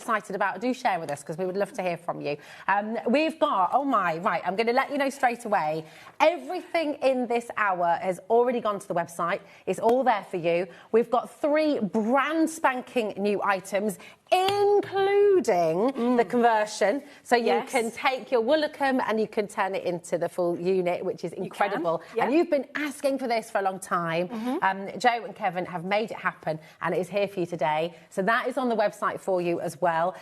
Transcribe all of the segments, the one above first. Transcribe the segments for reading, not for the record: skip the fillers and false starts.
excited about, do share with us, because we would love to hear from you. We've got, right, I'm going to let you know straight away, everything in this hour has already gone to the website. It's all there for you. We've got 3 brand spanking new items, including the conversion. So you can take your Woolacombe and you can turn it into the full unit, which is incredible. And you've been asking for this for a long time. Joe and Kevin have made it happen, and it is here for you today. So that is on the website for you as well.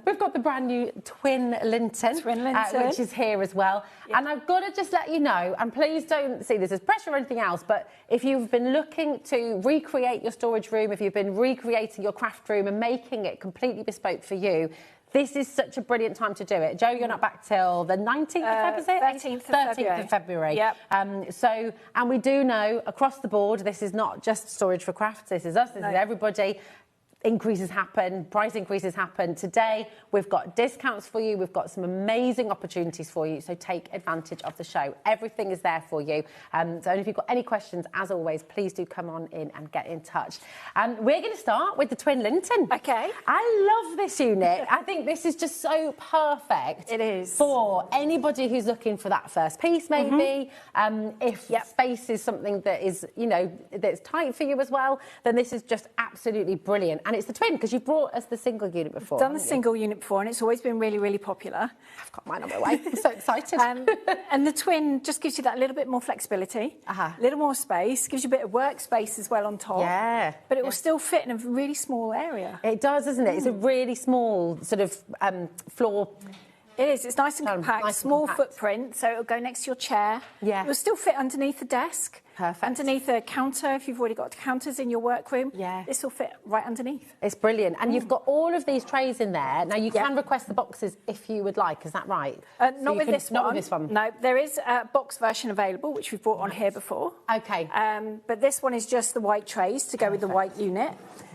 We've got the brand new twin linton, which is here as well. And I've got to just let you know, and please don't see this as pressure or anything else, but if you've been looking to recreate your storage room, if you've been recreating your craft room and making it completely bespoke for you, this is such a brilliant time to do it. Joe, you're not back till the 19th of February, is it? 13th of February. Yep. And we do know across the board, this is not just storage for crafts. This is us, this is everybody. Increases happen, price increases happen. Today, we've got discounts for you. We've got some amazing opportunities for you. So take advantage of the show. Everything is there for you. So if you've got any questions, as always, please do come on in and get in touch. We're going to start with the twin linton. Okay. I love this unit. I think this is just so perfect. It is. For anybody who's looking for that first piece, maybe. If space is something that is, you know, that's tight for you as well, then this is just absolutely brilliant. And it's the twin, because you brought us the single unit before. Done the single unit before, and it's always been really, really popular. I've got mine on my way. I'm so excited. And the twin just gives you that little bit more flexibility, a little more space, gives you a bit of workspace as well on top. Yeah. But it will still fit in a really small area. It does, doesn't it? It's a really small sort of floor. It is. It's nice and compact, small footprint, so it'll go next to your chair. Yeah. It will still fit underneath the desk. Perfect. Underneath a counter, if you've already got counters in your workroom. Yeah. This will fit right underneath. It's brilliant. And you've got all of these trays in there. Now, you can request the boxes if you would like. Is that right? Not with this one. Not with this one. No, there is a box version available, which we've brought on here before. Okay. But this one is just the white trays to go with the white unit,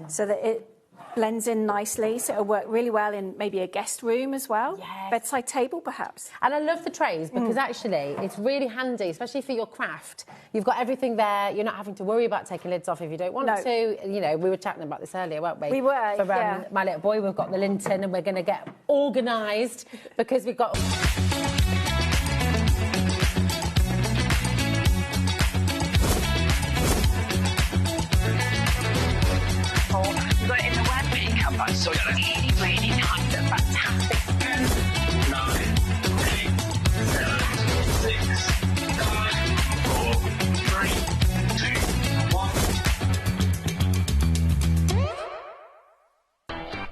so that it blends in nicely, so it'll work really well in maybe a guest room as well. Yes. Bedside table, perhaps. And I love the trays because actually it's really handy, especially for your craft. You've got everything there. You're not having to worry about taking lids off if you don't want to. You know, we were chatting about this earlier, weren't we? We were, For my little boy, we've got the linton, and we're going to get organised because we've got... So really, really kind of fantastic. 9, 8, 7, 6, 5, 4, 3, 2,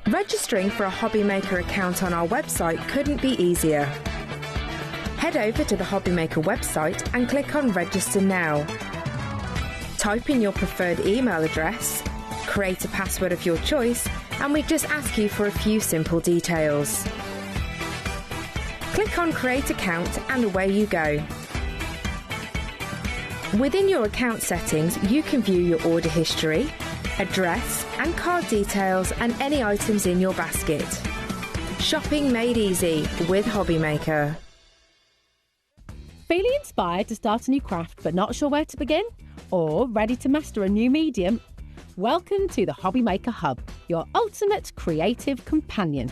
1. Registering for a HobbyMaker account on our website couldn't be easier. Head over to the HobbyMaker website and click on Register Now. Type in your preferred email address, create a password of your choice, and we just ask you for a few simple details. Click on Create Account and away you go. Within your account settings, you can view your order history, address and card details, and any items in your basket. Shopping made easy with HobbyMaker. Feeling inspired to start a new craft but not sure where to begin? Or ready to master a new medium? Welcome to the HobbyMaker Hub, your ultimate creative companion.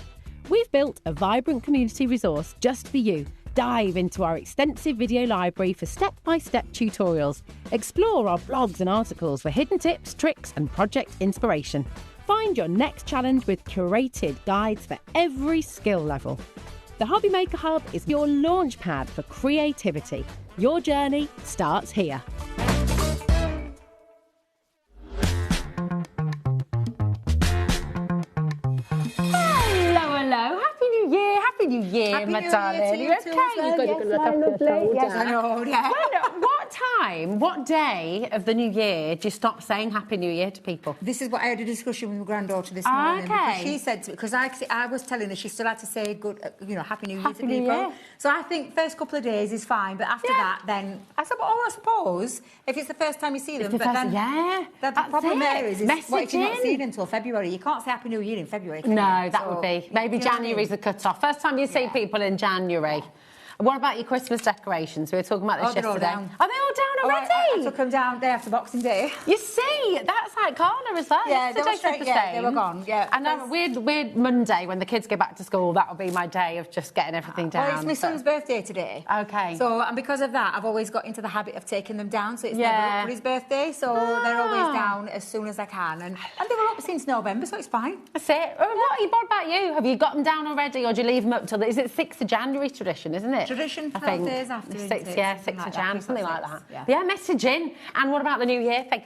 We've built a vibrant community resource just for you. Dive into our extensive video library for step-by-step tutorials. Explore our blogs and articles for hidden tips, tricks and project inspiration. Find your next challenge with curated guides for every skill level. The HobbyMaker Hub is your launch pad for creativity. Your journey starts here. Happy New Year, my darling. You okay? You've got to look after your Yes, I know, yeah. What time, what day of the new year do you stop saying Happy New Year to people? This is what I had a discussion with my granddaughter this morning. Because she said, because I was telling her she still had to say good, Happy New Year to people. Year. So I think first couple of days is fine, but after that, then I said, well, I suppose if it's the first time you see them, but then the problem there is what if you're not seeing them until February? You can't say Happy New Year in February. No, that would be maybe January's the cut off. First time you see people in January. What about your Christmas decorations? We were talking about this yesterday. They're all down. Are they all down already? I took them down day after Boxing Day. You see, that's like Carla as well. Yeah, they were straight, they were gone. Yeah. And weird Monday when the kids go back to school. That'll be my day of just getting everything down. Well, it's my son's birthday today. Okay. So, and because of that, I've always got into the habit of taking them down. So it's never up for his birthday. So they're always down as soon as I can. And they were up since November, so it's fine. That's it. What about you? Have you got them down already, or do you leave them up till? Is it 6th of January tradition? Isn't it? Tradition. I think. Days after. 6th of Jan, something like that. Yeah, message in. And what about the New Year thing?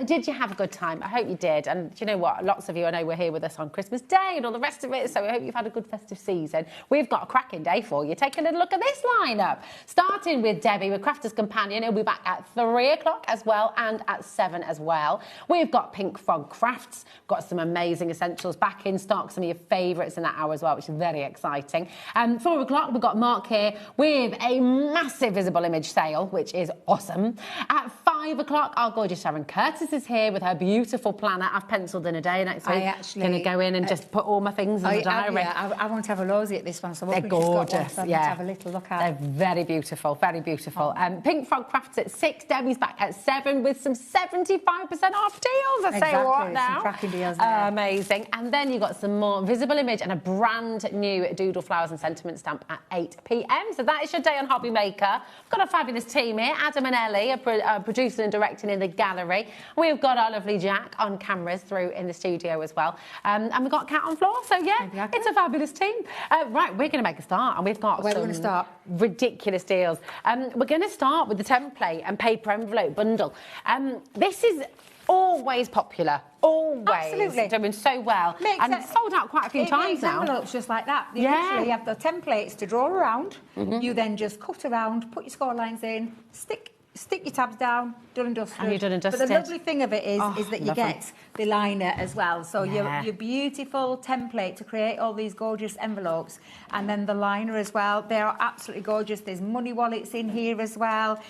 Did you have a good time? I hope you did. And do you know what? Lots of you, I know, were here with us on Christmas Day and all the rest of it. So I hope you've had a good festive season. We've got a cracking day for you. Take a little look at this lineup. Starting with Debbie, with Crafter's Companion. He'll be back at 3 o'clock as well and at 7 as well. We've got Pink Frog Crafts. Got some amazing essentials back in stock. Some of your favourites in that hour as well, which is very exciting. 4 o'clock, we've got Mark here with a massive visible image sale, which is awesome. At 5 o'clock, our gorgeous Sharon Curtis is here with her beautiful planner. I've penciled in a day next week. I'm going to go in and just put all my things in the diary. I want to have a nosy at this one. So they're gorgeous. So yeah, have a little look at. They're very beautiful, very beautiful. Pink Frog Crafts at 6. Debbie's back at 7 with some 75% off deals. I say what now? Some cracking deals there. Amazing. And then you've got some more visible image and a brand new Doodle Flowers and Sentiment stamp at 8 p.m. So that is your day on HobbyMaker. We've got a fabulous team here. Adam and Ellie are producing and directing in the gallery. We've got our lovely Jack on cameras through in the studio as well. And we've got Kat on floor. So, yeah, it's a fabulous team. Right, we're going to make a start. And we've got some ridiculous deals. We're going to start with the template and paper envelope bundle. This is always popular. Always doing so well. And it's sold out quite a few times now. Envelopes just like that. You literally have the templates to draw around. You then just cut around, put your score lines in, stick your tabs down, done and dusted. And you're done and dusted. But the lovely thing of it is that you get the liner as well. So your beautiful template to create all these gorgeous envelopes, and then the liner as well. They are absolutely gorgeous. There's money wallets in here as well.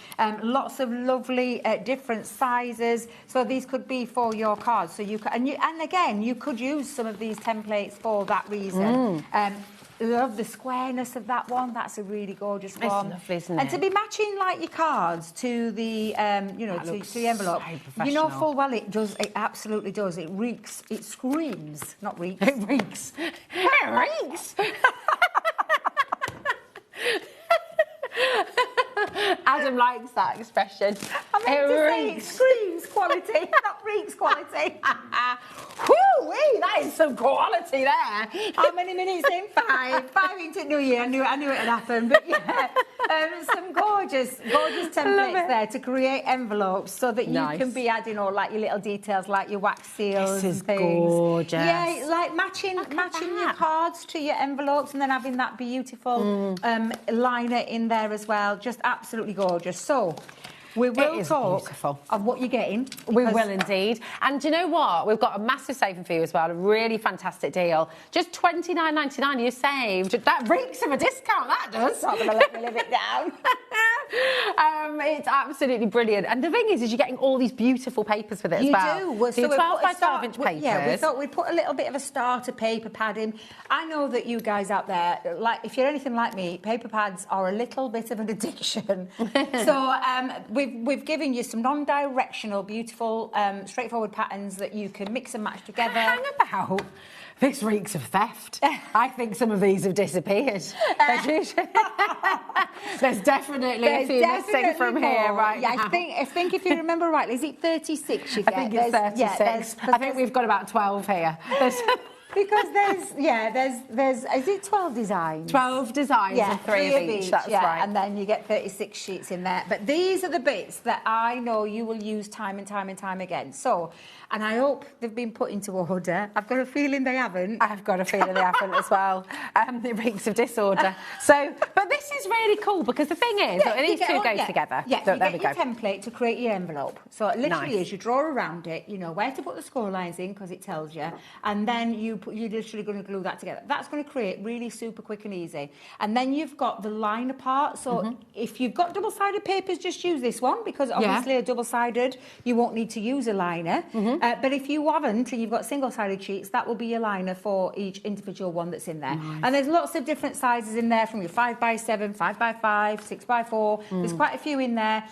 Lots of lovely different sizes. So these could be for your cards. So you can, and again, you could use some of these templates for that reason. Love the squareness of that one. That's a really gorgeous one. It's lovely, isn't it? And to be matching like your cards to the, to the envelope, you know full well it does. It absolutely does. It reeks. It screams. Not reeks. It reeks. It reeks. Adam likes that expression. I meant to say it screams quality, not reeks quality. Whoo-wee, that is some quality there. How many minutes in? 5 into New Year. I knew it would happen. But yeah, some gorgeous templates there to create envelopes so that you can be adding all like your little details, like your wax seals and things. Gorgeous. Yeah, like matching your cards to your envelopes and then having that beautiful liner in there as well. Just absolutely gorgeous. So we will talk of what you're getting. We will indeed. And do you know what? We've got a massive saving for you as well. A really fantastic deal. Just $29.99 you saved. That reeks of a discount, that does. Not going to let me live it down. It's absolutely brilliant. And the thing is you're getting all these beautiful papers with it as well. You do. So 12 by 12 inch papers. Yeah, we thought we'd put a little bit of a starter paper pad in. I know that you guys out there, like if you're anything like me, paper pads are a little bit of an addiction. So we've given you some non-directional, beautiful, straightforward patterns that you can mix and match together. Hang about. This reeks of theft. I think some of these have disappeared. There's definitely a few missing from here right now. I think if you remember rightly, is it 36 you get? I think it's 36. I think we've got about 12 here. Because there's is it 12 designs? 12 designs and 3 of each, that's right. And then you get 36 sheets in there. But these are the bits that I know you will use time and time and time again. So, and I hope they've been put into order. I've got a feeling they haven't. I've got a feeling they haven't as well. It reeks of disorder. So, but this is really cool because the thing is, these two go together. Yeah, you get your template to create your envelope. So it literally is, you draw around it, you know where to put the score lines in because it tells you, and then you you're literally going to glue that together. That's going to create really super quick and easy. And then you've got the liner part. So if you've got double-sided papers, just use this one, because obviously a double-sided, you won't need to use a liner. But if you haven't, and you've got single-sided sheets, that will be your liner for each individual one that's in there. Nice. And there's lots of different sizes in there, from your 5x7, 5x5, 6x4. There's quite a few in there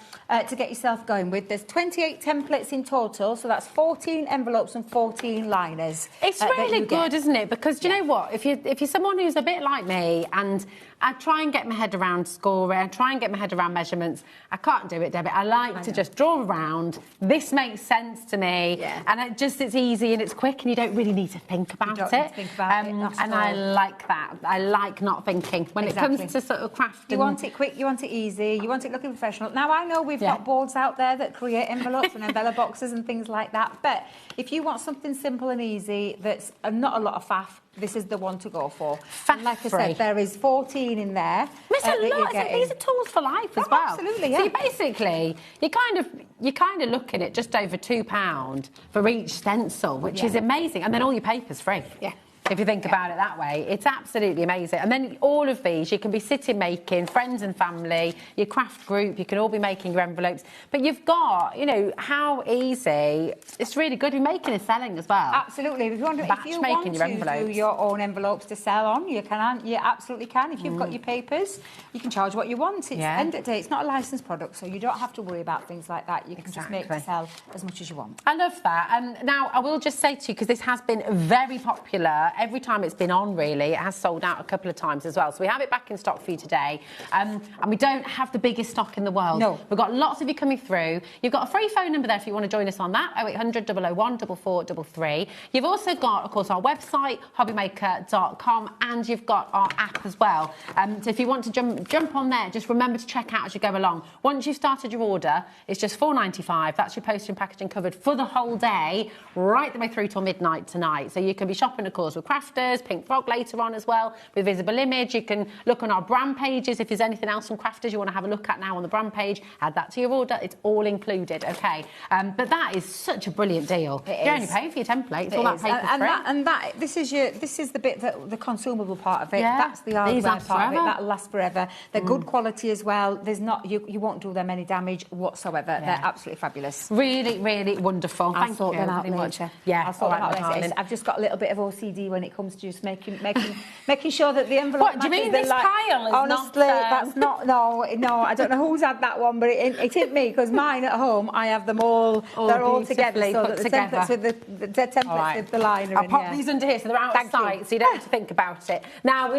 to get yourself going with. There's 28 templates in total, so that's 14 envelopes and 14 liners. It's really good, isn't it? Because do you know what? If you're someone who's a bit like me, and I try and get my head around scoring, I try and get my head around measurements. I can't do it, Debbie. I like to just draw around. This makes sense to me, and it's easy and it's quick, and you don't really need to think about it. And I like that. I like not thinking when it comes to sort of crafting. You want it quick, you want it easy, you want it looking professional. Now, I know we've got boards out there that create envelopes and envelope boxes and things like that, but if you want something simple and easy that's not a lot of faff, this is the one to go for. And like I said, there is 14 in there. These are tools for life as well. Absolutely, yeah. So basically, you're kind of looking at just over £2 for each stencil, which is amazing. And then all your paper's free. Yeah. If you think about it that way, it's absolutely amazing. And then all of these, you can be sitting making, friends and family, your craft group, you can all be making your envelopes. But you've got, you know, how easy, it's really good. You're making and selling as well. Absolutely. If you want to do your own envelopes to sell on, you absolutely can. If you've got your papers, you can charge what you want. End of the day, it's not a licensed product, so you don't have to worry about things like that. You can just make and sell as much as you want. I love that. Now, I will just say to you, because this has been very popular, every time it's been on, really, it has sold out a couple of times as well. So we have it back in stock for you today. And we don't have the biggest stock in the world. No. We've got lots of you coming through. You've got a free phone number there if you want to join us on that, 0800 001 4433. You've also got, of course, our website, hobbymaker.com, and you've got our app as well. So if you want to jump on there, just remember to check out as you go along. Once you've started your order, it's just £4.95. That's your postage and packaging covered for the whole day, right the way through till midnight tonight. So you can be shopping, of course, with Crafters, Pink Frog later on as well, with visible image. You can look on our brand pages if there's anything else from Crafters you want to have a look at now on the brand page. Add that to your order. It's all included, okay? But that is such a brilliant deal. You're only paying for your template. It's all that paper free. This is the bit that the consumable part of it. That's the hardware part of it. That'll last forever. They're good quality as well. There's not you won't do them any damage whatsoever. They're absolutely fabulous. Really, really wonderful. Thank you very much. Yeah, I'll sort them out later. I've just got a little bit of OCD when it comes to just making sure that the envelope. What do you mean? This pile is honestly, that's not. No. I don't know who's had that one, but it isn't me, because mine at home, I have them all. They're all together, so that the templates with the templates with the liner. I'll pop these under here so they're out of sight, so you don't have to think about it. Now we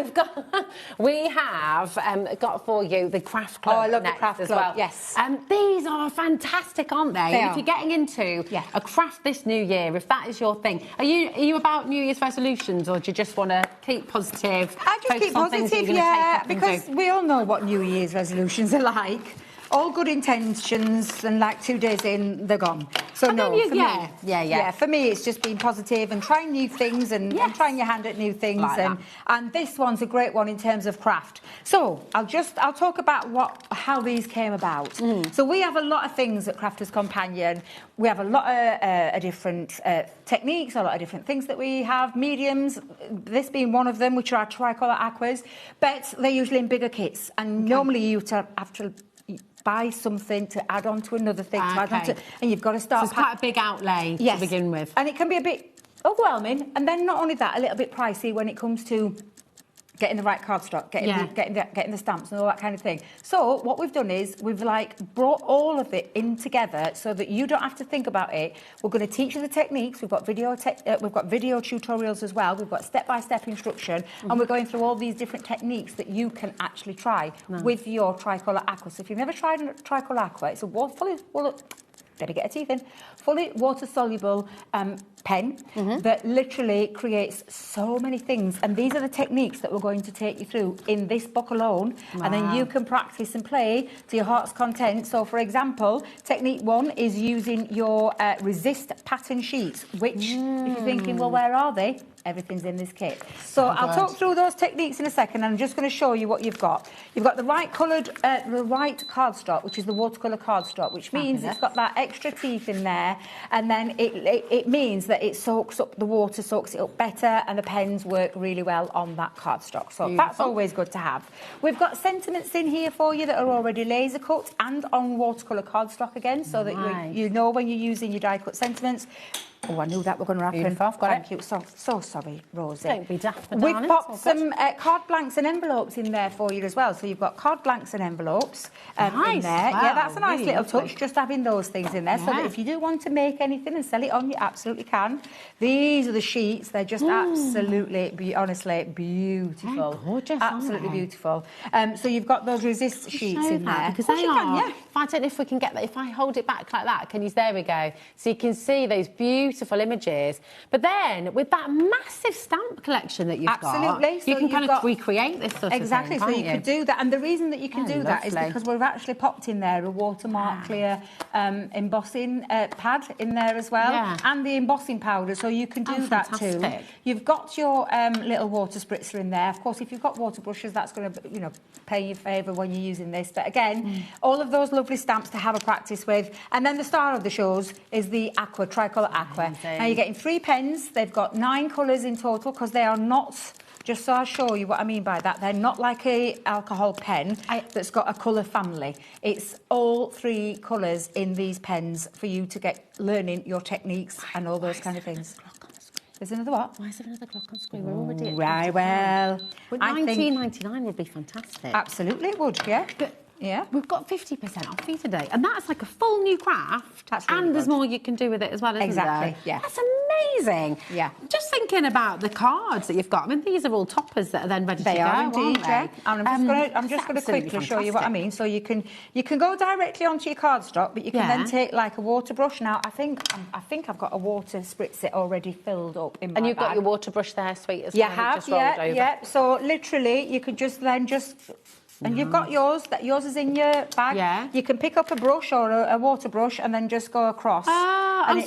have got for you the craft club. Oh, I love the craft as club. Well. Yes. These are fantastic, aren't they? If you're getting into a craft this new year, if that is your thing, are you about New Year's resolutions, or do you just want to keep positive? I just keep positive, because we all know what New Year's resolutions are like. All good intentions, and like 2 days in, they're gone. So for me, it's just being positive and trying new things and trying your hand at new things. Like and this one's a great one in terms of craft. So I'll talk about how these came about. So we have a lot of things at Crafters Companion. We have a lot of different techniques, a lot of different things that we have, mediums, this being one of them, which are our Tricolour Aquas, but they're usually in bigger kits, and normally you have to buy something to add on to another thing, and you've got to start. So it's quite a big outlay to begin with. And it can be a bit overwhelming, and then not only that, a little bit pricey when it comes to getting the right cardstock, getting the stamps and all that kind of thing. So what we've done is we've brought all of it in together so that you don't have to think about it. We're going to teach you the techniques. We've got video tutorials as well. We've got step-by-step instruction, and we're going through all these different techniques that you can actually try with your Tricolour Aqua. So if you've never tried a Tricolour Aqua, it's a better get her teeth in. Fully water-soluble pen that literally creates so many things. And these are the techniques that we're going to take you through in this book alone. Wow. And then you can practice and play to your heart's content. So, for example, technique 1 is using your resist pattern sheets, which, if you're thinking, well, where are they? Everything's in this kit. So I'll talk through those techniques in a second, and I'm just going to show you what you've got. You've got the right coloured, the right cardstock, which is the watercolour cardstock, which means it's got that extra teeth in there, and then it means that it soaks up the water, soaks it up better, and the pens work really well on that cardstock. So that's always good to have. We've got sentiments in here for you that are already laser cut and on watercolour cardstock again, so that you know when you're using your die cut sentiments. Oh, I knew that were going to happen. Beautiful, I've got Thank you. So sorry, Rosie. Don't be daft, We've popped some card blanks and envelopes in there for you as well. So you've got card blanks and envelopes in there. Wow, yeah, that's a nice little touch, just having those things in there. So that if you do want to make anything and sell it on, you absolutely can. These are the sheets. They're just absolutely, honestly, beautiful. They're gorgeous, absolutely beautiful. So you've got those resist sheets in there. Because they are. I don't know if we can get that. If I hold it back like that, there we go. So you can see those beautiful images. But then with that massive stamp collection that you've got, you can kind of recreate this sort of thing. Exactly, so you could do that. And the reason that you can do that is because we've actually popped in there a watermark clear embossing pad in there as well, and the embossing powder, so you can do that too. You've got your little water spritzer in there. Of course, if you've got water brushes, that's going to, pay you favour when you're using this. But again, all of those lovely stamps to have a practice with. And then the star of the shows is the Aqua, Tricolour Aqua. Now you're getting 3 pens. They've got 9 colours in total, because they are not, just so I'll show you what I mean by that, they're not like a alcohol pen that's got a colour family. It's all 3 colours in these pens for you to get learning your techniques and all those kind of things. There's another what? Why is there another clock on screen? We're already at right, well... $19.99 would be fantastic. Absolutely, it would, yeah. But we've got 50% off you today, and that's like a full new craft. That's really and there's more you can do with it as well, isn't there? Yeah. That's amazing. Yeah. Just thinking about the cards that you've got. I mean, these are all toppers that are then ready to go, indeed, aren't they? And I'm just going to quickly show you what I mean. So you can go directly onto your cardstock, but you can then take like a water brush. Now I think I've got a water spritzer already filled up in my And you've bag. got your water brush there, sweet, as you well. Have, yeah. So literally, you could just and you've got yours. Yours is in your bag. Yeah. You can pick up a brush or a water brush and then just go across. So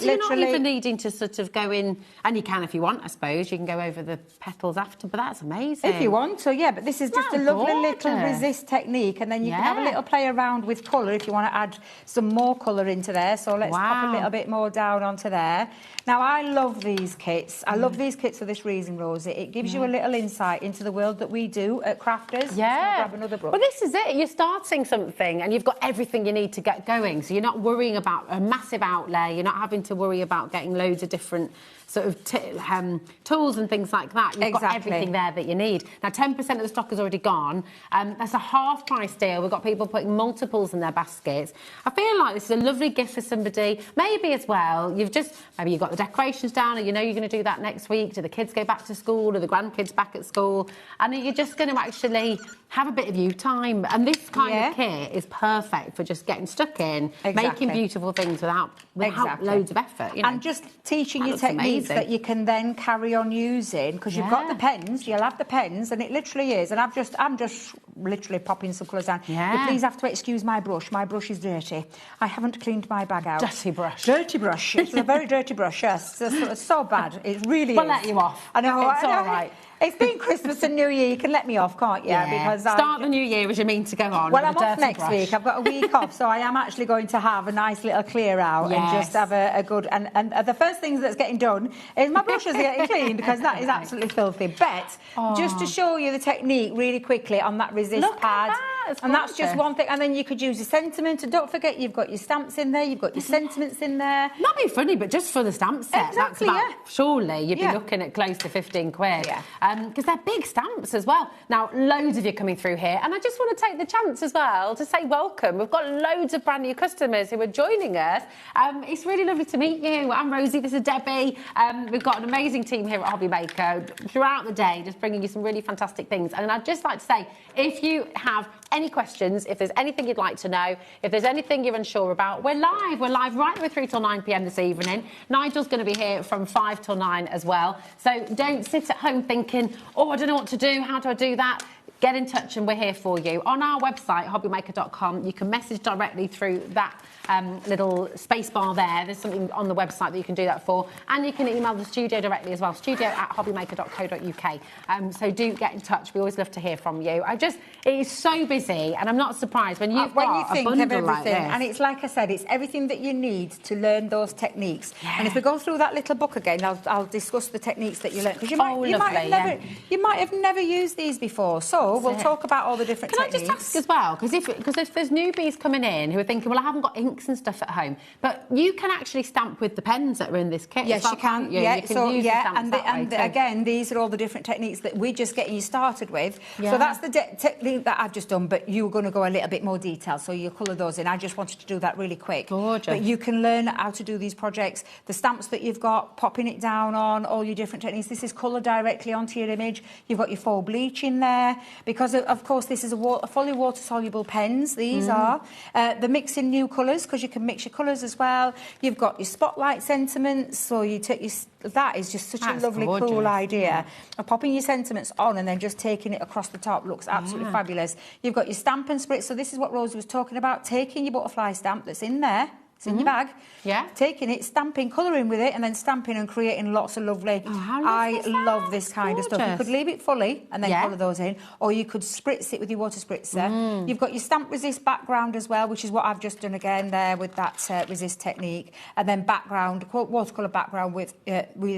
you're not even needing to sort of go in, and you can if you want, I suppose. You can go over the petals after, but that's amazing. If you want to, but this is just a lovely little resist technique, and then you can have a little play around with colour if you want to add some more colour into there. So let's pop a little bit more down onto there. Now, I love these kits. I love these kits for this reason, Rosie. It gives you a little insight into the world that we do at Crafters. Yeah. Grab another brush. Well, this is it. You're starting something and you've got everything you need to get going. So you're not worrying about a massive outlay. You're not having to worry about getting loads of different sort of tools and things like that. You've got everything there that you need. Now, 10% of the stock has already gone. That's a half-price deal. We've got people putting multiples in their baskets. I feel like this is a lovely gift for somebody. Maybe as well, maybe you've got the decorations down, or you're going to do that next week. Do the kids go back to school? Or the grandkids back at school? And you're just going to actually have a bit of you time. And this kind of kit is perfect for just getting stuck in, making beautiful things without loads of effort. And just teaching you techniques that you can then carry on using, because you've got the pens, you'll have the pens, and it literally is. And I'm just literally popping some colours down. You please have to excuse my brush. My brush is dirty. I haven't cleaned my bag out. Dirty brush. Dirty brush. It's a very dirty brush, yes. It's so bad. It really is. We'll let you off. I know. It's all right. It's been Christmas and New Year. You can let me off, can't you? Because start the new year as you mean to go on. Well, I'm off next week. I've got a week off, so I am actually going to have a nice little clear out and just have a good... And the first thing that's getting done is my brushes are getting clean, because that is absolutely filthy. But just to show you the technique really quickly on that resist pad... And that's just one thing. And then you could use your sentiment. And don't forget, you've got your stamps in there. You've got your sentiments in there. Not being funny, but just for the stamp set. Exactly, that's about, surely you'd be looking at close to 15 quid. Because they're big stamps as well. Now, loads of you coming through here. And I just want to take the chance as well to say welcome. We've got loads of brand new customers who are joining us. It's really lovely to meet you. I'm Rosie. This is Debbie. We've got an amazing team here at HobbyMaker throughout the day, just bringing you some really fantastic things. And I'd just like to say, if you have any questions, if there's anything you'd like to know, if there's anything you're unsure about, we're live right the way through till 9 p.m. this evening. Nigel's going to be here from 5 till 9 as well, so don't sit at home thinking, oh, I don't know what to do, how do I do that? get in touch and we're here for you. On our website, hobbymaker.com, you can message directly through that little space bar there. There's something on the website that you can do that for. And you can email the studio directly as well, studio@hobbymaker.co.uk. So do get in touch. We always love to hear from you. It is so busy, and I'm not surprised when you've got a bundle like this. And it's like I said, it's everything that you need to learn those techniques. Yeah. And if we go through that little book again, I'll discuss the techniques that you learn. Because you might have never used these before. So we'll talk about all the different techniques. Can I just ask as well, because if there's newbies coming in who are thinking, well, I haven't got inks and stuff at home, but you can actually stamp with the pens that are in this kit. Yes, you can. Yeah, you can use the stamps that way again, these are all the different techniques that we're just getting you started with. Yeah. So that's the technique that I've just done, but you're going to go a little bit more detail, so you colour those in. I just wanted to do that really quick. Gorgeous. But you can learn how to do these projects, the stamps that you've got, popping it down on, all your different techniques. This is colour directly onto your image. You've got your faux bleach in there, because of course this is a fully water-soluble pens, these are. The mixing new colours, because you can mix your colours as well. You've got your spotlight sentiments, so you take your... That is just such a lovely, cool idea of popping your sentiments on and then just taking it across the top. Looks absolutely fabulous. You've got your stamp and spritz. So this is what Rosie was talking about, taking your butterfly stamp that's in there. It's in your bag. Yeah. Taking it, stamping, colouring with it, and then stamping and creating lots of lovely... Oh, how lovely I love this kind of stuff. You could leave it fully and then colour those in, or you could spritz it with your water spritzer. You've got your stamp resist background as well, which is what I've just done again there with that resist technique. And then background, watercolour background with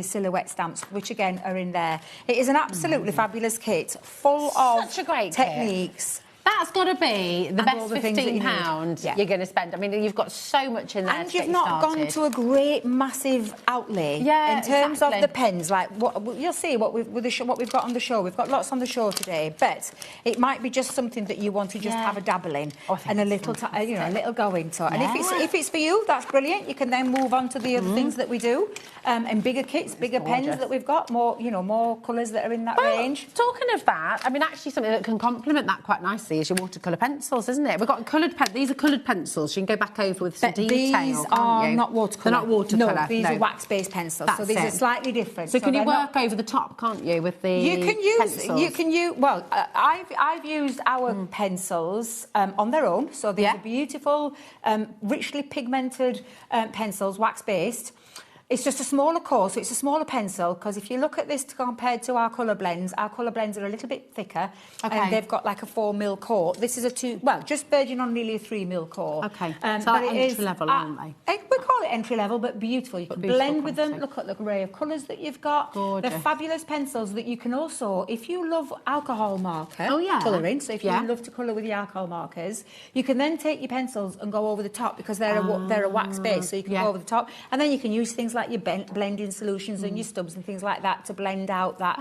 silhouette stamps, which again are in there. It is an absolutely fabulous kit, full of such a great techniques. Kit. That's got to be the best £15 you're going to spend. I mean, you've got so much in there. And you've not gone to a great, massive outlay in terms of the pens. Like you'll see what we've got on the show. We've got lots on the show today, but it might be just something that you want to just have a dabble in and a little, a little go into. And if it's for you, that's brilliant. You can then move on to the other things that we do, and bigger kits, bigger pens that we've got, more colours that are in that range. Talking of that, I mean, actually something that can complement that quite nicely is your watercolour pencils, isn't it? We've got coloured these are coloured pencils. You can go back over with some detail. These are not watercolour. They're not watercolour. No, these are wax-based pencils. So these are slightly different. So can you work over the top, can't you, with the pencils? You can use. Well, I've used our pencils on their own. So these are beautiful, richly pigmented pencils, wax-based. It's just a smaller core, so it's a smaller pencil, because if you look at this compared to our colour blends are a little bit thicker, and they've got like a 4mm core. This is just verging on nearly a 3mm core. Okay, so entry-level, aren't they? We call it entry-level, but beautiful. You can blend with them. Look at the array of colours that you've got. Gorgeous. They're fabulous pencils that you can also, if you love alcohol marker colouring, so if you love to colour with your alcohol markers, you can then take your pencils and go over the top, because they're a wax base, so you can go over the top, and then you can use things like your blending solutions and your stubs and things like that to blend out that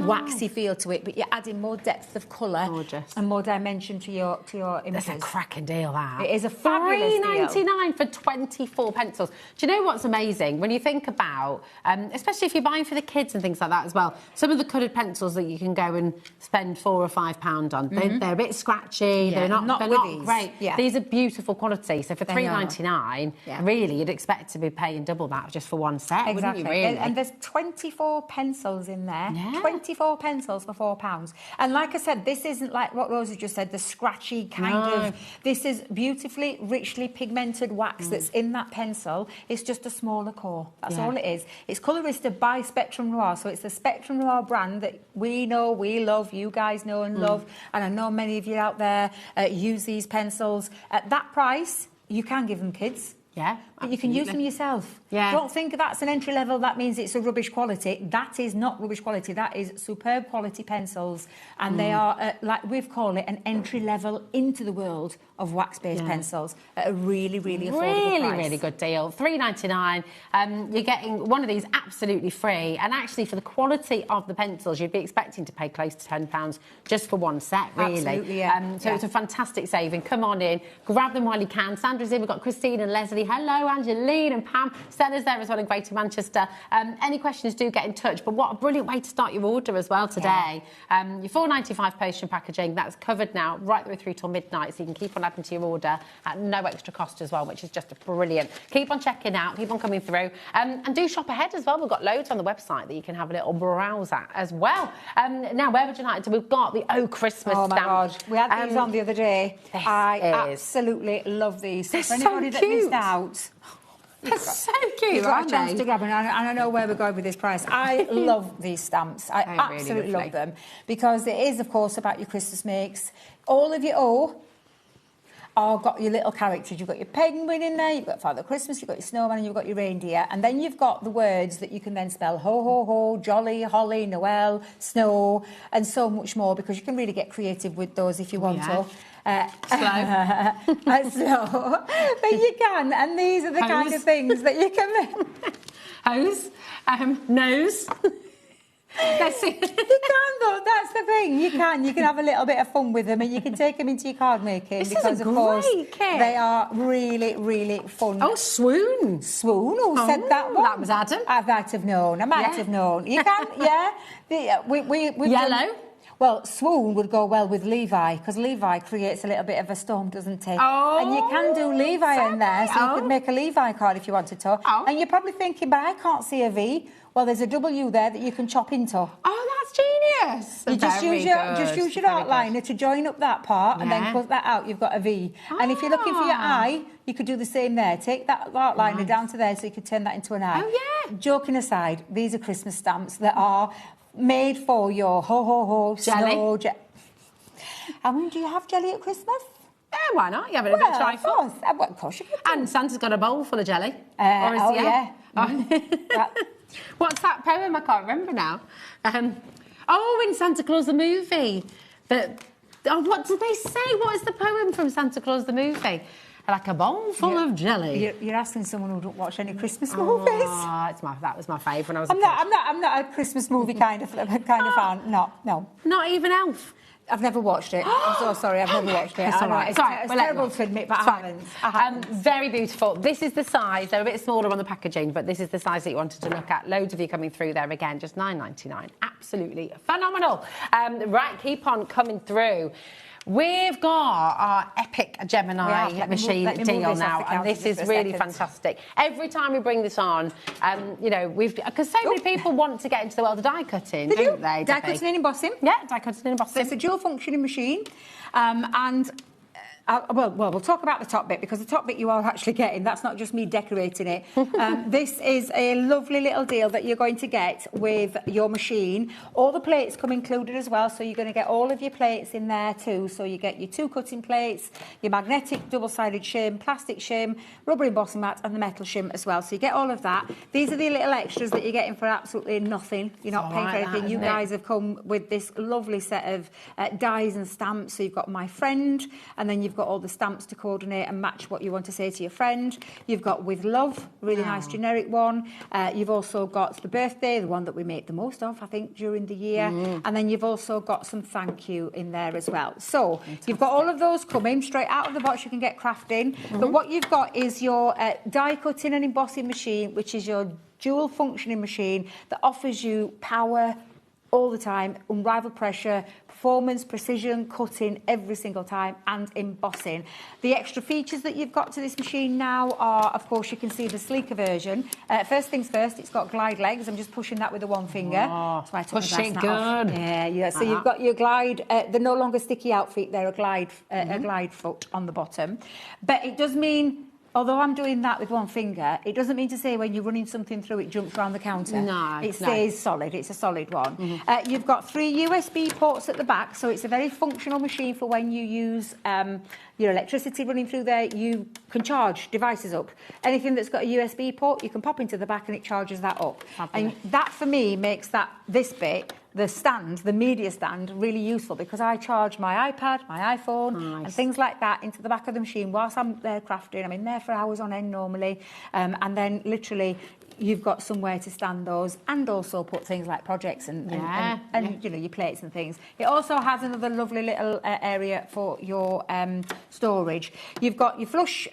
waxy feel to it, but you're adding more depth of colour and more dimension to your images. That's a cracking deal, that. It is a fabulous deal. £3.99 for 24 pencils. Do you know what's amazing? When you think about, especially if you're buying for the kids and things like that as well, some of the coloured pencils that you can go and spend £4 or £5 on, they're a bit scratchy, they're not great. Yeah. These are beautiful quality, so for £3.99, really, you'd expect to be paying double that just for one set, wouldn't you, really? And there's 24 pencils in there. 24 pencils for £4. And like I said, this isn't like what Rosie just said, the scratchy kind of... This is beautifully, richly pigmented wax that's in that pencil. It's just a smaller core. That's all it is. It's Colorista by Spectrum Noir, so it's the Spectrum Noir brand that we know, we love, you guys know and love, and I know many of you out there use these pencils. At that price, you can give them kids. Yeah, but you can use them yourself. Yeah. Don't think that's an entry level, that means it's a rubbish quality. That is not rubbish quality. That is superb quality pencils. And they are, like we've called it, an entry level into the world of wax-based pencils at a really, really affordable price. Really good deal. $3.99. You're getting one of these absolutely free. And actually, for the quality of the pencils, you'd be expecting to pay close to £10 just for one set, really. Absolutely, so it's a fantastic saving. Come on in, grab them while you can. Sandra's in, we've got Christine and Leslie. Hello, Angeline and Pam. Stella's there as well in Greater Manchester. Any questions, do get in touch. But what a brilliant way to start your order as well today. Your £4.95 postage packaging, that's covered now right through till midnight, so you can keep on adding to your order at no extra cost as well, which is just brilliant. Keep on checking out, keep on coming through. And do shop ahead as well. We've got loads on the website that you can have a little browse at as well. Now, where would you like to? We've got the Christmas stamp. Oh, my God. We had these on the other day. I absolutely love these. They're for anybody so that missed out... They're so cute, You've got a chance to grab them, and I know where we're going with this price. I love these stamps. I absolutely love them, because it is, of course, about your Christmas makes. All of your got your little characters. You've got your penguin in there, you've got Father Christmas, you've got your snowman, and you've got your reindeer. And then you've got the words that you can then spell: ho, ho, ho, jolly, holly, Noel, snow, and so much more, because you can really get creative with those if you want to. Slow. But you can, and these are the kind of things that you can make. Hose, nose. You can, though. That's the thing. You can have a little bit of fun with them, and you can take them into your card making, because of course they are really, really fun. Oh, swoon. Who said that one? That was Adam. I might have known. You can, we've Yellow. Done, well, swoon would go well with Levi, because Levi creates a little bit of a storm, doesn't he? Oh, and you can do Levi in there, so you could make a Levi card if you wanted to. And you're probably thinking, but I can't see a V. Well, there's a W there that you can chop into. Oh, that's genius. You just use your outliner to join up that part, and then cut that out. You've got a V. And if you're looking for your eye, you could do the same there. Take that outliner down to there, so you could turn that into an eye. Oh, yeah. Joking aside, these are Christmas stamps that are made for your ho-ho-ho, snow... I mean, do you have jelly at Christmas? Yeah, why not? You have a bit of trifle. Of course you could. And Santa's got a bowl full of jelly. What's that poem? I can't remember now. In Santa Claus the movie. What did they say? What is the poem from Santa Claus the movie? Like a bowl full of jelly. You're asking someone who don't watch any Christmas movies. That was my favourite when I was I'm not a Christmas movie kind of fan. No. Not even Elf. I've never watched it. I'm so sorry, I've never watched it. It's terrible to admit, but I haven't. Very beautiful. This is the size. They're a bit smaller on the packaging, but this is the size that you wanted to look at. Loads of you coming through there again, just $9.99. Absolutely phenomenal. Right, keep on coming through. We've got our epic Gemini machine deal now, and this is really fantastic. Every time we bring this on, because so many people want to get into the world of die cutting, don't they? Die cutting and embossing. Yeah, die cutting and embossing. So it's a dual functioning machine, and we'll talk about the top bit, because the top bit you are actually getting, that's not just me decorating it. This is a lovely little deal that you're going to get with your machine. All the plates come included as well, so you're going to get all of your plates in there too. So you get your 2 cutting plates, your magnetic double-sided shim, plastic shim, rubber embossing mat, and the metal shim as well. So you get all of that. These are the little extras that you're getting for absolutely nothing. You're not paying for anything. You guys have come with this lovely set of dies and stamps. So you've got My Friend, and then you've got all the stamps to coordinate and match what you want to say to your friend. You've got With Love, really nice generic one. You've also got the birthday, the one that we make the most of, I think, during the year. And then you've also got some thank you in there as well. So you've got all of those coming straight out of the box. You can get crafting. But what you've got is your die cutting and embossing machine, which is your dual functioning machine that offers you power all the time, unrivaled pressure, performance, precision, cutting every single time, and embossing. The extra features that you've got to this machine now are, of course, you can see the sleeker version. First things first, it's got glide legs. I'm just pushing that with the one finger. That's why I took pushing good. Off. Yeah. So you've got your glide, they're no longer sticky out feet, they're a glide foot on the bottom. But it does mean, although I'm doing that with one finger, it doesn't mean to say when you're running something through, it jumps around the counter. No. It stays solid. It's a solid one. You've got 3 USB ports at the back, so it's a very functional machine for when you use your electricity running through there. You can charge devices up. Anything that's got a USB port, you can pop into the back and it charges that up. Fabulous. And that, for me, makes this bit the stand, the media stand, really useful because I charge my iPad, my iPhone and things like that into the back of the machine whilst I'm there crafting. I'm in there for hours on end normally, and then literally you've got somewhere to stand those and also put things like projects and you know, your plates and things. It also has another lovely little area for your storage. You've got your flush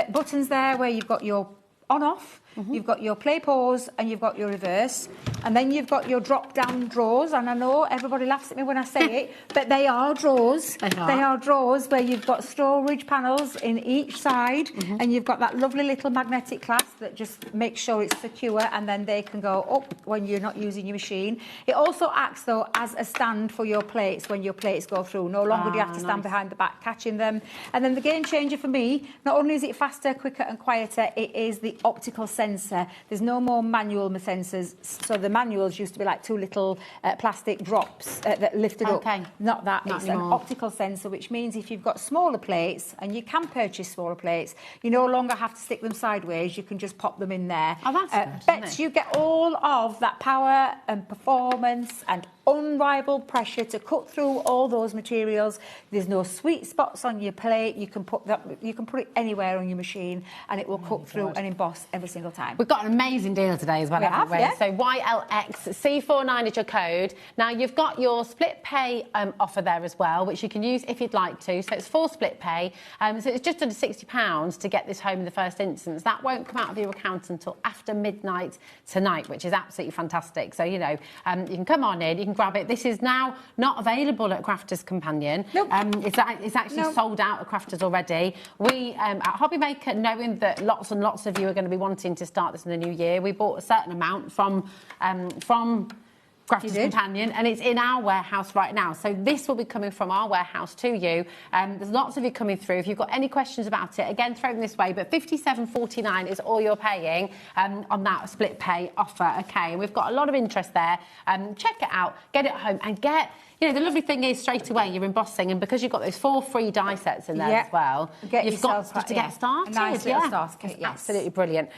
buttons there where you've got your on-off, you've got your play pause and you've got your reverse, and then you've got your drop-down drawers, and I know everybody laughs at me when I say it, but they are drawers. They are drawers where you've got storage panels in each side, and you've got that lovely little magnetic clasp that just makes sure it's secure, and then they can go up when you're not using your machine. It also acts, though, as a stand for your plates when your plates go through. No longer do you have to stand behind the back catching them. And then the game changer for me, not only is it faster, quicker and quieter, it is the optical sensor. There's no more manual sensors. So the manuals used to be like two little plastic drops that lifted up. Not that. It's an optical sensor, which means if you've got smaller plates, and you can purchase smaller plates, you no longer have to stick them sideways. You can just pop them in there. Oh, that's good, but you get all of that power and performance and unrivaled pressure to cut through all those materials. There's no sweet spots on your plate. You can put it anywhere on your machine, and it will cut through and emboss every single time. We've got an amazing deal today as well, haven't we? So YLXC49 is your code. Now you've got your split pay offer there as well, which you can use if you'd like to. So it's 4 split pay. So it's just under £60 to get this home in the first instance. That won't come out of your account until after midnight tonight, which is absolutely fantastic. So, you know, you can come on in, you can grab it. This is now not available at Crafters Companion. It's actually sold out at Crafters already. We, at HobbyMaker, knowing that lots and lots of you are going to be wanting to start this in the new year, we bought a certain amount from Crafters Companion, and it's in our warehouse right now. So this will be coming from our warehouse to you. There's lots of you coming through. If you've got any questions about it, again, throw them this way. But £57.49 is all you're paying on that split pay offer. Okay, and we've got a lot of interest there. Check it out, get it home, and get. You know, the lovely thing is straight away you're embossing, and because you've got those 4 free die sets in there as well, you've got to get started. A nice little start kit, absolutely brilliant.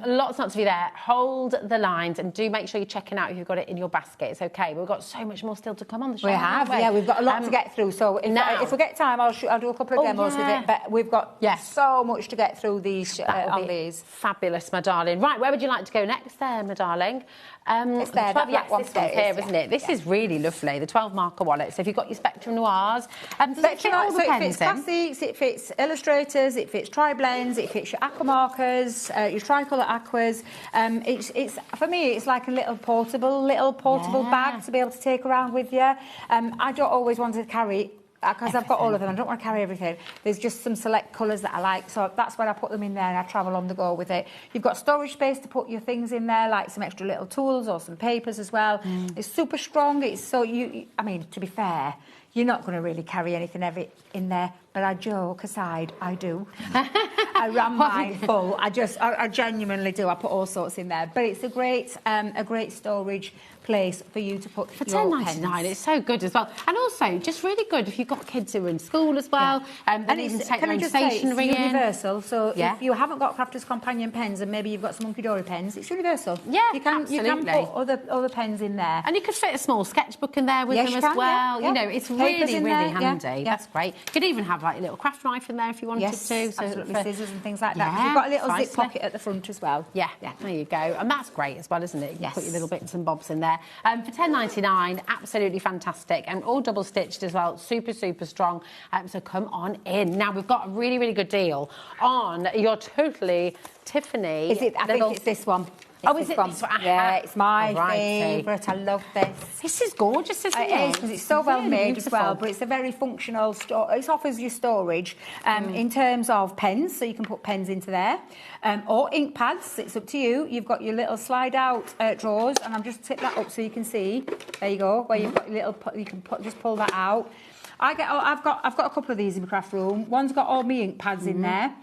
Lots of you there. Hold the lines and do make sure you're checking out if you've got it in your basket. It's okay. We've got so much more still to come on the show. We have, we've got a lot to get through. So if we get time, I'll do a couple of demos with it. But we've got so much to get through these on these. Fabulous, my darling. Right, where would you like to go next there, my darling? It's there, this one's here, isn't it? This is really lovely, the 12 marker wallet. So if you've got your Spectrum Noirs, does it fit all the pens in? It fits classics, it fits illustrators, it fits Triblends, it fits your Aqua markers, your Tricolour Aquas. It's for me, it's like a little portable bag to be able to take around with you. I don't always want to carry, because I've got all of them. I don't want to carry everything. There's just some select colours that I like, so that's when I put them in there and I travel on the go with it. You've got storage space to put your things in there, like some extra little tools or some papers as well. It's super strong. It's so I mean, to be fair, you're not going to really carry anything heavy in there, but I joke aside, I do. I ran mine full. I genuinely do. I put all sorts in there, but it's a great storage place for you to put for your £10.99. It's so good as well, and also just really good if you've got kids who are in school as well. And even take their own stationery in. It's universal. So if you haven't got Crafters Companion pens and maybe you've got some Hunky Dory pens, it's universal. Yeah, you can put other pens in there, and you could fit a small sketchbook in there with them as well. You know, it's really handy. That's great. You could even have like a little craft knife in there if you wanted to. So absolutely, scissors and things like that. You've got a little zip pocket at the front as well. Yeah, there you go. And that's great as well, isn't it? You can put your little bits and bobs in there. For £10.99, absolutely fantastic, and all double stitched as well. Super strong. So come on in. Now we've got a really good deal on your Totally Tiffany. Is it? I think it's this one. Is it this one? Yeah, it's my favourite. I love this. This is gorgeous, isn't it? It is, because it's so well made as well, but it's a very functional it offers you storage in terms of pens, so you can put pens into there, or ink pads. It's up to you. You've got your little slide out drawers, and I've just tipped that up so you can see. There you go, where you've got your little, you can just pull that out. I've got a couple of these in my craft room. One's got all my ink pads in there.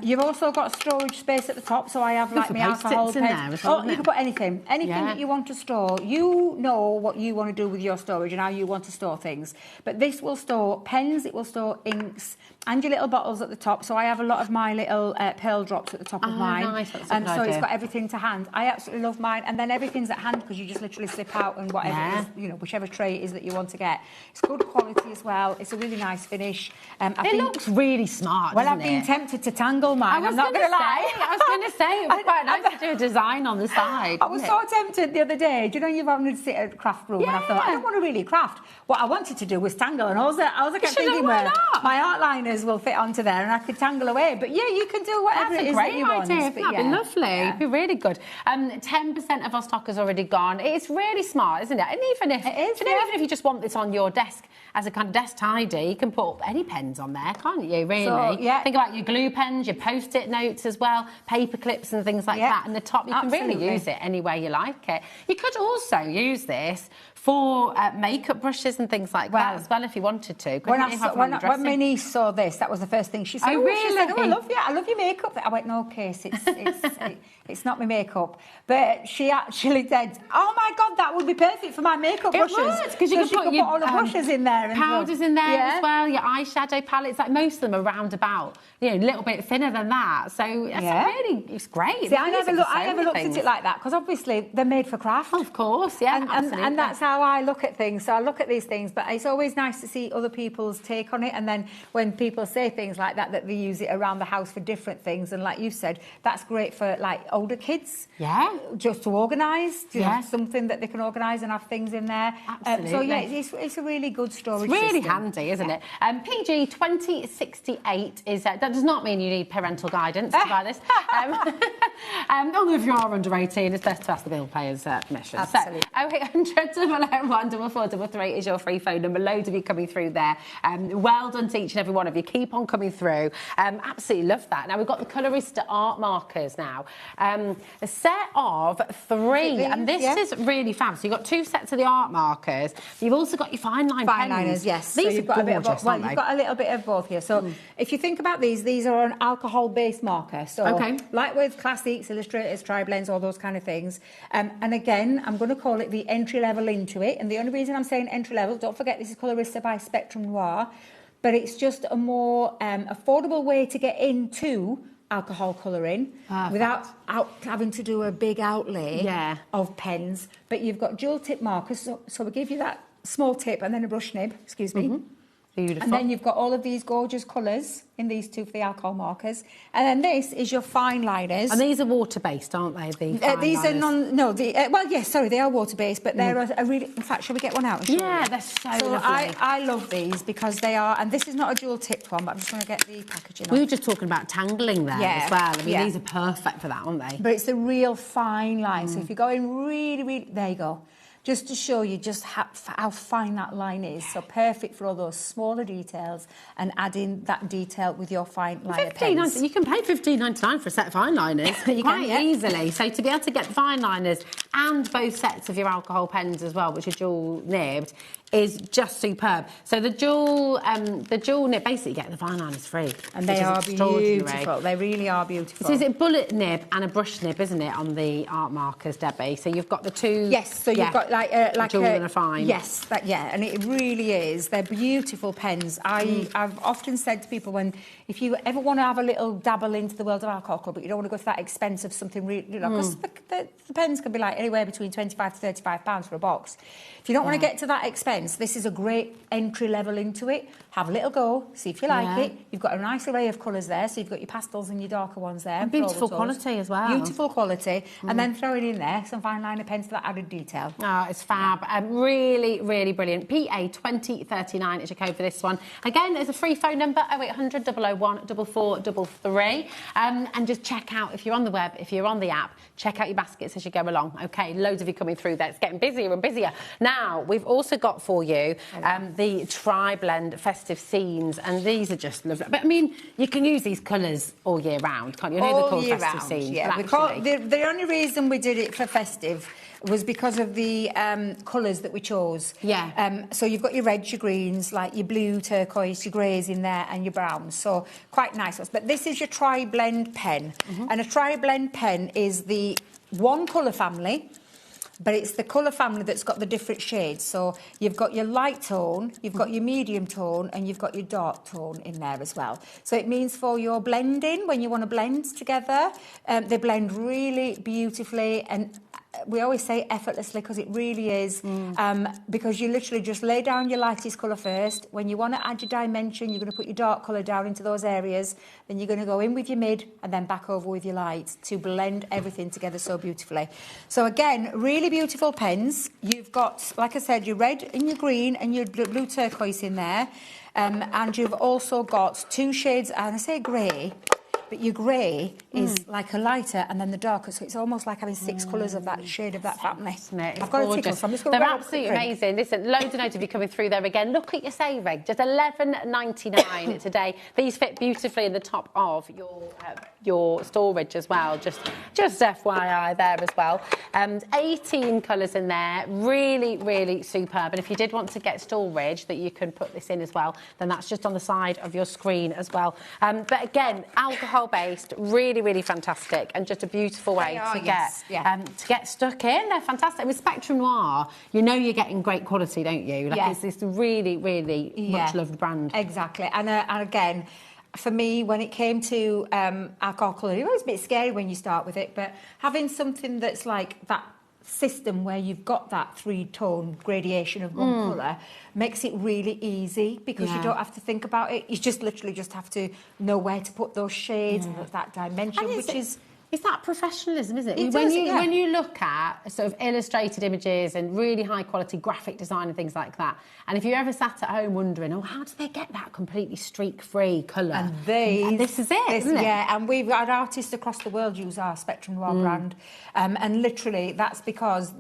You've also got storage space at the top, so I have like my alcohol in there as well, you can put anything that you want to store. You know what you want to do with your storage and how you want to store things. But this will store pens, it will store inks, and your little bottles at the top. So I have a lot of my little pearl drops at the top of mine. Nice. That's a good idea. It's got everything to hand. I absolutely love mine. And then everything's at hand because you just literally slip out and whatever it is, you know, whichever tray it is that you want to get. It's good quality as well. It's a really nice finish. It looks really smart, Well, I've been tempted to tangle mine. I'm not going to lie. I was going to say, it would be quite nice to do a design on the side. I was so tempted the other day. Do you know you've wanted to sit at a craft room? And I thought, I don't want to really craft. What I wanted to do was tangle. And I was kept thinking, well, my art liners will fit onto there and I could tangle away. But yeah, you can do whatever it is that you want. That'd be lovely. It'd be really good. 10% of our stock has already gone. It's really smart, isn't it? And even if you just want this on your desk as a kind of desk tidy, you can put any pens on there, can't you, really? So, Think about your glue pens, your post-it notes as well, paper clips and things like that. And the top, you can really use it any way you like it. You could also use this for makeup brushes and things like that as well, if you wanted to. When my niece saw this, that was the first thing she said. Oh, really? She said, I love your makeup. I went, no, Case, it's not my makeup. But she actually said, oh my God, that would be perfect for my makeup brushes. It would, because you can put all the brushes in there. And powders in there as well, your eyeshadow palettes. Like most of them are round about, a little bit thinner than that. So it's great. See, I never looked at it like that, because obviously they're made for craft. Of course, absolutely. And that's how I look at things. So I look at these things, but it's always nice to see other people's take on it. And then when people say things like that they use it around the house for different things. And like you said, that's great for like older kids. Yeah. Just to organise. Have something that they can organise and have things in there. Absolutely. So it's a really good storage system. It's really system. handy, isn't it? PG 2068 is... that does not mean you need parental guidance to buy this. Although if you are under 18, it's best to ask the bill payer's permission. Absolutely. So 0800 101 4433 is your free phone number. Loads of you coming through there. Well done to each and every one of you. Keep on coming through. Absolutely love that. Now, we've got the Colorista art markers now. A set of 3. And this is really fab. So you've got 2 sets of the art markers. You've also got your fine line pens. Liners, yes. These so you've got gorgeous, a bit of, you've got a little bit of both here. So if you think about these are an alcohol-based marker. So like with classics, illustrators, Triblends, all those kind of things. And again, I'm going to call it the entry level into it. And the only reason I'm saying entry level, don't forget this is Colorista by Spectrum Noir, but it's just a more affordable way to get into alcohol colouring without having to do a big outlay of pens. But you've got dual tip markers, so we give you that small tip and then a brush nib, excuse me. Beautiful. And then you've got all of these gorgeous colours in these 2 for the alcohol markers. And then this is your fine liners. And these are water-based, aren't they? These liners? Are they are water-based, but they're a really... In fact, shall we get one out? Yeah, they're so lovely. I love these because they are... And this is not a dual-tipped one, but I'm just going to get the packaging off. We were just talking about tangling there as well. I mean, these are perfect for that, aren't they? But it's the real fine line. So if you're going really, really... There you go. Just to show you just how fine that line is. So perfect for all those smaller details and adding that detail with your fine liner pens. You can pay $15.99 for a set of fine liners quite easily. So to be able to get fine liners and both sets of your alcohol pens as well, which are dual nibbed, is just superb. So the dual nib, basically you get the fine liners free. And they are beautiful. They really are beautiful. So is it bullet nib and a brush nib, isn't it, on the art markers, Debbie? So you've got the 2... Yes, so you've got like a dual and a fine. Yes, and it really is. They're beautiful pens. I've often said to people if you ever want to have a little dabble into the world of alcohol club, but you don't want to go to that expense of something really, because the pens can be like anywhere between £25 to £35 for a box. If you don't want to get to that expense, this is a great entry level into it. Have a little go, see if you like it. You've got a nice array of colours there, so you've got your pastels and your darker ones there. And beautiful quality as well. Beautiful quality. And then throwing in there some fine liner pens for that added detail. Oh, it's fab. Really, really brilliant. PA 2039 is your code for this one. Again, there's a free phone number, 0800 001 4433. And just check out, if you're on the web, if you're on the app, check out your baskets as you go along. OK, loads of you coming through there. It's getting busier and busier. Now, we've also got for you the Triblend Festive Scenes, and these are just lovely. But, I mean, you can use these colours all year round, can't you? I know they're called Festive Scenes. Yeah, the only reason we did it for festive was because of the colours that we chose. Yeah. So you've got your reds, your greens, like your blue, turquoise, your greys in there, and your browns. So quite nice. But this is your Triblend pen. And a Triblend pen is the one colour family, but it's the colour family that's got the different shades. So you've got your light tone, you've got your medium tone, and you've got your dark tone in there as well. So it means for your blending, when you want to blend together, they blend really beautifully, and we always say effortlessly, because it really is, because you literally just lay down your lightest colour first. When you want to add your dimension, you're going to put your dark colour down into those areas, then you're going to go in with your mid and then back over with your light to blend everything together so beautifully. So again, really beautiful pens. You've got, like I said, your red and your green and your blue turquoise in there, and you've also got 2 shades, and I say grey, but your grey is like a lighter and then the darker, so it's almost like having 6 colours of that shade of that family. I've got a tickle, so I'm just going to They're absolutely amazing. Listen, loads of you coming through there again. Look at your saving, just $11.99 today. These fit beautifully in the top of your storage as well. Just FYI there as well. 18 colours in there, really, really superb. And if you did want to get storage that you can put this in as well, then that's just on the side of your screen as well. But again, alcohol-based, really, really fantastic, and just a beautiful way to get stuck in. They're fantastic. With Spectrum Noir, you know you're getting great quality, don't you? Like it's this really, really much loved brand. Exactly. And again, for me, when it came to alcohol colouring, it was a bit scary when you start with it, but having something that's like that system where you've got that 3-tone gradation of one colour makes it really easy, because you don't have to think about it. You just literally just have to know where to put those shades and that dimension, which is... It's that professionalism, isn't it? It when does, you look at sort of illustrated images and really high quality graphic design and things like that, and if you ever sat at home wondering, oh, how do they get that completely streak-free colour? And this is it, isn't it? Yeah, and we've had artists across the world use our Spectrum Noir brand, and literally that's because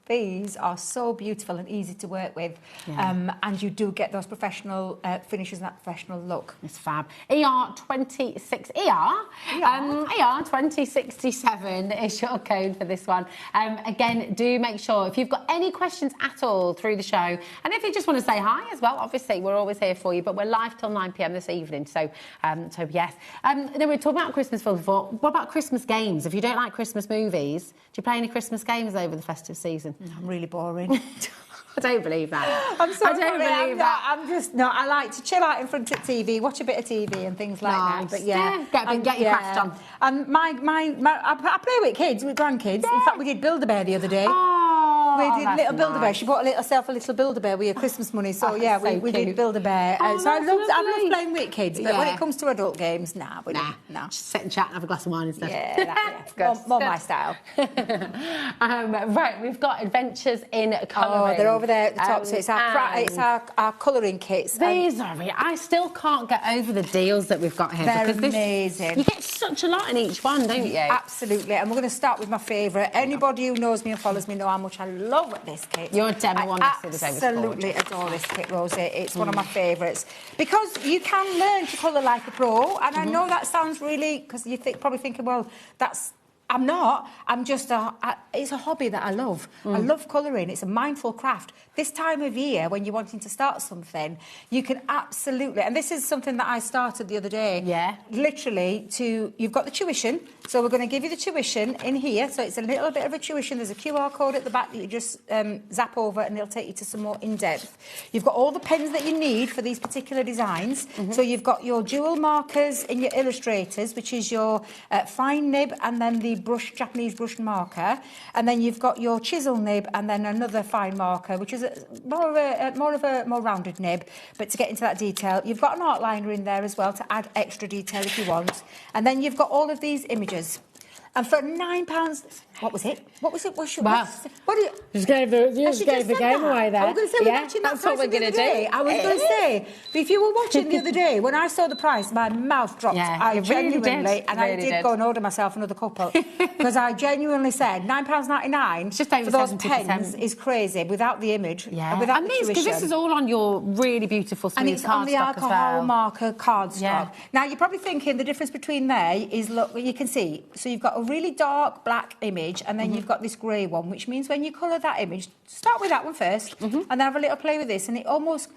these are so beautiful and easy to work with, and you do get those professional finishes and that professional look. It's fab. ER2067 is your code for this one. Again, do make sure, if you've got any questions at all through the show, and if you just want to say hi as well, obviously we're always here for you, but we're live till 9 p.m. this evening, so yes. Then we were talking about Christmas films before. What about Christmas games? If you don't like Christmas movies, do you play any Christmas games over the festive season? I'm really boring. I don't believe that. I'm sorry, I don't believe that. I'm just no. I like to chill out in front of TV, watch a bit of TV and things like that. But get your craft on. And I play with kids, with grandkids. In fact, we did Build-A-Bear the other day. Oh, we did little Build-A-Bear. She bought herself a little Build-A-Bear with her Christmas money. So we did Build-A-Bear. So I love playing with kids. But when it comes to adult games, nah. Just sit and chat and have a glass of wine instead. Yeah, good. More my style. Right, we've got Adventures in Colouring. Oh, they're over there at the top. So it's our colouring kits. These are I still can't get over the deals that we've got here. They're amazing. You get such a lot in each one, don't you? Absolutely. And we're going to start with my favourite. Anybody who knows me and follows me know how much I love this kit. Your demo one I absolutely adore this kit, Rosie. It's one of my favourites. Because you can learn to colour like a pro. And I know that sounds really... Because you're probably thinking, well, that's... I'm not. I'm just it's a hobby that I love. I love colouring. It's a mindful craft. This time of year, when you're wanting to start something, you can absolutely... And this is something that I started the other day. Yeah. Literally, you've got the tuition. So we're going to give you the tuition in here. So it's a little bit of a tuition. There's a QR code at the back that you just zap over and it'll take you to some more in-depth. You've got all the pens that you need for these particular designs. So you've got your dual markers in your illustrators, which is your fine nib and then the Japanese brush marker, and then you've got your chisel nib and then another fine marker, which is more rounded nib, but to get into that detail. You've got an outliner in there as well to add extra detail if you want, and then you've got all of these images. And for £9, what was it? What was it? What do you... Just gave the game away there. I was going to say, we're watching that price the other day. I was going to say, but if you were watching the other day, when I saw the price, my mouth dropped. Yeah, I genuinely, and I did go and order myself another couple, because I genuinely said £9.99 for those pens is crazy without the image, without the tuition. Because this is all on your really beautiful smooth and it's on the alcohol marker cardstock. Now, you're probably thinking the difference between there is, look, you can see, so you've got a really dark black image, and then you've got this grey one, which means when you colour that image, start with that one first, and then have a little play with this, and it almost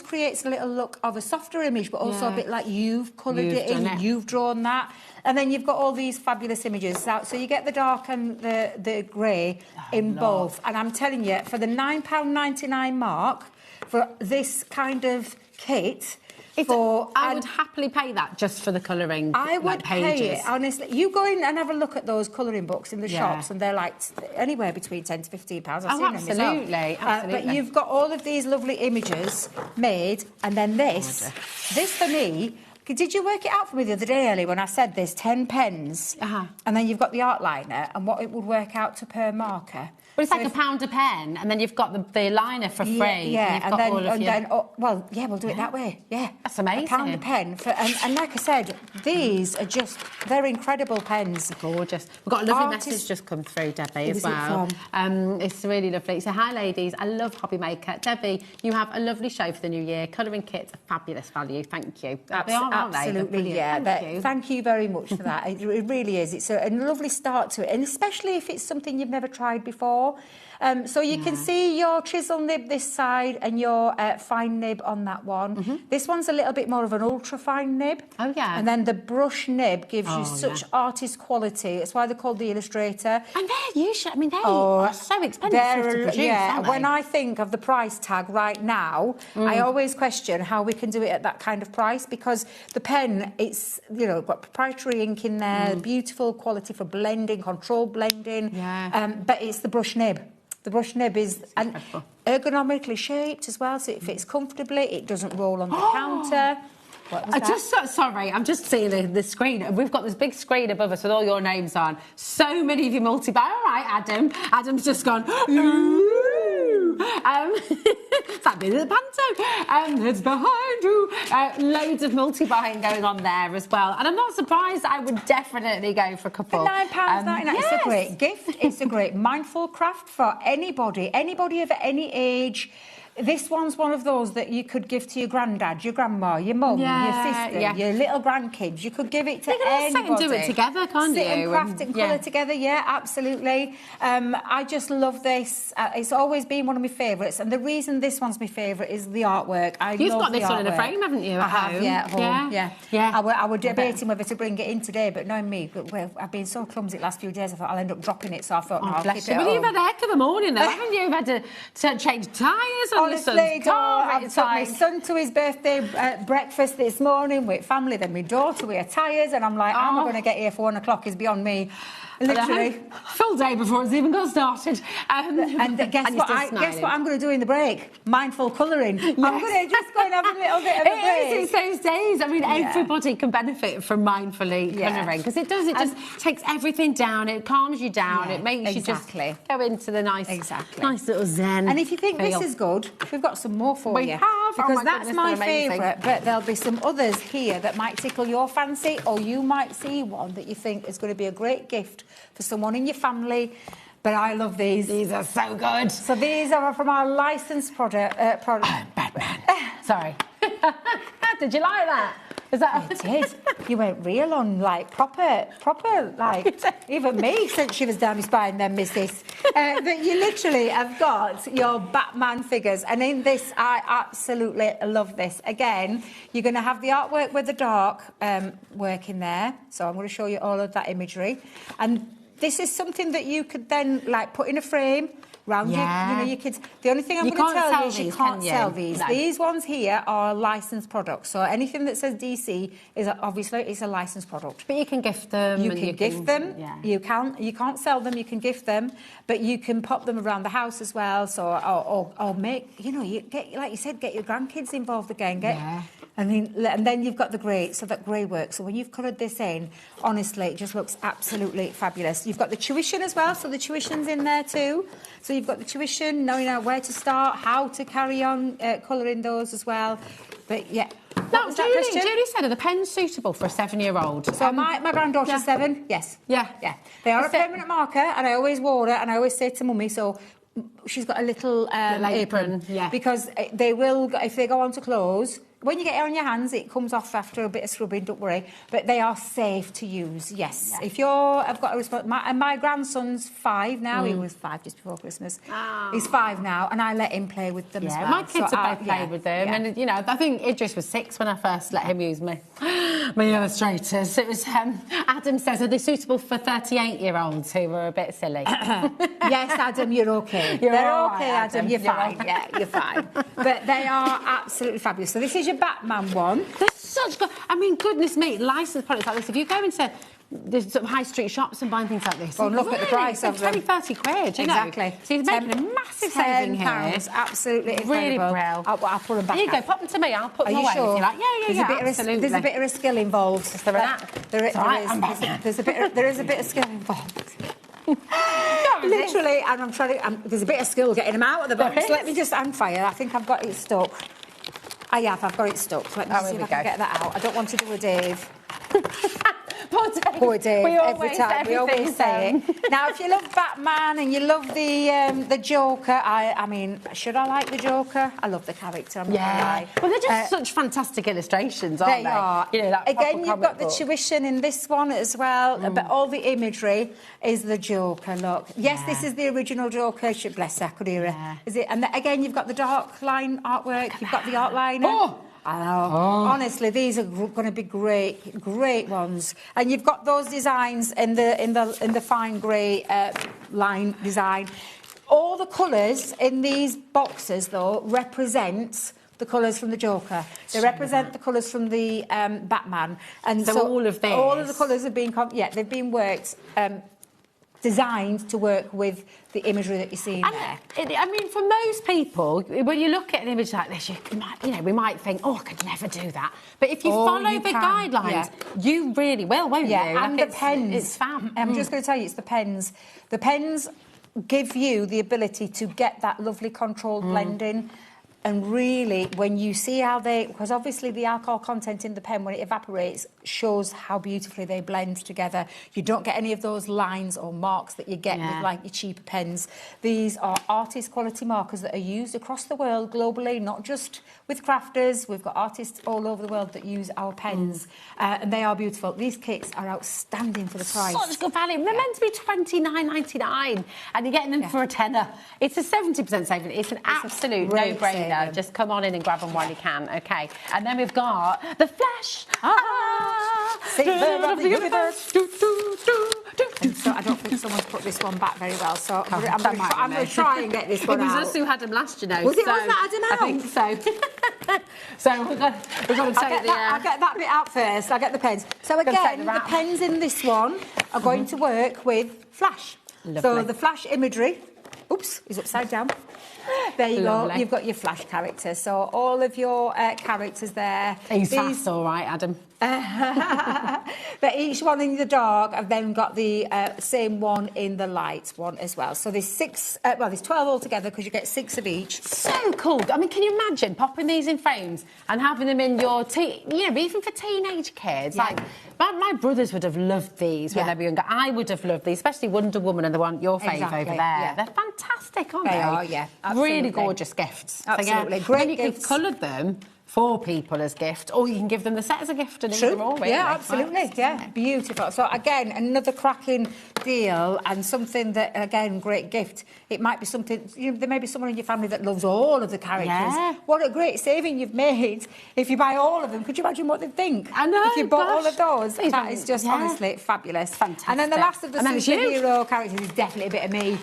creates a little look of a softer image, but also a bit like you've coloured it in, you've drawn that. And then you've got all these fabulous images. So you get the dark and the grey in both. And I'm telling you, for the £9.99 mark, for this kind of kit... I would happily pay that just for the colouring. I would pay it, honestly. You go in and have a look at those colouring books in the shops, and they're like anywhere between £10 to £15. I've seen them myself. Absolutely. But you've got all of these lovely images made, and then this for me... Did you work it out for me the other day, Ellie, when I said there's 10 pens, and then you've got the art liner, and what it would work out to per marker? Well, it's like £1 a pen, and then you've got the liner for free. We'll do it that way. Yeah, that's amazing. £1 a pen, and like I said, these are they're incredible pens. Gorgeous. We've got a lovely message just come through, Debbie, as well. It's really lovely. So, hi, ladies. I love HobbyMaker. Debbie, you have a lovely show for the new year. Colouring kits, a fabulous value. Thank you. Absolutely, Thank you very much for that. It really is. It's a lovely start to it, and especially if it's something you've never tried before. So you can see your chisel nib this side and your fine nib on that one. This one's a little bit more of an ultra fine nib. Oh, yeah. And then the brush nib gives you such artist quality. That's why they're called the Illustrator. And they're usually, I mean, they are so expensive to produce, aren't they? When I think of the price tag right now, I always question how we can do it at that kind of price, because the pen, it's, got proprietary ink in there, beautiful quality for blending, controlled blending. But it's the brush nib. The brush nib is ergonomically shaped as well, so it fits comfortably. It doesn't roll on the counter. What was that? Sorry, I'm just seeing the screen. We've got this big screen above us with all your names on. So many of you multi-buy. All right, Adam. Adam's just gone, ooh. It's like being at the panto. It's behind you. Loads of multi-buying going on there as well. And I'm not surprised. I would definitely go for a couple. For £9.99, it's a great gift. It's a great mindful craft for anybody of any age. This one's one of those that you could give to your granddad, your grandma, your mum, your sister, your little grandkids. You could give it to anybody. You can sit and do it together, can't you? Sit and craft and colour together, absolutely. I just love this. It's always been one of my favourites, and the reason this one's my favourite is the artwork. You've got this one in a frame, haven't you, at home? At home, yeah. I was debating whether to bring it in today, but knowing me, I've been so clumsy the last few days, I thought I'll end up dropping it, so I thought, I'll keep it at home. Well, you've had a heck of a morning, though, haven't you? You've had to change tyres on your son's car. I took my son to his birthday breakfast this morning with family, then my daughter with her tyres, and I'm like, how am I going to get here for 1 o'clock is beyond me. Literally. Full day before it's even got started. And guess what I'm going to do in the break? Mindful colouring. Yes. I'm going to just go and have a little bit of a break. It's those days. I mean, everybody can benefit from mindfully colouring, because it just takes everything down. It calms you down. It makes you just go into the nice little zen. And if you think this is good, we've got some more for you. We have. Because that's my favourite, but there'll be some others here that might tickle your fancy, or you might see one that you think is going to be a great gift for someone in your family. But I love these. These are so good. So these are from our licensed product. Batman. Sorry. Did you like that? Is that? It did. You went real on, like, proper, like, even me, since she was down my spine then, missus. But you literally have got your Batman figures. And in this, I absolutely love this. Again, you're going to have the artwork with the dark work in there. So I'm going to show you all of that imagery. And this is something that you could then, like, put in a frame round you could. The only thing I'm going to tell you is you can't sell these. No. These ones here are licensed products. So anything that says DC is obviously it's a licensed product. But you can gift them. You can gift them. Yeah. You can't sell them. You can gift them, but you can pop them around the house as well. So or make you get, like you said, get your grandkids involved again. And then you've got the grey, so that grey work. So when you've coloured this in, honestly, it just looks absolutely fabulous. You've got the tuition as well, so the tuition's in there too. So you've got the tuition, knowing where to start, how to carry on colouring those as well. But yeah. No, Julie said, are the pens suitable for a 7-year-old? So my granddaughter's 7, yes. Yeah. They are a permanent marker, and I always wore it, and I always say to Mummy, so she's got a little apron. Yeah. Because they will, if they go on to close, when you get it on your hands, it comes off after a bit of scrubbing, don't worry. But they are safe to use, yes. Yeah. If I've got a response, my grandson's 5 now. He was 5 just before Christmas. Oh. He's 5 now, and I let him play with them as well. My kids have both played with them. Yeah. And, you know, I think Idris was 6 when I first let him use my illustrators. It was, Adam says, are they suitable for 38-year-olds who were a bit silly? Yes, Adam, you're okay. They're okay, Adam, you're fine. Yeah, you're fine. But they are absolutely fabulous. So this is your Batman one. They're such good... I mean, goodness me, licensed products like this. If you go into there's sort of high street shops and buying things like this... Well, look at the price of them. 20, 30 quid, you know. Exactly. So he's making a massive saving here. £10, absolutely incredible. Really brilliant. I'll put them back. Here you go, pop them to me. I'll put them away if you like. Yeah, absolutely. There's a bit of a skill involved. Is there There is a bit of skill involved. Literally, and I'm trying to... there's a bit of skill getting them out of the box. Let me just fire. I think I've got it stuck. I've got it stuck. Let me see if I can get that out. I don't want to do a Dave. Poor Dave. Every time we always say it. Now, if you love Batman and you love the Joker, I mean, should I like the Joker? I love the character. I'm not gonna lie. Well, they're just such fantastic illustrations, aren't they? They are. You know, that again, you've got the tuition in this one as well, but all the imagery is the Joker. Look, yes, this is the original Joker. Bless her, could hear her. Is it? And again, you've got the dark line artwork. You've got the art liner. Oh! I know. Oh. Honestly, these are going to be great ones. And you've got those designs in the fine grey line design. All the colours in these boxes, though, represent the colours from the Joker. They represent the colours from the Batman. And so all of these, all of the colours have been they've been worked. Designed to work with the imagery that you're seeing there. I mean, for most people, when you look at an image like this, we might think, oh, I could never do that. But if you follow the guidelines, you really will, won't you? And the pens. It's fab. I'm just going to tell you, it's the pens. The pens give you the ability to get that lovely controlled blending. And really, when you see how because obviously the alcohol content in the pen, when it evaporates, shows how beautifully they blend together. You don't get any of those lines or marks that you get with, like, your cheaper pens. These are artist quality markers that are used across the world globally, not just with crafters. We've got artists all over the world that use our pens, and they are beautiful. These kits are outstanding for the price. Such good value. They're meant to be $29.99, and you're getting them for a tenner. It's a 70% saving. It's an absolute no-brainer. Just come on in and grab them while you can, okay? And then we've got the Flash. Saver of the universe. So I don't think someone's put this one back very well, so I'm going to try and get this one out. It was us who had them last, you know. Was that Adam out? I think so. So we've got to take I'll get that bit out first. I'll get the pens. So again, the pens in this one are going to work with Flash. Lovely. So the Flash imagery, oops, is upside down. There you go. You've got your Flash characters. So all of your characters there. He's fast, all right, Adam. But each one in the dark, I've then got the same one in the light one as well. So there's 6, there's 12 altogether because you get 6 of each. So cool. I mean, can you imagine popping these in frames and having them in your, even for teenage kids? Like, my brothers would have loved these when they were younger. I would have loved these, especially Wonder Woman and the one, your fave over there. Yeah. They're fantastic, aren't they? They are, yeah. Absolutely. Really gorgeous gifts. Absolutely. So, Great you gifts. could colour them for people as gift, or you can give them the set as a gift and use them all, really. Yeah, absolutely. Yeah, beautiful. So again, another cracking deal and something that, again, great gift. It might be something, there may be someone in your family that loves all of the characters. Yeah. What a great saving you've made if you buy all of them. Could you imagine what they'd think? I know. If you bought all of those, that is just honestly fabulous. Fantastic. And then the last of the superhero characters is definitely a bit of me.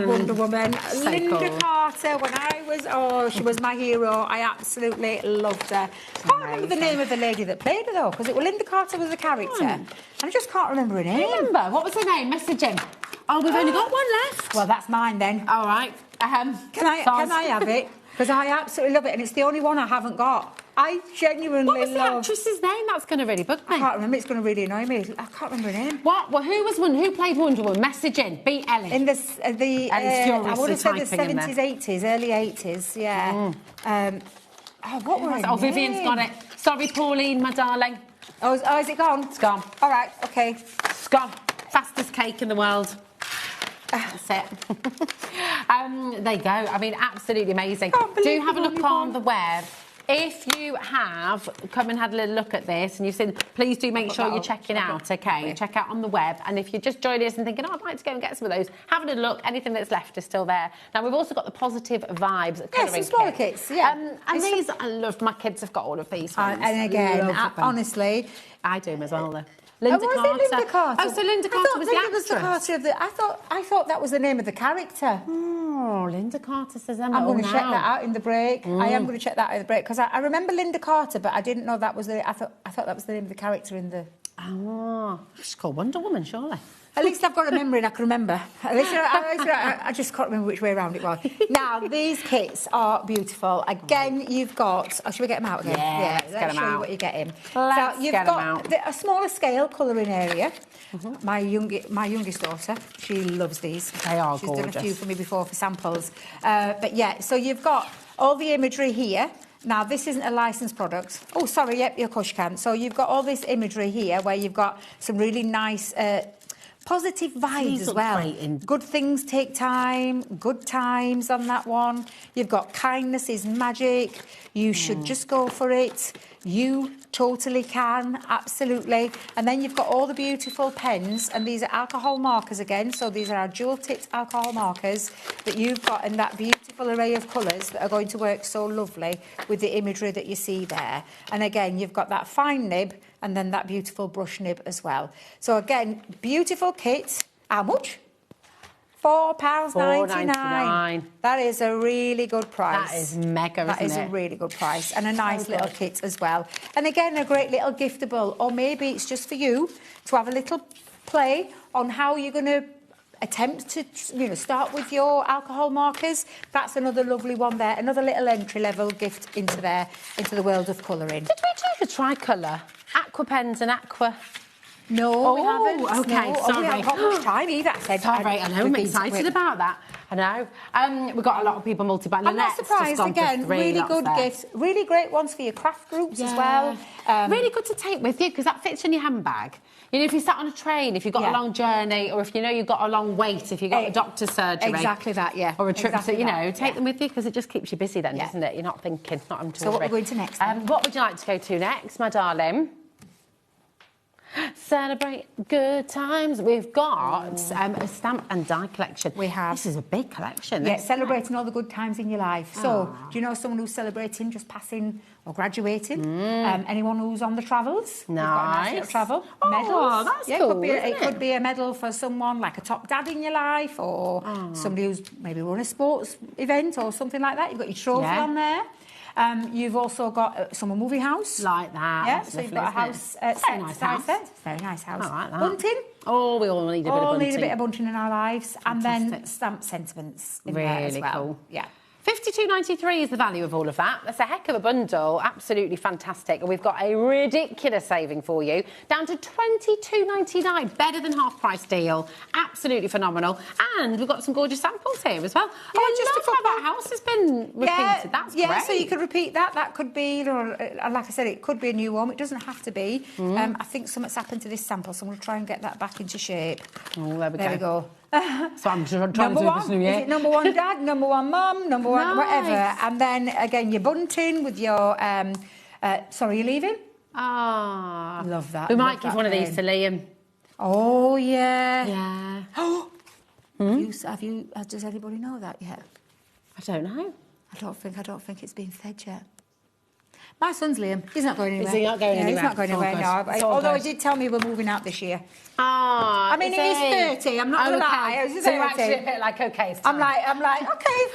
Wonder Woman. So Linda Carter, when I was, she was my hero. I absolutely loved her. I can't remember the name of the lady that played her, though, because Linda Carter was the character. And I just can't remember her name. Remember? What was her name? Message him. Oh, we've only got one left. Well, that's mine then. All right. Can I have it? Because I absolutely love it, and it's the only one I haven't got. I genuinely love... What was the actress's name? That's going to really bug me. I can't remember. It's going to really annoy me. I can't remember her name. What? Well, who played Wonder Woman? Message in. Beat Ellie. In the I would have said the 70s, 80s, early 80s, yeah. What were her name? Vivian's got it. Sorry, Pauline, my darling. Oh, is it gone? It's gone. All right, OK. It's gone. Fastest cake in the world. That's it. There you go. I mean, absolutely amazing. Do have a look on the web. if you have come and had a little look at this and you've seen, please do make sure you're checking out, okay? Check out on the web. And if you're just joining us and thinking, oh, I'd like to go and get some of those, have a little look. Anything that's left is still there. Now, we've also got the Positive Vibes colouring smaller kits, yeah. And these, I love, my kids have got all of these ones. And again, honestly... I do them as well, though. Linda Carter. Linda Carter. Oh, so Linda Carter was the actress. I thought that was the name of the character. Oh, Linda Carter says Emma. I'm going to check that out in the break. I am going to check that out in the break because I remember Linda Carter, but I didn't know that was the. I thought that was the name of the character in the. Oh, she's called Wonder Woman, surely. At least I've got a memory and I can remember. At least I just can't remember which way around it was. Now, these kits are beautiful. Again, you've got... Oh, should we get them out again? Yeah, let's get them show out. you what you're getting. Let's so you've get got them out. a smaller scale colouring area. My youngest daughter, she loves these. They are She's gorgeous. done a few for me before for samples. But yeah, so you've got all the imagery here. Now, this isn't a licensed product. Oh, sorry, yep, of course you can. So you've got all this imagery here where you've got some really nice... positive vibes as well. Good things take time, good times on that one. You've got kindness is magic. You should just go for it. You totally can, absolutely. And then you've got all the beautiful pens, and these are alcohol markers again. So these are our dual-tipped alcohol markers that you've got in that beautiful array of colours that are going to work so lovely with the imagery that you see there. And again, you've got that fine nib and then that beautiful brush nib as well. So again, beautiful kit. How much? £4.99. That is a really good price. That is mega, isn't it? That is a really good price. And a nice little kit as well. And again, a great little giftable. Or maybe it's just for you to have a little play on how you're going to attempt to, start with your alcohol markers. That's another lovely one there. Another little entry-level gift into the world of colouring. Did we do the Tricolour? Aqua pens and Aqua... No, we haven't. Okay, no. sorry. We haven't got much time either, I said. Sorry, I know, I'm excited about that. I know. We've got a lot of people multi-buying. I'm not surprised, again, really good gifts. Really great ones for your craft groups as well. Really good to take with you because that fits in your handbag. If you sat on a train, if you've got a long journey, or if you've got a long wait, if you've got a doctor's surgery. Exactly that, yeah. Or a trip to, take them with you because it just keeps you busy then, doesn't it? You're not thinking, not having to worry. So what are we going to next? What would you like to go to next, my darling? Celebrate good times. We've got a stamp and die collection. We have. This is a big collection. Yeah, celebrating all the good times in your life. So, do you know someone who's celebrating just passing or graduating? Anyone who's on the travels? Nice. We've got a nice little travel. Medals. That's cool, it could be a medal for someone like a top dad in your life, or somebody who's maybe run a sports event or something like that. You've got your trophy on there. You've also got some movie house. Like that. Yeah, so you've got a house set. Very nice house. Very nice house. I like that. Bunting. Oh, we all need a bit of bunting. All need a bit of bunting in our lives. Fantastic. And then stamp sentiments in there as well. Really cool. Yeah. £52.93 is the value of all of that. That's a heck of a bundle. Absolutely fantastic. And we've got a ridiculous saving for you. Down to £22.99. Better than half-price deal. Absolutely phenomenal. And we've got some gorgeous samples here as well. Yeah, I just love how that house has been repeated. That's great. Yeah, so you could repeat that. That could be, like I said, it could be a new one. It doesn't have to be. I think something's happened to this sample, so I'm going to try and get that back into shape. Oh, there we go. There we go. So I'm trying to do this new year. Is it number one dad, number one mum, number one whatever? And then again, your bunting with your. Sorry, you're leaving? Ah, love that. We might give one of these to Liam. Oh yeah. Yeah. Have you? Does anybody know that yet? I don't know. I don't think it's been said yet. My son's Liam. He's not going anywhere. Is he not going anywhere? He's not going anywhere, no. Although he did tell me we're moving out this year. Ah, I mean, he's 30. I'm not going to lie. He's 30. So you're actually a bit like, okay, it's time. I'm like, okay.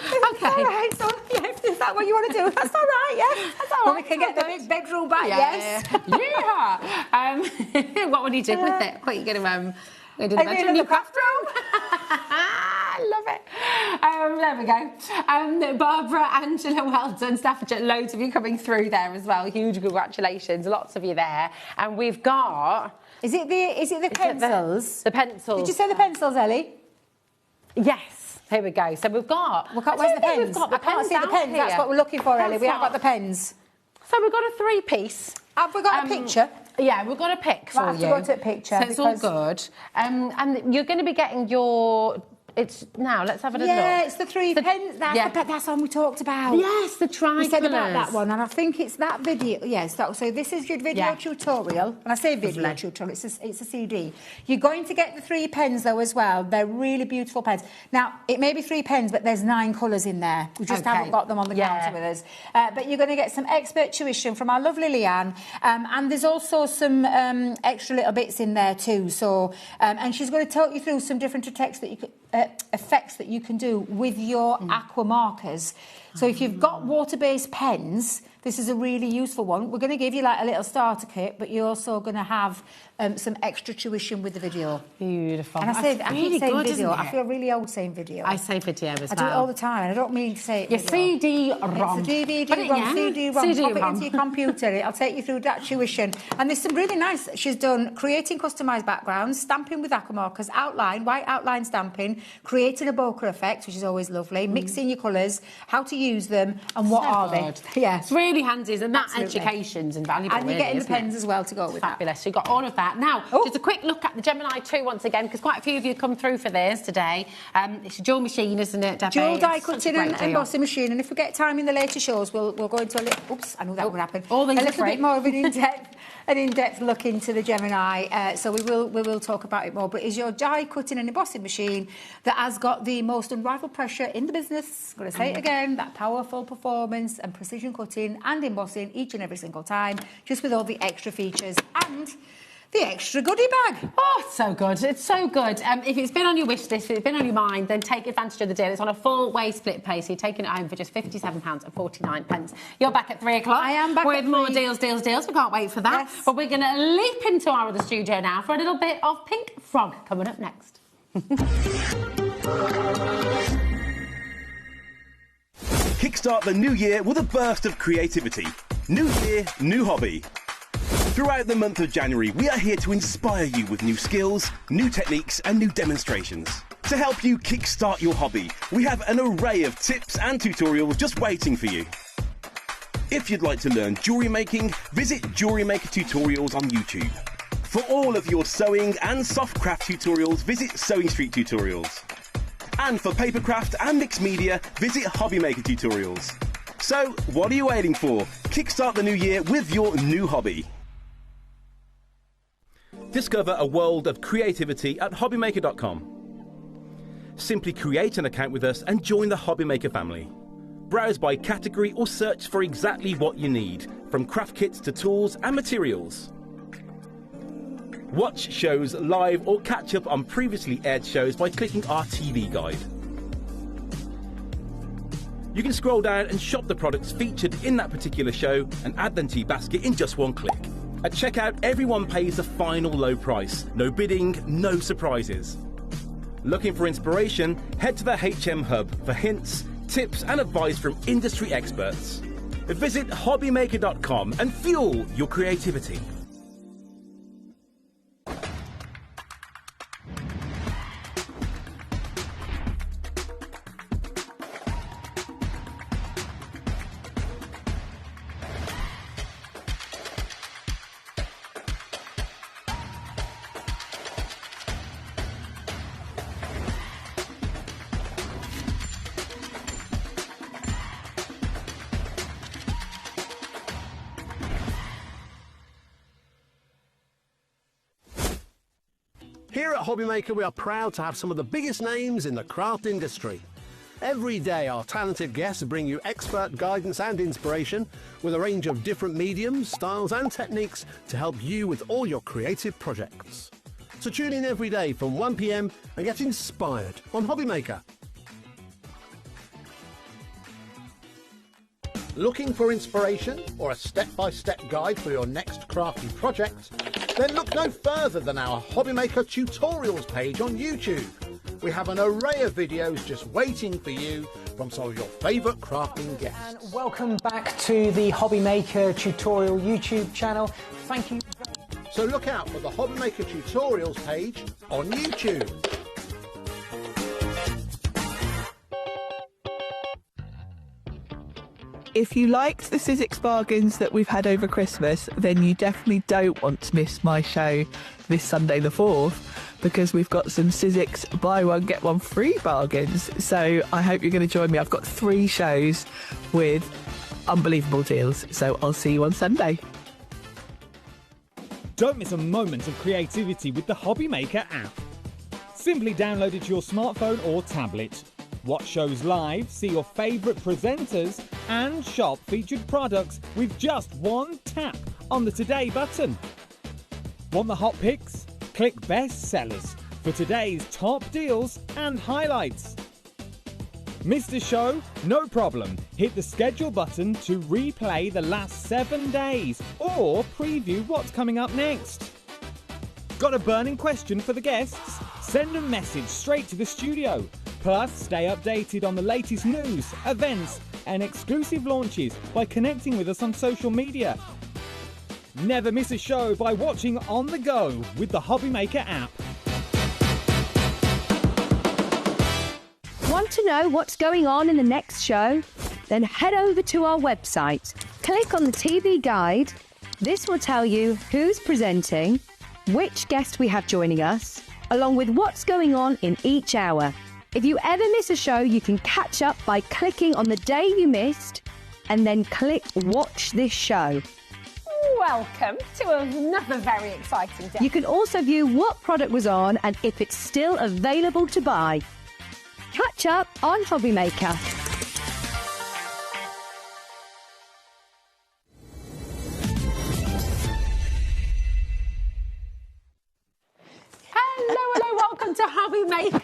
All right, son. Yeah, is that what you want to do? That's all right, yeah. That's all right. Well, we can get the big bedroom back, yes. Yeah. What would you do with it? What are you going to do the bedroom? New craft room. I love it. There we go. Barbara, Angela, well done. Staffordshire, loads of you coming through there as well. Huge congratulations. Lots of you there. And we've got... Is it the pencils? The pencils. Did you say the pencils, Ellie? Yes. Here we go. So we've got... Where's the pens? We've got the I can't pens see the pens. here. That's what we're looking for, Ellie. We haven't got the pens. So we've got a three-piece. Have we got a picture? Yeah, we've got a pick for you. I have to go to a picture. So it's all good. And you're going to be getting your it's now. Let's have a look. Yeah, it's the 3 pens. That's one we talked about. Yes, the Tricolour. We said about that one, and I think it's that video. Yes, so this is your video tutorial. And I say video tutorial, it's a CD. You're going to get the 3 pens, though, as well. They're really beautiful pens. Now, it may be 3 pens, but there's 9 colours in there. We just haven't got them on the counter with us. But you're going to get some expert tuition from our lovely Leanne. And there's also some extra little bits in there, too. So, and she's going to talk you through some different effects that you can do with your Aqua markers. So if you've got water-based pens, this is a really useful one. We're going to give you like a little starter kit, but you're also going to have some extra tuition with the video. Beautiful. And I keep saying video. I feel really old saying video. I say video as well. I do it all the time, and I don't mean to say it. Your CD-ROM. It's a DVD-ROM, CD-ROM. Pop it into your computer. It'll take you through that tuition. And there's some really nice. She's done creating customised backgrounds, stamping with Aqua markers, white outline stamping, creating a bokeh effect, which is always lovely, mixing your colours, how to use them, and what are they? Yeah, it's really handy, and that education's invaluable. And you're getting the pens as well to go with that. Fabulous. So you've got all of that. Now, just a quick look at the Gemini 2 once again, because quite a few of you come through for theirs today. It's a dual machine, isn't it, Debbie? Dual die cutting and embossing machine. And if we get time in the later shows, we'll go into a little... Oops, I knew that would happen. A little bit more of an in-depth look into the Gemini. So we will talk about it more. But it's your die cutting and embossing machine that has got the most unrivaled pressure in the business. I'm going to say it again, that powerful performance and precision cutting and embossing each and every single time, just with all the extra features and the extra goodie bag. Oh, it's so good. It's so good. If it's been on your wish list, if it's been on your mind, then take advantage of the deal. It's on a full waist split pay, so you're taking it home for just £57.49. You're back at 3 o'clock. I am back with more deals. We can't wait for that. Yes. But we're going to leap into our other studio now for a little bit of Pink Frog coming up next. Kickstart the new year with a burst of creativity. New year, new hobby. Throughout the month of January, we are here to inspire you with new skills, new techniques and new demonstrations. To help you kickstart your hobby, we have an array of tips and tutorials just waiting for you. If you'd like to learn jewellery making, visit Jewellery Maker Tutorials on YouTube. For all of your sewing and soft craft tutorials, visit Sewing Street Tutorials. And for papercraft and mixed media, visit HobbyMaker Tutorials. So, what are you waiting for? Kickstart the new year with your new hobby. Discover a world of creativity at hobbymaker.com. Simply create an account with us and join the HobbyMaker family. Browse by category or search for exactly what you need, from craft kits to tools and materials. Watch shows live or catch up on previously aired shows by clicking our TV guide. You can scroll down and shop the products featured in that particular show and add them to your basket in just one click. At checkout, everyone pays the final low price. No bidding, no surprises. Looking for inspiration? Head to the HM Hub for hints, tips and advice from industry experts. Visit hobbymaker.com and fuel your creativity. Here at HobbyMaker, we are proud to have some of the biggest names in the craft industry. Every day, our talented guests bring you expert guidance and inspiration with a range of different mediums, styles and techniques to help you with all your creative projects. So tune in every day from 1 p.m. and get inspired on HobbyMaker. Looking for inspiration or a step-by-step guide for your next crafty project? Then look no further than our HobbyMaker tutorials page on YouTube. We have an array of videos just waiting for you from some of your favourite crafting guests. And welcome back to the HobbyMaker tutorial YouTube channel. Thank you. So look out for the HobbyMaker tutorials page on YouTube. if you liked the Sizzix bargains that we've had over Christmas, then you definitely don't want to miss my show this Sunday the 4th, because we've got some Sizzix buy one get one free bargains. So I hope you're going to join me. I've got 3 shows with unbelievable deals. So I'll see you on Sunday. Don't miss a moment of creativity with the HobbyMaker app. Simply download it to your smartphone or tablet. Watch shows live, see your favourite presenters, and shop featured products with just one tap on the Today button. Want the hot picks? Click Best Sellers for today's top deals and highlights. Missed a show? No problem. Hit the schedule button to replay the last 7 days or preview what's coming up next. Got a burning question for the guests? Send a message straight to the studio. Plus, stay updated on the latest news, events, and exclusive launches by connecting with us on social media. Never miss a show by watching on the go with the HobbyMaker app. Want to know what's going on in the next show? Then head over to our website. Click on the TV guide. This will tell you who's presenting, which guest we have joining us, along with what's going on in each hour. If you ever miss a show, you can catch up by clicking on the day you missed and then click Watch This Show. Welcome to another very exciting day. You can also view what product was on and if it's still available to buy. Catch up on HobbyMaker. Hello, welcome to HobbyMaker.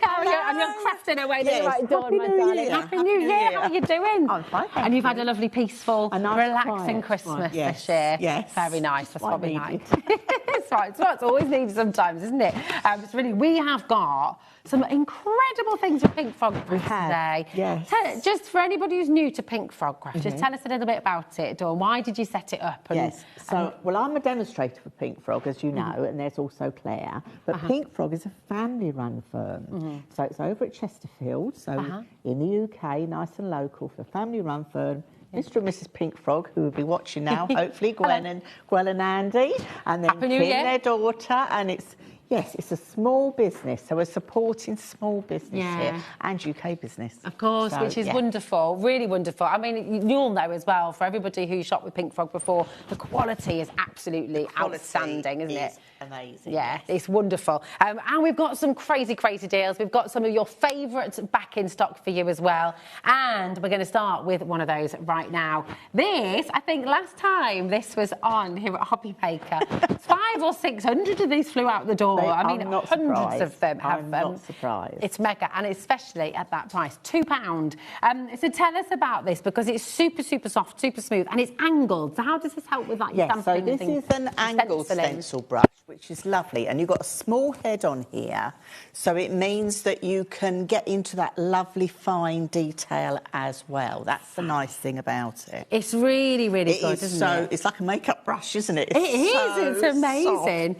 And you're crafting away the right door, my darling. Happy New Year. How are you doing? I'm fine. And you've had a lovely, peaceful, relaxing Christmas yes. this year. Yes. Very nice. That's what we like. It's right. It's what's always needed sometimes, isn't it? It's really, we have got some incredible things with Pink Frog Craft today. Yes. Just for anybody who's new to Pink Frog Craft, just tell us a little bit about it, Dawn. Why did you set it up? And, so, well, I'm a demonstrator for Pink Frog, as you know, and there's also Claire. But Pink Frog is a family-run firm. So it's over at Chesterfield, so in the UK, nice and local, for family-run firm. Mr. and Mrs. Pink Frog, who will be watching now, hopefully, Gwen and Andy, and then Kim, their daughter, and it's a small business, so we're supporting small business here and UK business. Of course, so, which is wonderful, really wonderful. I mean, you'll know as well, for everybody who shopped with Pink Frog before, the quality is absolutely outstanding, isn't it? Amazing. Yeah, it's wonderful. And we've got some crazy deals. We've got some of your favourites back in stock for you as well. And we're going to start with one of those right now. This, I think last time this was on here at HobbyMaker, 500 or 600 of these flew out the door. I mean, hundreds of them have them. I'm not surprised. It's mega, and especially at that price, £2. So tell us about this, because it's super soft, super smooth, and it's angled. So how does this help with that? Yes, so this is an angled stencil brush, which is lovely, and you've got a small head on here, so it means that you can get into that lovely fine detail as well. That's the nice thing about it. It's really good, isn't it? It's like a makeup brush, isn't it? It's amazing.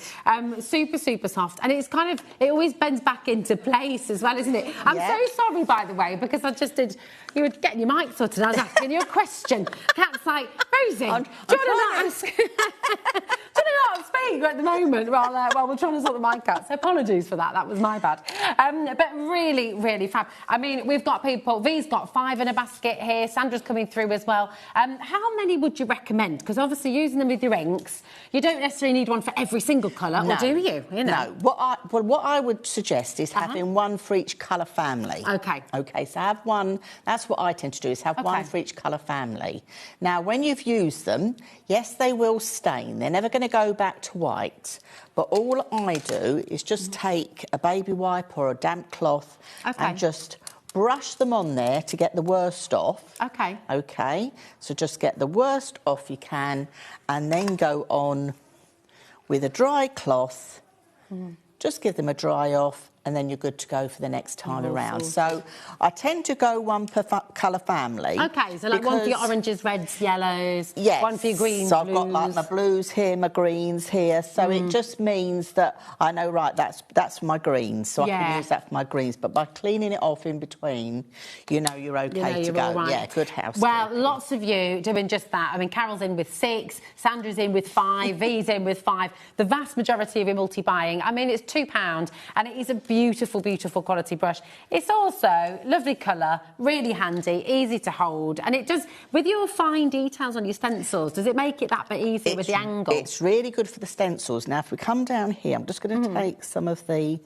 Super soft, and it's kind of, it always bends back into place as well, isn't it? I'm so sorry, by the way, because I just did, you were getting your mic sorted, I was asking you a question. Cat's like, Rosie, do you want to not speak at the moment while we're trying to sort the mic out? So apologies for that was my bad. But really fab. I mean, we've got people, V's got 5 in a basket here, Sandra's coming through as well. How many would you recommend? Because obviously using them with your inks, you don't necessarily need one for every single colour, or do you? No. What I would suggest is having one for each colour family. Okay, so have one. That's what I tend to do, is have one for each colour family. Now, when you've used them, yes, they will stain. They're never going to go back to white. But all I do is just take a baby wipe or a damp cloth and just brush them on there to get the worst off. Okay, so just get the worst off you can, and then go on with a dry cloth. Just give them a dry off, and then you're good to go for the next time around. So I tend to go one per colour family. OK, so like one for your oranges, reds, yellows, one for your greens, so I've got like my blues here, my greens here, so it just means that I know, right, that's my greens, so I can use that for my greens, but by cleaning it off in between, you know you're OK to go. Yeah, good housekeeping. Well, lots of you doing just that. I mean, Carol's in with 6, Sandra's in with 5, V's in with 5. The vast majority of you multi-buying. I mean, it's £2 and it is a beautiful, beautiful quality brush. It's also lovely colour, really handy, easy to hold, and it does, with your fine details on your stencils, does it make it that bit easier with the angle? It's really good for the stencils. Now, if we come down here, I'm just going to take some of the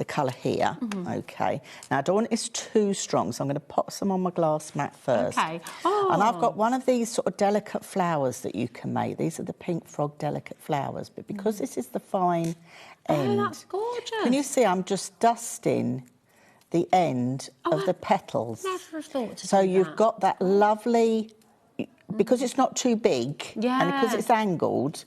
colour here. OK. Now, I don't want it too strong, so I'm going to pop some on my glass mat first. OK. And I've got one of these sort of delicate flowers that you can make. These are the Pink Frog delicate flowers, but because this is the fine end... Oh, that's gorgeous. Can you see I'm just dusting the end of the petals? Never thought to so do you've that. got that lovely... Because it's not too big, and because it's angled,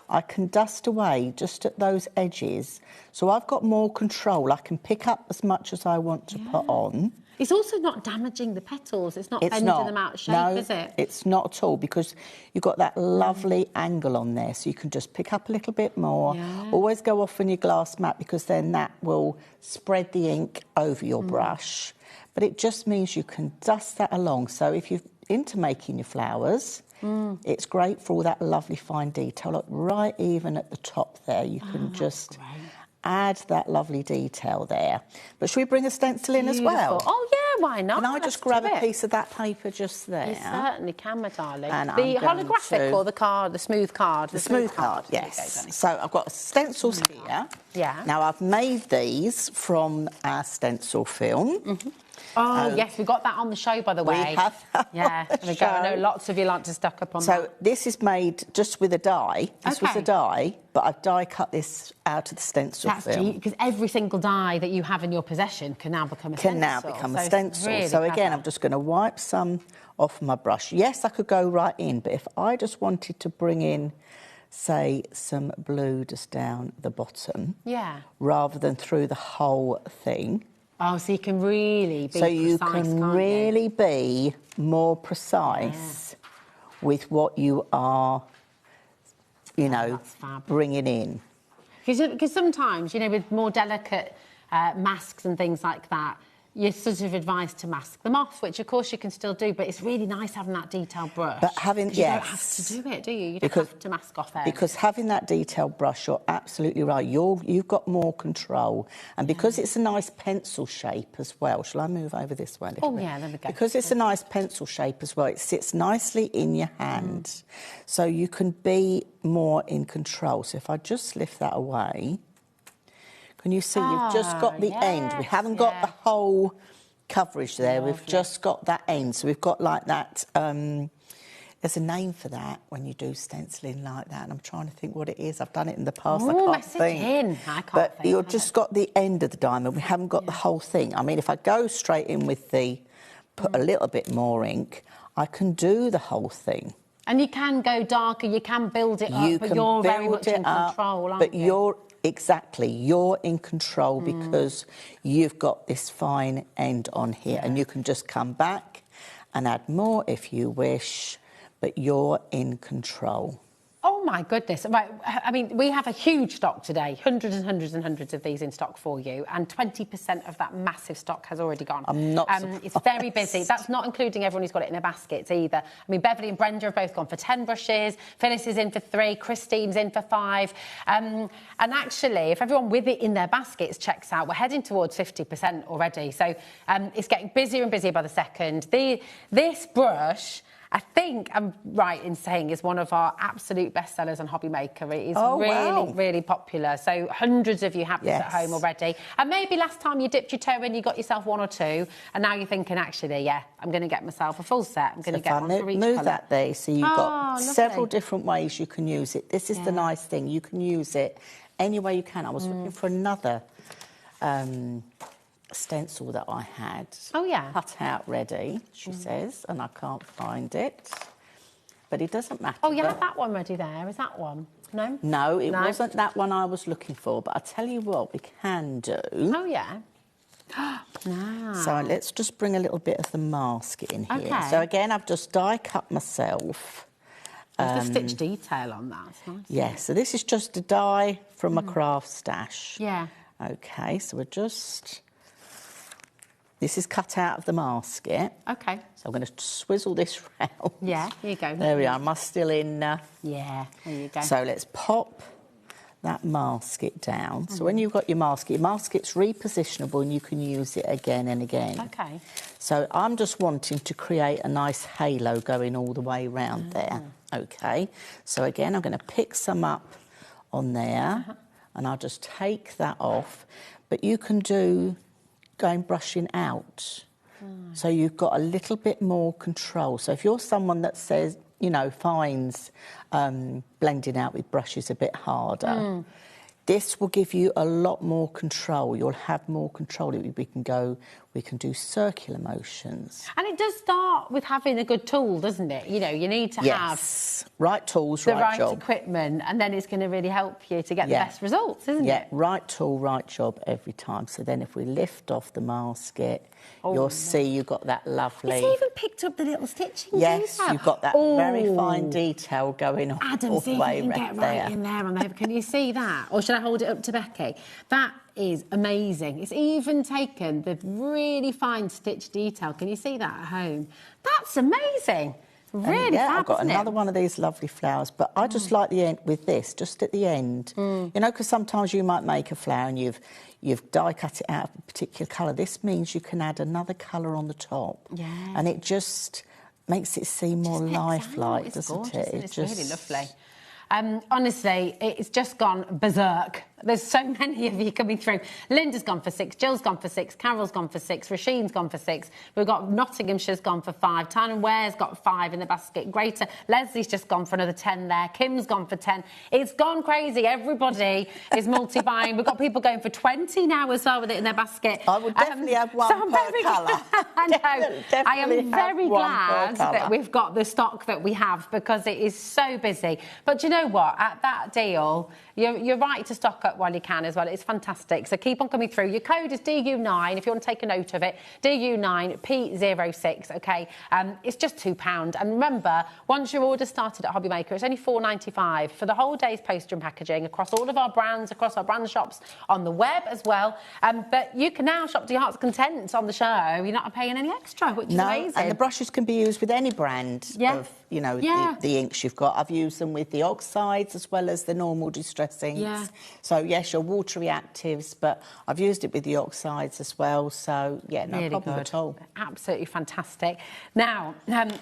I can dust away just at those edges. So I've got more control. I can pick up as much as I want to put on. It's also not damaging the petals. It's not bending them out of shape, is it? It's not at all, because you've got that lovely angle on there, so you can just pick up a little bit more. Always go off on your glass mat, because then that will spread the ink over your brush. But it just means you can dust that along. So if you're into making your flowers, it's great for all that lovely fine detail. Look, right even at the top there, you can just add that lovely detail there. But should we bring a stencil in as well? Oh, yeah, why not? Can I just grab a piece of that paper just there? You certainly can, my darling. And the holographic or the card, the smooth card? The smooth card, yes. So I've got stencils here. Yeah. Now, I've made these from our stencil film. Oh, yes, we got that on the show, by the way. We have that there we go. I know lots of you like to stuck up on that. So this is made just with a die. This was a die, but I've die cut this out of the stencil film. Because every single die that you have in your possession can now become a stencil. Can now become a stencil. Really so again, I'm just going to wipe some off my brush. Yes, I could go right in, but if I just wanted to bring in, say, some blue just down the bottom, rather than through the whole thing. Oh, so you can really be precise, you can really be more precise with what you are, you know, bringing in. Because sometimes, you know, with more delicate masks and things like that, you're sort of advised to mask them off, which of course you can still do, but it's really nice having that detailed brush. But having, you don't have to do it, do you? You don't have to mask off it. Because having that detailed brush, you're absolutely right. You've got more control. And because it's a nice pencil shape as well, shall I move over this way a little bit? Yeah, there we go. Because it's a nice pencil shape as well, it sits nicely in your hand. So you can be more in control. So if I just lift that away... Can you see, you've just got the end. We haven't got the whole coverage there. We've just got that end. So we've got like that, there's a name for that when you do stenciling like that. And I'm trying to think what it is. I've done it in the past. I can't think. But you've just got the end of the diamond. We haven't got the whole thing. I mean, if I go straight in with the, put a little bit more ink, I can do the whole thing. And you can go darker, you can build it up, but you're very much in control, aren't you? Exactly, you're in control because you've got this fine end on here and you can just come back and add more if you wish, but you're in control. Oh, my goodness. Right, I mean, we have a huge stock today, hundreds and hundreds and hundreds of these in stock for you, and 20% of that massive stock has already gone. I'm not surprised. It's very busy. That's not including everyone who's got it in their baskets either. I mean, Beverly and Brenda have both gone for 10 brushes, Phyllis is in for 3, Christine's in for 5. And actually, if everyone with it in their baskets checks out, we're heading towards 50% already. So it's getting busier and busier by the second. This brush... I think I'm right in saying is one of our absolute bestsellers on HobbyMaker. It is really popular. So hundreds of you have this at home already. And maybe last time you dipped your toe in, you got yourself 1 or 2, and now you're thinking, actually, I'm going to get myself a full set. I'm going to get one for each colour. Move that there. So you've got several different ways you can use it. This is the nice thing. You can use it any way you can. I was looking for another... stencil that I had cut out ready, she says, and I can't find it, but it doesn't matter. Oh, you had that one ready there, is that one? No? No, it wasn't that one I was looking for, but I'll tell you what we can do. Oh, yeah. No. So let's just bring a little bit of the mask in here. Okay. So again, I've just die cut myself. There's the stitch detail on that. It's nice. Yeah, so this is just a die from my craft stash. Yeah. Okay, so we're just... This is cut out of the masket. Okay. So I'm going to swizzle this round. Yeah, here you go. There we are. Am I still in? Yeah, there you go. So let's pop that masket down. So when you've got your masket's repositionable and you can use it again and again. Okay. So I'm just wanting to create a nice halo going all the way around there. Okay. So again, I'm going to pick some up on there and I'll just take that off. But you can do going brushing out. So you've got a little bit more control. So if you're someone that says, you know, finds blending out with brushes a bit harder, this will give you a lot more control. You'll have more control. We can do circular motions. And it does start with having a good tool, doesn't it? You know, you need to have right tools, the right job. equipment, and then it's going to really help you to get the best results, isn't it? Yeah, right tool, right job every time. So then if we lift off the masket, you'll see you've got that lovely... It's even picked up the little stitching Yes, detail. you've got that very fine detail going on all the way Adam, get right in there on there. Can you see that? Or should I hold it up to Becky? That is amazing. It's even taken the really fine stitch detail. Can you see that at home? That's amazing. Really fab, I've got another one of these lovely flowers, but I just like the end with this, just at the end. You know, because sometimes you might make a flower and you've die cut it out of a particular colour. This means you can add another colour on the top. Yeah. And it just makes it seem more lifelike, doesn't it? It's really lovely. Honestly, it's just gone berserk. There's so many of you coming through. Linda's gone for 6, Jill's gone for 6, Carol's gone for 6, Rasheen's gone for 6. We've got Nottinghamshire's gone for 5, Tyne & Ware's got 5 in the basket. Greater Leslie's just gone for another 10 there. Kim's gone for 10. It's gone crazy. Everybody is multi-buying. We've got people going for 20 now as well with it in their basket. I would definitely have one per colour. I know. I am very glad that we've got the stock that we have because it is so busy. But do you know what? At that deal, you're right to stock up while you can as well. It's fantastic. So keep on coming through. Your code is DU9, if you want to take a note of it. DU9P06, OK? It's just £2. And remember, once your order started at HobbyMaker, it's only £4.95 for the whole day's poster and packaging across all of our brands, across our brand shops, on the web as well. But you can now shop to your heart's content on the show. You're not paying any extra, which is amazing. And the brushes can be used with any brand of, you know, the inks you've got. I've used them with the oxides as well as the normal distress inks. Yeah. So, yes, your watery actives, but I've used it with the oxides as well. So, yeah, no problem at all. Absolutely fantastic. Now,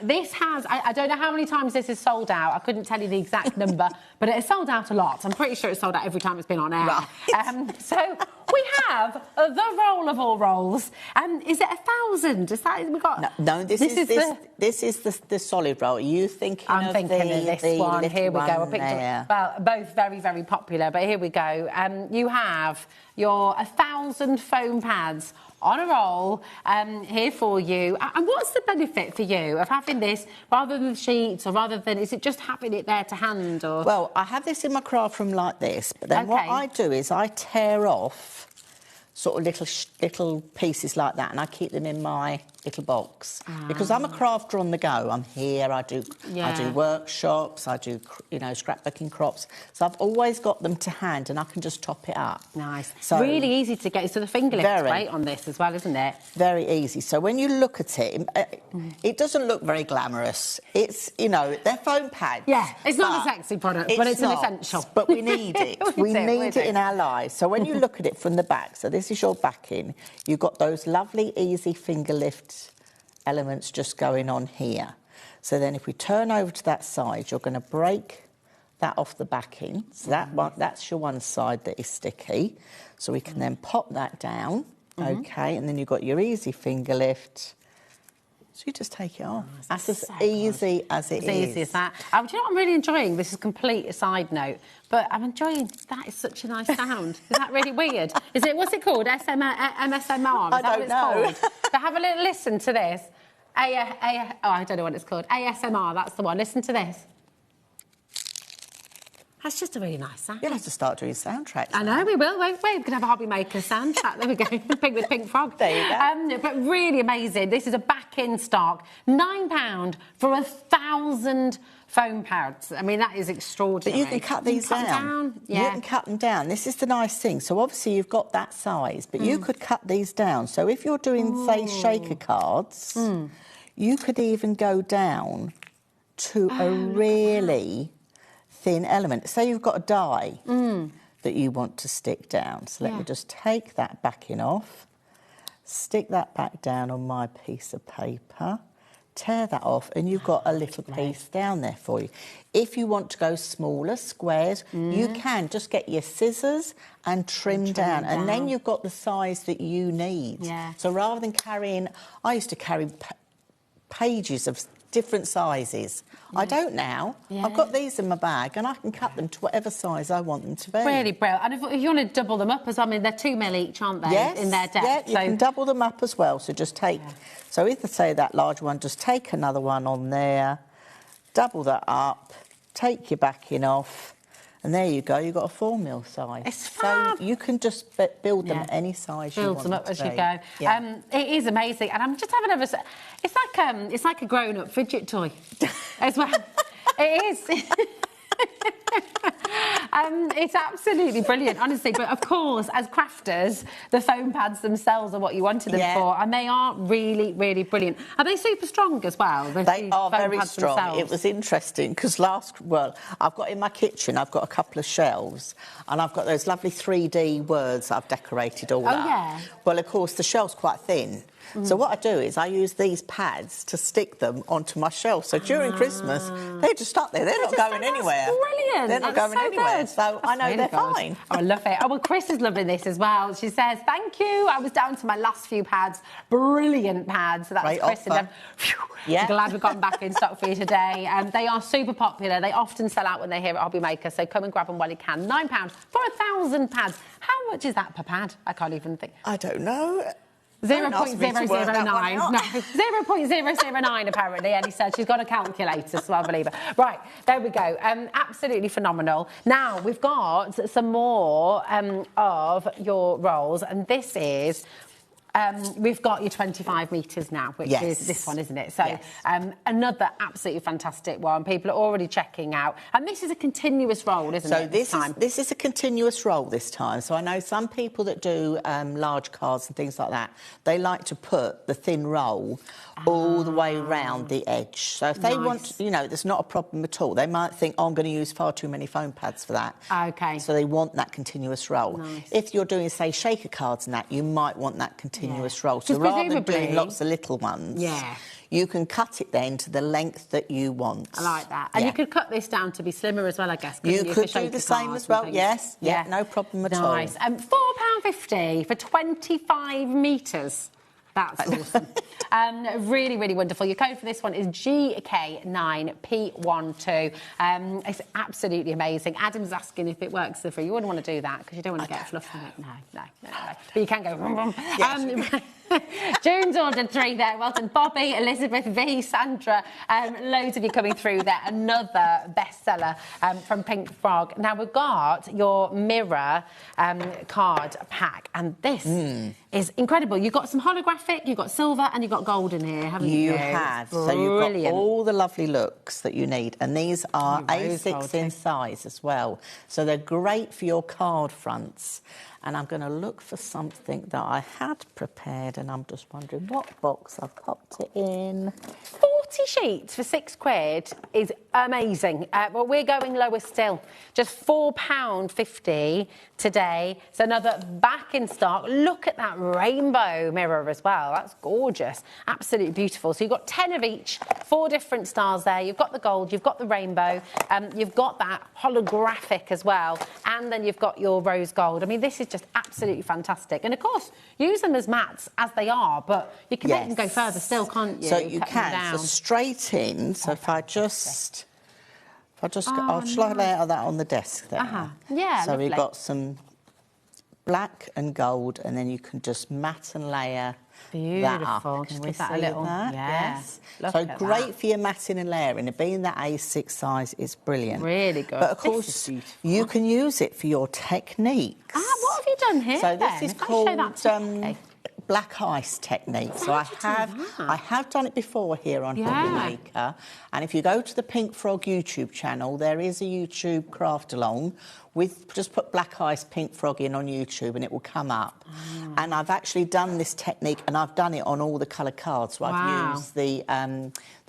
this has, I don't know how many times this is sold out. I couldn't tell you the exact number, but it is sold out a lot. I'm pretty sure it's sold out every time it's been on air. Right. So we have the roll of all rolls. Is it 1,000? Is that we've got? No, this is the solid roll. Are you thinking I'm thinking of this one. Here we go. I picked up, well, both very, very popular, but here we go. You have your 1,000 foam pads on a roll here for you. And what's the benefit for you of having this rather than sheets, or rather than, is it just having it there to hand? Or? Well, I have this in my craft room like this, but then what I do is I tear off sort of little pieces like that, and I keep them in my little box because I'm a crafter on the go. I'm here. I do workshops. I do scrapbooking crops. So I've always got them to hand, and I can just top it up. Nice. So really easy to get. So the finger lift's great on this as well, isn't it? Very easy. So when you look at it, it doesn't look very glamorous. It's they're foam pads. Yeah, it's not a sexy product, but it's an essential. But we need it. we need it in our lives. So when you look at it from the back, so this is your backing. You've got those lovely easy finger lift elements just going on here. So then if we turn over to that side, you're going to break that off the backing. So that's your one side that is sticky. So we can then pop that down, OK, and then you've got your easy finger lift. So you just take it off. That's as easy as it is. As easy as that. Do you know what I'm really enjoying? This is a complete side note, but I'm enjoying that is such a nice sound. Is that really weird? What's it called? MSMR? I don't know. So have a little listen to this. I don't know what it's called. ASMR, that's the one. Listen to this. That's just a really nice sound. You'll have to start doing soundtracks. I know, we will, won't we? We could have a HobbyMaker soundtrack. There we go. Pink with Pink Frog. There you go. But really amazing. This is a back-in stock. £9 for 1,000 foam pads. I mean, that is extraordinary. But you can cut these down. Yeah. You can cut them down. This is the nice thing. So obviously you've got that size, but you could cut these down. So if you're doing, say, shaker cards, you could even go down to a really thin element. Say you've got a die that you want to stick down. So let me just take that backing off, stick that back down on my piece of paper, tear that off, and you've got a little piece down there for you. If you want to go smaller, squares, you can just get your scissors and trim down, and then you've got the size that you need. So rather than carrying, I used to carry pages of different sizes. I don't now. I've got these in my bag and I can cut them to whatever size I want them to be. Really brilliant. And if you want to double them up as well, I mean, they're 2 mil each, aren't they? Yes, in their depth. Yeah, you can double them up as well. So just take, so if I say that large one, just take another one on there, double that up, take your backing off, and there you go, you've got a 4 mil size. It's fab. So you can just build them any size you want. Build them up as you go. Yeah. It is amazing, and I'm just having it's like a grown-up fidget toy as well. It is. It's absolutely brilliant, honestly. But of course, as crafters, the foam pads themselves are what you wanted them for, and they are really, really brilliant. Are they super strong as well? They are very strong. Themselves? It was interesting because I've got in my kitchen, I've got a couple of shelves, and I've got those lovely 3D words I've decorated all up. Yeah. Well, of course, the shelf's quite thin. So what I do is I use these pads to stick them onto my shelf. So during Christmas, they're just stuck there. They're not going anywhere. Brilliant. They're not going anywhere. Good. So I know really they're fine. Oh, I love it. Oh, well, Chris is loving this as well. She says, thank you. I was down to my last few pads. Brilliant pads. So that was Chris. And I'm glad we've gotten back in stock for you today. They are super popular. They often sell out when they're here at HobbyMaker. So come and grab them while you can. £9 for 1,000 pads. How much is that per pad? I can't even think. I don't know. 0.009. No, 0.009 apparently, and he said she's got a calculator, so I believe it. Right, there we go. Absolutely phenomenal. Now, we've got some more of your rolls, and this is... we've got your 25 metres now, which is this one, isn't it? So another absolutely fantastic one. People are already checking out. And this is a continuous roll, isn't it, this time? This is a continuous roll this time. So I know some people that do large cards and things like that, they like to put the thin roll all the way round the edge. So if they want, there's not a problem at all. They might think, oh, I'm going to use far too many foam pads for that. OK. So they want that continuous roll. Nice. If you're doing, say, shaker cards and that, you might want that continuous roll. So rather than doing lots of little ones, you can cut it then to the length that you want. I like that. And you could cut this down to be slimmer as well, I guess. You could do the same as well, yes. Yeah, no problem at all. Nice. £4.50 for 25 metres. That's awesome. Really, really wonderful. Your code for this one is GK9P12. It's absolutely amazing. Adam's asking if it works for free. You wouldn't want to do that because you don't want to get fluff from it. No. But you can go... June's ordered 3 there. Well done. Bobby, Elizabeth, V, Sandra. Loads of you coming through there. Another bestseller from Pink Frog. Now, we've got your mirror card pack, and this is incredible. You've got some holographic, you've got silver, and you've got gold in here, haven't you? You have. So you've got all the lovely looks that you need, and these are A6 in size as well. So they're great for your card fronts. And I'm going to look for something that I had prepared, and I'm just wondering what box I've popped it in. 40 sheets for £6 is amazing. Well, we're going lower still. Just £4.50 today. It's another back in stock. Look at that rainbow mirror as well. That's gorgeous. Absolutely beautiful. So you've got 10 of each, 4 different styles there. You've got the gold, you've got the rainbow, you've got that holographic as well, and then you've got your rose gold. I mean, this is just absolutely fantastic. And of course, use them as mats as they are, but you can make them go further still, can't you? So you can. So straight in. So if I just... I'll just lay out that on the desk there. Yeah, so lovely. we've got some black and gold, and then you can just matte and layer that up. Just give that a little... Yes. So great for your matting and layering. And being that A6 size is brilliant. Really good. But of course, you can use it for your techniques. What have you done here? So this is called black ice technique. So I have done it before here on HobbyMaker. And if you go to the Pink Frog YouTube channel, there is a YouTube craft along with, just put black ice Pink Frog in on YouTube and it will come up. And I've actually done this technique and I've done it on all the coloured cards. So I've used the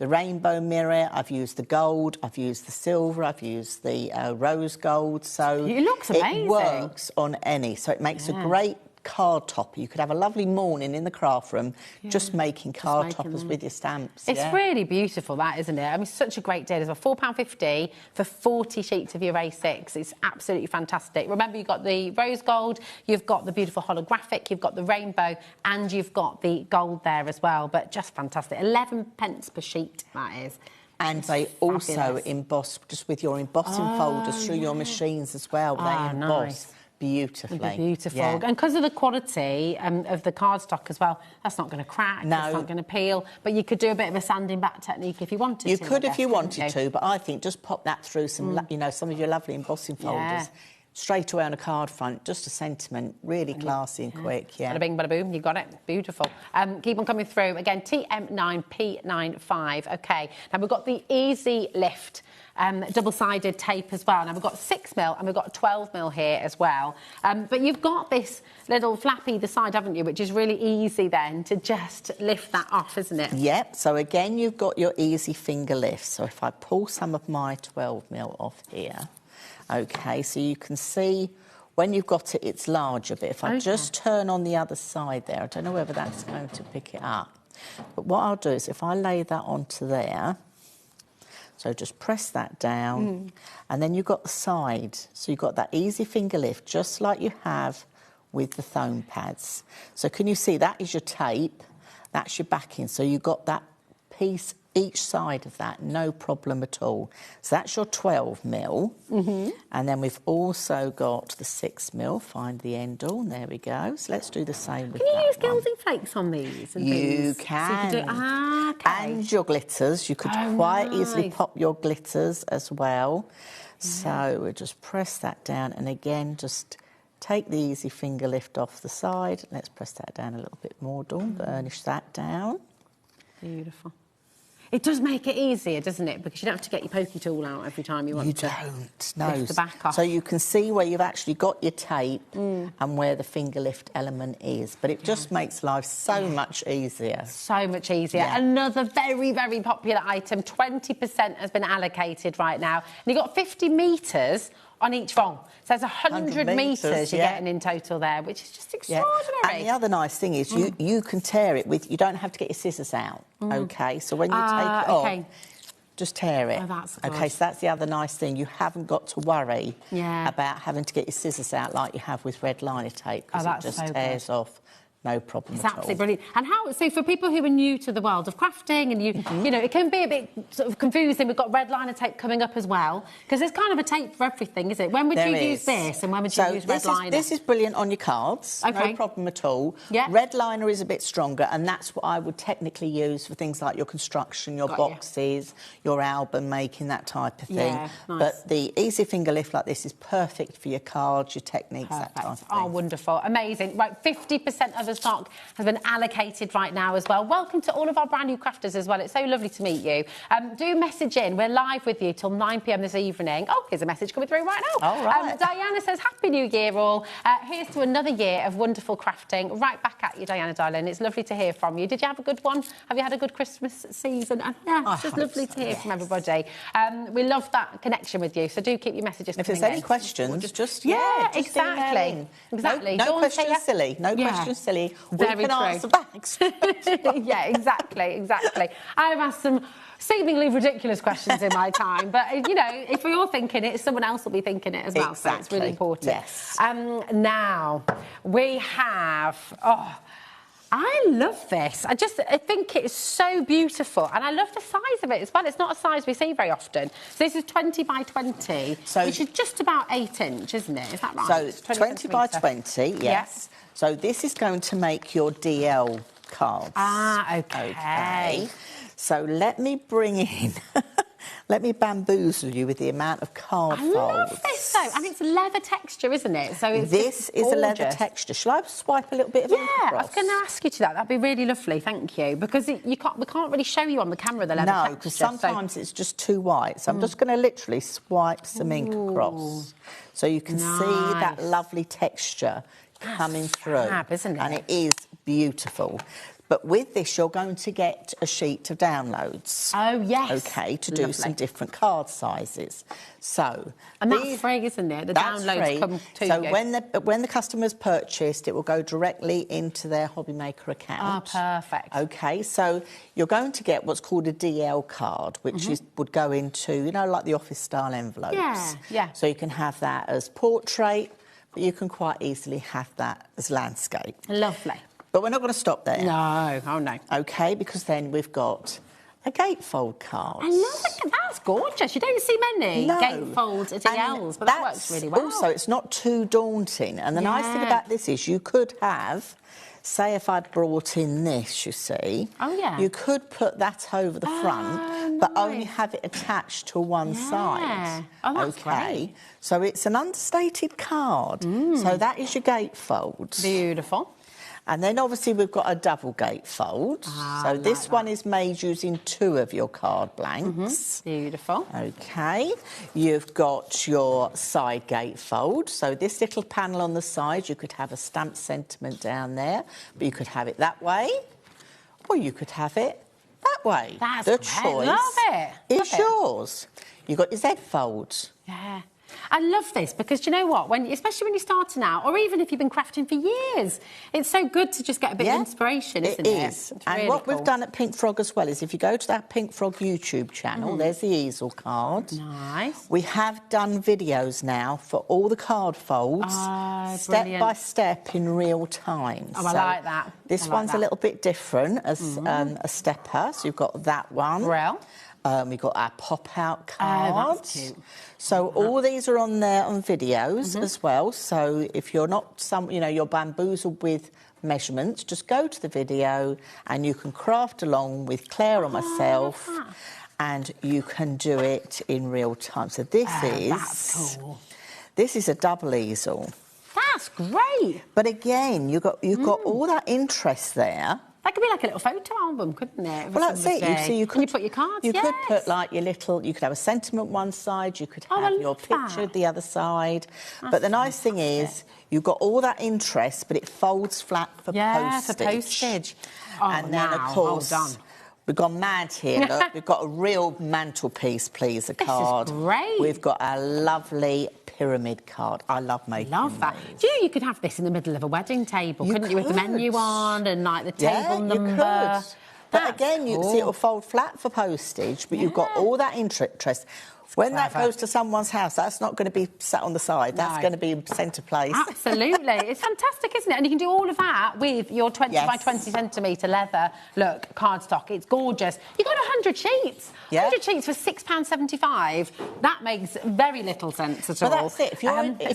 rainbow mirror, I've used the gold, I've used the silver, I've used the rose gold. So it looks amazing. It works on any. So it makes a great card topper. You could have a lovely morning in the craft room just making card toppers with your stamps. It's really beautiful, that, isn't it? I mean, such a great deal as well. £4.50 for 40 sheets of your A6. It's absolutely fantastic. Remember, you've got the rose gold, you've got the beautiful holographic, you've got the rainbow, and you've got the gold there as well. But just fantastic. 11 pence per sheet, that is. And they also emboss, just with your embossing folders through your machines as well. They emboss beautifully. Beautiful. And because of the quality of the cardstock as well, that's not going to crack, no. It's not going to peel. But you could do a bit of a sanding back technique if you wanted to. You could if you wanted to, but I think just pop that through some, you know, some of your lovely embossing folders. Straight away on a card front, just a sentiment, really classy and quick, Bada bing, bada boom, you got it. Beautiful. Keep on coming through. Again, TM9P95. OK, now we've got the Easy Lift double-sided tape as well. Now, we've got 6mm and we've got 12mm here as well. But you've got this little flap either side, haven't you, which is really easy then to just lift that off, isn't it? Yep. So, again, you've got your easy finger lift. So if I pull some of my 12mm off here... OK, so you can see when you've got it, it's larger. But if I just turn on the other side there, I don't know whether that's going to pick it up. But what I'll do is if I lay that onto there, so just press that down, and then you've got the side. So you've got that easy finger lift, just like you have with the foam pads. So can you see that is your tape, that's your backing. So you've got that piece each side of that, no problem at all. So that's your 12mm. And then we've also got the 6mm, find the end all, and there we go. So let's do the same with that. Can you use gilding flakes on these and you things? can. So you can do, And your glitters. You could quite easily pop your glitters as well. So we'll just press that down, and again, just take the easy finger lift off the side. Let's press that down a little bit more, Dawn. Burnish that down. Beautiful. It does make it easier, doesn't it? Because you don't have to get your pokey tool out every time you want to. You don't, no. Lift the back off. So you can see where you've actually got your tape and where the finger lift element is. But it just makes life so much easier. So much easier. Another very, very popular item. 20% has been allocated right now. And you've got 50 metres on each roll. So there's 100 metres you're getting in total there, which is just extraordinary. And the other nice thing is you can tear it with... You don't have to get your scissors out, OK? So when you take it off, just tear it. Oh, that's good. OK, so that's the other nice thing. You haven't got to worry about having to get your scissors out like you have with red liner tape, because it just tears off. No problem it's at all. Absolutely brilliant. And so for people who are new to the world of crafting, and you know, it can be a bit sort of confusing. We've got red liner tape coming up as well, because there's kind of a tape for everything, is it? When would you use this, and when would you use red liner? This is brilliant on your cards. No problem at all. Red liner is a bit stronger, and that's what I would technically use for things like your construction, your boxes, your album making, that type of thing. Nice. But the easy finger lift like this is perfect for your cards, your techniques, that type of thing. Oh, wonderful. Amazing. Right, 50% of the stock has been allocated right now as well. Welcome to all of our brand new crafters as well. It's so lovely to meet you. Do message in. We're live with you till 9 p.m. this evening. Oh, here's a message coming through right now. All right. Diana says, Happy New Year all. Here's to another year of wonderful crafting. Right back at you, Diana, darling. It's lovely to hear from you. Did you have a good one? Have you had a good Christmas season? Yeah, it's just lovely to hear from everybody. We love that connection with you, so do keep your messages coming in. If there's any questions, just exactly. No questions silly. No questions silly. Very true. Answer back. Yeah, exactly. I've asked some seemingly ridiculous questions in my time, but, you know, if we're all thinking it, someone else will be thinking it as well, so it's really important. Yes. Now, we have... I love this. I think it's so beautiful, and I love the size of it as well. It's not a size we see very often. So this is 20 by 20, which is just about 8 inch, isn't it? Is that right? So 20 by 20, yes. So this is going to make your DL cards. Ah, okay. So let me bring in... Let me bamboozle you with the amount of card folds. I love this, though. And it's leather texture, isn't it? So it's This is a leather texture. Shall I swipe a little bit of ink across? I was going to ask you to that. That'd be really lovely, thank you. Because we can't really show you on the camera the leather texture. No, because sometimes it's just too white. So I'm just going to literally swipe some ink across. So you can see that lovely texture coming through. Fab, isn't it? And it is beautiful. But with this, you're going to get a sheet of downloads. Oh, yes. OK, to do some different card sizes. So... And that's free, isn't it? The downloads come to you. So when the customer's purchased, it will go directly into their HobbyMaker account. Ah, perfect. OK, so you're going to get what's called a DL card, which would go into, you know, like the office-style envelopes. Yeah. So you can have that as portrait, but you can quite easily have that as landscape. Lovely. But we're not going to stop there. No, oh no. OK, because then we've got a gatefold card. I love it. That's gorgeous. You don't see many gatefold DLs, but that works really well. Also, it's not too daunting. And the nice thing about this is you could have, say if I'd brought in this, you see. Oh, yeah. You could put that over the front, but only have it attached to one side. Oh, that's great. So it's an understated card. So that is your gatefold. Beautiful. And then obviously we've got a double gatefold. So this one is made using 2 of your card blanks. Beautiful. OK. You've got your side gatefold. So this little panel on the side, you could have a stamped sentiment down there, but you could have it that way, or you could have it that way. That's the great. choice Love it. is yours. You've got your Z fold. Yeah. I love this because, do you know what? Especially when you're starting out, or even if you've been crafting for years, it's so good to just get a bit of inspiration, isn't it? It is. And really what we've done at Pink Frog as well is if you go to that Pink Frog YouTube channel, there's the easel card. Nice. We have done videos now for all the card folds, step by step in real time. Oh, I like that. This one's a little bit different as a stepper. So you've got that one. Real. We've got our pop-out cards. Oh, that's cute. So all these are on there on videos as well. So if you're not you're bamboozled with measurements, just go to the video and you can craft along with Claire or myself, and you can do it in real time. So that's cool. This is a double easel. That's great. But again, you've got all that interest there. That could be like a little photo album, couldn't it? Well, that's it. So you could put your cards. You could put like your little. You could have a sentiment one side. You could have your picture the other side. But the nice thing is, you've got all that interest, but it folds flat for postage. Yeah, for postage. Oh, and then of course, we've gone mad here. Look, we've got a real mantelpiece pleaser card. This is great. We've got a lovely pyramid card. I love making that. these. Do you could have this in the middle of a wedding table, couldn't you? With the menu on and like the table number. You could. But again, you see it'll fold flat for postage, but you've got all that interest. When that goes to someone's house, that's not going to be sat on the side. That's going to be centre place. Absolutely. It's fantastic, isn't it? And you can do all of that with your 20 by 20 centimetre leather, look, cardstock. It's gorgeous. You've got 100 sheets. 100 sheets for £6.75. That makes very little sense at all. Well, that's it. If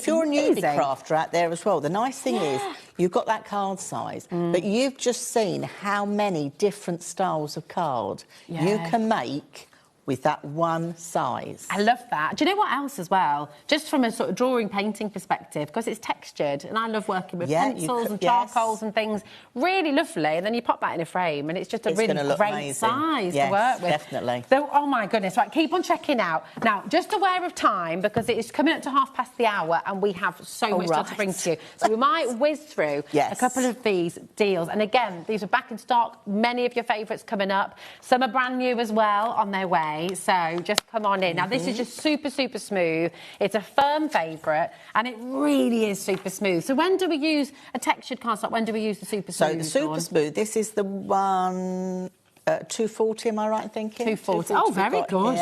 you're a newbie crafter out there as well, the nice thing is you've got that card size, but you've just seen how many different styles of card you can make with that one size. I love that. Do you know what else as well? Just from a sort of drawing, painting perspective, because it's textured, and I love working with pencils and charcoals and things. Really lovely. And then you pop that in a frame, and it's just a really great size to work with. Definitely. So, oh my goodness. Right, keep on checking out. Now, just aware of time, because it is coming up to 1:30, and we have so much to bring to you. So we might whiz through a couple of these deals. And again, these are back in stock. Many of your favourites coming up. Some are brand new as well on their way. So just come on in. Now, this is just super, super smooth. It's a firm favourite, and it really is super smooth. So when do we use a textured cardstock? When do we use the super smooth? So the super smooth, this is the one 240, am I right in thinking? 240. Oh, very good.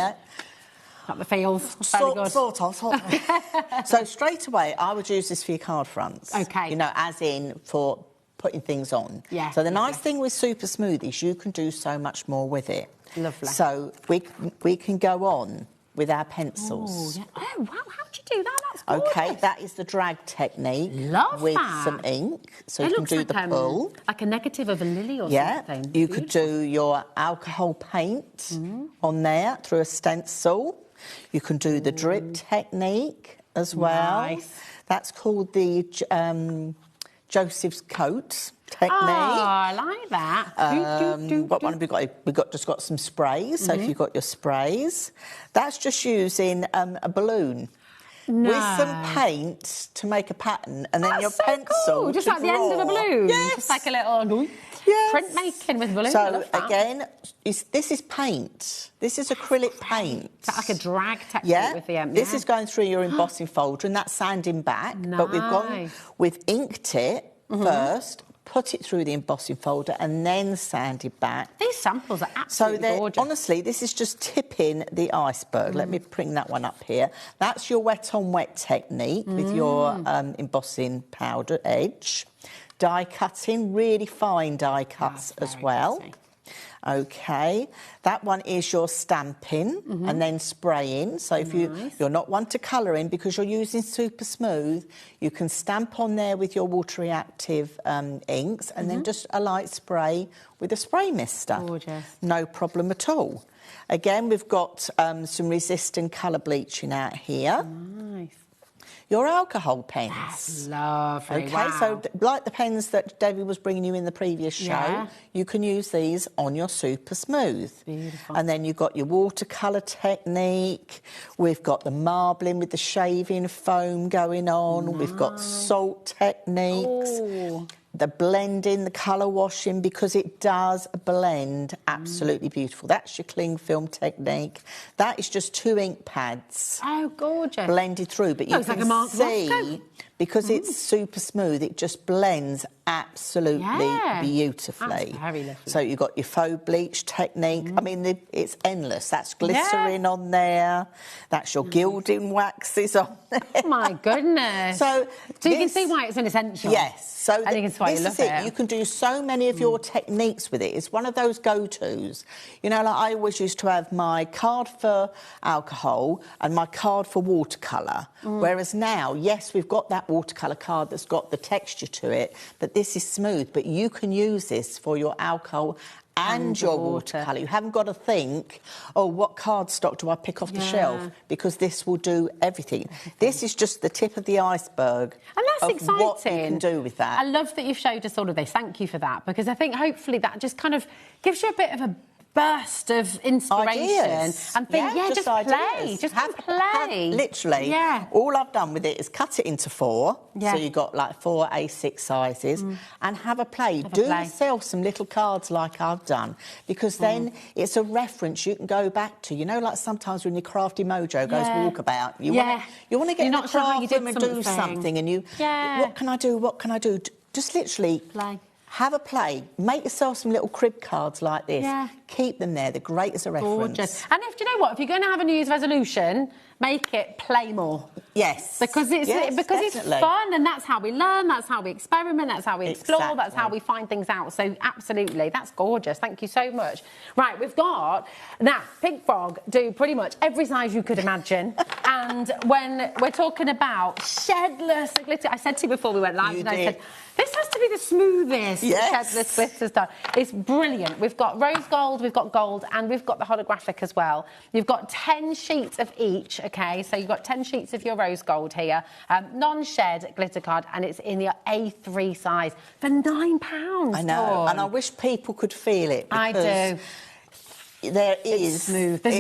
Got the feels. Very good. Sort of. So straight away, I would use this for your card fronts. OK. You know, as in for putting things on. Yeah. So the nice thing with Super Smooth is you can do so much more with it. Lovely. So we can go on with our pencils. Oh, yeah. Oh, wow, how'd you do that? That's gorgeous. Okay, that is the drag technique. Love with that. some ink. So it you can looks do like, the pull. like a negative of a lily or something. You could do your alcohol paint on there through a stencil. You can do the drip technique as well. Nice. That's called the Joseph's coat technique. Oh, I like that. What one have we got? We've just got some sprays. So if you've got your sprays, that's just using a balloon. No. With some paint to make a pattern, and then That's your so pencil cool. Just like the end of a balloon. Yes. Just like a little printmaking with balloons. So again, this is paint. This is acrylic paint. Is that like a drag technique with the This is going through your embossing folder, and that's sanding back. Nice. But we've gone with inked it first. Put it through the embossing folder and then sand it back. These samples are absolutely gorgeous. Honestly, this is just tipping the iceberg. Let me bring that one up here. That's your wet on wet technique with your embossing powder edge. Die cutting, really fine die cuts as well. Pretty. Okay, that one is your stamping and then spraying. So if you're not one to colour in because you're using Super Smooth, you can stamp on there with your water reactive inks and then just a light spray with a spray mister. Gorgeous. No problem at all. Again, we've got some resistant colour bleaching out here. Nice. Your alcohol pens. That's lovely. Okay, wow. so like the pens that Debbie was bringing you in the previous show, you can use these on your Super Smooth. Beautiful. And then you've got your watercolour technique. We've got the marbling with the shaving foam going on. Nice. We've got salt techniques. Ooh. The blending, the colour washing, because it does blend absolutely beautiful. That's your cling film technique. That is just 2 ink pads. Oh, gorgeous. Blended through, but you Looks can like a Mark see, Roscoe. because it's super smooth, it just blends absolutely beautifully. That's very lovely. So you've got your faux bleach technique. I mean, it's endless. That's glycerin on there. That's your gilding waxes on there. Oh, my goodness. So you can see why it's an essential. Yes. So I think it's why you love it. You can do so many of your techniques with it. It's one of those go-tos. You know, like I always used to have my card for alcohol and my card for watercolour. Whereas now, yes, we've got that watercolour card that's got the texture to it, but this is smooth. But you can use this for your alcohol and your watercolour. You haven't got to think, oh, what cardstock do I pick off the shelf? Because this will do everything. This is just the tip of the iceberg. And that's exciting. What you can do with that. I love that you've showed us all of this. Thank you for that, because I think hopefully that just kind of gives you a bit of a burst of inspiration. Ideas. And think, just play. Ideas. Just play. Literally. Yeah. All I've done with it is cut it into 4. Yeah. So you've got like 4 A6 sizes and have a play. Do yourself some little cards like I've done, because then it's a reference you can go back to. You know, like sometimes when your crafty mojo goes walkabout, you want to get in the craft room and do something, and what can I do? What can I do? Just literally play. Have a play. Make yourself some little crib cards like this. Yeah. Keep them there. They're great as a reference. Gorgeous. And do you know what? If you're going to have a New Year's resolution, make it play more. Yes. Because it's fun, and that's how we learn, that's how we experiment, that's how we explore, that's how we find things out. So absolutely, that's gorgeous. Thank you so much. Right, we've got now Pink Frog do pretty much every size you could imagine. And when we're talking about shedless glitter, I said to you before we went live, I said, this has to be the smoothest shedless glitter stuff. It's brilliant. We've got rose gold, we've got gold, and we've got the holographic as well. You've got 10 sheets of each, okay? So you've got 10 sheets of your rose gold here, non-shed glitter card, and it's in the A3 size for £9. I know, and I wish people could feel it. I do. There is smooth. There's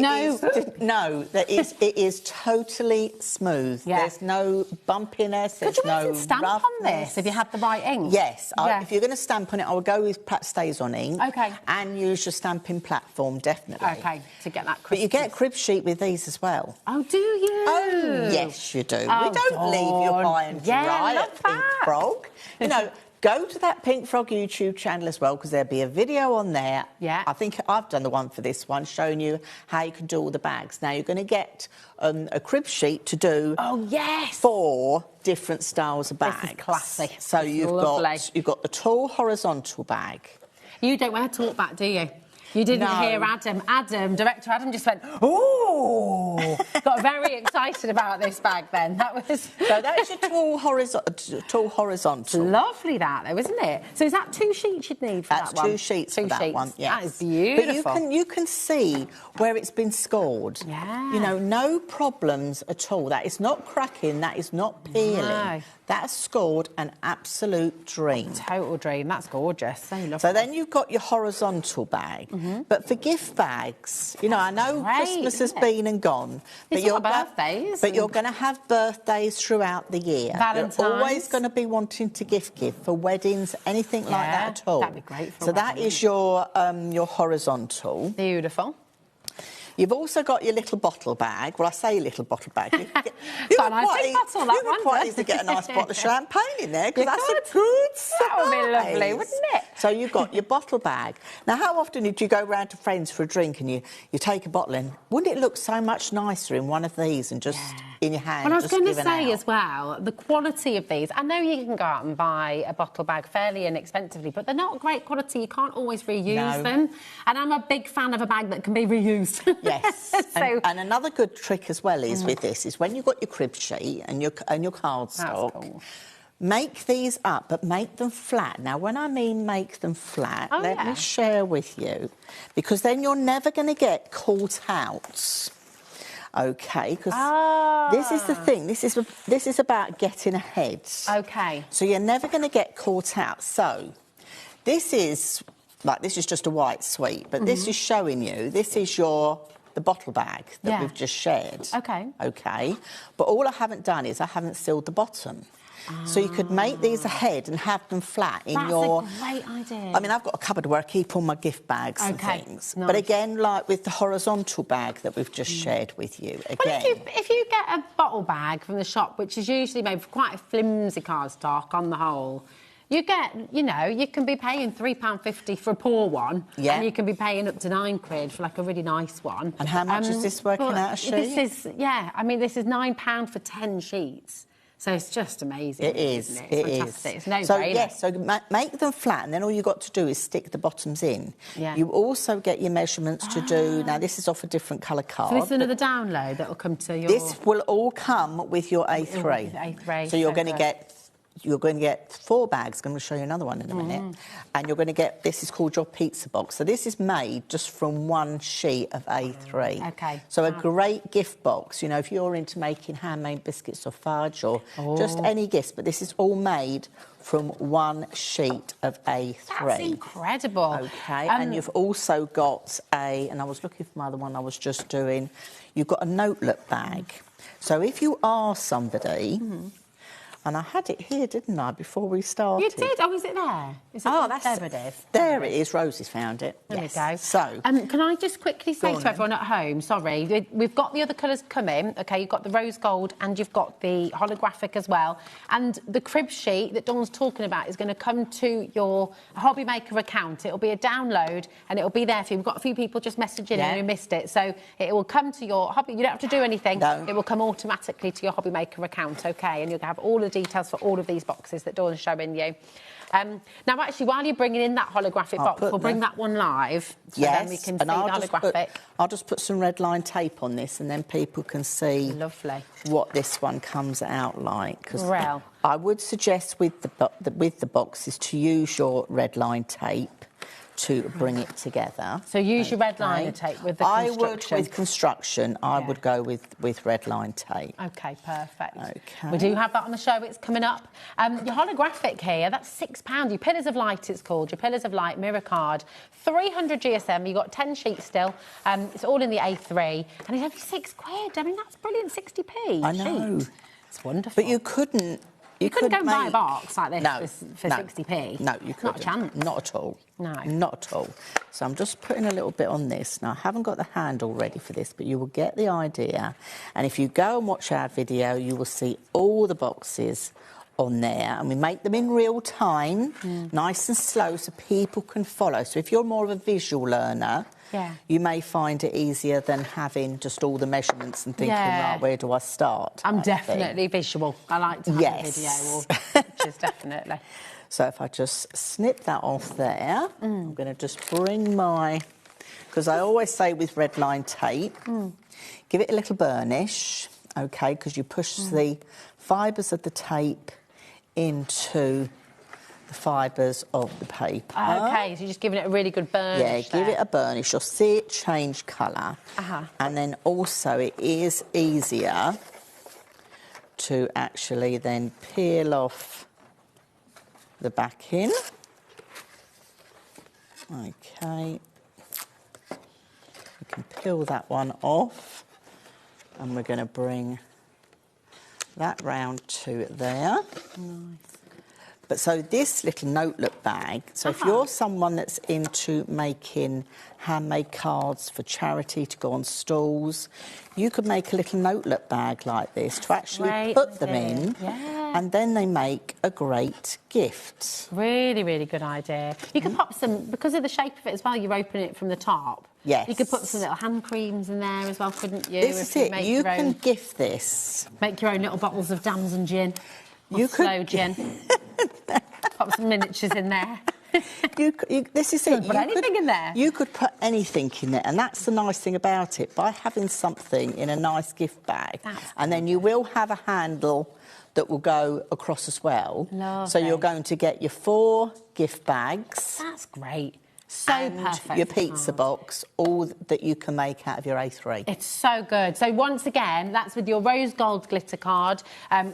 it is totally smooth. Yeah. There's no bumpiness. There's Could you no even stamp roughness. on this if you had the right ink? Yes. If you're going to stamp on it, I would go with Pratt Stays-On ink. Okay. And use your stamping platform, definitely. Okay, to get that. But you get a crib sheet with these as well. Oh, do you? Oh, yes, you do. Oh, we don't leave you high and dry at Pink Frog. You know, go to that Pink Frog YouTube channel as well, because there'll be a video on there. Yeah. I think I've done the one for this one, showing you how you can do all the bags. Now, you're going to get a crib sheet to do 4 different styles of bags. This is classic. So you've got the tall horizontal bag. You don't wear talk back, do you? You didn't hear Adam. Director Adam just went, ooh! Got very excited about this bag then. That was... So that's your tall horizontal. Lovely that though, isn't it? So is that 2 sheets you'd need for that one? That's 2 sheets for that one, yes. That is beautiful. But you can see where it's been scored. Yeah. You know, no problems at all. That is not cracking, that is not peeling. No. That's scored an absolute dream. Total dream. That's gorgeous. So lovely. So then you've got your horizontal bag. But for gift bags, you know, I know Christmas has been and gone. But you're birthdays. But you're going to have birthdays throughout the year. Valentine's. You're always going to be wanting to gift for weddings, anything like that at all. That'd be great for So that is your horizontal. Beautiful. You've also got your little bottle bag. Well, I say little bottle bag. You got a nice big bottle, that one. Quite easy to get a nice bottle of champagne in there, because that's a good size. That would be lovely, wouldn't it? So you've got your bottle bag. Now, how often do you go round to friends for a drink and you take a bottle in? Wouldn't it look so much nicer in one of these and just in your hand? Well, I was going to say as well, the quality of these. I know you can go out and buy a bottle bag fairly inexpensively, but they're not great quality. You can't always reuse them. And I'm a big fan of a bag that can be reused. Yes. And another good trick as well is with this is when you've got your crib sheet and your cardstock, make these up, but make them flat. Now, when I mean make them flat, let me share with you, because then you're never going to get caught out. Okay, because this is the thing. This is about getting ahead. Okay. So you're never going to get caught out. So this is just a white sweet, but this is showing you. This is the bottle bag that we've just shared. Okay. Okay. But all I haven't done is I haven't sealed the bottom. So you could make these ahead and have them flat in your... That's a great idea. I mean, I've got a cupboard where I keep all my gift bags and things. Nice. But again, like with the horizontal bag that we've just shared with you, again... Well, if you get a bottle bag from the shop, which is usually made with quite a flimsy cardstock on the whole... You get, you know, you can be paying £3.50 for a poor one, and you can be paying up to £9 for like a really nice one. And how much is this working out a sheet? This is £9 for 10 sheets. So it's just amazing. It is. Isn't it? It's fantastic. It's no brainer. Yes, so make them flat, and then all you've got to do is stick the bottoms in. Yeah. You also get your measurements to do. Now, this is off a different colour card. So this is another download that will come to your... This will all come with your A3. A3. So you're going to get... You're going to get 4 bags. I'm going to show you another one in a minute. And you're going to get, this is called your pizza box. So this is made just from 1 sheet of A3. Okay. So a great gift box, you know, if you're into making handmade biscuits or fudge or just any gifts, but this is all made from 1 sheet of A3. That's incredible. Okay, and you've also got and I was looking for my other one I was just doing, you've got a notelet bag. So if you are somebody... And I had it here, didn't I, before we started? You did? Oh, is it there? Is it there it is. Rosie's found it. There we go. So... can I just quickly say to everyone at home, sorry, we've got the other colours coming, OK? You've got the rose gold and you've got the holographic as well. And the crib sheet that Dawn's talking about is going to come to your HobbyMaker account. It'll be a download and it'll be there for you. We've got a few people just messaging in who missed it. So it will come to your hobby. You don't have to do anything. No. It will come automatically to your HobbyMaker account, OK? And you'll have all the details for all of these boxes that Dawn's showing you. Now, actually, while you're bringing in that holographic box, we'll bring that one live, so then we can see the holographic. I'll just put some red line tape on this, and then people can see what this one comes out like. Well, I would suggest with the boxes to use your red line tape to bring it together. So use your red line tape with the construction. I would, with construction, I would go with red line tape. OK, perfect. OK. We do have that on the show. It's coming up. Your holographic here, that's £6. Your Pillars of Light, it's called. Your Pillars of Light mirror card. 300 GSM. You've got 10 sheets still. It's all in the A3. And it's only £6. I mean, that's brilliant, 60p. I know. Sheet. It's wonderful. But you couldn't... You couldn't go and buy a box like this for 60p. No, you couldn't. Not a chance. Not at all. No. Not at all. So I'm just putting a little bit on this. Now, I haven't got the handle ready for this, but you will get the idea. And if you go and watch our video, you will see all the boxes on there, and we make them in real time, nice and slow, so people can follow. So if you're more of a visual learner, you may find it easier than having just all the measurements and thinking, right, where do I start? I'm definitely visual. I like to have a video or pictures, definitely. So if I just snip that off there, I'm going to just bring my... Because I always say with red line tape, give it a little burnish, OK, because you push the fibres of the tape into the fibres of the paper. OK, so you're just giving it a really good burnish. Yeah, give it a burnish. You'll see it change colour. And then also it is easier to actually then peel off the backing. OK. We can peel that one off. And we're going to bring that round to there. Nice. But so this little notebook bag, so if you're someone that's into making handmade cards for charity to go on stalls, you could make a little notebook bag like this to actually put them in, and then they make a great gift. Really, really good idea. You can pop some, because of the shape of it as well, you open it from the top. Yes. You could put some little hand creams in there as well, couldn't you? This is it. You can gift this. Make your own little bottles of damson gin. Or slow gin. Pop some miniatures in there. This is it. Put anything in there. You could put anything in there, and that's the nice thing about it. By having something in a nice gift bag, and then you will have a handle that will go across as well. Lovely. So you're going to get your 4 gift bags. That's great. So perfect. Your pizza box, all that you can make out of your A3. It's so good. So once again, that's with your rose gold glitter card.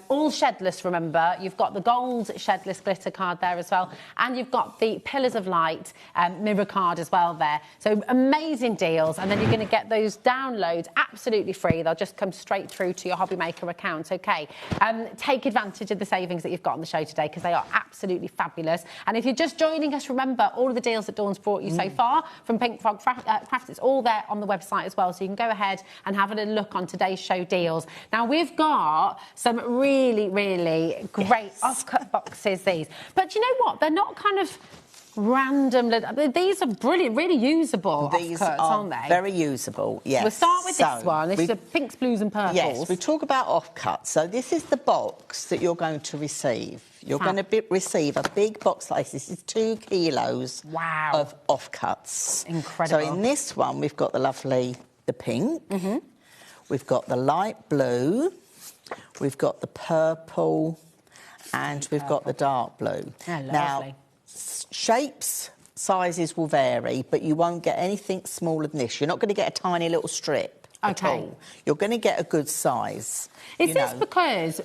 All shedless, remember. You've got the gold shedless glitter card there as well. And you've got the Pillars of Light mirror card as well there. So amazing deals. And then you're going to get those downloads absolutely free. They'll just come straight through to your HobbyMaker account, OK? Take advantage of the savings that you've got on the show today, because they are absolutely fabulous. And if you're just joining us, remember, all of the deals that Dawn's brought you so far from Pink Frog Crafts, it's all there on the website as well, so you can go ahead and have a little look on today's show deals. Now, we've got some really, really great offcut boxes, these. But you know what? They're not kind of random. These are brilliant, really usable offcuts, aren't they? Very usable, yes. We'll start with this one. This is the pinks, blues and purples. Yes, we talk about offcuts. So this is the box that you're going to receive. You're going to receive a big box like this. This is 2 kilos of offcuts. Incredible. So in this one, we've got the pink. We've got the light blue. We've got the purple. And we've got the dark blue. Now, shapes, sizes will vary, but you won't get anything smaller than this. You're not going to get a tiny little strip at all. You're going to get a good size. Is this because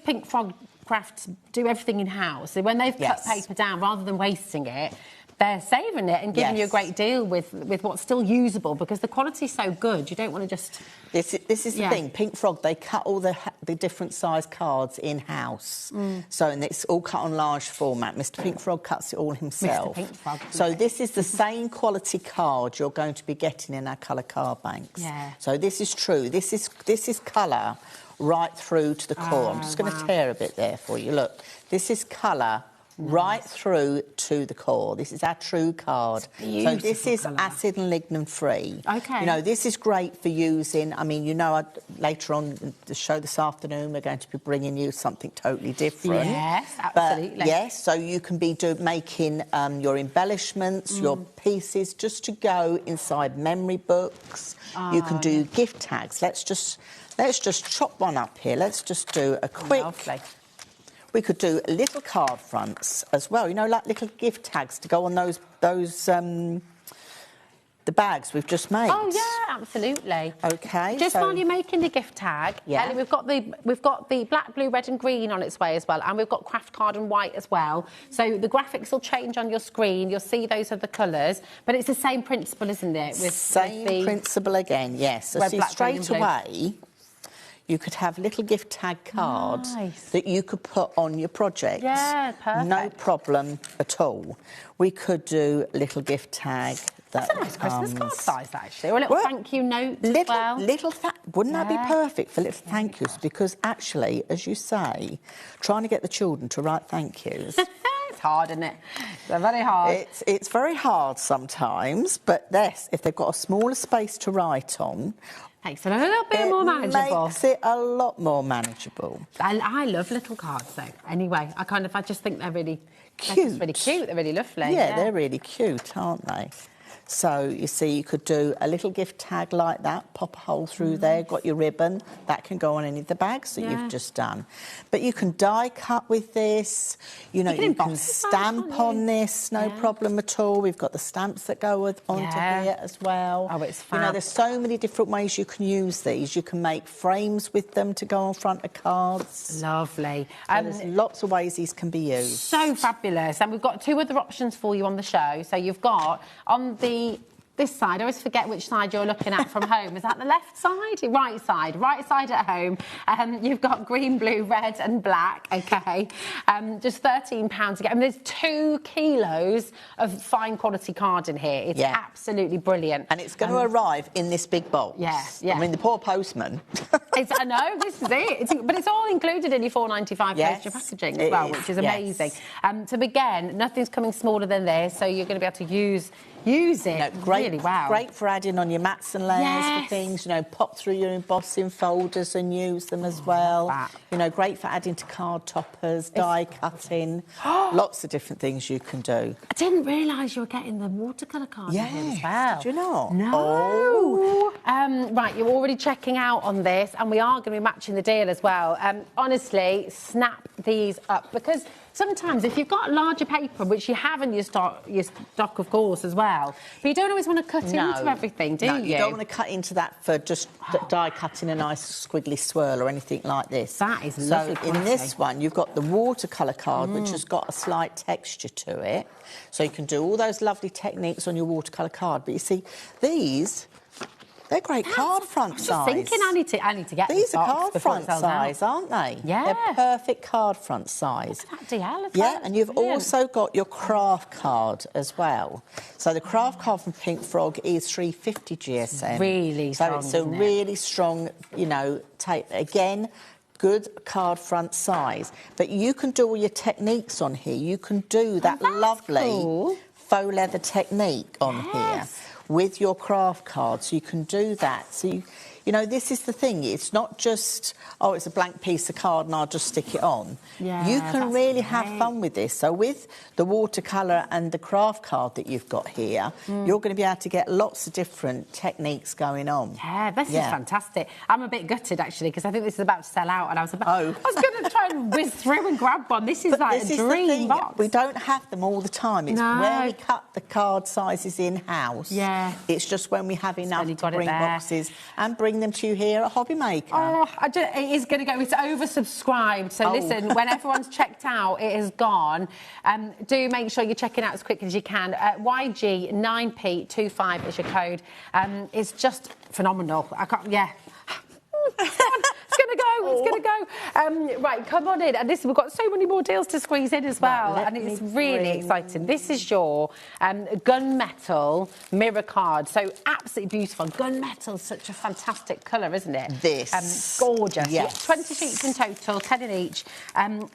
Pink Frog Crafts do everything in-house? So when they've cut paper down, rather than wasting it, they're saving it and giving you a great deal with what's still usable, because the quality's so good. You don't want to just... This is the thing. Pink Frog, they cut all the different size cards in-house. So, and it's all cut on large format. Mr. Pink Frog cuts it all himself. Mr. Pink Frog. So this is the same quality card you're going to be getting in our colour card banks. So this is true. This is colour right through to the core. I'm just going to tear a bit there for you. Look, this is colour right through to the core. This is our true card. So this is acid and lignin free. You know, this is great for using. I mean, you know, later on the show this afternoon, we're going to be bringing you something totally different. Yes, absolutely. But, yes, so you can be making your embellishments, your pieces, just to go inside memory books. You can do gift tags. Let's just chop one up here. Let's just do a quick... Lovely. We could do little card fronts as well, you know, like little gift tags to go on those the bags we've just made. Oh yeah, absolutely. Okay. Just while you're making the gift tag, Ellie, we've got the black, blue, red and green on its way as well, and we've got craft card and white as well. So the graphics will change on your screen. You'll see those are the colours, but it's the same principle, isn't it? Same principle again, yes. So see, straight away, you could have little gift tag cards that you could put on your project. Yeah, perfect. No problem at all. We could do little gift tag. That's a nice Christmas card size, actually, or a little thank you note as well. Wouldn't that be perfect for little thank yous? Because actually, as you say, trying to get the children to write thank yous. It's hard, isn't it? They're very hard. It's very hard sometimes, but if they've got a smaller space to write on, makes it a little bit more manageable. Makes it a lot more manageable. I love little cards, though. Anyway, I just think they're really cute. They're just really cute. They're really lovely. Yeah, they're really cute, aren't they? So, you see, you could do a little gift tag like that, pop a hole through there, got your ribbon. That can go on any of the bags that you've just done. But you can die cut with this. You can stamp on this, no problem at all. We've got the stamps that go onto here as well. Oh, it's fab. There's so many different ways you can use these. You can make frames with them to go on front of cards. Lovely. So there's lots of ways these can be used. So fabulous. And we've got 2 other options for you on the show. So you've got on this side, I always forget which side you're looking at from home. Is that the left side? Right side. Right side at home. You've got green, blue, red and black, OK? Just £13 to get. There's 2 kilos of fine quality card in here. It's absolutely brilliant. And it's going to arrive in this big box. Yeah. I mean, the poor postman. I know, this is it. But it's all included in your £4.95 postage packaging as well, which is amazing. So again, nothing's coming smaller than this, so you're going to be able to use it really well. Great for adding on your mats and layers for things. Pop through your embossing folders and use them as well. Great for adding to card toppers, die cutting. Lots of different things you can do. I didn't realise you were getting the watercolour cards in here as well. Did you not? No. Oh. Right, you're already checking out on this, and we are going to be matching the deal as well. Honestly, snap these up, because sometimes if you've got larger paper, which you have in your stock, of course, as well, but you don't always want to cut into everything, do you? You don't want to cut into that for just die cutting a nice squiggly swirl or anything like this. That is lovely. So in this one, you've got the watercolour card, which has got a slight texture to it. So you can do all those lovely techniques on your watercolour card. But you see, they're great card front size. I was just thinking I need to get these are card front size, aren't they? Yeah. They're perfect card front size. Look at that DL as well. And you've also got your craft card as well. So the craft card from Pink Frog is 350 GSM. Really strong, so it's a really strong, tape. Again, good card front size. But you can do all your techniques on here. You can do that lovely faux leather technique on here with your craft card, so you can do that. So this is the thing. It's not just, it's a blank piece of card and I'll just stick it on. Yeah, you can really have fun with this. So with the watercolour and the craft card that you've got here, you're going to be able to get lots of different techniques going on. Yeah, this is fantastic. I'm a bit gutted, actually, because I think this is about to sell out, and I was going to try and whiz through and grab one. This is a dream box. We don't have them all the time. It's where we cut the card sizes in-house. Yeah. It's just when we have enough to bring boxes and bring them to you here at HobbyMaker. Oh, it is going to go. It's oversubscribed. So listen, when everyone's checked out, it is gone. Do make sure you're checking out as quick as you can. YG9P25 is your code. It's just phenomenal. It's going to go. It's going to go. Right, come on in. And listen, we've got so many more deals to squeeze in as well. And it's really exciting. This is your gunmetal mirror card. So absolutely beautiful. Gunmetal is such a fantastic colour, isn't it? This. Gorgeous. Yes. 20 sheets in total, 10 in each. And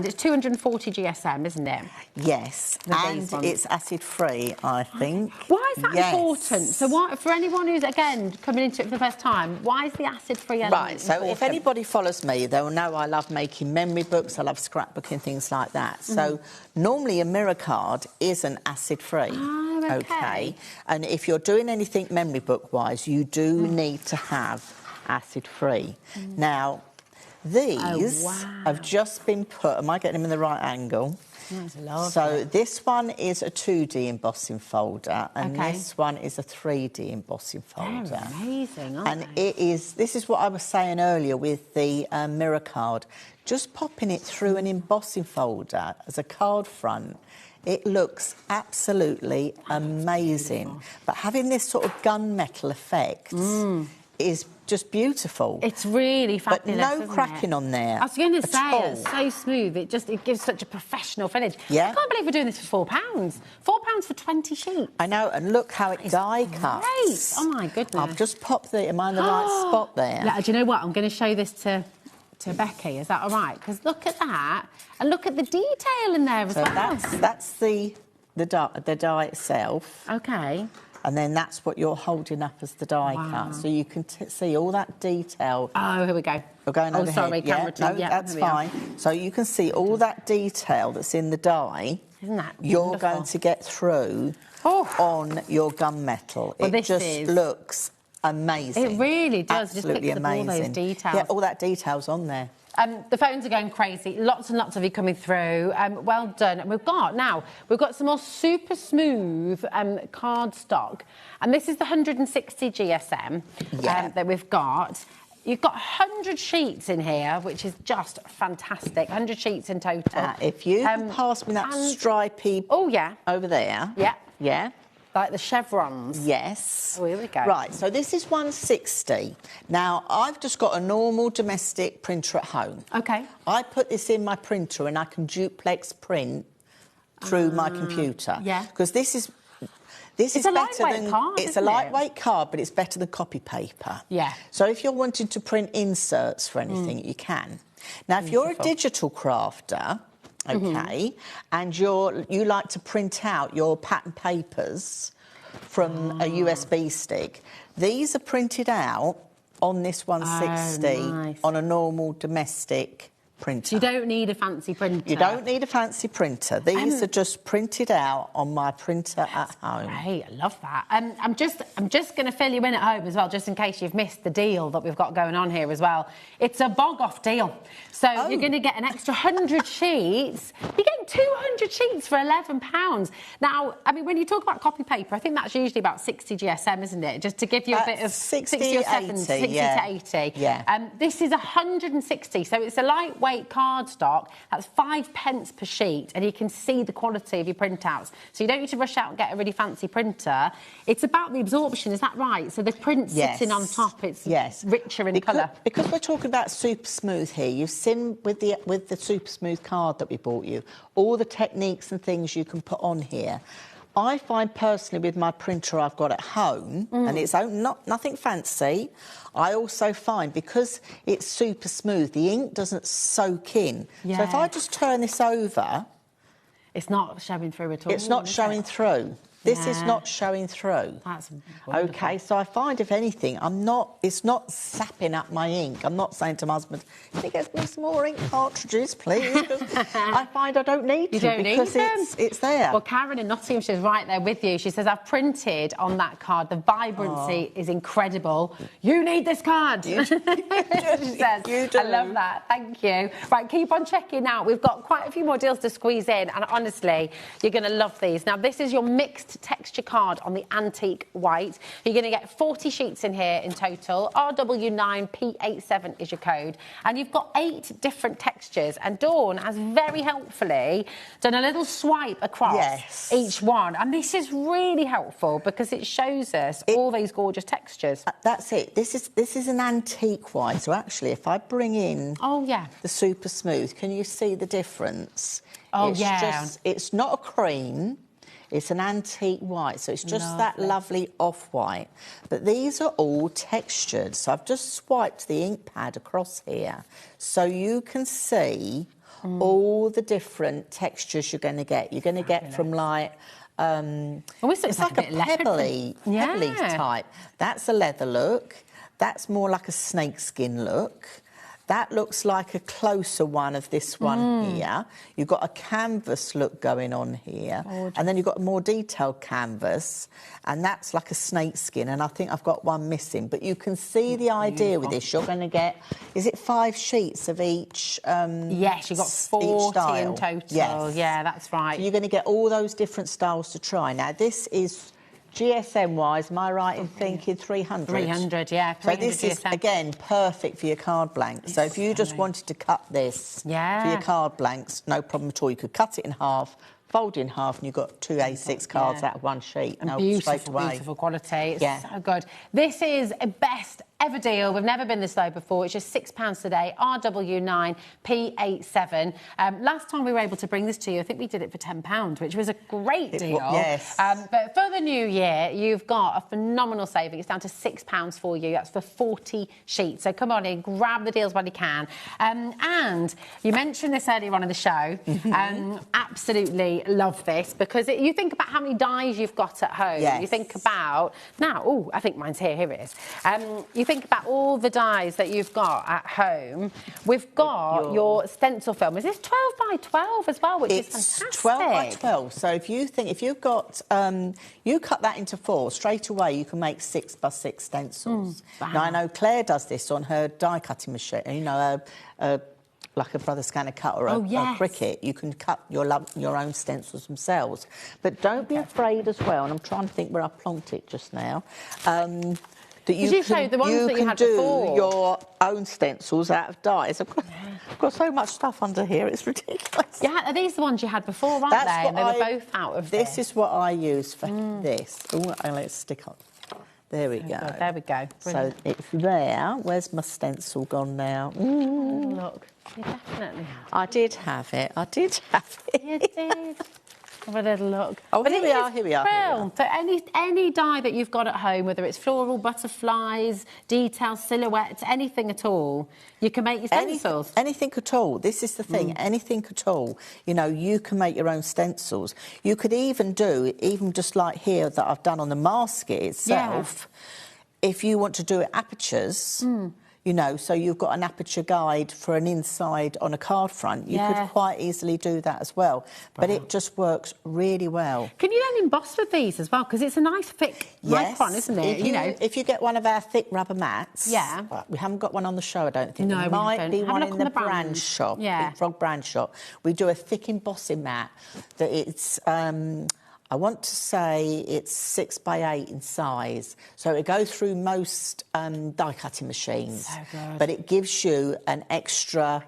it's 240 GSM, isn't it? Yes. And it's acid-free, I think. Why is that important? So for anyone who's, again, coming into it for the first time, why is the acid-free element important? If anybody follows me, they'll know I love making memory books, I love scrapbooking, things like that. So normally a mirror card isn't acid-free. Oh, okay. And if you're doing anything memory book-wise, you do need to have acid-free. Now, these have just been put... Am I getting them in the right angle? That's lovely. So this one is a 2D embossing folder, and this one is a 3D embossing folder. They're amazing, aren't they? This is what I was saying earlier with the mirror card. Just popping it through an embossing folder as a card front, it looks absolutely amazing. But having this sort of gunmetal effect is just beautiful. It's really fabulous, but no cracking on there. I was going to say, it's so smooth. It gives such a professional finish. Yeah. I can't believe we're doing this for £4. £4 for 20 sheets. I know, and look how it die cuts. Great. Oh my goodness. I've just popped am I in the right spot there? Yeah, do you know what? I'm going to show this to Becky. Is that all right? Because look at that, and look at the detail in there as well. That's the die itself. Okay. And then that's what you're holding up as the die cut. So you can see all that detail. Oh, here we go. We're going over sorry, here. camera No, that's fine. So you can see all that detail that's in the die. Isn't that wonderful? You're going to get through on your gunmetal. Well, it just looks amazing. It really does. Absolutely just amazing. All those details. Yeah, all that detail's on there. The phones are going crazy. Lots and lots of you coming through. Well done. And we've got some more super smooth cardstock. And this is the 160 GSM that we've got. You've got 100 sheets in here, which is just fantastic. 100 sheets in total. If you pass me that stripy over there. Yeah. Yeah. Like the chevrons. Yes. Oh, here we go. Right, so this is 160. Now, I've just got a normal domestic printer at home. OK. I put this in my printer and I can duplex print through my computer. Yeah. Because this is It's a lightweight card, it's a lightweight card, but it's better than copy paper. Yeah. So if you're wanting to print inserts for anything, you can. Now, if you're a digital crafter, OK, and you like to print out your pattern papers from a USB stick, these are printed out on this 160 on a normal domestic printer. So you don't need a fancy printer. You don't need a fancy printer. These are just printed out on my printer at home. Great, I love that. I'm just going to fill you in at home as well, just in case you've missed the deal that we've got going on here as well. It's a bog-off deal. So you're going to get an extra 100 sheets. You're getting 200 sheets for £11. Now, I mean, when you talk about copy paper, I think that's usually about 60 GSM, isn't it? Just to give you a bit of 60 or 70, 60 to 80. Yeah. This is 160, so it's a lightweight cardstock. That's 5 pence per sheet, and you can see the quality of your printouts. So you don't need to rush out and get a really fancy printer. It's about the absorption, is that right? So the print sitting on top, it's richer in colour. Because we're talking about super smooth here, you've seen with the super smooth card that we bought you, all the techniques and things you can put on here. I find personally with my printer I've got at home, and it's nothing fancy, I also find because it's super smooth, the ink doesn't soak in. So if I just turn this over... It's not showing through at all. It's not showing through. This is not showing through. That's wonderful. OK, so I find, if anything, it's not sapping up my ink. I'm not saying to my husband, can you get me some more ink cartridges, please? I find I don't need to because it's there. Well, Karen in Nottingham, she's right there with you. She says, I've printed on that card. The vibrancy is incredible. You need this card. She says. You do. I love that. Thank you. Right, keep on checking out. We've got quite a few more deals to squeeze in, and honestly, you're going to love these. Now, this is your mixed texture card on the antique white. You're going to get 40 sheets in here in total. RW9P87 is your code. And you've got 8 different textures. And Dawn has very helpfully done a little swipe across each one. And this is really helpful because it shows us all these gorgeous textures. That's it. This is an antique white. So actually, if I bring in the super smooth, can you see the difference? It's not a cream. It's an antique white, so it's just that lovely off-white. But these are all textured. So I've just swiped the ink pad across here so you can see all the different textures you're going to get. You're going to get from like... it's like a pebbly type. That's a leather look. That's more like a snakeskin look. That looks like a closer one of this one here. You've got a canvas look going on here. And then you've got a more detailed canvas. And that's like a snakeskin. And I think I've got one missing. But you can see the idea with this. You're going to get, is it 5 sheets of each yes, you've got 40 in total. Yes. Yeah, that's right. So you're going to get all those different styles to try. Now, this is... GSM-wise, am I right in thinking 300? 300, yeah. 300 so this is, again, perfect for your card blanks. So if you just wanted to cut this for your card blanks, no problem at all. You could cut it in half, fold it in half, and you've got 2 A6 cards out of one sheet. And beautiful, beautiful quality. It's so good. This is best ever deal. We've never been this low before. It's just £6 today, RW9 P87. Last time we were able to bring this to you, I think we did it for £10, which was a great deal. Yes. But for the new year, you've got a phenomenal saving. It's down to £6 for you. That's for 40 sheets. So come on in, grab the deals while you can. And you mentioned this earlier on in the show. Absolutely love this because you think about how many dies you've got at home. Yes. You think about now. I think mine's here. Here it is. You think about all the dies that you've got at home. We've got your stencil film. Is this 12 by 12 as well, which is fantastic? It's 12 by 12. So if you've got, you cut that into 4 straight away. You can make 6 by 6 stencils. Wow. Now I know Claire does this on her die cutting machine. You know, like a Brother Scanner cut or a Cricut, you can cut your own stencils themselves. But don't be afraid as well, and I'm trying to think where I plonked it just now, that you can do your own stencils out of dies. I've got so much stuff under here, it's ridiculous. Yeah, are these the ones you had before, aren't they? And they were both out of this. This is what I use for this. Oh, and let's stick on. There we go. There we go. So Brilliant. it's there. Where's my stencil gone now? Look, you definitely have. I did have it. You did. Have a little look. Oh, here we are. So any die that you've got at home, whether it's floral, butterflies, details, silhouettes, anything at all, you can make your stencils. Anything at all. This is the thing. Anything at all. You know, you can make your own stencils. You could even do, just like here that I've done on the masket itself, if you want to do it apertures. You know, so you've got an aperture guide for an inside on a card front. You could quite easily do that as well. But it just works really well. Can you then emboss with these as well? Because it's a nice thick micron, isn't it? If you get one of our thick rubber mats. Yeah. We haven't got one on the show, I don't think. No, there might be one in the brand shop. Yeah. Big Frog brand shop. We do a thick embossing mat that it's... I want to say it's 6 by 8 in size. So it goes through most die cutting machines. So good. But it gives you an extra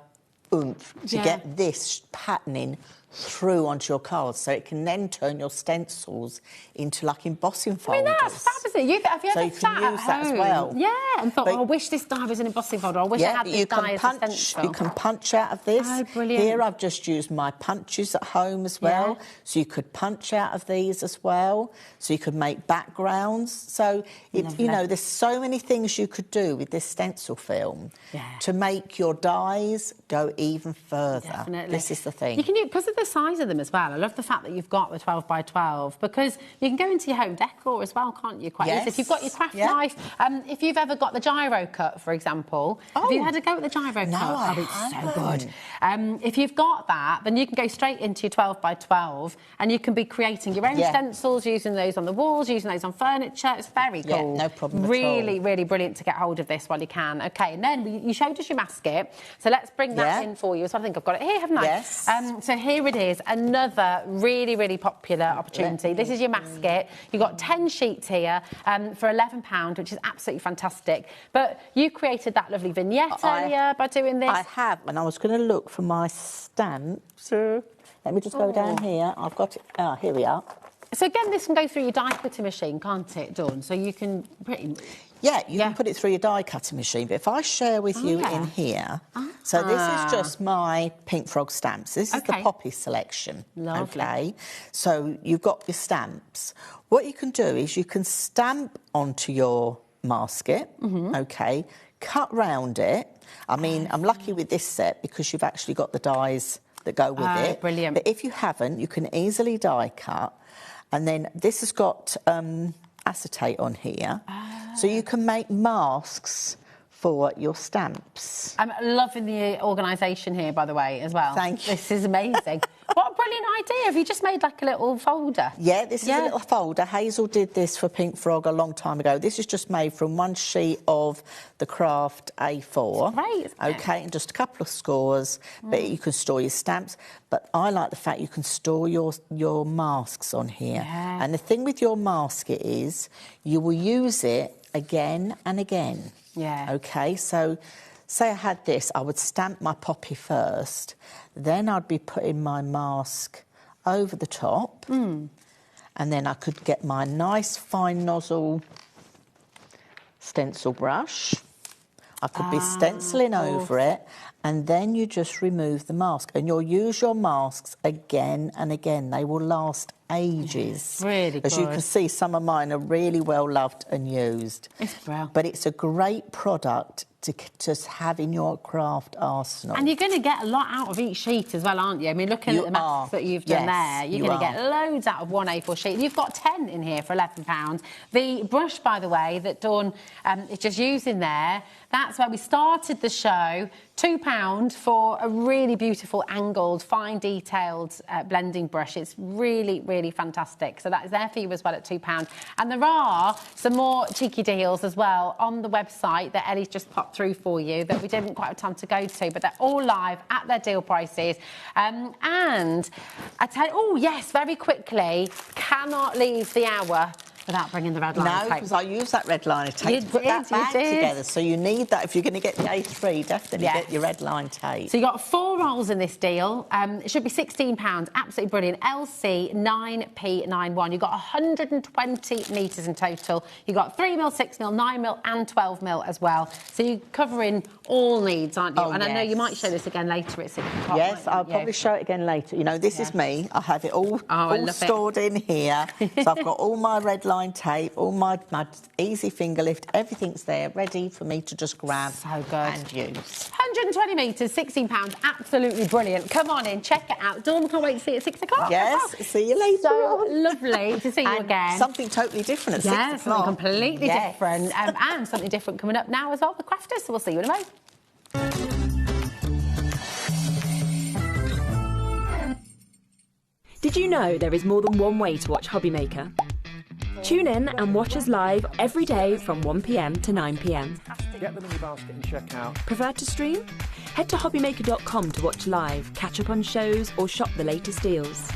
oomph to get this patterning through onto your cards, so it can then turn your stencils into like embossing folders. I mean, that's fabulous. Have you ever sat at home? That as well. Yeah, and thought, I wish this die was an embossing folder. I wish I had this die as a stencil. You can punch out of this. Oh, brilliant. Here I've just used my punches at home as well. Yeah. So you could punch out of these as well. So you could make backgrounds. So, you know, there's so many things you could do with this stencil film to make your dies go even further. Definitely. This is the thing. You can do it because of the size of them as well. I love the fact that you've got the 12 by 12 because you can go into your home decor as well, can't you? Quite easy. If you've got your craft knife, if you've ever got the gyro cut, for example, have you had a go at the gyro cut? No, it's so good. If you've got that, then you can go straight into your 12 by 12 and you can be creating your own stencils, using those on the walls, using those on furniture. It's very cool. No problem at all. Really, really brilliant to get hold of this while you can. OK, and then you showed us your masket, so let's bring that in for you. So I think I've got it here, haven't I? Yes. So here it is, another really, really popular opportunity. This is your masket. You've got 10 sheets here for £11, which is absolutely fantastic. But you created that lovely vignette earlier by doing this. I have, and I was going to look for my stamps. Let me just go down here. I've got it. Here we are. So again, this can go through your die cutting machine, can't it, Dawn? So you can pretty... Yeah, you can put it through your die cutting machine. But if I share with you in here, so this is just my Pink Frog stamps. This is the Poppy selection. Lovely. Okay, so you've got your stamps. What you can do is you can stamp onto your masket. Okay, cut round it. I mean, I'm lucky with this set because you've actually got the dies that go with it. Brilliant. But if you haven't, you can easily die cut. And then this has got acetate on here. So you can make masks for your stamps. I'm loving the organisation here, by the way, as well. Thank you. This is amazing. What a brilliant idea. Have you just made like a little folder? Yeah, this is a little folder. Hazel did this for Pink Frog a long time ago. This is just made from one sheet of the craft A4. Great. Okay, and just a couple of scores, but you can store your stamps. But I like the fact you can store your masks on here. Yeah. And the thing with your masket is you will use it again and again. Yeah. Okay, so say I had this, I would stamp my poppy first, then I'd be putting my mask over the top, and then I could get my nice fine nozzle stencil brush. I could be stenciling over it, and then you just remove the mask, and you'll use your masks again and again. They will last ages. Really good. As you can see, some of mine are really well loved and used. It's brilliant. But it's a great product to just have in your craft arsenal. And you're going to get a lot out of each sheet as well, aren't you? I mean, looking at the masks that you've done there, you're going to get loads out of one A4 sheet. And you've got 10 in here for £11. The brush, by the way, that Dawn is just using there, that's where we started the show. £2 for a really beautiful angled, fine detailed blending brush. It's really, really fantastic. So that is there for you as well at £2. And there are some more cheeky deals as well on the website that Ellie's just popped through for you that we didn't quite have time to go to, but they're all live at their deal prices. And I tell you, oh yes, very quickly, cannot leave the hour without bringing the red liner tape. No, because I use that red liner tape to put that bag together. So you need that if you're going to get the A3. Definitely get your red line tape. So you got 4 rolls in this deal. It should be £16. Absolutely brilliant. LC 9P91. You've got 120 metres in total. You've got 3mm, 6mm, 9mm, and 12mm as well. So you're covering all needs, aren't you? Oh, and I know you might show this again later at 6 o'clock. Yes, I'll probably show it again later. You know, this is me. I have it all stored in here. So I've got all my red line tape, all my easy finger lift, everything's there ready for me to just grab and use. 120 metres, £16, absolutely brilliant. Come on in, check it out. Dawn, can't wait to see it at 6 o'clock. Yes, see you later. So lovely to see you again. Something totally different at 6 o'clock. Something completely different. And something different coming up now as well, the crafters. So we'll see you in a moment. Did you know there is more than one way to watch HobbyMaker? Tune in and watch us live every day from 1 p.m. to 9 p.m. Get them in your basket and check out. Prefer to stream? Head to hobbymaker.com to watch live, catch up on shows, or shop the latest deals.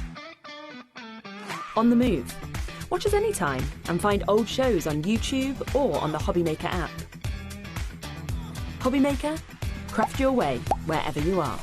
On the move? Watch us anytime and find old shows on YouTube or on the HobbyMaker app. HobbyMaker? Craft your way wherever you are.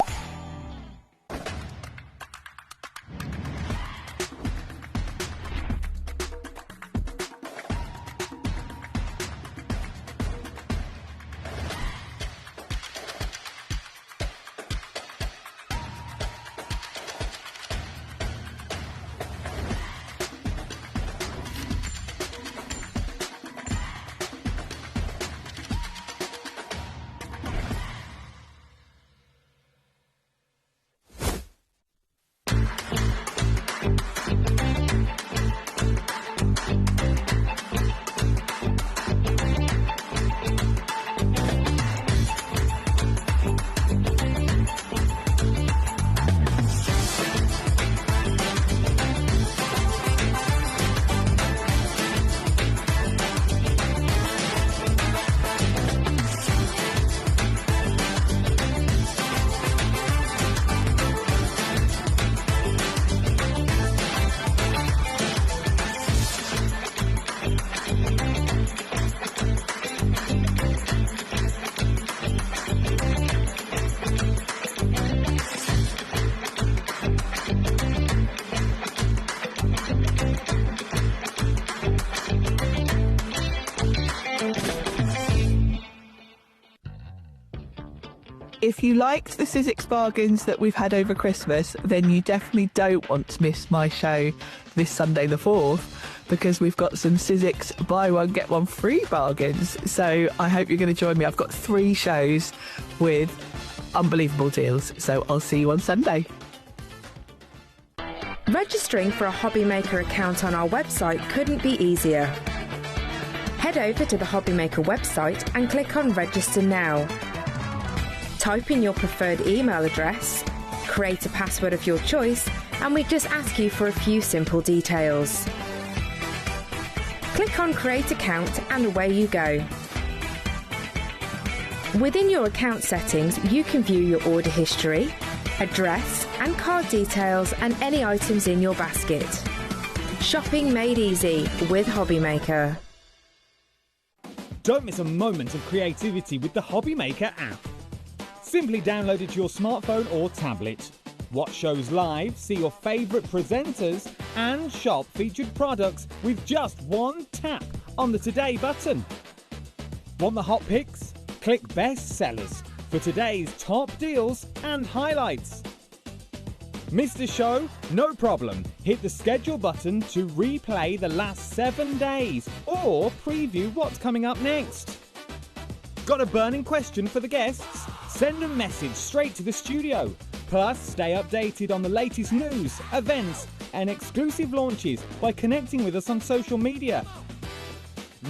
If you liked the Sizzix bargains that we've had over Christmas, then you definitely don't want to miss my show this Sunday the 4th, because we've got some Sizzix buy one get one free bargains. So I hope you're going to join me. I've got 3 shows with unbelievable deals. So I'll see you on Sunday. Registering for a HobbyMaker account on our website couldn't be easier. Head over to the HobbyMaker website and click on Register Now. Type in your preferred email address, create a password of your choice, and we just ask you for a few simple details. Click on Create Account and away you go. Within your account settings, you can view your order history, address and card details and any items in your basket. Shopping made easy with HobbyMaker. Don't miss a moment of creativity with the HobbyMaker app. Simply download it to your smartphone or tablet. Watch shows live, see your favourite presenters and shop featured products with just one tap on the Today button. Want the hot picks? Click Best Sellers for today's top deals and highlights. Missed a show? No problem. Hit the schedule button to replay the last 7 days or preview what's coming up next. Got a burning question for the guests? Send a message straight to the studio. Plus, stay updated on the latest news, events and exclusive launches by connecting with us on social media.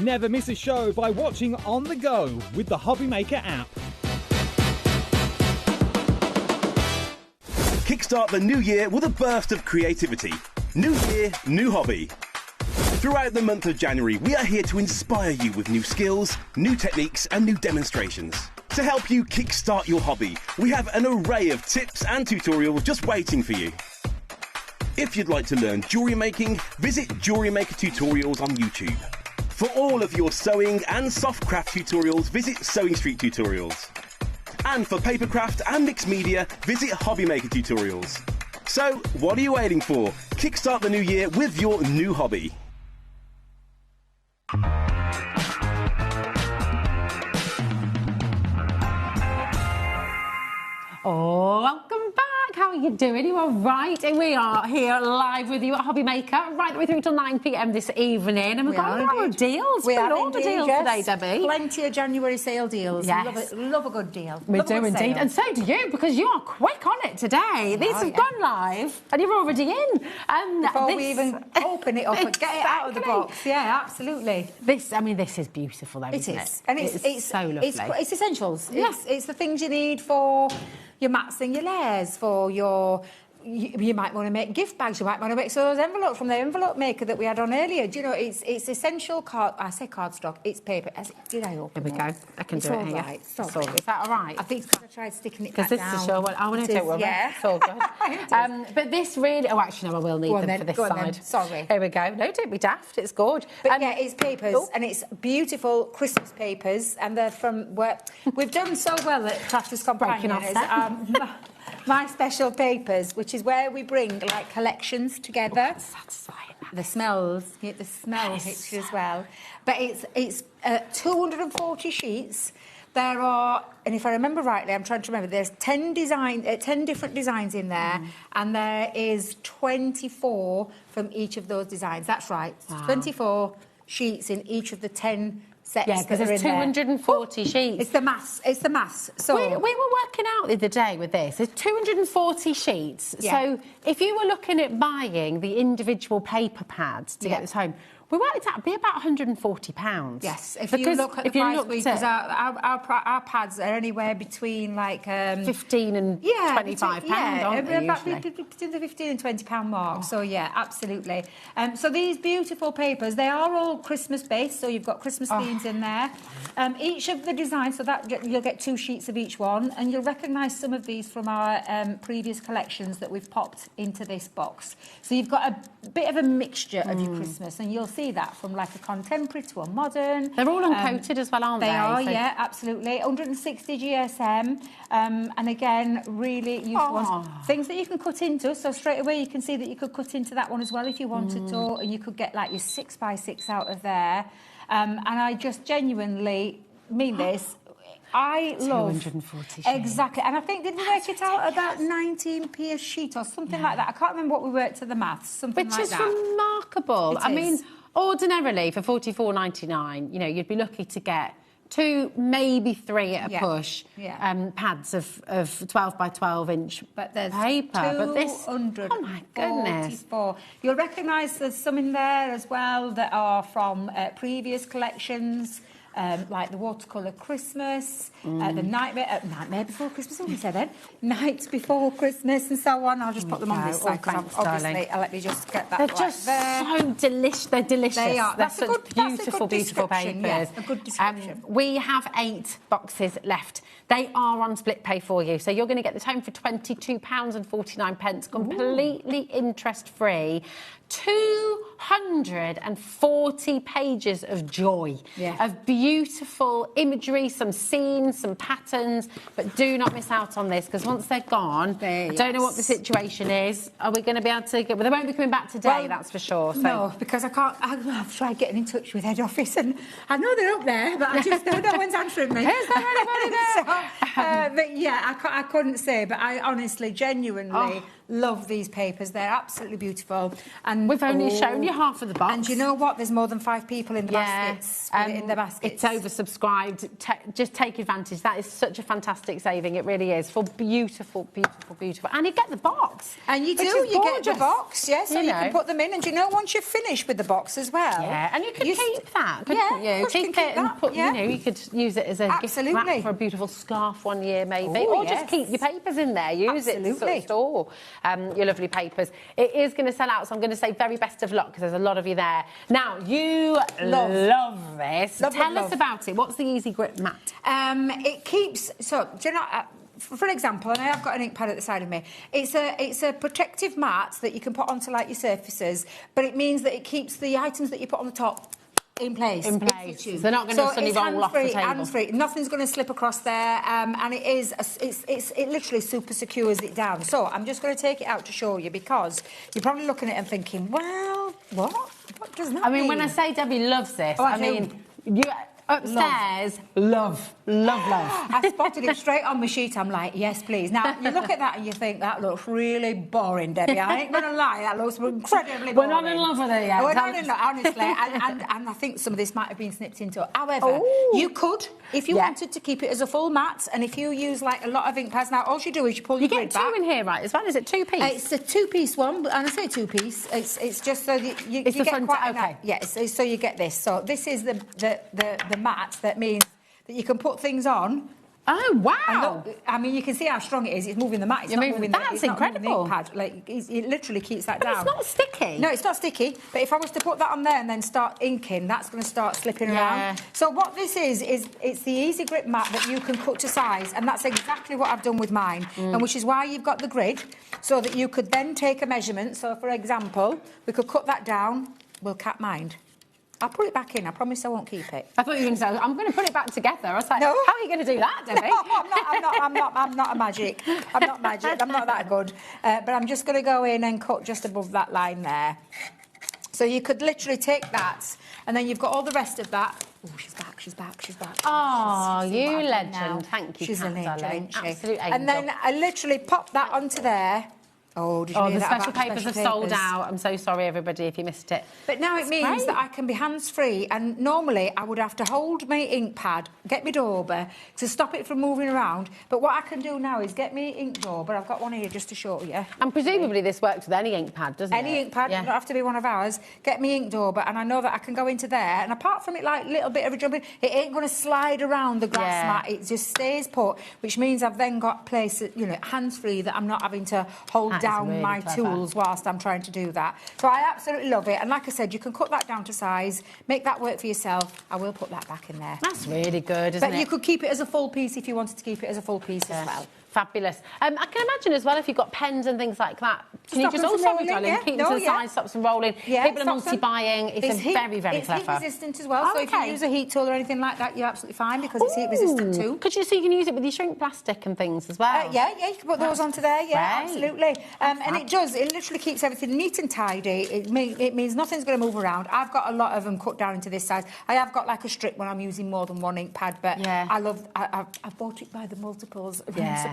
Never miss a show by watching on the go with the HobbyMaker app. Kickstart the new year with a burst of creativity. New year, new hobby. Throughout the month of January, we are here to inspire you with new skills, new techniques and new demonstrations. To help you kickstart your hobby, we have an array of tips and tutorials just waiting for you. If you'd like to learn jewellery making, visit Jewellery Maker Tutorials on YouTube. For all of your sewing and soft craft tutorials, visit Sewing Street Tutorials. And for papercraft and mixed media, visit HobbyMaker Tutorials. So, what are you waiting for? Kickstart the new year with your new hobby. Oh, welcome back. How are you doing? You all right? And we are here live with you at HobbyMaker right the way through till 9 p.m. this evening. And we've got a lot of deals. We have all the deals today, Debbie. Plenty of January sale deals. Yes. Love a good deal. We do indeed. And so do you, because you are quick on it today. This has gone live and you're already in. Before we even open it up and get it out of the box. Yeah, absolutely. This is beautiful though, isn't it? And it's so lovely. It's essentials. Yeah. It's the things you need for your mats and your layers, for your... You might want to make gift bags, you might want to make those envelopes from the envelope maker that we had on earlier. Do you know, it's essential card... I say cardstock, it's paper. Did I open it? Here we go. I can do it here. Right. Is that all right? I think it's because I tried sticking it back down. Because this is a show one. Oh, no, don't worry. Yeah. It's all good. But this really... Oh, actually, no, I will need them for this side. Sorry. Here we go. No, don't be daft. It's good. But yeah, it's papers, and it's beautiful Christmas papers, and they're from... We've done so well at Crafters Companion. My special papers, which is where we bring like collections together. Oh, satisfying. The smells, the smell hits you as well. But it's 240 sheets. There are, and if I remember rightly, I'm trying to remember, there's 10 different designs in there, and there is 24 from each of those designs. That's right. Wow. 24 sheets in each of the 10 sets. Yeah, because there's 240 sheets. It's the maths. It's the maths. So we were working out the other day with this. There's 240 sheets. Yeah. So if you were looking at buying the individual paper pads to get this home, we worked it out to be about £140. Yes, if you look at the price, because our pads are anywhere between like 15 and £25, aren't they, usually? Between the £15 and £20 mark. So yeah, absolutely. So these beautiful papers, they are all Christmas based. So you've got Christmas themes in there. Each of the designs, so that you'll get 2 sheets of each one, and you'll recognise some of these from our previous collections that we've popped into this box. So you've got a bit of a mixture of your Christmas, and you'll see that from like a contemporary to a modern. They're all uncoated as well, aren't they? They are, yeah, absolutely. 160 GSM, and again, really useful ones. Things that you can cut into, so straight away you can see that you could cut into that one as well if you wanted to, and you could get like your 6x6 out of there. And I just genuinely mean this. I love 240 sheets. Exactly, and I think did we work it out about 19p a sheet or something like that? I can't remember what we worked to the maths. Something Which like is that. remarkable. I mean, ordinarily for £44.99, you know, you'd be lucky to get 2, maybe 3 at a push. Pads of 12 by 12 inch paper. But this, oh my goodness! You'll recognise there's some in there as well that are from previous collections. Like the watercolour Christmas, the Nightmare Before Christmas, what we said then? Night Before Christmas and so on. I'll just put them on this side, because obviously, let me just get that They're just so delicious. They're delicious. They are. They're such beautiful papers. Yes, a good description. We have 8 boxes left. They are on split pay for you, so you're going to get this home for £22.49, completely interest-free. 2 240 pages of joy, of beautiful imagery, some scenes, some patterns, but do not miss out on this, because once they're gone, I don't know what the situation is. Are we going to be able to get... Well, they won't be coming back today, that's for sure. So. No, because I can't... I've tried getting in touch with head office, and I know they're up there, but I just no one's answering me. Is there anybody there? But yeah, I couldn't say, but I honestly, genuinely love these papers. They're absolutely beautiful. And we've only shown you half of the box. And you know what? There's more than 5 people in the baskets. In the baskets. It's oversubscribed. Just take advantage. That is such a fantastic saving. It really is. For beautiful, beautiful, beautiful. And you get the box. And you do. You get the box, yes. So you can put them in. And you know, once you're finished with the box as well. Yeah. And you could keep that, couldn't you? Keep it and put, you know, you could use it as a gift wrap for a beautiful scarf one year, maybe. Or just keep your papers in there. Use it to sort of store your lovely papers. It is going to sell out, so I'm going to say very best of luck, because there's a lot of you there. Now, you love this. Tell us about it. What's the Easy Grip mat? It keeps... So, do you know... For example, and I have got an ink pad at the side of me, it's a protective mat that you can put onto, like, your surfaces, but it means that it keeps the items that you put on the top in place. So they're not going to suddenly roll off the table. Hands-free. Nothing's going to slip across there, and it literally super secures it down. So I'm just going to take it out to show you, because you're probably looking at it and thinking, well, what? What does that mean? I mean, when I say Debbie loves this, I mean, you... Upstairs, love. I spotted it straight on my sheet. I'm like, yes, please. Now, you look at that and you think, that looks really boring, Debbie. I ain't going to lie, that looks incredibly boring. We're not in love with it yet. We're not in love, honestly. and I think some of this might have been snipped into. However, you could, if you wanted to keep it as a full mat, and if you use, like, a lot of ink pads, now, all you do is you pull your grid back. You get 2 in here, right, as well? Is it 2-piece? It's a 2-piece one, and I say 2-piece. It's just so that you get quite a... Yes, so you get this. So this is the mat that means that you can put things on. Oh, wow. Look, I mean, you can see how strong it is. It's moving the mat. It's not moving that's incredible. The ink pad. Like, it literally keeps that down. It's not sticky. No, it's not sticky. But if I was to put that on there and then start inking, that's going to start slipping around. So what this is it's the Easy Grip mat that you can cut to size, and that's exactly what I've done with mine, and which is why you've got the grid, so that you could then take a measurement. So, for example, we could cut that down. We'll cat mind. I'll put it back in. I promise I won't keep it. I thought you were going to say, I'm going to put it back together. I was like, no. How are you going to do that, Debbie? No, I'm not a magic. I'm not magic. I'm not that good. But I'm just going to go in and cut just above that line there. So you could literally take that, and then you've got all the rest of that. Oh, she's back. Oh, you legend. Thank you, she's an angel, darling. Absolute angel. And then I literally pop that onto there. Oh, did you hear the that special papers have sold out. I'm so sorry, everybody, if you missed it. But now it means that I can be hands-free, and normally I would have to hold my ink pad, get my dauber to stop it from moving around. But what I can do now is get my ink dauber. I've got one here just to show you. And presumably this works with any ink pad, doesn't it? Any ink pad, doesn't have to be one of ours. Get my ink dauber, and I know that I can go into there. And apart from it, like a little bit of a jumping, it ain't going to slide around the grass mat. It just stays put, which means I've then got places, you know, hands-free, that I'm not having to hold down my tools whilst I'm trying to do that. So I absolutely love it. And like I said, you can cut that down to size, make that work for yourself. I will put that back in there. That's really good, isn't it? But you could keep it as a full piece if you wanted to keep it as a full piece as well. Fabulous. I can imagine as well, if you've got pens and things like that, can you just also keep them to the side, stops them rolling. People are multi-buying. It's very, very clever. It's heat resistant as well, so if you use a heat tool or anything like that, you're absolutely fine, because it's heat resistant too. So you can use it with your shrink plastic and things as well. Yeah, you can put those onto there. Yeah, absolutely. And it literally keeps everything neat and tidy. It means nothing's going to move around. I've got a lot of them cut down into this size. I have got like a strip when I'm using more than one ink pad, but I bought it by the multiples.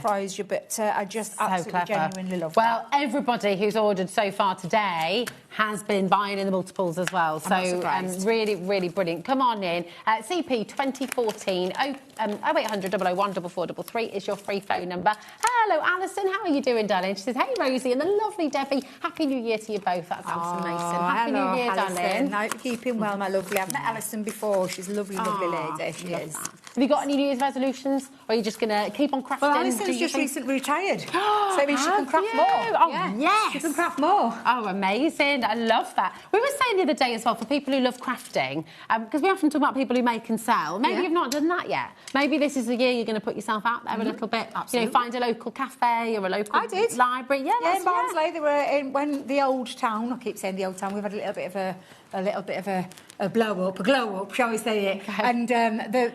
Surprise you, but I just absolutely genuinely love that. Well, everybody who's ordered so far today has been buying in the multiples as well. So really, really brilliant. Come on in. CP 2014 0800 001 4433 is your free phone number. Hello, Alison. How are you doing, darling? She says, hey, Rosie, and the lovely Debbie. Happy New Year to you both. That's Alison Mason. Happy New Year, darling. I hope you're keeping well, my lovely. I've met Alison before. She's a lovely, lovely lady. She is. Have you got any New Year's resolutions, or are you just going to keep on crafting? Well, Alison's just recently retired, so I mean, she can craft more. Oh, yes. She can craft more. Oh, amazing. I love that. We were saying the other day as well, for people who love crafting, because we often talk about people who make and sell. Maybe you've not done that yet. Maybe this is the year you're going to put yourself out there a little bit. Absolutely. You know, find a local cafe or a local library. Yeah, in Barnsley, they were when the old town. I keep saying the old town. We've had a little bit of a glow up, shall we say it? Okay. And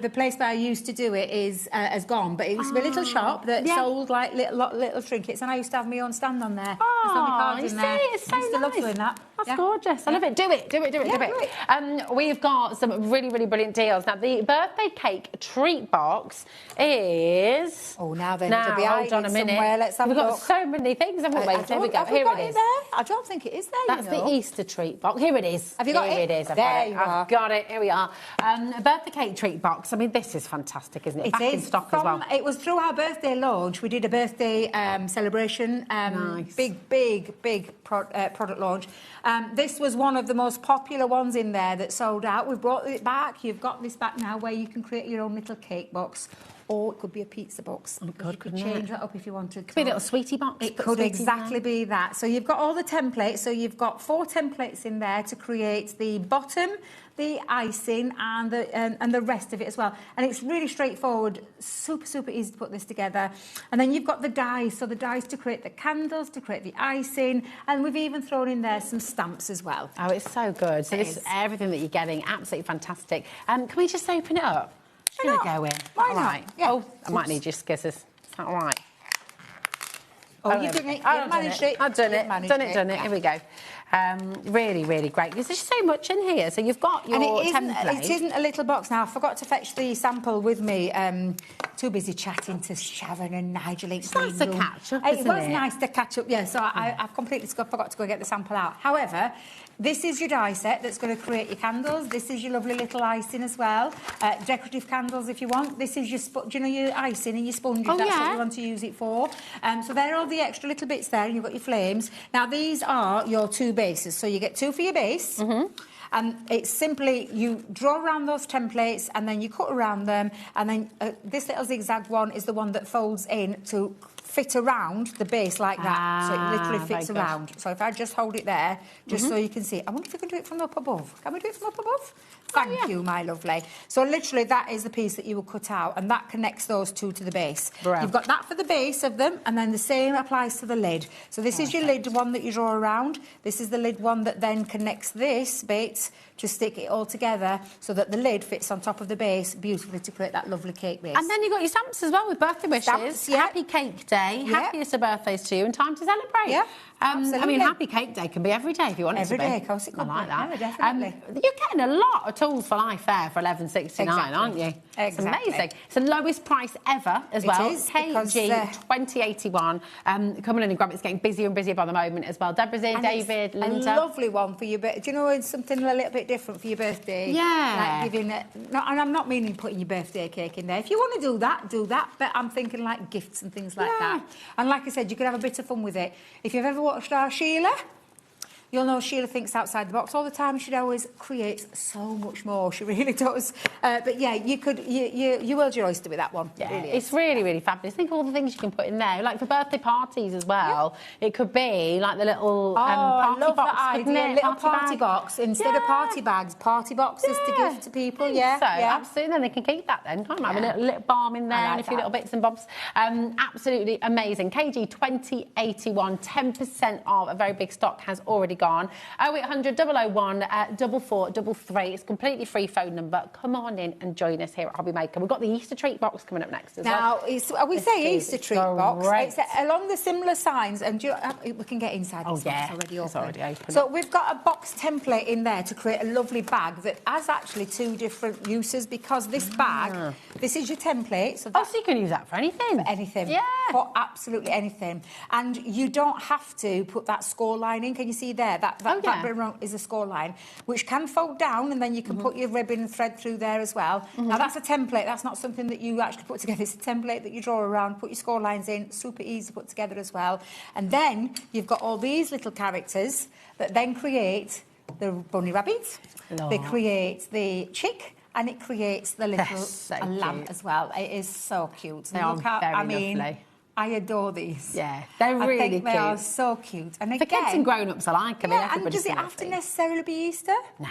the place where I used to do it has gone, but it used to be a little shop that sold like little trinkets, and I used to have my own stand on there. Oh, you see, it's so nice. Love doing that. That's gorgeous. I love it. Do it. We've got some really, really brilliant deals. Now, the birthday cake treat box is... Oh, now then, it'll be hold on a minute. Somewhere. Let's have a look. We've got so many things, haven't we? Here we go. Here it is. I don't think it is there, That's the Easter treat box. Here it is. Have you got it? Here it is. I've got it. Here we are. A birthday cake treat box. I mean, this is fantastic, isn't it? It Back is. in stock as well. It was through our birthday launch. We did a birthday celebration. Nice. Big product launch. This was one of the most popular ones in there that sold out. We've brought it back. You've got this back now where you can create your own little cake box. Or it could be a pizza box. Oh, God, you could change that up if you wanted. Could be a little sweetie box. It could exactly be that. So you've got all the templates. So you've got 4 templates in there to create the bottom, the icing, and the rest of it as well. And it's really straightforward, super easy to put this together. And then you've got the dies. So the dies to create the candles, to create the icing, and we've even thrown in there some stamps as well. Oh, it's so good. So this is everything that you're getting. Absolutely fantastic. Can we just open it up? Just going to go in. Why not? Yeah. Oh, I might need your scissors. Is that all right? Oh, you've done it. You've managed it. I've done it. Done it. Here we go. Really, really great. Because there's so much in here. So you've got your template. It isn't a little box. Now, I forgot to fetch the sample with me. Too busy chatting to Sharon and Nigel. It's nice to catch up, It was nice to catch up, yeah. So I've completely forgot to go get the sample out. However, this is your die set that's going to create your candles. This is your lovely little icing as well. Decorative candles if you want. This is your, your icing and your sponges. That's what you want to use it for. So there are all the extra little bits there. And you've got your flames. Now, these are your 2 bases. So you get 2 for your base. And it's simply, you draw around those templates and then you cut around them. And then this little zigzag one is the one that folds in to fit around the base like that. So it literally fits around. So if I just hold it there, just so you can see. I wonder if we can do it from up above. Can we do it from up above? Thank you, my lovely. So literally that is the piece that you will cut out and that connects those 2 to the base. Brilliant. You've got that for the base of them and then the same applies to the lid. So this is your lid one that you draw around. This is the lid one that then connects this bit to stick it all together so that the lid fits on top of the base beautifully to create that lovely cake base. And then you've got your stamps as well with birthday wishes. Stamps, Happy Cake Day, happiest of birthdays to you and time to celebrate. Yeah. I mean, Happy Cake Day can be every day if you want it to be. Every day, of course it could be. I like that. Yeah, definitely. You're getting a lot of tools for life there for $11.69, aren't you? Exactly. It's amazing. It's the lowest price ever as well. It is, KG 2081. Come on in and grab it. It's getting busier and busier by the moment as well. Deborah's in, David, Linda. A lovely one for your birthday. Do you know, it's something a little bit different for your birthday? Yeah. Like giving it, and I'm not meaning putting your birthday cake in there. If you want to do that. But I'm thinking like gifts and things like that. And like I said, you could have a bit of fun with it. If you've ever watched our Sheila, you'll know Sheila thinks outside the box all the time. She always creates so much more. She really does. But yeah, you will your oyster with that one. Yeah, really it's really, really fabulous. Think of all the things you can put in there. Like for birthday parties as well. Yeah. It could be like the little party box. That idea. Little party box. Instead of party bags, party boxes to give to people. Absolutely. Then they can keep that then. Can't have a little balm in there and a few little bits and bobs. Absolutely amazing. KG 2081, 10% of a very big stock has already gone. 0800 001 4433. It's a completely free phone number. Come on in and join us here at HobbyMaker. We've got the Easter treat box coming up next as well. Now, we say Easter treat box. It's along the similar signs, and we can get inside. It's already open. It's already open. So we've got a box template in there to create a lovely bag that has actually 2 different uses because this bag, this is your template. So you can use that for anything. For anything. Yeah. For absolutely anything. And you don't have to put that score line in. Can you see there? That ribbon is a score line, which can fold down, and then you can put your ribbon thread through there as well. Now, that's a template. That's not something that you actually put together. It's a template that you draw around, put your score lines in, super easy to put together as well. And then you've got all these little characters that then create the bunny rabbit. They create the chick, and it creates the little lamp as well. It is so cute. They are very lovely. I adore these. Yeah, they're really cute. They are so cute. And again, for kids and grown-ups alike. I mean, and does it have to necessarily be Easter? Nah.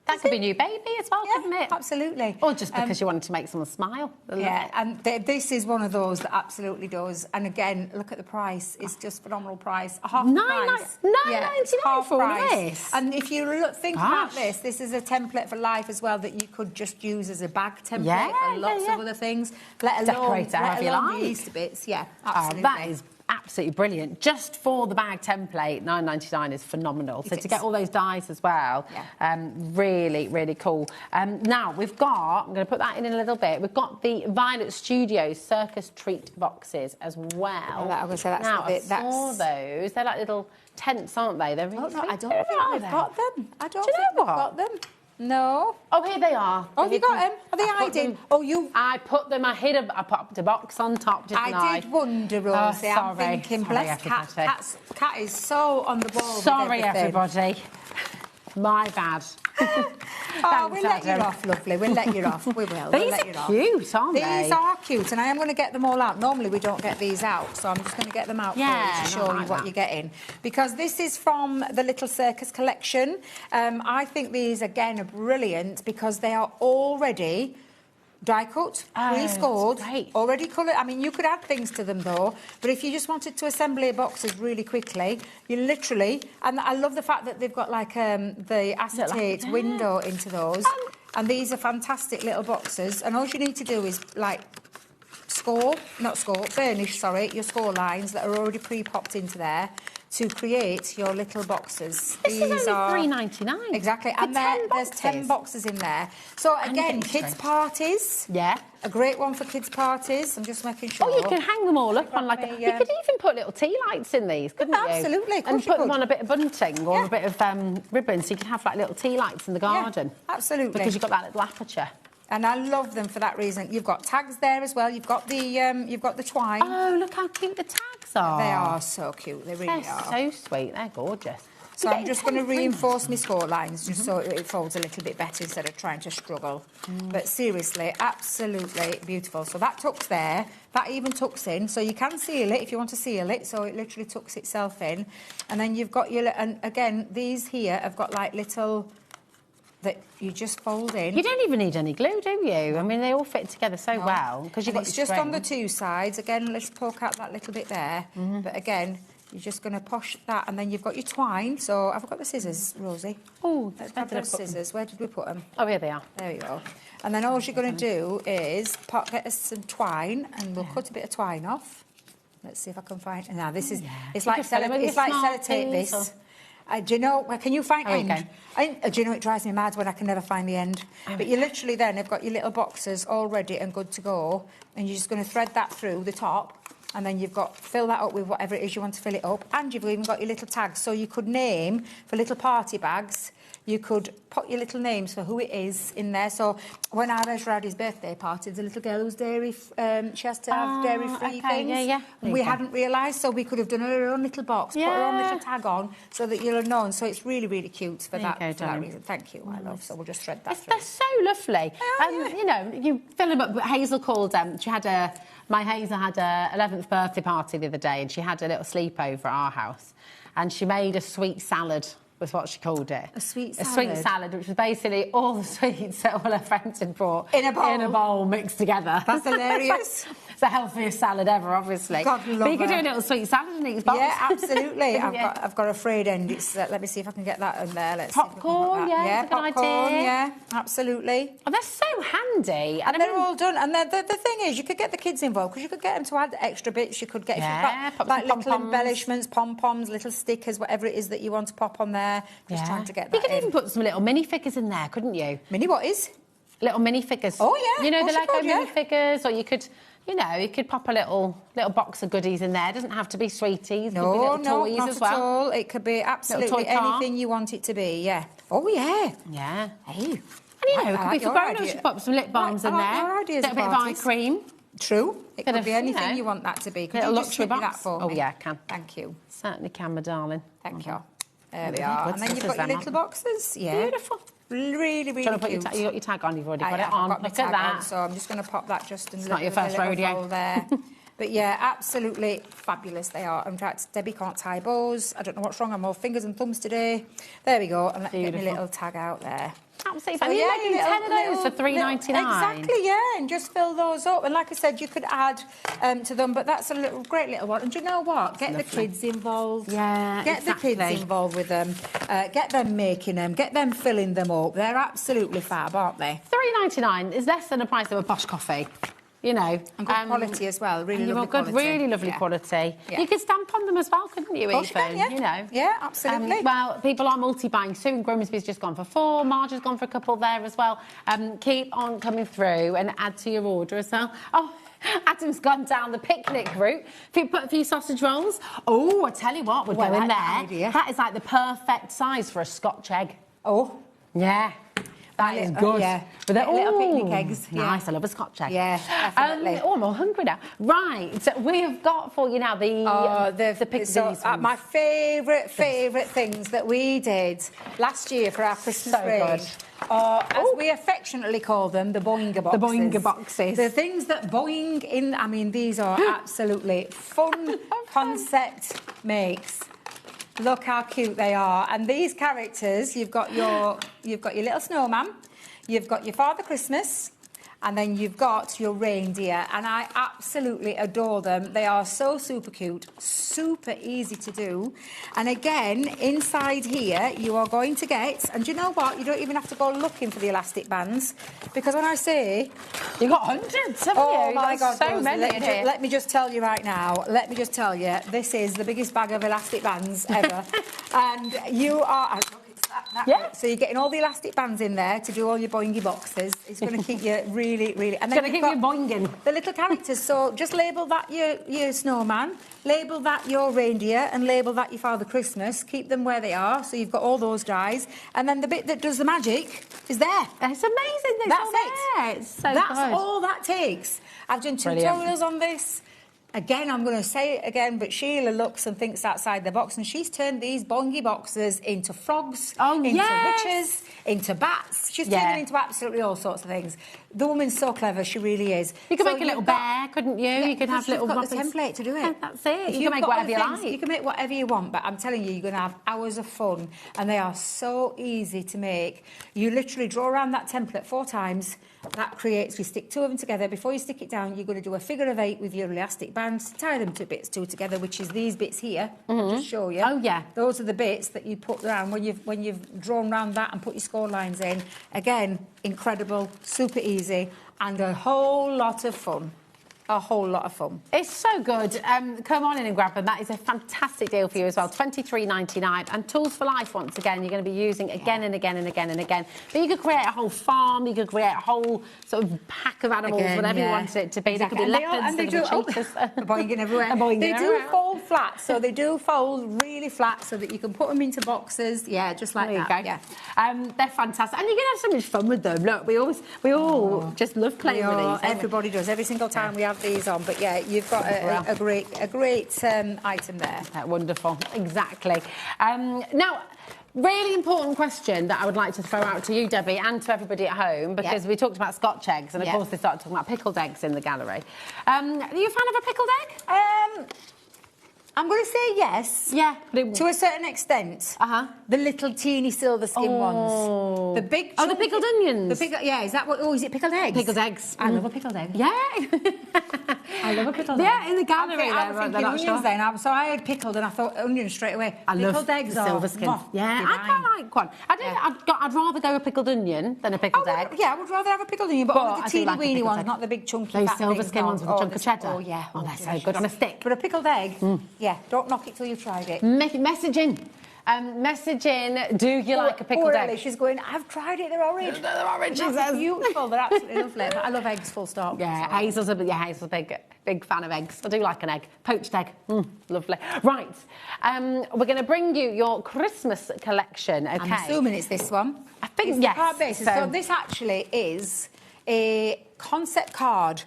That could be a new baby as well, couldn't it? Absolutely. Or just because you wanted to make someone smile. Yeah, and this is one of those that absolutely does. And again, look at the price. It's just phenomenal price. Half price. $9.99 for this. And if you think about this is a template for life as well that you could just use as a bag template for lots of other things. Let alone the Easter bits. Yeah, absolutely. That is absolutely brilliant. Just for the bag template, $9.99 is phenomenal. So to get all those dies as well, really, really cool. Now, we've got, I'm going to put that in a little bit, we've got the Violet Studios Circus Treat boxes as well. I'm going to say that's now, a bit... I saw those. They're like little tents, aren't they? They're really I don't think we've got them. I don't think we've got them. No. Oh, here they are. Oh, you got them? Are they hiding? I put them, I popped a box on top, didn't I? I did wonder, Rosie. I'm thinking, bless Cat. Cat is so on the ball. Sorry, everybody. My bad. We'll let you off, lovely. We'll let you off. We will. These are cute, aren't they? These are cute, and I am going to get them all out. Normally, we don't get these out, so I'm just going to get them out for you to show you what you're getting. Because this is from the Little Circus collection. I think these, again, are brilliant because they are already die cut, pre-scored, already coloured. I mean, you could add things to them, though, but if you just wanted to assemble your boxes really quickly, you literally... And I love the fact that they've got, like, the acetate window into those. And these are fantastic little boxes. And all you need to do is, like, burnish, your score lines that are already pre-popped into there to create your little boxes. This is only $3.99. Exactly, and there's 10 boxes in there. So again, kids' parties. Yeah. A great one for kids' parties. I'm just making sure. Oh, you can hang them all up on like you could even put little tea lights in these, couldn't you? Absolutely, of course and put them on a bit of bunting or a bit of ribbon, so you can have like little tea lights in the garden. Yeah, absolutely. Because you've got that little aperture. And I love them for that reason. You've got tags there as well. You've got the twine. Oh, look how cute the tags are. They are so cute. They really are. They're so sweet. They're gorgeous. So I'm just going to reinforce my score lines just so it folds a little bit better instead of trying to struggle. But seriously, absolutely beautiful. So that tucks there. That even tucks in. So you can seal it if you want to seal it. So it literally tucks itself in. And then you've got your... And again, these here have got like little... that you just fold in. You don't even need any glue, do you? I mean, they all fit together so well. Because it's just on the two sides. Again, let's poke out that little bit there. But again... You're just going to push that, and then you've got your twine. So I've got the scissors, Rosie. Oh, let's grab those scissors. Where did we put them? Oh, here they are. There you go. And then all you're going to do is get us some twine, and we'll cut a bit of twine off. Let's see if I can find... Now, this is... It's like sellotape, this. Do you know... Can you find end? Do you know, it drives me mad when I can never find the end. But you literally then have got your little boxes all ready and good to go, and you're just going to thread that through the top. And then you've got, fill that up with whatever it is you want to fill it up. And you've even got your little tags. So you could name, for little party bags, you could put your little names for who it is in there. So when I was at his birthday party, there's a little girl who's dairy, she has to have dairy-free things. And we hadn't realised, so we could have done her own little box, put her own little tag on, so that you'll have known. So it's really, really cute for that reason. Thank you, my love. So we'll just thread that through. They're so lovely. You know, you fill them up. Hazel called, she had my Hazel had her 11th birthday party the other day, and she had a little sleepover at our house, and she made a sweet salad, was what she called it. A sweet salad? A sweet salad, which was basically all the sweets that all her friends had brought in a bowl mixed together. That's hilarious. It's the healthiest salad ever, obviously. God, love but you could do a little sweet salad in each box. Yeah, absolutely. I've got a frayed end. Let me see if I can get that in there. Popcorn, yeah, popcorn, yeah, absolutely. Oh, they're so handy. And they're all done. And the thing is, you could get the kids involved because you could get them to add extra bits. You could get if you've got like little embellishments, pom-poms, little stickers, whatever it is that you want to pop on there. Just trying to get that in. You could even put some little minifigures in there, couldn't you? Mini what is? Little minifigures. Oh, yeah. You know, the Lego minifigures, or you could... You know, you could pop a little box of goodies in there. It doesn't have to be sweeties. No, could be little toys not as well. At all. It could be absolutely anything you want it to be, yeah. Oh, yeah. Yeah. Hey. And, you know, it could be for grown-ups. You pop some lip balms in there. Your ideas a bit of eye cream. True. It could be anything you want that to be. Could you just show me that for me? Oh, yeah, I can. Thank you. Certainly can, my darling. Thank you. There we are. And then you've got your little boxes. Yeah. Beautiful. Really, really cute. You got your tag on, you've already got it on. Look at that. So I'm just going to pop that just in It's not your first rodeo. There. But yeah, absolutely fabulous they are. In fact, Debbie can't tie bows. I don't know what's wrong. I'm all fingers and thumbs today. There we go. And let me get my little tag out there. Absolutely. So, and you're making 10 of those for $3.99. Exactly, yeah, and just fill those up. And like I said, you could add to them, but that's a great little one. And do you know what? Get the kids involved. Yeah, Get the kids involved with them. Get them making them. Get them filling them up. They're absolutely fab, aren't they? $3.99 is less than the price of a posh coffee. You know, and good quality as well. Really lovely quality. Really lovely quality. Yeah. You could stamp on them as well, couldn't you? Of course you can, yeah. You know. Yeah, absolutely. Well, people are multi-buying. Sue in Grimsby's just gone for 4. Marge has gone for a couple there as well. Keep on coming through and add to your order as well. Oh, Adam's gone down the picnic route. Put a few sausage rolls. Oh, I tell you what, we're going there. Idea. That is like the perfect size for a Scotch egg. Oh, yeah. That is good. Yeah. But they're little picnic eggs. Nice. I love a Scotch egg. Yeah, definitely. I'm all hungry now. Right. So we have got for you now the Piccadilly ones. My favourite things that we did last year for our Christmas range. As we affectionately call them, the Boinger boxes. The Boinger boxes. The things that Boing in. I mean, these are absolutely fun concept makes. Look how cute they are. And these characters, you've got your little snowman, you've got your Father Christmas, and then you've got your reindeer. And I absolutely adore them. They are so super cute, super easy to do. And again, inside here, you are going to get, and you know what? You don't even have to go looking for the elastic bands, because when I say... You've got hundreds, haven't you? Oh, my God. So many let me just tell you right now, this is the biggest bag of elastic bands ever. And you are... So you're getting all the elastic bands in there to do all your boingy boxes. It's going to keep you really, really... And then it's going to keep you boinging. The little characters. So just label that your snowman, label that your reindeer, and label that your Father Christmas. Keep them where they are, so you've got all those guys. And then the bit that does the magic is there. It's amazing. That's it. It's so That's good. all that takes. I've done tutorials on this. Again, I'm going to say it again, but Sheila looks and thinks outside the box, and she's turned these bongy boxes into frogs, into witches, into bats. She's turned them into absolutely all sorts of things. The woman's so clever, she really is. You could make a little bear, couldn't you? Yeah, you could have little... You've got the template to do it. Yeah, that's it. You can make whatever you like. You can make whatever you want, but I'm telling you, you're going to have hours of fun, and they are so easy to make. You literally draw around that template 4 times. That creates, we stick 2 of them together. Before you stick it down, you're going to do a figure of 8 with your elastic bands, tie them 2 bits together, which is these bits here. I'll just show you. Oh, yeah. Those are the bits that you put around when you've drawn around that and put your score lines in. Again, incredible, super easy, and a whole lot of fun. A whole lot of fun. It's so good. Come on in and grab them. That is a fantastic deal for you as well. $23.99. And Tools for Life, once again, you're going to be using again and again and again and again. But you could create a whole farm. You could create a whole sort of pack of animals, whatever you wanted it to be. Exactly. There could be leopards, they do boinging everywhere. They do fold flat, so they do fold really flat so that you can put them into boxes. Yeah, just like that. There you go. They're fantastic, and you can have so much fun with them. Look, we all just love playing with these. Everybody does. Every single time we have these on, but yeah, you've got a great item there. Wonderful, exactly. Now, really important question that I would like to throw out to you, Debbie, and to everybody at home, because we talked about Scotch eggs, and of course they started talking about pickled eggs in the gallery. Are you a fan of a pickled egg? I'm going to say yes. Yeah. To a certain extent. The little teeny silver skin ones. The big... the pickled onions. Is that what... Oh, is it pickled eggs? Pickled eggs. I love a pickled egg. Yeah. I love a pickled egg. Yeah, in the gallery. I was thinking onions then. So I had pickled and I thought onions straight away. I love pickled eggs the silver skin. Yeah, I quite like one. I'd rather go a pickled onion than a pickled egg. Yeah, I would rather have a pickled onion, but with the teeny weeny ones, not the big chunky fat those silver skin ones with a chunk of cheddar. Oh, yeah. Oh, they're so good on a stick. But a pickled egg, yeah, don't knock it till you've tried it. Message in. Do you like a pickled egg? She's going, I've tried it, they're orange. They're orange, They're beautiful, they're absolutely lovely. But I love eggs, full stop. Yeah, Hazel's a big fan of eggs. I do like an egg. Poached egg. Lovely. Right, we're going to bring you your Christmas collection, okay? I'm assuming it's this one. I think, yes. Card basis. So this actually is a concept card.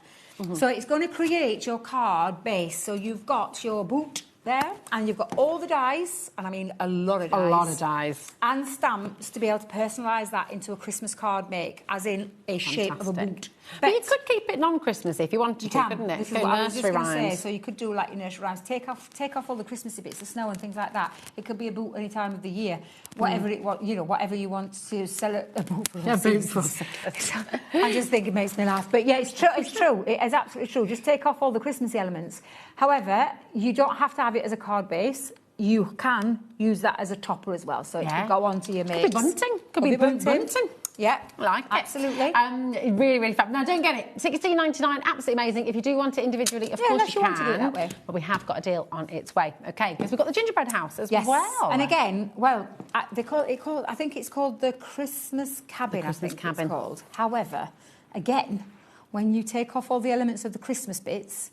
So it's going to create your card base. So you've got your boot there. and you've got all the dies, and I mean a lot of dies. A lot of dies. And stamps to be able to personalise that into a Christmas card make, as in a shape of a boot. But you could keep it non-Christmassy if you wanted to, couldn't it? This is what I was just going to say. So you could do like your nursery rhymes, take off all the Christmassy bits, the snow and things like that. It could be a boot any time of the year, whatever whatever you want to sell it a boot for. A boot for. I just think it makes me laugh. But yeah, it's true. It's true. It is absolutely true. Just take off all the Christmassy elements. However, you don't have to have it as a card base. You can use that as a topper as well. So it could go on to your makes. Could be bunting. Could be bunting. Yeah, like it. Absolutely. Really, really fab. Now, don't get it. $16.99, absolutely amazing. If you do want it individually, of course you can. Want to do it that way. But we have got a deal on its way, okay? Because we've got the gingerbread house as well. And again, well, they call it. I think it's called the Christmas cabin. The Christmas cabin. It's called. However, again, when you take off all the elements of the Christmas bits,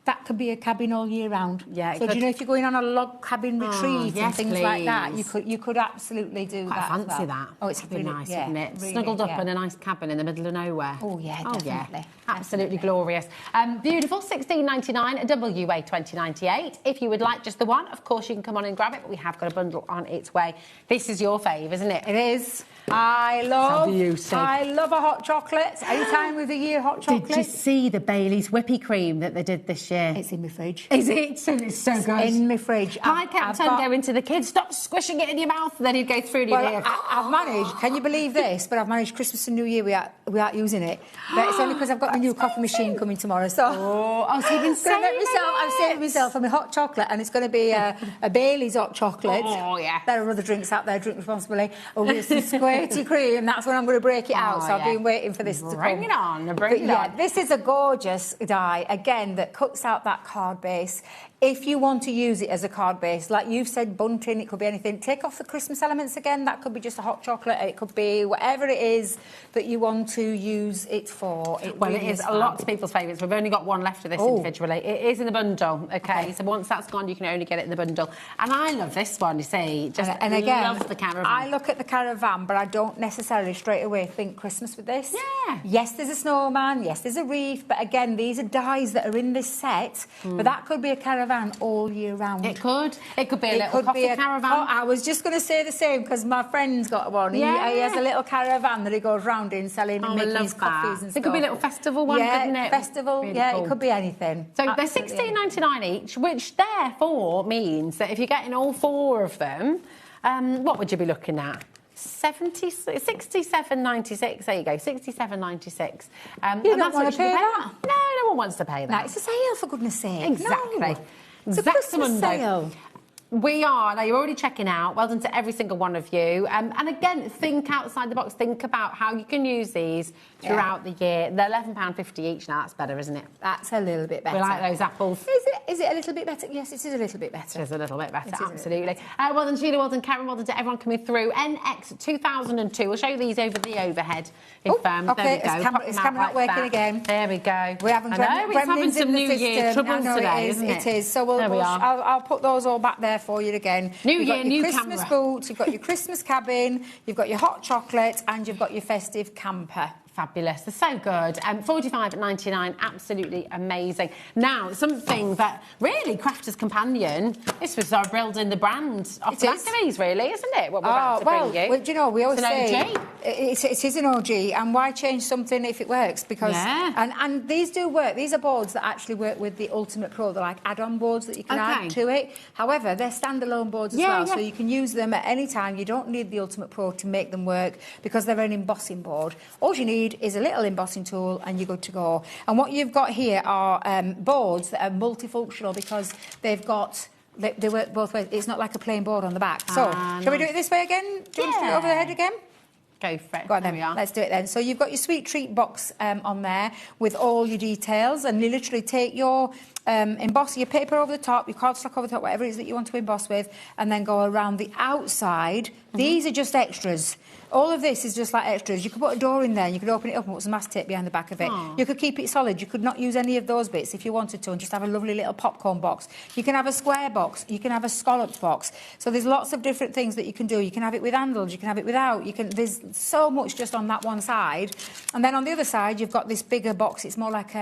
that could be a cabin all year round. Yeah. So do you know if you're going on a log cabin retreat and things like that, you could absolutely do that. I fancy that. Oh, it's really nice, isn't it? Really, Snuggled up in a nice cabin in the middle of nowhere. Oh yeah, definitely. Absolutely glorious. Beautiful. $16.99, WA 20.98. If you would like just the one, of course you can come on and grab it. But we have got a bundle on its way. This is your fave, isn't it? It is. I love a hot chocolate. Any time of the year, hot chocolate. Did you see the Bailey's whippy cream that they did this year? It's in my fridge. Is it? It's so good. In my fridge. I kept on going to the kids, stop squishing it in your mouth, and then he'd go through and I've managed, can you believe this? But I've managed Christmas and New Year without using it. But it's only because I've got my new coffee machine coming tomorrow. So so you've been saving I'm saving myself for my hot chocolate, and it's going to be a Bailey's hot chocolate. Oh, yeah. There are other drinks out there, drink responsibly. Or with some squirty cream, that's when I'm going to break it out. So I've been waiting for this to come. Bring it on, bring it on. This is a gorgeous die, again, that cuts out that card base. If you want to use it as a card base, like you've said, bunting, it could be anything. Take off the Christmas elements again. That could be just a hot chocolate. It could be whatever it is that you want to use it for. It is a lot of people's favourites. We've only got one left of this individually. It is in the bundle, okay? So once that's gone, you can only get it in the bundle. And I love this one, you see. And again, love the caravan. I look at the caravan, but I don't necessarily straight away think Christmas with this. Yeah. Yes, there's a snowman. Yes, there's a wreath. But again, these are dies that are in this set. But that could be a caravan all year round. It could. It could be a little coffee caravan. I was just going to say the same because my friend's got one. Yeah. He has a little caravan that he goes round in selling and making his coffees and stuff. It could be a little festival one, couldn't it? Festival. Really cool. It could be anything. So they're $16.99 each, which therefore means that if you're getting all four of them, what would you be looking at? $67.96. There you go, $67.96. You don't want to pay that? No one wants to pay that. No, it's a sale, for goodness sake. Exactly. No. It's a Christmas sale. We are. Now, you're already checking out. Well done to every single one of you. And again, think outside the box. Think about how you can use these throughout the year. They're £11.50 each now. That's better, isn't it? That's a little bit better. We like those apples. Is it a little bit better? Yes, it is a little bit better. It is a little bit better, absolutely. Well done, Sheila. Well done, Karen. Well done to everyone coming through. NX 2002. We'll show you these over the overhead. Okay, there we go. It's camera not working again. There we go. We're having gremlins some New Year troubles today, isn't it? It is. So I'll put those all back there for you again. New year, new Christmas boots, you've got your Christmas cabin, you've got your hot chocolate, and you've got your festive camper. Fabulous. They're so good. $45.99, absolutely amazing. Now, something that really Crafter's Companion, this was our building the brand off the back of these, really, isn't it? What we're about to bring you. Well, do you know, we always say... It's it is an OG, and why change something if it works? Because... And these do work. These are boards that actually work with the Ultimate Pro. They're like add-on boards that you can add to it. However, they're standalone boards as well, so you can use them at any time. You don't need the Ultimate Pro to make them work because they're an embossing board. All you need is a little embossing tool and you're good to go. And what you've got here are boards that are multifunctional because they've got... They work both ways. It's not like a plain board on the back. So, shall we do it this way again? Do you want to do it over the head again? Go for it. Go on then. Let's do it then. So you've got your sweet treat box on there with all your details, and you literally take your emboss your paper over the top, your cardstock over the top, whatever it is that you want to emboss with, and then go around the outside. These are just extras. All of this is just like extras. You could put a door in there, and you could open it up and put some masking tape behind the back of it. You could keep it solid. You could not use any of those bits if you wanted to and just have a lovely little popcorn box. You can have a square box. You can have a scalloped box. So there's lots of different things that you can do. You can have it with handles. You can have it without. There's so much just on that one side. And then on the other side, you've got this bigger box. It's more like...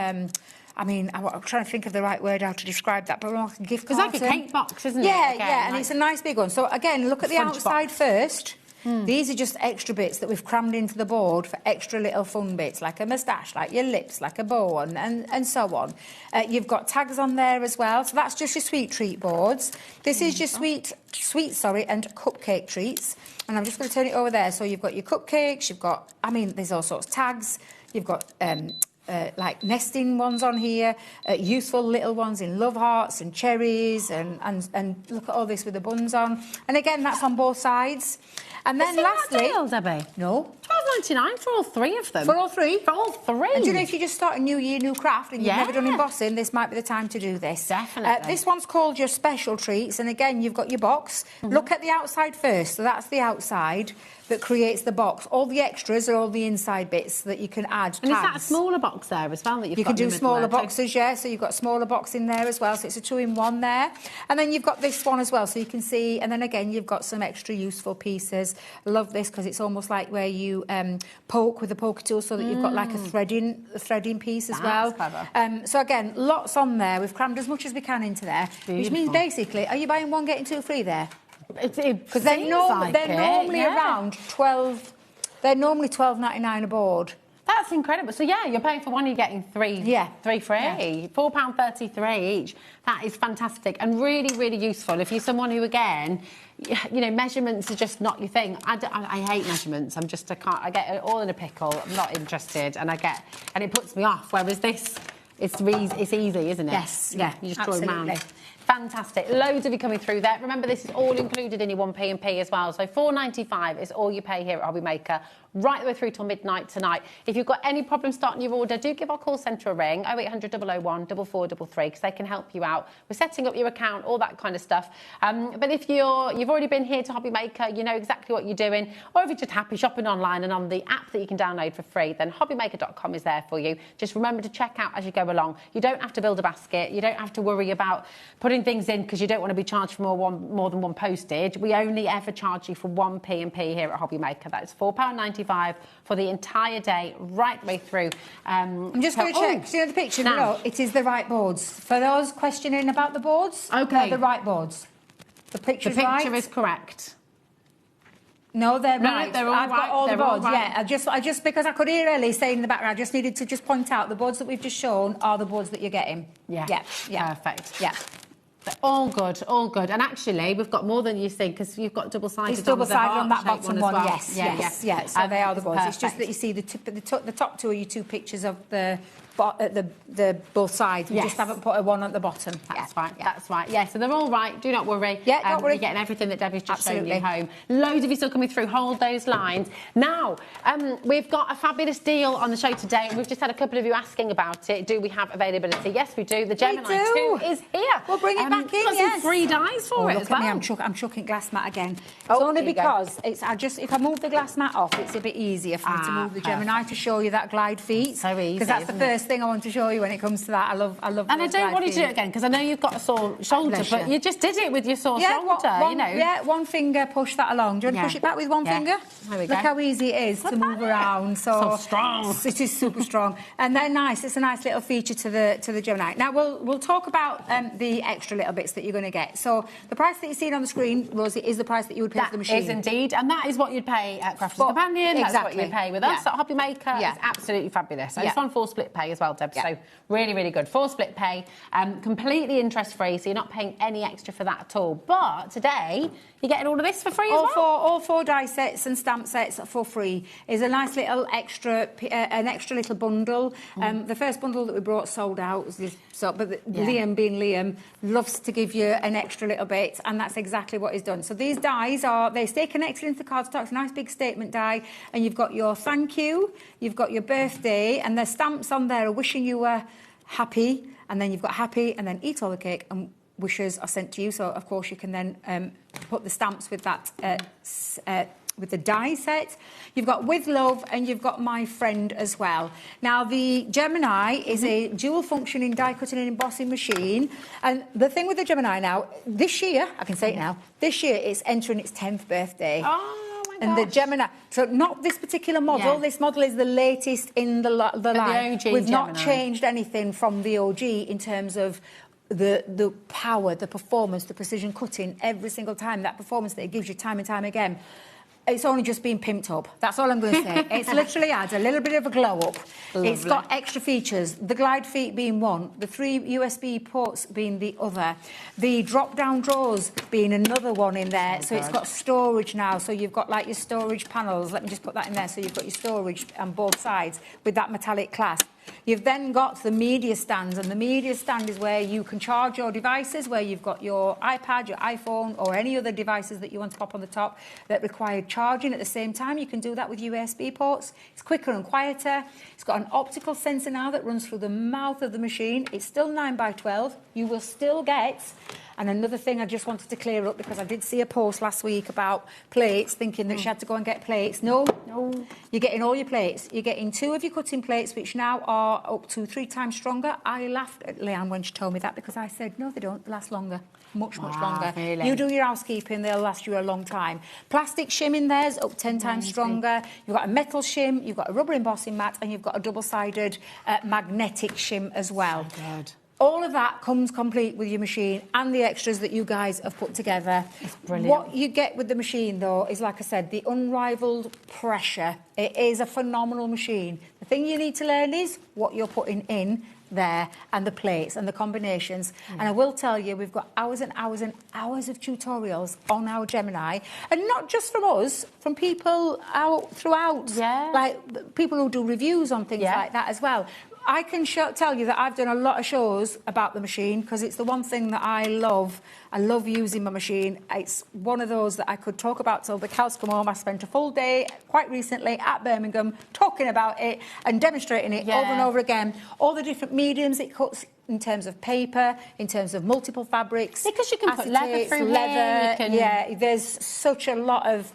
I mean, I'm trying to think of the right word how to describe that, but like a gift carton. It's like a cake box, isn't it? Yeah, yeah, and it's a nice big one. So again, look at the outside first. These are just extra bits that we've crammed into the board for extra little fun bits, like a moustache, like your lips, like a bow, and so on. You've got tags on there as well, so that's just your sweet treat boards. This is your sweet, and cupcake treats. And I'm just going to turn it over there. So you've got your cupcakes, you've got, I mean, there's all sorts of tags. You've got like nesting ones on here, useful little ones in love hearts and cherries, and look at all this with the buns on. And again, that's on both sides. And then lastly... That deal, Debbie? No. £12.99 for all three of them. For all three? For all three. And do you know, if you just start a new year, new craft, and you've never done embossing, this might be the time to do this. Definitely. This one's called your special treats, and again, you've got your box. Look at the outside first. So that's the outside that creates the box. All the extras are all the inside bits that you can add. And is that a smaller box there as well that you've got? You can do smaller boxes, yeah. So you've got a smaller box in there as well. So it's a 2-in-1 there. And then you've got this one as well, so you can see. And then again, you've got some extra useful pieces. I love this because it's almost like where you poke with a poker tool, so that you've got like a threading piece as well. Clever. So again, lots on there. We've crammed as much as we can into there, which means basically, are you buying one getting two free there? Because they're normally around 12. They're normally £12.99 a board. That's incredible. So yeah, you're paying for one, you're getting three. Yeah, three free. Yeah. £4.33 each. That is fantastic and really, really useful. If you're someone who, again, you know, measurements are just not your thing. I hate measurements. I get it all in a pickle. I'm not interested, and it puts me off. Whereas this, it's easy, isn't it? Yes. Yeah. You just draw them absolutely. around. Fantastic. Loads of you coming through there. Remember, this is all included in your 1p&p as well. So £4.95 is all you pay here at HobbyMaker, right the way through till midnight tonight. If you've got any problems starting your order, do give our call centre a ring, 0800 001 4433, because they can help you out. We're setting up your account, all that kind of stuff. But if you've already been here to HobbyMaker, you know exactly what you're doing, or if you're just happy shopping online and on the app that you can download for free, then hobbymaker.com is there for you. Just remember to check out as you go along. You don't have to build a basket. You don't have to worry about putting things in because you don't want to be charged for more than one postage. We only ever charge you for 1p&p here at HobbyMaker. That's £4.95 for the entire day, right the way through. I'm just going to check. Do you know the picture? No, it is the right boards. For those questioning about the boards, they're the right boards. The picture is correct. No, they're right. They're all I've got all the boards. Right. Yeah, I just because I could hear Ellie saying in the background, I just needed to just point out the boards that we've just shown are the boards that you're getting. Yeah. Perfect. Yeah. They're all good, all good. And actually, we've got more than you think, because you've got double-sided. It's double-sided on that bottom one, well. Yes. So they are the boards. It's just that you see the top two are your two pictures of the both sides. We just haven't put a one at the bottom. That's right. That's right. Yeah. So they're all right. Do not worry. Yeah, don't worry. You're getting everything that Debbie's just shown you home. Loads of you still coming through. Hold those lines. Now, we've got a fabulous deal on the show today, and we've just had a couple of you asking about it. Do we have availability? Yes, we do. The Gemini 2 is here. We'll bring it back in. Got some free dies for it as well. Look at me. I'm chucking glass mat again. It's only because if I move the glass mat off, it's a bit easier for me to move the Gemini to show you that glide feet. So easy. Because that's the first thing I want to show you when it comes to that. I love. And I don't want you to do it again because I know you've got a sore shoulder, but you just did it with your sore shoulder. You know. Yeah, one finger, push that along. Do you want to push it back with one finger? There we go. Look how easy it is to move around. So strong. It is super strong, and they're nice. It's a nice little feature to the Gemini. Now we'll talk about the extra little bits that you're going to get. So the price that you're seeing on the screen, Rosie, is the price that you would pay for the machine. That is indeed, and that is what you'd pay at Crafters Companion. Exactly. That's what you'd pay with us at HobbyMaker. It's absolutely fabulous. And it's on 4 split pay as well, Deb. So really, really good. 4 split pay, completely interest-free, so you're not paying any extra for that at all. But today, you're getting all of this for free as well. All four die sets and stamp sets for free. Is a nice little extra, an extra little bundle. The first bundle that we brought sold out. But Liam, being Liam, loves to give you an extra little bit, and that's exactly what he's done. So these dies they stay connected into the cardstocks, nice big statement die, and you've got your thank you, you've got your birthday, and the stamps on there are wishing you were happy, and then you've got happy, and then eat all the cake, and wishes are sent to you. So of course you can then put the stamps with that with the die set. You've got with love, and you've got my friend as well. Now the Gemini is a dual functioning die cutting and embossing machine, and the thing with the Gemini now, this year, I can say it now, this year it's entering its 10th birthday. Oh my and the Gemini. So not this particular model. This model is the latest in the line. We've not changed anything from the OG in terms of the power, the performance, the precision cutting every single time. That performance that it gives you time and time again. It's only just been pimped up. That's all I'm going to say. It's literally adds a little bit of a glow up. Lovely. It's got extra features. The glide feet being one, the 3 USB ports being the other, the drop-down drawers being another one in there. So it's got storage now. So you've got like your storage panels. Let me just put that in there. So you've got your storage on both sides with that metallic clasp. You've then got the media stands, and the media stand is where you can charge your devices, where you've got your iPad, your iPhone, or any other devices that you want to pop on the top that require charging at the same time. You can do that with USB ports. It's quicker and quieter. It's got an optical sensor now that runs through the mouth of the machine. It's still 9x12. You will still get... And another thing I just wanted to clear up, because I did see a post last week about plates, thinking that she had to go and get plates. No, you're getting all your plates. You're getting 2 of your cutting plates, which now are up to 3 times stronger. I laughed at Leanne when she told me that, because I said, no, they don't. They last longer. Much longer. Really? You do your housekeeping, they'll last you a long time. Plastic shim in there's up 10 times stronger. You've got a metal shim, you've got a rubber embossing mat, and you've got a double-sided magnetic shim as well. So good. All of that comes complete with your machine and the extras that you guys have put together. It's brilliant. What you get with the machine, though, is, like I said, the unrivaled pressure. It is a phenomenal machine. The thing you need to learn is what you're putting in there and the plates and the combinations. And I will tell you, we've got hours and hours and hours of tutorials on our Gemini, and not just from us, from people out throughout, like people who do reviews on things like that as well. I can tell you that I've done a lot of shows about the machine, because it's the one thing that I love. I love using my machine. It's one of those that I could talk about till the cows come home. I spent a full day quite recently at Birmingham talking about it and demonstrating it over and over again. All the different mediums it cuts in terms of paper, in terms of multiple fabrics. Because you can put leather through here. Yeah, there's such a lot of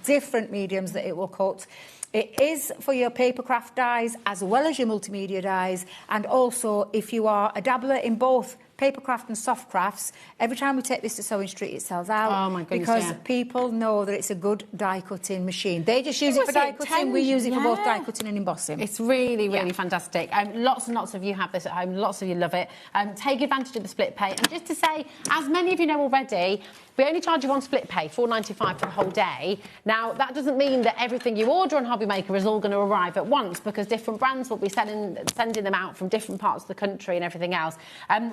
different mediums that it will cut. It is for your papercraft dies as well as your multimedia dies, and also if you are a dabbler in both papercraft and soft crafts, every time we take this to Sewing Street, it sells out. Oh my goodness, because people know that it's a good die cutting machine. They just use it for die cutting. We use it for both die cutting and embossing. It's really, really fantastic. Lots and lots of you have this at home. Lots of you love it. Take advantage of the split pay. And just to say, as many of you know already, we only charge you 1 split pay, $4.95 for the whole day. Now, that doesn't mean that everything you order on HobbyMaker is all going to arrive at once, because different brands will be sending them out from different parts of the country and everything else.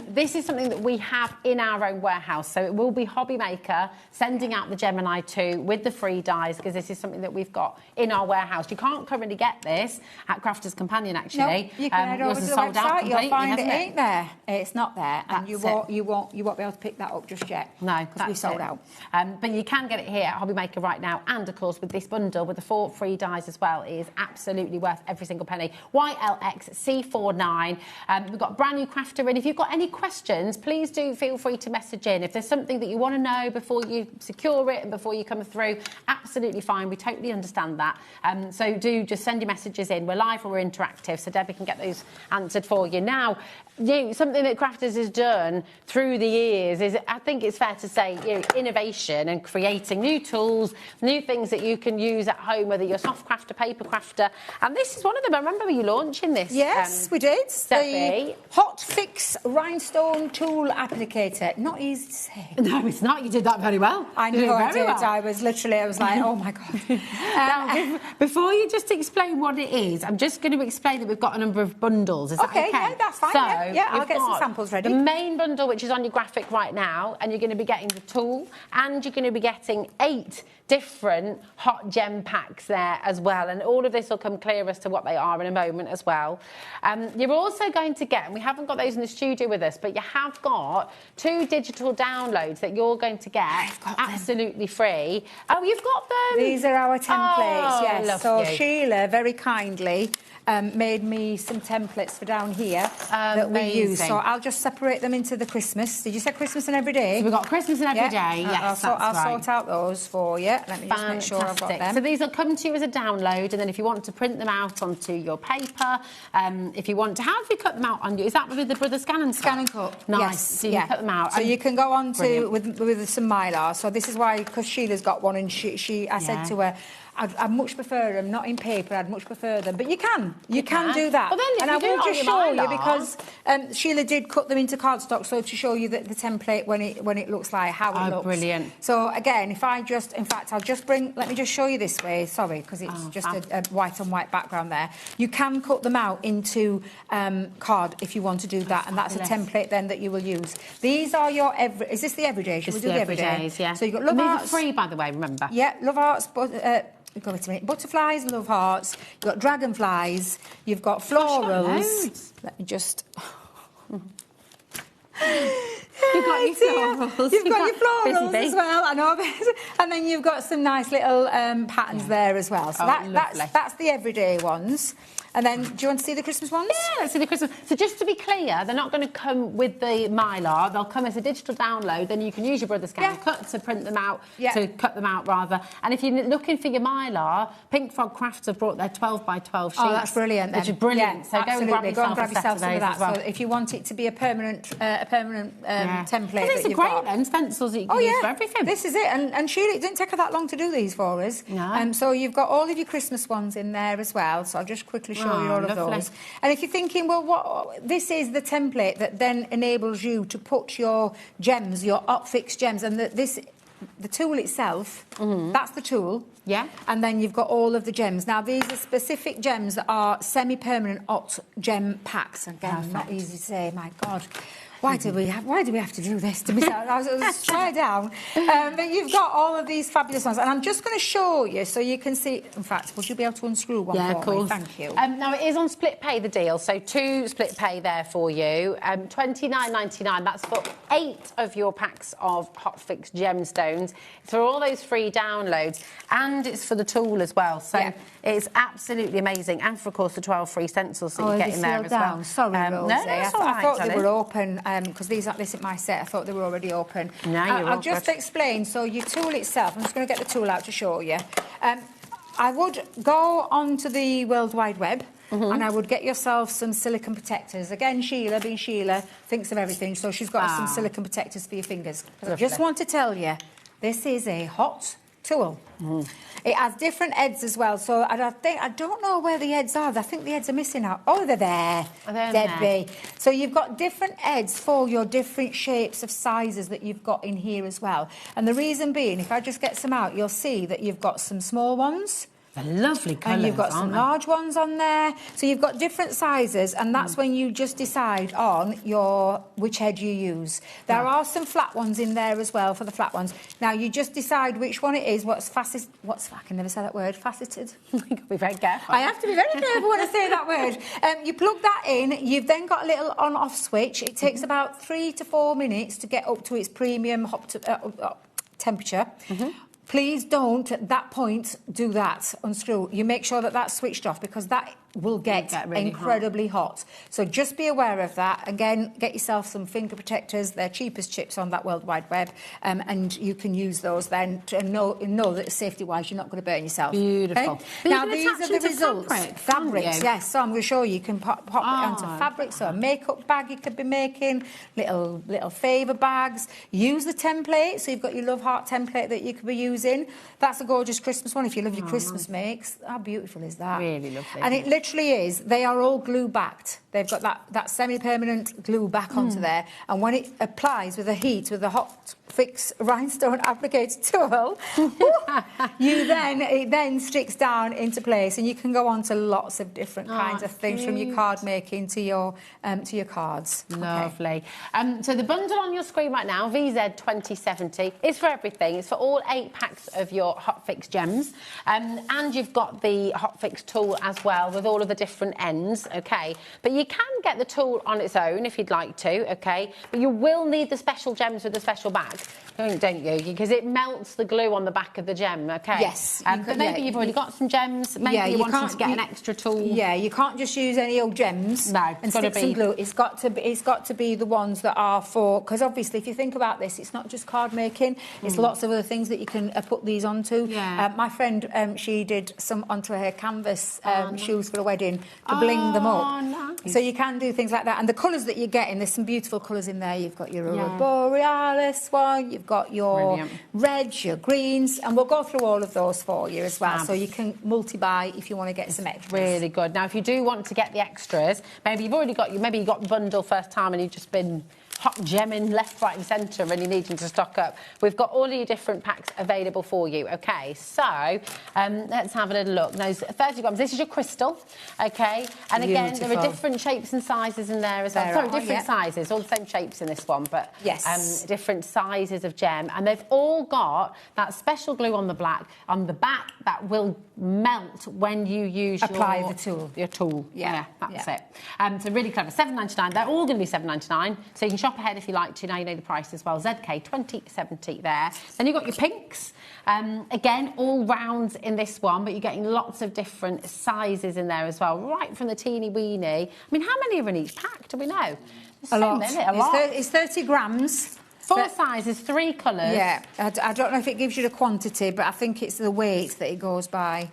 This is something that we have in our own warehouse, so it will be HobbyMaker sending out the Gemini 2 with the free dies, because this is something that we've got in our warehouse. You can't currently get this at Crafter's Companion, actually. No, you can head over to the website. You'll find it ain't there. It's not there, and you won't be able to pick that up just yet. No, because we sold out. But you can get it here at HobbyMaker right now, and of course with this bundle with the 4 free dies as well, it is absolutely worth every single penny. YLXC49. We've got a brand new crafter in. If you've got any questions, please do feel free to message in. If there's something that you want to know before you secure it and before you come through, absolutely fine. We totally understand that. So do just send your messages in. We're live or we're interactive, so Debbie can get those answered for you. Now, something that Crafters has done through the years is, I think it's fair to say, innovation and creating new tools, new things that you can use at home, whether you're soft crafter, paper crafter. And this is one of them. I remember you launching this. Yes, we did. Debbie. The Hot Fix Rhinestone Tool Applicator. Not easy to say. No, it's not. You did that very well. I know I did. Well. I was like, oh my God. Now, before you just explain what it is, I'm just going to explain that we've got a number of bundles. Is that okay? Yeah, that's fine. So, yeah, I'll get some samples ready. The main bundle, which is on your graphic right now, and you're going to be getting the tool, and you're going to be getting 8 different hot gem packs there as well, and all of this will come clear as to what they are in a moment as well. You're also going to get, and we haven't got those in the studio with us, but you have got 2 digital downloads that you're going to get absolutely free. Oh, you've got them? These are our templates, yes. So Sheila very kindly made me some templates for down here that we use. So I'll just separate them into the Christmas. Did you say Christmas and every day? So we've got Christmas and every day. Yes, I'll sort out those for you. Let me just make sure I've got them. So these will come to you as a download, and then if you want to print them out onto your paper, if you want to, how do you cut them out on you? Is that with the Brother Scan and Cut? Scan and Cut. Nice. Yes. So you cut them out. So you can go on to with some Mylar. So this is why, because Sheila's got one, and she I said to her, I'd much prefer them, not in paper, I'd much prefer them. But you can do that. Well, then, and I will just show you, because Sheila did cut them into cardstock, so to show you the template when it looks like, how it looks. Brilliant. So, again, if I just, in fact, I'll just let me just show you this way, sorry, because it's just a white on white background there. You can cut them out into card if you want to do that, and that's a template then that you will use. These are your is this the everyday? Should we do the everyday? Yeah. So you've got Love Hearts. These are free, by the way, remember. Yeah, Love Hearts, butterflies, love hearts. You've got dragonflies. You've got florals. Let me just. You've got your florals. You've got your florals as well. I know. And then you've got some nice little patterns there as well. So that's the everyday ones. And then, do you want to see the Christmas ones? Yeah, let's see the Christmas. So just to be clear, they're not going to come with the Mylar. They'll come as a digital download. Then you can use your brother's scan cut to print them out, to cut them out, rather. And if you're looking for your Mylar, Pink Frog Crafts have brought their 12 by 12 sheets. Oh, that's brilliant. Which is brilliant. Yeah, so go and grab yourself some of that. Well. So if you want it to be a permanent template that it's you've got. great stencils that you can use for everything. This is it. And Sheila, it didn't take her that long to do these for us. No. So you've got all of your Christmas ones in there as well. So I'll just quickly show you all of those. And if you're thinking, well, this is the template that then enables you to put your gems, your Opfix gems, and the tool itself, that's the tool. Yeah. And then you've got all of the gems. Now, these are specific gems that are semi-permanent Ot gem packs. Again, not easy to say, my God. Why do we have to do this to myself? I was try down. But you've got all of these fabulous ones, and I'm just going to show you so you can see. In fact, would you be able to unscrew one for of course. me? Thank you. Now it is on split pay, the deal, so 2 split pay there for you. $29.99. That's for 8 of your packs of Hotfix gemstones. It's for all those free downloads, and it's for the tool as well. So it's absolutely amazing, and for, of course, the 12 free stencils that you get in there as well. Sorry, Rosie. I thought they were open. Because this isn't my set, I thought they were already open. No, I'll just explain. So your tool itself, I'm just going to get the tool out to show you. I would go onto the World Wide Web and I would get yourself some silicone protectors. Again, Sheila, being Sheila, thinks of everything, so she's got some silicone protectors for your fingers. I just want to tell you, this is a hot tool. It has different heads as well, so I don't know where the heads are. I think the heads are missing out. Oh, they're there, Debbie. So you've got different heads for your different shapes of sizes that you've got in here as well. And the reason being, if I just get some out, you'll see that you've got some small ones. They're lovely colours, and you've got some large ones on there. So you've got different sizes, and that's when you just decide on which head you use. There are some flat ones in there as well for the flat ones. Now you just decide which one it is. I can never say that word. Faceted. You've got to be very careful. I have to be very careful when I say that word. You plug that in. You've then got a little on-off switch. It takes about 3 to 4 minutes to get up to its premium temperature. Please don't, at that point, do that, unscrew. You make sure that that's switched off, because that will get really incredibly hot. So just be aware of that. Again, get yourself some finger protectors. They're cheap as chips on that World Wide Web, and you can use those then to know that safety-wise you're not going to burn yourself. Beautiful. Okay? Now, these are the results. Fabrics, yes. So I'm going to show you. You can pop it onto fabrics, or a makeup bag you could be making, little favour bags. Use the template. So you've got your Love Heart template that you could be using. That's a gorgeous Christmas one if you love your Christmas makes. How beautiful is that? Really lovely. And it literally is. They are all glue backed. They've got that semi-permanent glue back onto there, and when it applies with the heat, with the Hot Fix rhinestone applicator tool, it then sticks down into place, and you can go on to lots of different kinds of things, from your card making to your cards. Lovely. Okay. So the bundle on your screen right now, VZ 2070, is for everything. It's for all 8 packs of your Hot Fix gems, and you've got the Hot Fix tool as well with all of the different ends. Okay, but you can get the tool on its own if you'd like to. Okay, but you will need the special gems with the special bag, don't you? Because it melts the glue on the back of the gem. Okay. Yes. But maybe you've already got some gems. Maybe you wanted to get an extra tool. Yeah, you can't just use any old gems. No, and stick some glue. It's got to be the ones that are for, because obviously if you think about this, it's not just card making. It's lots of other things that you can put these onto. Yeah. My friend, she did some onto her canvas shoes for a wedding to bling them up. Nice. So you can do things like that. And the colours that you're getting, there's some beautiful colours in there. You've got your Aurora Borealis one, you've got your reds, your greens, and we'll go through all of those for you as well. So you can multi-buy if you want to get some extras. Really good. Now, if you do want to get the extras, maybe you've already got maybe you got the bundle first time and you've just been hot gemming left, right and centre and you're needing to stock up. We've got all of your different packs available for you, OK? So, let's have a little look. Those 30 grams, this is your crystal, OK? And again, there are different shapes and sizes in there as well. Sorry, different sizes, all the same shapes in this one, but different sizes of gem. And they've all got that special glue on the back that will melt when you use your tool. Yeah, that's it. So really clever. £7.99. They're all going to be £7.99. So you can shop ahead if you like to. Now you know the price as well. ZK 2070 there. Then you've got your pinks. Again, all rounds in this one, but you're getting lots of different sizes in there as well, right from the teeny weeny. I mean, how many are in each pack? Do we know? A lot. It's 30 grams. 4 sizes, 3 colours. Yeah, I don't know if it gives you the quantity, but I think it's the weight that it goes by.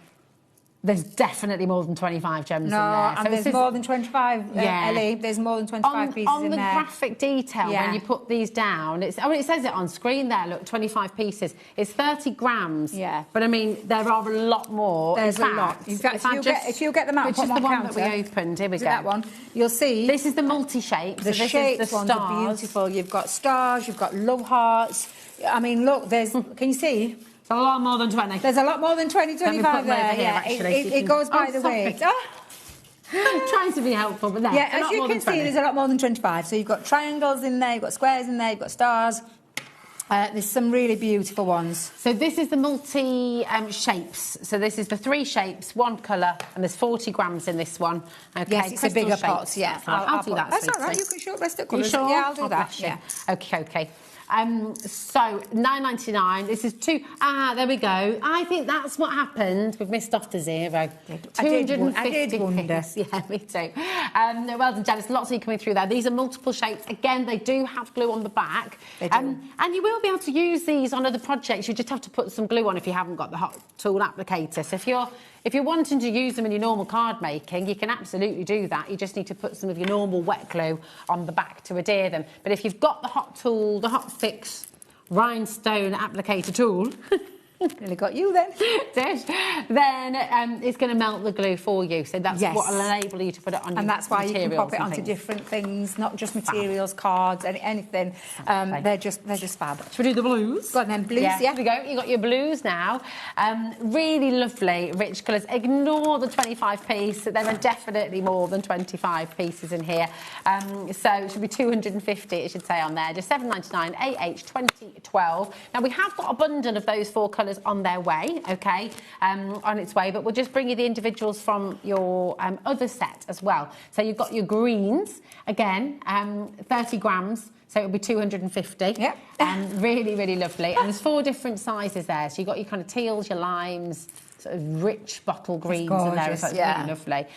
There's definitely more than 25 gems in there. And there's more than 25, Ellie. There's more than 25 pieces in there. On the graphic detail, when you put these down, it says it on screen there, look, 25 pieces. It's 30 grams. Yeah. But, I mean, there are a lot more. There's a lot. In fact, if you get them out and put them on the one counter, that we opened, here we go. That one, you'll see. This is the multi-shapes. The shapes ones are beautiful. You've got stars, you've got love hearts. I mean, look, there's... Can you see? It's a lot more than 20. There's a lot more than 20, 25 there. It goes by the weight. I'm trying to be helpful, but there. Yeah, as you can see, there's a lot more than 25. So you've got triangles in there, you've got squares in there, you've got stars. There's some really beautiful ones. So this is the multi-shapes. So this is the 3 shapes, 1 colour, and there's 40 grams in this one. Okay, yes, it's a bigger pot, yeah. I'll do that. That's all right, you can show rest of colours. Sure? Yeah, I'll do that, yeah. OK. So £9.99. This is 2. There we go. I think that's what happened. We've missed off to 0. 250 I did wonder. Yeah, me too. Well done, Janice. Lots of you coming through there. These are multiple shapes. Again, they do have glue on the back. They do. And you will be able to use these on other projects. You just have to put some glue on if you haven't got the hot tool applicator. So if you're wanting to use them in your normal card making, you can absolutely do that. You just need to put some of your normal wet glue on the back to adhere them. But if you've got the hot tool, the Hot Fix rhinestone applicator tool... Nearly got you then. Then it's going to melt the glue for you. So that's what will enable you to put it on your And that's why you can pop it onto different things, not just materials, cards, anything. They're just fab. Should we do the blues? Got them blues, yeah. Here we go. You've got your blues now. Really lovely, rich colours. Ignore the 25 piece. There are definitely more than 25 pieces in here. So it should be 250, it should say on there. Just £7.99, AH2012. Now, we have got a bundle of those 4 colours on their way, OK, on its way, but we'll just bring you the individuals from your other set as well. So you've got your greens, again, 30 grams, so it'll be 250. Yeah. Really, really lovely. And there's 4 different sizes there. So you've got your kind of teals, your limes, sort of rich bottle greens in there. So it's really lovely.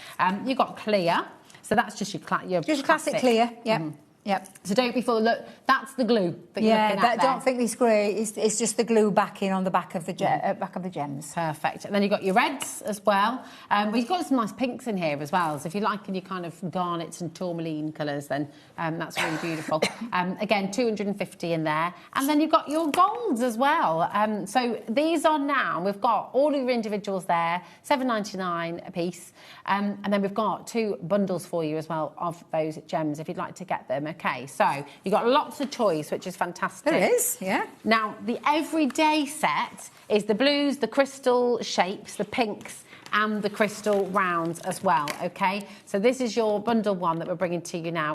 You've got clear, so that's just your classic clear, yeah. Yep. So don't be fooled. Look, that's the glue that you're looking at there. Don't think this grey. It's just the glue backing on the back of the gems. Perfect. And then you've got your reds as well. We've got some nice pinks in here as well. So if you're liking your kind of garnets and tourmaline colours, then that's really beautiful. Again, 250 in there. And then you've got your golds as well. So these are now, we've got all of your individuals there, £7.99 a piece. And then we've got 2 bundles for you as well of those gems if you'd like to get them. OK, so you've got lots of choice, which is fantastic. There is, yeah. Now, the everyday set is the blues, the crystal shapes, the pinks, and the crystal rounds as well, OK? So this is your bundle 1 that we're bringing to you now.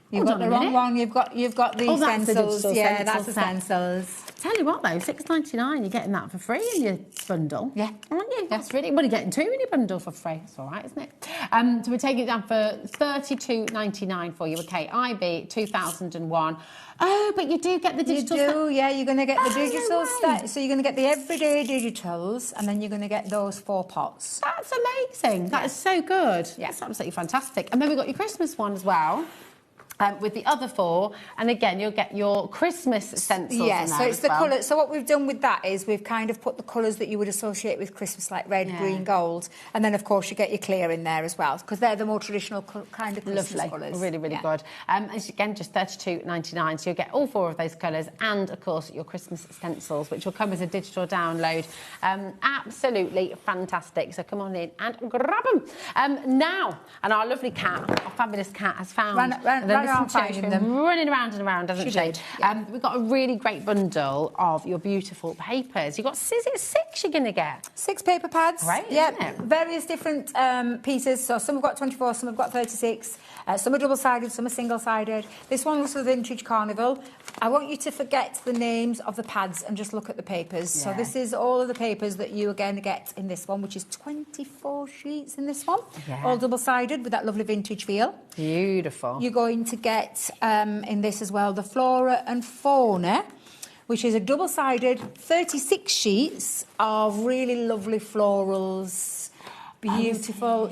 You've got the wrong one. You've got the stencils. Yeah, that's the stencils. Tell you what, though, £6.99, you're getting that for free in your bundle. Yeah. Aren't you? That's really... Well, you're getting 2 in your bundle for free. It's all right, isn't it? So we're taking it down for £32.99 for you. OK, IB 2001. Oh, but you do get the digital... You do, yeah. You're going to get the digital set. So you're going to get the everyday digitals, and then you're going to get those 4 pots. That's amazing. That is so good. Yeah. That's absolutely fantastic. And then we've got your Christmas one as well. with the other 4, and again you'll get your Christmas stencils. Yeah, in there so it's as the well. colour. So what we've done with that is we've kind of put the colours that you would associate with Christmas, like red, green, gold, and then of course you get your clear in there as well, because they're the more traditional kind of Christmas colours. Really, really good. As again, just $32.99, so you'll get all 4 of those colours, and of course your Christmas stencils, which will come as a digital download. Absolutely fantastic. So come on in and grab them now. And our lovely cat, our fabulous cat, has found running around and around, doesn't she? We've got a really great bundle of your beautiful papers. You've got 6 you're going to get. 6 paper pads. Great, yeah, isn't it? Various different pieces. So some have got 24, some have got 36. Some are double-sided, some are single-sided. This one was for Vintage Carnival. I want you to forget the names of the pads and just look at the papers. So this is all of the papers that you are going to get in this one, which is 24 sheets in this one. All double-sided with that lovely vintage feel. Beautiful. You're going to get in this as well the Flora and Fauna, which is a double-sided 36 sheets of really lovely florals. Beautiful.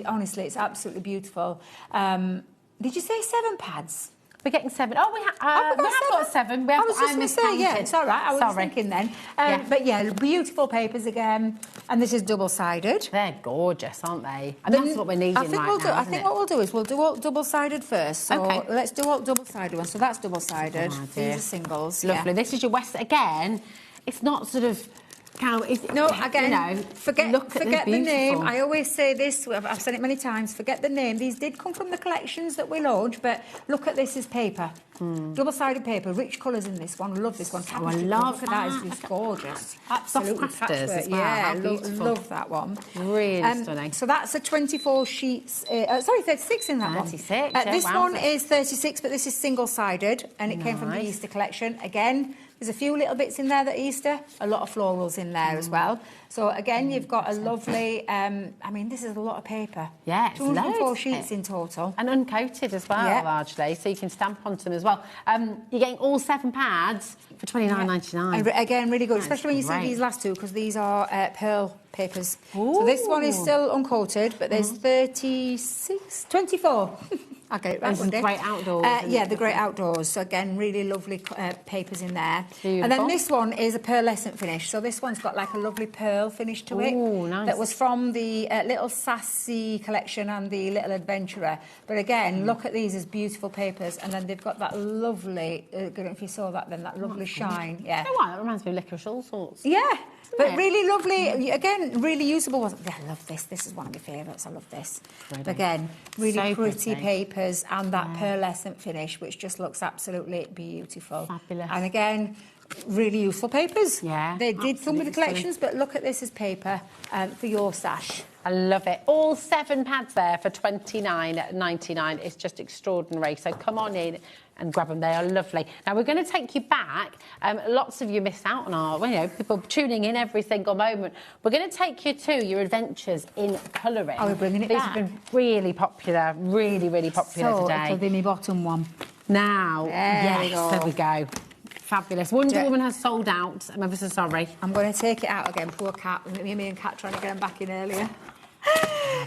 Honestly, it's absolutely beautiful. Did you say 7 pads? We're getting 7. Oh, we have got 7. I was just going to say, yeah, it's all right. I was thinking then. But yeah, beautiful papers again. And this is double-sided. They're gorgeous, aren't they? And that's what we're needing I think what we'll do is we'll do all double-sided first. So let's do all double-sided ones. So that's double-sided. These are singles. Lovely. Yeah. This is your West. Again, it's not sort of... forget the name. I always say this, I've said it many times, forget the name. These did come from the collections that we launched, but look at this as paper. Double-sided paper, rich colours in this one. Love this one. Oh, I love that. That is just gorgeous. Absolutely. As well. Yeah, love that one. Really stunning. So that's a 24 sheets, 36 in that 36, one. This one is 36, but this is single-sided, and it came from the Easter collection. Again, there's a few little bits in there that Easter, a lot of florals in there as well. So again, you've got a lovely, I mean, this is a lot of paper. Yeah, it's 204 sheets in total. And uncoated as well, largely, so you can stamp onto them as well. You're getting all 7 pads for $29.99. And again, really good, especially when you see these last 2, because these are pearl papers. Ooh. So this one is still uncoated, but there's 24. I'll get it right one day. Great outdoors. The great outdoors. So again, really lovely papers in there. Beautiful. And then this one is a pearlescent finish. So this one's got like a lovely pearl finish to it. Ooh, nice. That was from the Little Sassy collection and the Little Adventurer. But again, look at these as beautiful papers. And then they've got that lovely, I don't know if you saw that then, that lovely shine. Yeah. You know what? That reminds me of licorice all sorts. Yeah. But really lovely, again, really usable. I love this. This is one of my favourites. I love this. Pretty. Again, really pretty papers and that pearlescent finish, which just looks absolutely beautiful. Fabulous. And again, really useful papers. Yeah, they did come with the collections, but look at this as paper for your stash. I love it. All 7 pads there for $29.99. It's just extraordinary. So come on in and grab them. They are lovely. Now, we're going to take you back. Lots of you missed out on our, people tuning in every single moment. We're going to take you to your adventures in colouring. Oh, we're bringing it back. These have been really popular, really popular today. So, it'll be my bottom one. Now, there we go. Fabulous. Wonder Woman has sold out. I'm ever so sorry. I'm going to take it out again. Poor cat. Me and Kat trying to get him back in earlier.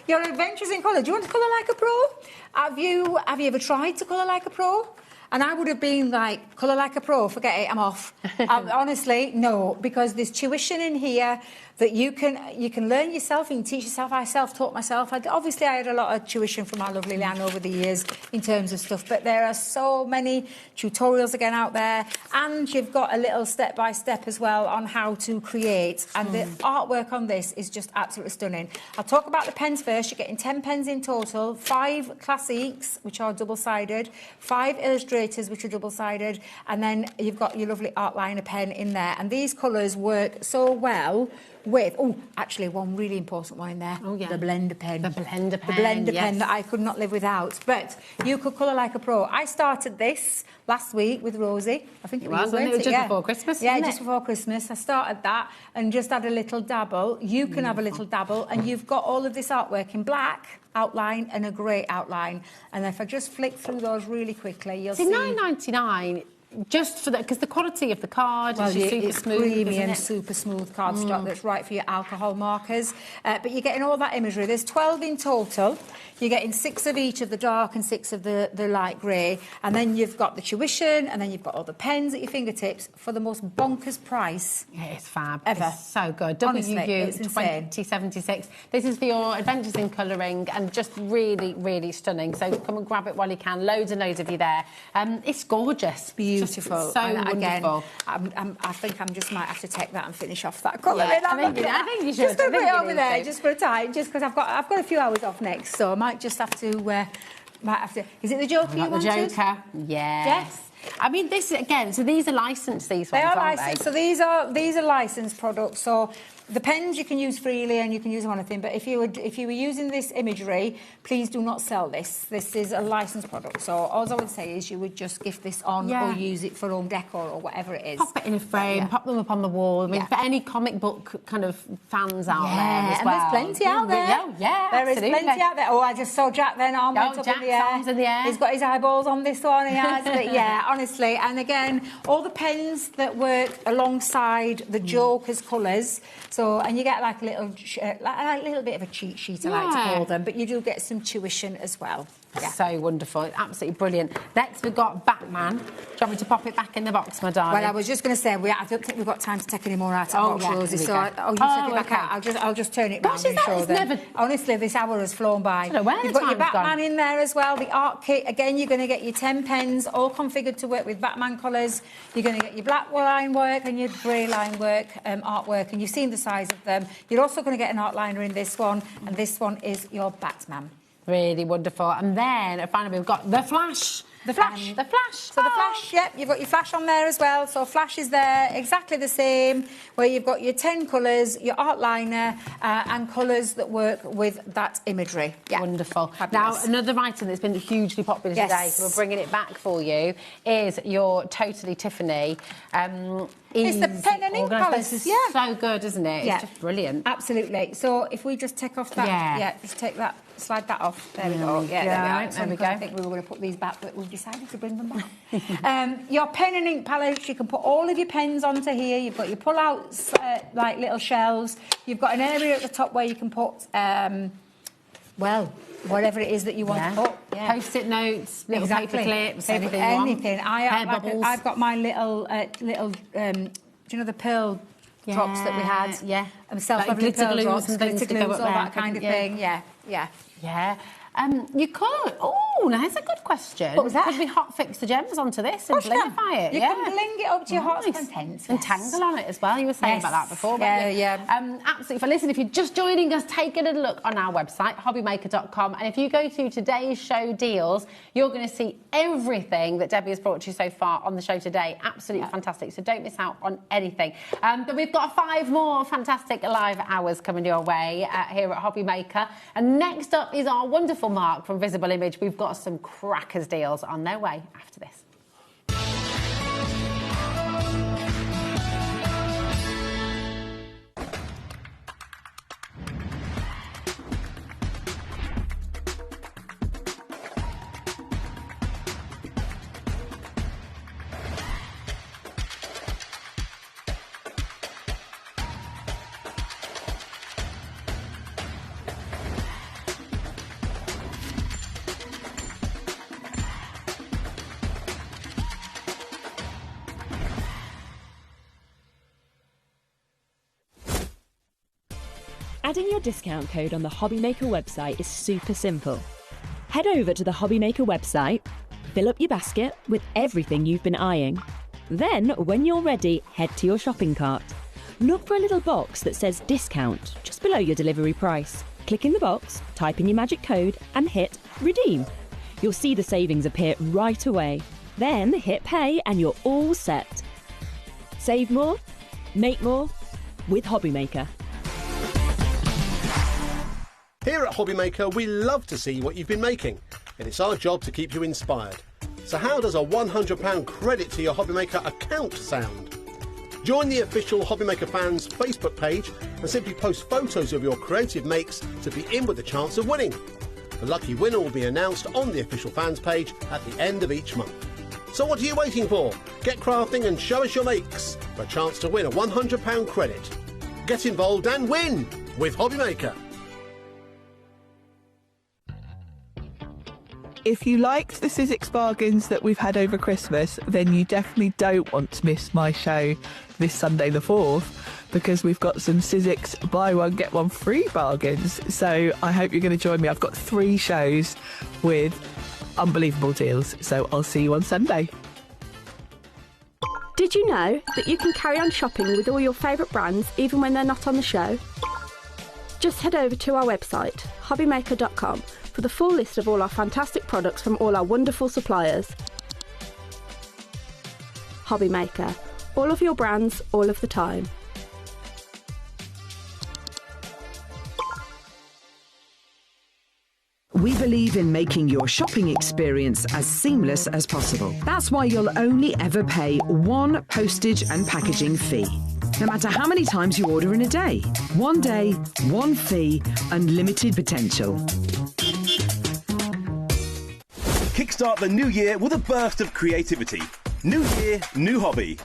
Your adventures in colour. Do you want to colour like a pro? Have you ever tried to colour like a pro? And I would have been like, colour like a pro, forget it, I'm off. Honestly, no, because there's tuition in here that you can learn yourself, you can teach yourself. I self-taught myself. Obviously, I had a lot of tuition from our lovely Leanne over the years in terms of stuff, but there are so many tutorials again out there, and you've got a little step-by-step as well on how to create, and the artwork on this is just absolutely stunning. I'll talk about the pens first. You're getting 10 pens in total, 5 classiques, which are double-sided, 5 illustrators, which are double-sided, and then you've got your lovely art liner pen in there, and these colours work so well with, actually one really important one in there, the blender pen. The blender pen, The blender pen that I could not live without. But you could colour like a pro. I started this last week with Rosie. I think it was just before Christmas, yeah, just before Christmas. I started that and just had a little dabble. You can have a little dabble, and you've got all of this artwork in black outline and a grey outline. And if I just flick through those really quickly, you'll see... $9.99 just for that, because the quality of the card is just super smooth, premium, super smooth cardstock that's right for your alcohol markers. But you're getting all that imagery. There's 12 in total. You're getting 6 of each of the dark and 6 of the light grey. And then you've got the tuition, and then you've got all the pens at your fingertips for the most bonkers price. Yeah, it's fab. Ever. It's so good. Honestly, WU it's insane. 2076. This is for your adventures in colouring, and just really, really stunning. So come and grab it while you can. Loads and loads of you there. It's gorgeous. Beautiful. So and wonderful. Again, I think I just might have to take that and finish off that colour. Yeah, I think you should. Just going to put it over there, just for a time, just because I've got a few hours off next, so I might just have to. Is it the Joker you wanted? The Joker. Yes. I mean, this again. So these are licensed. These ones, they are aren't licensed. they? So these are licensed products. So the pens you can use freely and you can use them on anything. But if you were using this imagery, please do not sell this. This is a licensed product. So all I would say is you would just gift this on or use it for home decor or whatever it is. Pop it in a frame. Pop them up on the wall. I mean, for any comic book kind of fans out there as well. And there's plenty out there. There is plenty out there. Oh, I just saw Jack then arm went up in the air. Arms in the air. He's got his eyeballs on this one. He has. But yeah, honestly. And again, all the pens that work alongside the Joker's colours. So, and you get like a little bit of a cheat sheet, I like to call them, but you do get some tuition as well. Yeah. So wonderful. It's absolutely brilliant. Next, we've got Batman. Do you want me to pop it back in the box, my darling? Well, I was just going to say, I don't think we've got time to take any more out of the box, Rosie. So, you take it back out. I'll just turn it round and show them. Honestly, this hour has flown by. You've got your Batman in there as well, the art kit. Again, you're going to get your 10 pens, all configured to work with Batman colours. You're going to get your black line work and your grey line work, artwork, and you've seen the size of them. You're also going to get an outliner in this one, and this one is your Batman. Really wonderful. And then finally we've got the Flash. The Flash. The Flash. So the Flash, you've got your Flash on there as well. So Flash is there, exactly the same, where you've got your 10 colours, your outliner, and colours that work with that imagery. Yeah. Wonderful. Fabulous. Now, another item that's been hugely popular today, so we're bringing it back for you, is your Totally Tiffany. It's the pen and ink palette. This is so good, isn't it? It's just brilliant. Absolutely. So if we just take off that, just take that, slide that off. There we go. Yeah, there we go. I think we were going to put these back, but we've decided to bring them back. Your pen and ink palette, you can put all of your pens onto here. You've got your pull-outs, like little shelves. You've got an area at the top where you can put, whatever it is that you want to put. Yeah. Post-it notes, little paper clips, anything you want. I've got my little, do you know the pearl drops that we had? Yeah. Self-leveling pearl drops, and things glitter to go glues, up all there. that kind of thing. Yeah. You could. Oh, that's a good question. What was that? Could we hotfix the gems onto this and blingify it? You can bling it up to your heart's content. And tangle on it as well. You were saying about that before. Absolutely. For listen, if you're just joining us, take a little look on our website, hobbymaker.com. And if you go to today's show deals, you're going to see everything that Debbie has brought to you so far on the show today. Absolutely fantastic. So don't miss out on anything. But we've got 5 more fantastic live hours coming your way here at HobbyMaker. And next up is our wonderful Mark from Visible Image. We've got some crackers deals on their way after this. Adding your discount code on the HobbyMaker website is super simple. Head over to the HobbyMaker website, fill up your basket with everything you've been eyeing. Then, when you're ready, head to your shopping cart. Look for a little box that says discount just below your delivery price. Click in the box, type in your magic code and hit redeem. You'll see the savings appear right away. Then hit pay and you're all set. Save more, make more with HobbyMaker. Here at HobbyMaker, we love to see what you've been making, and it's our job to keep you inspired. So how does a £100 credit to your HobbyMaker account sound? Join the official HobbyMaker fans Facebook page and simply post photos of your creative makes to be in with a chance of winning. The lucky winner will be announced on the official fans page at the end of each month. So what are you waiting for? Get crafting and show us your makes for a chance to win a £100 credit. Get involved and win with HobbyMaker. If you liked the Sizzix bargains that we've had over Christmas, then you definitely don't want to miss my show this Sunday the 4th, because we've got some Sizzix buy one get one free bargains. So I hope you're going to join me. I've got 3 shows with unbelievable deals, so I'll see you on Sunday. Did you know that you can carry on shopping with all your favourite brands even when they're not on the show? Just head over to our website, hobbymaker.com, for the full list of all our fantastic products from all our wonderful suppliers. HobbyMaker. All of your brands, all of the time. We believe in making your shopping experience as seamless as possible. That's why you'll only ever pay one postage and packaging fee, no matter how many times you order in a day. One day, one fee, unlimited potential. Kickstart the new year with a burst of creativity. New year, new hobby.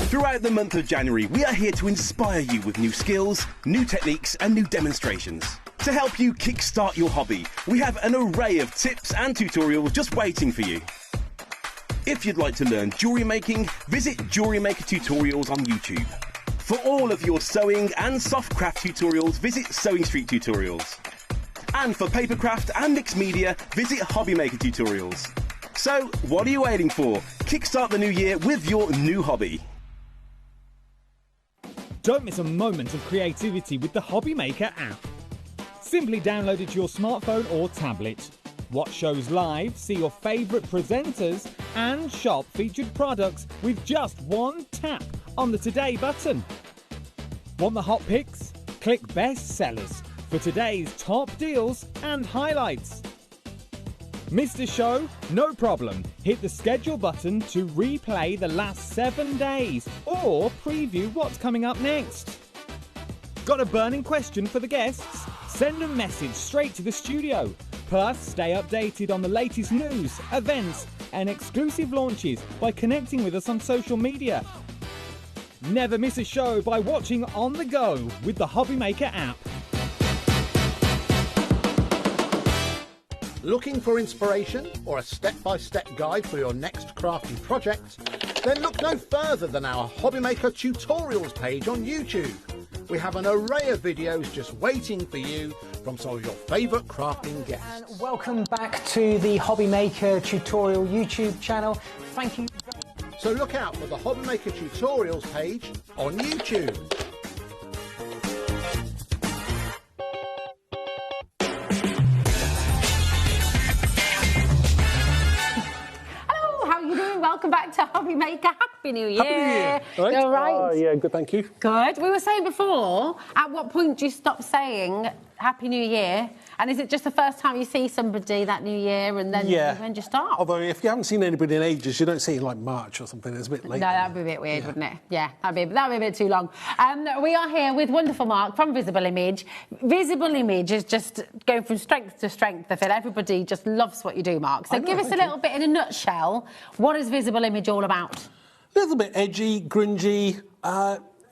Throughout the month of January, we are here to inspire you with new skills, new techniques and new demonstrations. To help you kickstart your hobby, we have an array of tips and tutorials just waiting for you. If you'd like to learn jewellery making, visit Jewellery Maker Tutorials on YouTube. For all of your sewing and soft craft tutorials, visit Sewing Street Tutorials. And for papercraft and mixed media, visit HobbyMaker Tutorials. So, what are you waiting for? Kickstart the new year with your new hobby. Don't miss a moment of creativity with the HobbyMaker app. Simply download it to your smartphone or tablet. Watch shows live, see your favourite presenters, and shop featured products with just one tap on the Today button. Want the hot picks? Click Best Sellers for today's top deals and highlights. Missed a show? No problem. Hit the schedule button to replay the last 7 days or preview what's coming up next. Got a burning question for the guests? Send a message straight to the studio. Plus, stay updated on the latest news, events and exclusive launches by connecting with us on social media. Never miss a show by watching on the go with the HobbyMaker app. Looking for inspiration or a step-by-step guide for your next crafty project? Then look no further than our HobbyMaker tutorials page on YouTube. We have an array of videos just waiting for you from some of your favourite crafting guests. And welcome back to the HobbyMaker tutorial YouTube channel. Thank you. So look out for the HobbyMaker tutorials page on YouTube. Welcome back to HobbyMaker. Happy New Year. Happy New Year. Right. All right. Yeah, good, thank you. Good. We were saying before, at what point do you stop saying Happy New Year? And is it just the first time you see somebody that New Year and then when do you start? Although if you haven't seen anybody in ages, you don't see it in like March or something. It's a bit late. No, that'd be a bit weird, wouldn't it? Yeah, that'd be a bit too long. We are here with wonderful Mark from Visible Image. Visible Image is just going from strength to strength. I feel everybody just loves what you do, Mark. So give us a little bit in a nutshell. What is Visible Image all about? A little bit edgy, grungy.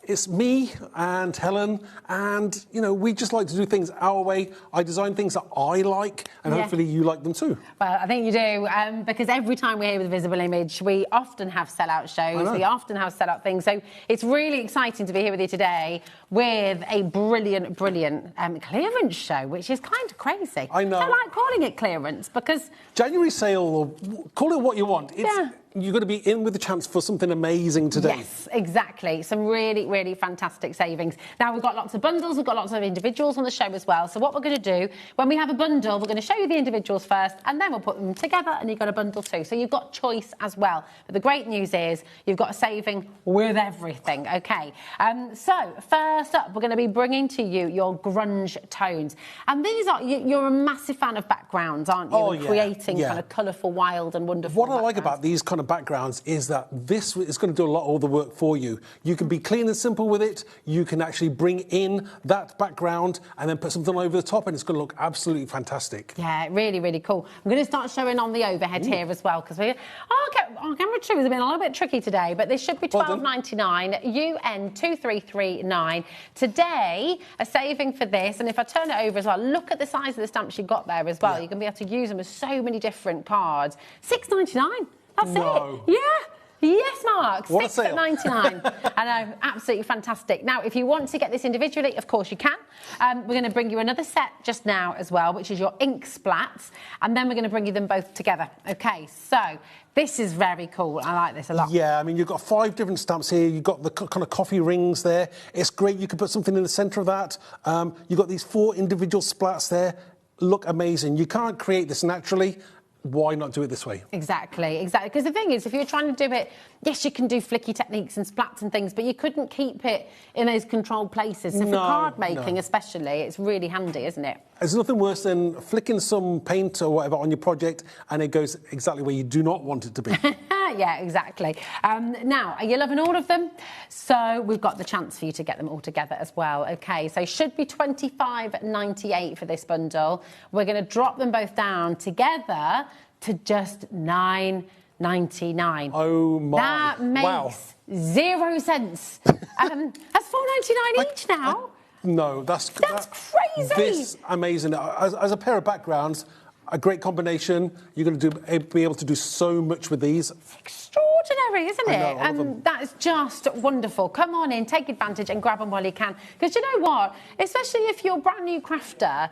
It's me and Helen, and, you know, we just like to do things our way. I design things that I like, and hopefully you like them too. Well, I think you do, because every time we're here with Visible Image, we often have sell-out shows, we often have sell-out things, so it's really exciting to be here with you today with a brilliant clearance show, which is kind of crazy. I know. I like calling it clearance, because... January sale, or call it what you want. You've got to be in with the chance for something amazing today. Yes, exactly. Some really, really fantastic savings. Now, we've got lots of bundles, we've got lots of individuals on the show as well. So what we're going to do, when we have a bundle, we're going to show you the individuals first, and then we'll put them together, and you've got a bundle too. So you've got choice as well. But the great news is you've got a saving with everything, OK? So first up, we're going to be bringing to you your grunge tones. And these are, you're a massive fan of backgrounds, aren't you? Oh, and creating kind of colourful, wild and wonderful What I like about these kind of of backgrounds is that this is going to do a lot of all the work for you. You can be clean and simple with it. You can actually bring in that background and then put something over the top, and it's going to look absolutely fantastic. Yeah, really, really cool. I'm going to start showing on the overhead here as well, because our camera true has been a little bit tricky today, but this should be $12.99, UN 2339. Today, a saving for this, and if I turn it over as well, look at the size of the stamps you've got there as well. You're going to be able to use them as so many different cards. $6.99. That's it. Yeah. Yes, Mark. $6.99. I know, absolutely fantastic. Now, if you want to get this individually, of course you can. We're going to bring you another set just now as well, which is your ink splats, and then we're going to bring you them both together. Okay, so this is very cool. I like this a lot. Yeah, I mean, you've got 5 different stamps here. You've got the kind of coffee rings there. It's great. You can put something in the centre of that. You've got these 4 individual splats there. Look amazing. You can't create this naturally. Why not do it this way? Exactly, exactly. Because the thing is, if you're trying to do it, yes, you can do flicky techniques and splats and things, but you couldn't keep it in those controlled places. So for card making especially, it's really handy, isn't it? There's nothing worse than flicking some paint or whatever on your project and it goes exactly where you do not want it to be. Yeah, exactly. Now, are you loving all of them? So we've got the chance for you to get them all together as well. OK, so should be $25.98 for this bundle. We're going to drop them both down together to just $9.99. Oh, my. That makes 0 cents. That's $4.99 each now. No, that's crazy. This amazing. As a pair of backgrounds, a great combination. You're going to be able to do so much with these. It's extraordinary, isn't it? And that is just wonderful. Come on in, take advantage and grab them while you can. Because you know what? Especially if you're a brand new crafter,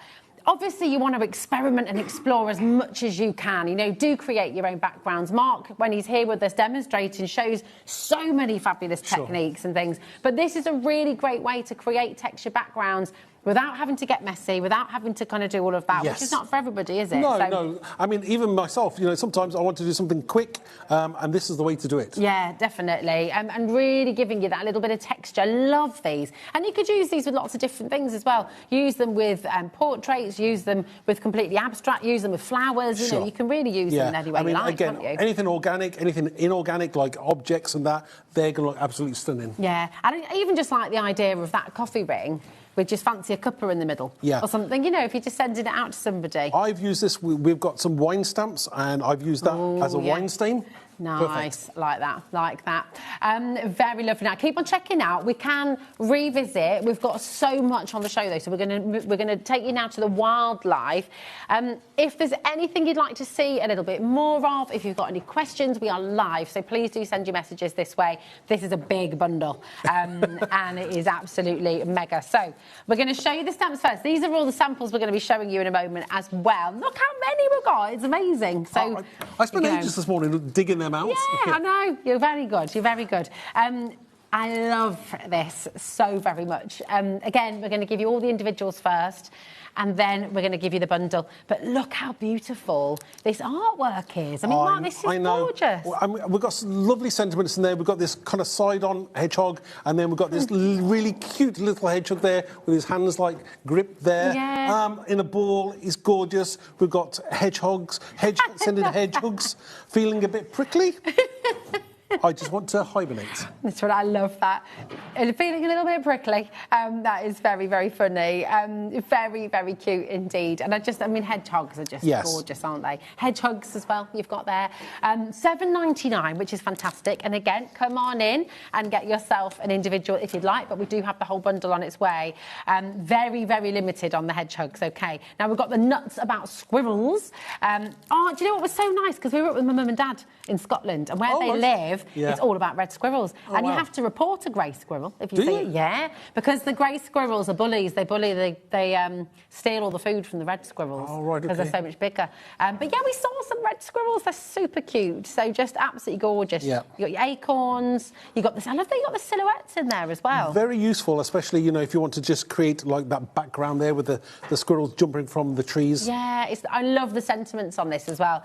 obviously you want to experiment and explore as much as you can. You know, do create your own backgrounds. Mark, when he's here with us demonstrating, shows so many fabulous techniques and things. But this is a really great way to create texture backgrounds without having to get messy, without having to kind of do all of that, which is not for everybody, is it? No. I mean, even myself, you know, sometimes I want to do something quick, and this is the way to do it. Yeah, definitely. And really giving you that little bit of texture. Love these. And you could use these with lots of different things as well. Use them with portraits, use them with completely abstract, use them with flowers. You know, you can really use them any way you like, again, can't you? Anything organic, anything inorganic, like objects and that, they're going to look absolutely stunning. Yeah, and I even just like the idea of that coffee ring with just fancy a cuppa in the middle or something, you know, if you're just sending it out to somebody. I've used this, we've got some wine stamps and I've used that as a wine stain. Nice, like that. Very lovely. Now, keep on checking out. We can revisit. We've got so much on the show, though, so we're going to take you now to the wildlife. If there's anything you'd like to see a little bit more of, if you've got any questions, we are live, so please do send your messages this way. This is a big bundle, and it is absolutely mega. So we're going to show you the stamps first. These are all the samples we're going to be showing you in a moment as well. Look how many we've got. It's amazing. So I spent ages this morning digging them out. Yeah, I know. You're very good. You're very good. I love this so very much. Again, we're going to give you all the individuals first, and then we're going to give you the bundle. But look how beautiful this artwork is. I mean, Mark, this is gorgeous. Well, we've got some lovely sentiments in there. We've got this kind of side-on hedgehog, and then we've got this really cute little hedgehog there with his hands, like, gripped there. Yeah. In a ball. He's gorgeous. We've got hedgehogs, sending hedgehogs, feeling a bit prickly. I just want to hibernate. That's what I love that. And feeling a little bit prickly. That is very, very funny. Very, very cute indeed. And I mean, hedgehogs are just gorgeous, aren't they? Hedgehogs as well, you've got there. $7.99, which is fantastic. And again, come on in and get yourself an individual if you'd like, but we do have the whole bundle on its way. Very, very limited on the hedgehogs, OK. Now, we've got the nuts about squirrels. Do you know what was so nice? Because we were up with my mum and dad in Scotland, and where they live, it's all about red squirrels. And you have to report a grey squirrel if you see it. Yeah, because the grey squirrels are bullies. They steal all the food from the red squirrels because they're so much bigger. But yeah, we saw some red squirrels. They're super cute. So just absolutely gorgeous. Yeah. You got your acorns. You got this. I love that you got the silhouettes in there as well. Very useful, especially, you know, if you want to just create like that background there with the squirrels jumping from the trees. Yeah, I love the sentiments on this as well.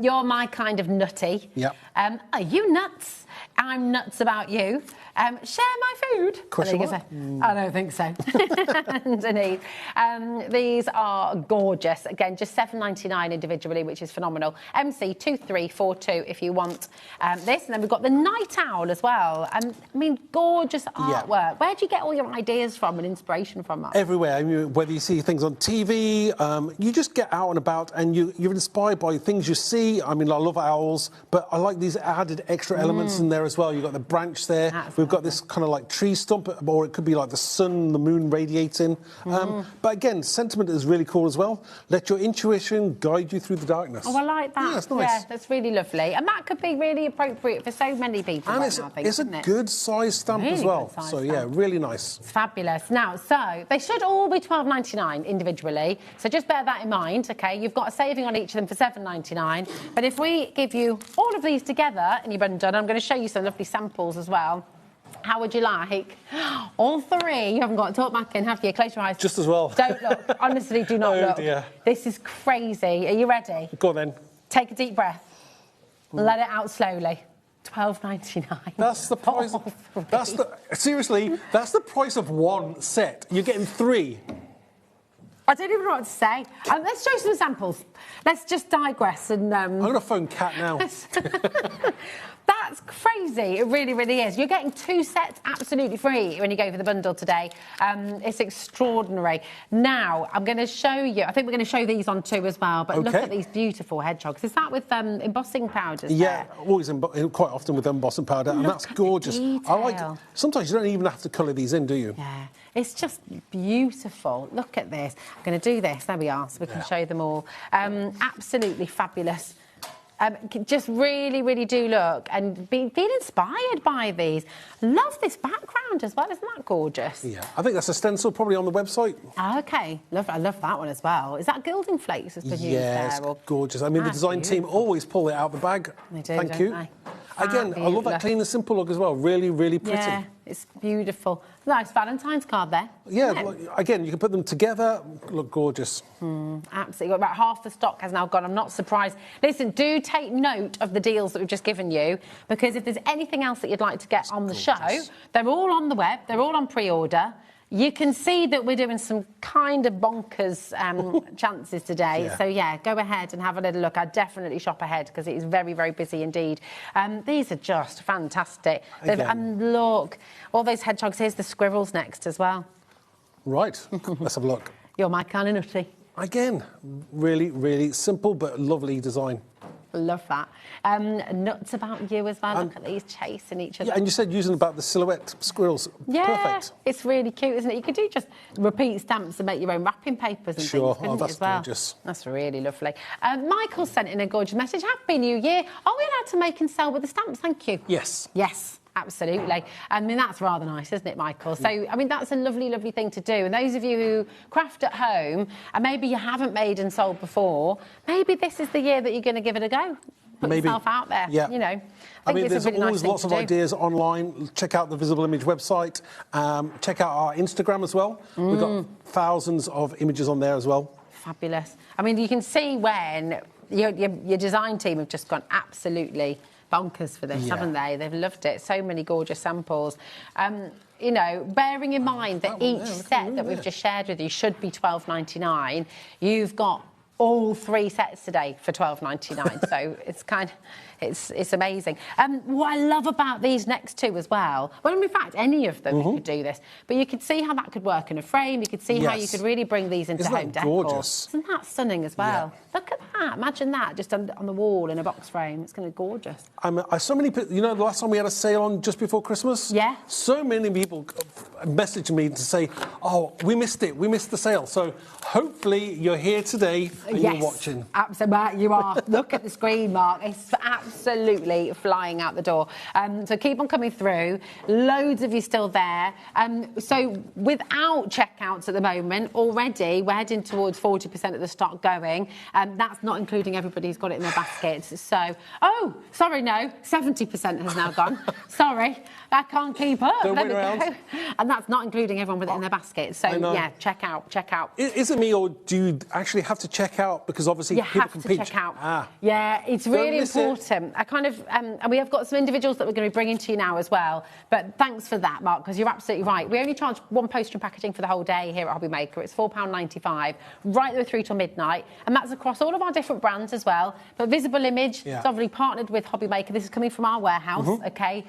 You're my kind of nutty. Yeah. Are you nuts? nuts. I'm nuts about you. Share my food. Question mark? I don't think so. Underneath. These are gorgeous. Again, just $7.99 individually, which is phenomenal. MC2342 if you want this. And then we've got the night owl as well. I mean, gorgeous artwork. Yeah. Where do you get all your ideas from and inspiration from? Mark? Everywhere. I mean, whether you see things on TV, you just get out and about and you're inspired by things you see. I mean, I love owls, but I like these added extra elements in there as well. You've got the branch there. We've got this kind of like tree stump, or it could be like the sun, the moon radiating. But again, sentiment is really cool as well. Let your intuition guide you through the darkness. Oh, I like that. Yeah, that's nice. Yeah, that's really lovely. And that could be really appropriate for so many people. And it's a good size stamp as well. So, yeah, really nice. It's fabulous. Now, so they should all be $12.99 individually. So just bear that in mind, OK? You've got a saving on each of them for $7.99. But if we give you all of these together and you're done, I'm going to show you some lovely samples as well. How would you like all three? You haven't got to talk back in, have you? Close your eyes. Just as well. Don't look. Honestly, do not look. Dear. This is crazy. Are you ready? Go on then. Take a deep breath. Let it out slowly. $12.99. That's the price. Seriously, that's the price of one set. You're getting three. I don't even know what to say. Let's show some samples. Let's just digress and... I'm going to phone Kat now. That's crazy. It really, really is. You're getting 2 sets absolutely free when you go for the bundle today. It's extraordinary. Now, I'm going to show you... I think we're going to show these on too as well, but look at these beautiful hedgehogs. Is that with embossing powders? Yeah, always quite often with embossing powder, and that's gorgeous. I like it. Sometimes you don't even have to colour these in, do you? Yeah. It's just beautiful. Look at this. I'm going to do this. There we are, so we can show them all. Absolutely fabulous. Just really, really do look and be inspired by these. Love this background as well. Isn't that gorgeous? Yeah, I think that's a stencil probably on the website. OK. I love that one as well. Is that gilding flakes that's been used there? Yeah, it's gorgeous. I mean, the design team always pull it out of the bag. They do, Thank you. They? Again, I love that clean and simple look as well. Really, really pretty. Yeah, it's beautiful. Nice Valentine's card there. Yeah, again, you can put them together. Look gorgeous. Absolutely. About half the stock has now gone. I'm not surprised. Listen, do take note of the deals that we've just given you, because if there's anything else that you'd like to get on the show, they're all on the web. They're all on pre-order. You can see that we're doing some kind of bonkers chances today. Yeah. So, yeah, go ahead and have a little look. I'd definitely shop ahead because it is very, very busy indeed. These are just fantastic. And look, all those hedgehogs. Here's the squirrels next as well. Right. Let's have a look. You're my kind of nutty. Again, really, really simple but lovely design. Love that. Nuts about you as well. Look at these chasing each other. Yeah, and you said using about the silhouette squirrels. Yeah, perfect. It's really cute, isn't it? You could do just repeat stamps and make your own wrapping papers and things, couldn't that's as well? Gorgeous. That's really lovely. Michael sent in a gorgeous message. Happy New Year. Are we allowed to make and sell with the stamps? Thank you. Yes. Yes. Absolutely. I mean, that's rather nice, isn't it, Michael? So, I mean, that's a lovely, lovely thing to do. And those of you who craft at home, and maybe you haven't made and sold before, maybe this is the year that you're going to give it a go. Put yourself out there, you know. I mean, there's always lots of ideas online. Check out the Visible Image website. Check out our Instagram as well. We've got thousands of images on there as well. Fabulous. I mean, you can see when your design team have just gone absolutely bonkers for this, haven't they? They've loved it. So many gorgeous samples. You know, bearing in mind that each set that we've just shared with you should be $12.99, you've got all 3 sets today for $12.99. So it's it's amazing. What I love about these next 2 as well, well, in fact, any of them you could do this, but you could see how that could work in a frame. You could see how you could really bring these into home decor. Gorgeous? Isn't that stunning as well? Look at that. Imagine that just on the wall in a box frame. It's going to be gorgeous. So many people, you know, the last time we had a sale on just before Christmas? Yeah. So many people messaged me to say, oh, we missed it. We missed the sale. So hopefully you're here today and you're watching. Absolutely. You are. Look at the screen, Mark. It's absolutely flying out the door. So keep on coming through. Loads of you still there. So without checkouts at the moment, already we're heading towards 40% of the stock going. That's not including everybody who's got it in their baskets. So, oh, sorry, no, 70% has now gone. Sorry, I can't keep up. Don't wait around. And that's not including everyone with it in their baskets. So, yeah, check out. Is it me, or do you actually have to check out? Because obviously you people have can to pinch. check out. Yeah, it's really important listen, and we have got some individuals that we're going to be bringing to you now as well. But thanks for that, Mark, because you're absolutely right. We only charge one poster and packaging for the whole day here at HobbyMaker. It's £4.95, right the way through till midnight. And that's across all of our different brands as well. But Visible Image, it's obviously partnered with HobbyMaker. This is coming from our warehouse, okay?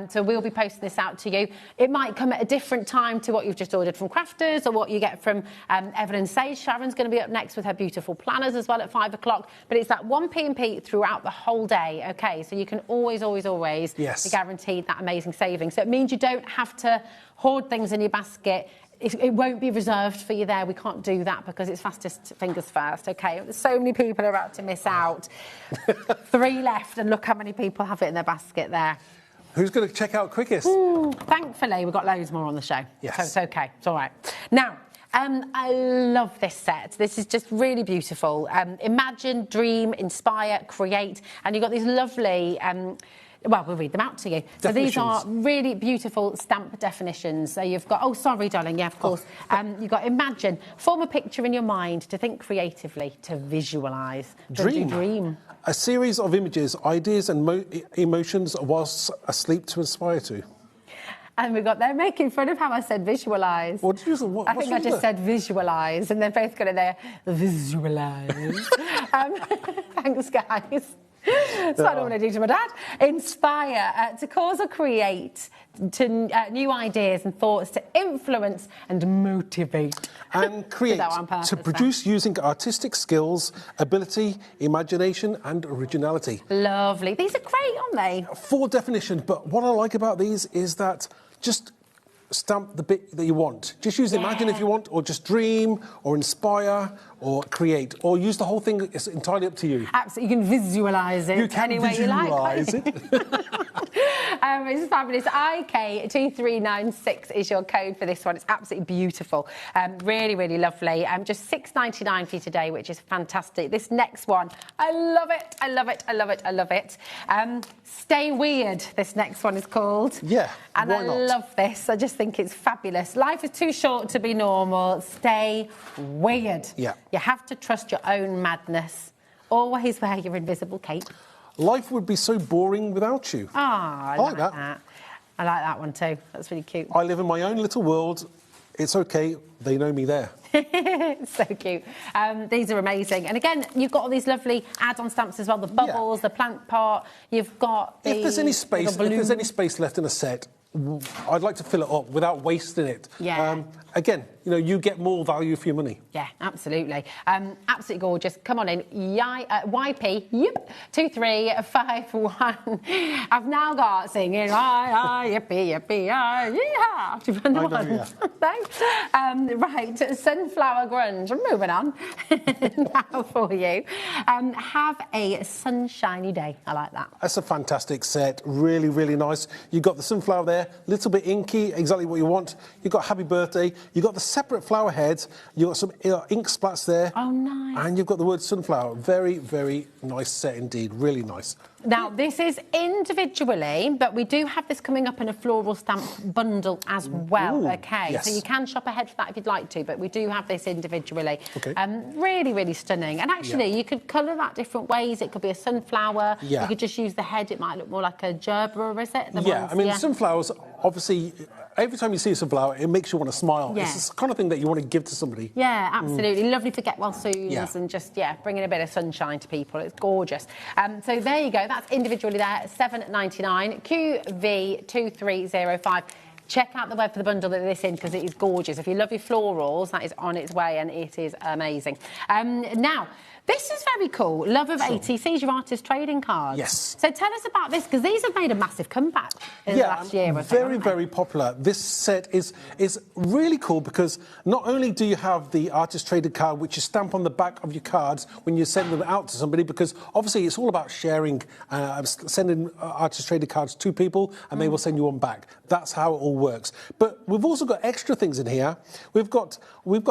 So we'll be posting this out to you. It might come at a different time to what you've just ordered from Crafters or what you get from Evan and Sage. Sharon's going to be up next with her beautiful planners as well at 5 o'clock. But it's that one P&P throughout the whole day, okay? So you can always be guaranteed that amazing saving. So it means you don't have to hoard things in your basket. It won't be reserved for you there. We can't do that because it's fastest fingers first, okay? So many people are about to miss out. 3 left, and look how many people have it in their basket there. Who's going to check out quickest? Thankfully, we've got loads more on the show. Yes. So it's okay. It's all right. Now, I love this set. This is just really beautiful. Imagine, dream, inspire, create. And you've got these lovely... well, we'll read them out to you. So these are really beautiful stamp definitions. So you've got... Oh, sorry, darling. Yeah, of course. You've got imagine. Form a picture in your mind. To think creatively. To visualise. Dream. A series of images, ideas and emotions whilst asleep to inspire to. And we've got, they're making fun of how I said visualise. What did you say? I think I just said visualise, and they're both going to there, visualise. Thanks, guys. That's what I want to do to my dad. Inspire, to cause or create, to new ideas and thoughts, to influence and motivate. And create, to produce using artistic skills, ability, imagination and originality. Lovely. These are great, aren't they? 4 definitions, but what I like about these is that just stamp the bit that you want. Just use imagine if you want, or just dream, or inspire, or create, or use the whole thing. It's entirely up to you. Absolutely, you can visualise it any way you like. It's fabulous. IK2396 is your code for this one. It's absolutely beautiful. Really, really lovely. Just $6.99 for you today, which is fantastic. This next one, I love it. I love it. I love it. I love it. Stay Weird, this next one is called. Yeah, and I love this. I just think it's fabulous. Life is too short to be normal. Stay weird. Yeah. You have to trust your own madness. Always wear your invisible cape. Life would be so boring without you. Ah, I like that. I like that one too. That's really cute. I live in my own little world. It's okay. They know me there. So cute. These are amazing. And again, you've got all these lovely add-on stamps as well. The bubbles, the plant part. You've got the... If there's any space left in a set, I'd like to fill it up without wasting it. Yeah. Again, you know, you get more value for your money. Yeah, absolutely. Absolutely gorgeous. Come on in. YP, 2351. I've now got singing, yippee, yippee, yeehaw. Do you know one? Thanks. Right, Sunflower Grunge. I'm moving on now for you. Have a sunshiny day. I like that. That's a fantastic set. Really, really nice. You've got the sunflower there, little bit inky, exactly what you want. You've got Happy Birthday. You've got the separate flower heads. You've got some ink splats there. Oh, nice. And you've got the word sunflower. Very, very nice set indeed. Really nice. Now, this is individually, but we do have this coming up in a floral stamp bundle as well, okay? Yes. So you can shop ahead for that if you'd like to, but we do have this individually. Okay. Really, really stunning. And actually, you could colour that different ways. It could be a sunflower. Yeah. You could just use the head. It might look more like a gerbera, is it? I mean, sunflowers, obviously... Every time you see a sunflower, it makes you want to smile. Yeah. It's the kind of thing that you want to give to somebody. Yeah, absolutely. Lovely for get well soons and just, bringing a bit of sunshine to people. It's gorgeous. So there you go. That's individually there, $7.99, QV2305. Check out the web for the bundle that this in because it is gorgeous. If you love your florals, that is on its way and it is amazing. Now, this is very cool. Love of ATCs, your artist trading cards. Yes. So tell us about this because these have made a massive comeback in the last year. Very, very popular. This set is really cool because not only do you have the artist traded card, which you stamp on the back of your cards when you send them out to somebody, because obviously it's all about sharing, sending artist traded cards to people and they will send you one back. That's how it all works. But we've also got extra things in here. We've got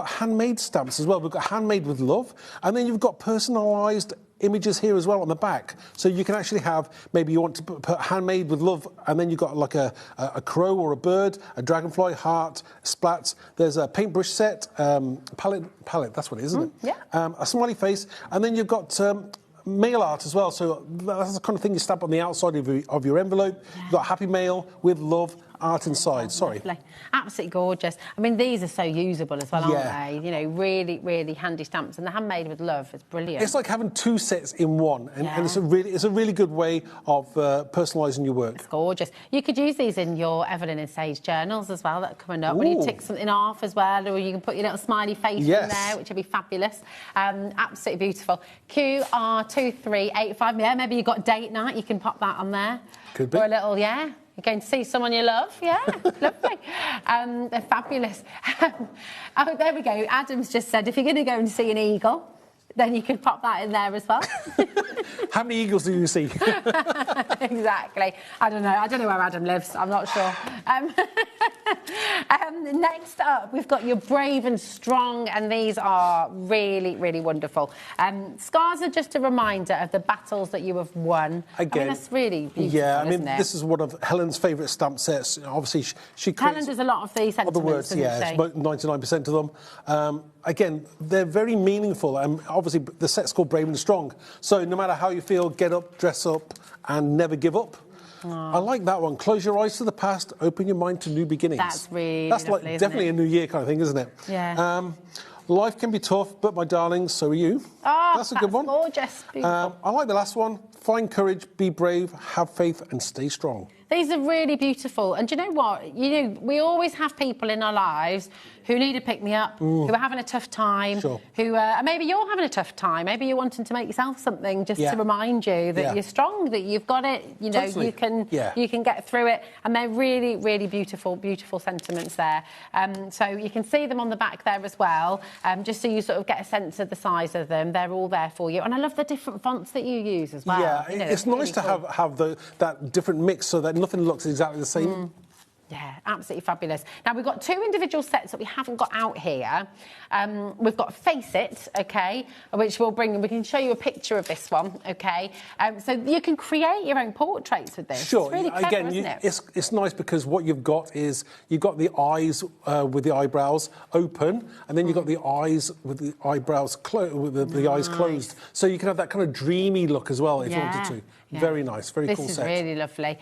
handmade stamps as well. We've got handmade with love, and then you've got personalised images here as well on the back. So you can actually have, maybe you want to put handmade with love, and then you've got like a crow or a bird, a dragonfly, heart, splats. There's a paintbrush set, palette, that's what it is, isn't it? Yeah. A smiley face, and then you've got mail art as well. So that's the kind of thing you stamp on the outside of your envelope. You've got Happy Mail with love. Art inside, sorry. Lovely. Absolutely gorgeous. I mean, these are so usable as well, aren't they? You know, really, really handy stamps. And the handmade with love is brilliant. It's like having 2 sets in one. And it's a really good way of personalising your work. It's gorgeous. You could use these in your Evelyn and Sage journals as well that are coming up. When you tick something off as well, or you can put your little smiley face in there, which would be fabulous. Absolutely beautiful. QR2385. Yeah, maybe you've got date night. You can pop that on there. Could be. Or a little, you're going to see someone you love, lovely. They're fabulous. Oh, there we go. Adam's just said, if you're going to go and see an eagle, then you can pop that in there as well. How many eagles do you see? Exactly. I don't know where Adam lives. I'm not sure. Next up, we've got your Brave and Strong, and these are really, really wonderful. Scars are just a reminder of the battles that you have won. Again, I mean, that's really beautiful, yeah, I mean, isn't it? this is one of Helen's favourite stamp sets. Obviously, she creates... Helen does a lot of these sentiments, other words, doesn't she? about 99% of them. Again, they're very meaningful, and obviously the set's called Brave and Strong. So no matter how you feel, get up, dress up, and never give up. I like that one. Close your eyes to the past, open your mind to new beginnings. That's really That's lovely, like definitely a New Year kind of thing, isn't it? Yeah. Life can be tough, but my darlings, so are you. Oh, that's a good one. Gorgeous. I like the last one. Find courage, be brave, have faith, and stay strong. These are really beautiful. And do you know what? You know, we always have people in our lives who need a pick-me-up, who are having a tough time, who maybe you're having a tough time. Maybe you're wanting to make yourself something just to remind you that you're strong, that you've got it. You know, you can get through it. And they're really, really beautiful, beautiful sentiments there. So you can see them on the back there as well, just so you sort of get a sense of the size of them. They're all there for you. And I love the different fonts that you use as well. Yeah, you know, it's nice to have that different mix so that nothing looks exactly the same. Yeah, absolutely fabulous. Now, we've got 2 individual sets that we haven't got out here. We've got Face It, OK, which we'll bring, and we can show you a picture of this one, OK? So you can create your own portraits with this. Sure. It's really clever, Again, isn't it? It's nice because what you've got is you've got the eyes with the eyebrows open, and then you've got the eyes with the eyebrows the eyes closed. So you can have that kind of dreamy look as well if you wanted to. Yeah. Very nice, very cool set. This is really lovely.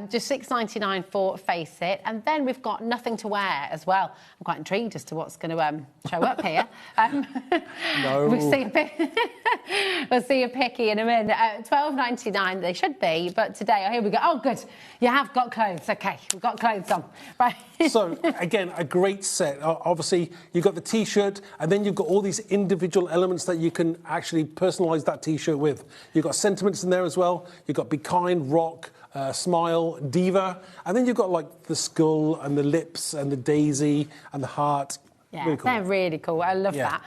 Just $6.99 for Face It. And then we've got Nothing to Wear as well. I'm quite intrigued as to what's going to show up here. No. We'll see a picky in a minute. $12.99 they should be, but today, here we go. Oh, good. You have got clothes. OK, we've got clothes on. Right. So, again, a great set. Obviously, you've got the T-shirt, and then you've got all these individual elements that you can actually personalise that T-shirt with. You've got sentiments in there as well. You've got Be Kind, Rock, Smile, Diva, and then you've got like the skull and the lips and the daisy and the heart. Yeah, really cool. They're really cool. I love that.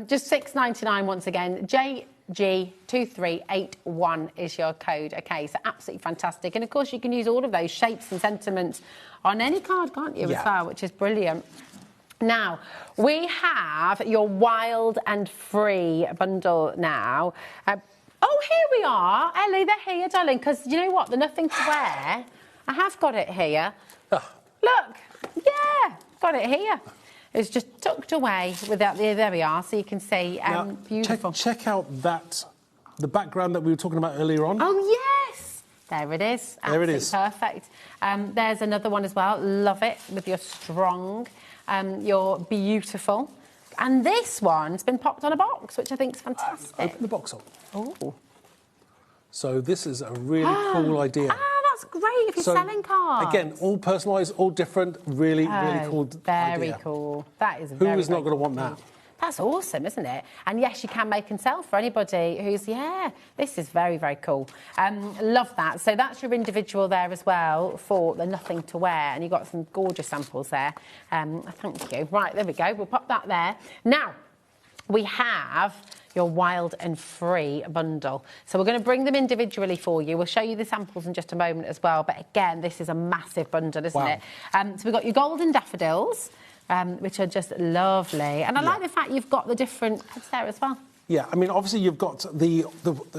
Just $6.99 once again. JG2381 is your code. OK, so absolutely fantastic. And, of course, you can use all of those shapes and sentiments on any card, can't you, as well, which is brilliant. Now, we have your Wild and Free bundle now. Oh, here we are. Ellie, they're here, darling, because you know what? The Nothing to Wear, I have got it here. Look. Yeah, got it here. It's just tucked away without there we are, so you can see. Now, beautiful. Check out the background that we were talking about earlier on. Oh, yes. There it is. There it is. Perfect. There's another one as well. Love it, with your Strong. You're beautiful. And this one's been popped on a box, which I think is fantastic. Open the box up. Oh. So this is a really cool idea. That's great if you're selling cards. Again, all personalised, all different, really cool Very idea. Cool. That is Who is not going to want that? That's awesome, isn't it? And yes, you can make and sell for anybody who's, this is very, very cool. Love that. So that's your individual there as well for the Nothing to Wear. And you've got some gorgeous samples there. Thank you. Right, there we go. We'll pop that there. Now, we have your Wild and Free bundle. So we're going to bring them individually for you. We'll show you the samples in just a moment as well. But again, this is a massive bundle, isn't it? So we've got your Golden Daffodils, which are just lovely. And I like the fact you've got the different heads there as well. Yeah, I mean, obviously you've got the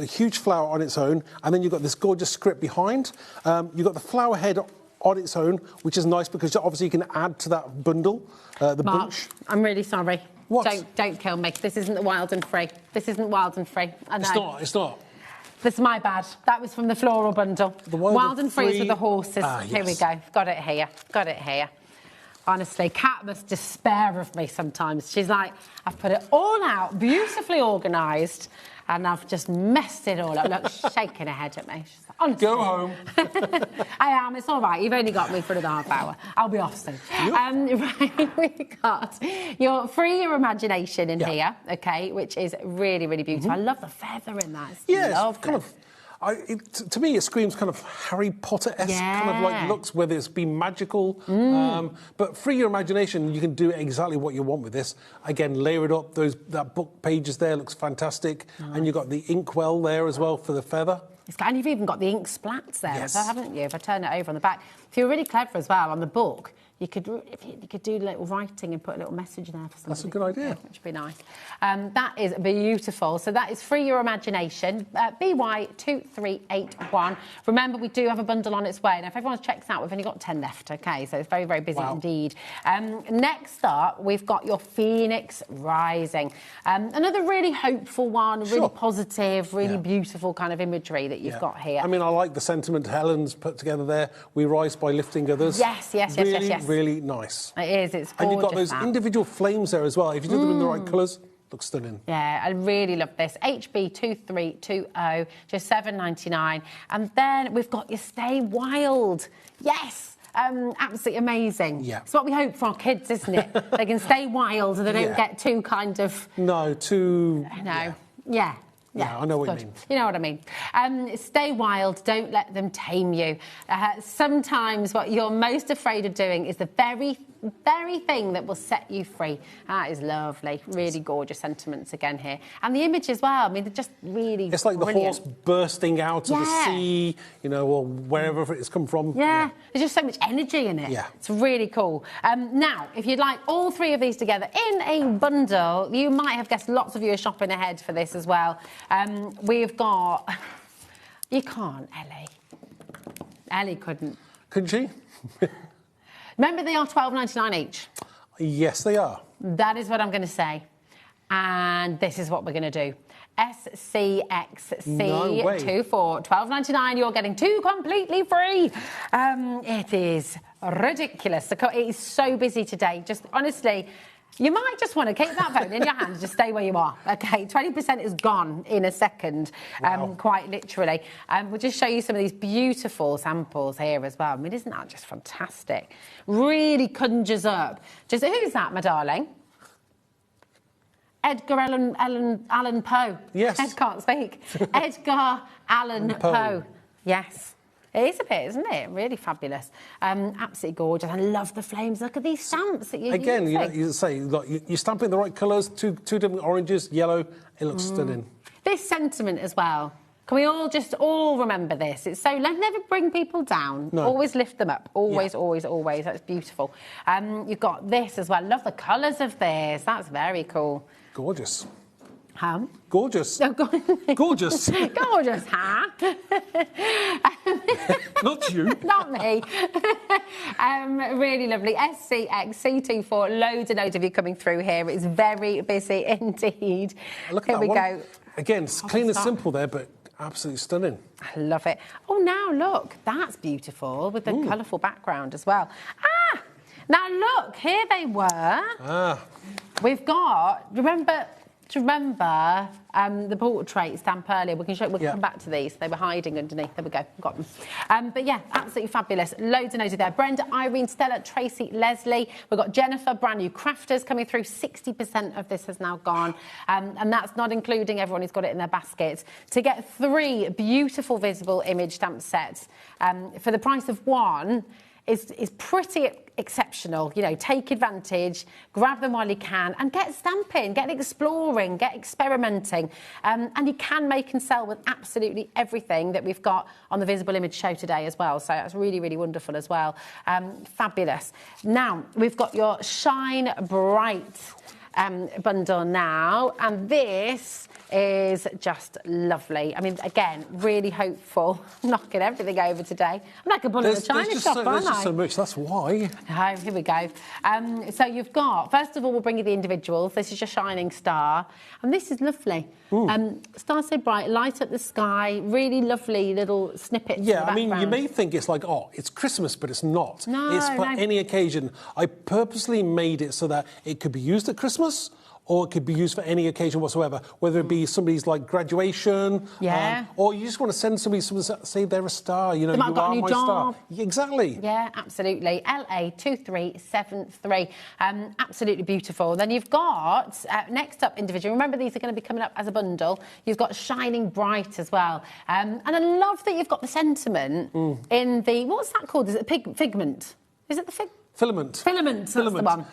huge flower on its own, and then you've got this gorgeous script behind. You've got the flower head on its own, which is nice because obviously you can add to that bundle, the bunch. I'm really sorry. What? Don't kill me. This isn't the Wild and Free. This isn't Wild and Free. I know. It's not. That's my bad. That was from the floral bundle. The Wild and Freeze with the horses. Yes. Here we go. Got it here. Got it here. Honestly, Kat must despair of me sometimes. She's like, I've put it all out, beautifully organised, and I've just messed it all up. Look, she's shaking her head at me. She's like, honestly. Go home. I am. It's all right. You've only got me for another half hour. I'll be off soon. Right, we've got your Free Your Imagination in here, OK, which is really, really beautiful. I love the feather in that. It's kind of... to me, it screams kind of Harry Potter-esque kind of like looks, whether it's been magical. But Free Your Imagination, you can do exactly what you want with this. Again, layer it up. That book pages there looks fantastic. And you've got the inkwell there as well for the feather. And you've even got the ink splats there as well, haven't you? If I turn it over on the back. If you're really clever as well on the book, you could do little writing and put a little message there for somebody. That's a good idea. Which would be nice. That is beautiful. So that is Free Your Imagination, BY2381. Remember, we do have a bundle on its way. Now, if everyone checks out, we've only got 10 left, OK? So it's very, very busy indeed. Next up, we've got your Phoenix Rising. Another really hopeful one, really positive, really beautiful kind of imagery that you've got here. I mean, I like the sentiment Helen's put together there. We rise by lifting others. Yes. Really nice. It is. It's gorgeous. And you've got those individual flames there as well. If you do them in the right colours, looks stunning. Yeah, I really love this. HB2320, just $7.99. And then we've got your Stay Wild. Yes. Absolutely amazing. Yeah. It's what we hope for our kids, isn't it? They can stay wild and they don't get too kind of... No, too... No. Yeah. Yeah, I know what you mean. You know what I mean. Stay wild, don't let them tame you. Sometimes what you're most afraid of doing is the very thing that will set you free. That is lovely. Really gorgeous sentiments again here. And the image as well, I mean, they're just really It's like brilliant. The horse bursting out of the sea, you know, or wherever it's come from. Yeah, there's just so much energy in it. Yeah. It's really cool. Now, if you'd like all three of these together in a bundle, you might have guessed lots of you are shopping ahead for this as well. We've got... You can't, Ellie. Ellie couldn't. Couldn't she? Remember, they are $12.99 each. Yes, they are. That is what I'm going to say. And this is what we're going to do. SCXC2 for $12.99. You're getting two completely free. It is ridiculous. It is so busy today. Just honestly... You might just want to keep that phone in your hand and just stay where you are. OK, 20% is gone in a second, quite literally. We'll just show you some of these beautiful samples here as well. I mean, isn't that just fantastic? Really conjures up. Just who's that, my darling? Edgar Allan Poe. Yes. Ed can't speak. Edgar Allan Poe. Yes. It is a bit, isn't it? Really fabulous. Absolutely gorgeous. I love the flames. Look at these stamps that you're using. You say, look, you stamp it in the right colours, two different oranges, yellow. It looks stunning. This sentiment as well. Can we all remember this? It's so... Never bring people down. No. Always lift them up. Always, always, always. That's beautiful. You've got this as well. Love the colours of this. That's very cool. Gorgeous. Huh? Gorgeous. Oh, gorgeous. Gorgeous, huh? Not you. Not me. Really lovely. SCXC24. Loads and loads of you coming through here. It's very busy indeed. Look at here we go. Again, it's clean and simple there, but absolutely stunning. I love it. Oh, now look. That's beautiful with the colourful background as well. Ah! Now look, here they were. Ah. We've got... Do you remember the portrait stamp earlier? We'll come back to these. They were hiding underneath. There we go. Got them. But yeah, absolutely fabulous. Loads and loads of there. Brenda, Irene, Stella, Tracy, Leslie. We've got Jennifer, brand new crafters coming through. 60% of this has now gone. And that's not including everyone who's got it in their baskets. To get 3 beautiful visible image stamp sets for the price of one is pretty exceptional. You know, take advantage, grab them while you can, and get stamping, get exploring, get experimenting. And you can make and sell with absolutely everything that we've got on the Visible Image show today as well. So that's really, really wonderful as well. Fabulous. Now, we've got your Shine Bright bundle now, and this is just lovely. I mean, again, really hopeful. Knocking everything over today. I'm like a bull in a china shop, aren't I? There's just so much, that's why. Oh, here we go. So you've got, first of all, we'll bring you the individuals. This is your shining star. And this is lovely. Star so bright, light up the sky, really lovely little snippets. Yeah, I mean, you may think it's like, oh, it's Christmas, but it's not. No, it's for any occasion. I purposely made it so that it could be used at Christmas, or it could be used for any occasion whatsoever, whether it be somebody's like graduation, or you just want to send somebody say they're a star, you know, they might you got are a new my job. star. Exactly. Yeah, absolutely. LA2373. Absolutely beautiful. Then you've got, next up, individual. Remember, these are going to be coming up as a bundle. You've got Shining Bright as well. And I love that you've got the sentiment in the, what's that called? Is it figment? Is it the filament? Filament, that's the one.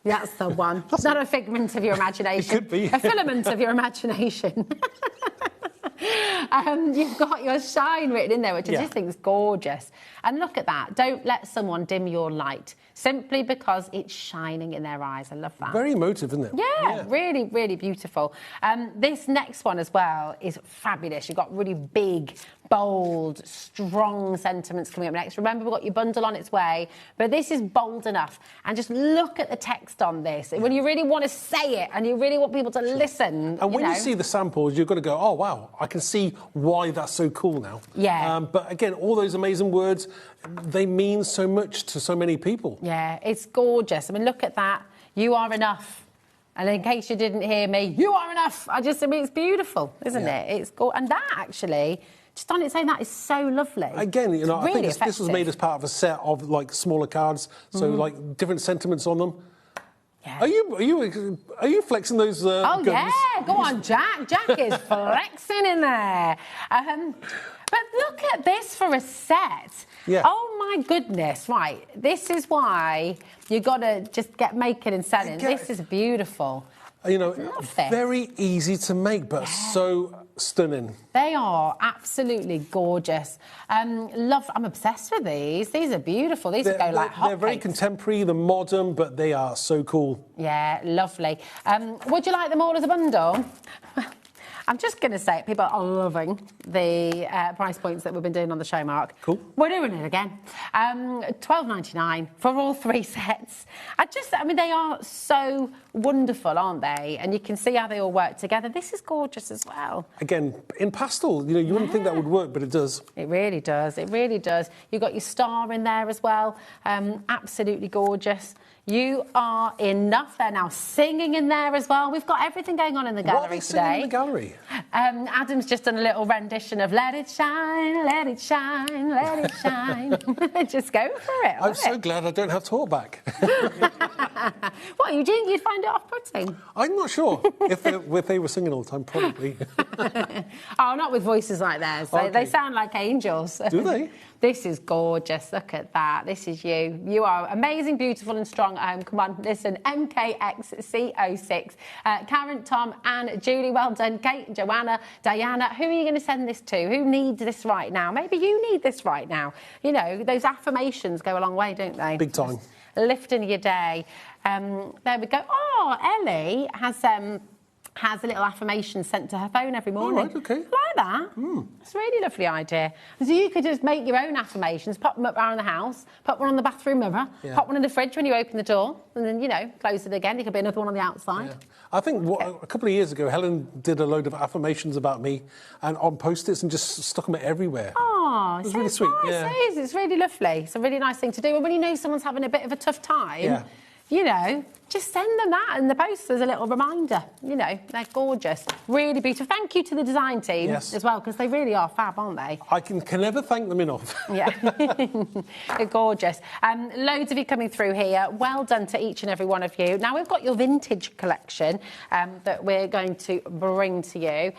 That's the one. It's not a figment of your imagination. It could be. A filament of your imagination. You've got your shine written in there, which I just think is gorgeous. And look at that. Don't let someone dim your light simply because it's shining in their eyes. I love that. Very emotive, isn't it? Yeah, really, really beautiful. This next one as well is fabulous. You've got really big, bold, strong sentiments coming up next. Remember, we've got your bundle on its way, but this is bold enough. And just look at the text on this. When you really want to say it and you really want people to listen. And when you see the samples, you've got to go, oh, wow, I can see why that's so cool now. Yeah. But again, all those amazing words, they mean so much to so many people. Yeah, it's gorgeous. I mean, look at that. You are enough. And in case you didn't hear me, you are enough. I mean, it's beautiful, isn't it? It's gorgeous. And that actually, just on its own, that is so lovely. Again, you know, really I think this was made as part of a set of like smaller cards, so like different sentiments on them. Yeah. Are you flexing those guns? Yeah, go on, Jack. Jack is flexing in there. But look at this for a set. Yeah. Oh my goodness! Right, this is why you got to just get making and selling. This is beautiful. You know, very easy to make, but so stunning. They are absolutely gorgeous. I'm obsessed with these. These are beautiful. These go like hotcakes. They're very contemporary, they're modern, but they are so cool. Yeah, lovely. Would you like them all as a bundle? I'm just going to say it. People are loving the price points that we've been doing on the show, Mark. Cool. We're doing it again. $12.99 for all 3 sets. I mean, they are so wonderful, aren't they? And you can see how they all work together. This is gorgeous as well. Again, in pastel, you know, you wouldn't think that would work, but it does. It really does. It really does. You've got your star in there as well. Absolutely gorgeous. You are enough. They're now singing in there as well. We've got everything going on in the gallery what are they today. Singing in the gallery? Adam's just done a little rendition of "Let It Shine, Let It Shine, Let It Shine." Just go for it. I'm so glad I don't have talkback. What, you think you'd find it off-putting? I'm not sure. if they were singing all the time, probably. Oh, not with voices like theirs. They sound like angels. Do they? This is gorgeous. Look at that. This is you. You are amazing, beautiful and strong at home. Come on, listen. MKXC06. Karen, Tom and Julie, well done. Kate, Joanna, Diana. Who are you going to send this to? Who needs this right now? Maybe you need this right now. You know, those affirmations go a long way, don't they? Big time. Just lifting your day. There we go. Oh, Ellie has a little affirmation sent to her phone every morning. All right, OK. Like that. It's a really lovely idea. So you could just make your own affirmations, pop them up around the house, pop one on the bathroom mirror, pop one in the fridge when you open the door, and then, you know, close it again. There could be another one on the outside. Yeah. I think a couple of years ago, Helen did a load of affirmations about me and on Post-its and just stuck them everywhere. Oh, it was really sweet. Nice. Yeah. It is. It's really lovely. It's a really nice thing to do. And when you know someone's having a bit of a tough time, you know, just send them that in the post as a little reminder. You know, they're gorgeous. Really beautiful. Thank you to the design team as well, because they really are fab, aren't they? I can never thank them enough. Yeah. They're gorgeous. Loads of you coming through here. Well done to each and every one of you. Now, we've got your vintage collection that we're going to bring to you.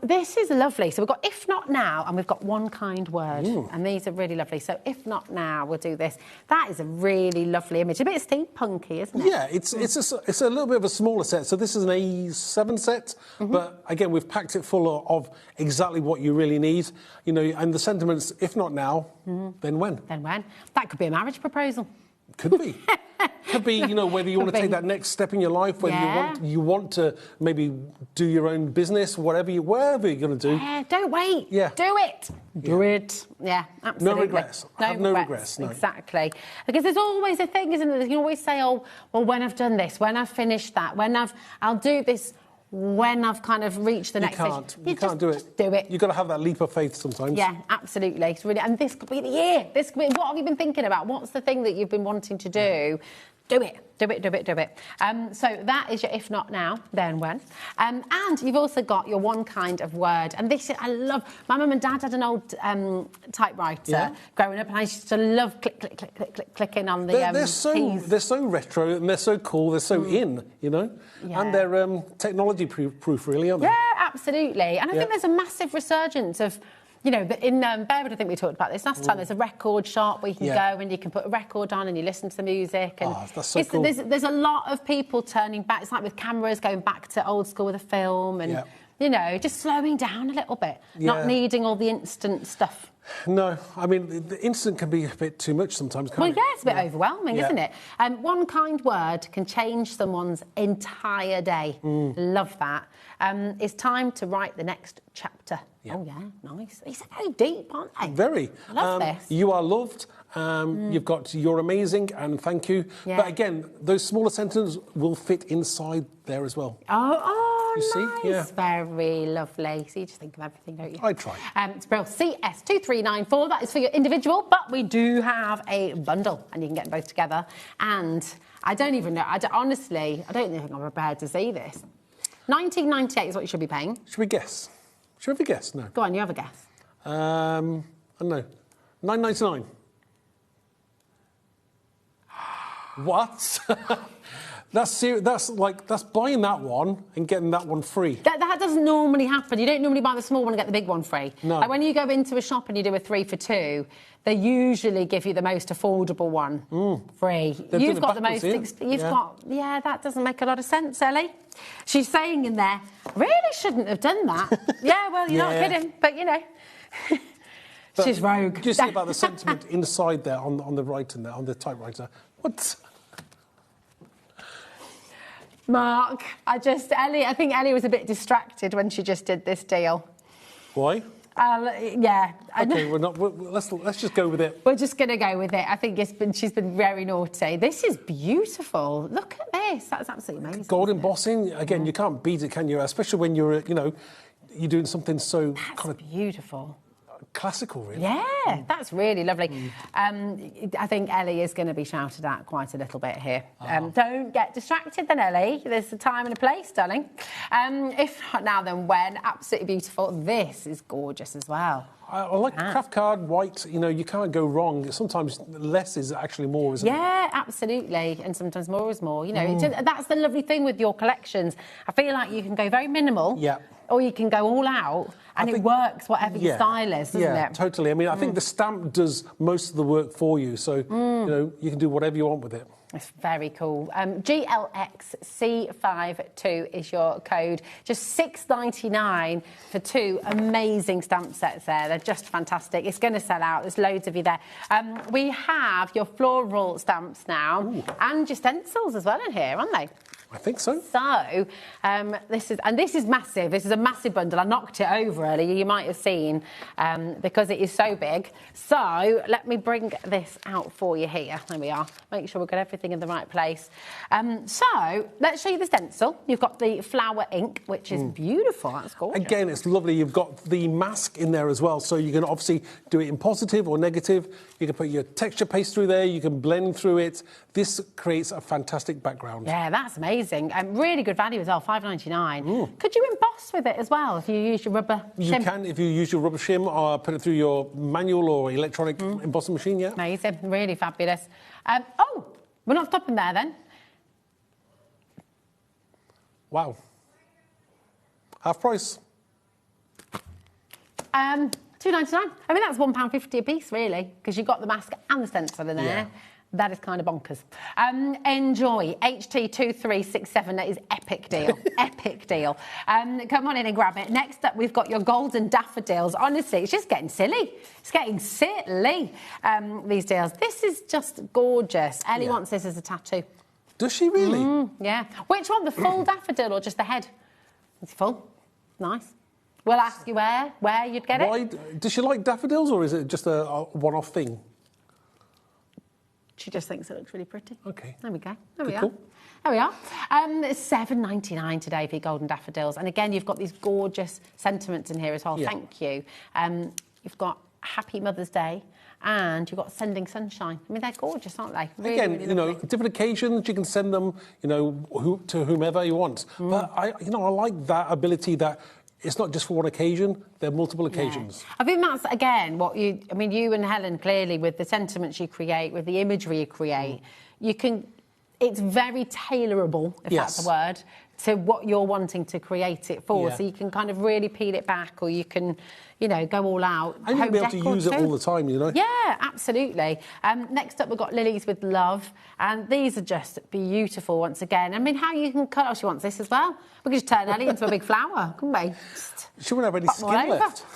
This is lovely. So we've got If Not Now, and we've got One Kind Word. And these are really lovely. So If Not Now, we'll do this. That is a really lovely image. A bit steampunky, isn't it? Yeah, it's a little bit of a smaller set. So this is an A7 set. But again, we've packed it full of exactly what you really need. You know, and the sentiments, if not now, then when? Then when? That could be a marriage proposal. Could be. Could be, you know, whether you want to take that next step in your life, whether you want to maybe do your own business, whatever you're going to do. Yeah, don't wait. Yeah. Do it. Do it. Yeah, absolutely. No regrets. Have no regrets. No. Exactly. Because there's always a thing, isn't there? You can always say, oh, well, when I've done this, when I've finished that, I'll do this when I've kind of reached the next stage. You can't do it. Do it. You've got to have that leap of faith sometimes. Yeah, absolutely. It's really, and this could be the year. This could be, what have you been thinking about? What's the thing that you've been wanting to do? Do it. Do it, do it, do it. So that is your if not now, then when. And you've also got your one kind of word. And this, I love, my mum and dad had an old typewriter growing up, and I used to love clicking on the keys. They're so retro, and they're so cool, they're so in, you know. Yeah. And they're technology proof, really, aren't they? Yeah, absolutely. And I think there's a massive resurgence of, you know, in Bearwood, I think we talked about this last time, there's a record shop where you can go and you can put a record on and you listen to the music. And that's so cool. There's a lot of people turning back. It's like with cameras going back to old school with a film and, you know, just slowing down a little bit, not needing all the instant stuff. No, I mean, the instant can be a bit too much sometimes, can't it? Well, yeah, it's a bit overwhelming, isn't it? One kind word can change someone's entire day. Love that. It's time to write the next chapter. Oh, yeah, nice. These are very deep, aren't they? Very. I love this. You are loved. You've got you're amazing and thank you. Yeah. But again, those smaller sentences will fit inside there as well. Oh, you nice. See? Yeah. Very lovely. So you just think of everything, don't you? I try. It's brilliant. CS2394, that is for your individual, but we do have a bundle and you can get them both together. And I don't even know, honestly, I don't think I'm prepared to see this. £19.98 is what you should be paying. Should we guess? Should we have a guess? No. Go on, you have a guess. I don't know. £9.99. What? That's buying that one and getting that one free. That doesn't normally happen. You don't normally buy the small one and get the big one free. No. Like when you go into a shop and you do a 3 for 2, they usually give you the most affordable one free. You've got the most. That doesn't make a lot of sense, Ellie. She's saying in there, really shouldn't have done that. Yeah, well, you're not kidding, but you know. She's rogue. Just think about the sentiment inside there on the writing there, on the typewriter. What? Mark, I think Ellie was a bit distracted when she just did this deal. Why? Yeah. Okay, let's just go with it. We're just going to go with it. I think she's been very naughty. This is beautiful. Look at this. That's absolutely amazing. Gold embossing. Again, you can't beat it, can you? Especially when you're doing something so kind of beautiful. Classical, really. Yeah, that's really lovely. I think Ellie is going to be shouted at quite a little bit here. Don't get distracted then, Ellie. There's a time and a place, darling. If not now, then when. Absolutely beautiful. This is gorgeous as well. I like craft card, white. You know, you can't go wrong. Sometimes less is actually more, isn't it? Yeah, absolutely. And sometimes more is more. You know, that's the lovely thing with your collections. I feel like you can go very minimal. Yeah. Or you can go all out, and it works whatever your style is, doesn't it? Yeah, totally. I mean, I think the stamp does most of the work for you, so you know you can do whatever you want with it. It's very cool. GLXC52 is your code. Just $6.99 for 2 amazing stamp sets there. They're just fantastic. It's going to sell out. There's loads of you there. We have your floral stamps now, and your stencils as well in here, aren't they? I think so. So, this is massive. This is a massive bundle. I knocked it over earlier, you might have seen, because it is so big. So, let me bring this out for you here. There we are. Make sure we've got everything in the right place. So, let's show you the stencil. You've got the flower ink, which is beautiful. That's gorgeous. Again, it's lovely. You've got the mask in there as well, so you can obviously do it in positive or negative. You can put your texture paste through there. You can blend through it. This creates a fantastic background. Yeah, that's amazing. Really good value as well, $5.99. Could you emboss with it as well if you use your rubber shim? You can if you use your rubber shim or put it through your manual or electronic embossing machine, yeah. Amazing, really fabulous. We're not stopping there then. Wow. Half price. $2.99. I mean, that's £1.50 a piece, really, because you've got the mask and the stencil in there. That is kind of bonkers. Enjoy. HT2367, that is epic deal. Epic deal. Come on in and grab it. Next up, we've got your golden daffodils. Honestly, it's just getting silly. It's getting silly, these deals. This is just gorgeous. Ellie wants this as a tattoo. Does she really? Yeah. Which one, the full daffodil or just the head? It's full. Nice. We'll ask you where you'd get it. Does she like daffodils, or is it just a one-off thing? She just thinks it looks really pretty. Okay. There we go. There we are. Cool. There we are. It's $7.99 today for your golden daffodils. And again, you've got these gorgeous sentiments in here as well. Yeah. Thank you. You've got Happy Mother's Day. And you've got Sending Sunshine. I mean, they're gorgeous, aren't they? Really, again, really you know, different occasions, you can send them, you know, to whomever you want. But I like that ability that it's not just for one occasion, there are multiple occasions. I think that's, again, you and Helen, clearly, with the sentiments you create, with the imagery you create, it's very tailorable, if that's a word, to what you're wanting to create it for. So you can kind of really peel it back, or you can, go all out. And you'll be able to use it all the time, Yeah, absolutely. Next up, we've got Lilies with Love. And these are just beautiful once again. I mean, how you can cut... Oh, she wants this as well. We could just turn Ellie into a big flower, couldn't we? She wouldn't have any skin left.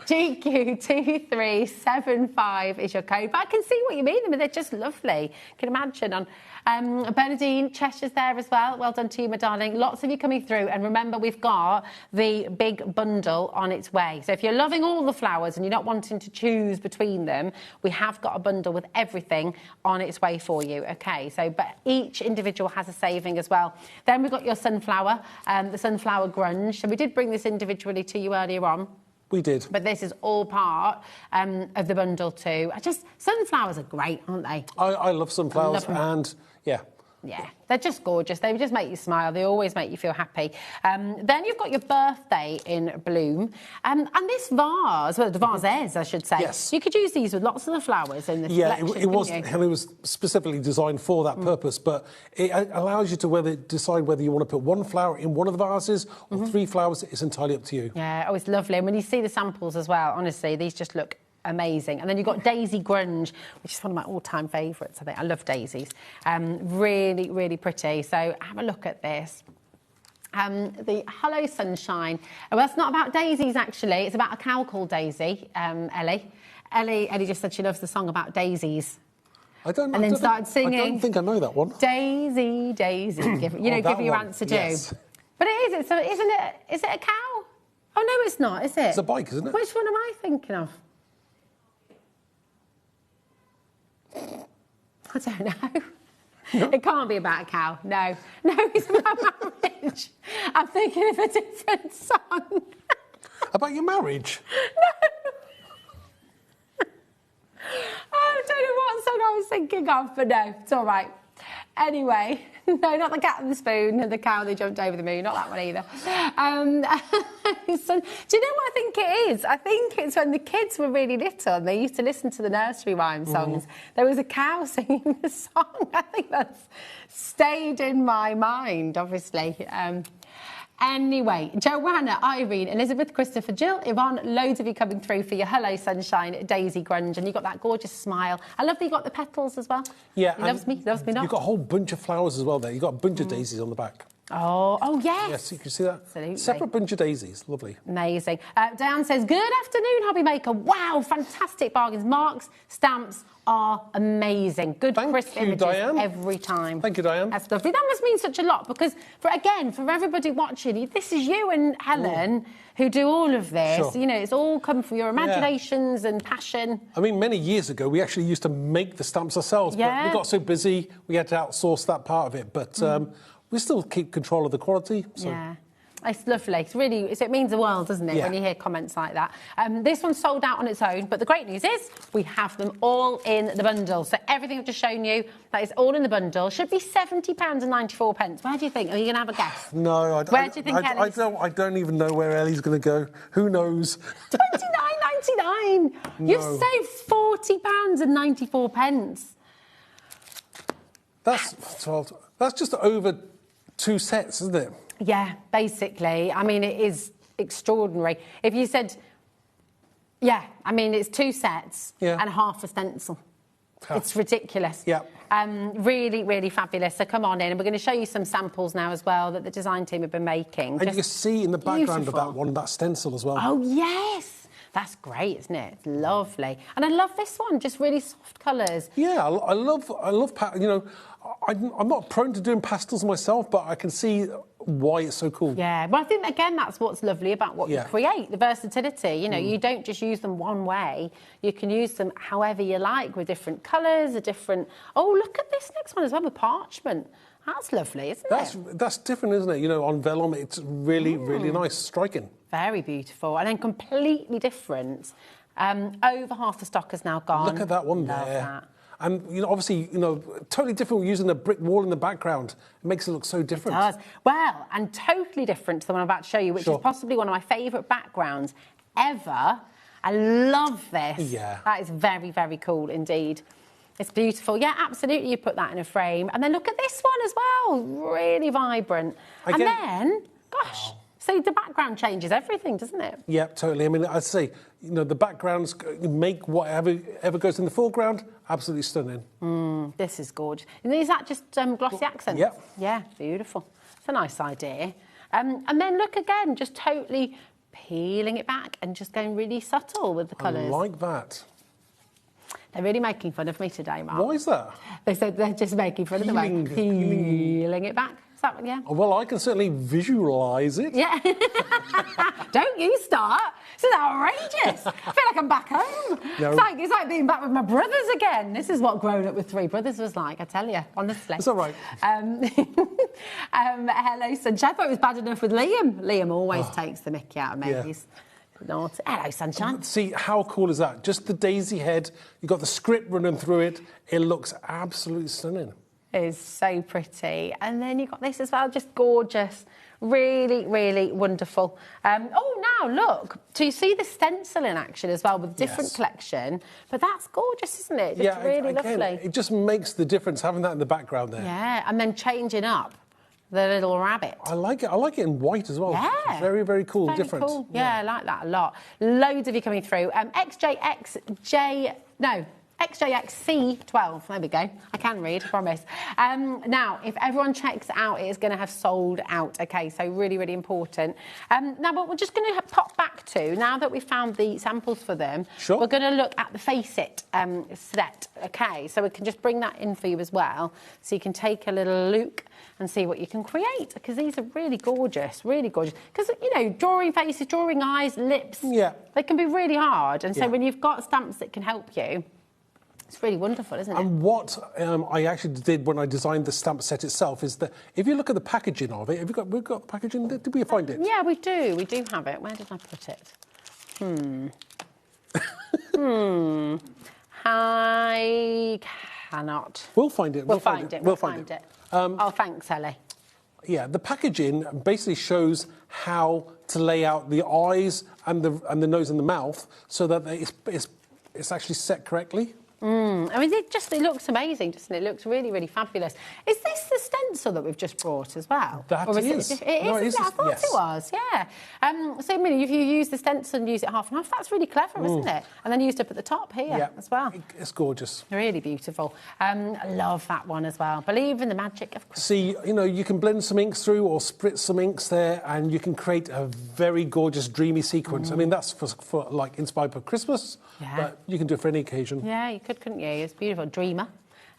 GQ2375 is your code. But I can see what you mean. I mean, they're just lovely. You can imagine. On Bernadine, Cheshire's there as well. Well done to you, my darling. Lots of you coming through. And remember, we've got the big bundle on its way. So if you're loving all the flowers and you're not wanting to choose between them, we have got a bundle with everything on its way for you. OK, so but each individual has a saving as well. Then we've got your sunflower, the sunflower grunge. So we did bring this individually to you earlier on. We did. But this is all part of the bundle too. Sunflowers are great, aren't they? I love sunflowers, and yeah, they're just gorgeous. They just make you smile. They always make you feel happy. Then you've got your birthday in bloom. And this vase, well, the vases, I should say. Yes. You could use these with lots of the flowers in this collection, it was specifically designed for that purpose, but it allows you to decide whether you want to put one flower in one of the vases or 3 flowers. It's entirely up to you. Yeah, it's lovely. And when you see the samples as well, honestly, these just look amazing. And then you've got Daisy Grunge, which is one of my all-time favourites. I think I love daisies. Really, really pretty. So have a look at this. The Hello Sunshine. Well, it's not about daisies, actually. It's about a cow called Daisy, Ellie. Ellie just said she loves the song about daisies. Started singing. I don't think I know that one. Daisy, Daisy. Give your answer too. Yes. But it is. So isn't it? Is it a cow? Oh, no, it's not, is it? It's a bike, isn't it? Which one am I thinking of? I don't know. No. It can't be about a cow. No, it's about marriage. I'm thinking of a different song. About your marriage? No. I don't know what song I was thinking of, but no, it's all right. Anyway, no, not the Cat and the Spoon and the cow that jumped over the moon, not that one either. So, do you know what I think it is? I think it's when the kids were really little and they used to listen to the nursery rhyme songs. There was a cow singing the song. I think that's stayed in my mind, obviously. Anyway, Joanna, Irene, Elizabeth, Christopher, Jill, Yvonne, loads of you coming through for your Hello Sunshine, Daisy Grunge, and you've got that gorgeous smile. I love that you got the petals as well. Yeah. He loves me not. You've got a whole bunch of flowers as well there. You've got a bunch of daisies on the back. Oh, yes. Yes, you can see that. Absolutely. Separate bunch of daisies. Lovely. Amazing. Diane says, good afternoon, HobbyMaker. Wow, fantastic bargains. Marks, stamps are amazing. Good, crisp images Diane. Every time. Thank you, Diane. That's lovely. That must mean such a lot because, for everybody watching, this is you and Helen who do all of this. Sure. You know, it's all come from your imaginations and passion. I mean, many years ago, we actually used to make the stamps ourselves, but we got so busy, we had to outsource that part of it. But we still keep control of the quality. So. Yeah. It's lovely. It's really, it means the world, doesn't it, when you hear comments like that. This one's sold out on its own, but the great news is we have them all in the bundle. So everything I've just shown you, that is all in the bundle. Should be £70.94. Where do you think? Are you going to have a guess? No, Where do you think Ellie's? I don't even know where Ellie's going to go. Who knows? £29.99. No. You've saved £40.94. That's just over 2 sets, isn't it? Yeah, basically. I mean, it is extraordinary. If you said Yeah, I mean, it's 2 sets and half a stencil. It's ridiculous. Yeah. Really, really fabulous. So come on in, and we're going to show you some samples now as well that the design team have been making. And you can see in the background of that one, that stencil as well. Oh, yes. That's great, isn't it? It's lovely. And I love this one, just really soft colours. Yeah, I love, you know, I'm not prone to doing pastels myself, but I can see why it's so cool. Yeah, well, I think, again, that's what's lovely about what you create, the versatility. You know, you don't just use them one way. You can use them however you like, with different colours, a different... Oh, look at this next one as well, with parchment. That's lovely, isn't it? That's different, isn't it? You know, on vellum, it's really, really nice, striking. Very beautiful. And then completely different. Over half the stock has now gone. Look at that one Love there. that. And, you know, obviously, you know, totally different using a brick wall in the background. It makes it look so different. It does. Well, and totally different to the one I'm about to show you, which is possibly one of my favourite backgrounds ever. I love this. Yeah. That is very, very cool indeed. It's beautiful. Yeah, absolutely, you put that in a frame. And then look at this one as well. Really vibrant. And then, gosh... Wow. So the background changes everything, doesn't it? Yeah, totally. I mean, I'd say, you know, the backgrounds make whatever goes in the foreground absolutely stunning. This is gorgeous. And is that just glossy accents? Yep. Yeah, beautiful. It's a nice idea. And then look again, just totally peeling it back and just going really subtle with the colours. I like that. They're really making fun of me today, Mark. Why is that? They said they're just making fun of the way. Peeling it back. Yeah. Well, I can certainly visualise it. Yeah. Don't you start. This is outrageous. I feel like I'm back home. No. It's like being back with my brothers again. This is what growing up with 3 brothers was like, I tell you, honestly. It's all right. Hello, Sunshine. I thought it was bad enough with Liam. Liam always takes the mickey out of me. Yeah. He's naughty. Hello, Sunshine. See, how cool is that? Just the daisy head. You've got the script running through it. It looks absolutely stunning. Is so pretty. And then you've got this as well, just gorgeous. Really, really wonderful. Oh, now, look. So you see the stencil in action as well with a different collection. But that's gorgeous, isn't it? Just really lovely. It just makes the difference having that in the background there. Yeah, and then changing up the little rabbit. I like it. I like it in white as well. Yeah. Very, very cool. Very different. Cool. Yeah, I like that a lot. Loads of you coming through. XJXC12, there we go. I can read, I promise. Now, if everyone checks out, it is going to have sold out. OK, so really, really important. Now, what we're just going to pop back to, now that we've found the samples for them, we're going to look at the Face It set. OK, so we can just bring that in for you as well. So you can take a little look and see what you can create, because these are really gorgeous, really gorgeous. Because, you know, drawing faces, drawing eyes, lips, they can be really hard. And so when you've got stamps that can help you, it's really wonderful, isn't it? And what I actually did when I designed the stamp set itself is that if you look at the packaging of it, we've got the packaging. Did we find it? Yeah, we do. We do have it. Where did I put it? I cannot. We'll find it. We'll find it. We'll find it. Oh, thanks, Ellie. Yeah, the packaging basically shows how to lay out the eyes and the nose and the mouth so that it's actually set correctly. I mean, it looks amazing, doesn't it? It looks really, really fabulous. Is this the stencil that we've just brought as well? That is. It is. I thought it was, yeah. So, I mean, if you use the stencil and use it half and half, that's really clever, isn't it? And then used up at the top here as well. It's gorgeous. Really beautiful. I love that one as well. Believe in the magic of Christmas. See, you know, you can blend some inks through or spritz some inks there, and you can create a very gorgeous, dreamy sequence. I mean, that's for like inspired for Christmas, but you can do it for any occasion. Yeah, you could, couldn't you? It's beautiful. Dreamer.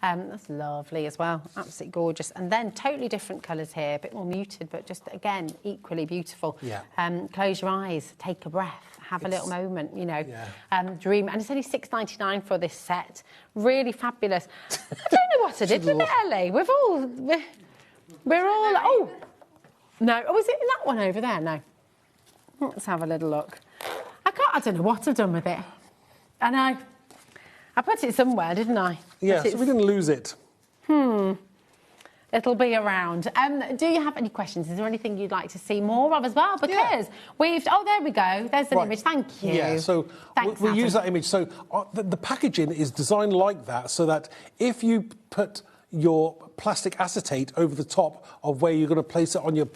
That's lovely as well. Absolutely gorgeous. And then totally different colours here, a bit more muted, but just, again, equally beautiful. Yeah. Close your eyes, take a breath, have a little moment, you know. Yeah. Dream. And it's only $6.99 for this set. Really fabulous. I don't know what I did with it, Ellie. We're all... Oh! No. Oh, is it that one over there? No. Let's have a little look. I don't know what I've done with it. I know. I put it somewhere, didn't I? Yeah, so we didn't lose it. It'll be around. Do you have any questions? Is there anything you'd like to see more of as well? Because we've... Oh, there we go. There's an image. Thank you. Yeah, so we'll use that image. So the packaging is designed like that so that if you put your plastic acetate over the top of where you're going to place it on your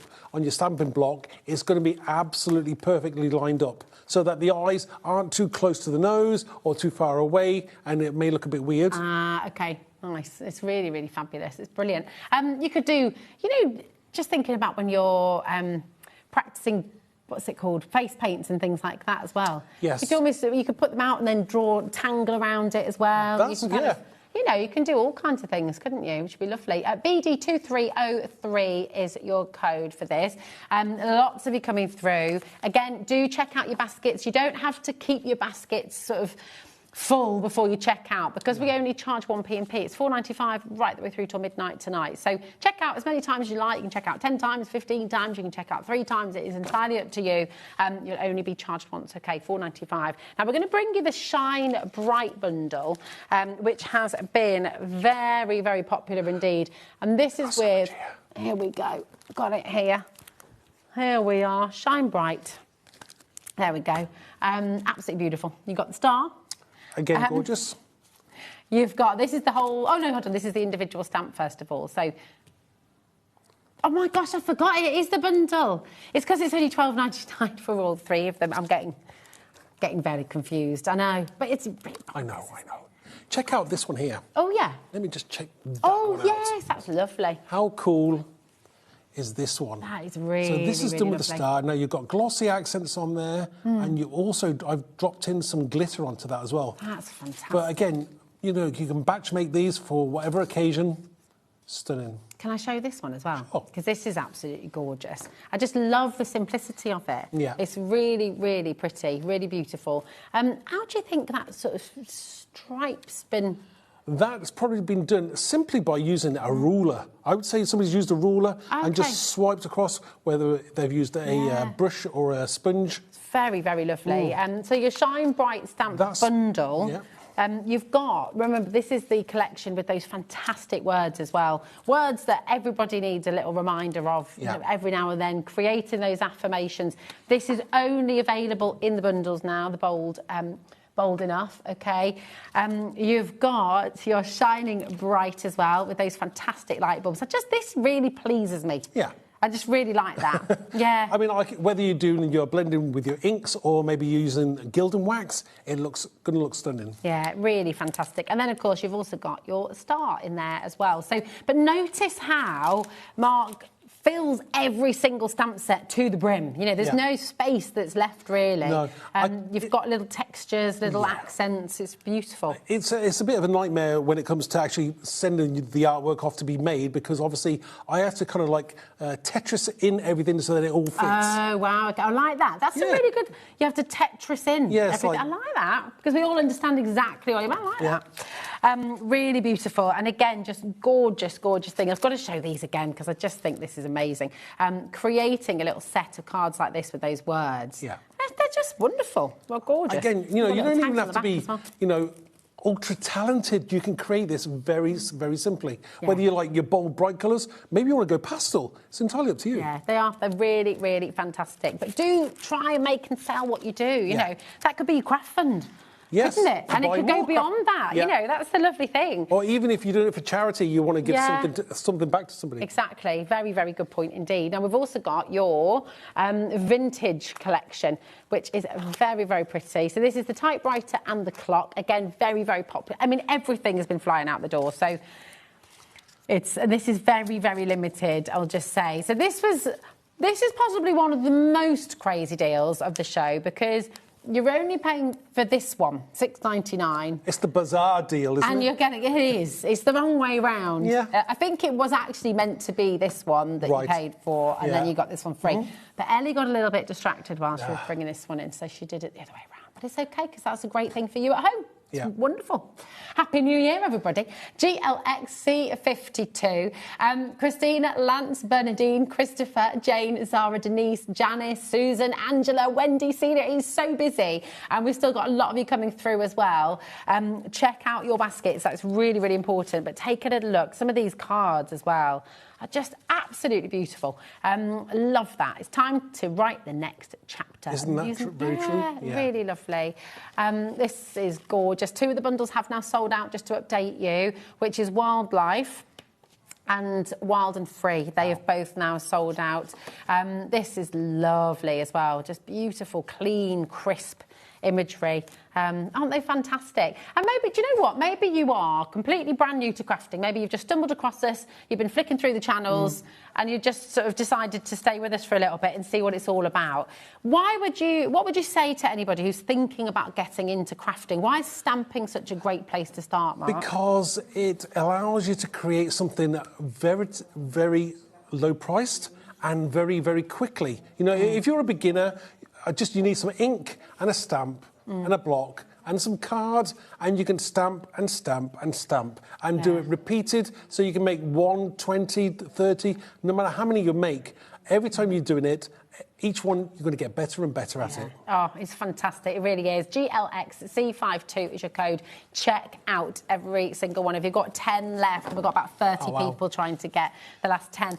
stamping block, it's going to be absolutely perfectly lined up so that the eyes aren't too close to the nose or too far away, and it may look a bit weird. Okay, nice. It's really, really fabulous. It's brilliant. You could do, just thinking about when you're practicing, what's it called, face paints and things like that as well. Yes. You could put them out and then tangle around it as well. You can do all kinds of things, couldn't you? Which would be lovely. BD2303 is your code for this. Lots of you coming through. Again, do check out your baskets. You don't have to keep your baskets sort of full before you check out, because we only charge 1p&p. It's £4.95 right the way through till midnight tonight. So check out as many times as you like. You can check out 10 times, 15 times. You can check out 3 times. It is entirely up to you. You'll only be charged once. Okay, £4.95. Now we're going to bring you the Shine Bright bundle, which has been very, very popular indeed. And this is with, here we go, got it here. Here we are, Shine Bright. There we go. Absolutely beautiful. You got the star. Again, gorgeous. You've got, this is the whole, oh no, hold on, this is the individual stamp first of all. So, oh my gosh, I forgot it is the bundle. It's because it's only £12.99 for all 3 of them. I'm getting very confused, I know, but it's... I know. Check out this one here. Oh, yeah. Let me just check that one out. Yes, that's lovely. How cool is this one? That is really, so this is really done with lovely. the star. Now you've got glossy accents on there, and you also, I've dropped in some glitter onto that as well. That's fantastic. But again, you can batch make these for whatever occasion. Stunning. Can I show you this one as well? Oh. Because this is absolutely gorgeous. I just love the simplicity of it. Yeah. It's really, really pretty, really beautiful. How do you think that sort of stripe's been... That's probably been done simply by using a ruler. I would say somebody's used a ruler and just swiped across, whether they've used a brush or a sponge. It's very, very lovely. So your Shine Bright stamp bundle. Yeah. You've got, remember, this is the collection with those fantastic words as well. Words that everybody needs a little reminder of every now and then, creating those affirmations. This is only available in the bundles now, the bold enough, okay? You've got your Shining Bright as well with those fantastic light bulbs. This really pleases me. Yeah. I just really like that. Yeah. I mean, whether you're blending with your inks or maybe using Gilded wax, it's going to look stunning. Yeah, really fantastic. And then, of course, you've also got your star in there as well. So, but notice how Mark fills every single stamp set to the brim. There's no space that's left, really. No. You've got little textures, little accents. It's beautiful. It's a bit of a nightmare when it comes to actually sending the artwork off to be made, because obviously I have to kind of like Tetris in everything so that it all fits. Oh, wow. Okay. I like that. That's a really good... You have to Tetris in everything. I like that, because we all understand exactly what you mean. I like that. Really beautiful. And again, just gorgeous, gorgeous thing. I've got to show these again, because I just think this is amazing. Creating a little set of cards like this with those words. Yeah. They're just wonderful. Well, gorgeous. Again, you don't even have to be, ultra talented. You can create this very, very simply. Yeah. Whether you like your bold, bright colours, maybe you want to go pastel. It's entirely up to you. Yeah, they are. They're really, really fantastic. But do try and make and sell what you do. You know, that could be your craft fund. Yes. Couldn't it? And it could go beyond that. Yeah. That's the lovely thing. Or even if you're doing it for charity, you want to give something back to somebody. Exactly. Very, very good point indeed. Now, we've also got your vintage collection, which is very, very pretty. So this is the typewriter and the clock. Again, very, very popular. I mean, everything has been flying out the door. So this is very, very limited, I'll just say. So this is possibly one of the most crazy deals of the show, because you're only paying for this one, $6.99. It's the bazaar deal, isn't it? And you're getting, it is. It's the wrong way round. Yeah. I think it was actually meant to be this one that you paid for, and then you got this one free. But Ellie got a little bit distracted while she was bringing this one in, so she did it the other way around. But it's okay, because that's a great thing for you at home. It's wonderful. Happy New Year, everybody. GLXC52. Christina, Lance, Bernadine, Christopher, Jane, Zara, Denise, Janice, Susan, Angela, Wendy, Cena. He's so busy. And we've still got a lot of you coming through as well. Check out your baskets. That's really, really important. But take a little look. Some of these cards as well are just absolutely beautiful. Love that. It's time to write the next chapter. Isn't that very true? Yeah, really lovely. This is gorgeous. 2 of the bundles have now sold out, just to update you, which is Wildlife and Wild and Free. They have both now sold out. This is lovely as well. Just beautiful, clean, crisp imagery. Aren't they fantastic? And maybe, do you know what? Maybe you are completely brand new to crafting. Maybe you've just stumbled across this, you've been flicking through the channels, and you just sort of decided to stay with us for a little bit and see what it's all about. What would you say to anybody who's thinking about getting into crafting? Why is stamping such a great place to start, Mark? Because it allows you to create something very, very low priced and very, very quickly. You know, if you're a beginner, you need some ink and a stamp and a block and some cards, and you can stamp and stamp and stamp and do it repeated, so you can make 1, 20, 30, no matter how many you make. Every time you're doing it, each one, you're going to get better and better at it. Oh, it's fantastic. It really is. GLXC52 is your code. Check out every single one. If you've got 10 left, we've got about 30 people trying to get the last 10.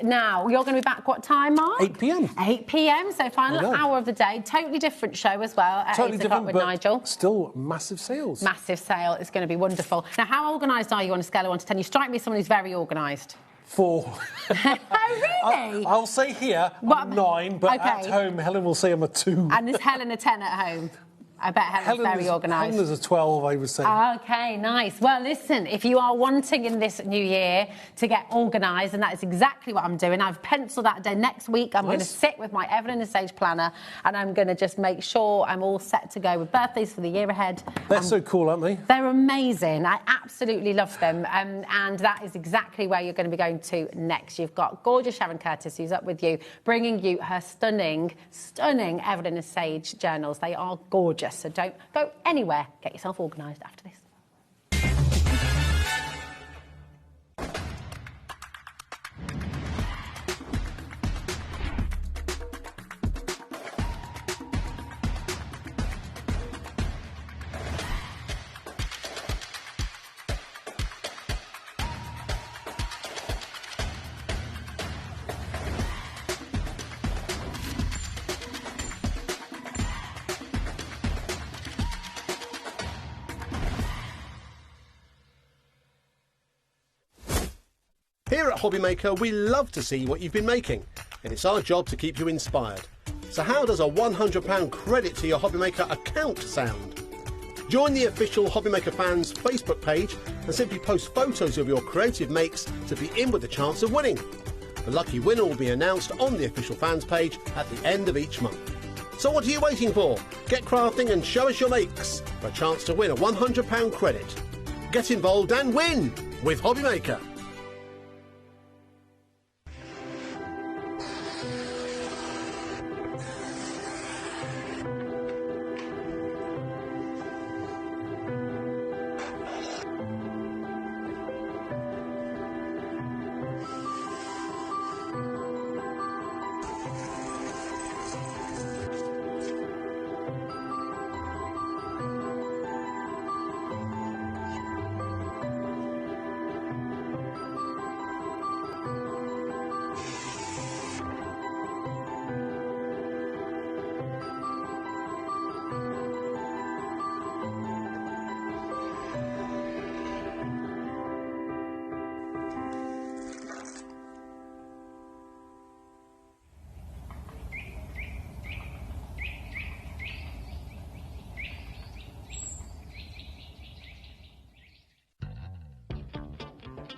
Now, you're going to be back what time, Mark? 8 p.m. 8 p.m, so final hour of the day. Totally different show as well at 8 o'clock with Nigel. Still massive sales. Massive sale. It's going to be wonderful. Now, how organised are you on a scale of 1 to 10? You strike me as someone who's very organised. 4. Oh, really? I'll say here I'm 9, but at home, Helen will say I'm a 2. And is Helen a 10 at home? I bet Helen's very organised. Helen's a 12, I would say. OK, nice. Well, listen, if you are wanting in this new year to get organised, and that is exactly what I'm doing, I've penciled that day. Next week, I'm going to sit with my Evelyn and Sage planner, and I'm going to just make sure I'm all set to go with birthdays for the year ahead. They're so cool, aren't they? They're amazing. I absolutely love them. And that is exactly where you're going to be going to next. You've got gorgeous Sharon Curtis, who's up with you, bringing you her stunning, stunning Evelyn and Sage journals. They are gorgeous. So don't go anywhere. Get yourself organised after this. Here at HobbyMaker, we love to see what you've been making, and it's our job to keep you inspired. So how does a £100 credit to your HobbyMaker account sound? Join the official HobbyMaker fans Facebook page and simply post photos of your creative makes to be in with a chance of winning. The lucky winner will be announced on the official fans page at the end of each month. So what are you waiting for? Get crafting and show us your makes for a chance to win a £100 credit. Get involved and win with HobbyMaker.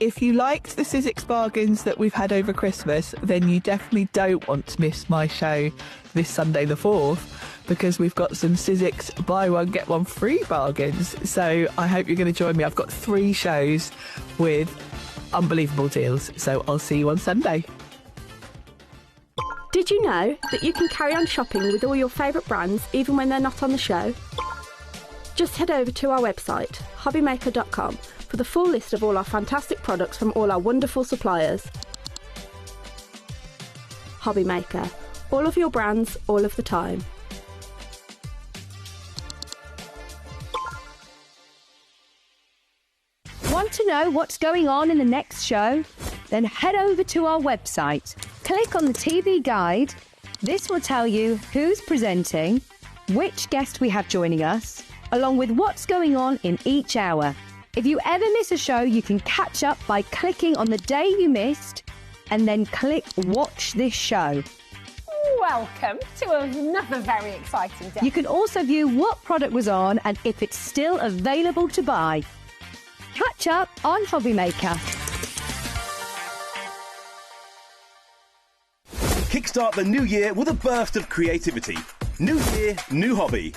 If you liked the Sizzix bargains that we've had over Christmas, then you definitely don't want to miss my show this Sunday the 4th, because we've got some Sizzix buy one, get one free bargains. So I hope you're going to join me. I've got 3 shows with unbelievable deals. So I'll see you on Sunday. Did you know that you can carry on shopping with all your favourite brands even when they're not on the show? Just head over to our website, HobbyMaker.com, for the full list of all our fantastic products from all our wonderful suppliers. HobbyMaker. All of your brands, all of the time. Want to know what's going on in the next show? Then head over to our website. Click on the TV guide. This will tell you who's presenting, which guest we have joining us, along with what's going on in each hour. If you ever miss a show, you can catch up by clicking on the day you missed and then click Watch This Show. Welcome to another very exciting day. You can also view what product was on and if it's still available to buy. Catch up on HobbyMaker. Kickstart the new year with a burst of creativity. New year, new hobby.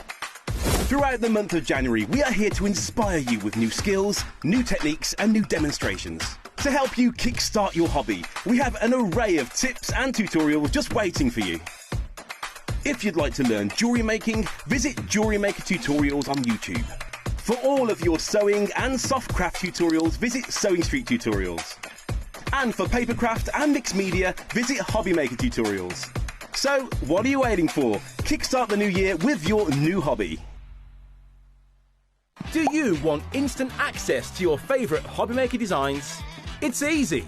Throughout the month of January, we are here to inspire you with new skills, new techniques and new demonstrations. To help you kickstart your hobby, we have an array of tips and tutorials just waiting for you. If you'd like to learn jewellery making, visit Jewellery Maker Tutorials on YouTube. For all of your sewing and soft craft tutorials, visit Sewing Street Tutorials. And for papercraft and mixed media, visit HobbyMaker Tutorials. So, what are you waiting for? Kickstart the new year with your new hobby. Do you want instant access to your favourite HobbyMaker designs? It's easy.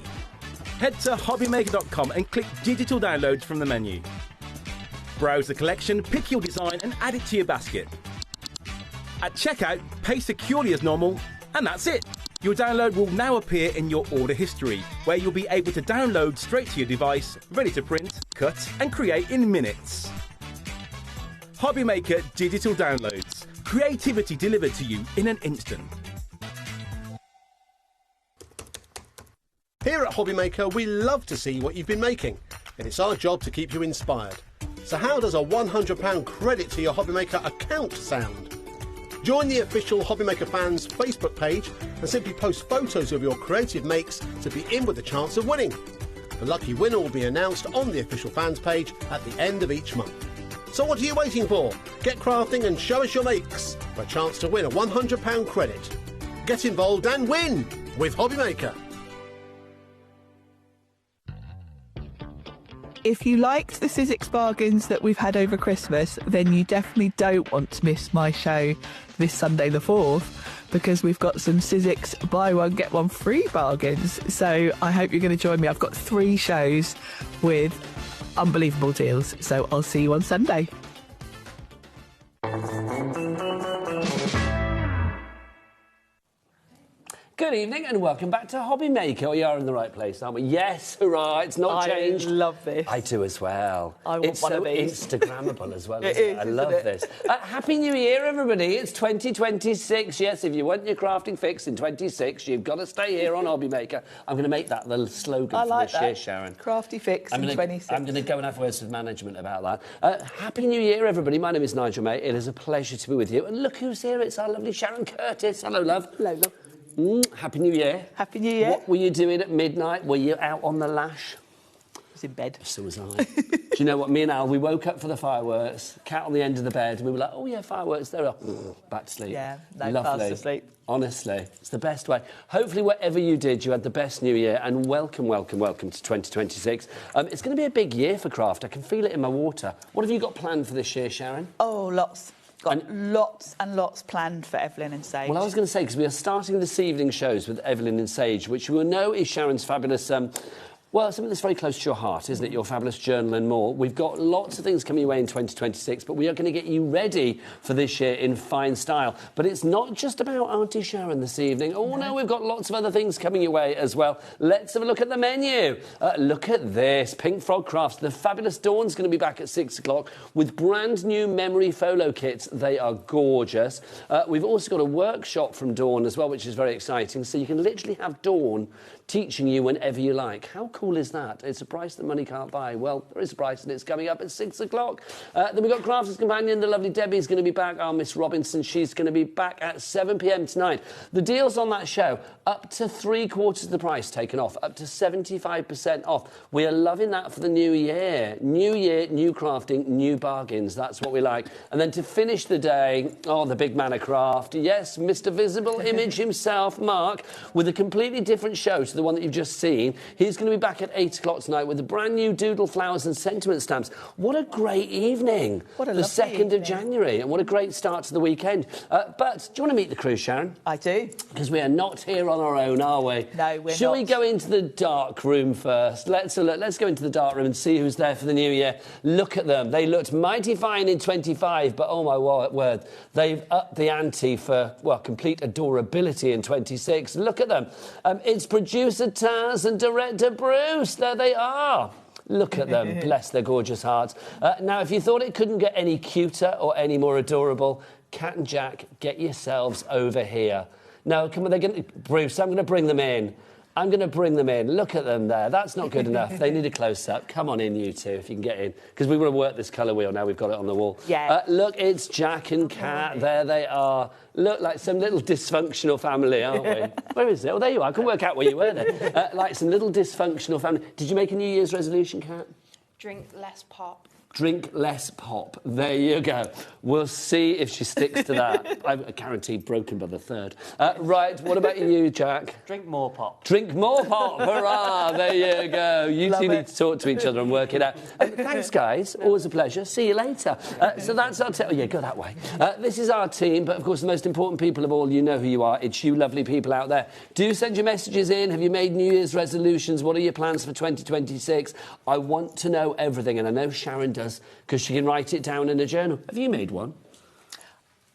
Head to HobbyMaker.com and click Digital Downloads from the menu. Browse the collection, pick your design and add it to your basket. At checkout, pay securely as normal, and that's it. Your download will now appear in your order history, where you'll be able to download straight to your device, ready to print, cut and create in minutes. HobbyMaker Digital Downloads. Creativity delivered to you in an instant. Here at HobbyMaker, we love to see what you've been making, and it's our job to keep you inspired. So how does a £100 credit to your HobbyMaker account sound? Join the official HobbyMaker fans Facebook page and simply post photos of your creative makes to be in with a chance of winning. The lucky winner will be announced on the official fans page at the end of each month. So what are you waiting for? Get crafting and show us your makes for a chance to win a £100 credit. Get involved and win with HobbyMaker. If you liked the Sizzix bargains that we've had over Christmas, then you definitely don't want to miss my show this Sunday the 4th, because we've got some Sizzix buy one get one free bargains. So I hope you're going to join me. I've got 3 shows with unbelievable deals. So I'll see you on Sunday. Good evening and welcome back to HobbyMaker. We are in the right place, aren't we? Yes, hurrah, it's not changed. I love this. I do as well. I want one of these. It's so Instagrammable as well, It isn't it? is, I love this. Happy New Year, everybody. It's 2026. Yes, if you want your crafting fix in 26, you've got to stay here on HobbyMaker. I'm going to make that the slogan for this year, Sharon. Crafty fix in 26. I'm going to go and have words with management about that. Happy New Year, everybody. My name is Nigel May. It is a pleasure to be with you. And look who's here. It's our lovely Sharon Curtis. Hello, love. Hello, love. Happy New Year. Happy New Year. What were you doing at midnight? Were you out on the lash? I was in bed. So was I. Do you know what? Me and Al, we woke up for the fireworks, cat on the end of the bed, and we were like, oh, yeah, fireworks, they're up. Back to sleep. Yeah, no Lovely. fast to sleep. Honestly, it's the best way. Hopefully, whatever you did, you had the best New Year, and welcome, welcome, welcome to 2026. It's going to be a big year for craft. I can feel it in my water. What have you got planned for this year, Sharon? Oh, lots. Got lots and lots planned for Evelyn and Sage. Well, I was going to say, because we are starting this evening's shows with Evelyn and Sage, which you will know is Sharon's fabulous... well, something that's very close to your heart, isn't it? Your fabulous journal and more. We've got lots of things coming your way in 2026, but we are going to get you ready for this year in fine style. But it's not just about Auntie Sharon this evening. Oh, no, we've got lots of other things coming your way as well. Let's have a look at the menu. Look at this. Pink Frog Crafts. The fabulous Dawn's going to be back at 6 o'clock with brand new memory Folio kits. They are gorgeous. We've also got a workshop from Dawn as well, which is very exciting. So you can literally have Dawn teaching you whenever you like. How cool is that? It's a price that money can't buy. Well, there is a price and it's coming up at 6 o'clock. Then we've got Crafter's Companion. The lovely Debbie's going to be back. Our Miss Robinson, she's going to be back at 7 p.m. tonight. The deals on that show, up to 3/4 of the price taken off, up to 75% off. We are loving that for the new year. New year, new crafting, new bargains. That's what we like. And then to finish the day, oh, the big man of craft. Yes, Mr. Visible Image himself, Mark, with a completely different show to the one that you've just seen. He's going to be back back at 8 o'clock tonight with the brand new Doodle Flowers and Sentiment stamps. What a great evening. What a the lovely 2nd of January, and what a great start to the weekend. But do you want to meet the crew, Sharon? I do. Because we are not here on our own, are we? No, we're Shall not. we go into the dark room first? Let's go into the dark room and see who's there for the new year. Look at them. They looked mighty fine in 25, but oh my word, they've upped the ante for, well, complete adorability in 26. Look at them. It's producer Taz and director Bruce. There they are. Look at them. Bless their gorgeous hearts. Now, if you thought it couldn't get any cuter or any more adorable, Cat and Jack, get yourselves over here. No, come on, Bruce, I'm going to bring them in. I'm going to bring them in. Look at them there. That's not good enough. They need a close-up. Come on in, you two, if you can get in. Because we want to work this colour wheel now. We've got it on the wall. Yeah. Look, it's Jack and Cat. There they are. Look like some little dysfunctional family, aren't we? Where is it? Oh, there you are. I can work out where you were then. Like some little dysfunctional family. Did you make a New Year's resolution, Cat? Drink less pop. Drink less pop. There you go. We'll see if she sticks to that. I'm guaranteed broken by the 3rd. Right, what about you, Jack? Drink more pop. Drink more pop. Hurrah! There you go. You two need to talk to each other and work it out. Thanks, guys. Always a pleasure. See you later. So that's our team. Oh, yeah, go that way. This is our team, but of course, the most important people of all, you know who you are. It's you lovely people out there. Do send your messages in. Have you made New Year's resolutions? What are your plans for 2026? I want to know everything, and I know Sharon does, because she can write it down in a journal. Have you made one?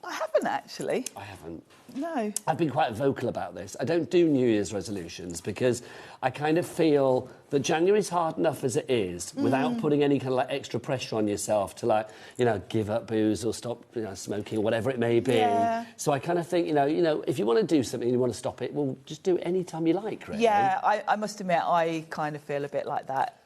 I haven't, actually. I haven't. No. I've been quite vocal about this. I don't do New Year's resolutions because I kind of feel that January's hard enough as it is without putting any kind of like extra pressure on yourself to like, you know, give up booze or stop, you know, smoking or whatever it may be. Yeah. So I kind of think, you know, if you want to do something and you want to stop it, well, just do it any time you like, really. Yeah, I must admit, I kind of feel a bit like that.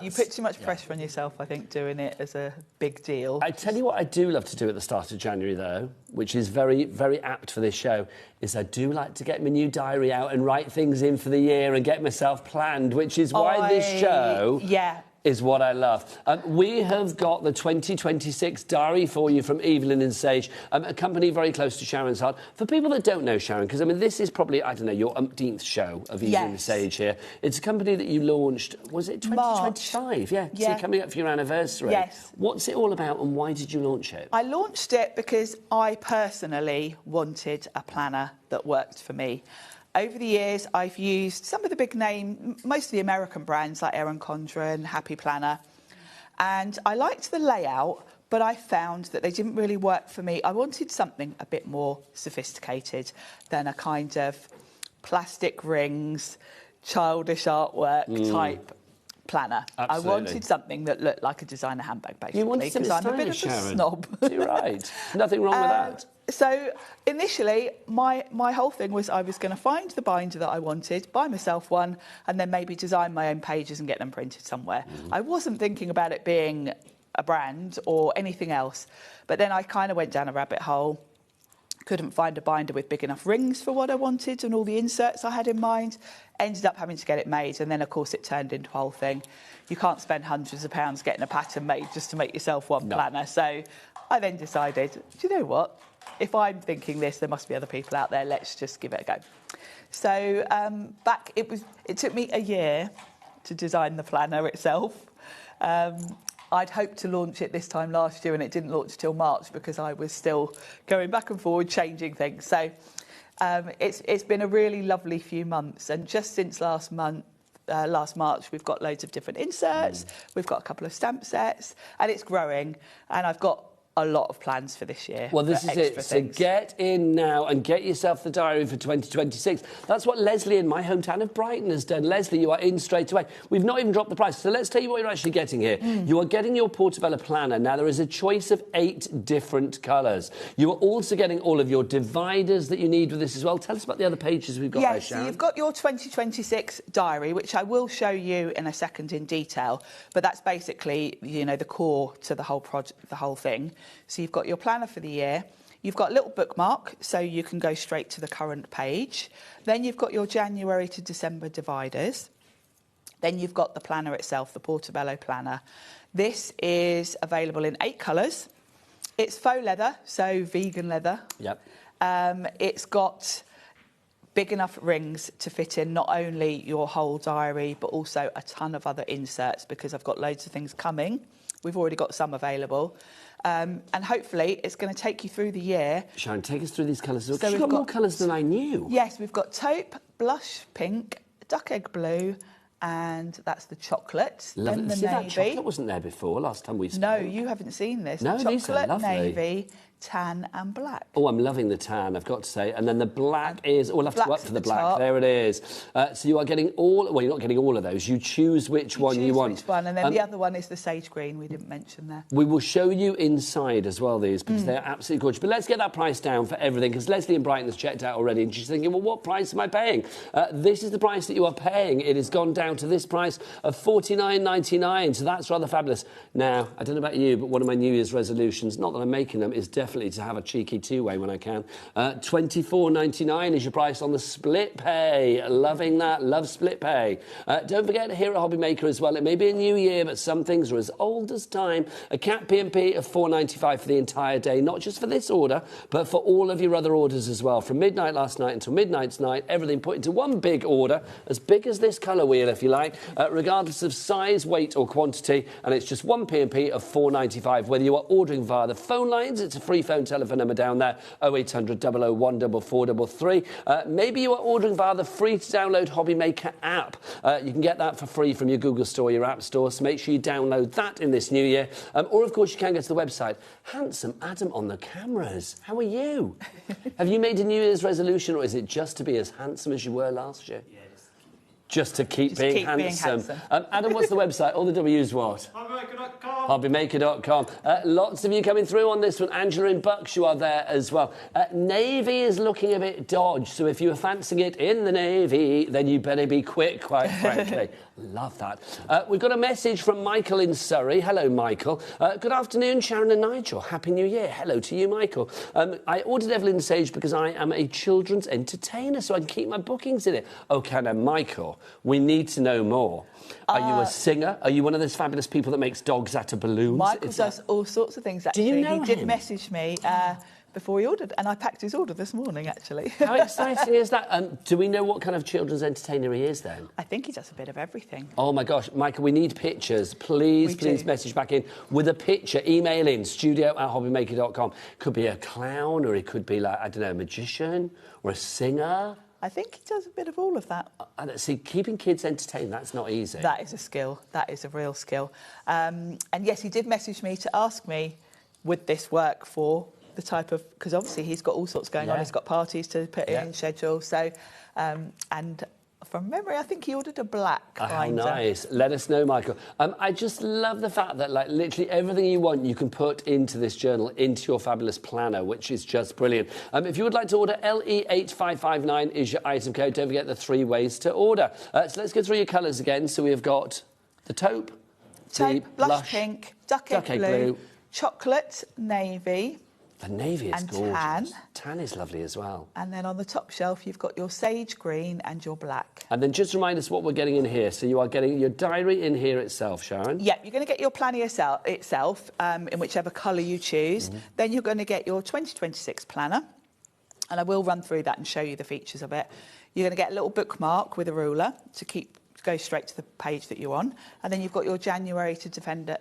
You put too much pressure on yourself, I think, doing it as a big deal. I tell you what I do love to do at the start of January, though, which is very, very apt for this show, is I do like to get my new diary out and write things in for the year and get myself planned, which is why this show is what I love. We have got the 2026 diary for you from Evelyn and Sage, a company very close to Sharon's heart. For people that don't know Sharon, because, I mean, this is probably, I don't know, your umpteenth show of Evelyn and Sage here. It's a company that you launched, was it 2025? Yeah, so you're coming up for your anniversary. Yes. What's it all about and why did you launch it? I launched it because I personally wanted a planner that worked for me. Over the years, I've used some of the big name, most of the American brands like Erin Condren, Happy Planner, and I liked the layout, but I found that they didn't really work for me. I wanted something a bit more sophisticated than a kind of plastic rings, childish artwork type planner. Absolutely. I wanted something that looked like a designer handbag, basically. You wanted something I'm a bit of stylish, a snob. You're right. Nothing wrong with that. So initially, my whole thing was I was going to find the binder that I wanted, buy myself one, and then maybe design my own pages and get them printed somewhere. I wasn't thinking about it being a brand or anything else. But then I kind of went down a rabbit hole. Couldn't find a binder with big enough rings for what I wanted and all the inserts I had in mind. Ended up having to get it made, and then, of course, it turned into a whole thing. You can't spend hundreds of pounds getting a pattern made just to make yourself one planner. So I then decided, do you know what? If I'm thinking this, there must be other people out there. Let's just give it a go. So it took me a year to design the planner itself. I'd hoped to launch it this time last year, and it didn't launch till March because I was still going back and forward, changing things. So it's been a really lovely few months, and just since last March, we've got loads of different inserts. We've got a couple of stamp sets, and it's growing. And I've got a lot of plans for this year. Well, this is it. So get in now and get yourself the diary for 2026. That's what Leslie in my hometown of Brighton has done. Leslie, you are in straight away. We've not even dropped the price. So let's tell you what you're actually getting here. You are getting your Portobello planner. Now, there is a choice of 8 different colours. You are also getting all of your dividers that you need with this as well. Tell us about the other pages we've got there, Sharon. So you've got your 2026 diary, which I will show you in a second in detail. But that's basically, you know, the core to the whole project, the whole thing. So you've got your planner for the year. You've got a little bookmark, so you can go straight to the current page. Then you've got your January to December dividers. Then you've got the planner itself, the Portobello planner. This is available in 8 colours. It's faux leather, so vegan leather. Yep. It's got big enough rings to fit in not only your whole diary, but also a ton of other inserts, because I've got loads of things coming. We've already got some available. And hopefully it's going to take you through the year. Sharon, take us through these colours. So we've got more colours than I knew. Yes, we've got taupe, blush pink, duck egg blue, and that's the chocolate. Lovely. Then the See, navy. that chocolate wasn't there before, last time we spoke. No, you haven't seen this. No, the these are chocolate, lovely. navy, tan and black. Oh, I'm loving the tan, I've got to say. And then the black is... Oh, we'll have to go up to the black. top. There it is. So you are getting all... Well, you're not getting all of those. You choose which one you want. Which one, and then the other one is the sage green we didn't mention there. We will show you inside as well, these, because they're absolutely gorgeous. But let's get that price down for everything, because Leslie in Brighton has checked out already, and she's thinking, well, what price am I paying? This is the price that you are paying. It has gone down to this price of $49.99, so that's rather fabulous. Now, I don't know about you, but one of my New Year's resolutions, not that I'm making them, is definitely to have a cheeky two-way when I can. $24.99 is your price on the split pay. Loving that. Love split pay. Don't forget, here at HobbyMaker as well, it may be a new year, but some things are as old as time. A cap P&P of $4.95 for the entire day, not just for this order, but for all of your other orders as well. From midnight last night until midnight tonight, everything put into one big order, as big as this colour wheel, if you like, regardless of size, weight or quantity, and it's just one P&P of $4.95. Whether you are ordering via the phone lines, it's a free phone telephone number down there, 0800 001 4433. Maybe you are ordering via the free-to-download HobbyMaker app. You can get that for free from your Google Store, your App Store, so make sure you download that in this new year. Or, of course, you can go to the website. Handsome Adam on the cameras. How are you? Have you made a New Year's resolution, or is it just to be as handsome as you were last year? Yeah. Just to keep being handsome. Adam, what's the website? All the W's what? HobbyMaker.com. HobbyMaker.com. Lots of you coming through on this one. Angela in Bucks, you are there as well. Navy is looking a bit dodgy, so if you were fancying it in the Navy, then you better be quick, quite frankly. Love that. We've got a message from Michael in Surrey. Hello, Michael. Good afternoon, Sharon and Nigel. Happy New Year. Hello to you, Michael. I ordered Evelyn Sage because I am a children's entertainer, so I can keep my bookings in it. Okay, now, Michael, we need to know more. Are you a singer? Are you one of those fabulous people that makes dogs out of balloons? Michael does all sorts of things, actually. Do you know He did message me before he ordered, and I packed his order this morning, actually. How exciting is that? Do we know what kind of children's entertainer he is, then? I think he does a bit of everything. Oh, my gosh. Michael, we need pictures. Please message back in with a picture. Email in, studio@hobbymaker.com. Could be a clown, or he could be, like, I don't know, a magician or a singer. I think he does a bit of all of that. See, keeping kids entertained, that's not easy. That is a skill. That is a real skill. And, yes, he did message me to ask me, would this work for the type of... Because, obviously, he's got all sorts going on. He's got parties to put in, schedule. So, and... From memory, I think he ordered a black binder. How nice. Let us know, Michael. I just love the fact that, like, literally everything you want, you can put into this journal, into your fabulous planner, which is just brilliant. If you would like to order, LE8559 is your item code. Don't forget the 3 ways to order. So let's go through your colours again. So we've got the taupe, blush pink, duck egg blue, chocolate, navy. The navy is gorgeous. Tan. Tan is lovely as well. And then on the top shelf, you've got your sage green and your black. And then just remind us what we're getting in here. So you are getting your diary in here itself, Sharon. Yeah, you're going to get your planner itself in whichever colour you choose. Then you're going to get your 2026 planner. And I will run through that and show you the features of it. You're going to get a little bookmark with a ruler to go straight to the page that you're on. And then you've got your January to December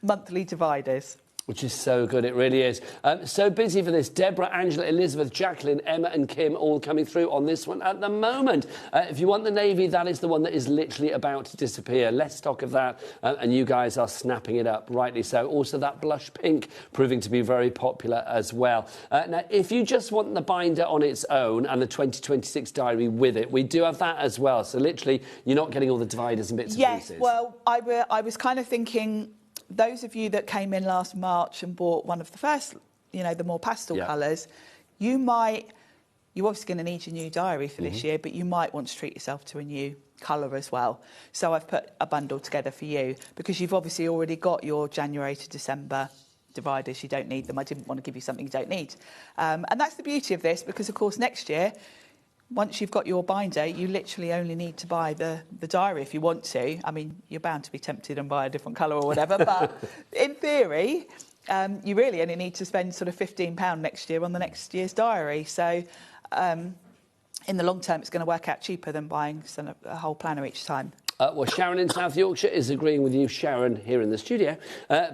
monthly dividers. Which is so good, it really is. So busy for this. Deborah, Angela, Elizabeth, Jacqueline, Emma and Kim all coming through on this one at the moment. If you want the navy, that is the one that is literally about to disappear. Less stock of that, and you guys are snapping it up, rightly so. Also, that blush pink proving to be very popular as well. Now, if you just want the binder on its own and the 2026 diary with it, we do have that as well. So literally, you're not getting all the dividers and bits and pieces. Yes, well, I was kind of thinking... Those of you that came in last March and bought one of the first, the more pastel colours, you're obviously going to need your new diary for this year, but you might want to treat yourself to a new colour as well. So I've put a bundle together for you because you've obviously already got your January to December dividers. You don't need them. I didn't want to give you something you don't need. And that's the beauty of this because, of course, next year... Once you've got your binder, you literally only need to buy the diary if you want to. I mean, you're bound to be tempted and buy a different colour or whatever, but in theory, you really only need to spend sort of £15 next year on the next year's diary. So in the long term, it's going to work out cheaper than buying a whole planner each time. Well, Sharon in South Yorkshire is agreeing with you, Sharon, here in the studio,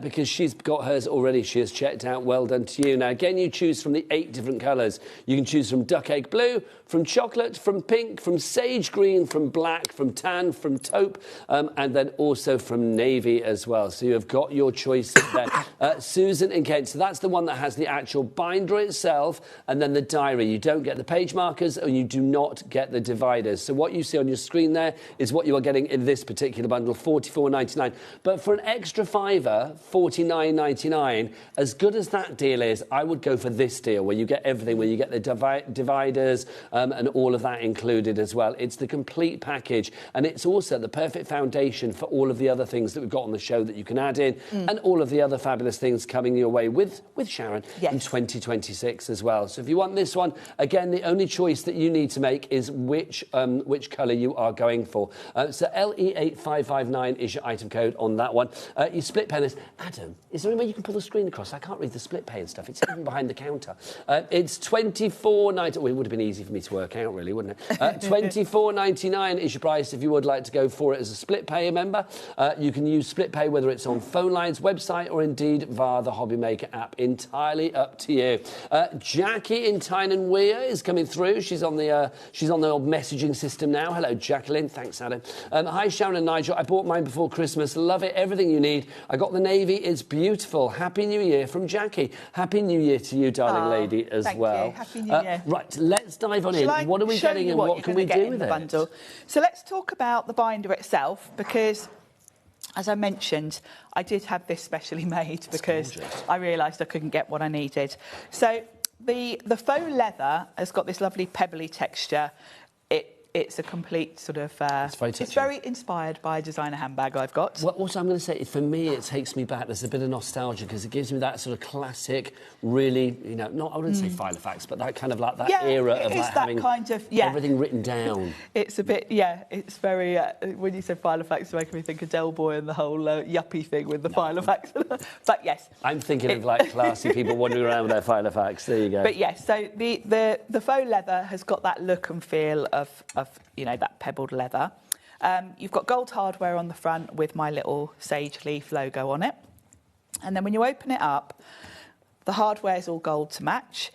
because she's got hers already. She has checked out. Well done to you. Now, again, you choose from the 8 different colours. You can choose from duck egg blue, from chocolate, from pink, from sage green, from black, from tan, from taupe, and then also from navy as well. So you have got your choices there. Susan in Kent, so that's the one that has the actual binder itself and then the diary. You don't get the page markers and you do not get the dividers. So what you see on your screen there is what you are getting in this particular bundle, $44.99. But for an extra £5, $49.99, as good as that deal is, I would go for this deal where you get everything, where you get the dividers and all of that included as well. It's the complete package, and it's also the perfect foundation for all of the other things that we've got on the show that you can add in, and all of the other fabulous things coming your way with Sharon in 2026 as well. So if you want this one, again, the only choice that you need to make is which colour you are going for. So LE8559 is your item code on that one. Your split pen is... Adam, is there any way you can pull the screen across? I can't read the split pay and stuff. It's hidden behind the counter. It's $24.90. Well, it would have been easy for me to work out, really, wouldn't it? $24.99 is your price if you would like to go for it as a split pay member. You can use split pay whether it's on Phone Line's website or indeed via the HobbyMaker app. Entirely up to you. Jackie in Tyne Weir is coming through. She's on the old messaging system now. Hello, Jacqueline. Thanks, Adam. Hi, Sharon and Nigel. I bought mine before Christmas. Love it. Everything you need. I got the navy. It's beautiful. Happy New Year from Jackie. Happy New Year to you, darling lady, as well. Happy New Year. Right, let's dive on in. What are we getting and what can we do with it? Bundle? So let's talk about the binder itself, because, as I mentioned, I did have this specially made because I realised I couldn't get what I needed. So the faux leather has got this lovely pebbly texture. It's a complete sort of... it's very inspired by a designer handbag I've got. Well, also, I'm going to say, for me, it takes me back. There's a bit of nostalgia because it gives me that sort of classic, really, you know, I wouldn't say Filofax, but that kind of like that era of like having kind of, everything written down. It's a bit, it's very... when you said Filofax, it's making me think of Del Boy and the whole yuppie thing with the Filofax. But yes. I'm thinking of like classy people wandering around with their Filofax. There you go. But yes, so the faux leather has got that look and feel of you know, that pebbled leather. You've got gold hardware on the front with my little sage leaf logo on it. And then when you open it up, the hardware is all gold to match.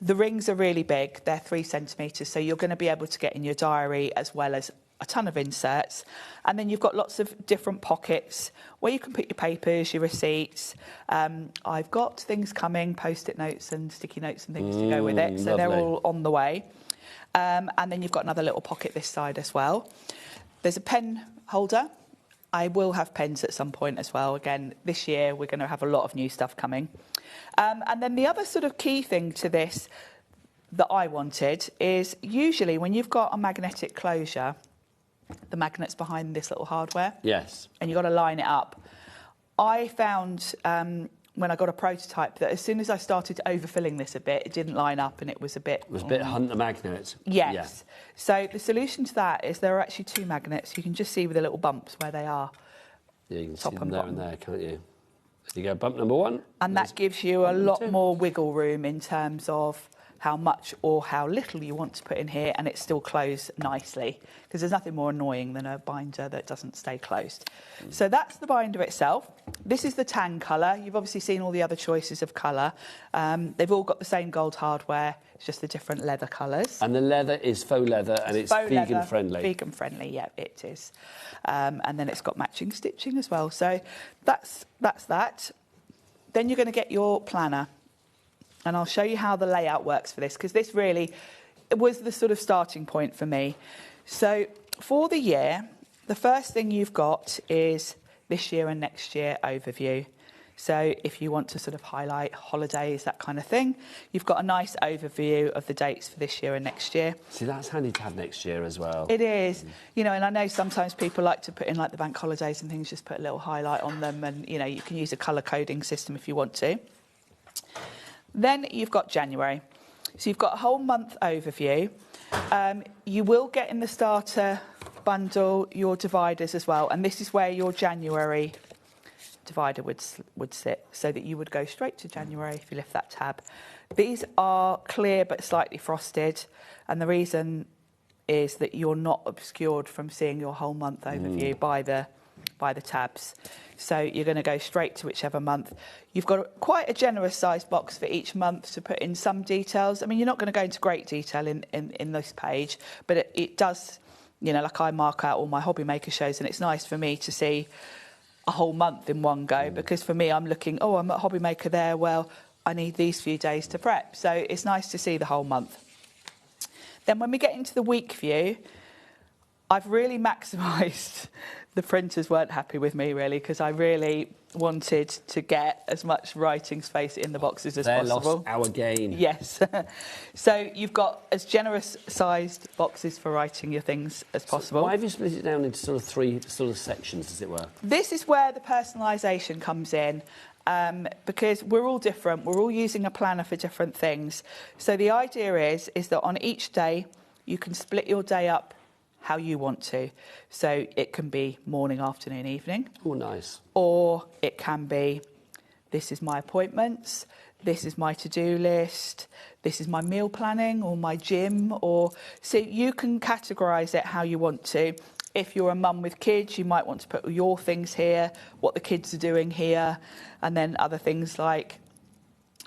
The rings are really big. They're 3 centimetres, so you're going to be able to get in your diary as well as a ton of inserts. And then you've got lots of different pockets where you can put your papers, your receipts. I've got things coming, Post-it notes and sticky notes and things to go with it. So they're all on the way. And then you've got another little pocket this side as well. There's a pen holder. I will have pens at some point as well. Again, this year we're going to have a lot of new stuff coming. And then the other sort of key thing to this that I wanted is usually when you've got a magnetic closure, the magnet's behind this little hardware. Yes. And you've got to line it up. I found... when I got a prototype, that as soon as I started overfilling this a bit, it didn't line up and it was a bit... It was a bit hunter magnet. Yes. Yeah. So the solution to that is there are actually 2 magnets. You can just see with the little bumps where they are. Yeah, you can see them there and there, can't you? There you go, bump number 1. And that gives you a lot more wiggle room in terms of how much or how little you want to put in here, and it still close nicely, because there's nothing more annoying than a binder that doesn't stay closed. So that's the binder itself. This is the tan colour. You've obviously seen all the other choices of colour. They've all got the same gold hardware, it's just the different leather colours. And the leather is faux leather, and it's vegan friendly. Vegan friendly, yeah, it is. And then it's got matching stitching as well. So that's that. Then you're going to get your planner. And I'll show you how the layout works for this, because this really was the sort of starting point for me. So for the year, the first thing you've got is this year and next year overview. So if you want to sort of highlight holidays, that kind of thing, you've got a nice overview of the dates for this year and next year. See, that's handy to have next year as well. It is. You know, and I know sometimes people like to put in like the bank holidays and things, just put a little highlight on them, and, you know, you can use a colour coding system if you want to. Then you've got January. So you've got a whole month overview. You will get in the starter bundle your dividers as well. And this is where your January divider would sit, so that you would go straight to January if you lift that tab. These are clear but slightly frosted, and the reason is that you're not obscured from seeing your whole month overview by the tabs. So you're going to go straight to whichever month. You've got quite a generous sized box for each month to put in some details. I mean, you're not going to go into great detail in this page, but it does, you know, like I mark out all my HobbyMaker shows, and it's nice for me to see a whole month in one go, because for me, I'm looking, oh, I'm at HobbyMaker there, well, I need these few days to prep. So it's nice to see the whole month. Then when we get into the week view, I've really maximised. The printers weren't happy with me, really, because I really wanted to get as much writing space in the boxes as possible. They lost our gain. Yes. So you've got as generous sized boxes for writing your things as possible. So why have you split it down into sort of 3 sort of sections, as it were? This is where the personalisation comes in. Because we're all different, we're all using a planner for different things. So the idea is that on each day, you can split your day up how you want to. So it can be morning, afternoon, evening. Oh, nice. Or it can be, this is my appointments, this is my to-do list, this is my meal planning or my gym. So you can categorise it how you want to. If you're a mum with kids, you might want to put your things here, what the kids are doing here, and then other things like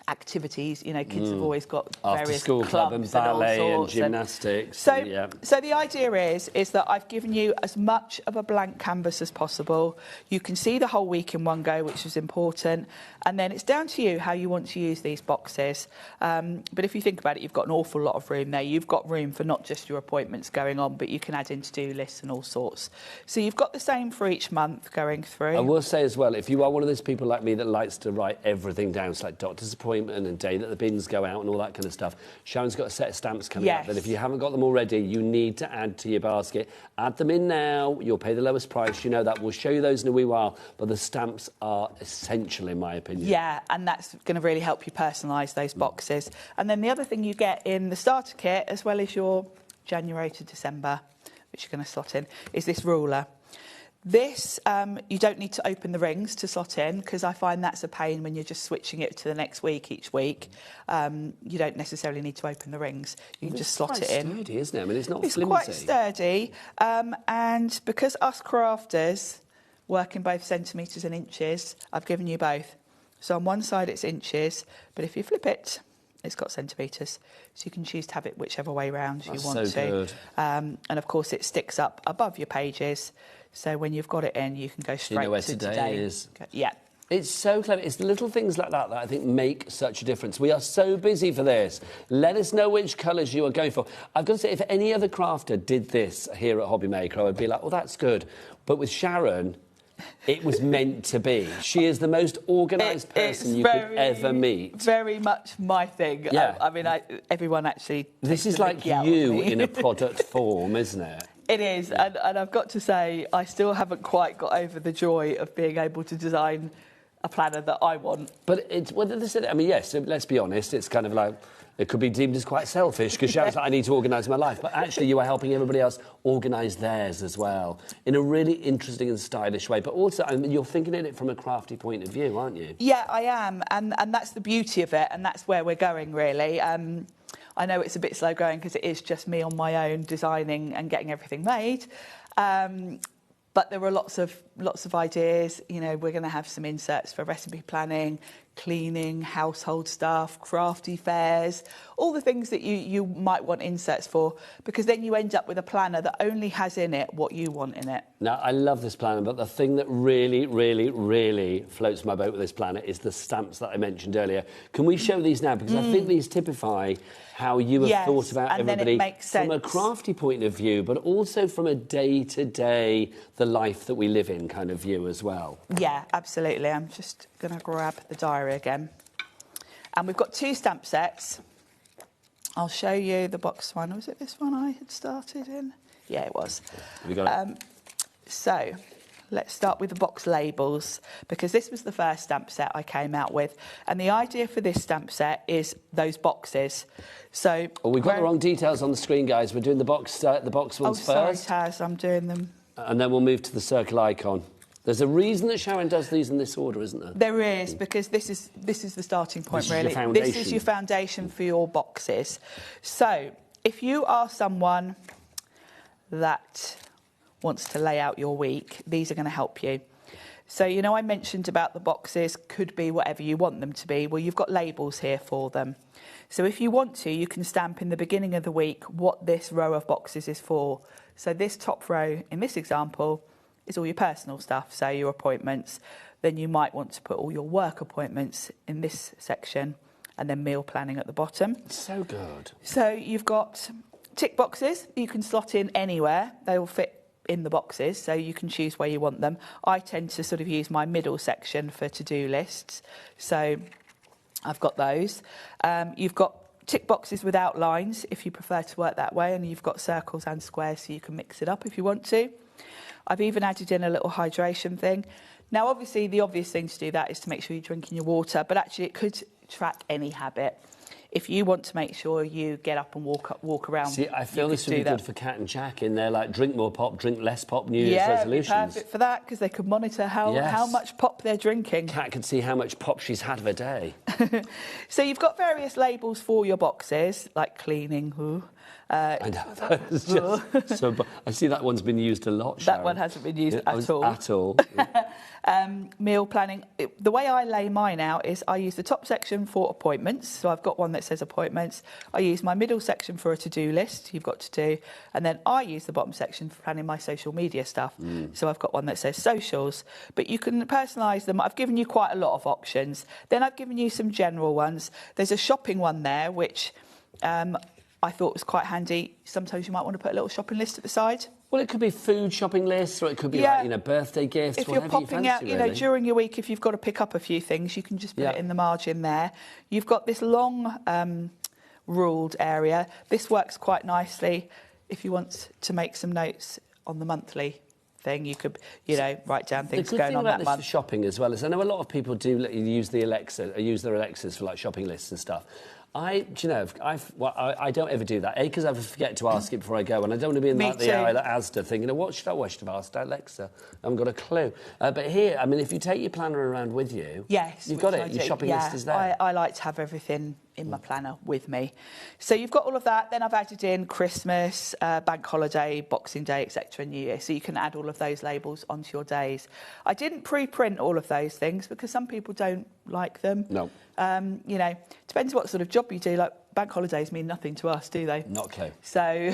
activities. You know, kids have always got various after school club and ballet and gymnastics. So the idea is that I've given you as much of a blank canvas as possible. You can see the whole week in one go, which is important, and then it's down to you how you want to use these boxes. But if you think about it, you've got an awful lot of room there. You've got room for not just your appointments going on, but you can add in to-do lists and all sorts. So you've got the same for each month going through. I will say as well, if you are one of those people like me that likes to write everything down, it's like doctor's appointment and day that the bins go out and all that kind of stuff, Sharon's got a set of stamps coming up that if you haven't got them already, you need to add to your basket. Add them in now, you'll pay the lowest price, you know that. We'll show you those in a wee while, but the stamps are essential in my opinion. Yeah, and that's going to really help you personalise those boxes. And then the other thing you get in the starter kit, as well as your January to December, which you're going to slot in, is this ruler. This, you don't need to open the rings to slot in, because I find that's a pain when you're just switching it to the next week each week. You don't necessarily need to open the rings. You can just slot it in. It's sturdy, isn't it? I mean, it's not flimsy. It's quite sturdy. And because us crafters work in both centimetres and inches, I've given you both. So on one side it's inches, but if you flip it, it's got centimetres. So you can choose to have it whichever way round you want to. So good. And of course it sticks up above your pages. So when you've got it in, you can go straight you know where to today is. Yeah. It's so clever. It's the little things like that that I think make such a difference. We are so busy for this. Let us know which colours you are going for. I've got to say, if any other crafter did this here at HobbyMaker, I would be like, oh, that's good. But with Sharon, it was meant to be. She is the most organised person you could ever meet. Very much my thing. Yeah. I mean, everyone actually... This is like you in a product form, isn't it? It is, and I've got to say, I still haven't quite got over the joy of being able to design a planner that I want. But it's, well, I mean, yes, let's be honest, it's kind of like, it could be deemed as quite selfish, because Sharon's like, I need to organise my life. But actually, you are helping everybody else organise theirs as well, in a really interesting and stylish way. But also, I mean, you're thinking of it from a crafty point of view, aren't you? Yeah, I am, and that's the beauty of it, and that's where we're going, really. I know it's a bit slow going because it is just me on my own designing and getting everything made. But there were lots of ideas. You know, we're going to have some inserts for recipe planning, cleaning, household stuff, crafty fairs, all the things that you might want inserts for, because then you end up with a planner that only has in it what you want in it. Now, I love this planner, but the thing that really, really, really floats my boat with this planner is the stamps that I mentioned earlier. Can we show these now? Because I think these typify how you have thought about everybody from a crafty point of view, but also from a day-to-day, the life that we live in kind of view as well. Yeah, absolutely. I'm just going to grab the diary again. And we've got 2 stamp sets. I'll show you the box one. Was it this one I had started in? Yeah, it was. We got it. So let's start with the box labels, because this was the first stamp set I came out with. And the idea for this stamp set is those boxes. So we've got the wrong details on the screen, guys. We're doing the box ones first. Oh, sorry, Taz, I'm doing them. And then we'll move to the circle icon. There's a reason that Sharon does these in this order, isn't there? There is, because this is the starting point, This really. Is your foundation. This is your foundation for your boxes. So, if you are someone that wants to lay out your week, these are going to help you. So, you know, I mentioned about the boxes could be whatever you want them to be. Well, you've got labels here for them. So if you want to, you can stamp in the beginning of the week what this row of boxes is for. So this top row, in this example, is all your personal stuff, so your appointments. Then you might want to put all your work appointments in this section, and then meal planning at the bottom. So good. So you've got tick boxes you can slot in anywhere. They will fit in the boxes, so you can choose where you want them. I tend to sort of use my middle section for to-do lists, so I've got those. You've got tick boxes without lines if you prefer to work that way, and you've got circles and squares so you can mix it up if you want to. I've even added in a little hydration thing. Now, obviously, the obvious thing to do that is to make sure you're drinking your water, but actually it could track any habit. If you want to make sure you get up and walk around, see, I feel this would be good for Kat and Jack in their like drink more pop, drink less pop New Year's resolutions. Yeah, perfect for that because they could monitor how much pop they're drinking. Kat can see how much pop she's had of a day. So you've got various labels for your boxes, like cleaning. I know. It's just so. I see that one's been used a lot. Sharon. That one hasn't been used at all. At all. Meal planning. The way I lay mine out is I use the top section for appointments. So I've got one that says appointments. I use my middle section for a to-do list. You've got to do, and then I use the bottom section for planning my social media stuff. So I've got one that says socials. But you can personalise them. I've given you quite a lot of options. Then I've given you some general ones. There's a shopping one there, which I thought was quite handy. Sometimes you might want to put a little shopping list at the side. Well, it could be food shopping lists, or it could be like, birthday gifts. If you're popping out, really. during your week, if you've got to pick up a few things, you can just put it in the margin there. You've got this long ruled area. This works quite nicely if you want to make some notes on the monthly thing. You could, write down things going on that month. The good thing about this for shopping as well is I know a lot of people do use their Alexas for like shopping lists and stuff. I don't ever do that. Because I forget to ask it before I go, and I don't want to be in the Asda thinking, what should I have asked Alexa? I haven't got a clue. But here, I mean, if you take your planner around with you, you've got it. Your shopping list is there. I like to have everything in my planner with me. So you've got all of that. Then I've added in Christmas, Bank Holiday, Boxing Day, etc., New Year. So you can add all of those labels onto your days. I didn't pre-print all of those things because some people don't like them. No. Depends what sort of job you do. Like bank holidays mean nothing to us, do they? Not a clue. So,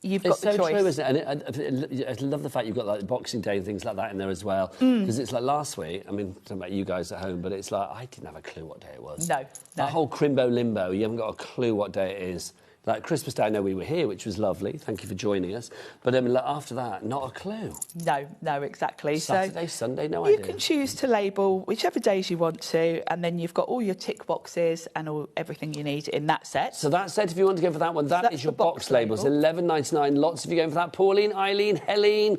you've got the choice. It's so true, isn't it? And I love the fact you've got like Boxing Day and things like that in there as well. Because it's like last week, I mean, talking about you guys at home, but it's like I didn't have a clue what day it was. No. That whole crimbo limbo, you haven't got a clue what day it is. Like Christmas Day, I know we were here, which was lovely. Thank you for joining us. But after that, not a clue. No, exactly. Saturday, Sunday, no idea. You can choose to label whichever days you want to, and then you've got all your tick boxes and everything you need in that set. So that set, if you want to go for that one, that is your box labels. $11.99. Lots of you going for that. Pauline, Eileen, Helene,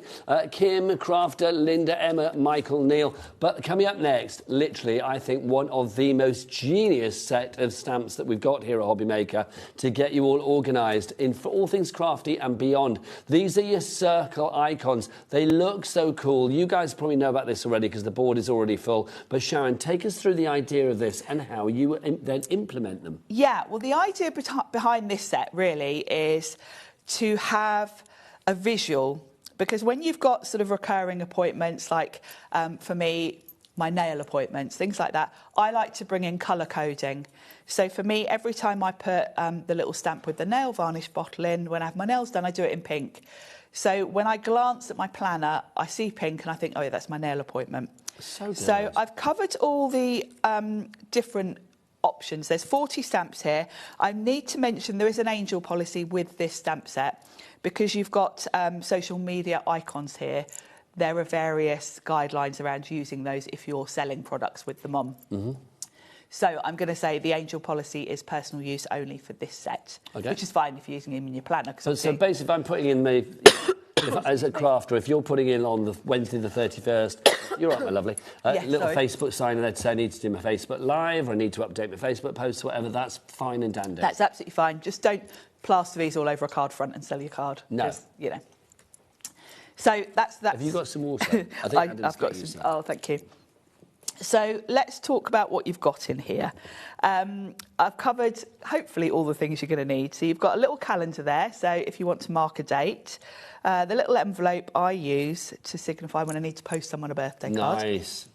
Kim, Crafter, Linda, Emma, Michael, Neil. But coming up next, literally, I think one of the most genius set of stamps that we've got here at HobbyMaker to get you all organised for all things crafty and beyond. These are your circle icons. They look so cool. You guys probably know about this already because the board is already full. But Sharon, take us through the idea of this and how you then implement them. Yeah, well, the idea behind this set really is to have a visual, because when you've got sort of recurring appointments, like for me, my nail appointments, things like that, I like to bring in colour coding. So for me, every time I put the little stamp with the nail varnish bottle in, when I have my nails done, I do it in pink. So when I glance at my planner, I see pink and I think, oh yeah, that's my nail appointment. So good. So I've covered all the different options. There's 40 stamps here. I need to mention there is an angel policy with this stamp set because you've got social media icons here. There are various guidelines around using those if you're selling products with them on. So I'm going to say the angel policy is personal use only for this set, which is fine if you're using them in your planner. So basically, if I'm putting in as a crafter, if you're putting in on the Wednesday the 31st, you're right, my lovely. Facebook sign and they'd say I need to do my Facebook Live or I need to update my Facebook posts, whatever, that's fine and dandy. That's absolutely fine. Just don't plaster these all over a card front and sell your card. No. Just, So that's... Have you got some water? I think I've got some. Oh, thank you. So let's talk about what you've got in here. I've covered, hopefully, all the things you're going to need. So you've got a little calendar there, so if you want to mark a date. The little envelope I use to signify when I need to post someone a birthday card. Nice.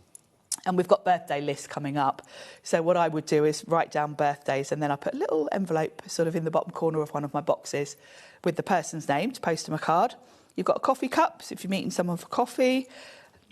And we've got birthday lists coming up. So what I would do is write down birthdays, and then I put a little envelope sort of in the bottom corner of one of my boxes with the person's name to post them a card. You've got a coffee cup, so if you're meeting someone for coffee.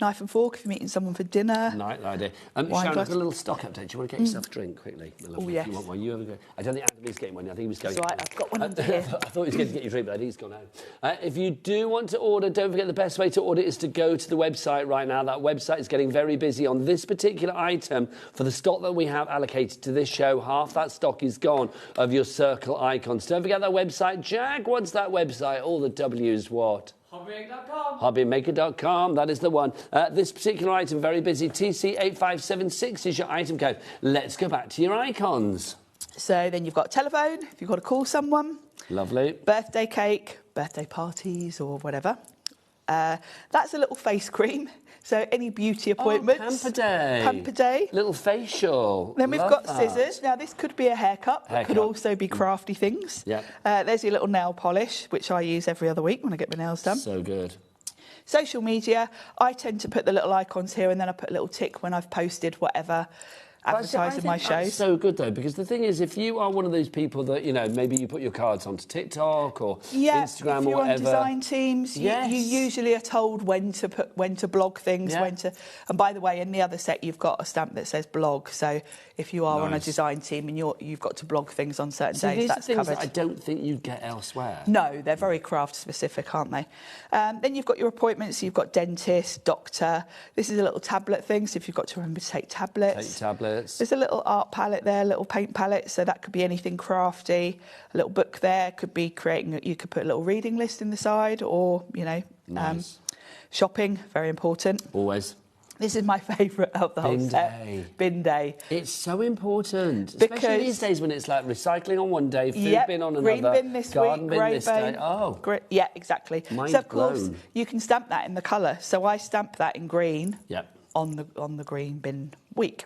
Knife and fork if you're meeting someone for dinner. Nice idea. Sharon, I've got a little stock update. Do you want to get yourself a drink quickly? Oh, yes. If you want one, you have a go. I don't think Adam is getting one. I think he was going. That's right, I've got one under here. I thought he was going to get you a drink, but I think he's gone home. If you do want to order, don't forget the best way to order is to go to the website right now. That website is getting very busy on this particular item. For the stock that we have allocated to this show, half that stock is gone of your circle icons. Don't forget that website. Jag, what's that website? All the W's what? HobbyMaker.com. HobbyMaker.com, that is the one. This particular item, very busy. TC8576 is your item code. Let's go back to your icons. So then you've got a telephone, if you've got to call someone. Lovely. Birthday cake, birthday parties or whatever. That's a little face cream. So any beauty appointments. Pamper day. Pamper day. Little facial. Then we've got scissors. Now this could be a haircut. It could also be crafty things. Yeah. There's your little nail polish, which I use every other week when I get my nails done. So good. Social media. I tend to put the little icons here, and then I put a little tick when I've posted whatever. Advertising my shows. That's so good though, because the thing is, if you are one of those people that, you know, maybe you put your cards onto TikTok or Instagram if you're or whatever. on design teams, you usually are told when to blog things, when to. And by the way, in the other set, you've got a stamp that says blog. So if you are on a design team and you've got to blog things on certain days, that's these are things covered. that I don't think you'd get elsewhere. No, they're very craft specific, aren't they? Then you've got your appointments. You've got dentist, doctor. This is a little tablet thing. So if you've got to remember to take tablets. Take tablets. There's a little art palette there, a little paint palette, so that could be anything crafty. A little book there could be creating. You could put a little reading list in the side, or Nice. Shopping, very important. Always. This is my favourite of the whole set. Bin day. It's so important, especially these days when it's like recycling on one day, food bin on another, green bin this garden week, bin grey this bin. day. Oh, yeah, exactly. Mind so of course blown. you can stamp that in the colour. So I stamp that in green. Yep. On the green bin week.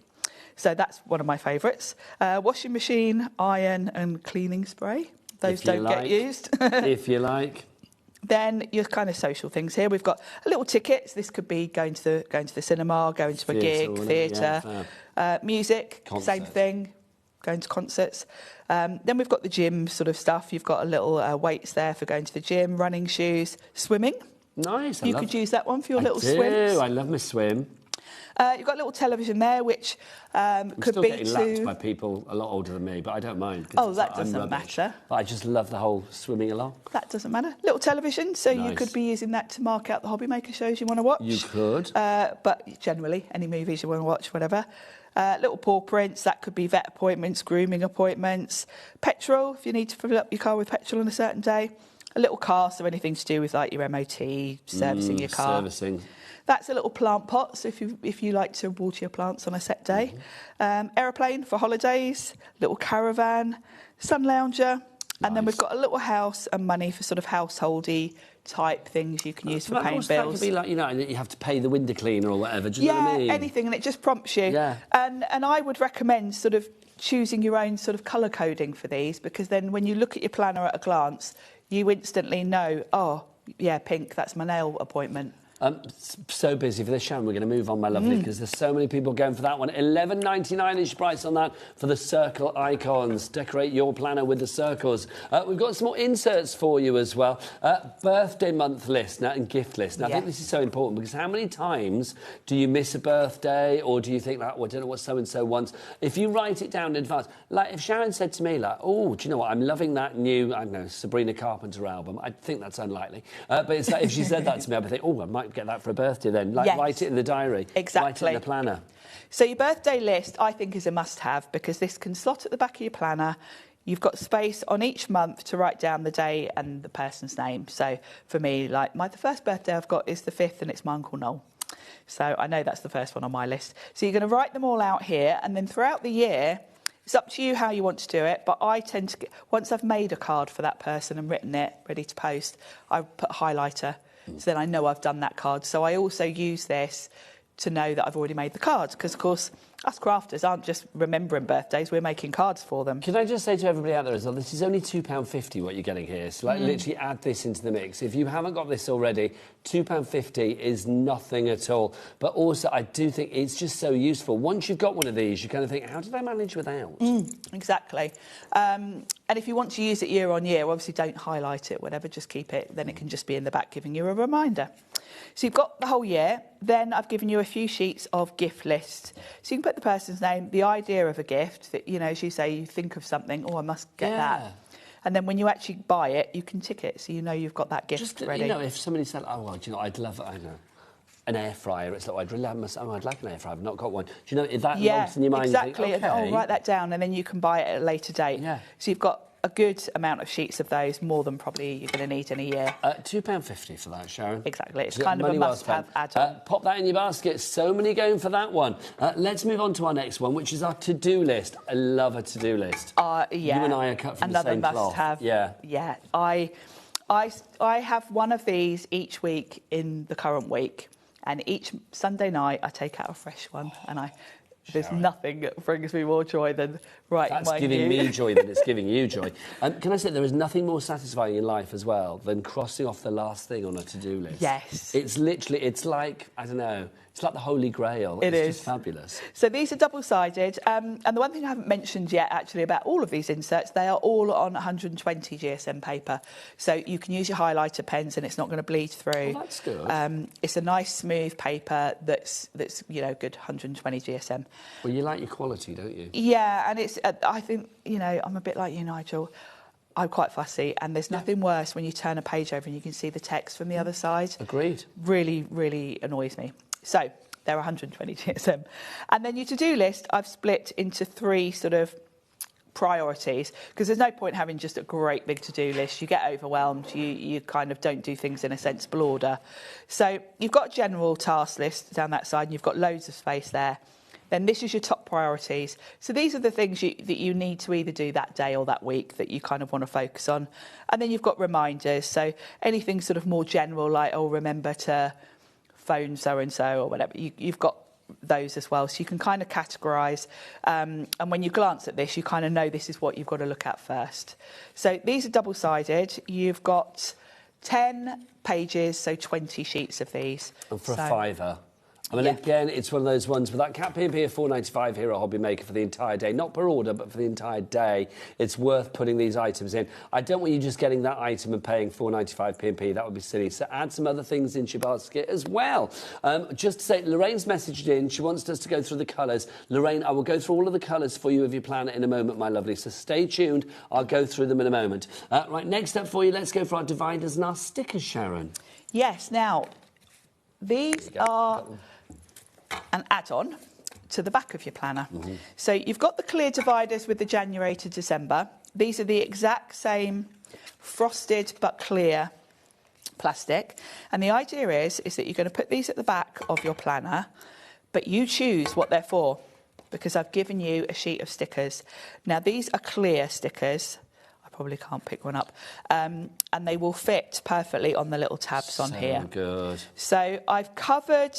So that's one of my favourites. Washing machine, iron and cleaning spray. Those don't get used. If you like. Then your kind of social things here. We've got a little tickets. This could be going to the cinema, going to a gig, theatre, music, same thing, going to concerts. Then we've got the gym sort of stuff. You've got a little weights there for going to the gym, running shoes, swimming. Nice. You could use that one for your little swims. I love my swim. You've got a little television there, which I'm could still be getting lapped by people a lot older than me, but I don't mind. Oh, that doesn't matter. But I just love the whole swimming along. That doesn't matter. Little television, so you could be using that to mark out the HobbyMaker shows you want to watch. You could. But generally, any movies you want to watch, whatever. Little paw prints, that could be vet appointments, grooming appointments. Petrol, if you need to fill up your car with petrol on a certain day. A little car, so anything to do with like your MOT, servicing your car. Servicing. That's a little plant pot, so if you like to water your plants on a set day. Aeroplane for holidays, little caravan, sun lounger, and then we've got a little house and money for sort of householdy type things you can use for paying bills. That could be like, you have to pay the window cleaner or whatever. Do you know what I mean? Anything, and it just prompts you. Yeah. And I would recommend sort of choosing your own sort of colour coding for these, because then when you look at your planner at a glance, you instantly know, oh, yeah, pink, that's my nail appointment. So busy for this, Sharon. We're going to move on, my lovely, because there's so many people going for that one. $11.99 is your price on that for the circle icons. Decorate your planner with the circles. We've got some more inserts for you as well. Birthday month list now and gift list. Now, I think this is so important, because how many times do you miss a birthday, or do you think, like, well, I don't know what so-and-so wants? If you write it down in advance, like if Sharon said to me, like, oh, do you know what, I'm loving that new, I don't know, Sabrina Carpenter album. I think that's unlikely. But it's like, if she said that to me, I'd think, oh, I might get that for a birthday then. Like, write it in the diary. Exactly. Write it in the planner. So your birthday list, I think, is a must-have, because this can slot at the back of your planner. You've got space on each month to write down the day and the person's name. So for me, like, the first birthday I've got is the 5th, and it's my Uncle Noel. So I know that's the first one on my list. So you're going to write them all out here, and then throughout the year, it's up to you how you want to do it, but I tend to, once I've made a card for that person and written it, ready to post, I put a highlighter So then I know I've done that card. So I also use this to know that I've already made the card, because of course us crafters aren't just remembering birthdays, we're making cards for them. Can I just say to everybody out there as well, this is only £2.50 what you're getting here, so literally add this into the mix. If you haven't got this already, £2.50 is nothing at all, but also I do think it's just so useful. Once you've got one of these, you kind of think, how did I manage without? Exactly. And if you want to use it year on year, obviously don't highlight it, whatever, just keep it, then it can just be in the back giving you a reminder. So you've got the whole year. Then I've given you a few sheets of gift lists. So you can put the person's name, the idea of a gift, that, you know, as you say, you think of something, oh, I must get that. And then when you actually buy it, you can tick it, so you know you've got that gift just, ready. You know, if somebody said, oh, well, do you know, I'd love, I don't know, an air fryer, it's like, I'd really have I'd like an air fryer, I've not got one. Do you know, if that logs in your mind, exactly. you think, okay. Oh, write that down, and then you can buy it at a later date. So you've got a good amount of sheets of those, more than probably you're going to need in a year. £2.50 for that, Sharon. Exactly, it's kind of a must-have add-on. Pop that in your basket. So many going for that one. Let's move on to our next one, which is our to-do list. I love a to-do list. Yeah. You and I are cut from the same cloth. Must-have. Yeah. I have one of these each week in the current week, and each Sunday night I take out a fresh one, and there's nothing that brings me more joy than writing That's giving me joy than it's giving you joy. Can I say, there is nothing more satisfying in life as well than crossing off the last thing on a to-do list. Yes. It's literally, it's like, I don't know, it's like the Holy Grail. It's just fabulous. So these are double-sided. And the one thing I haven't mentioned yet, actually, about all of these inserts, they are all on 120 GSM paper. So you can use your highlighter pens and it's not going to bleed through. Oh, that's good. It's a nice, smooth paper that's you know, good 120 GSM. Well, you like your quality, don't you? Yeah, and it's, I think, you know, I'm a bit like you, Nigel. I'm quite fussy, and there's nothing worse when you turn a page over and you can see the text from the other side. Agreed. Really, really annoys me. So they're 120 GSM. And then your to-do list, I've split into 3 sort of priorities, because there's no point having just a great big to-do list. You get overwhelmed. You kind of don't do things in a sensible order. So you've got a general task list down that side, and you've got loads of space there. Then this is your top priorities. So these are the things that you need to either do that day or that week that you kind of want to focus on. And then you've got reminders. So anything sort of more general, like, oh, remember to phone so-and-so or whatever, you've got those as well. So you can kind of categorise. And when you glance at this, you kind of know this is what you've got to look at first. So these are double-sided. You've got 10 pages, so 20 sheets of these. And for a £5. I mean, again, it's one of those ones with that cat P&P of £4.95 here at HobbyMaker for the entire day. Not per order, but for the entire day. It's worth putting these items in. I don't want you just getting that item and paying £4.95 P&P. That would be silly. So add some other things into your basket as well. Just to say, Lorraine's messaged in. She wants us to go through the colours. Lorraine, I will go through all of the colours for you of your planner in a moment, my lovely. So stay tuned. I'll go through them in a moment. Right, next up for you, let's go for our dividers and our stickers, Sharon. Yes, now, these are an add-on to the back of your planner. So you've got the clear dividers with the January to December. These are the exact same frosted but clear plastic. And the idea is that you're going to put these at the back of your planner, but you choose what they're for, because I've given you a sheet of stickers. Now, these are clear stickers. I probably can't pick one up. And they will fit perfectly on the little tabs on here. So good. So I've covered...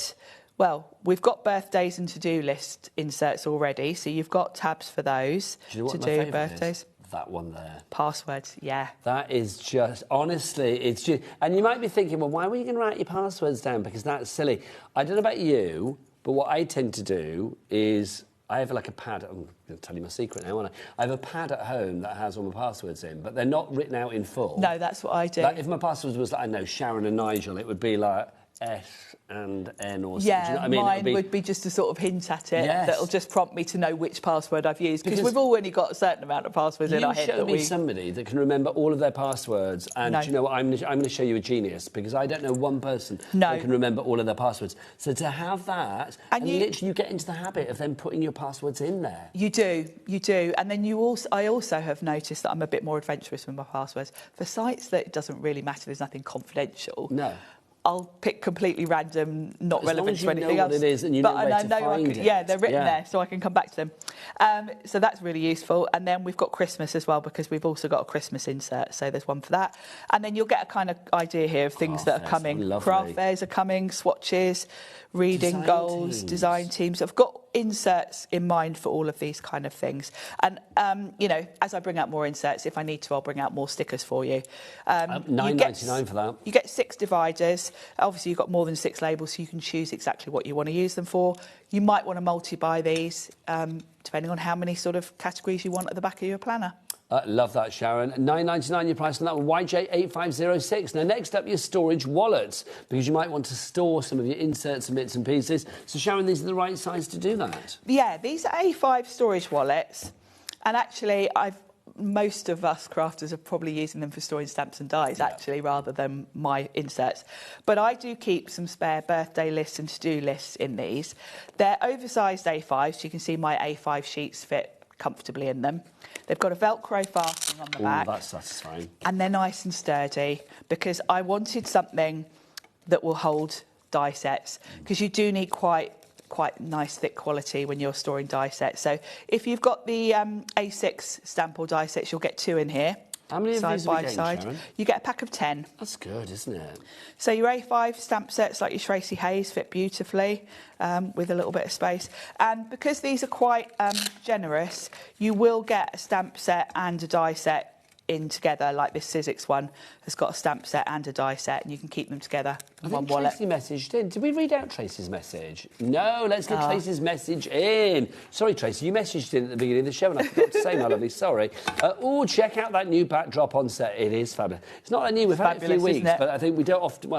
Well, we've got birthdays and to-do list inserts already, so you've got tabs for those. Do you know what my favourite birthdays? Is? That one there. Passwords, yeah. That is just, honestly, it's just... And you might be thinking, well, why were you going to write your passwords down? Because that's silly. I don't know about you, but what I tend to do is... I have like a pad, I'm going to tell you my secret now, aren't I? I have a pad at home that has all my passwords in, but they're not written out in full. No, that's what I do. Like if my passwords was like, I know, Sharon and Nigel, it would be like... S and N or something. Yeah, do you know what I mean? mine would be just a sort of hint at it that'll just prompt me to know which password I've used, because we've already got a certain amount of passwords in our head. You show me somebody that can remember all of their passwords, and do you know what? I'm going to show you a genius, because I don't know one person that can remember all of their passwords. So to have that, and literally you get into the habit of then putting your passwords in there. You do, and then I also have noticed that I'm a bit more adventurous with my passwords. For sites that it doesn't really matter, there's nothing confidential. No. I'll pick completely random, not relevant to anything else. What it is and you know where to find it. Yeah, they're written there, so I can come back to them. So that's really useful. And then we've got Christmas as well, because we've also got a Christmas insert. So there's one for that. And then you'll get a kind of idea here of things that are coming. Craft fairs are coming, swatches, reading goals, design teams. I've got inserts in mind for all of these kind of things. And, you know, as I bring out more inserts, if I need to, I'll bring out more stickers for you. $9.99 for that. You get 6 dividers. Obviously, you've got more than 6 labels, so you can choose exactly what you want to use them for. You might want to multi-buy these, depending on how many sort of categories you want at the back of your planner. Love that, Sharon. $9.99 your price on that one, YJ8506. Now, next up, your storage wallets, because you might want to store some of your inserts and bits and pieces. So, Sharon, these are the right size to do that? Yeah, these are A5 storage wallets. And actually, most of us crafters are probably using them for storing stamps and dies, actually, rather than my inserts. But I do keep some spare birthday lists and to-do lists in these. They're oversized A5, so you can see my A5 sheets fit comfortably in them. They've got a Velcro fastening on the back. That's satisfying. And they're nice and sturdy, because I wanted something that will hold die sets, because you do need quite nice thick quality when you're storing die sets. So if you've got the A6 stamp or die sets, you'll get 2 in here. How many of these are we getting, Sharon? You get a pack of 10. That's good, isn't it? So your A5 stamp sets, like your Tracy Hayes, fit beautifully with a little bit of space. And because these are quite generous, you will get a stamp set and a die set in together, like this Sizzix one has got a stamp set and a die set, and you can keep them together in one wallet. Tracy messaged in. Did we read out Tracy's message? No, let's get Tracy's message in. Sorry, Tracy, you messaged in at the beginning of the show, and I forgot to say, my lovely, sorry. Check out that new backdrop on set. It is fabulous. It's not that new, we've had it a few weeks, but I think we don't often,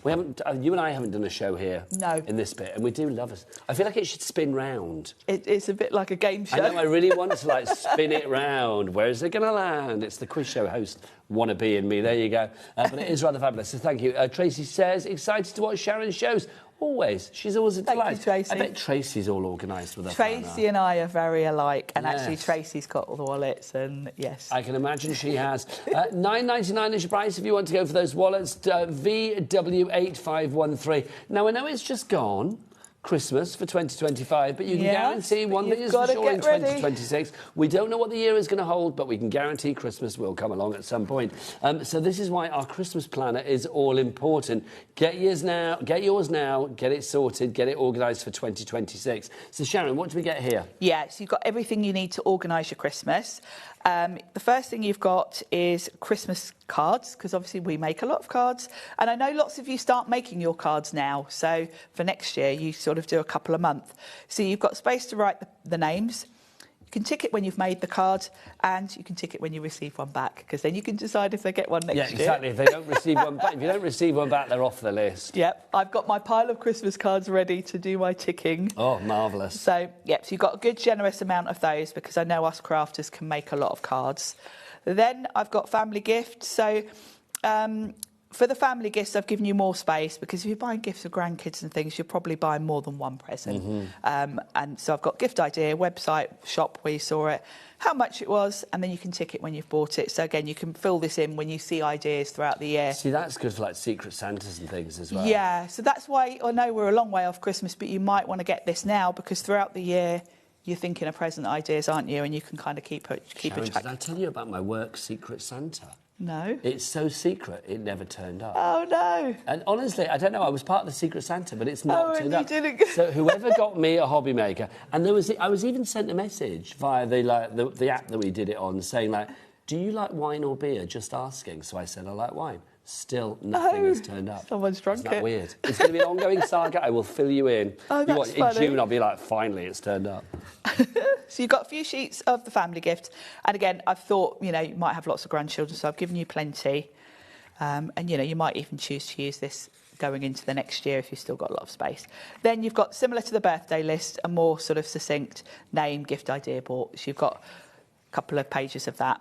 we haven't, you and I haven't done a show here in this bit, and we do love us. I feel like it should spin round. It's a bit like a game show. I know, I really want to, spin it round. Where's it going to land? It's the quiz show host wannabe in me. There you go. But it is rather fabulous, so thank you. Tracy says, excited to watch Sharon's shows. Always. She's always a delight. Thank you, Tracy. I bet Tracy's all organised with her Tracy and I are very alike, and actually Tracy's got all the wallets, and yes. I can imagine she has. $9.99 is your price if you want to go for those wallets. VW8513. Now, I know it's just gone, Christmas for 2025, but you can guarantee one thing is for sure in 2026. We don't know what the year is going to hold, but we can guarantee Christmas will come along at some point. So this is why our Christmas planner is all important. Get yours now, get it sorted, get it organised for 2026. So Sharon, what do we get here? Yeah, so you've got everything you need to organise your Christmas. The first thing you've got is Christmas cards, because obviously we make a lot of cards. And I know lots of you start making your cards now. So for next year, you sort of do a couple a month. So you've got space to write the names. You can tick it when you've made the card, and you can tick it when you receive one back, because then you can decide if they get one next year. Yeah, exactly. If they don't receive one back, if you don't receive one back, they're off the list. Yep. I've got my pile of Christmas cards ready to do my ticking. Oh, marvellous. So, yep, so you've got a good, generous amount of those, because I know us crafters can make a lot of cards. Then I've got family gifts. So, for the family gifts, I've given you more space, because if you're buying gifts for grandkids and things, you're probably buying more than one present. And so I've got gift idea, website, shop where you saw it, how much it was, and then you can tick it when you've bought it. So again, you can fill this in when you see ideas throughout the year. See, that's good for Secret Santas and things as well. Yeah, so that's why I know we're a long way off Christmas, but you might want to get this now, because throughout the year, you're thinking of present ideas, aren't you? And you can kind of keep a track. Did I tell you about my work Secret Santa? No. It's so secret, it never turned up. Oh, no. And honestly, I don't know, I was part of the Secret Santa, but it's not turned up. Didn't... So whoever got me a HobbyMaker, and I was even sent a message via the app that we did it on, saying, do you like wine or beer? Just asking. So I said, I like wine. Still nothing has turned up. Someone's drunk Isn't that weird? It's going to be an ongoing saga. I will fill you in. Oh, that's funny. In June, I'll be like, finally, it's turned up. So you've got a few sheets of the family gift. And again, I've thought, you might have lots of grandchildren, so I've given you plenty. And, you might even choose to use this going into the next year if you've still got a lot of space. Then you've got, similar to the birthday list, a more sort of succinct name, gift idea box. You've got a couple of pages of that.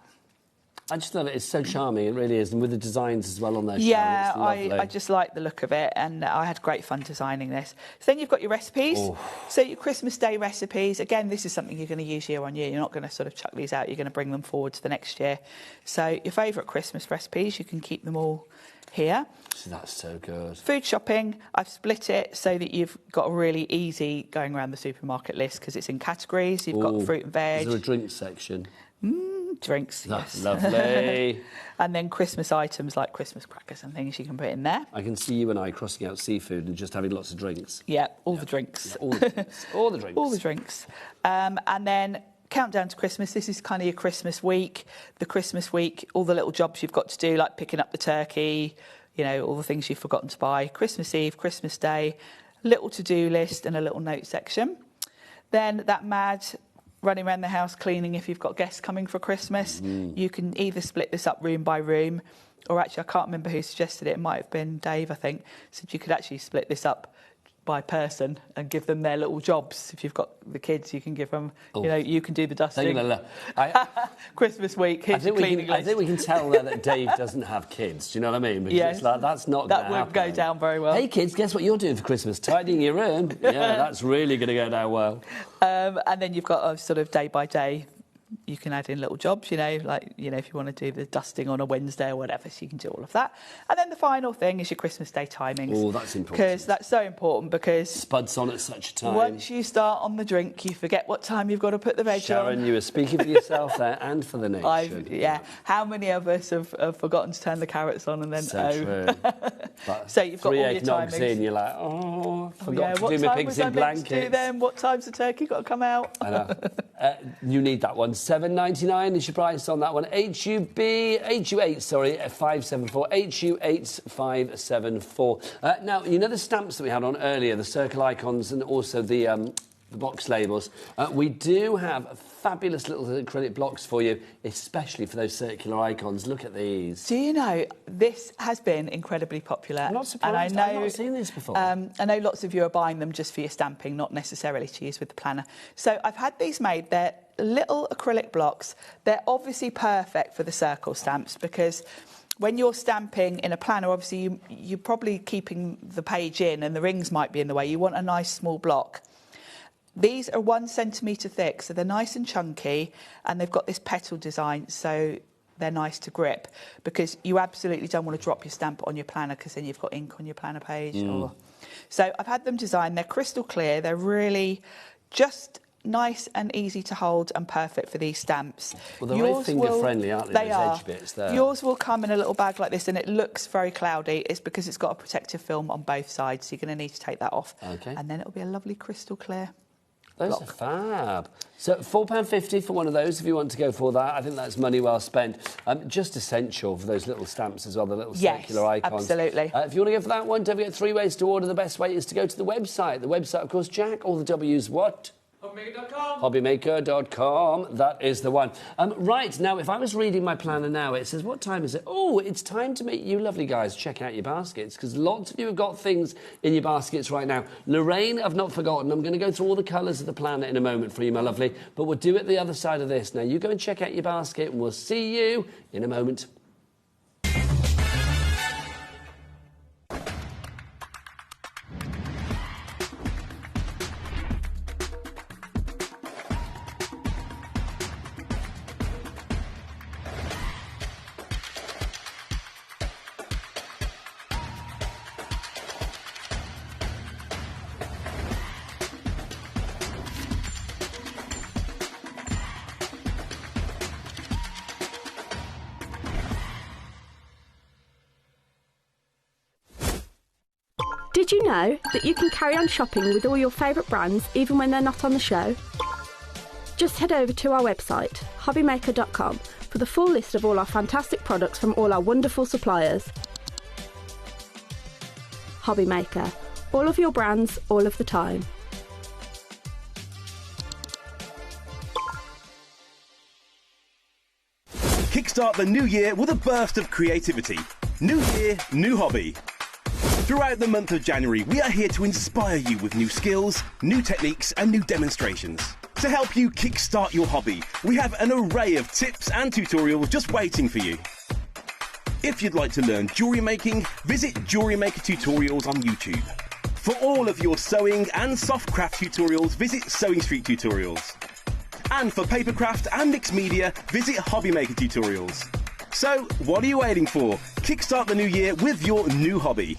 I just love it. It's so charming. It really is. And with the designs as well on there. Yeah, Sharon, it's I just like the look of it, and I had great fun designing this. So then you've got your recipes. Oh. So your Christmas Day recipes. Again, this is something you're going to use year on year. You're not going to sort of chuck these out. You're going to bring them forward to the next year. So your favourite Christmas recipes, you can keep them all here. That's so good. Food shopping, I've split it so that you've got a really easy going around the supermarket list because it's in categories. You've got fruit and veg. Is there a drink section? Drinks, yes. Lovely. And then Christmas items like Christmas crackers and things you can put in there. I can see you and I crossing out seafood and just having lots of drinks. Yeah, all the drinks. All the drinks. All the drinks. All the drinks. And then countdown to Christmas. This is kind of your Christmas week. The Christmas week, all the little jobs you've got to do, like picking up the turkey, you know, all the things you've forgotten to buy. Christmas Eve, Christmas Day, little to-do list and a little note section. Then that mad running around the house cleaning if you've got guests coming for Christmas. You can either split this up room by room, or actually, I can't remember who suggested it. It might have been Dave, I think, said you could actually split this up by person and give them their little jobs. If you've got the kids, you can give them, you know, you can do the dusting. Christmas week, here's your cleaning list. I think we can tell there that Dave doesn't have kids. Do you know what I mean? Because it's like, that's not going to happen. That wouldn't go down very well. Hey, kids, guess what you're doing for Christmas? Tidying your room. Yeah, that's really going to go down well. And then you've got a sort of day by day. You can add in little jobs, you know, like, you know, if you want to do the dusting on a Wednesday or whatever, so you can do all of that. And then the final thing is your Christmas Day timings. Oh, that's important. Because that's so important, because... Spuds on at such a time. Once you start on the drink, you forget what time you've got to put the veg on. Sharon, you were speaking for yourself there and for the nation. Yeah. How many of us have forgotten to turn the carrots on and then... So true. So you've got all your timings. In, you're like, forgot to do my pigs in blankets. Do them? What time's the turkey got to come out? I know. You need that one. $7.99 is your price on that one. HU8, sorry, 574. HU8 574. Now, you know the stamps that we had on earlier, the circle icons and also the box labels. We do have fabulous little acrylic blocks for you, especially for those circular icons. Look at these. Do you know, this has been incredibly popular. I'm not surprised. I've not seen this before. I know lots of you are buying them just for your stamping, not necessarily to use with the planner. So I've had these made. They're little acrylic blocks. They're obviously perfect for the circle stamps because when you're stamping in a planner, obviously you're probably keeping the page in and the rings might be in the way. You want a nice small block. These are 1 centimetre thick, so they're nice and chunky, and they've got this petal design, so they're nice to grip, because you absolutely don't want to drop your stamp on your planner, because then you've got ink on your planner page. So I've had them designed. They're crystal clear. They're really just nice and easy to hold and perfect for these stamps. Well, they're very finger-friendly, aren't they? They those are. Edge bits there. Yours will come in a little bag like this, and it looks very cloudy. It's because it's got a protective film on both sides, so you're going to need to take that off. Okay. And then it'll be a lovely crystal clear. Those are fab. So £4.50 for one of those if you want to go for that. I think that's money well spent. Just essential for those little stamps as well, the little circular icons. Absolutely. If you want to go for that one, don't forget 3 ways to order. The best way is to go to the website. The website, of course, Jack, all the W's what? HobbyMaker.com. HobbyMaker.com, that is the one. Right, now, if I was reading my planner now, it says, what time is it? Oh, it's time to make you lovely guys check out your baskets, because lots of you have got things in your baskets right now. Lorraine, I've not forgotten. I'm going to go through all the colours of the planner in a moment for you, my lovely, but we'll do it the other side of this. Now, you go and check out your basket, and we'll see you in a moment. Did you know that you can carry on shopping with all your favourite brands even when they're not on the show? Just head over to our website, HobbyMaker.com, for the full list of all our fantastic products from all our wonderful suppliers. HobbyMaker. All of your brands, all of the time. Kickstart the new year with a burst of creativity. New year, new hobby. Throughout the month of January, we are here to inspire you with new skills, new techniques and new demonstrations. To help you kickstart your hobby, we have an array of tips and tutorials just waiting for you. If you'd like to learn jewellery making, visit Jewellery Maker Tutorials on YouTube. For all of your sewing and soft craft tutorials, visit Sewing Street Tutorials. And for papercraft and mixed media, visit HobbyMaker Tutorials. So, what are you waiting for? Kickstart the new year with your new hobby.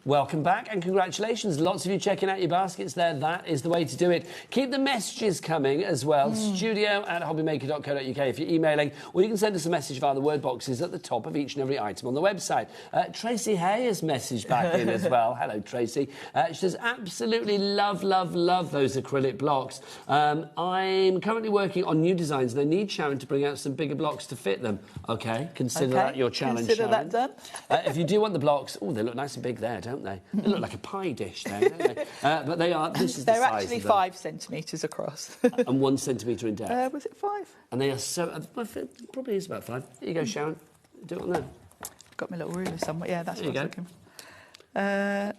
Welcome back and congratulations. Lots of you checking out your baskets there. That is the way to do it. Keep the messages coming as well. studio@hobbymaker.co.uk if you're emailing, or you can send us a message via the word boxes at the top of each and every item on the website. Tracy Hay has messaged back in as well. Hello, Tracy. She says, absolutely love those acrylic blocks. I'm currently working on new designs and I need Sharon to bring out some bigger blocks to fit them. Okay, consider that your challenge, Consider Sharon. that done. If you do want the blocks, they look nice and big there, don't they? They look like a pie dish there, don't they? But they are, this is the size They're actually of them. 5 centimetres across. And 1 centimetre in depth. Was it 5? And they are so... it probably is about 5. Here you go, Sharon. Do it on there. Got my little ruler somewhere. Yeah, that's there what I was looking for.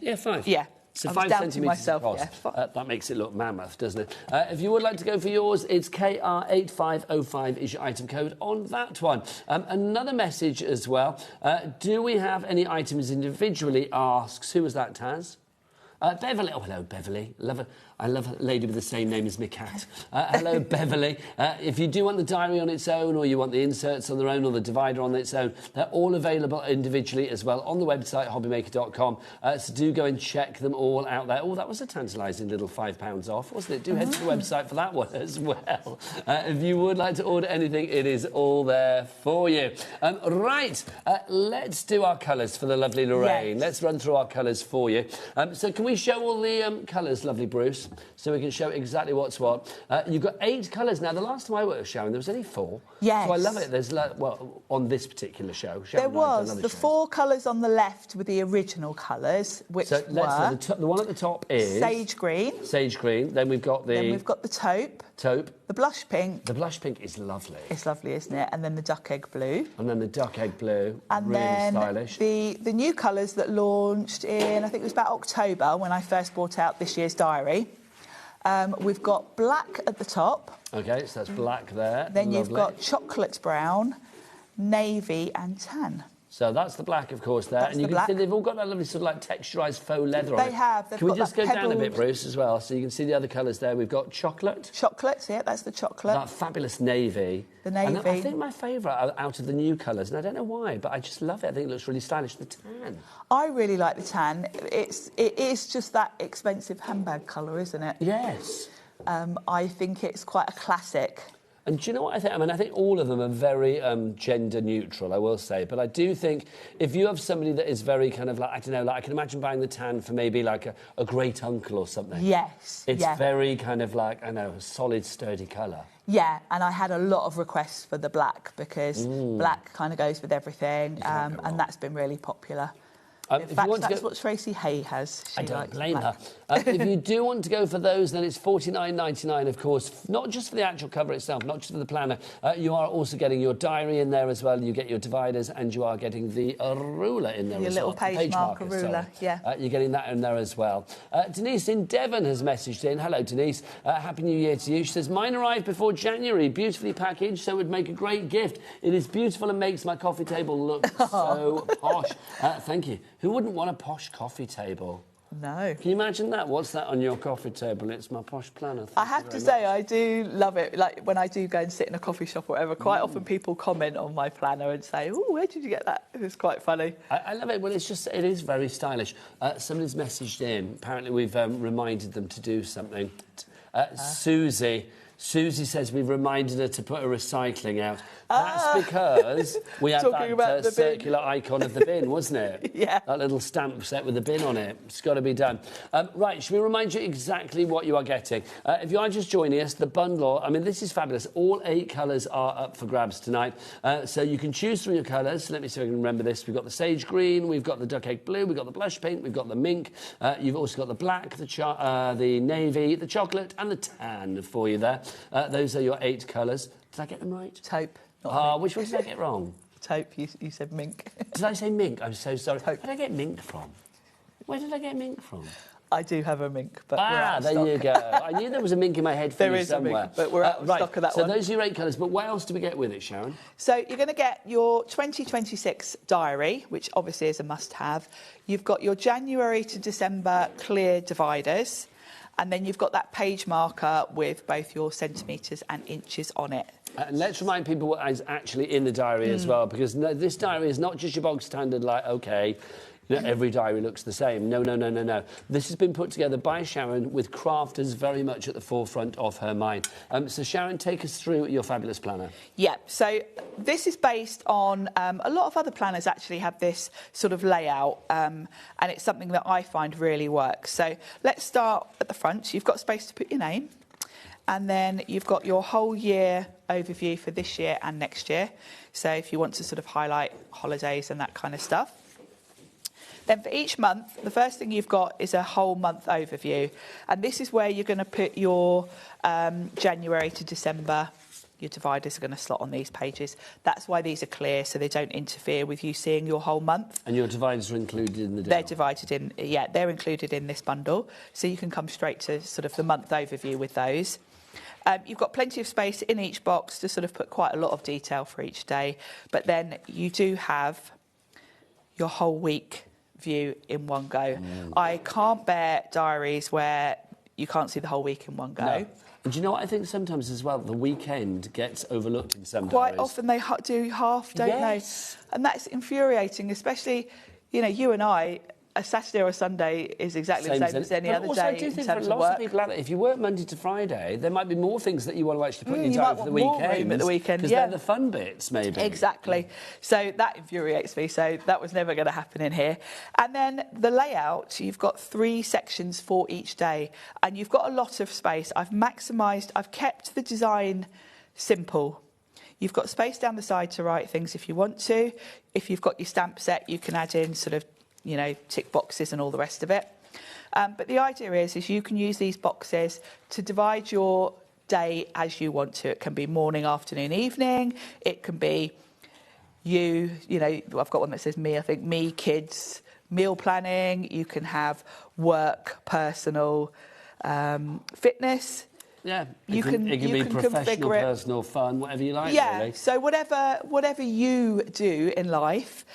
Yeah, 5. Yeah. So I 5 was doubting centimetres myself, across. yeah. That makes it look mammoth, doesn't it? If you would like to go for yours, it's KR8505 is your item code on that one. Another message as well. Do we have any items individually? Asks. Who was that, Taz? Beverly. Oh, hello, Beverly. I love a lady with the same name as my cat. Hello, Beverly. If you do want the diary on its own, or you want the inserts on their own, or the divider on its own, they're all available individually as well on the website, hobbymaker.com. So do go and check them all out there. Oh, that was a tantalising little £5 off, wasn't it? Do head to the website for that one as well. If you would like to order anything, it is all there for you. Right, let's do our colours for the lovely Lorraine. Yes. Let's run through our colours for you. So can we show all the colours, lovely Bruce? So we can show exactly what's what. You've got 8 colours now. The last time I was showing, there was only 4. Yes. So I love it. There's on this particular show. There was the 4 colours on the left with the original colours, which were the one at the top is sage green. Sage green. Then we've got the taupe. Taupe. The blush pink. The blush pink is lovely. It's lovely, isn't it? And then the duck egg blue. And then the duck egg blue. And really then stylish. The new colours that launched in, I think it was about October when I first brought out this year's diary. We've got black at the top. OK, so that's black there. Then you've got chocolate brown, navy and tan. So that's the black, of course, there. And you can see they've all got that lovely sort of like texturised faux leather on it. They have. Can we just go down a bit, Bruce, as well? So you can see the other colours there. We've got chocolate. Chocolate, yeah, that's the chocolate. That fabulous navy. The navy. And I think my favourite out of the new colours, and I don't know why, but I just love it. I think it looks really stylish. The tan. I really like the tan. It is just that expensive handbag colour, isn't it? Yes. I think it's quite a classic. And do you know what I think? I mean, I think all of them are very gender neutral, I will say. But I do think if you have somebody that is very kind of like, I don't know, like I can imagine buying the tan for maybe like a great uncle or something. Yes. It's very kind of like, I know, a solid, sturdy colour. Yeah, and I had a lot of requests for the black because black kind of goes with everything, and that's been really popular. In fact, that's what Tracy Hay has. I don't blame her. If you do want to go for those, then it's $49.99, of course, not just for the actual cover itself, not just for the planner. You are also getting your diary in there as well. You get your dividers, and you are getting the ruler in there as well. Your little page marker ruler, yeah. You're getting that in there as well. Denise in Devon has messaged in. Hello, Denise. Happy New Year to you. She says, mine arrived before January, beautifully packaged, so it would make a great gift. It is beautiful and makes my coffee table look so posh. Thank you. Who wouldn't want a posh coffee table? No. Can you imagine that? What's that on your coffee table? It's my posh planner. I have to say, I do love it. Like, when I do go and sit in a coffee shop or whatever, quite often people comment on my planner and say, oh, where did you get that? It's quite funny. I love it. Well, it is very stylish. Somebody's messaged in. Apparently, we've reminded them to do something. Susie says we've reminded her to put a recycling out. That's because we had that circular icon of the bin, wasn't it? Yeah. That little stamp set with the bin on it. It's got to be done. Right, should we remind you exactly what you are getting? If you are just joining us, the bundle, I mean, this is fabulous. All 8 colours are up for grabs tonight. So you can choose from your colours. Let me see if I can remember this. We've got the sage green, we've got the duck egg blue, we've got the blush pink, we've got the mink. You've also got the black, the navy, the chocolate and the tan for you there. Those are your 8 colours. Did I get them right? Taupe. Which one did I get wrong? Taupe, you said mink. Did I say mink? I'm so sorry. Where did I get mink from? Where did I get mink from? I do have a mink, but we're out of there stock. you go. I knew there was a mink in my head for There you is somewhere. a mink, but we're out of stock of that so one. So those are your 8 colours, but what else do we get with it, Sharon? So you're going to get your 2026 diary, which obviously is a must-have. You've got your January to December clear dividers, and then you've got that page marker with both your centimetres and inches on it. And let's remind people what is actually in the diary as well, because this diary is not just your bog standard, like, OK, you know, every diary looks the same. No. This has been put together by Sharon with crafters very much at the forefront of her mind. So, Sharon, take us through your fabulous planner. Yeah, so this is based on... a lot of other planners actually have this sort of layout, and it's something that I find really works. So let's start at the front. You've got space to put your name, and then you've got your whole year overview for this year and next year. So if you want to sort of highlight holidays and that kind of stuff. Then for each month, the first thing you've got is a whole month overview. And this is where you're going to put your January to December. Your dividers are going to slot on these pages. That's why these are clear, so they don't interfere with you seeing your whole month. And your dividers are included in the deal? They're divided in, yeah, they're included in this bundle. So you can come straight to sort of the month overview with those. You've got plenty of space in each box to sort of put quite a lot of detail for each day. But then you do have your whole week view in one go. I can't bear diaries where you can't see the whole week in one go. No. And do you know what I think sometimes as well? The weekend gets overlooked in some Quite diaries. often they do half, don't they? And that's infuriating, especially, you know, you and I, a Saturday or a Sunday is exactly the same as any other day in terms of work. Of people out there, if you work Monday to Friday, there might be more things that you want to actually put in your diary for the weekend. At the weekend, because they're the fun bits, maybe. Exactly. So that infuriates me. So that was never going to happen in here. And then the layout, you've got 3 sections for each day, and you've got a lot of space. I've kept the design simple. You've got space down the side to write things if you want to. If you've got your stamp set, you can add in sort of, you know, tick boxes and all the rest of it. But the idea is you can use these boxes to divide your day as you want to. It can be morning, afternoon, evening. It can be you know, I've got one that says me, I think me, kids, meal planning. You can have work, personal, fitness. Yeah, it can be professional, personal, fun, whatever you like, really. So whatever you do in life,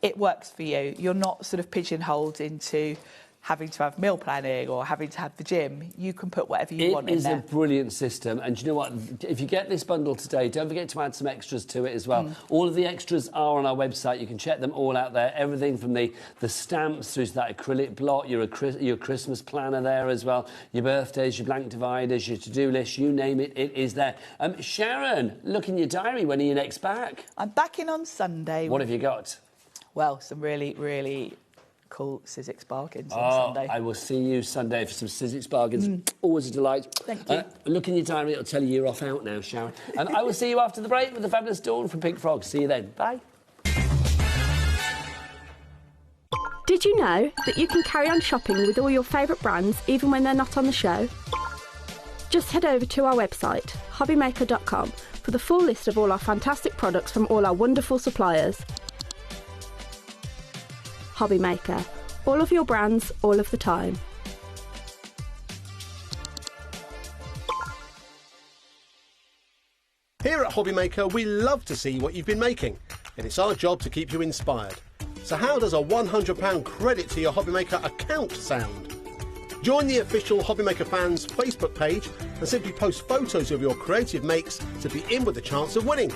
it works for you. You're not sort of pigeonholed into having to have meal planning or having to have the gym. You can put whatever you want in there. It is a brilliant system. And you know what? If you get this bundle today, don't forget to add some extras to it as well. All of the extras are on our website. You can check them all out there. Everything from the stamps through to that acrylic block, your Christmas planner there as well, your birthdays, your blank dividers, your to-do list, you name it, it is there. Sharon, look in your diary. When are you next back? I'm back in on Sunday. What have you got? Well, some really, really cool Sizzix bargains on Sunday. I will see you Sunday for some Sizzix bargains. Always a delight. Thank you. Look in your diary, it'll tell you you're off out now, Sharon. And I will see you after the break with the fabulous Dawn from Pink Frog. See you then. Bye. Did you know that you can carry on shopping with all your favourite brands even when they're not on the show? Just head over to our website, HobbyMaker.com, for the full list of all our fantastic products from all our wonderful suppliers. HobbyMaker. All of your brands, all of the time. Here at HobbyMaker, we love to see what you've been making, and it's our job to keep you inspired. So how does a £100 credit to your HobbyMaker account sound? Join the official HobbyMaker fans Facebook page and simply post photos of your creative makes to be in with a chance of winning.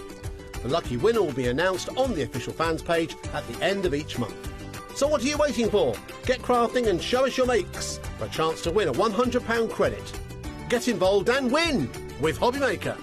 The lucky winner will be announced on the official fans page at the end of each month. So what are you waiting for? Get crafting and show us your makes for a chance to win a £100 credit. Get involved and win with HobbyMaker.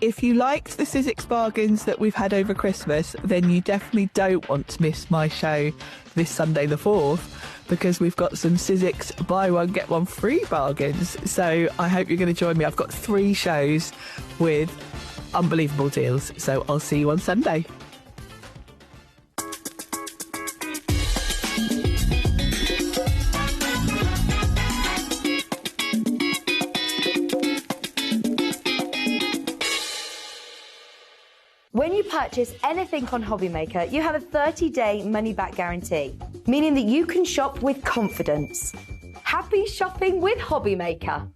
If you liked the Sizzix bargains that we've had over Christmas, then you definitely don't want to miss my show this Sunday the 4th, because we've got some Sizzix buy one, get one free bargains. So I hope you're going to join me. I've got 3 shows with unbelievable deals. So I'll see you on Sunday. When you purchase anything on HobbyMaker, you have a 30-day money-back guarantee, meaning that you can shop with confidence. Happy shopping with HobbyMaker.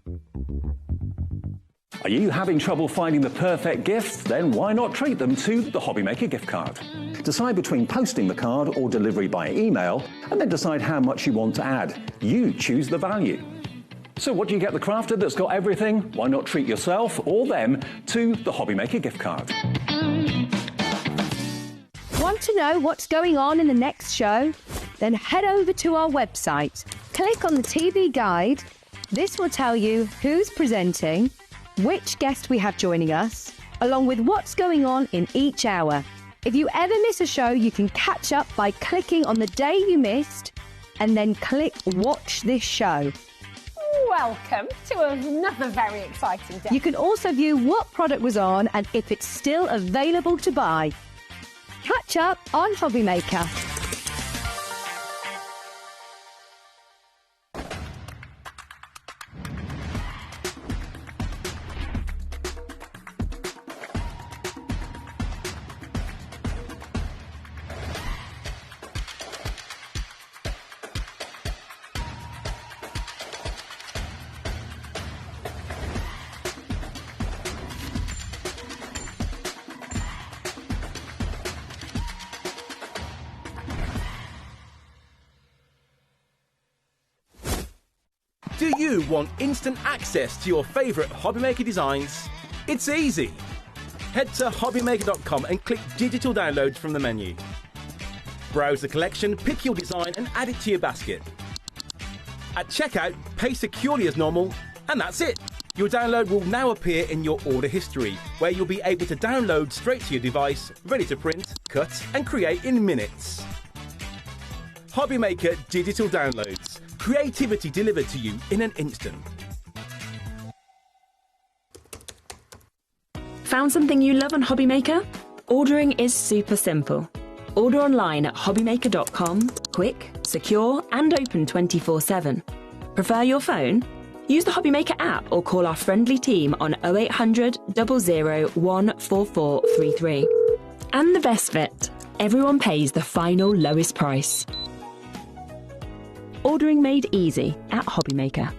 Are you having trouble finding the perfect gift? Then why not treat them to the HobbyMaker gift card? Decide between posting the card or delivery by email, and then decide how much you want to add. You choose the value. So what do you get the crafter that's got everything? Why not treat yourself or them to the HobbyMaker gift card? Want to know what's going on in the next show? Then head over to our website. Click on the TV guide. This will tell you who's presenting, which guest we have joining us, along with what's going on in each hour. If you ever miss a show, you can catch up by clicking on the day you missed and then click Watch This Show. Welcome to another very exciting day. You can also view what product was on and if it's still available to buy. Catch up on HobbyMaker. Do you want instant access to your favourite HobbyMaker designs? It's easy. Head to HobbyMaker.com and click Digital Downloads from the menu. Browse the collection, pick your design and add it to your basket. At checkout, pay securely as normal, and that's it. Your download will now appear in your order history, where you'll be able to download straight to your device, ready to print, cut and create in minutes. HobbyMaker Digital Downloads. Creativity delivered to you in an instant. Found something you love on HobbyMaker? Ordering is super simple. Order online at hobbymaker.com, quick, secure and open 24/7. Prefer your phone? Use the HobbyMaker app or call our friendly team on 0800 00 14433. And the best bit, everyone pays the final lowest price. Ordering made easy at HobbyMaker.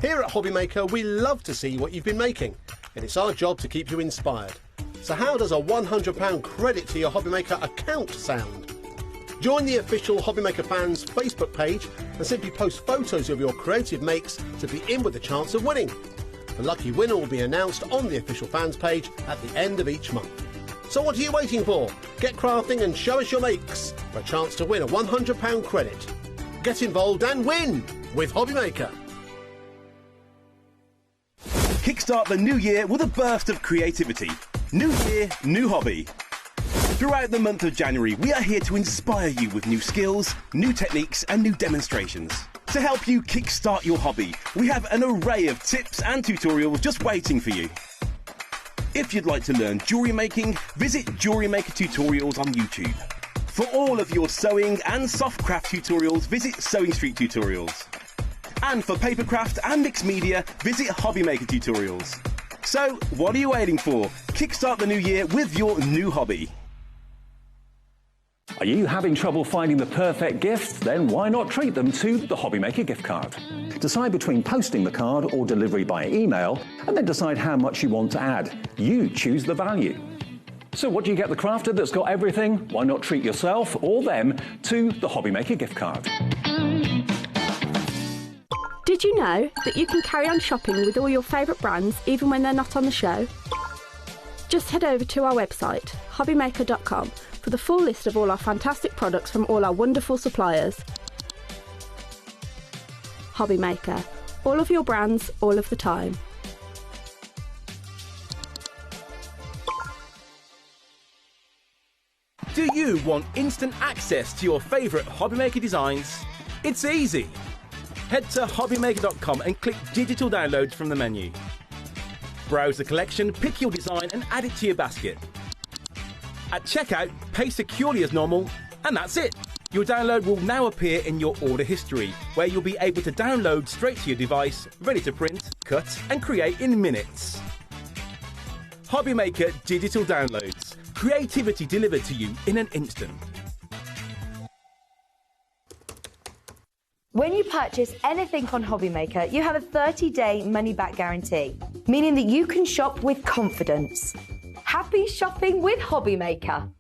Here at HobbyMaker, we love to see what you've been making, and it's our job to keep you inspired. So how does a £100 credit to your HobbyMaker account sound? Join the official HobbyMaker fans Facebook page and simply post photos of your creative makes to be in with a chance of winning. The lucky winner will be announced on the official fans page at the end of each month. So what are you waiting for? Get crafting and show us your makes for a chance to win a £100 credit. Get involved and win with HobbyMaker. Kickstart the new year with a burst of creativity. New year, new hobby. Throughout the month of January, we are here to inspire you with new skills, new techniques and new demonstrations. To help you kickstart your hobby, we have an array of tips and tutorials just waiting for you. If you'd like to learn jewellery making, visit Jewellery Maker Tutorials on YouTube. For all of your sewing and soft craft tutorials, visit Sewing Street Tutorials. And for papercraft and mixed media, visit HobbyMaker Tutorials. So, what are you waiting for? Kickstart the new year with your new hobby. Are you having trouble finding the perfect gift? Then why not treat them to the HobbyMaker gift card? Decide between posting the card or delivery by email, and then decide how much you want to add. You choose the value. So what do you get the crafter that's got everything? Why not treat yourself or them to the HobbyMaker gift card? Did you know that you can carry on shopping with all your favourite brands even when they're not on the show? Just head over to our website, hobbymaker.com, for the full list of all our fantastic products from all our wonderful suppliers. HobbyMaker. All of your brands, all of the time. Do you want instant access to your favourite HobbyMaker designs? It's easy. Head to HobbyMaker.com and click Digital Downloads from the menu. Browse the collection, pick your design and add it to your basket. At checkout, pay securely as normal, and that's it. Your download will now appear in your order history, where you'll be able to download straight to your device, ready to print, cut and create in minutes. HobbyMaker digital downloads. Creativity delivered to you in an instant. When you purchase anything on HobbyMaker, you have a 30-day money-back guarantee, meaning that you can shop with confidence. Happy shopping with HobbyMaker.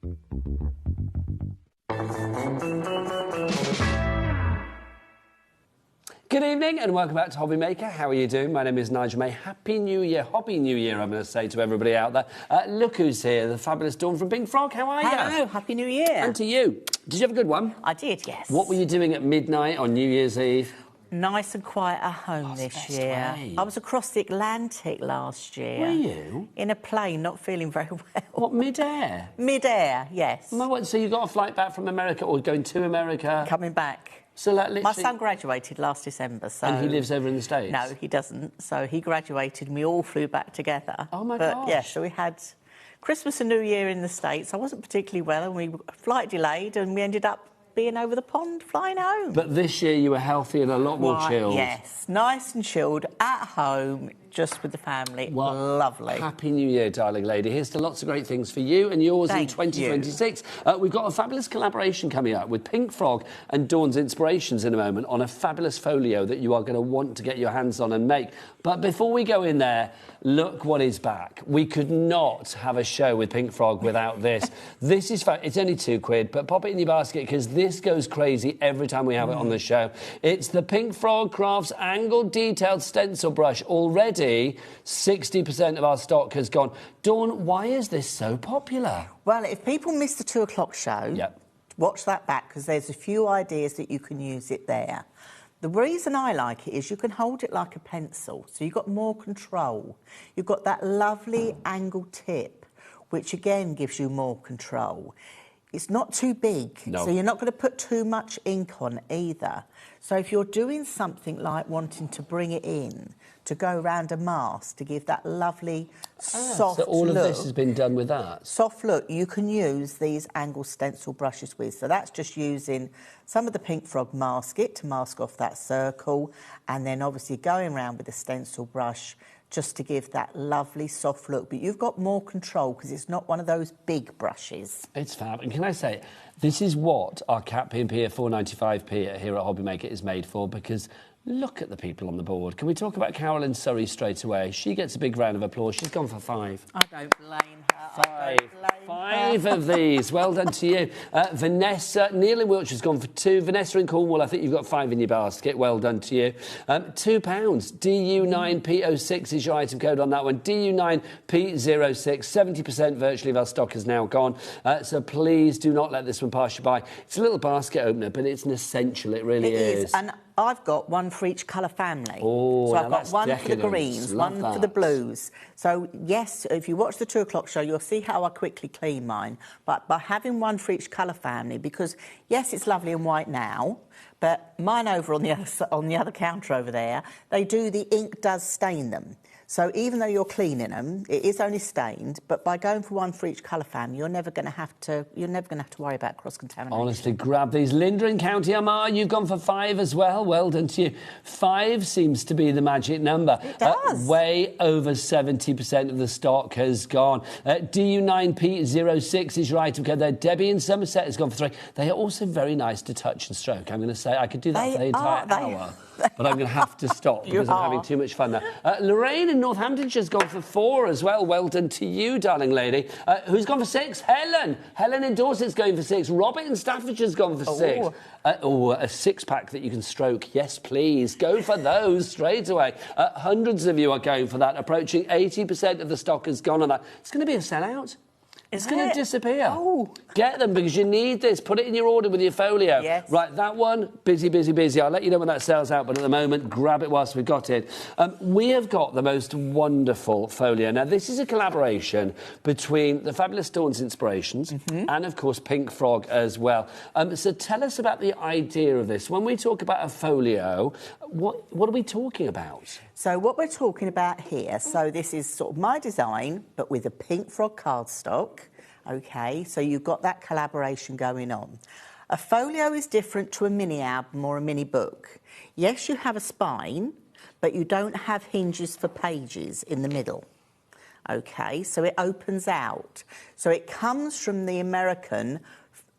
Good evening and welcome back to HobbyMaker. How are you doing? My name is Nigel May. Happy New Year, Hobby New Year, I'm going to say to everybody out there. Look who's here, the fabulous Dawn from Pink Frog. How are you? Hello, Happy New Year. And to you. Did you have a good one? I did, yes. What were you doing at midnight on New Year's Eve? Nice and quiet at home this year. way. I was across the Atlantic last year. Were you? In a plane, not feeling very well. What, mid-air? Mid-air, yes. So you got a flight back from America or going to America? Coming back. So that literally... My son graduated last December, so... And he lives over in the States? No, he doesn't. So he graduated and we all flew back together. Oh, my gosh. gosh. Yeah, so we had Christmas and New Year in the States. I wasn't particularly well and we flight delayed and we ended up being over the pond, flying home. But this year you were healthy and a lot more chilled. Yes, nice and chilled, at home, just with the family. Well, lovely. Happy New Year, darling lady. Here's to lots of great things for you and yours in Thank 2026. We've got a fabulous collaboration coming up with Pink Frog and Dawn's Inspirations in a moment on a fabulous folio that you are going to want to get your hands on and make. But before we go in there, look what is back. We could not have a show with Pink Frog without this. This is it's only £2, but pop it in your basket because this goes crazy every time we have it on the show. It's the Pink Frog Crafts Angled Detailed Stencil Brush. Already, 60% of our stock has gone. Dawn, why is this so popular? Well, if people miss the 2 o'clock show, watch that back because there's a few ideas that you can use it there. The reason I like it is you can hold it like a pencil, so you've got more control. You've got that lovely angled tip, which again gives you more control. It's not too big, so you're not going to put too much ink on either. So if you're doing something like wanting to bring it in, to go around a mask to give that lovely soft look. So all of this has been done with that? Soft look, you can use these angled stencil brushes with. So that's just using some of the Pink Frog masket to mask off that circle, and then obviously going around with the stencil brush just to give that lovely soft look. But you've got more control because it's not one of those big brushes. It's fab. And can I say, this is what our Cat P&P at 4.95p here at HobbyMaker is made for, because look at the people on the board. Can we talk about Carolyn Surrey straight away? She gets a big round of applause. She's gone for 5. I don't blame her. Five of these. Well done to you. Vanessa, Neil in Wiltshire's gone for 2. Vanessa in Cornwall, I think you've got 5 in your basket. Well done to you. £2. DU9P06 is your item code on that one. DU9P06. 70% virtually of our stock has now gone. So please do not let this one pass you by. It's a little basket opener, but it's an essential. It really is. And I've got one for each colour family. Oh, so I've got that's one decadence. for the greens, Love one for the blues. So, yes, if you watch the 2 o'clock show, you'll see how I quickly clean mine. But by having one for each colour family, because, yes, it's lovely and white now, but mine over on the other counter over there, the ink does stain them. So even though you're cleaning them, it is only stained. But by going for one for each colour family, you're never going to have to worry about cross contamination. Honestly, grab these. Linda in County Armagh, you've gone for 5 as well. Well done to you. 5 seems to be the magic number. It does. Way over 70% of the stock has gone. DU9P06 is your item code there. Debbie in Somerset has gone for 3. They are also very nice to touch and stroke. I'm going to say I could do that for the entire hour. But I'm going to have to stop because I'm having too much fun there. Lorraine in Northamptonshire's gone for 4 as well. Well done to you, darling lady. Who's gone for 6? Helen. Helen in Dorset's going for 6. Robert in Staffordshire's gone for 6. A 6-pack that you can stroke. Yes, please. Go for those straight away. Hundreds of you are going for that. Approaching 80% of the stock has gone on that. It's going to be a sellout. It's going to disappear. Oh. Get them because you need this. Put it in your order with your folio. Yes. Right, that one, busy, busy, busy. I'll let you know when that sells out, but at the moment, grab it whilst we've got it. We have got the most wonderful folio. Now, this is a collaboration between the fabulous Dawn's Inspirations and, of course, Pink Frog as well. So tell us about the idea of this. When we talk about a folio, what are we talking about? So what we're talking about here, so this is sort of my design, but with a Pink Frog cardstock, OK? So you've got that collaboration going on. A folio is different to a mini album or a mini book. Yes, you have a spine, but you don't have hinges for pages in the middle. OK, so it opens out. So it comes from the American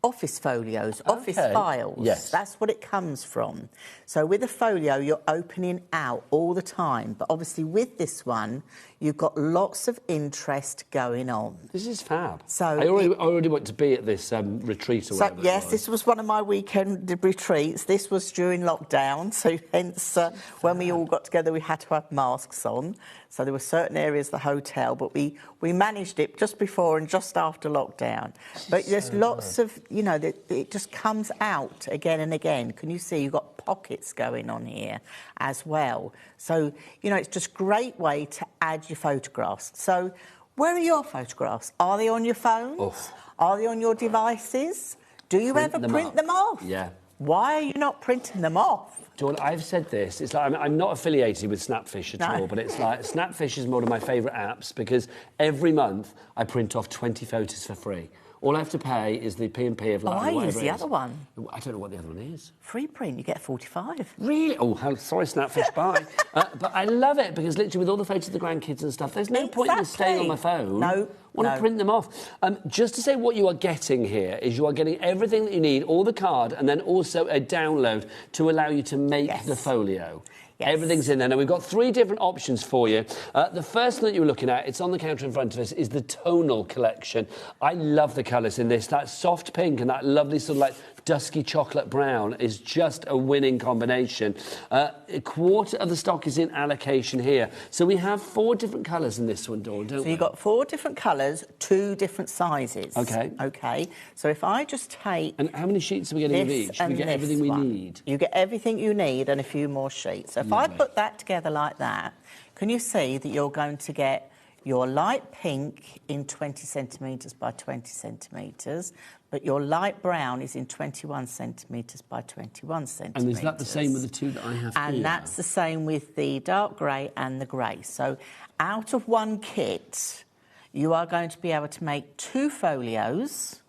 office folios, office files. Yes. That's what it comes from. So with a folio, you're opening out all the time. But obviously with this one, you've got lots of interest going on. This is fab. So I already want to be at this retreat or whatever. Yes, this was one of my weekend retreats. This was during lockdown, so hence when we all got together, we had to have masks on. So there were certain areas of the hotel, but we managed it just before and just after lockdown. But there's lots of, you know, it just comes out again and again. Can you see you've got pockets going on here as well? So, you know, it's just a great way to add your photographs. So where are your photographs? Are they on your phones? Oof. Are they on your devices? Do you ever print them off? Yeah. Why are you not printing them off? Dawn, I've said this. It's like I'm not affiliated with Snapfish at all, but it's like Snapfish is one of my favourite apps because every month I print off 20 photos for free. All I have to pay is the P&P of like I use the other one. I don't know what the other one is. Free print, you get 45. Really? Oh, sorry, Snapfish, bye. But I love it because literally with all the photos of the grandkids and stuff, there's no point in staying on my phone. No. I want to print them off. Just to say what you are getting here is you are getting everything that you need, all the card, and then also a download to allow you to make the folio. Yes. Everything's in there. Now, we've got 3 different options for you. The first one that you're looking at, it's on the counter in front of us, is the tonal collection. I love the colours in this. That soft pink and that lovely sort of like dusky chocolate brown is just a winning combination. A quarter of the stock is in allocation here. So we have 4 different colours in this one, Dawn, don't we? So you've got 4 different colours, 2 different sizes. OK. OK. So if I just take... And how many sheets are we getting of each? We get everything we need. You get everything you need and a few more sheets. So if I put that together like that, can you see that you're going to get your light pink in 20 centimetres by 20 centimetres, but your light brown is in 21 centimetres by 21 centimetres. And is that the same with the 2 that I have here? And that's the same with the dark grey and the grey. So out of one kit, you are going to be able to make 2 folios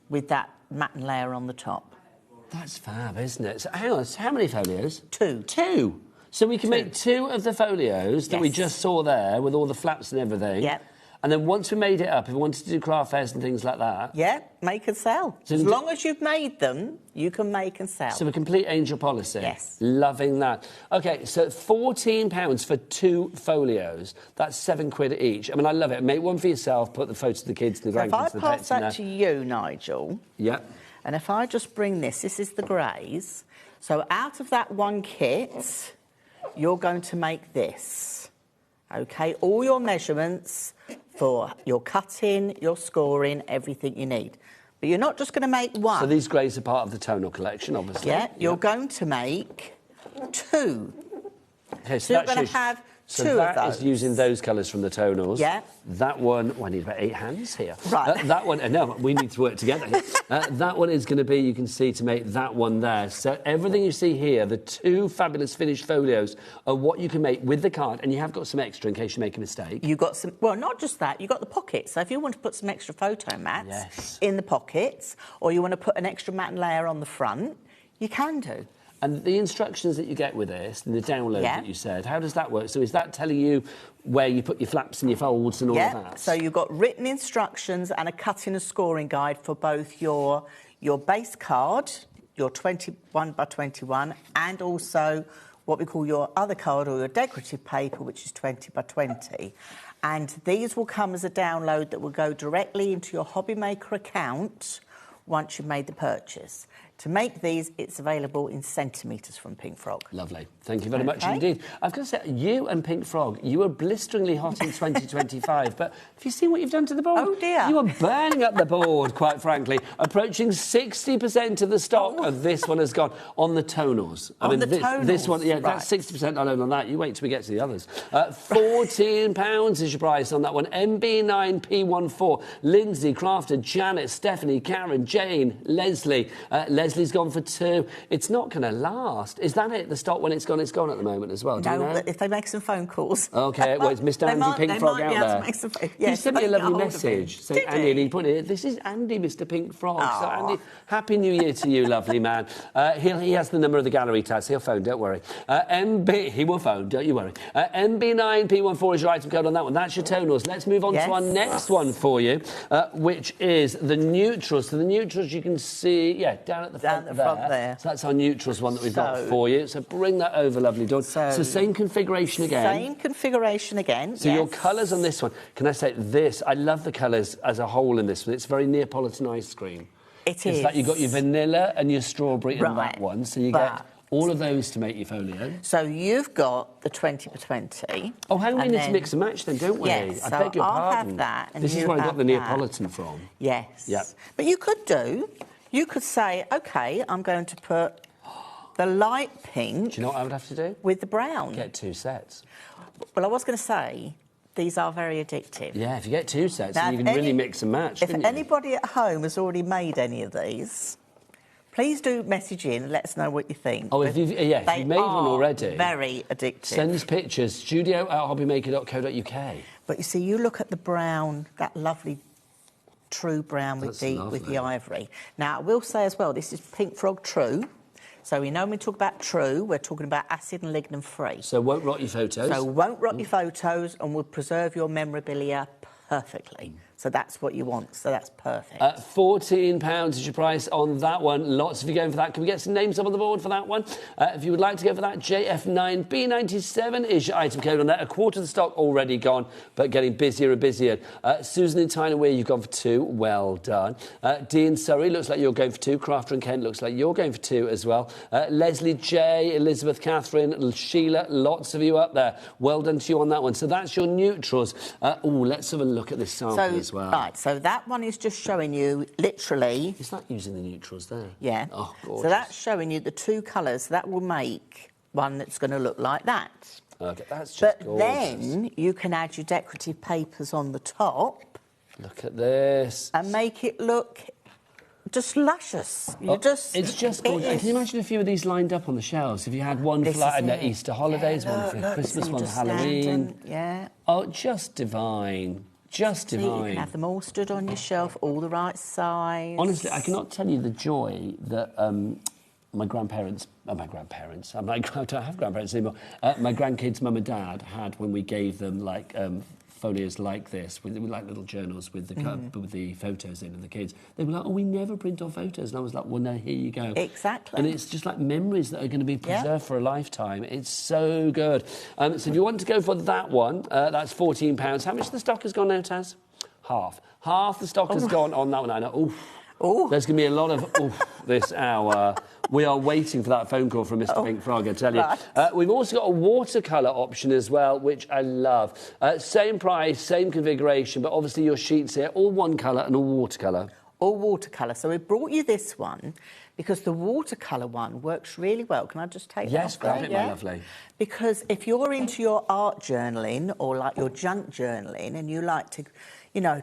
with that matte layer on the top. That's fab, isn't it? So hang on, how many folios? 2. 2? So we can make 2 of the folios that we just saw there with all the flaps and everything. Yep. And then once we made it up, if we wanted to do craft fairs and things like that... Yeah, make and sell. So as long as you've made them, you can make and sell. So a complete angel policy. Yes. Loving that. OK, so £14 for 2 folios. That's £7 each. I mean, I love it. Make one for yourself, put the photos of the kids and the grandkids and the pets in there. If I pass that to you, Nigel... Yeah. And if I just bring this is the greys. So out of that one kit, you're going to make this. OK, all your measurements for your cutting, your scoring, everything you need. But you're not just going to make one. So these greys are part of the tonal collection, obviously. Yeah, you're going to make 2. OK, so you're going to have 2 of those. So that is using those colours from the tonals. Yeah. That one... I need about 8 hands here. Right. That one... no, we need to work together. That one is going to be, you can see, to make that one there. So everything you see here, the 2 fabulous finished folios are what you can make with the card, and you have got some extra in case you make a mistake. You've got some... Well, not just that, you've got the pockets. So if you want to put some extra photo mats in the pockets, or you want to put an extra matte layer on the front, you can do. And the instructions that you get with this, and the download that you said, how does that work? So is that telling you where you put your flaps and your folds and all of that? So you've got written instructions and a cutting and scoring guide for both your base card, your 21 by 21, and also what we call your other card or your decorative paper, which is 20 by 20. And these will come as a download that will go directly into your HobbyMaker account once you've made the purchase. To make these, it's available in centimetres from Pink Frog. Lovely. Thank you very much indeed. I've got to say, you and Pink Frog, you were blisteringly hot in 2025, but have you seen what you've done to the board? Oh, dear. You are burning up the board, quite frankly. Approaching 60% of the stock of this one has gone on the tonals. Tonals? This one, yeah, that's 60% alone on that. You wait till we get to the others. £14 is your price on that one. MB9P14. Lindsay, Crafter, Janet, Stephanie, Karen, Jane, Leslie. Leslie Leslie's gone for 2. It's not going to last. Is that it? The stock when it's gone at the moment as well. Do you know? But if they make some phone calls. Okay, well, it's Mr. Andy Pink Frog out there. He sent me a lovely message saying, Andy, and he put it, this is Andy, Mr. Pink Frog. So, Andy, Happy New Year to you, lovely man. He has the number of the gallery tag, so he'll phone, don't worry. He will phone, don't you worry. MB9P14 is your item code on that one. That's your tonals. Let's move on to our next one for you, which is the neutrals. So the neutrals you can see, down at the front there. So that's our neutrals one that we've got for you. So bring that over, lovely Dawn. So same configuration again. Same configuration again, So your colours on this one, can I say this? I love the colours as a whole in this one. It's very Neapolitan ice cream. It is. It's like you've got your vanilla and your strawberry in that one. So you get all of those to make your folio. So you've got the 20 by 20. Oh, hang on, we need to mix and match then, don't we? Yes, I beg your pardon. I'll have that. And this is where I got the Neapolitan from. Yes. Yep. But you could say, OK, I'm going to put the light pink... Do you know what I would have to do? ...with the brown. Get 2 sets. Well, I was going to say, these are very addictive. Yeah, if you get 2 sets, then you can really mix and match, If anybody at home has already made any of these, please do message in and let us know what you think. Oh, if you've made one already... very addictive. Send us pictures, studio@hobbymaker.co.uk. But you see, you look at the brown, that lovely true brown with the ivory. Now, I will say as well, this is Pink Frog True. So we know when we talk about true, we're talking about acid and lignin free. So won't rot your photos. So won't rot your photos and will preserve your memorabilia perfectly. So that's what you want. So that's perfect. £14 is your price on that one. Lots of you going for that. Can we get some names up on the board for that one? If you would like to go for that, JF9B97 is your item code on that. A quarter of the stock already gone, but getting busier and busier. Susan in Tyne and Weir, you've gone for 2. Well done. Dee in Surrey, looks like you're going for 2. Crafter and Kent, looks like you're going for 2 as well. Leslie J, Elizabeth Catherine, Sheila, lots of you up there. Well done to you on that one. So that's your neutrals. Let's have a look at this sample as well. Right, so that one is just showing you, literally... Is that using the neutrals there? Yeah. Oh, gorgeous. So that's showing you the 2 colours. That will make one that's going to look like that. Okay, that's just gorgeous. But then you can add your decorative papers on the top. Look at this. And make it look just luscious. It's just gorgeous. Can you imagine a few of these lined up on the shelves? If you had one for like Easter holidays, one for Christmas, one for Halloween. Oh, just divine. Just divine. You can have them all stood on your shelf, all the right size. Honestly, I cannot tell you the joy that my grandparents... I don't have grandparents anymore. My grandkids' mum and dad had when we gave them, like... folios like this, with like little journals with the photos in and the kids. They were like, oh, we never print off photos. And I was like, well, no, here you go. Exactly. And it's just like memories that are going to be preserved for a lifetime. It's so good. So if you want to go for that one, that's £14. How much of the stock has gone now, Taz? Half. Half the stock has gone on that one. I know. There's going to be a lot of this hour. We are waiting for that phone call from Mr. Pink Frog, I tell you. Right. We've also got a watercolour option as well, which I love. Same price, same configuration, but obviously your sheets here, all one colour and all watercolour. All watercolour. So we brought you this one because the watercolour one works really well. Can I just take that? Yes, grab it, my lovely. Because if you're into your art journaling or like your junk journaling and you like to,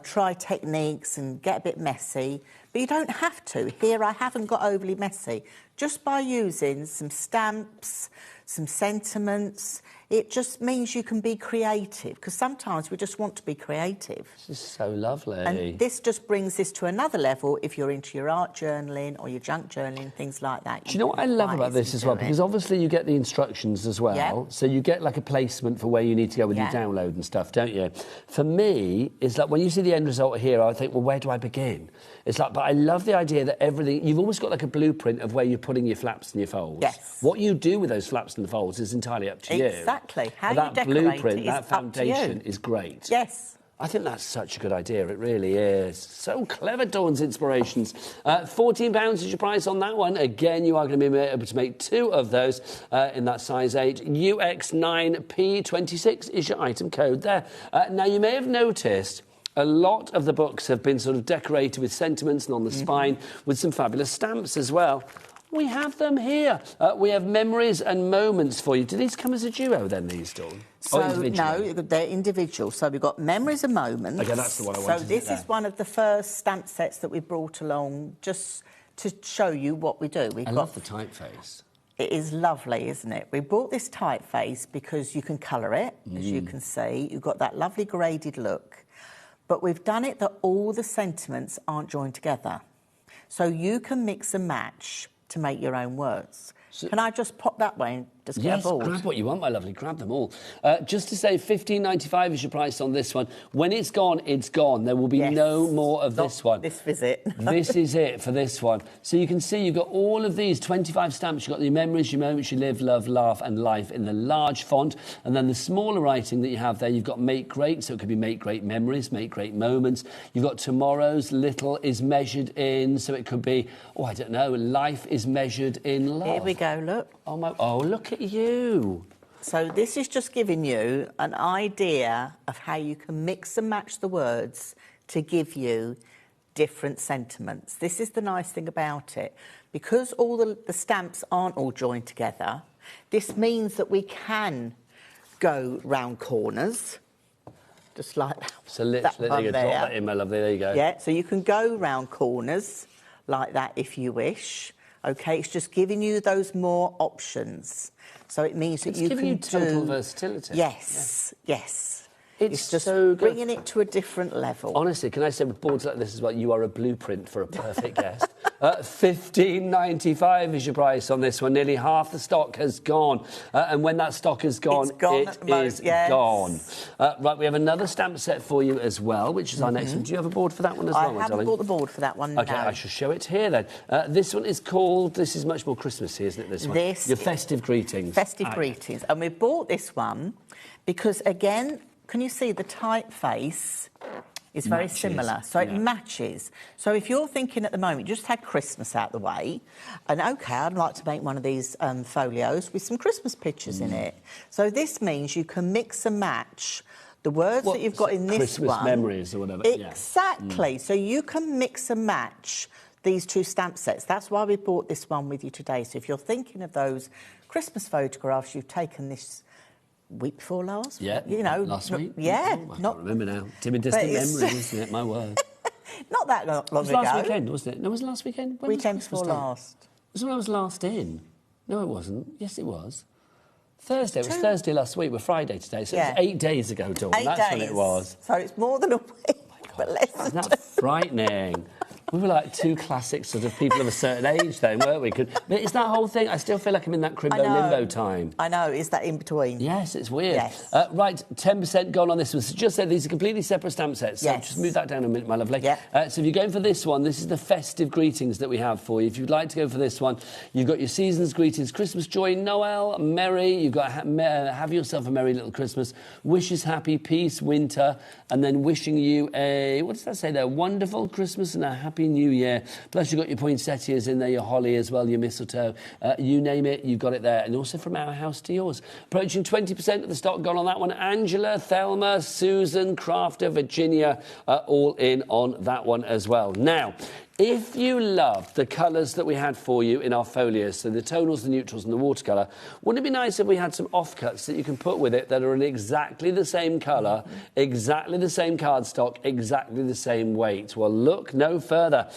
try techniques and get a bit messy, but you don't have to. Here, I haven't got overly messy. Just by using some stamps, some sentiments, it just means you can be creative, because sometimes we just want to be creative. This is so lovely. And this just brings this to another level if you're into your art journaling or your junk journaling, things like that. Do you know what I love about this as well? Because obviously you get the instructions as well. So you get like a placement for where you need to go with your download and stuff, don't you? For me, it's like when you see the end result here, I think, well, where do I begin? It's like, but I love the idea that everything... You've almost got like a blueprint of where you're putting your flaps and your folds. Yes. What you do with those flaps and the folds is entirely up to you. Exactly. How that you decorate blueprint, it that is foundation is great. Yes. I think that's such a good idea. It really is. So clever, Dawn's Inspirations. £14 is your price on that one. Again, you are going to be able to make 2 of those in that size 8. UX9P26 is your item code there. Now, you may have noticed... A lot of the books have been sort of decorated with sentiments and on the spine with some fabulous stamps as well. We have them here. We have memories and moments for you. Do these come as a duo then, these, Dawn? So, no, they're individual. So we've got memories and moments. Okay, that's the one I wanted. So this is one of the first stamp sets that we brought along just to show you what we do. I love the typeface. It is lovely, isn't it? We bought this typeface because you can colour it, as you can see. You've got that lovely graded look. But we've done it that all the sentiments aren't joined together. So you can mix and match to make your own words. Can I just pop that way and just get a board? Yes, grab what you want, my lovely. Grab them all. Just to say, $15.95 is your price on this one. When it's gone, it's gone. There will be no more of this one. This visit. This is it for this one. So you can see you've got all of these 25 stamps. You've got your memories, your moments, you live, love, laugh and life in the large font. And then the smaller writing that you have there, you've got make great. So it could be make great memories, make great moments. You've got tomorrow's little is measured in. So it could be, oh, I don't know, life is measured in love. Here we go, look. Oh, look at you. So this is just giving you an idea of how you can mix and match the words to give you different sentiments. This is the nice thing about it. Because all the stamps aren't all joined together, this means that we can go round corners, just like that. So literally, there you go. Drop that in, my lovely. There you go. Yeah, so you can go round corners like that if you wish. OK, it's just giving you those more options. So it means that you can do... It's giving you total versatility. Yes, yes. It's just so good. Bringing it to a different level. Honestly, can I say with boards like this as well, you are a blueprint for a perfect guest. $15.95 is your price on this one. Nearly half the stock has gone. And when that stock is gone, it is gone. Right, we have another stamp set for you as well, which is our next one. Do you have a board for that one as well, my darling? I haven't bought the board for that one, OK, I shall show it here then. This one is called... This is much more Christmassy, isn't it, this one? Your festive greetings. Festive greetings. And we bought this one because, again, can you see the typeface is very similar, so it matches. So if you're thinking at the moment, you just had Christmas out the way, and OK, I'd like to make one of these folios with some Christmas pictures in it. So this means you can mix and match the words that you've got in this Christmas one. memories or whatever. Exactly. So you can mix and match these two stamp sets. That's why we bought this one with you today. So if you're thinking of those Christmas photographs you've taken this week before last? Yeah, you know, last week. Yeah. I can't remember now. Dim and distant memories, isn't it? My word. Not that long ago. It was last weekend, wasn't it? No, was it last weekend? When weekend before last. Was when I was last in. No, it wasn't. Yes, it was. Thursday. It was Thursday last week. We're Friday today, so it was 8 days ago, Dawn. 8 That's days. when it was. So it's more than a week, but less than Isn't that frightening? We were like two classic sort of people of a certain age then, weren't we? But it's that whole thing. I still feel like I'm in that crimbo limbo time. I know. Is that in between? Yes, it's weird. Yes. Right, 10% gone on this one. So just said these are completely separate stamp sets. So just move that down a minute, my lovely. Yeah. So if you're going for this one, this is the festive greetings that we have for you. If you'd like to go for this one, you've got your season's greetings, Christmas joy, Noel, merry. You've got have yourself a merry little Christmas. Wishes happy, peace, winter, and then wishing you a, what does that say there? Wonderful Christmas and a happy new year. Plus, you've got your poinsettias in there, your holly as well, your mistletoe. You name it, you've got it there. And also from our house to yours. Approaching 20% of the stock gone on that one. Angela, Thelma, Susan, Crafter, Virginia, all in on that one as well. Now, if you loved the colours that we had for you in our folios, so the tonals, the neutrals and the watercolour, wouldn't it be nice if we had some offcuts that you can put with it that are in exactly the same colour, exactly the same cardstock, exactly the same weight? Well, look no further.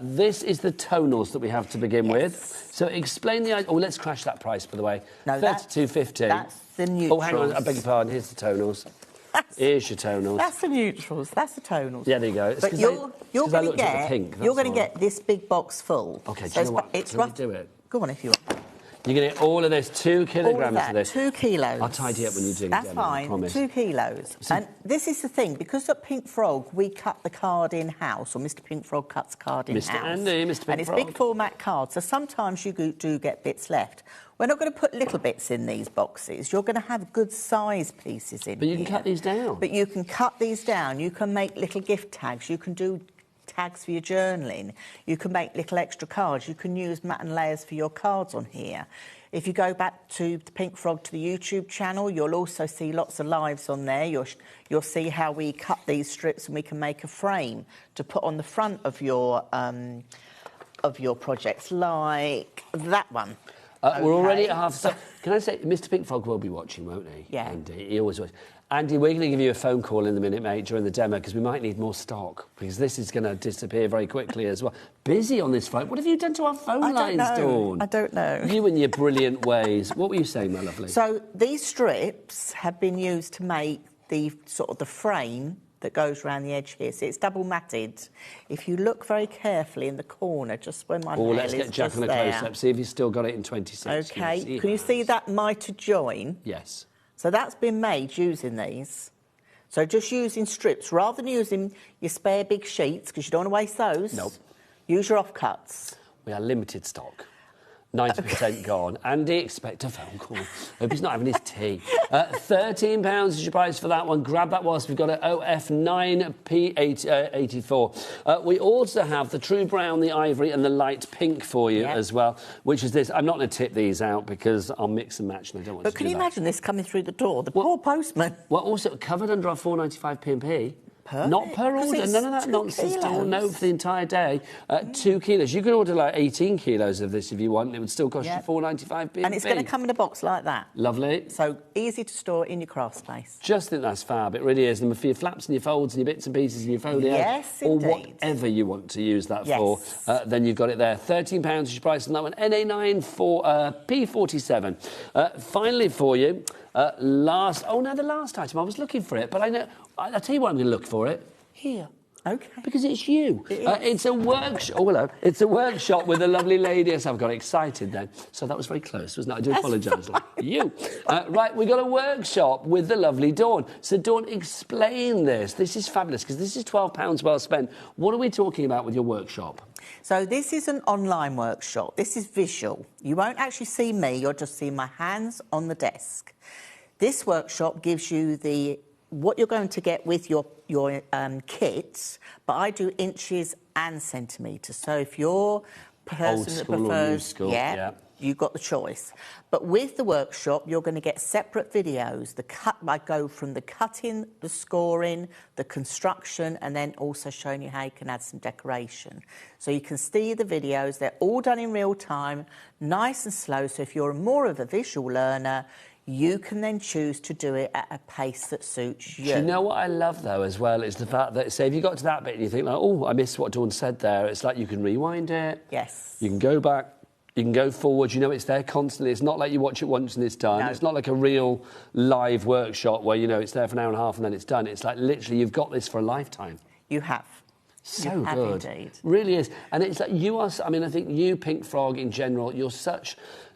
This is the tonals that we have to begin with. So explain the... Oh, let's crash that price, by the way. No, $32.50. That's the neutrals. Oh, hang on, I beg your pardon. Here's the tonals. Here's your tonals. That's the neutrals. That's the tonals. Yeah, there you go. But you're going to get this big box full. OK, so do you know what? It's Let me do it. Go on if you want. You're going to get all of this, 2 kilograms of this. 2 kilos. I'll tidy up when you do. That's fine. I promise. 2 kilos. And this is the thing, because at Pink Frog we cut the card in-house, or Mr Pink Frog cuts card in-house. Mr Andy, Mr Pink Frog. And it's big format cards, so sometimes you do get bits left. We're not going to put little bits in these boxes. You're going to have good size pieces in here. But you can cut these down. But you can cut these down. You can make little gift tags. You can do tags for your journaling. You can make little extra cards. You can use matte and layers for your cards on here. If you go back to the Pink Frog to the YouTube channel, you'll also see lots of lives on there. You'll see how we cut these strips and we can make a frame to put on the front of your projects, like that one. We're already at half. So, can I say, Mr Pink Frog will be watching, won't he? Yeah. And he always was. Andy, we're going to give you a phone call in a minute, mate, during the demo, because we might need more stock, because this is going to disappear very quickly as well. Busy on this front. What have you done to our phone lines, Dawn? I don't know. You and your brilliant ways. What were you saying, my lovely? So these strips have been used to make the sort of the frame that goes around the edge here. So it's double matted. If you look very carefully in the corner, just where my nail is, let's get Jack on a close-up. See if you've still got it in 26. OK. Can you see that mitered join? Yes. So that's been made using these. So just using strips, rather than using your spare big sheets, because you don't want to waste those. Nope. Use your offcuts. We are limited stock. 90% gone. Andy, expect a phone call. Hope he's not having his tea. £13 is your price for that one. Grab that whilst we've got an OF9P84. We also have the true brown, the ivory and the light pink for you as well, which is this. I'm not going to tip these out because I'll mix and match and I don't want to do that. But can you imagine this coming through the door? The poor postman. Well, also covered under our £4.95 P&P. Perfect. Not per order, none of that nonsense. No, for the entire day. 2 kilos. You could order like 18 kilos of this if you want. It would still cost you £4.95. And it's going to come in a box like that. Lovely. So easy to store in your craft space. Just think that's fab. It really is. And for your flaps and your folds and your bits and pieces and your folio, or whatever you want to use that for, then you've got it there. £13 is your price on that one. NA9 for P47. Finally for you, the last item. I was looking for it, but I know. I'll tell you what I'm going to look for it. Here. OK. Because it's you. It's a workshop. Oh, hello. It's a workshop with a lovely lady. Yes, I've got excited then. So that was very close, wasn't it? I do apologise. You. Right, we've got a workshop with the lovely Dawn. So, Dawn, explain this. This is fabulous, because this is £12 well spent. What are we talking about with your workshop? So this is an online workshop. This is visual. You won't actually see me. You'll just see my hands on the desk. This workshop gives you what you're going to get with your kits, but I do inches and centimetres. So if you're a person that prefers, you've got the choice. But with the workshop, you're going to get separate videos. I go from the cutting, the scoring, the construction, and then also showing you how you can add some decoration. So you can see the videos. They're all done in real time, nice and slow. So if you're more of a visual learner, you can then choose to do it at a pace that suits you. Do you know what I love, though, as well, is the fact that, say, if you got to that bit and you think, like, oh, I missed what Dawn said there, it's like you can rewind it. Yes. You can go back, you can go forward, you know it's there constantly. It's not like you watch it once and it's done. No. It's not like a real live workshop where, you know, it's there for an hour and a half and then it's done. It's like, literally, you've got this for a lifetime. You have. So you have good. Indeed. Really is. And it's like you are, I mean, I think you, Pink Frog, in general, you're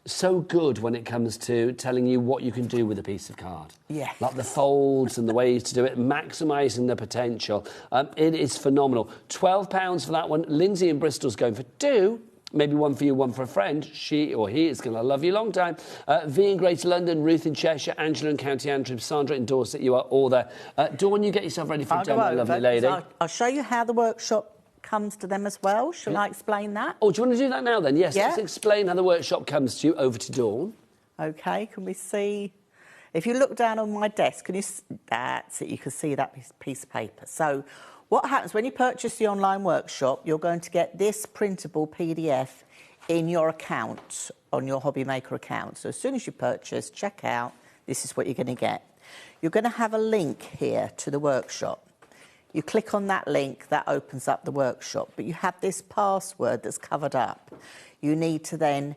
so good when it comes to telling you what you can do with a piece of card. Yeah. Like the folds and the ways to do it, maximising the potential. It is phenomenal. £12 for that one. Lindsay in Bristol's going for 2. Maybe one for you, one for a friend. She or he is going to love you a long time. V in Greater London, Ruth in Cheshire, Angela in County Antrim, Sandra in Dorset. You are all there. Dawn, you get yourself ready for a demo, lovely lady. I'll show you how the workshop comes to them as well. Shall I explain that? Oh, do you want to do that now then? Yes, let's explain how the workshop comes to you. Over to Dawn. OK, can we see? If you look down on my desk, that's it, you can see that piece of paper. So what happens when you purchase the online workshop, you're going to get this printable PDF in your account, on your HobbyMaker account. So as soon as you purchase, check out, this is what you're going to get. You're going to have a link here to the workshop. You click on that link, that opens up the workshop, but you have this password that's covered up. You need to then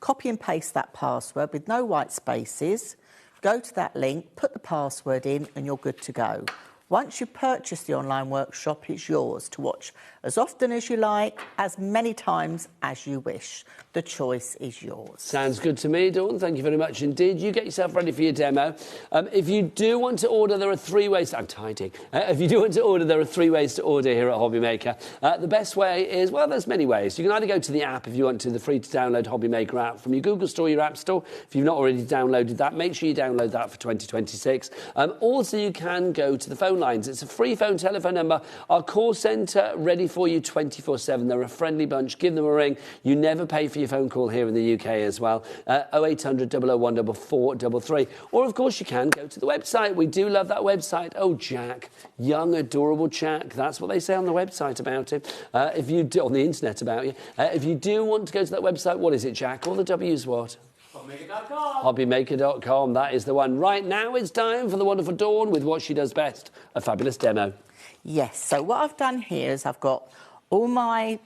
copy and paste that password with no white spaces, go to that link, put the password in, and you're good to go. Once you purchase the online workshop, it's yours to watch as often as you like, as many times as you wish. The choice is yours. Sounds good to me, Dawn. Thank you very much indeed. You get yourself ready for your demo. If you do want to order, there are 3 ways. I'm tidying. If you do want to order, there are 3 ways to order here at HobbyMaker. The best way is, well, there's many ways. You can either go to the app if you want to, the free-to-download HobbyMaker app from your Google Store, your App Store. If you've not already downloaded that, make sure you download that for 2026. Also, you can go to the phone lines. It's a free telephone number. Our call centre ready for you 24/7. They're a friendly bunch. Give them a ring. You never pay for your phone call here in the UK as well. 0800 001 4433. Or, of course, you can go to the website. We do love that website. Oh, Jack. Young, adorable Jack. That's what they say on the website about him. On the internet about you. If you do want to go to that website, what is it, Jack? All the W's what? HobbyMaker.com, that is the one. Right now it's time for the wonderful Dawn with what she does best, a fabulous demo. Yes, so what I've done here is I've got all my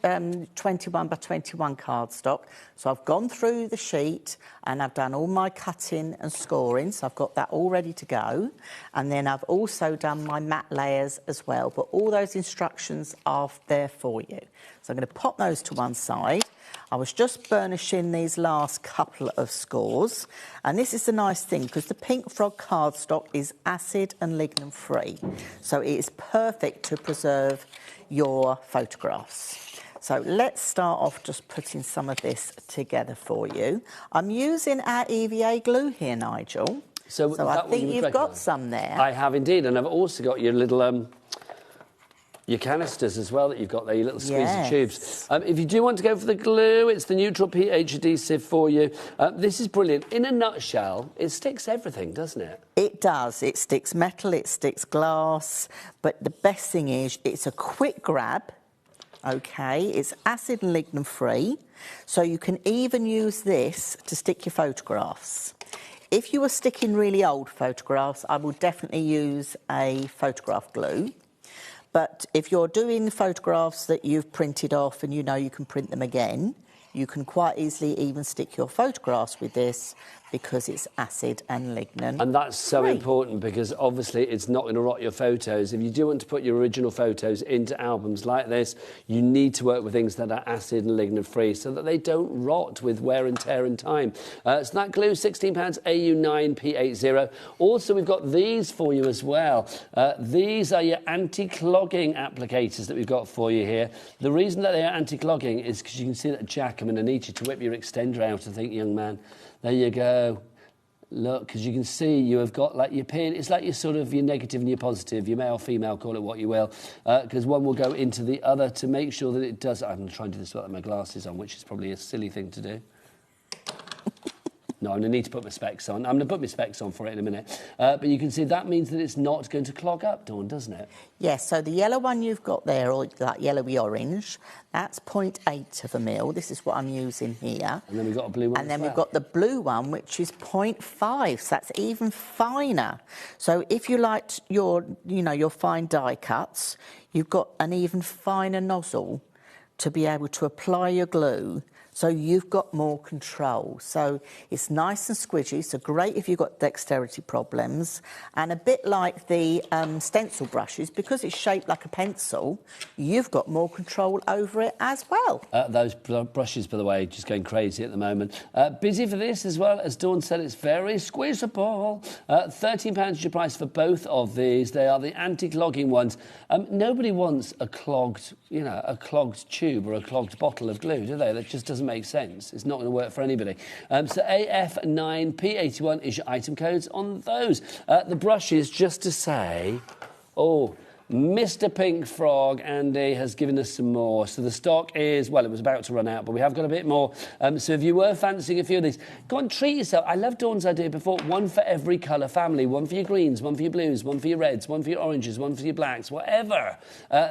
21 by 21 cardstock. So I've gone through the sheet and I've done all my cutting and scoring. So I've got that all ready to go. And then I've also done my matte layers as well. But all those instructions are there for you. So I'm going to pop those to one side. I was just burnishing these last couple of scores. And this is the nice thing, because the Pink Frog cardstock is acid and lignin free. So it is perfect to preserve your photographs. So let's start off just putting some of this together for you. I'm using our EVA glue here, Nigel. So I think you've got some there. I have indeed, and I've also got your little your canisters as well that you've got there, your little squeezy tubes. If you do want to go for the glue, it's the neutral pH adhesive for you. This is brilliant. In a nutshell, it sticks everything, doesn't it? It does. It sticks metal, it sticks glass, but the best thing is it's a quick grab, okay? It's acid and lignin free, so you can even use this to stick your photographs. If you were sticking really old photographs, I would definitely use a photograph glue. But if you're doing photographs that you've printed off and you know you can print them again, you can quite easily even stick your photographs with this because it's acid and lignin. And that's so important because obviously it's not going to rot your photos. If you do want to put your original photos into albums like this, you need to work with things that are acid and lignin free so that they don't rot with wear and tear in time. So that glue, £16, AU9P80. Also, we've got these for you as well. These are your anti-clogging applicators that we've got for you here. The reason that they are anti-clogging is because you can see that Jack, I'm going to need you to whip your extender out, I think, young man. There you go. Look, because you can see you have got like your pin. It's like your sort of your negative and your positive, your male, female, call it what you will, because one will go into the other to make sure that it does. I'm trying to do this without my glasses on, which is probably a silly thing to do. No, I'm going to need to put my specs on. I'm going to put my specs on for it in a minute. But you can see that means that it's not going to clog up, Dawn, doesn't it? Yes, so the yellow one you've got there, or that yellowy orange, that's 0.8 of a mil. This is what I'm using here. And then we've got a blue one And then we've got the blue one, which is 0.5, so that's even finer. So if you liked your fine die cuts, you've got an even finer nozzle to be able to apply your glue. So you've got more control. So it's nice and squidgy, so great if you've got dexterity problems. And a bit like the stencil brushes, because it's shaped like a pencil, you've got more control over it as well. Those brushes, by the way, just going crazy at the moment. Busy for this as well. As Dawn said, it's very squeezable. £13 is your price for both of these. They are the anti-clogging ones. Nobody wants a clogged tube or a clogged bottle of glue, do they? That just doesn't make sense. It's not going to work for anybody. So AF9P81 is your item codes on those. The brushes, just to say, Mr. Pink Frog, Andy, has given us some more. So the stock is, well, it was about to run out, but we have got a bit more. So if you were fancying a few of these, go and treat yourself. I love Dawn's idea before. One for every colour family. One for your greens, one for your blues, one for your reds, one for your oranges, one for your blacks, whatever.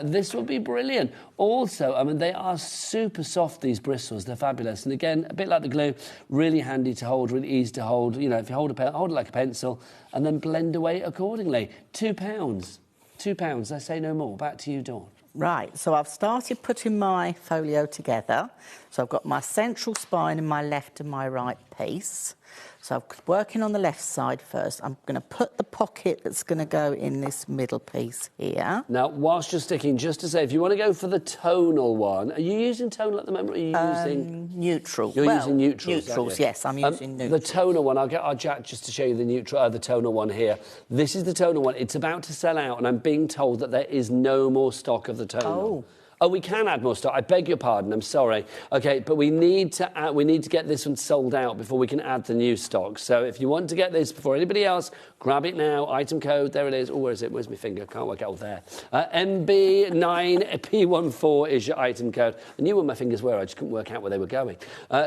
This would be brilliant. Also, I mean, they are super soft, these bristles. They're fabulous. And again, a bit like the glue, really handy to hold, really easy to hold. You know, if you hold it like a pencil and then blend away accordingly. £2. £2, I say no more. Back to you, Dawn. Right, so I've started putting my folio together. So I've got my central spine in my left and my right piece. So I'm working on the left side first. I'm going to put the pocket that's going to go in this middle piece here. Now, whilst you're sticking, just to say, if you want to go for the tonal one, are you using tonal at the moment, or are you using... Neutral. You're using neutrals, neutrals, yes, I'm using neutrals. The tonal one, I'll get our Jack just to show you the tonal one here. This is the tonal one. It's about to sell out, and I'm being told that there is no more stock of the tonal. Oh, we can add more stock. I beg your pardon. I'm sorry. Okay, but we need to get this one sold out before we can add the new stock. So if you want to get this before anybody else, grab it now. Item code, there it is. Oh, where is it? Where's my finger? Can't work out there. MB9P14 is your item code. I knew where my fingers were. I just couldn't work out where they were going.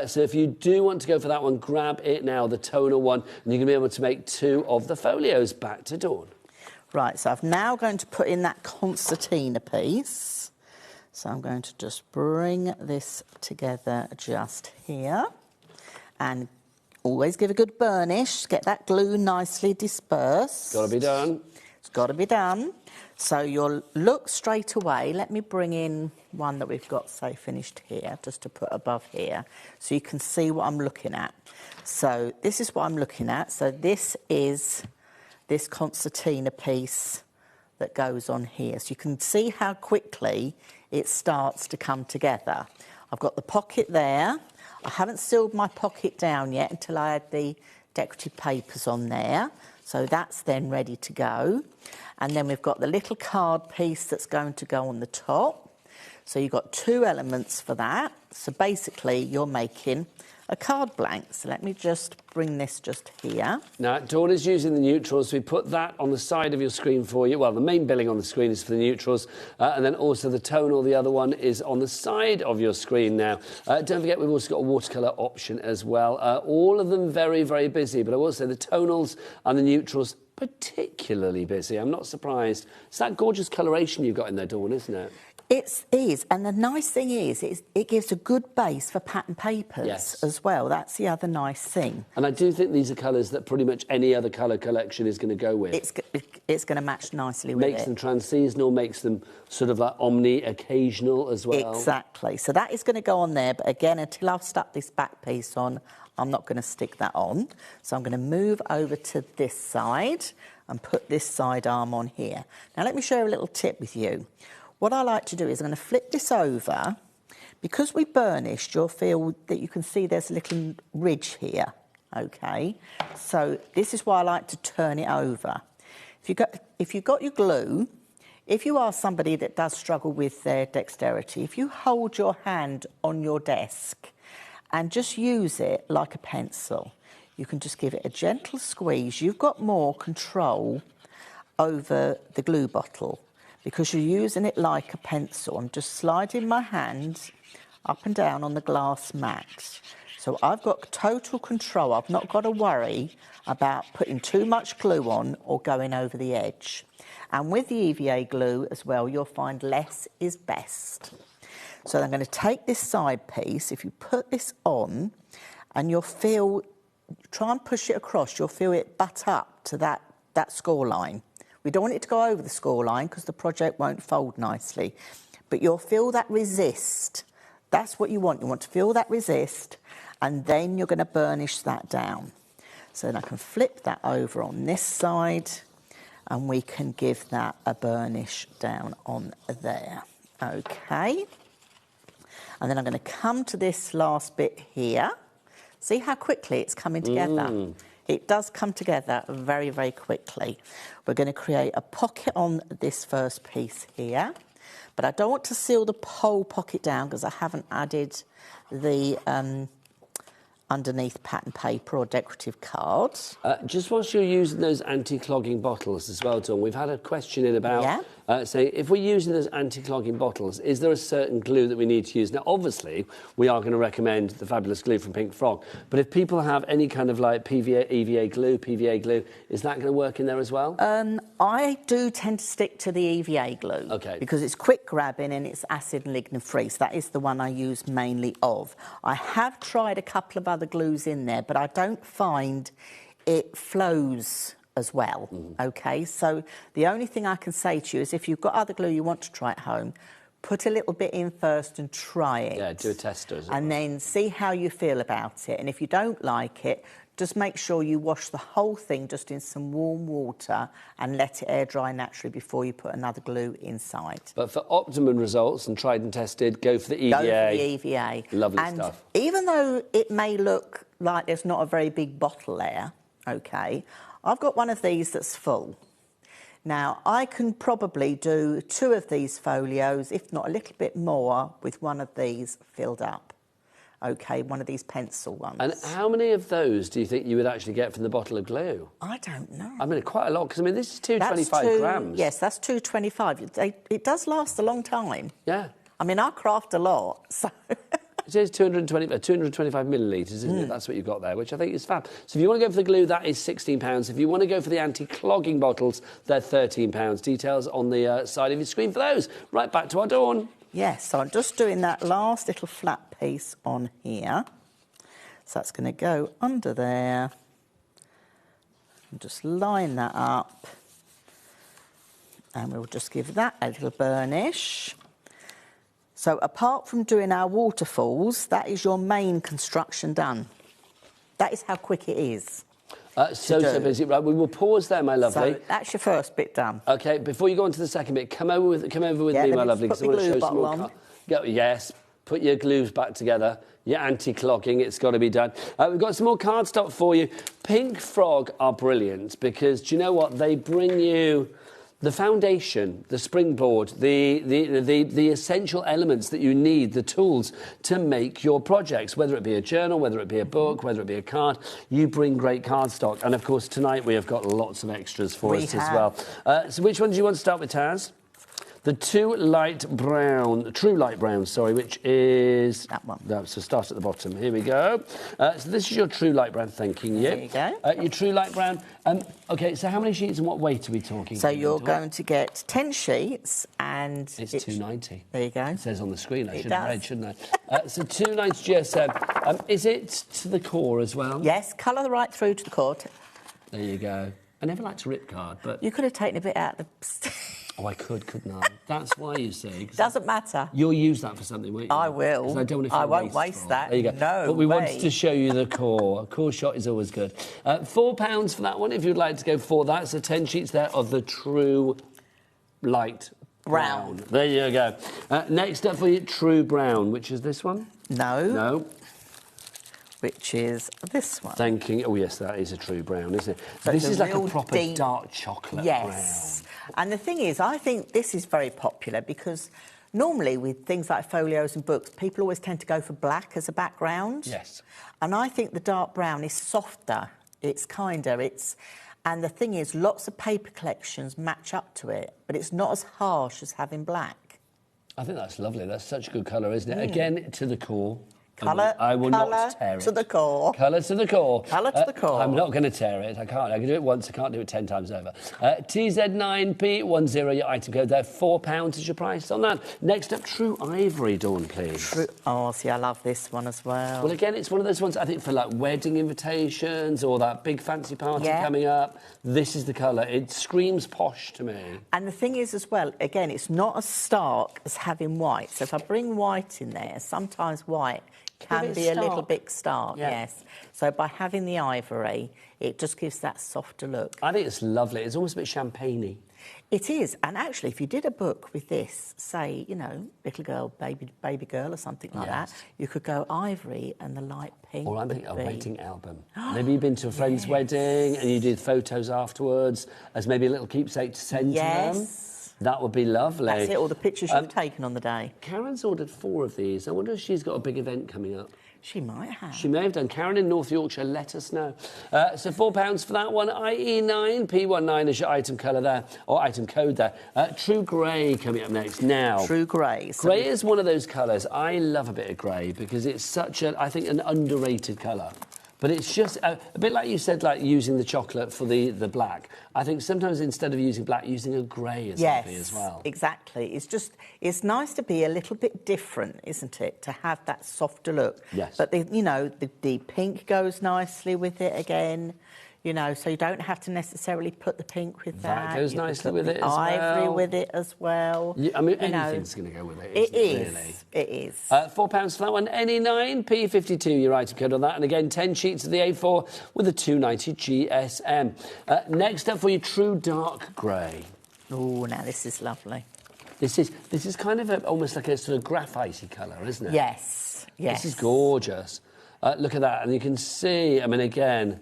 So if you do want to go for that one, grab it now, the tonal one, and you're going to be able to make 2 of the folios. Back to Dawn. Right, so I'm now going to put in that concertina piece. So I'm going to just bring this together just here and Always give a good burnish, get that glue nicely dispersed. Got to be done. It's got to be done. So you'll look straight away. Let me bring in one that we've got, say, finished here, just to put above here, so you can see what I'm looking at. So this is what I'm looking at. So this is this concertina piece that goes on here. So you can see how quickly it starts to come together. I've got the pocket there. I haven't sealed my pocket down yet until I add the decorative papers on there. So that's then ready to go. And then we've got the little card piece that's going to go on the top. So you've got 2 elements for that. So basically you're making a card blank. So let me just bring this just here. Now, Dawn is using the neutrals. We put that on the side of your screen for you. Well, the main billing on the screen is for the neutrals. And then also the tonal, the other one, is on the side of your screen now. Don't forget, we've also got a watercolour option as well. All of them very, very busy. But I will say the tonals and the neutrals, particularly busy. I'm not surprised. It's that gorgeous coloration you've got in there, Dawn, isn't it? It is, and the nice thing is it gives a good base for pattern papers as well. That's the other nice thing. And I do think these are colours that pretty much any other colour collection is going to go with. It's going to match nicely with it. Makes them trans-seasonal, makes them sort of like omni-occasional as well. Exactly. So that is going to go on there, but again, until I've stuck this back piece on, I'm not going to stick that on. So I'm going to move over to this side and put this side arm on here. Now, let me show you a little tip with you. What I like to do is I'm going to flip this over. Because we burnished, you'll feel that you can see there's a little ridge here, OK? So this is why I like to turn it over. If you've got your glue, if you are somebody that does struggle with their dexterity, if you hold your hand on your desk and just use it like a pencil, you can just give it a gentle squeeze. You've got more control over the glue bottle, because you're using it like a pencil. I'm just sliding my hand up and down on the glass mat. So I've got total control. I've not got to worry about putting too much glue on or going over the edge. And with the EVA glue as well, you'll find less is best. So I'm going to take this side piece. If you put this on and you'll feel, try and push it across, you'll feel it butt up to that score line. We don't want it to go over the score line because the project won't fold nicely. But you'll feel that resist. That's what you want. You want to feel that resist, and then you're going to burnish that down. So then I can flip that over on this side, and we can give that a burnish down on there. OK. And then I'm going to come to this last bit here. See how quickly it's coming together? It does come together very, very quickly. We're going to create a pocket on this first piece here, but I don't want to seal the whole pocket down because I haven't added the underneath pattern paper or decorative cards. Just whilst you're using those anti-clogging bottles as well, Dawn, we've had a question in about saying, if we're using those anti-clogging bottles, is there a certain glue that we need to use? Now, obviously, we are going to recommend the fabulous glue from Pink Frog, but if people have any kind of like EVA glue, is that going to work in there as well? I do tend to stick to the EVA glue. OK. Because it's quick grabbing and it's acid and lignin free, so that is the one I use mainly of. I have tried a couple of other glues in there, but I don't find it flows as well. OK, so the only thing I can say to you is if you've got other glue you want to try at home, put a little bit in first and try it. Yeah, do a tester. And then see how you feel about it. And if you don't like it, just make sure you wash the whole thing just in some warm water and let it air dry naturally before you put another glue inside. But for optimum results and tried and tested, go for the EVA. Go for the EVA. Lovely and stuff. Even though it may look like there's not a very big bottle there, OK, I've got one of these that's full. Now, I can probably do 2 of these folios, if not a little bit more, with one of these filled up. OK, one of these pencil ones. And how many of those do you think you would actually get from the bottle of glue? I don't know. I mean, quite a lot, because, I mean, this is 225 grams. Yes, that's 225. It does last a long time. Yeah. I mean, I craft a lot, so... It says 225 millilitres, isn't it? That's what you've got there, which I think is fab. So if you want to go for the glue, that is £16. If you want to go for the anti-clogging bottles, they're £13. Details on the side of your screen for those. Right, back to our Dawn. Yes, so I'm just doing that last little flat piece on here. So that's going to go under there. And just line that up. And we'll just give that a little burnish. So apart from doing our waterfalls, that is your main construction done. That is how quick it is. So busy. Right, we will pause there, my lovely. So that's your first bit done. Okay, before you go on to the second bit, come over with me, my lovely. Put the glue bottle on. Yes, put your glues back together. Your anti-clogging, it's got to be done. We've got some more cardstock for you. Pink Frog are brilliant because, do you know what? They bring you the foundation, the springboard, the essential elements that you need, the tools to make your projects, whether it be a journal, whether it be a book, whether it be a card. You bring great cardstock. And, of course, tonight we have got lots of extras for us as well. So which one do you want to start with, Taz? The True Light Brown, which is... That one. No, so start at the bottom. Here we go. So this is your True Light Brown, thanking you. There you go. Your True Light Brown. OK, so how many sheets and what weight are we talking? So you're going to get 10 sheets and... It's 290. There you go. It says on the screen. I should have read, shouldn't I? So 290 GSM. Is it to the core as well? Yes, colour right through to the core. There you go. I never liked a rip card, but... You could have taken a bit out of the... Oh, I could, couldn't I? That's why, you see. Doesn't matter. You'll use that for something, won't you? I will. I don't want to I won't waste that. There you go. No But we way. wanted to show you the core. A core shot is always good. £4 for that one, if you'd like to go for that. So 10 sheets there of the True Light Brown. There you go. Next up for you, True Brown, which is this one? No. No. Which is this one. Thanking. Oh, yes, that is a True Brown, isn't it? So this is like a real proper deep... dark chocolate Yes. And the thing is, I think this is very popular because normally with things like folios and books, people always tend to go for black as a background. Yes. And I think the dark brown is softer. It's kinder. And the thing is, lots of paper collections match up to it, but it's not as harsh as having black. I think that's lovely. That's such a good colour, isn't it? Again, to the core. Colour, I will not tear it. to the core. Colour to the core. Colour to the core. I'm not going to tear it. I can't. I can do it once. I can't do it 10 times over. TZ9P10, your item code there. £4 is your price on that. Next up, True Ivory, Dawn, please. Oh, see, I love this one as well. Well, again, it's one of those ones, I think, for, like, wedding invitations or that big fancy party coming up. This is the colour. It screams posh to me. And the thing is, as well, again, it's not as stark as having white. So if I bring white in there, sometimes white can be a little bit stark, yes. So by having the ivory, it just gives that softer look. I think it's lovely. It's almost a bit champagne-y. It is. And actually, if you did a book with this, say, you know, little girl, baby girl or something like that, you could go ivory and the light pink. Or I'm thinking a wedding album. Maybe you've been to a friend's wedding and you did photos afterwards as maybe a little keepsake to send to them. That would be lovely. That's it, all the pictures you've taken on the day. Karen's ordered 4 of these. I wonder if she's got a big event coming up. She might have. She may have done. Karen in North Yorkshire, let us know. So £4 for that one. IE9P19 is your item colour there, or item code there. True Grey coming up next. Now, True Grey. Grey is one of those colours. I love a bit of grey because it's such a, I think, an underrated colour. But it's just a bit like you said, like using the chocolate for the black. I think sometimes instead of using black, using a grey is lovely as well. Exactly. It's nice to be a little bit different, isn't it? To have that softer look. Yes. But, the pink goes nicely with it again. You know, so you don't have to necessarily put the pink with that. That goes nicely with it as well. Ivory with it as well. I mean, anything's going to go with it, It is. Really? It is. £4 for that one. NE9P52, your item code on that. And again, 10 sheets of the A4 with a 290 GSM. Next up for you, True Dark Grey. Oh, now this is lovely. This is kind of almost like a sort of graphite-y colour, isn't it? Yes. Yes. This is gorgeous. Look at that. And you can see, I mean, again...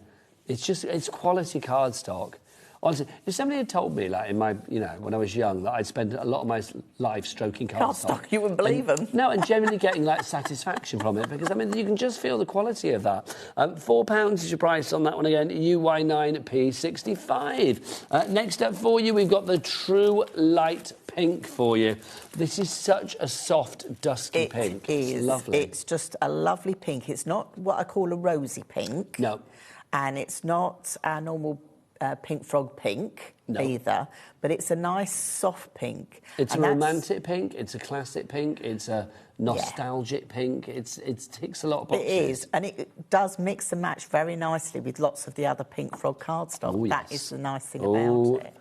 It's quality cardstock. Honestly, if somebody had told me, like, in my, when I was young, that I'd spend a lot of my life stroking cardstock. You wouldn't believe them. No, and genuinely getting, like, satisfaction from it, because, I mean, you can just feel the quality of that. £4 is your price on that one again, UY9P65. Next up for you, we've got the True Light Pink for you. This is such a soft, dusky pink. It is. It's lovely. It's just a lovely pink. It's not what I call a rosy pink. No. And it's not our normal Pink Frog pink either, but it's a nice soft pink. It's a romantic pink, it's a classic pink, it's a nostalgic pink. It ticks a lot of boxes. It is, and it does mix and match very nicely with lots of the other Pink Frog cardstock. Oh, yes. That is the nice thing about it.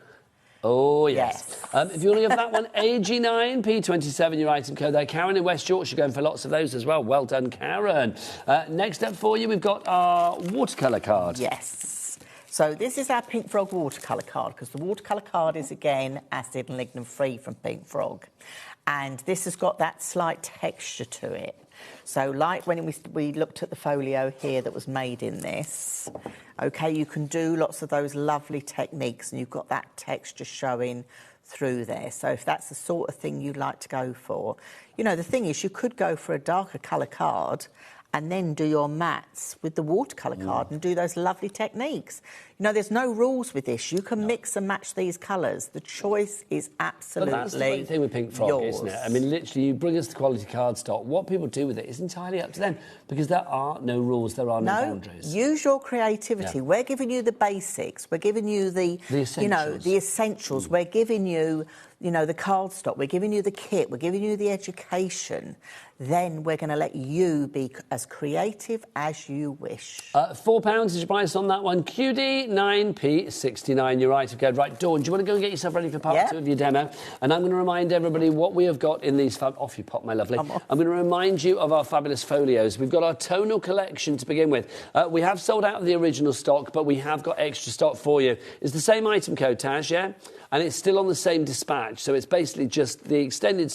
Oh, yes. If you want to give that one AG9, P27, your item code there. Karen in West Yorkshire going for lots of those as well. Well done, Karen. Next up for you, we've got our watercolour card. Yes. So this is our Pink Frog watercolour card, because the watercolour card is, again, acid and lignin-free from Pink Frog. And this has got that slight texture to it. So like when we looked at the folio here that was made in this, OK, you can do lots of those lovely techniques and you've got that texture showing through there. So if that's the sort of thing you'd like to go for. You know, the thing is, you could go for a darker colour card and then do your mattes with the watercolour card and do those lovely techniques. You know, there's no rules with this. You can mix and match these colours. The choice is absolutely But that's the great thing with Pink Frog, isn't it? I mean, literally, you bring us the quality cardstock. What people do with it is entirely up to them, because there are no rules, there are no boundaries. Use your creativity. We're giving you the basics. We're giving you the essentials. You know, the essentials. We're giving you, you know, the cardstock. We're giving you the kit. We're giving you the education. Then we're going to let you be as creative as you wish. £4 is your price on that one. QD9P69, your item code. Right, Dawn, do you want to go and get yourself ready for part 2 of your demo? And I'm going to remind everybody what we have got in these... Off you pop, my lovely. I'm going to remind you of our fabulous folios. We've got our tonal collection to begin with. We have sold out of the original stock, but we have got extra stock for you. It's the same item code, Taj, yeah? And it's still on the same dispatch, so it's basically just the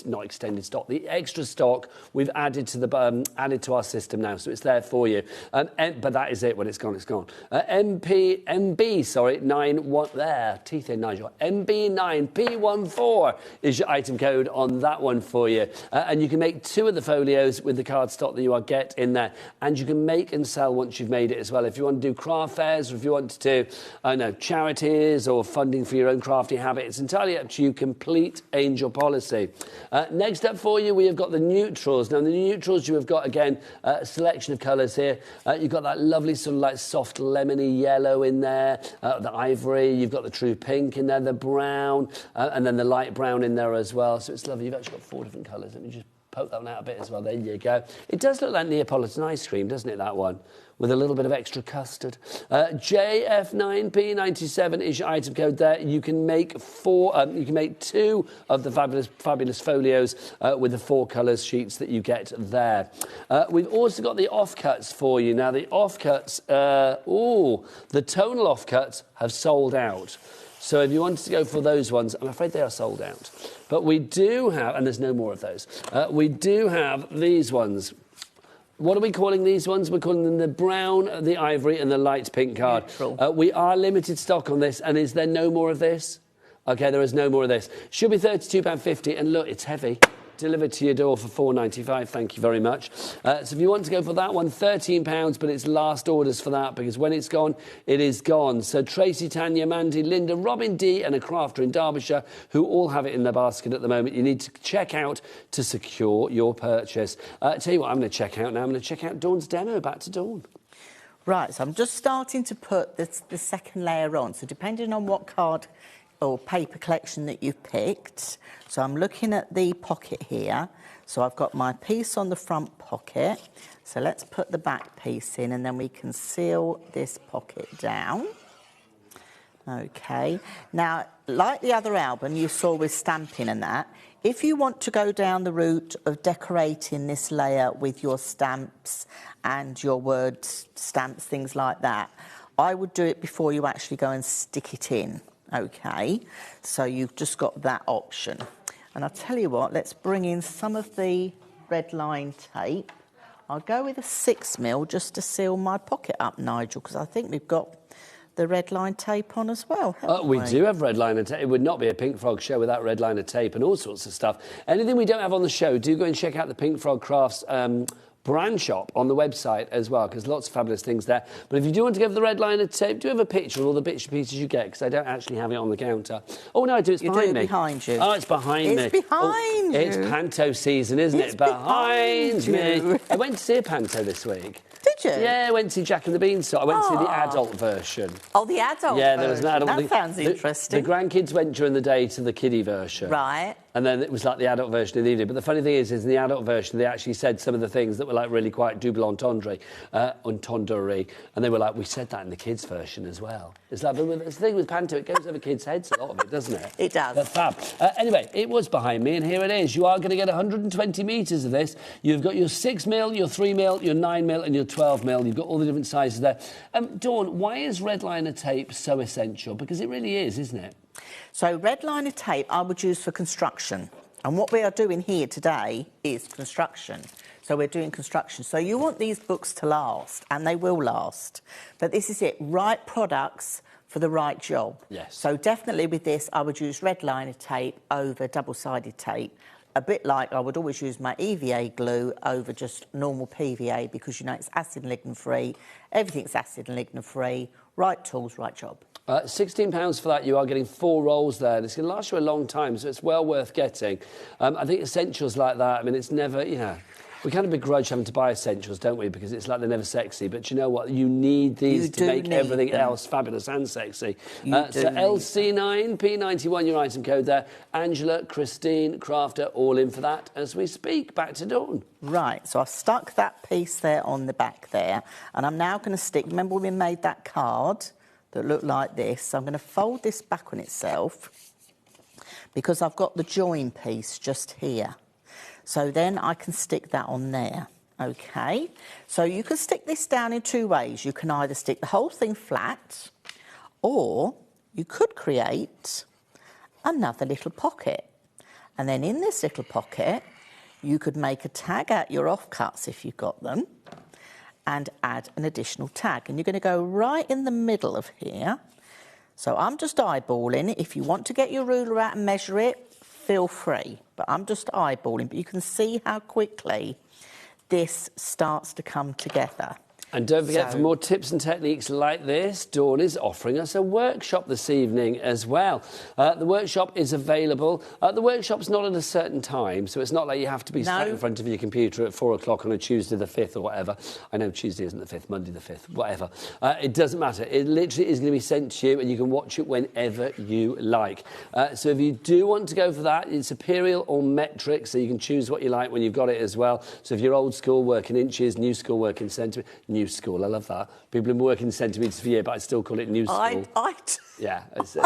not extended stock, the extra stock we've added to the added to our system now, so it's there for you. But that is it. When it's gone, it's gone. Teeth in, Nigel. MB9P14 is your item code on that one for you, and you can make 2 of the folios with the cardstock that you are get in there, and you can make and sell once you've made it as well. If you want to do craft fairs, or if you want to do, I don't know, charities or funding for your own crafty habit, it's entirely up to you. Complete angel policy. Next up for you, we have got the neutrals. Now, in the neutrals, you have got, again, a selection of colours here. You've got that lovely sort of like soft lemony yellow in there, the ivory, you've got the true pink in there, the brown, and then the light brown in there as well. So it's lovely. You've actually got 4 different colours. Let me just poke that one out a bit as well. There you go. It does look like Neapolitan ice cream, doesn't it, that one? With a little bit of extra custard. JF9P97 is your item code there. You can make 2 of the fabulous folios with the 4 colours sheets that you get there. We've also got the offcuts for you. Now, the offcuts, the tonal offcuts have sold out. So if you wanted to go for those ones, I'm afraid they are sold out. But we do have, and there's no more of those, we do have these ones. What are we calling these ones? We're calling them the brown, the ivory, and the light pink card. We are limited stock on this, and is there no more of this? OK, there is no more of this. Should be £32.50, and look, it's heavy. Delivered to your door for £4.95, thank you very much. So if you want to go for that one, £13, but it's last orders for that, because when it's gone, it is gone. So Tracy, Tanya, Mandy, Linda, Robin D, and a crafter in Derbyshire, who all have it in their basket at the moment. You need to check out to secure your purchase. Tell you what, I'm going to check out now. I'm going to check out Dawn's demo. Back to Dawn. Right, so I'm just starting to put the second layer on. So depending on what card or paper collection that you've picked. So I'm looking at the pocket here. So I've got my piece on the front pocket. So let's put the back piece in, and then we can seal this pocket down. OK. Now, like the other album you saw with stamping and that, if you want to go down the route of decorating this layer with your stamps and your word stamps, things like that, I would do it before you actually go and stick it in. OK, so you've just got that option. And I'll tell you what, let's bring in some of the red line tape. I'll go with a 6mm just to seal my pocket up, Nigel, because I think we've got the red line tape on as well. We do have red liner tape. It would not be a Pink Frog show without red liner tape and all sorts of stuff. Anything we don't have on the show, do go and check out the Pink Frog Crafts brand shop on the website as well, because lots of fabulous things there. But if you do want to go for the red liner tape, do have a picture of all the bits and pieces you get, because I don't actually have it on the counter. Oh, no, I do. It's behind me. Behind you. Oh, it's behind me. It's behind you. It's panto season, isn't it? Behind me. I went to see a panto this week. Did Did you? Yeah, I went to see Jack and the Beanstalk. I went to see the adult version. Oh, the adult Yeah, there was an adult. That sounds interesting. The grandkids went during the day to the kiddie version. Right. And then it was like the adult version in the evening. But the funny thing is in the adult version, they actually said some of the things that were like really quite double entendre, and they were like, we said that in the kids' version as well. It's like, but the thing with Panto, it goes over kids' heads, a lot of it, doesn't it? It does. But fab. Anyway, it was behind me, and here it is. You are going to get 120 metres of this. You've got your 6mm, your 3mm, your 9mm, and your 12mm. You've got all the different sizes there. Dawn, why is red liner tape so essential? Because it really is, isn't it? So red liner tape I would use for construction. And what we are doing here today is construction. So we're doing construction. So you want these books to last, and they will last. But this is it, right products for the right job. Yes. So definitely with this, I would use red liner tape over double-sided tape. A bit like I would always use my EVA glue over just normal PVA because, you know, it's acid and lignin-free. Everything's acid and lignin-free. Right tools, right job. £16 for that. You are getting 4 rolls there, and it's going to last you a long time, so it's well worth getting. I think essentials like that, I mean, it's never, you know, we kind of begrudge having to buy essentials, don't we? Because it's like they're never sexy. But you know what? You need these to make everything else fabulous and sexy. So LC9, P91, your item code there. Angela, Christine, Crafter, all in for that as we speak. Back to Dawn. Right, so I've stuck that piece there on the back there, and I'm now going to stick, remember when we made that card that looked like this? So I'm going to fold this back on itself because I've got the join piece just here. So then I can stick that on there, OK? So you can stick this down in 2 ways. You can either stick the whole thing flat, or you could create another little pocket. And then in this little pocket, you could make a tag out your offcuts if you've got them, and add an additional tag. And you're going to go right in the middle of here. So I'm just eyeballing. If you want to get your ruler out and measure it, feel free. But I'm just eyeballing. But you can see how quickly this starts to come together. And don't forget, for more tips and techniques like this, Dawn is offering us a workshop this evening as well. The workshop is available. The workshop's not at a certain time, so it's not like you have to be sat in front of your computer at 4 o'clock on a Tuesday the 5th or whatever. I know Tuesday isn't the 5th, Monday the 5th, whatever. It doesn't matter. It literally is going to be sent to you, and you can watch it whenever you like. So if you do want to go for that, it's imperial or metric, so you can choose what you like when you've got it as well. So if you're old school, working inches, new school, working centimetres, new school, I love that. People have been working in centimetres for years, but I still call it new school. Yeah, it's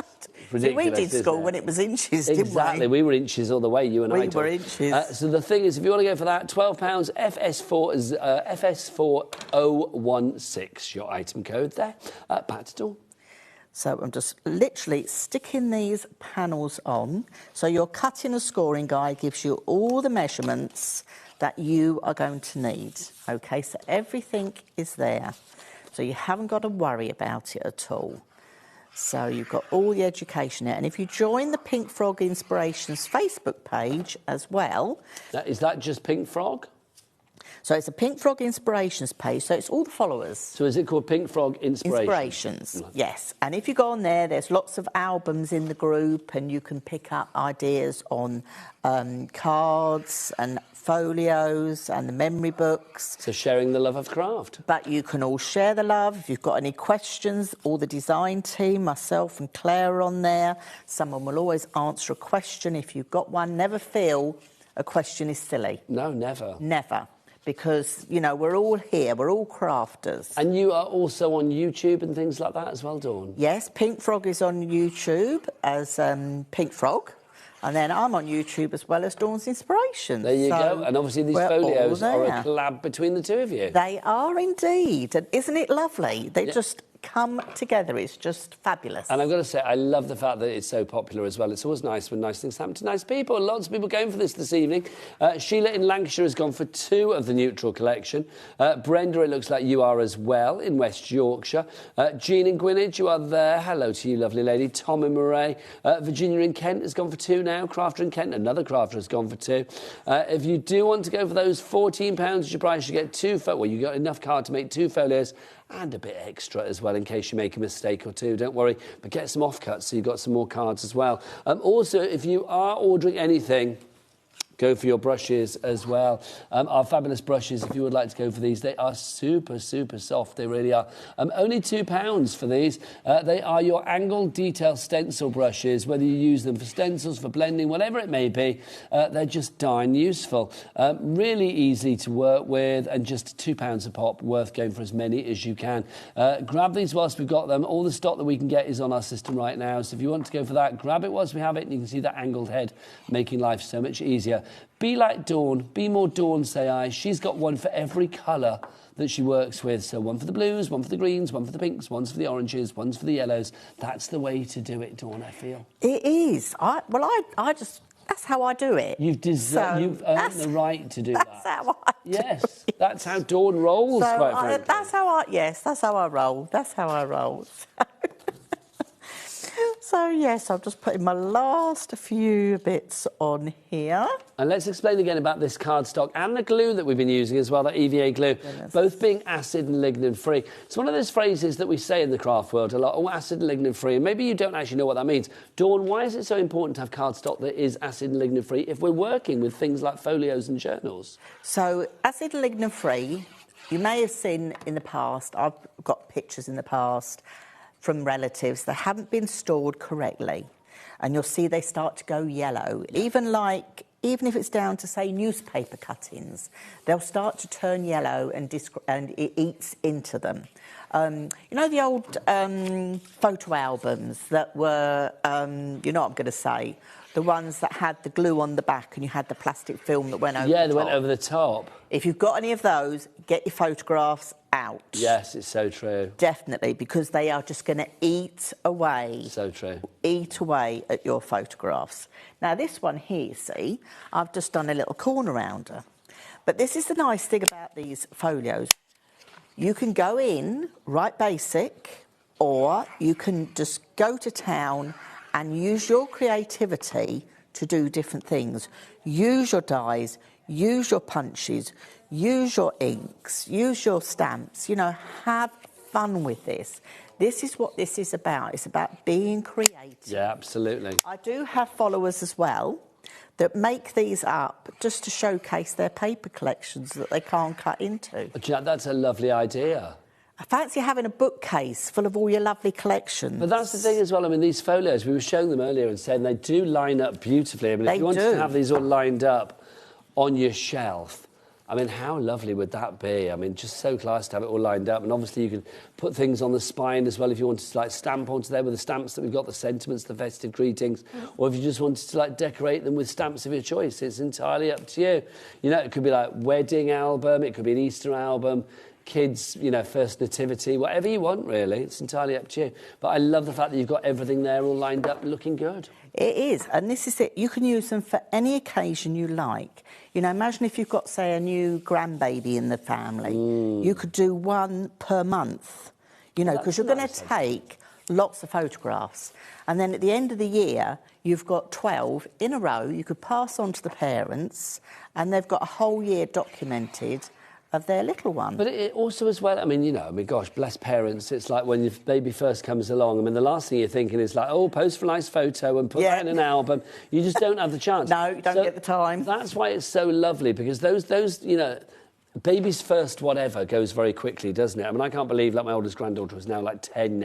ridiculous. See, we did school when it was inches, didn't we? Exactly, we were inches all the way, you and I. We were inches. So the thing is, if you want to go for that, £12, FS4 is FS4016, your item code there. Back to Dawn. So I'm just literally sticking these panels on. So your cutting and scoring guide gives you all the measurements that you are going to need. OK, so everything is there. So you haven't got to worry about it at all. So you've got all the education there. And if you join the Pink Frog Inspirations Facebook page as well... Is that just Pink Frog? So it's a Pink Frog Inspirations page, so it's all the followers. So is it called Pink Frog Inspirations? Yes. And if you go on there, there's lots of albums in the group, and you can pick up ideas on cards and folios and the memory books. So sharing the love of craft. But you can all share the love. If you've got any questions, all the design team, myself and Claire are on there. Someone will always answer a question if you've got one. Never feel a question is silly. No, never. Never. Because, you know, we're all here, we're all crafters. And you are also on YouTube and things like that as well, Dawn? Yes, Pink Frog is on YouTube as Pink Frog. And then I'm on YouTube as well as Dawn's Inspirations. There you go. And obviously these folios are a collab between the two of you. They are indeed. And isn't it lovely? They just come together. It's just fabulous. And I've got to say, I love the fact that it's so popular as well. It's always nice when nice things happen to nice people. Lots of people going for this evening. Sheila in Lancashire has gone for 2 of the neutral collection. Brenda, it looks like you are as well in West Yorkshire. Jean in Gwynedd, you are there. Hello to you, lovely lady. Tom in Moray. Virginia in Kent has gone for 2 now. Crafter in Kent, another crafter has gone for 2. If you do want to go for those £14 is your price, you get 2 well, you got enough card to make 2 folios and a bit extra as well in case you make a mistake or 2. Don't worry, but get some offcuts so you've got some more cards as well. Also, if you are ordering anything go for your brushes as well. Our fabulous brushes, if you would like to go for these, they are super, super soft. They really are. Only £2 for these. They are your angled detail stencil brushes, whether you use them for stencils, for blending, whatever it may be. They're just darn useful. Really easy to work with, and just £2 a pop, worth going for as many as you can. Grab these whilst we've got them. All the stock that we can get is on our system right now. So if you want to go for that, grab it whilst we have it, and you can see that angled head making life so much easier. Be like Dawn, be more Dawn, say I. She's got one for every colour that she works with. So one for the blues, one for the greens, one for the pinks, one's for the oranges, one's for the yellows. That's the way to do it, Dawn, I feel. It is. That's how I do it. You've earned the right to do that. That's how I do it. That's how Dawn rolls, quite frankly. That's how I roll. That's how I roll. So, yes, I'll just put in my last few bits on here. And let's explain again about this cardstock and the glue that we've been using as well, that EVA glue, both being acid and lignin-free. It's one of those phrases that we say in the craft world a lot, acid and lignin-free, and maybe you don't actually know what that means. Dawn, why is it so important to have cardstock that is acid and lignin-free if we're working with things like folios and journals? So, acid and lignin-free, you may have seen in the past, I've got pictures in the past, from relatives that haven't been stored correctly, and you'll see they start to go yellow. Even if it's down to, say, newspaper cuttings, they'll start to turn yellow and it eats into them. You know the old photo albums that were, you know what I'm going to say, the ones that had the glue on the back and you had the plastic film that went over the top. Yeah, they went over the top. If you've got any of those, get your photographs out. Yes, it's so true. Definitely, because they are just going to eat away. So true. Eat away at your photographs. Now, this one here, see, I've just done a little corner rounder. But this is the nice thing about these folios. You can go in, right basic, or you can just go to town and use your creativity to do different things. Use your dyes, use your punches, use your inks, use your stamps. You know, have fun with this. This is what this is about. It's about being creative. Yeah, absolutely. I do have followers as well that make these up just to showcase their paper collections that they can't cut into. That's a lovely idea. I fancy having a bookcase full of all your lovely collections. But that's the thing as well. I mean, these folios, we were showing them earlier and saying they do line up beautifully. I mean, if you wanted to have these all lined up on your shelf, I mean, how lovely would that be? I mean, just so class to have it all lined up. And obviously you can put things on the spine as well if you wanted to, like, stamp onto there with the stamps that we've got, the sentiments, the festive greetings, or if you just wanted to, like, decorate them with stamps of your choice. It's entirely up to you. You know, it could be like wedding album, it could be an Easter album, kids, you know, first nativity, whatever you want, really. It's entirely up to you. But I love the fact that you've got everything there all lined up looking good. It is, and this is it. You can use them for any occasion you like. You know, imagine if you've got, say, a new grandbaby in the family. You could do one per month, you know, because you're going to take lots of photographs. And then at the end of the year, you've got 12 in a row you could pass on to the parents, and they've got a whole year documented of their little one. But it also as well, I mean, you know, I mean, gosh, bless parents. It's like when your baby first comes along, I mean, the last thing you're thinking is like, oh, post for a nice photo and put that in an album. You just don't have the chance. No, you don't get the time. That's why it's so lovely, because those, you know, baby's first whatever goes very quickly, doesn't it? I mean, I can't believe, like, my oldest granddaughter is now, like, 10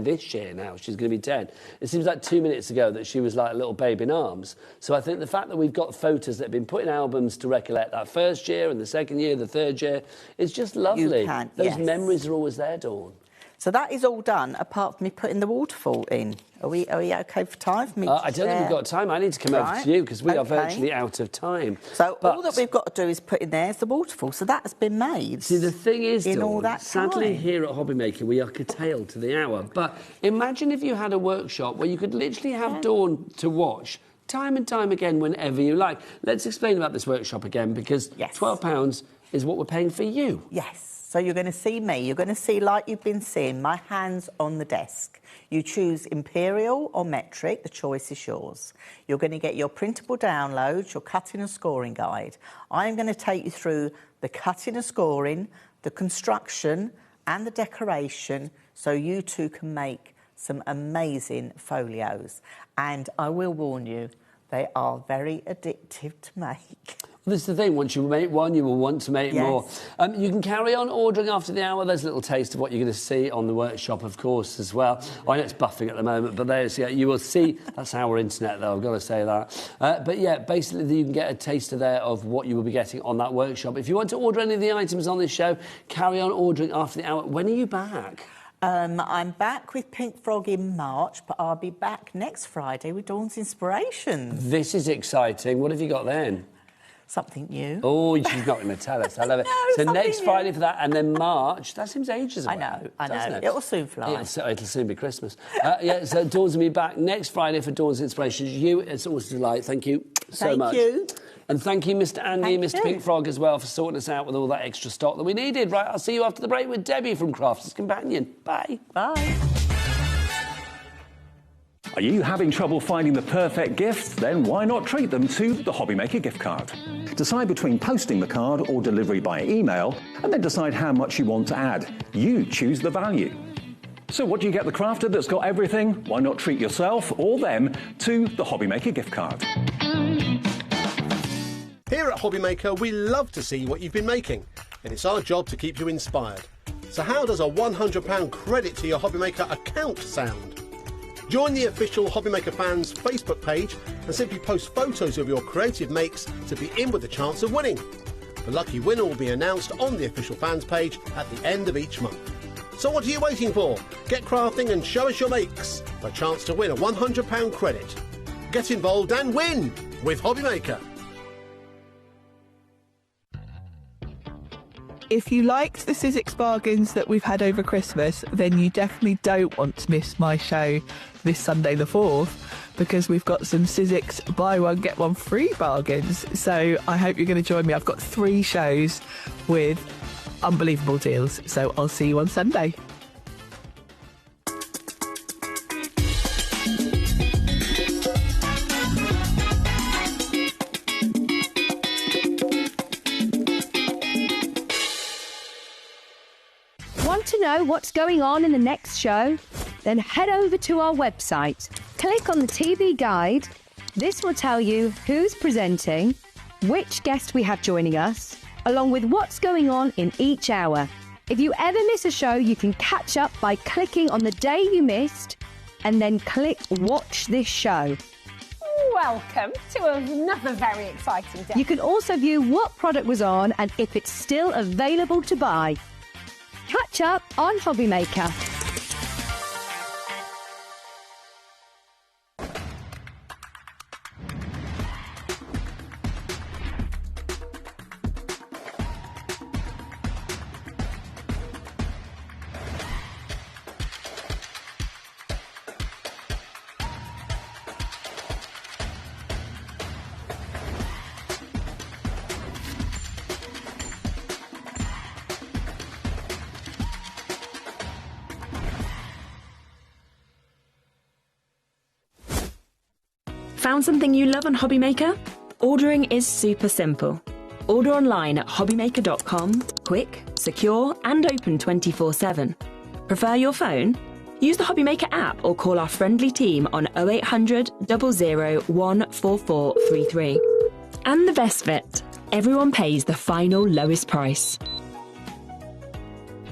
this year now. She's going to be 10. It seems like 2 minutes ago that she was, like, a little babe in arms. So I think the fact that we've got photos that have been put in albums to recollect that first year and the second year, the third year, it's just lovely. Those memories are always there, Dawn. So that is all done, apart from me putting the waterfall in. Are we OK for time for me to I don't think we've got time. I need to come over to you because we are virtually out of time. So all that we've got to do is put in there is the waterfall. So that has been made. See, the thing is, in Dawn, all that sadly time. here at HobbyMaker we are curtailed to the hour. But imagine if you had a workshop where you could literally have Dawn to watch time and time again whenever you like. Let's explain about this workshop again, because £12 is what we're paying for you. Yes. So you're going to see me. You're going to see, like you've been seeing, my hands on the desk. You choose Imperial or Metric. The choice is yours. You're going to get your printable downloads, your cutting and scoring guide. I'm going to take you through the cutting and scoring, the construction and the decoration, so you too can make some amazing folios. And I will warn you, They are very addictive to make. Well, this is the thing. Once you make one, you will want to make Yes. more. You can carry on ordering after the hour. There's a little taste of what you're going to see on the workshop, of course, as well. I know it's buffing at the moment, but there's, yeah, you will see. That's our internet, though, I've got to say that. But, yeah, basically you can get a taster there of what you will be getting on that workshop. If you want to order any of the items on this show, carry on ordering after the hour. When are you back? I'm back with Pink Frog in March, but I'll be back next Friday with Dawn's Inspirations. This is exciting. What have you got then? Something new. Oh, she's not going to tell us. I love it. No, so next new. Friday for that, and then March. That seems ages away. I know. It'll soon fly. It'll soon be Christmas. Yeah, so Dawn's going to be back next Friday for Dawn's Inspirations. It's always a delight. Thank you so much. Thank you. And thank you, Mr. Andy and Mr. you. Pink Frog as well, for sorting us out with all that extra stock that we needed. Right, I'll see you after the break with Debbie from Crafters Companion. Bye. Bye. Are you having trouble finding the perfect gift? Then why not treat them to the HobbyMaker gift card? Decide between posting the card or delivery by email, and then decide how much you want to add. You choose the value. So what do you get the crafter that's got everything? Why not treat yourself or them to the HobbyMaker gift card? Here at HobbyMaker, we love to see what you've been making, and it's our job to keep you inspired. So how does a £100 credit to your HobbyMaker account sound? Join the official HobbyMaker fans Facebook page and simply post photos of your creative makes to be in with a chance of winning. The lucky winner will be announced on the official fans page at the end of each month. So what are you waiting for? Get crafting and show us your makes for a chance to win a £100 credit. Get involved and win with HobbyMaker. If you liked the Sizzix bargains that we've had over Christmas, then you definitely don't want to miss my show this Sunday the 4th, because we've got some Sizzix buy one, get one free bargains. So I hope you're going to join me. I've got 3 shows with unbelievable deals. So I'll see you on Sunday. Want to know what's going on in the next show? Then head over to our website. Click on the TV guide. This will tell you who's presenting, which guest we have joining us, along with what's going on in each hour. If you ever miss a show, you can catch up by clicking on the day you missed and then click Watch This Show. Welcome to another very exciting day. You can also view what product was on and if it's still available to buy. Catch up on HobbyMaker. Found something you love on HobbyMaker? Ordering is super simple. Order online at hobbymaker.com, quick, secure and open 24/7. Prefer your phone? Use the HobbyMaker app or call our friendly team on 0800 00 14433. And the best bit, everyone pays the final lowest price.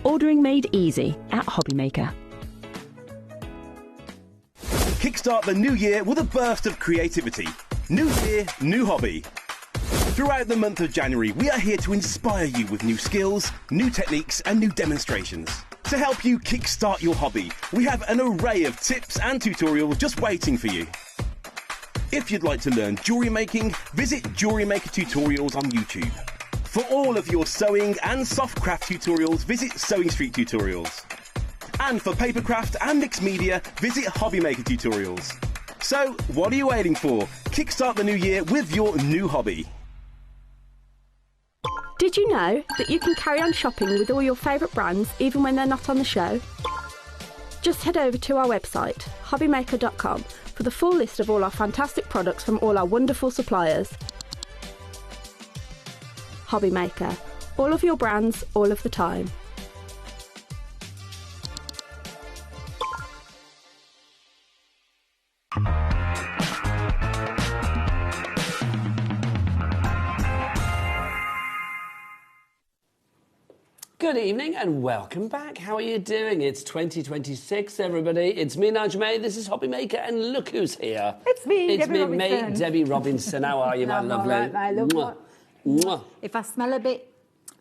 Ordering made easy at HobbyMaker. Kickstart the new year with a burst of creativity. New year, new hobby. Throughout the month of January, we are here to inspire you with new skills, new techniques and new demonstrations. To help you kickstart your hobby, we have an array of tips and tutorials just waiting for you. If you'd like to learn jewellery making, visit Jewellery Maker Tutorials on YouTube. For all of your sewing and soft craft tutorials, visit Sewing Street Tutorials. And for papercraft and mixed media, visit HobbyMaker Tutorials. So, what are you waiting for? Kickstart the new year with your new hobby. Did you know that you can carry on shopping with all your favourite brands even when they're not on the show? Just head over to our website, hobbymaker.com, for the full list of all our fantastic products from all our wonderful suppliers. HobbyMaker. All of your brands, all of the time. Good evening and welcome back. How are you doing? It's 2026, everybody. It's me, Najma. This is HobbyMaker, and look who's here. It's me, It's Debbie me, Robinson. Debbie Robinson. How are you, my lovely? All right, my love. Mwah. Mwah. If I smell a bit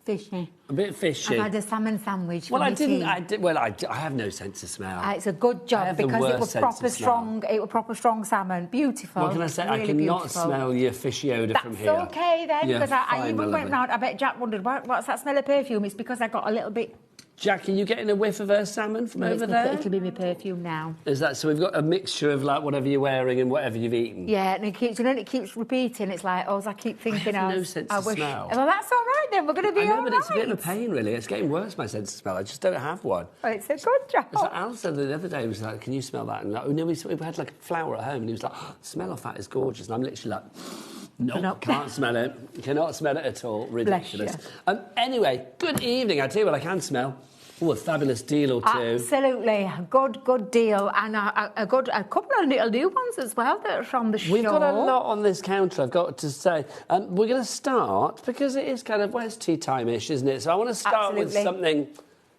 fishy, A bit fishy. I've had a salmon sandwich. Well, for I my didn't. tea. I have no sense of smell. It's a good I job have the because it worst was sense proper of smell. strong. It was proper strong salmon. Beautiful. What can I say? I Really cannot beautiful. smell your fishy odour from here. That's okay then, Yeah, because I fine, even my went lovely. round. I bet Jack wondered what's that smell of perfume. It's because I got a little bit. Jackie, you getting a whiff of her salmon from over It's there? It'll be my perfume now. Is that so? We've got a mixture of like whatever you're wearing and whatever you've eaten. Yeah, and it keeps repeating. It's like, I keep thinking, I have no sense I of wish. smell. Well, that's all right then. We're going to be I know, all but right. it's a bit of a pain, really. It's getting worse, my sense of smell. I just don't have one. Well, it's a good job. It's like Al said the other day, he was like, can you smell that? And like, oh, no, we had like a flower at home, and he was like, oh, the smell of that is gorgeous. And I'm literally like, no, can't smell it. Cannot smell it at all. Ridiculous. Anyway, good evening. I tell you what I can smell. Oh, a fabulous deal or two. Absolutely, a good deal, and a couple of little new ones as well that are from the show. We've got a lot on this counter, I've got to say. We're going to start, because it is kind of, well, it's tea time-ish, isn't it? So I want to start with something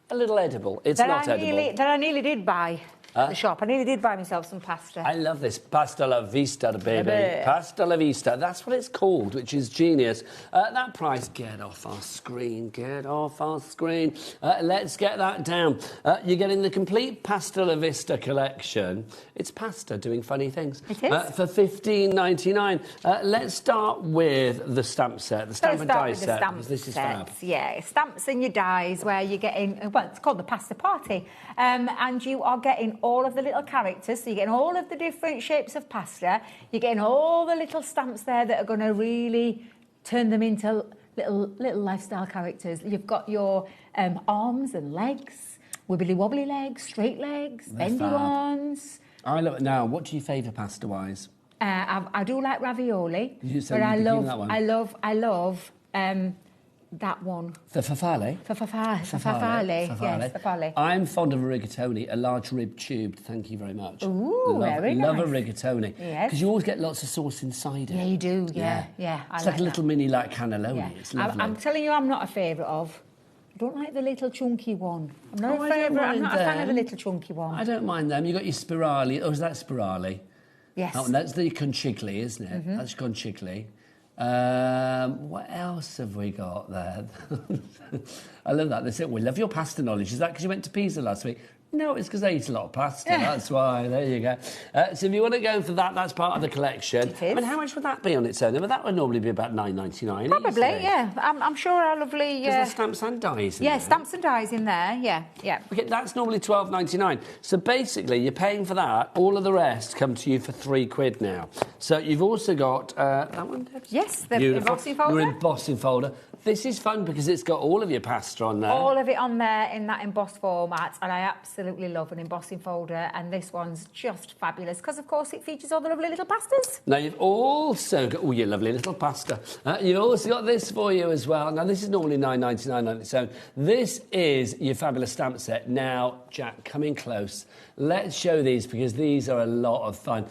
a little edible. It's not edible. That I nearly did buy at the shop. I nearly did buy myself some pasta. I love this. Pasta la vista, baby. Pasta la vista. That's what it's called, which is genius. That price, get off our screen. Get off our screen. Let's get that down. You're getting the complete Pasta la Vista collection. It's pasta doing funny things. It is. For $15.99. Let's start with the stamp set, the stamp and die set, because this is fab. Yeah, stamps and your dies where you're getting, well, it's called the pasta party. And you are getting all of the little characters, so you're getting all of the different shapes of pasta. You're getting all the little stamps there that are going to really turn them into little lifestyle characters. You've got your arms and legs, wibbly wobbly legs, straight legs, bendy ones. I love it. Now, what do you favour pasta-wise? I do like ravioli, So but I you'd be love, keen on that one? I love that one. The farfalle? Farfalle, yes, farfalle. I'm fond of a rigatoni, a large rib tubed. Thank you very much. Ooh, very nice. Love a rigatoni. Yes. Because you always get lots of sauce inside it. Yeah, you do, yeah. It's like a little mini like cannelloni. Yeah. It's lovely. I'm telling you, I'm not a favourite of. I don't like the little chunky one. I'm not Oh, a I don't favourite. I'm mind not a fan of the them. little chunky one. I don't mind them. You've got your spirali. Oh, is that spirali? Yes. Oh, and that's the conchigli, isn't it? Mhm. That's conchigli. What else have we got there? I love that. That's it. We love your pasta knowledge. Is that because you went to Pisa last week? No, it's because I eat a lot of pasta. That's why. There you go. So if you want to go for that, that's part of the collection. It is. I mean, how much would that be on its own? I mean, that would normally be about $9.99. Probably, easily. yeah. I'm sure our lovely... Because there's stamps and dies in Yeah, there. stamps and dies in there, yeah. Okay, that's normally $12.99. So basically, you're paying for that. All of the rest come to you for £3 now. So you've also got that one, Deb? Yes, the Beautiful. embossing folder. Your embossing folder. This is fun because it's got all of your pasta on there. All of it on there in that embossed format, and I absolutely love an embossing folder, and this one's just fabulous because, of course, it features all the lovely little pastas. Now, you've also got... Oh, your lovely little pasta. You've also got this for you as well. Now, this is normally $9.99 on its own. This is your fabulous stamp set. Now, Jack, come in close. Let's show these because these are a lot of fun.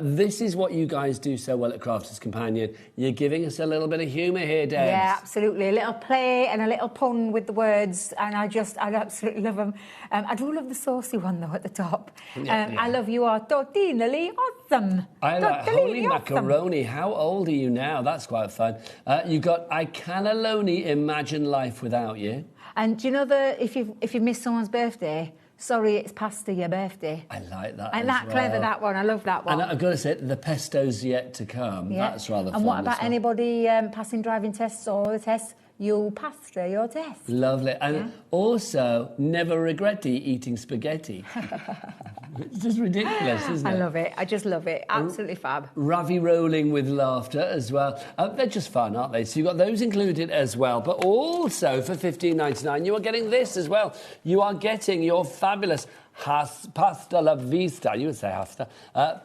This is what you guys do so well at Crafters Companion. You're giving us a little bit of humour here, Debs. Yeah, absolutely. A little play and a little pun with the words, and I absolutely love them. I do love the saucy one, though, at the top. I love you are totally awesome. I like holy awesome. macaroni. How old are you now? That's quite fun. You've got I can alone imagine life without you. And do you know if you miss someone's birthday, sorry, it's past your birthday. I like that. And as that well. clever, that one. I love that one. And I've got to say, the pesto's yet to come. Yeah. That's rather fun. And what as about well. anybody passing driving tests or the tests? You'll pass through your test. Lovely. And also, never regret eating spaghetti. It's just ridiculous, isn't it? I love it. I just love it. Absolutely fab. Ravi rolling with laughter as well. They're just fun, aren't they? So you've got those included as well. But also, for $15.99, you are getting this as well. You are getting your fabulous Pasta la Vista, you would say Hasta,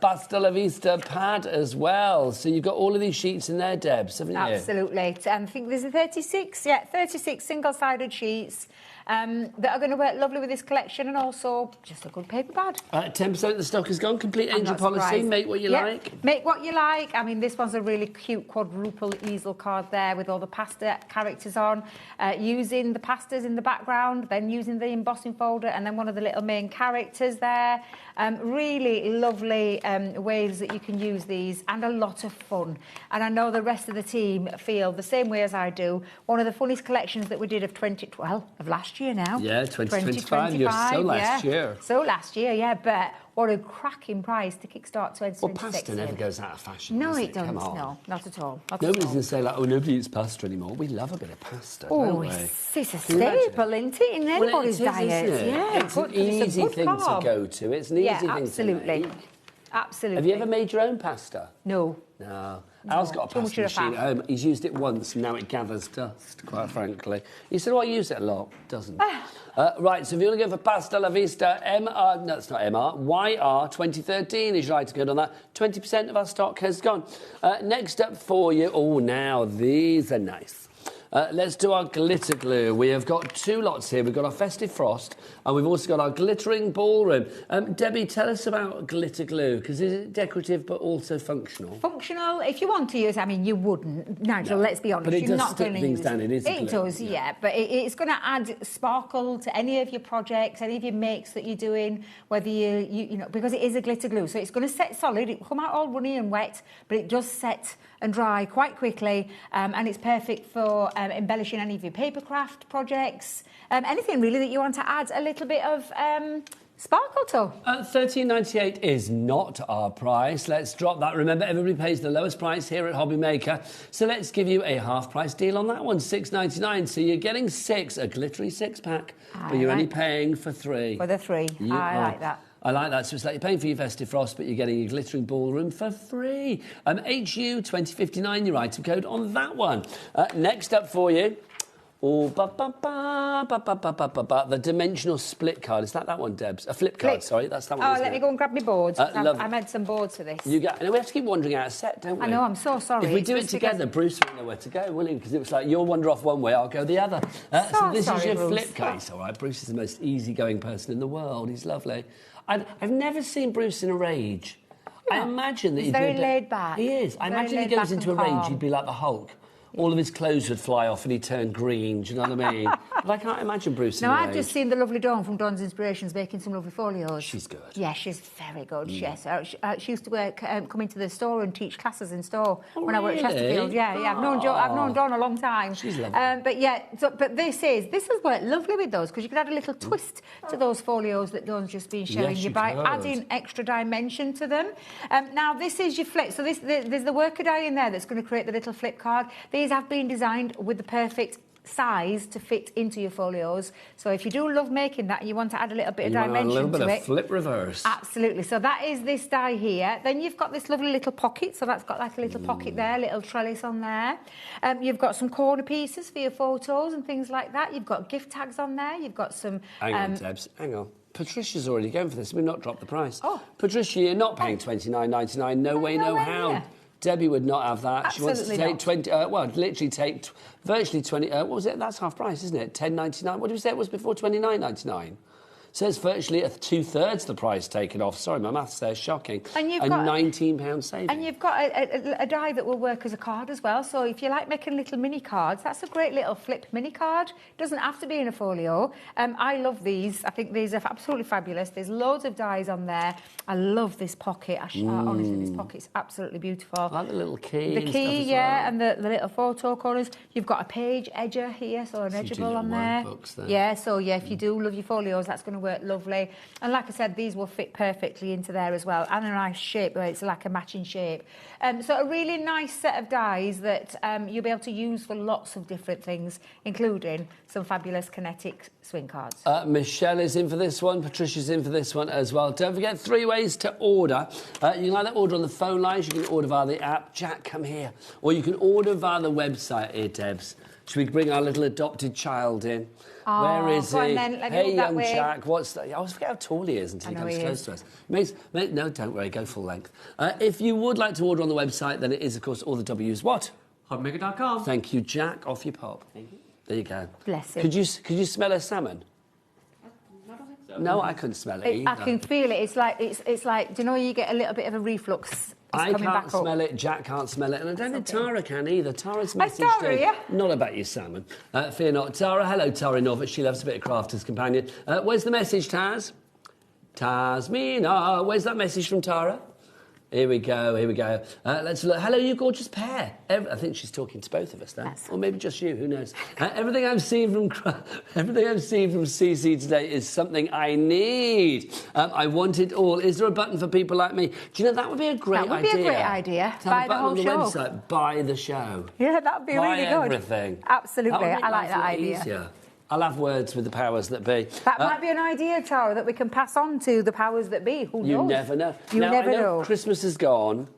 Pasta la Vista pad as well. So you've got all of these sheets in there, Debs, haven't you? Absolutely. I think there's a 36 single-sided sheets. that are going to work lovely with this collection, and also just a good paper bag. 10% of the stock has gone. Complete angel policy. Surprised. Make what you like. Make what you like. I mean, this one's a really cute quadruple easel card there with all the pasta characters on. Using the pastas in the background, then using the embossing folder, and then one of the little main characters there. Really lovely ways that you can use these, and a lot of fun. And I know the rest of the team feel the same way as I do. One of the funniest collections that we did of last year now. Yeah, 2025. You're so last year. So last year, yeah, but what a cracking price to kickstart 2026. Well, pasta never goes out of fashion. No, does it doesn't. Come on. No, not at all. Nobody's going to say, like, oh, nobody eats pasta anymore. We love a bit of pasta, oh, don't we? It's a staple, isn't it, in anybody's diet? Yeah, it's an easy thing to go to. It's an easy thing to make. Absolutely. Have you ever made your own pasta? No. No. Al's got a pasta machine at home. He's used it once, and now it gathers dust, quite frankly. He said, oh, I use it a lot. Doesn't. Right, so if you want to go for Pasta La Vista, MR, no, it's not MR, YR 2013 is your item code on that. 20% of our stock has gone. Next up for you, oh, now these are nice. Let's do our glitter glue. We have got two lots here. We've got our Festive Frost, and we've also got our Glittering Ballroom. Debbie, tell us about glitter glue, because is it decorative but also functional? Functional, if you want to use, I mean, you wouldn't, Nigel, let's be honest. But it You're does not stick things down, it is It glue. does, yeah, but it's going to add sparkle to any of your projects, any of your makes that you're doing, whether you know, because it is a glitter glue, so it's going to set solid. It will come out all runny and wet, but it does set and dry quite quickly, and it's perfect for embellishing any of your paper craft projects, anything really that you want to add a little bit of sparkle to. $13.98 is not our price. Let's drop that. Remember, everybody pays the lowest price here at HobbyMaker, so let's give you a half-price deal on that one, $6.99. So you're getting a glittery six-pack, but you're only paying for three. For the three. I like that. I like that. So it's like you're paying for your Festive Frost, but you're getting your Glittering Ballroom for free. HU 2059, your item code on that one. Next up for you, the dimensional split card. Is that one, Debs? A flip card, sorry. That's that one. Oh, let me go and grab my boards. I made some boards for this. We have to keep wandering out of set, don't we? I know, I'm so sorry. If we do it together, Bruce won't know where to go, will he? Because it was like, you'll wander off one way, I'll go the other. So this is your flip card. It's all right. Bruce is the most easygoing person in the world. He's lovely. I've never seen Bruce in a rage. I imagine that he's very laid back. He is. I imagine he goes into a rage, he'd be like the Hulk. All of his clothes would fly off and he'd turn green, do you know what I mean? But I can't imagine Bruce in a rage. I've just seen the lovely Dawn from Dawn's Inspirations making some lovely folios. She's good. Yeah, she's very good, yes. She used to work, come into the store and teach classes in store when I worked at Chesterfield. Yeah, I've known Dawn a long time. She's lovely. But this has worked lovely with those, because you could add a little twist to those folios that Dawn's just been showing you by adding extra dimension to them. Now, this is your flip. So there's the worker die in there that's going to create the little flip card. These have been designed with the perfect size to fit into your folios. So if you do love making that and you want to add a little bit of dimension to it. A little bit of flip reverse. Absolutely. So that is this die here. Then you've got this lovely little pocket. So that's got like a little pocket there, little trellis on there. You've got some corner pieces for your photos and things like that. You've got gift tags on there. You've got some... Hang on, Debs. Hang on. Patricia's already going for this. We've not dropped the price. Oh. Patricia, you're not paying $29.99. No way, no how. Near. Debbie would not have that. Absolutely she wants to take 20. Literally take virtually 20. What was it? That's half price, isn't it? $10.99. What did we say it was before? $29.99. So it's virtually 2/3 the price taken off. Sorry, my maths there is shocking. And you've got £19 saving. And you've got a die that will work as a card as well. So if you like making little mini cards, that's a great little flip mini card. It doesn't have to be in a folio. I love these. I think these are absolutely fabulous. There's loads of dies on there. I love this pocket. Honestly, this pocket's absolutely beautiful. I like the little key. The key, yeah, and the little photo corners. You've got a page edger here, so an edgeable on there. Yeah, so yeah, if you do love your folios, that's going to work lovely. And like I said, these will fit perfectly into there as well, and a nice shape where it's like a matching shape. So a really nice set of dies that you'll be able to use for lots of different things, including some fabulous kinetic swing cards. Michelle is in for this one. Patricia's in for this one as well. Don't forget, 3 ways to order. You can either order on the phone lines, you can order via the app. Jack, come here. Or you can order via the website here, Debs. Should we bring our little adopted child in? Oh, where is he? Hey, young way. Jack, what's that? I always forget how tall he is until he comes close to us. No, don't worry, go full length. If you would like to order on the website, then it is, of course, all the W's. What? HobbyMaker.com. Thank you, Jack. Off you pop. Thank you. There you go. Bless him. Could you smell a salmon? No, I couldn't smell it either. I can feel it. It's like, do you know you get a little bit of a reflux? I can't smell it, Jack can't smell it, and I don't think Tara can either. Tara's messaged not about your salmon. Fear not. Tara, hello, Tara Norfolk. She loves a bit of Crafter's Companion. Where's the message, Taz? Tasmina. Where's that message from Tara? Here we go. Let's look. Hello, you gorgeous pair. I think she's talking to both of us there. Or maybe just you, who knows. Everything I've seen from CC today is something I need. I want it all. Is there a button for people like me? Do you know, that would be a great idea. That would be a great idea. Buy the whole show. Website, buy the show. Yeah, that would be really good. Buy everything. Absolutely. I like that idea. Easier. I'll have words with the powers that be. That might be an idea, Tara, that we can pass on to the powers that be. Who knows? You never know. You never know. Christmas is gone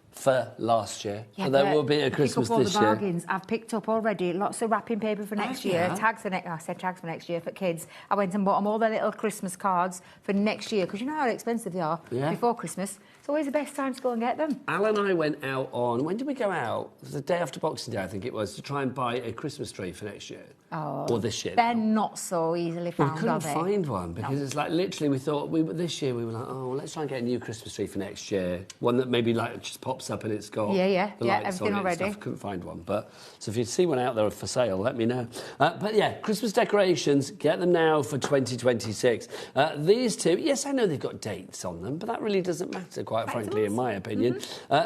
for last year, so there will be a Christmas this year. Bargains I've picked up already. Lots of wrapping paper for next year. Tags for I said tags for next year for kids. I went and bought them all their little Christmas cards for next year because you know how expensive they are before Christmas. It's always the best time to go and get them. Al and I went out on... When did we go out? It was the day after Boxing Day, I think it was, to try and buy a Christmas tree for next year. Oh, or this year. They're not so easily found, we couldn't find one because it's like literally we thought this year we were like, oh, let's try and get a new Christmas tree for next year. One that maybe like just pops up and it's got the lights everything on already. It and stuff. Couldn't find one, but so if you see one out there for sale, let me know. But yeah, Christmas decorations, get them now for 2026. These two, yes, I know they've got dates on them, but that really doesn't matter, quite frankly, in my opinion,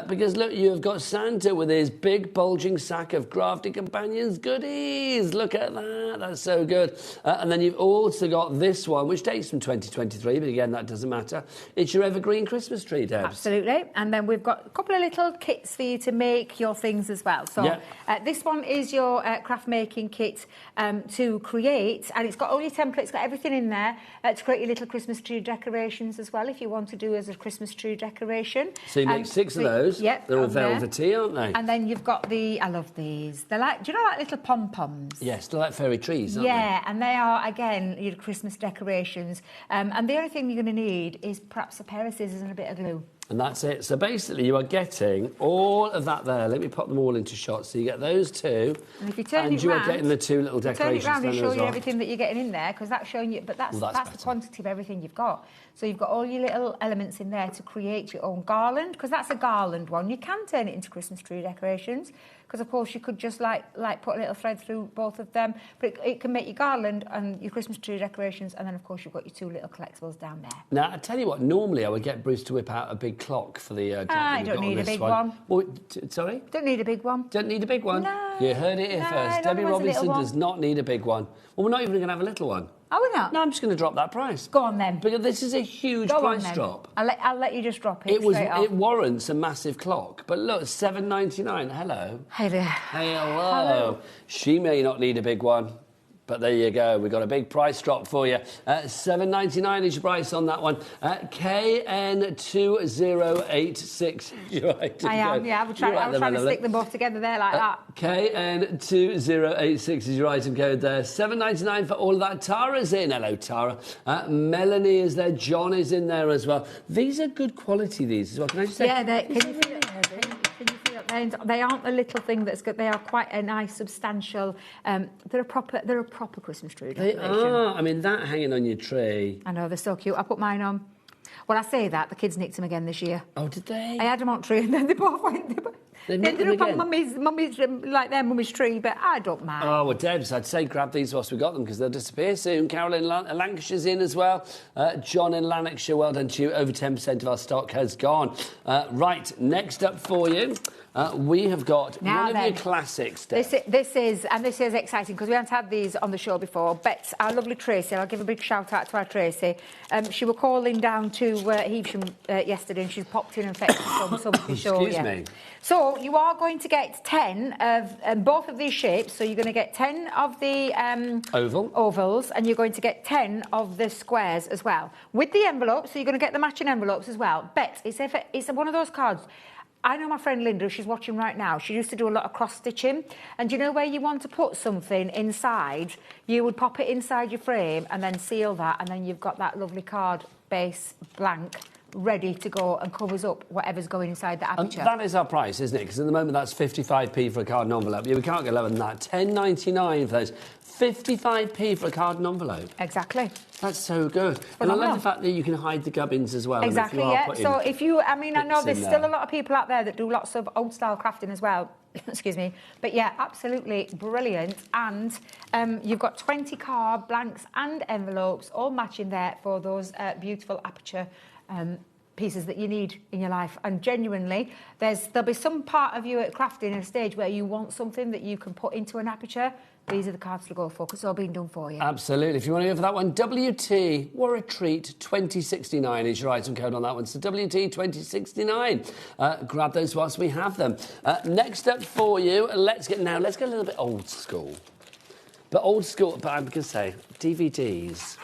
because look, you've got Santa with his big bulging sack of Crafty Companions goodies. Look at that, that's so good. And then you've also got this one, which dates from 2023, but again, that doesn't matter. It's your evergreen Christmas tree, Debs. Absolutely. And then we've got a couple of little kits for you to make your things as well. So this one is your craft making kit to create, and it's got all your templates, got everything in there to create your little Christmas tree decorations as well, if you want to do as a Christmas tree decoration. So you make 6 of those. Yep. They're all velvety, aren't they? And then you've got I love these. They're like, do you know like little pom-poms? Yes, they're like fairy trees, aren't they? Yeah, and they are, again, your Christmas decorations. And the only thing you're going to need is perhaps a pair of scissors and a bit of glue. And that's it. So basically you are getting all of that there. Let me pop them all into shots. So you get those two. And if you turn and it you round, are getting the 2 little decorations. Turn it round and show you well. everything that you're getting in there, because that's showing you, but that's the quantity of everything you've got. So you've got all your little elements in there to create your own garland, because that's a garland one. You can turn it into Christmas tree decorations, because of course you could just like put a little thread through both of them, but it can make your garland and your Christmas tree decorations, and then of course you've got your 2 little collectibles down there. Now I tell you what, normally I would get Bruce to whip out a big clock for the I don't need a big one. Well, sorry? Don't need a big one. Don't need a big one? No. You heard it here first. Debbie Robinson does not need a big one. Well, we're not even going to have a little one. Are we not? No, I'm just going to drop that price. Go on then. Because this is a huge price drop. I'll let you just drop it. It warrants a massive clock. But look, $7.99. Hello. Hey there. Hello. She may not need a big one. But there you go, we've got a big price drop for you. $7.99 is your price on that one. KN2086. I am, yeah. I was trying to stick them both together there like that. KN2086 is your item code there. $7.99 for all of that. Tara's in. Hello, Tara. Melanie is there. John is in there as well. These are good quality, these as well. Can I just say? Yeah, they aren't a little thing that's good. They are quite a nice, substantial. They're a proper Christmas tree decoration. They are. I mean, that hanging on your tree. I know, they're so cute. I put mine on. Well, I say that, the kids nicked them again this year. Oh, did they? I had them on tree, and then they both went. They ended up on mummy's, like their mummy's tree, but I don't mind. Oh, well, Debs, I'd say grab these whilst we got them, because they'll disappear soon. Carol in Lancashire's in as well. John in Lanarkshire, well done to you. Over 10% of our stock has gone. Right, next up for you. We have got one of your classics. This is exciting because we haven't had these on the show before. Bet, our lovely Tracy, I'll give a big shout out to our Tracy. She was calling down to Heavesham yesterday, and she's popped in and fetched some to show you. Excuse me. So you are going to get 10 of both of these shapes. So you're going to get 10 of the ovals, and you're going to get 10 of the squares as well with the envelopes. So you're going to get the matching envelopes as well. Bet, it's one of those cards. I know my friend Linda, she's watching right now. She used to do a lot of cross-stitching. And you know where you want to put something inside? You would pop it inside your frame and then seal that, and then you've got that lovely card base blank ready to go and covers up whatever's going inside the aperture. That is our price, isn't it? Because at the moment that's 55p for a card and envelope. Yeah, we can't go lower than that. £10.99 for those. 55p for a card and envelope. Exactly. That's so good. And I love the fact that you can hide the gubbins as well. Exactly, yeah. So if you, I mean, I know there's still a lot of people out there that do lots of old style crafting as well. Excuse me. But yeah, absolutely brilliant. And you've got 20 card blanks and envelopes all matching there for those beautiful aperture pieces that you need in your life. And genuinely, there'll be some part of you at crafting at a stage where you want something that you can put into an aperture. These are the cards to go for, because it's all been done for you. Absolutely. If you want to go for that one, WT, what a treat, 2069 is your item code on that one. So WT 2069. Grab those whilst we have them. Next up for you, let's go a little bit old school. But I'm going to say, DVDs.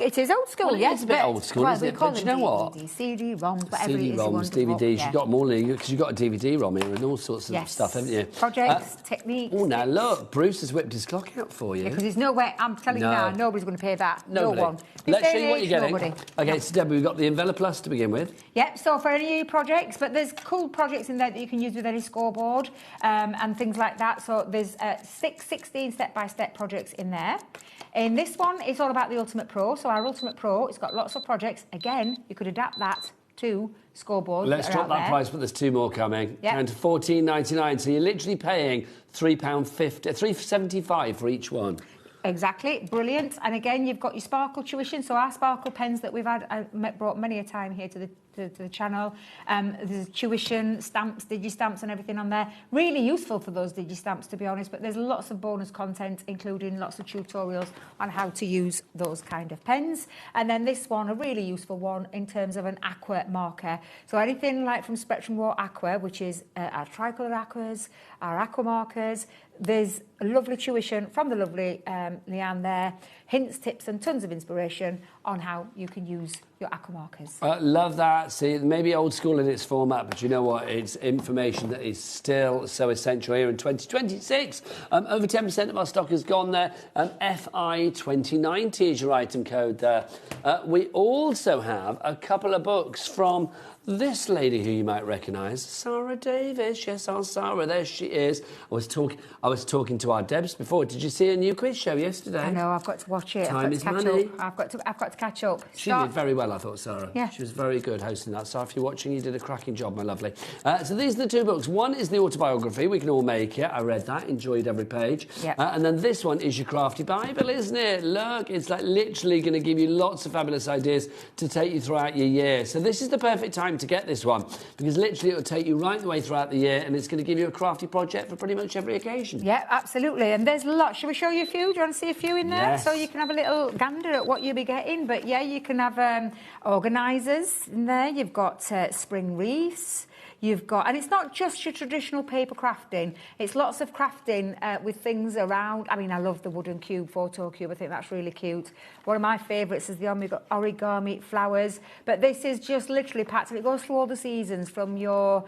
It is old school, yes. It's a bit old school, isn't it? But do you know what? CD-ROMs, whatever it is. CD-ROMs, DVDs, you've got them all because you've got a DVD-ROM here and all sorts of stuff, haven't you? Projects, techniques. Oh, now look, Bruce has whipped his clock out for you. Because there's no way, I'm telling you now, nobody's going to pay that. Nobody. No one. Let's show you what you're getting. Nobody. Okay, so Debbie, we've got the Envelope Plus to begin with. Yep, so for any projects, but there's cool projects in there that you can use with any scoreboard and things like that. So there's 16 step-by-step projects in there. In this one, it's all about the Ultimate Pro. So our Ultimate Pro, it's got lots of projects. Again, you could adapt that to scoreboards. Let's drop that price, but there's two more coming. Yep. Down to £14.99. So you're literally paying £3.75 for each one. Exactly, brilliant. And again, you've got your sparkle tuition. So our sparkle pens that we've brought many a time here to the channel. There's tuition, stamps, digi-stamps and everything on there. Really useful for those digi-stamps, to be honest, but there's lots of bonus content, including lots of tutorials on how to use those kind of pens. And then this one, a really useful one in terms of an Aqua marker. So anything like from Spectrum Raw Aqua, which is our Tricolour Aquas, our Aqua markers. There's a lovely tuition from the lovely Leanne there. Hints, tips and tons of inspiration on how you can use your Aqua markers. Love that. See, maybe old school in its format, but you know what? It's information that is still so essential here in 2026. Over 10% of our stock has gone there. FI 2090 is your item code there. We also have a couple of books from this lady who you might recognise, Sarah Davis. Yes, our Sarah, there she is. I was talking to our Debs before. Did you see a new quiz show yesterday? I know, I've got to watch it. Time is money. I've got to catch up. She did very well, I thought, Sarah. Yeah. She was very good hosting that. So if you're watching, you did a cracking job, my lovely. So these are the two books. One is the autobiography, We Can All Make It. I read that, enjoyed every page. Yep. And then this one is your crafty Bible, isn't it? Look, it's like literally going to give you lots of fabulous ideas to take you throughout your year. So this is the perfect time to get this one, because literally it'll take you right the way throughout the year, and it's going to give you a crafty project for pretty much every occasion. Yeah, absolutely. And there's lots. Shall we show you a few? Do you want to see a few in there? Yes. So you can have a little gander at what you'll be getting. But yeah, you can have organisers in there. You've got spring wreaths. You've got, and it's not just your traditional paper crafting. It's lots of crafting with things around. I mean, I love the wooden cube, photo cube. I think that's really cute. One of my favourites is the origami flowers. But this is just literally packed. It goes through all the seasons, from your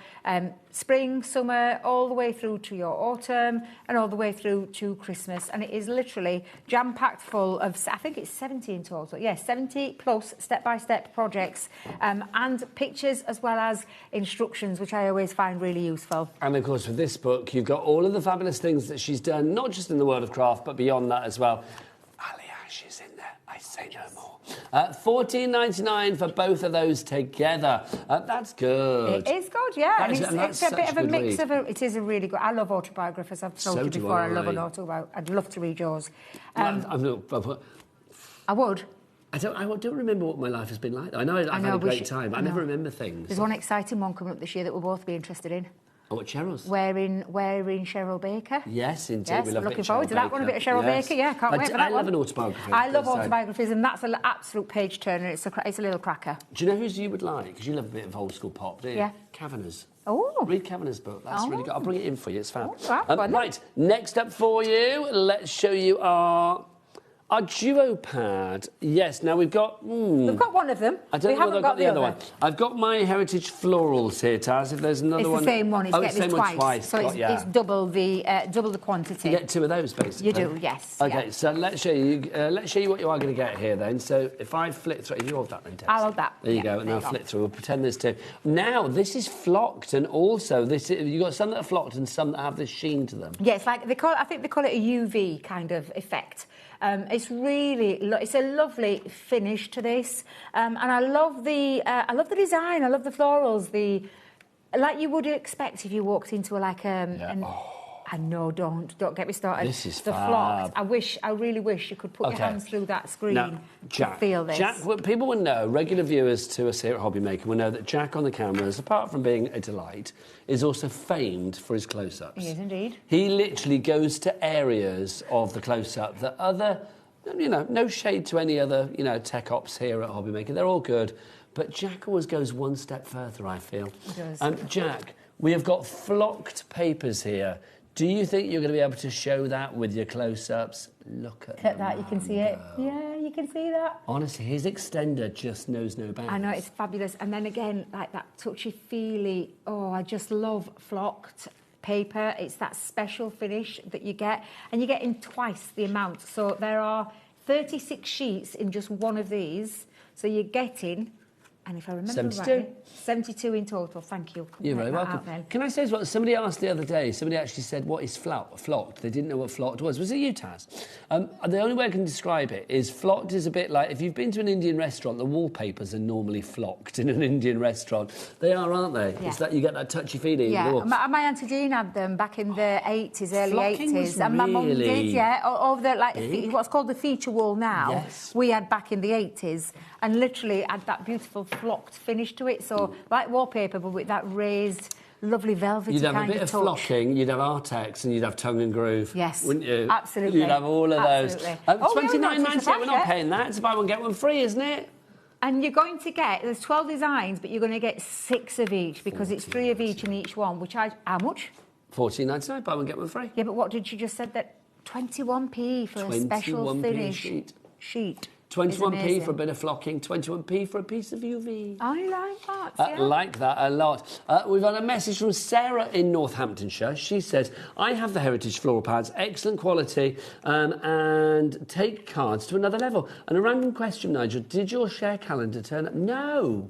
spring, summer, all the way through to your autumn, and all the way through to Christmas. And it is literally jam-packed full of, I think it's 70 in total. Yes, 70 plus step-by-step projects and pictures, as well as instructions, which I always find really useful. And of course, with this book, you've got all of the fabulous things that she's done, not just in the world of craft, but beyond that as well. Aliash is in there, I say no more. $14.99 for both of those together. That's good. It is good, yeah. And it's a bit of a mix read. It is a really good. I love autobiographies. I've told you before. I love an autobiography. I'd love to read yours. I would. I don't remember what my life has been like. I know I've had a great time. I never remember things. There's one exciting one coming up this year that we'll both be interested in. Oh, what, Cheryl's? Wearing Cheryl Baker. Yes, indeed. Yes, we love looking forward to that one, a bit of Cheryl Baker. Yeah, can't wait for that I love an autobiography. I love autobiographies, and that's an absolute page turner. It's a little cracker. Do you know whose you would like? Because you love a bit of old school pop, do you? Yeah. Kavanagh's. Oh. Read Kavanagh's book. That's really good. I'll bring it in for you. It's fab. Right, next up for you, let's show you our Our duo pad, yes. Now we've got... We've got one of them. I don't we know haven't whether I've got the other one. I've got my Heritage Florals here, Taz. If there's another one... It's the same one. It's it's the same one twice. So it's double the quantity. You get 2 of those, basically. You do, yes. Okay, so let's show you what you are going to get here, then. So if I flick through... You hold that, then, Taz. I'll hold that. There you go, and I'll flip through. We'll pretend there's 2. Now, this is flocked, and also, you've got some that are flocked and some that have this sheen to them. Yeah, it's like, I think they call it a UV kind of effect. It's it's a lovely finish to this, and I love the design. I love the florals, like you would expect if you walked into I know, don't get me started. This is the fab. flocked. I really wish you could put your hands through that screen to feel this. Jack, people will know, regular viewers to us here at HobbyMaker will know that Jack on the cameras, apart from being a delight, is also famed for his close-ups. He is indeed. He literally goes to areas of the close-up that other, no shade to any other, tech ops here at HobbyMaker. They're all good. But Jack always goes one step further, I feel. He does. Jack, we have got flocked papers here. Do you think you're going to be able to show that with your close-ups? Look at that, you can see it. Yeah, you can see that. Honestly, his extender just knows no bounds. I know, it's fabulous. And then again, like that touchy-feely, I just love flocked paper. It's that special finish that you get, and you're getting twice the amount. So there are 36 sheets in just one of these. So you're getting... And if I remember 72. right, 72 in total. Thank you. You're very welcome. Can I say as well, somebody asked the other day, somebody actually said, what is flocked? They didn't know what flocked was. Was it you, Taz? The only way I can describe it is flocked is a bit like, if you've been to an Indian restaurant, the wallpapers are normally flocked in an Indian restaurant. They are, aren't they? Yeah. It's like you get that touchy-feely. Yeah, my Auntie Jean had them back in the 80s, early Flocking 80s. And my mum did, yeah. Over the, what's called the feature wall now, yes. We had back in the 80s. And literally had that beautiful flocked finish to it. So, like wallpaper, but with that raised, lovely velvety kind of touch. You'd have a bit of flocking, you'd have Artex, and you'd have tongue and groove. Yes. Wouldn't you? Absolutely. You'd have all of those. $29.98, we're not paying that. It's buy one, get one free, isn't it? And you're going to get, there's 12 designs, but you're going to get 6 of each, because it's 3 of each in each one, which how much? $14.99, buy one, get one free. Yeah, but what did you just said that? 21p for a special finish sheet. 21p for a bit of flocking, 21p for a piece of UV. I like that, yeah. Like that a lot. We've got a message from Sarah in Northamptonshire. She says, I have the Heritage floral pads, excellent quality, and take cards to another level. And a random question, Nigel, did your share calendar turn up? No.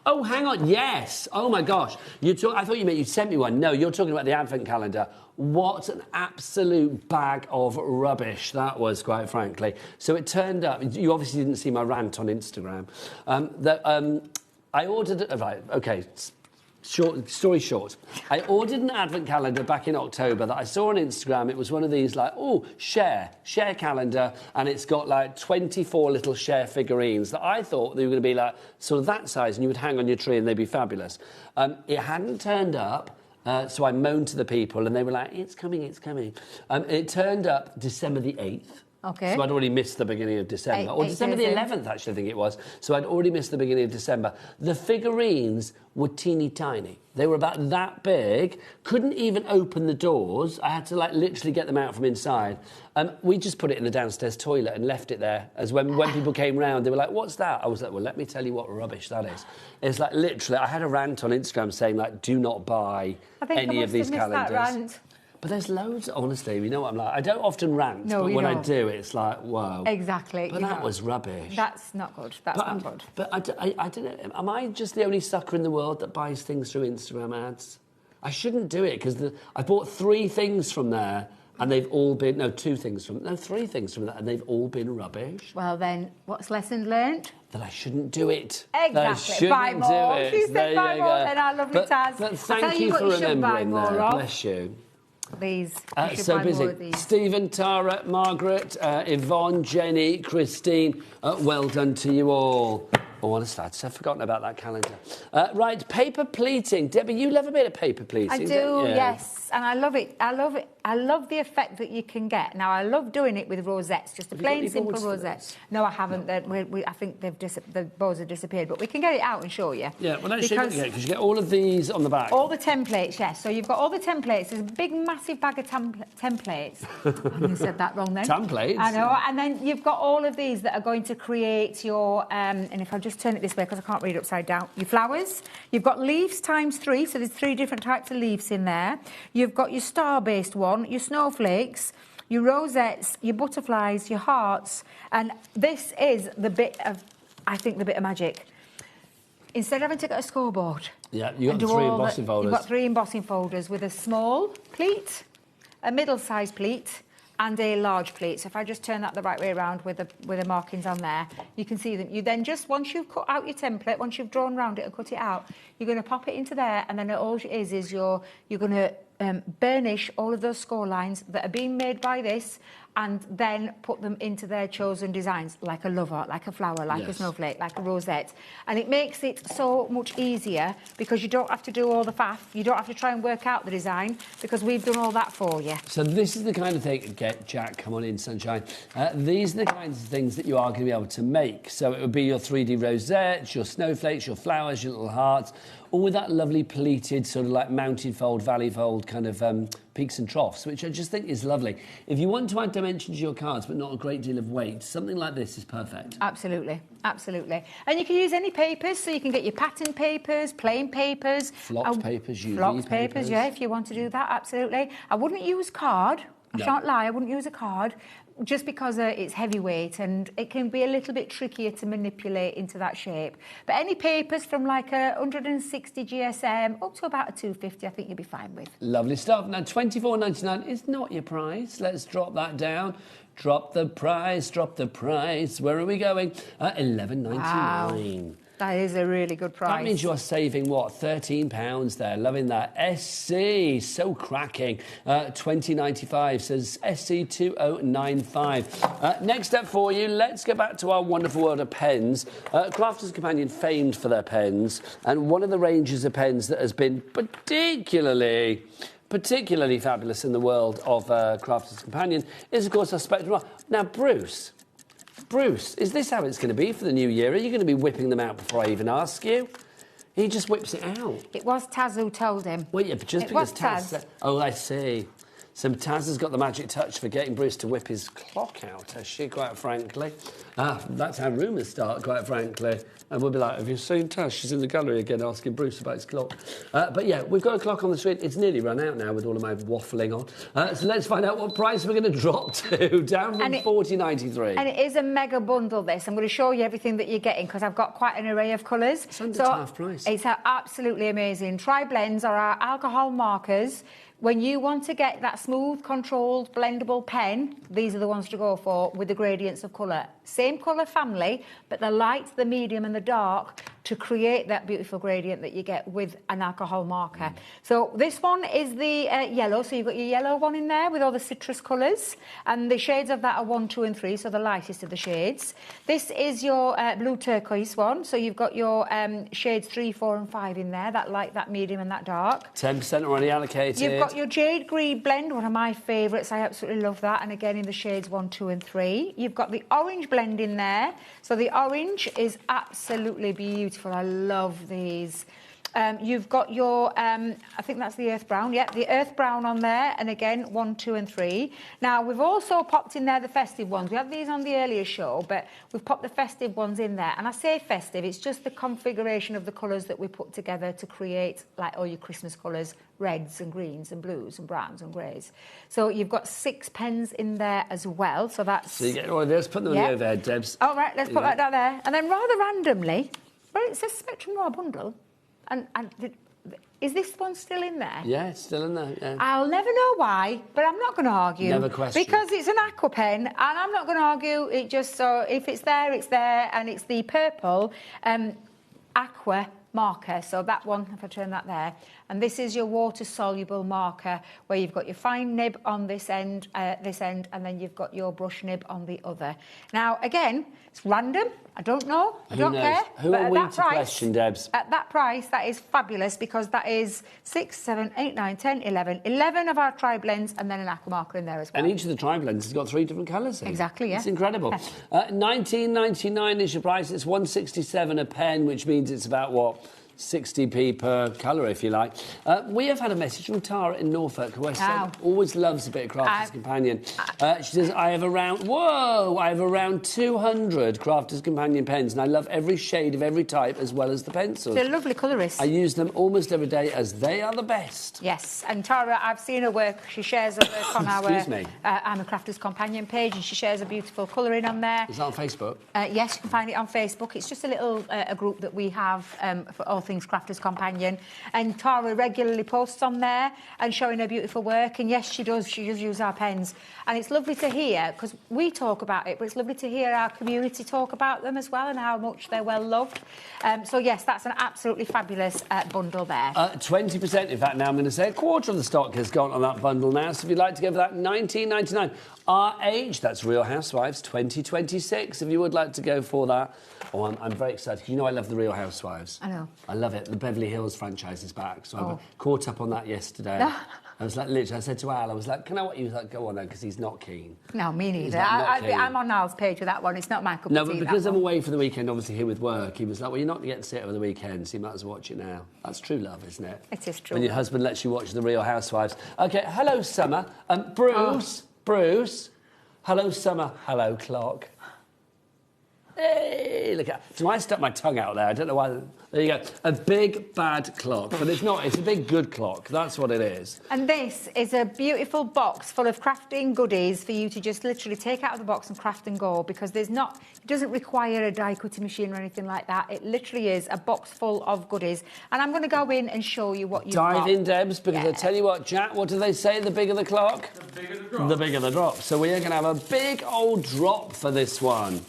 Oh, hang on, yes. Oh, my gosh. I thought you meant you'd sent me one. No, you're talking about the advent calendar. What an absolute bag of rubbish that was, quite frankly. So it turned up... You obviously didn't see my rant on Instagram. I ordered... Right, OK, story short. I ordered an advent calendar back in October that I saw on Instagram. It was one of these, like, share calendar, and it's got, like, 24 little share figurines that I thought they were going to be, like, sort of that size, and you would hang on your tree and they'd be fabulous. It hadn't turned up. So I moaned to the people, and they were like, it's coming. It turned up December the 8th. Okay. So I'd already missed the beginning of December. Or December the 11th, actually, I think it was. So I'd already missed the beginning of December. The figurines were teeny tiny. They were about that big. Couldn't even open the doors. I had to, like, literally get them out from inside. We just put it in the downstairs toilet and left it there. As when people came round, they were like, what's that? I was like, well, let me tell you what rubbish that is. It's like, literally, I had a rant on Instagram saying, like, do not buy any of these calendars. That rant. But there's loads, honestly, you know what I'm like. I don't often rant, but when I do, it's like, whoa. Exactly. But that was rubbish. That's not good. That's not good. But I don't know, am I just the only sucker in the world that buys things through Instagram ads? I shouldn't do it, because I bought 3 things from there, and they've all been... No, 3 things from there, and they've all been rubbish. Well, then, what's lesson learned? That I shouldn't do it. Exactly. Buy more. She said buy more, then our lovely Taz. But thank you for remembering that. Bless you. Please. So busy. Stephen, Tara, Margaret, Yvonne, Jenny, Christine, well done to you all. Oh, honestly, I'd forgotten about that calendar. Right, paper pleating. Debbie, you love a bit of paper pleating, I do, yes. And I love it. I love the effect that you can get. Now, I love doing it with rosettes, just a plain, simple rosette. No, I haven't. No. I think the bows have disappeared, but we can get it out and show you. Yeah, well, don't show it again, because you get all of these on the back. All the templates, yes. So you've got all the templates. There's a big, massive bag of templates. You said that wrong then. Templates? I know. And then you've got all of these that are going to create your, and if I just turn it this way, because I can't read upside down, your flowers. You've got leaves ×3, so there's 3 different types of leaves in there. You've got your star-based one, your snowflakes, your rosettes, your butterflies, your hearts, and this is the bit of, I think, the bit of magic. Instead of having to get a scoreboard. Yeah, you've got 3 embossing folders. You've got 3 embossing folders with a small pleat, a middle-sized pleat, and a large pleat. So if I just turn that the right way around with the markings on there, you can see them. You then just, once you've cut out your template, once you've drawn around it and cut it out, you're going to pop it into there, and then all it is you're going to burnish all of those score lines that are being made by this, and then put them into their chosen designs, like a love art, like a flower, like a snowflake, like a rosette. And it makes it so much easier because you don't have to do all the faff, you don't have to try and work out the design, because we've done all that for you. So this is the kind of thing, Jack, come on in, sunshine. These are the kinds of things that you are going to be able to make. So it would be your 3D rosettes, your snowflakes, your flowers, your little hearts, all with that lovely pleated sort of like mountain fold, valley fold kind of peaks and troughs, which I just think is lovely. If you want to add dimension to your cards but not a great deal of weight, something like this is perfect. Absolutely, absolutely. And you can use any papers, so you can get your pattern papers, plain papers. Flocked papers, UV Flocked papers, yeah, if you want to do that, absolutely. I wouldn't use card. I shan't lie, I wouldn't use a card, just because it's heavyweight and it can be a little bit trickier to manipulate into that shape. But any papers from like a 160 GSM up to about a 250, I think you'll be fine with. Lovely stuff. Now, $24.99 is not your price. Let's drop that down. Drop the price, drop the price. Where are we going? $11.99. Wow. That is a really good price. That means you're saving, what, £13 there. Loving that. SC, so cracking. $20.95 says SC2095. Next up for you, let's get back to our wonderful world of pens. Crafters Companion famed for their pens, and one of the ranges of pens that has been particularly fabulous in the world of Crafters Companion is, of course, our Spectrum. Now, Bruce, is this how it's going to be for the new year? Are you going to be whipping them out before I even ask you? He just whips it out. It was Taz who told him. Well, yeah, but just because Taz... Oh, I see. So Taz has got the magic touch for getting Bruce to whip his clock out, has she, quite frankly? That's how rumours start, quite frankly. And we'll be like, have you seen Taz? She's in the gallery again asking Bruce about his clock. But yeah, we've got a clock on the screen. It's nearly run out now with all of my waffling on. So let's find out what price we're going to drop to. Down from $40.93. And it is a mega bundle, this. I'm going to show you everything that you're getting, because I've got quite an array of colours. It's under half price. It's absolutely amazing. Triblends are our alcohol markers. When you want to get that smooth, controlled, blendable pen, these are the ones to go for with the gradients of colour. Same colour family, but the light, the medium and the dark to create that beautiful gradient that you get with an alcohol marker. So this one is the yellow, so you've got your yellow one in there with all the citrus colours, and the shades of that are 1, 2 and 3, so the lightest of the shades. This is your blue turquoise one, so you've got your shades 3, 4 and 5 in there, that light, that medium and that dark. 10% already allocated. You've got your jade green blend, one of my favourites, I absolutely love that, and again in the shades 1, 2 and 3. You've got the orange blend in there, so the orange is absolutely beautiful. I love these. You've got your, I think that's the earth brown. Yeah, the earth brown on there. And again, 1, 2 and 3. Now, we've also popped in there the festive ones. We had these on the earlier show, but we've popped the festive ones in there. And I say festive, it's just the configuration of the colours that we put together to create, like, all your Christmas colours, reds and greens and blues and browns and greys. So you've got 6 pens in there as well. So that's... So you get all of this, put them on the overhead, Debs. All right, let's put that down there. And then rather randomly, well, it says Spectrum Noir bundle. And is this one still in there? Yeah, it's still in there, yeah. I'll never know why, but I'm not going to argue. Never question. Because it's an Aqua pen, and I'm not going to argue. It just, so if it's there, and it's the purple Aqua marker. So that one, if I turn that there, and this is your water-soluble marker, where you've got your fine nib on this end, and then you've got your brush nib on the other. Now, again, it's random. I don't know. I don't care. Who are we to question, Debs? At that price, that is fabulous, because that is 6, 7, 8, 9, 10, 11. 11 of our Triblends, and then an Aqua marker in there as well. And each of the Triblends has got 3 different colours in. Exactly, yeah. It's incredible. $19.99 is your price. It's $1.67 a pen, which means it's about, what, 60p per colour, if you like. We have had a message from Tara in Norfolk, who I said always loves a bit of Crafter's Companion. She says, I have around 200 Crafter's Companion pens, and I love every shade of every type, as well as the pencils. They're lovely colorists. I use them almost every day, as they are the best. Yes, and Tara, I've seen her work. She shares her work on our I'm a Crafter's Companion page, and she shares a beautiful colouring on there. Is that on Facebook? Yes, you can find it on Facebook. It's just a little a group that we have for all things Crafter's Companion, and Tara regularly posts on there and showing her beautiful work. And yes, she does use our pens, and it's lovely to hear, because we talk about it, but it's lovely to hear our community talk about them as well, and how much they're well loved. So yes, that's an absolutely fabulous bundle there. 20%, in fact. Now I'm going to say a quarter of the stock has gone on that bundle now, so if you'd like to go for that, $19.99. RH, that's Real Housewives 2026, if you would like to go for that. Oh, I'm very excited. You know I love the Real Housewives. I know. I love it. The Beverly Hills franchise is back, so I caught up on that yesterday. I was like, literally, I said to Al, I was like, can I what you was like, go on then, because he's not keen. No, me neither. I'm on Al's page with that one. It's not my cup of tea. No, but because I'm away for the weekend, obviously here with work, he was like, well, you're not getting to see it over the weekend, so you might as well watch it now. That's true love, isn't it? It is true. When your husband lets you watch the Real Housewives. Okay, hello, Summer. Bruce. Hello, Summer. Hello, Clock. Hey, look at. So I stuck my tongue out there. I don't know why. There you go. A big bad clock, but it's not. It's a big good clock. That's what it is. And this is a beautiful box full of crafting goodies for you to just literally take out of the box and craft and go, because there's not. It doesn't require a die cutting machine or anything like that. It literally is a box full of goodies. And I'm going to go in and show you what you've got. Dive in, Debs, because I tell you what, Jack. What do they say? The bigger the clock, the bigger the drop. The bigger the drop. So we are going to have a big old drop for this one.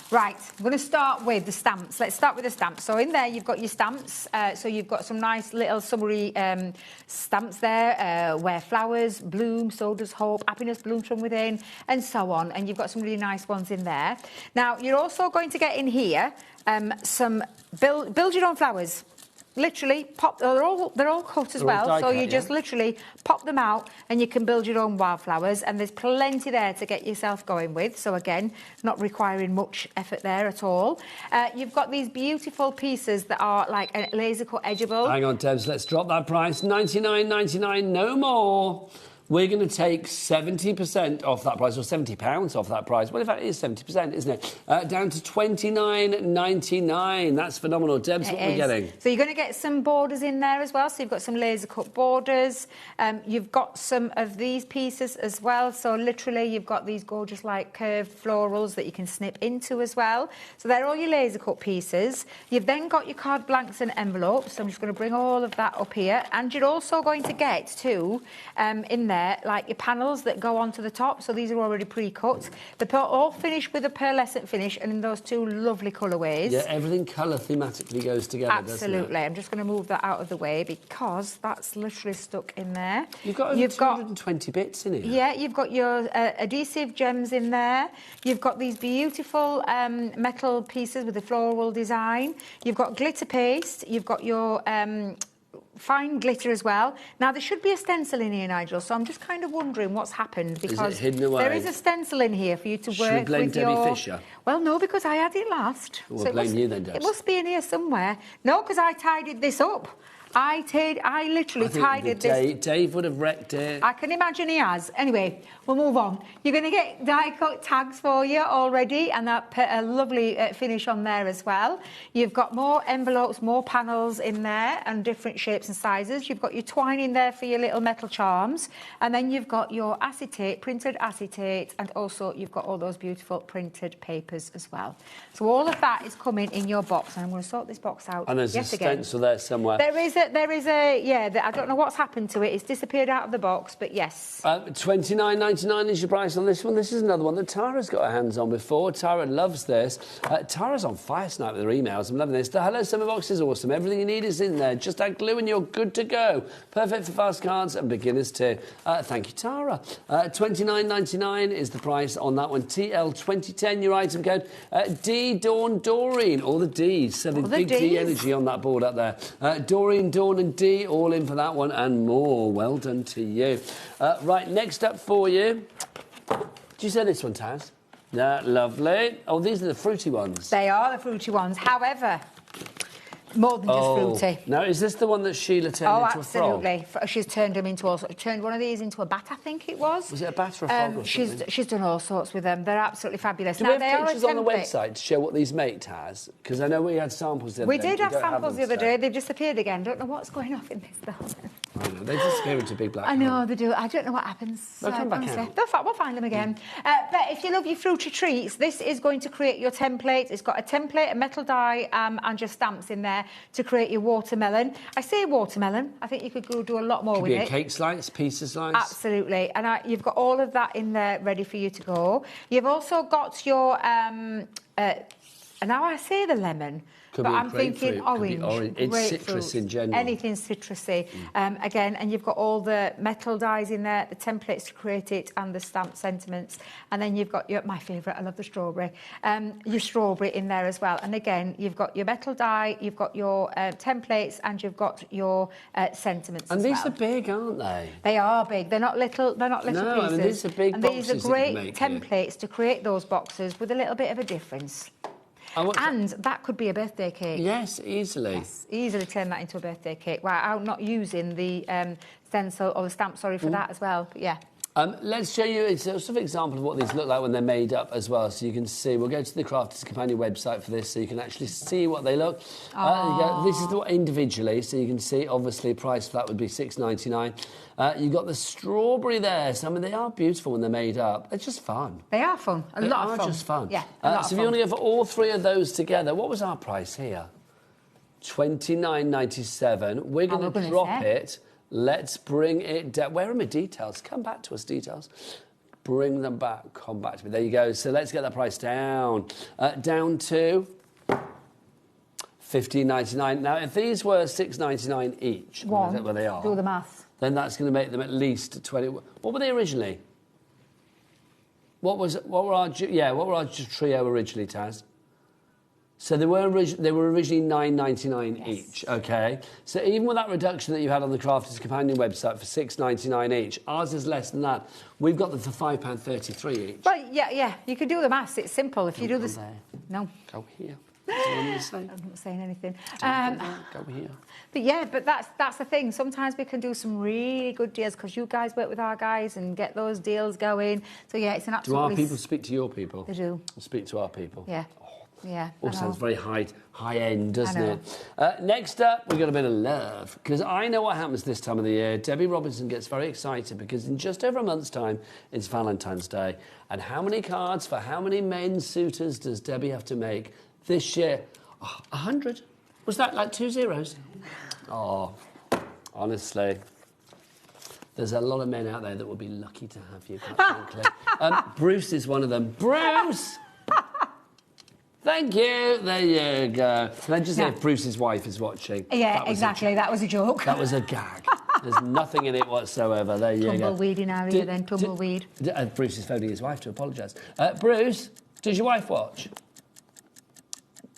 Right, I'm going to start with the stamps. Let's start with the stamps. So in there, you've got your stamps. So you've got some nice little summery stamps there, where flowers bloom, so does hope, happiness blooms from within, and so on. And you've got some really nice ones in there. Now, you're also going to get in here some build your own flowers. Literally pop. They're all cut as well, so you just literally pop them out, and you can build your own wildflowers. And there's plenty there to get yourself going with. So again, not requiring much effort there at all. You've got these beautiful pieces that are like laser cut edgeable. Hang on, Debs. Let's drop that price. $99.99, no more. We're going to take 70% off that price, or £70 off that price. Well, in fact, it is 70%, isn't it? Down to $29.99. That's phenomenal. Debs, what are we getting? So you're going to get some borders in there as well. So you've got some laser cut borders. You've got some of these pieces as well. So literally, you've got these gorgeous, like, curved florals that you can snip into as well. So they're all your laser cut pieces. You've then got your card blanks and envelopes. So I'm just going to bring all of that up here. And you're also going to get, too, in there, like your panels that go onto the top. So these are already pre-cut. They're all finished with a pearlescent finish, and in those two lovely colourways. Yeah, everything colour thematically goes together, absolutely. Doesn't it? I'm just going to move that out of the way, because that's literally stuck in there. You've got over 220 bits in it. Yeah, you've got your adhesive gems in there. You've got these beautiful metal pieces with the floral design. You've got glitter paste. You've got your fine glitter as well. Now, there should be a stencil in here, Nigel, so I'm just kind of wondering what's happened, because is it hidden away? There is a stencil in here for you to work Should we blame with Debbie Fisher? Well, no, because I had it last. We'll blame you then, Debs. It must be in here somewhere. No, because I tidied this up. I literally tidied this. Dave would have wrecked it. I can imagine he has. Anyway, we'll move on. You're going to get die-cut tags for you already, and that put a lovely finish on there as well. You've got more envelopes, more panels in there, and different shapes and sizes. You've got your twine in there for your little metal charms, and then you've got your acetate, printed acetate, and also you've got all those beautiful printed papers as well. So all of that is coming in your box, and I'm going to sort this box out. And there's a stencil there somewhere. There is there is a I don't know what's happened to it. It's disappeared out of the box, but yes. $29.99 is your price on this one. This is another one that Tara's got her hands on before. Tara loves this. Tara's on fire tonight with her emails. I'm loving this. The Hello Summer box is awesome. Everything you need is in there. Just add glue and you're good to go. Perfect for fast cards and beginners too. Thank you, Tara. $29.99 is the price on that one. TL2010, your item code. D Dawn Doreen. All the D's. So the big D energy on that board up there. Doreen, Dawn and D all in for that one and more. Well done to you. Right, next up for you. Did you say this one, Taz? Yeah, lovely. Oh, these are the fruity ones. They are the fruity ones. However, more than just fruity. Now, is this the one that Sheila turned into a frog? Oh, absolutely. She's turned them into all sorts. Turned one of these into a bat, I think it was. Was it a bat or a frog or something? She's done all sorts with them. They're absolutely fabulous. Do we have pictures on the website to show what these make, Taz? Because I know we had samples the other day. We did have samples the other day. They've disappeared again. Don't know what's going on in this, though. I know. They disappear into big black I know, they do. I don't know what happens. They'll come back out. We'll find them again. But if you love your fruity treats, this is going to create your template. It's got a template, a metal die, and your stamps in there to create your watermelon. I say watermelon. I think you could go do a lot more with it. Could be a cake slice, pizza slice. Absolutely. And you've got all of that in there ready for you to go. You've also got your... and now I say the lemon... Could but be I'm thinking orange. It's citrus in general. Anything citrusy. Again, and you've got all the metal dies in there, the templates to create it, and the stamped sentiments. And then you've got my favourite, I love the strawberry, your strawberry in there as well. And again, you've got your metal die, you've got your templates, and you've got your sentiments and as these well. are big, aren't they? They are big. They're not little. They're not little pieces. I mean, these are big and boxes. These are great templates to create those boxes with a little bit of a difference. And that could be a birthday cake. Yes, easily. Yes, easily turn that into a birthday cake. Well, I'm not using the stencil or the stamp, for that as well. But yeah. Let's show you a sort of example of what these look like when they're made up as well, so you can see. We'll go to the Crafters Companion website for this, so you can actually see what they look. This is individually, so you can see. Obviously, price for that would be $6.99. You've got the strawberry there. So, I mean, they are beautiful when they're made up. They're just fun. They are fun. A lot of fun. They are just fun. Yeah. So, if you want to go for all three of those together, what was our price here? $29.97. We're going to drop it. Let's bring it down. Where are my details? Come back to us, details. Bring them back. Come back to me. There you go. So let's get that price down. Down to $15.99. Now, if these were $6.99 each, where they are, do the maths. Then that's going to make them at least 20. What were they originally? What were our trio originally, Taz? So they were originally $9.99 each, okay? So even with that reduction that you had on the Crafters Companion website for $6.99 each, ours is less than that. We've got them for £5.33 each. Well, yeah, you could do the maths. It's simple. If you do this... No. Go here. I'm not saying anything. Go here. But that's the thing. Sometimes we can do some really good deals because you guys work with our guys and get those deals going. So, yeah, it's an absolute... Do our people speak to your people? They do. Speak to our people. Yeah. Yeah, all sounds very high end, doesn't it? Next up, we've got a bit of love, because I know what happens this time of the year. Debbie Robinson gets very excited because in just over a month's time, it's Valentine's Day. And how many cards for how many men suitors does Debbie have to make this year? 100. Was that like 2 zeros? Oh, honestly. There's a lot of men out there that will be lucky to have you, quite frankly. Bruce is one of them. Bruce! Thank you. There you go. Can I just say if Bruce's wife is watching? Yeah, exactly. That was a joke. That was a gag. There's nothing in it whatsoever. There you go. Tumbleweed in our ear then, tumbleweed. Bruce is phoning his wife to apologise. Bruce, does your wife watch?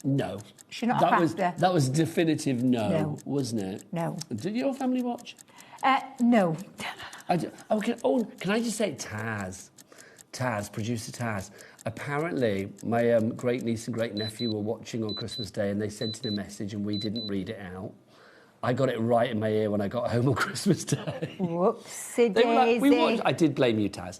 No. She's not a crafter. That was a definitive no, wasn't it? No. Did your family watch? No. Can I just say Taz, producer Taz. Apparently, my great-niece and great-nephew were watching on Christmas Day and they sent in a message and we didn't read it out. I got it right in my ear when I got home on Christmas Day. Whoopsie They were like, daisy. I did blame you, Taz.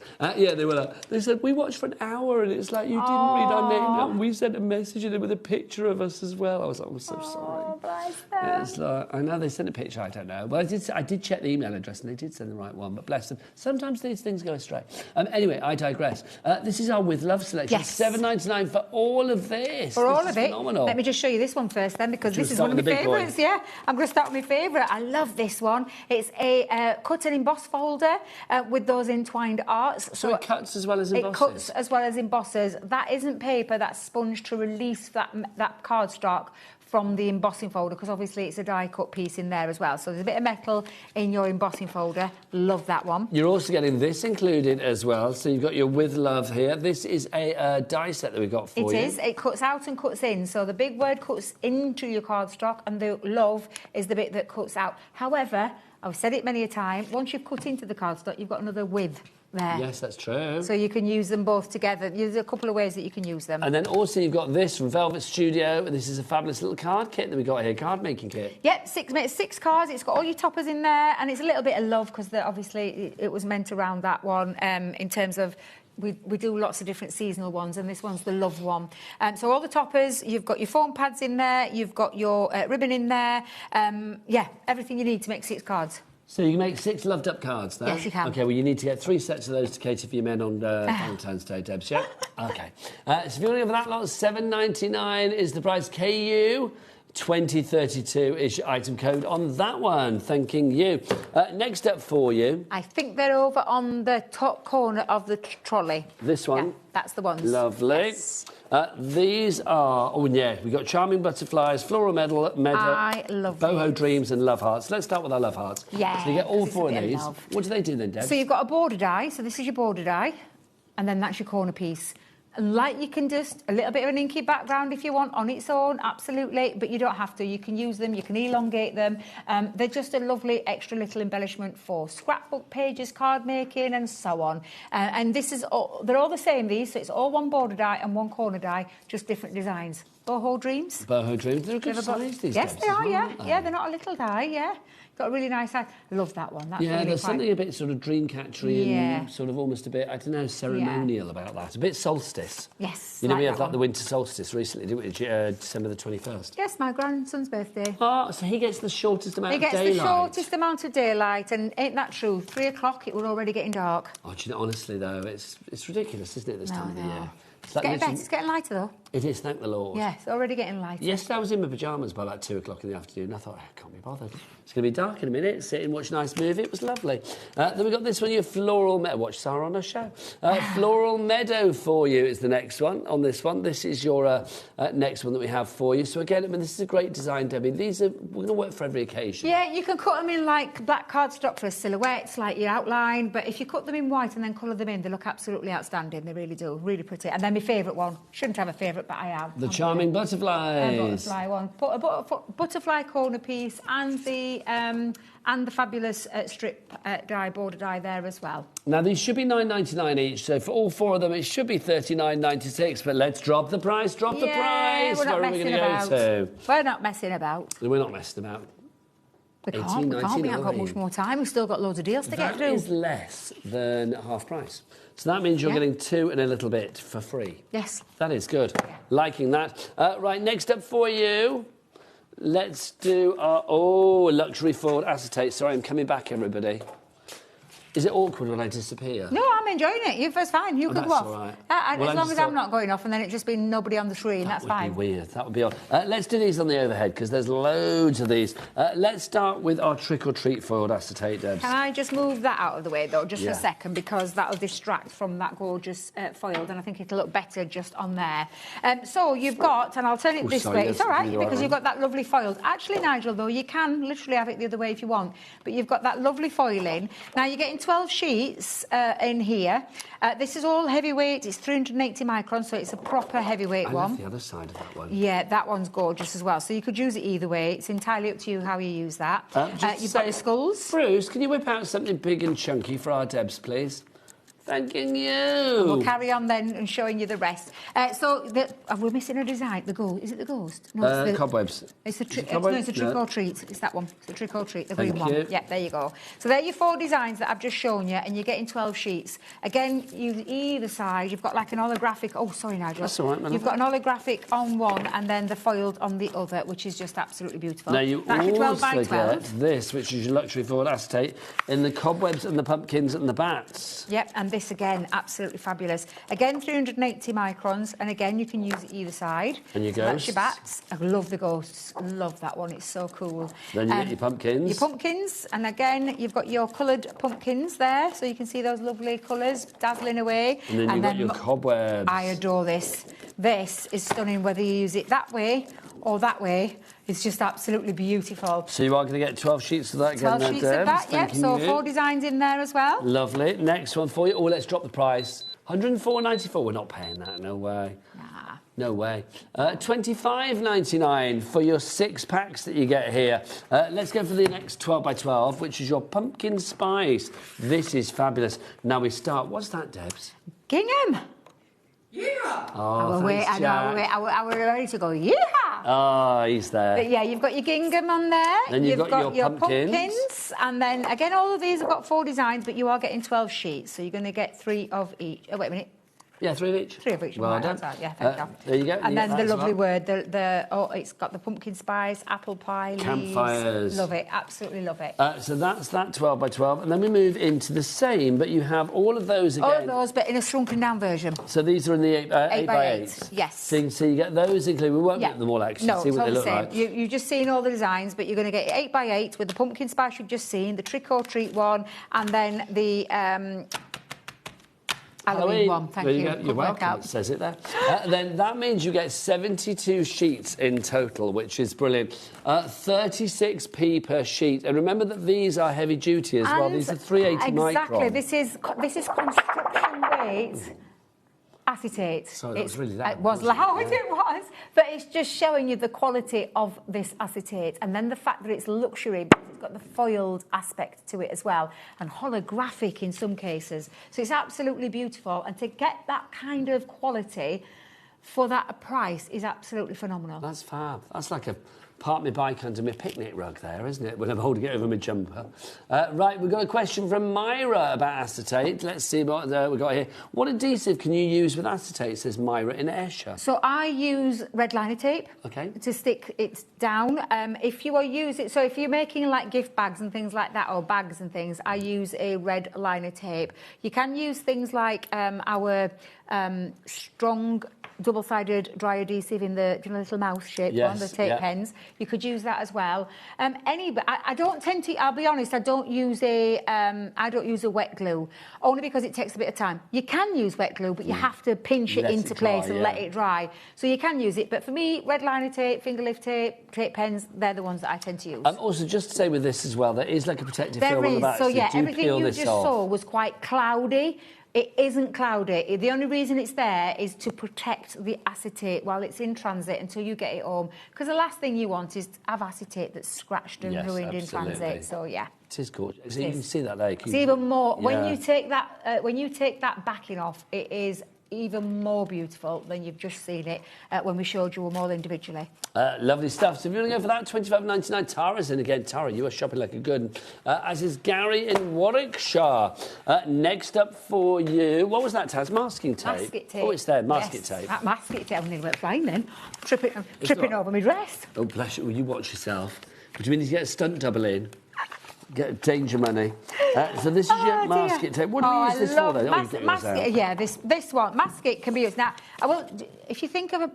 They said, we watched for an hour and it's like, you didn't read our name out. And we sent a message in with a picture of us as well. I was like, I'm so sorry. bless them. It's like, I know they sent a picture, I don't know. Well, I did check the email address and they did send the right one, but bless them. Sometimes these things go astray. Anyway, I digress. This is our With Love selection. Yes. $7.99 for all of this. For all this of is it. Phenomenal. Let me just show you this one first then, because this is one of my big favourites, yeah. I'm going to start with my favourite. I love this one. It's a cut and emboss folder with those entwined arts. So it cuts as well as embosses? It cuts as well as embosses. That isn't paper, that's sponge to release that cardstock from the embossing folder, because obviously it's a die-cut piece in there as well. So there's a bit of metal in your embossing folder. Love that one. You're also getting this included as well. So you've got your With Love here. This is a die set that we've got for you. It is. It cuts out and cuts in. So the big word cuts into your cardstock and the love is the bit that cuts out. However, I've said it many a time, once you've cut into the cardstock, you've got another with there. Yes, that's true. So you can use them both together. There's a couple of ways that you can use them. And then also you've got this from Velvet Studio. This is a fabulous little card kit that we got here, card making kit. Yep, six cards. It's got all your toppers in there, and it's a little bit of love because obviously it was meant around that one in terms of. We do lots of different seasonal ones, and this one's the love one. So all the toppers, you've got your foam pads in there, you've got your ribbon in there. Yeah, everything you need to make 6 cards. So you can make 6 loved-up cards, though? Yes, you can. OK, well, you need to get 3 sets of those to cater for your men on Valentine's Day, Debs, yeah? OK. So if you want to go for that lot, $7.99 is the price. KU 2032 is your item code on that one. Thanking you. Next up for you. I think they're over on the top corner of the trolley. This one? Yeah, that's the ones. Lovely. Yes. These are, oh yeah, we've got Charming Butterflies, Floral Meadow, I love Boho these. Dreams and Love Hearts. Let's start with our Love Hearts. Yeah. So you get all this 4 is a of bit these. love. What do they do then, Deb? So you've got a border die. So this is your border die. And then that's your corner piece. And like you can just, a little bit of an inky background if you want on its own, absolutely, but you don't have to. You can use them, you can elongate them. They're just a lovely extra little embellishment for scrapbook pages, card making and so on. And this is all, they're all the same, these, so it's all one border die and one corner die, just different designs. Boho Dreams. Boho Dreams, they're a good size, these Yes, days they are, as well, yeah. Yeah, they're not a little die, yeah. Got a really nice size. Love that one. That's yeah, really there's quite... something a bit sort of dreamcatchery Yeah. and sort of almost a bit, I don't know, ceremonial about that. A bit solstice. Yes, You know, like we that had like one. the winter solstice recently, didn't we? December the 21st. Yes, my grandson's birthday. Oh, so he gets the shortest amount He of gets daylight. the shortest amount of daylight, and ain't that true? 3 o'clock, it was already getting dark. Oh, do you know, honestly, though, it's ridiculous, isn't it, this time of the year? It's getting better. It's getting lighter, though. It is, thank the Lord. Yeah, it's already getting lighter. Yesterday I was in my pyjamas by like 2 o'clock in the afternoon. I thought, I can't be bothered. It's going to be dark in a minute. Sit and watch a nice movie. It was lovely. Then we've got this one, your Floral Meadow. Watch Sarah on her show. Floral Meadow for you is the next one on this one. This is your next one that we have for you. So again, I mean, this is a great design, Debbie. These are, we're going to work for every occasion. Yeah, you can cut them in like black cardstock for a silhouette, like your outline. But if you cut them in white and then colour them in, they look absolutely outstanding. They really do. Really pretty. And then my favourite one. Shouldn't have a favourite, but I have. The Charming Butterflies. Butterfly one. Put a butterfly corner piece and the fabulous strip die, border die there as well. Now, these should be $9.99 each, so for all 4 of them, it should be $39.96, but let's drop the price, the price! We're not Where are we messing going about. to go to? We're not messing about. We're not messing about. We can't. We haven't got much more time. We've still got loads of deals to get through. That is less than half price. So that means you're getting 2 and a little bit for free. Yes. That is good. Liking that. Right, next up for you, let's do our, luxury foiled acetate. Sorry, I'm coming back, everybody. Is it awkward when I disappear? No, I'm enjoying it. You're first fine. You can go that's off. all right. As Well, long as I'm not going off and then it just be nobody on the screen, that's fine. That would be weird. That would be odd. Let's do these on the overhead because there's loads of these. Let's start with our trick or treat foiled acetate, Debs. Can I just move that out of the way, though, just for Yeah. a second, because that'll distract from that gorgeous foiled, and I think it'll look better just on there. So you've got, and I'll turn it this way. It's all right, because you've got that lovely foiled. Actually, Nigel, though, you can literally have it the other way if you want, but you've got that lovely foiling. Now, you're getting 12 sheets in here. This is all heavyweight. It's 380 microns, so it's a proper heavyweight I one. love the other side of that one. Yeah, that one's gorgeous as well. So you could use it either way. It's entirely up to you how you use that. You've got your skulls. Bruce, can you whip out something big and chunky for our Debs, please? Thanking you. And we'll carry on then and showing you the rest. We're missing a design. The ghost. Is it the ghost? No, it's the cobwebs. It's a trick No. or treat. It's that one. It's a trick or treat, the Thank green one. you. Yeah, there you go. So there are your 4 designs that I've just shown you, and you're getting 12 sheets. Again, either side, you've got like an holographic. Oh, sorry, Nigel. That's all right, man. You've got an holographic on one, and then the foiled on the other, which is just absolutely beautiful. Now you That's your 12 by also 12. get this, which is your luxury foiled acetate, in the cobwebs and the pumpkins and the bats. Yep, and this again, absolutely fabulous. Again, 380 microns, and again, you can use it either side. And your So that's your ghosts. bats. I love the ghosts. Love that one. It's so cool. Then you get your pumpkins. Your pumpkins, and again, you've got your coloured pumpkins there, so you can see those lovely colours dazzling away. And then you've got your cobwebs. I adore this. This is stunning, whether you use it that way or that way. It's just absolutely beautiful. So you are going to get 12 sheets of that again, 12 sheets of that, yep. So 4 designs in there as well. Lovely. Next one for you. Oh, let's drop the price. £104.94. We're not paying that. No way. Nah. No way. £25.99 for your 6 packs that you get here. Let's go for the next 12 by 12, which is your pumpkin spice. This is fabulous. Now we start. What's that, Debs? Gingham. Oh, I thanks, Jack. I was ready to go, yeah. Oh, he's there. But yeah, you've got your gingham on there. Then you've got your pumpkins. And then, again, all of these have got 4 designs, but you are getting 12 sheets. So you're going to get 3 of each. Oh, wait a minute. Yeah, 3 of each. 3 of each. Well right, done. that's right. Yeah, thank you. There you go. And then the lovely word. word, it's got the pumpkin spice, apple pie, leaves. Campfires. Love it, absolutely love it. So that's that 12 by 12. And then we move into the same, but you have all of those again. All of those, but in a shrunken down version. So these are in the 8 by 8. Yes. So you get those included. We won't get them all actually. No, see what they look the same. like. You've just seen all the designs, but you're going to get 8 by 8 with the pumpkin spice you've just seen, the trick or treat one, and then the Halloween one. Thank you. You're welcome. It says it there. Then that means you get 72 sheets in total, which is brilliant. 36p per sheet. And remember that these are heavy duty as well. These are 380 micron. Exactly. This is construction weight acetate. Sorry, that was really loud. It was loud, it was. But it's just showing you the quality of this acetate, and then the fact that it's luxury, because it's got the foiled aspect to it as well, and holographic in some cases. So it's absolutely beautiful, and to get that kind of quality for that price is absolutely phenomenal. That's fab. That's like a park my bike under my picnic rug there, isn't it? When I'm holding it over my jumper. Right, we've got a question from Myra about acetate. Let's see what we've got here. What adhesive can you use with acetate, says Myra in Esher? So I use red liner tape to stick it down. If you are using, so if you're making like gift bags and things like that, or bags and things, I use a red liner tape. You can use things like our strong double-sided dry adhesive in the little mouse shape one, the tape pens. You could use that as well. I don't tend to. I'll be honest. I don't use a wet glue, only because it takes a bit of time. You can use wet glue, but you have to pinch it into place and let it dry. So you can use it, but for me, red liner tape, finger lift tape, tape pens, they're the ones that I tend to use. Also, just to say with this as well, there is like a protective film on the back. So yeah, do everything peel you this just off. saw was quite cloudy. It isn't cloudy. The only reason it's there is to protect the acetate while it's in transit until you get it home. Because the last thing you want is to have acetate that's scratched and ruined in transit. So yeah. It is gorgeous. You can see that there. It's even more when you take that backing off. It is even more beautiful than you've just seen it when we showed you them all individually. Lovely stuff. So if you want to go for that, £25.99. Tara's in again. Tara, you are shopping like a good one. As is Gary in Warwickshire. Next up for you, what was that, Taz? Masking tape? Masking tape. Oh, it's there, masking tape. That masking tape. I nearly went flying then. Tripping over my dress. Oh, bless you. Well, you watch yourself. But you mean you get a stunt double in? Get danger money. So this is your masking tape. What do we use this for, then? This one. Masking can be used. Now, if you think of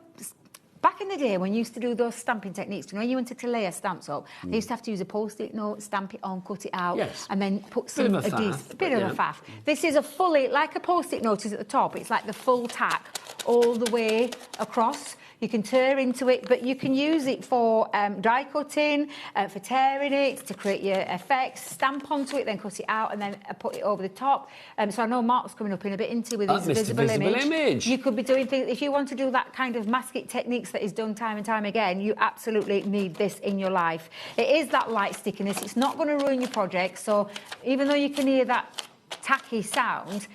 back in the day when you used to do those stamping techniques, when you wanted to layer stamps up, I used to have to use a post-it note, stamp it on, cut it out, and then put some adhesive. Bit of a faff. This is a fully, like a post-it note is at the top, it's like the full tack all the way across. You can tear into it, but you can use it for die cutting, for tearing it, to create your effects, stamp onto it, then cut it out, and then put it over the top. So I know Mark's coming up in a bit into with his visible image. You could be doing things, if you want to do that kind of masking techniques that is done time and time again, you absolutely need this in your life. It is that light stickiness. It's not going to ruin your project. So even though you can hear that tacky sound,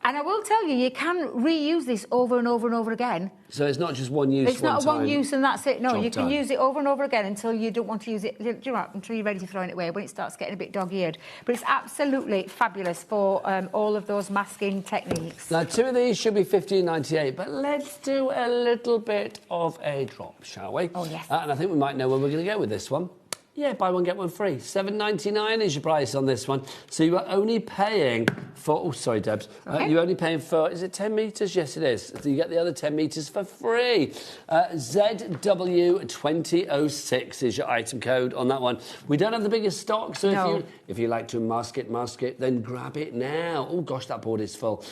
And I will tell you, you can reuse this over and over and over again. So it's not just one use. It's not a one use and that's it. No, you can use it over and over again until you don't want to use it. Do you know, until you're ready to throw it away when it starts getting a bit dog-eared. But it's absolutely fabulous for all of those masking techniques. Now, 2 of these should be $15.98, but let's do a little bit of a drop, shall we? Oh yes. And I think we might know where we're going to go with this one. Yeah, buy one, get one free. $7.99 is your price on this one. So you are only paying for... Oh, sorry, Debs. Okay. You're only paying for... Is it 10 metres? Yes, it is. So you get the other 10 metres for free. ZW2006 is your item code on that one. We don't have the biggest stock, so if you like to mask it, then grab it now. Oh, gosh, that board is full.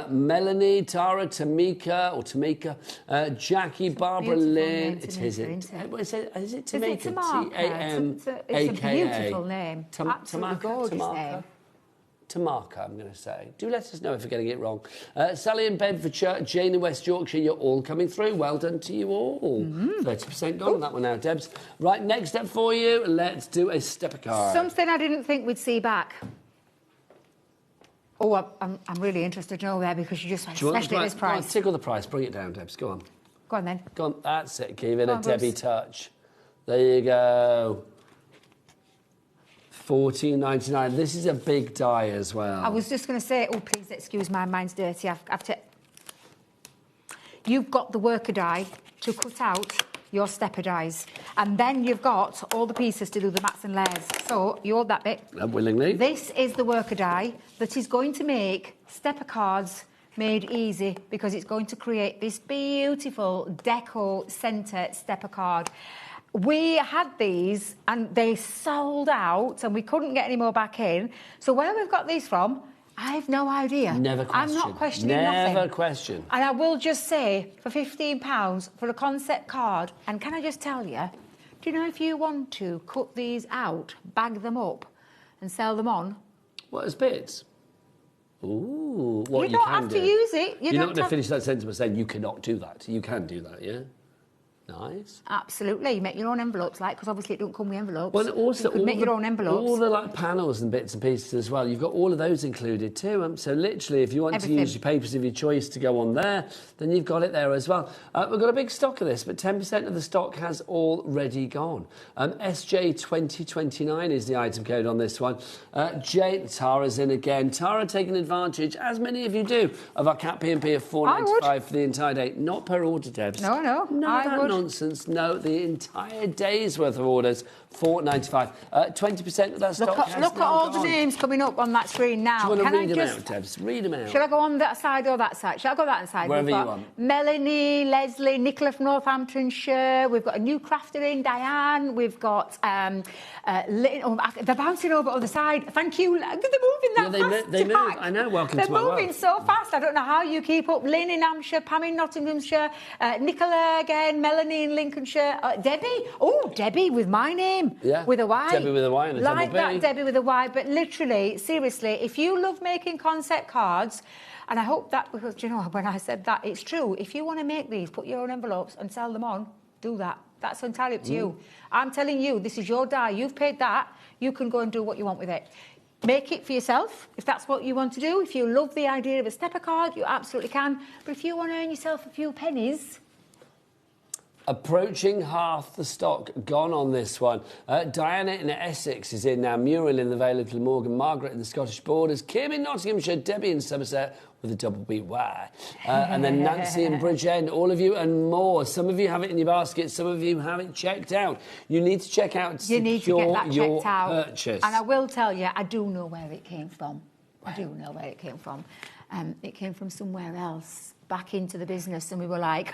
Melanie, Tara, Tamika, Jackie, Barbara, Lynn... Is it Tamika? T-A-M... It's a beautiful name. Absolutely gorgeous name. Tamaka, I'm going to say. Do let us know if we're getting it wrong. Sally in Bedfordshire, Jane in West Yorkshire, you're all coming through. Well done to you all. 30% gone on that one now, Debs. Right, next step for you, let's do a stepper card. Something I didn't think we'd see back. Oh, I'm really interested to know there because you just, especially at this price. Go on, tickle the price, bring it down, Debs, go on. Go on then. Go on, that's it, give it a Debbie touch. There you go. $14.99. This is a big die as well. I was just going to say, oh, please excuse my mine's dirty. You've got the worker die to cut out your stepper dies. And then you've got all the pieces to do the mats and layers. So you hold that bit. Willingly. This is the worker die that is going to make stepper cards made easy because it's going to create this beautiful deco centre stepper card. We had these and they sold out and we couldn't get any more back in. So where we've got these from, I have no idea. Never question. I'm not questioning nothing. Never question. And I will just say, for £15 for a concept card, and can I just tell you, do you know if you want to cut these out, bag them up and sell them on? What, as bits? Ooh, what you don't have to use it. You're not going to finish that sentence by saying you cannot do that. You can do that, yeah? Nice. Absolutely. You make your own envelopes, because obviously it don't come with envelopes. Well, also, you could make your own envelopes. All the panels and bits and pieces as well. You've got all of those included too. So literally, if you want to use your papers of your choice to go on there, then you've got it there as well. We've got a big stock of this, but 10% of the stock has already gone. SJ2029 is the item code on this one. Tara's in again. Tara taking advantage, as many of you do, of our Cat P&P of $4.95 for the entire day. Not per order, Debs. No. I would. Nonsense. No, the entire day's worth of orders, $4.95. 20% of that stock has Look at all gone. the names coming up on that screen now. Do you want to read them out, Debs? Read them out. Shall I go on that side or that side? Shall I go that side? Wherever you want. Melanie, Leslie, Nicola from Northamptonshire. We've got a new crafter in, Diane. We've got... they're bouncing over on the side. Thank you. They're moving that fast. They move. I know. Welcome to my world. They're moving so fast. I don't know how you keep up. Lynn in Hampshire, Pam in Nottinghamshire, Nicola again, Melanie in Lincolnshire, Debbie. Oh, Debbie with my name. Yeah. With a Y. Debbie with a Y and a like double B. That Debbie with a Y. But literally, seriously, if you love making concept cards, and I hope that, because, you know, when I said that, it's true. If you want to make these, put your own envelopes and sell them on, do that. That's entirely up to you. I'm telling you, this is your die. You've paid that. You can go and do what you want with it. Make it for yourself, if that's what you want to do. If you love the idea of a stepper card, you absolutely can. But if you want to earn yourself a few pennies... Approaching half the stock gone on this one. Diana in Essex is in now. Muriel in the Vale of Glamorgan. Margaret in the Scottish Borders. Kim in Nottinghamshire. Debbie in Somerset with a double B Y. And then Nancy in Bridgend. All of you and more. Some of you have it in your basket. Some of you have it checked out. You need to check out to you need to get that your checked out. purchase. And I will tell you, I do know where it came from. I do know where it came from. It came from somewhere else, back into the business, and we were like...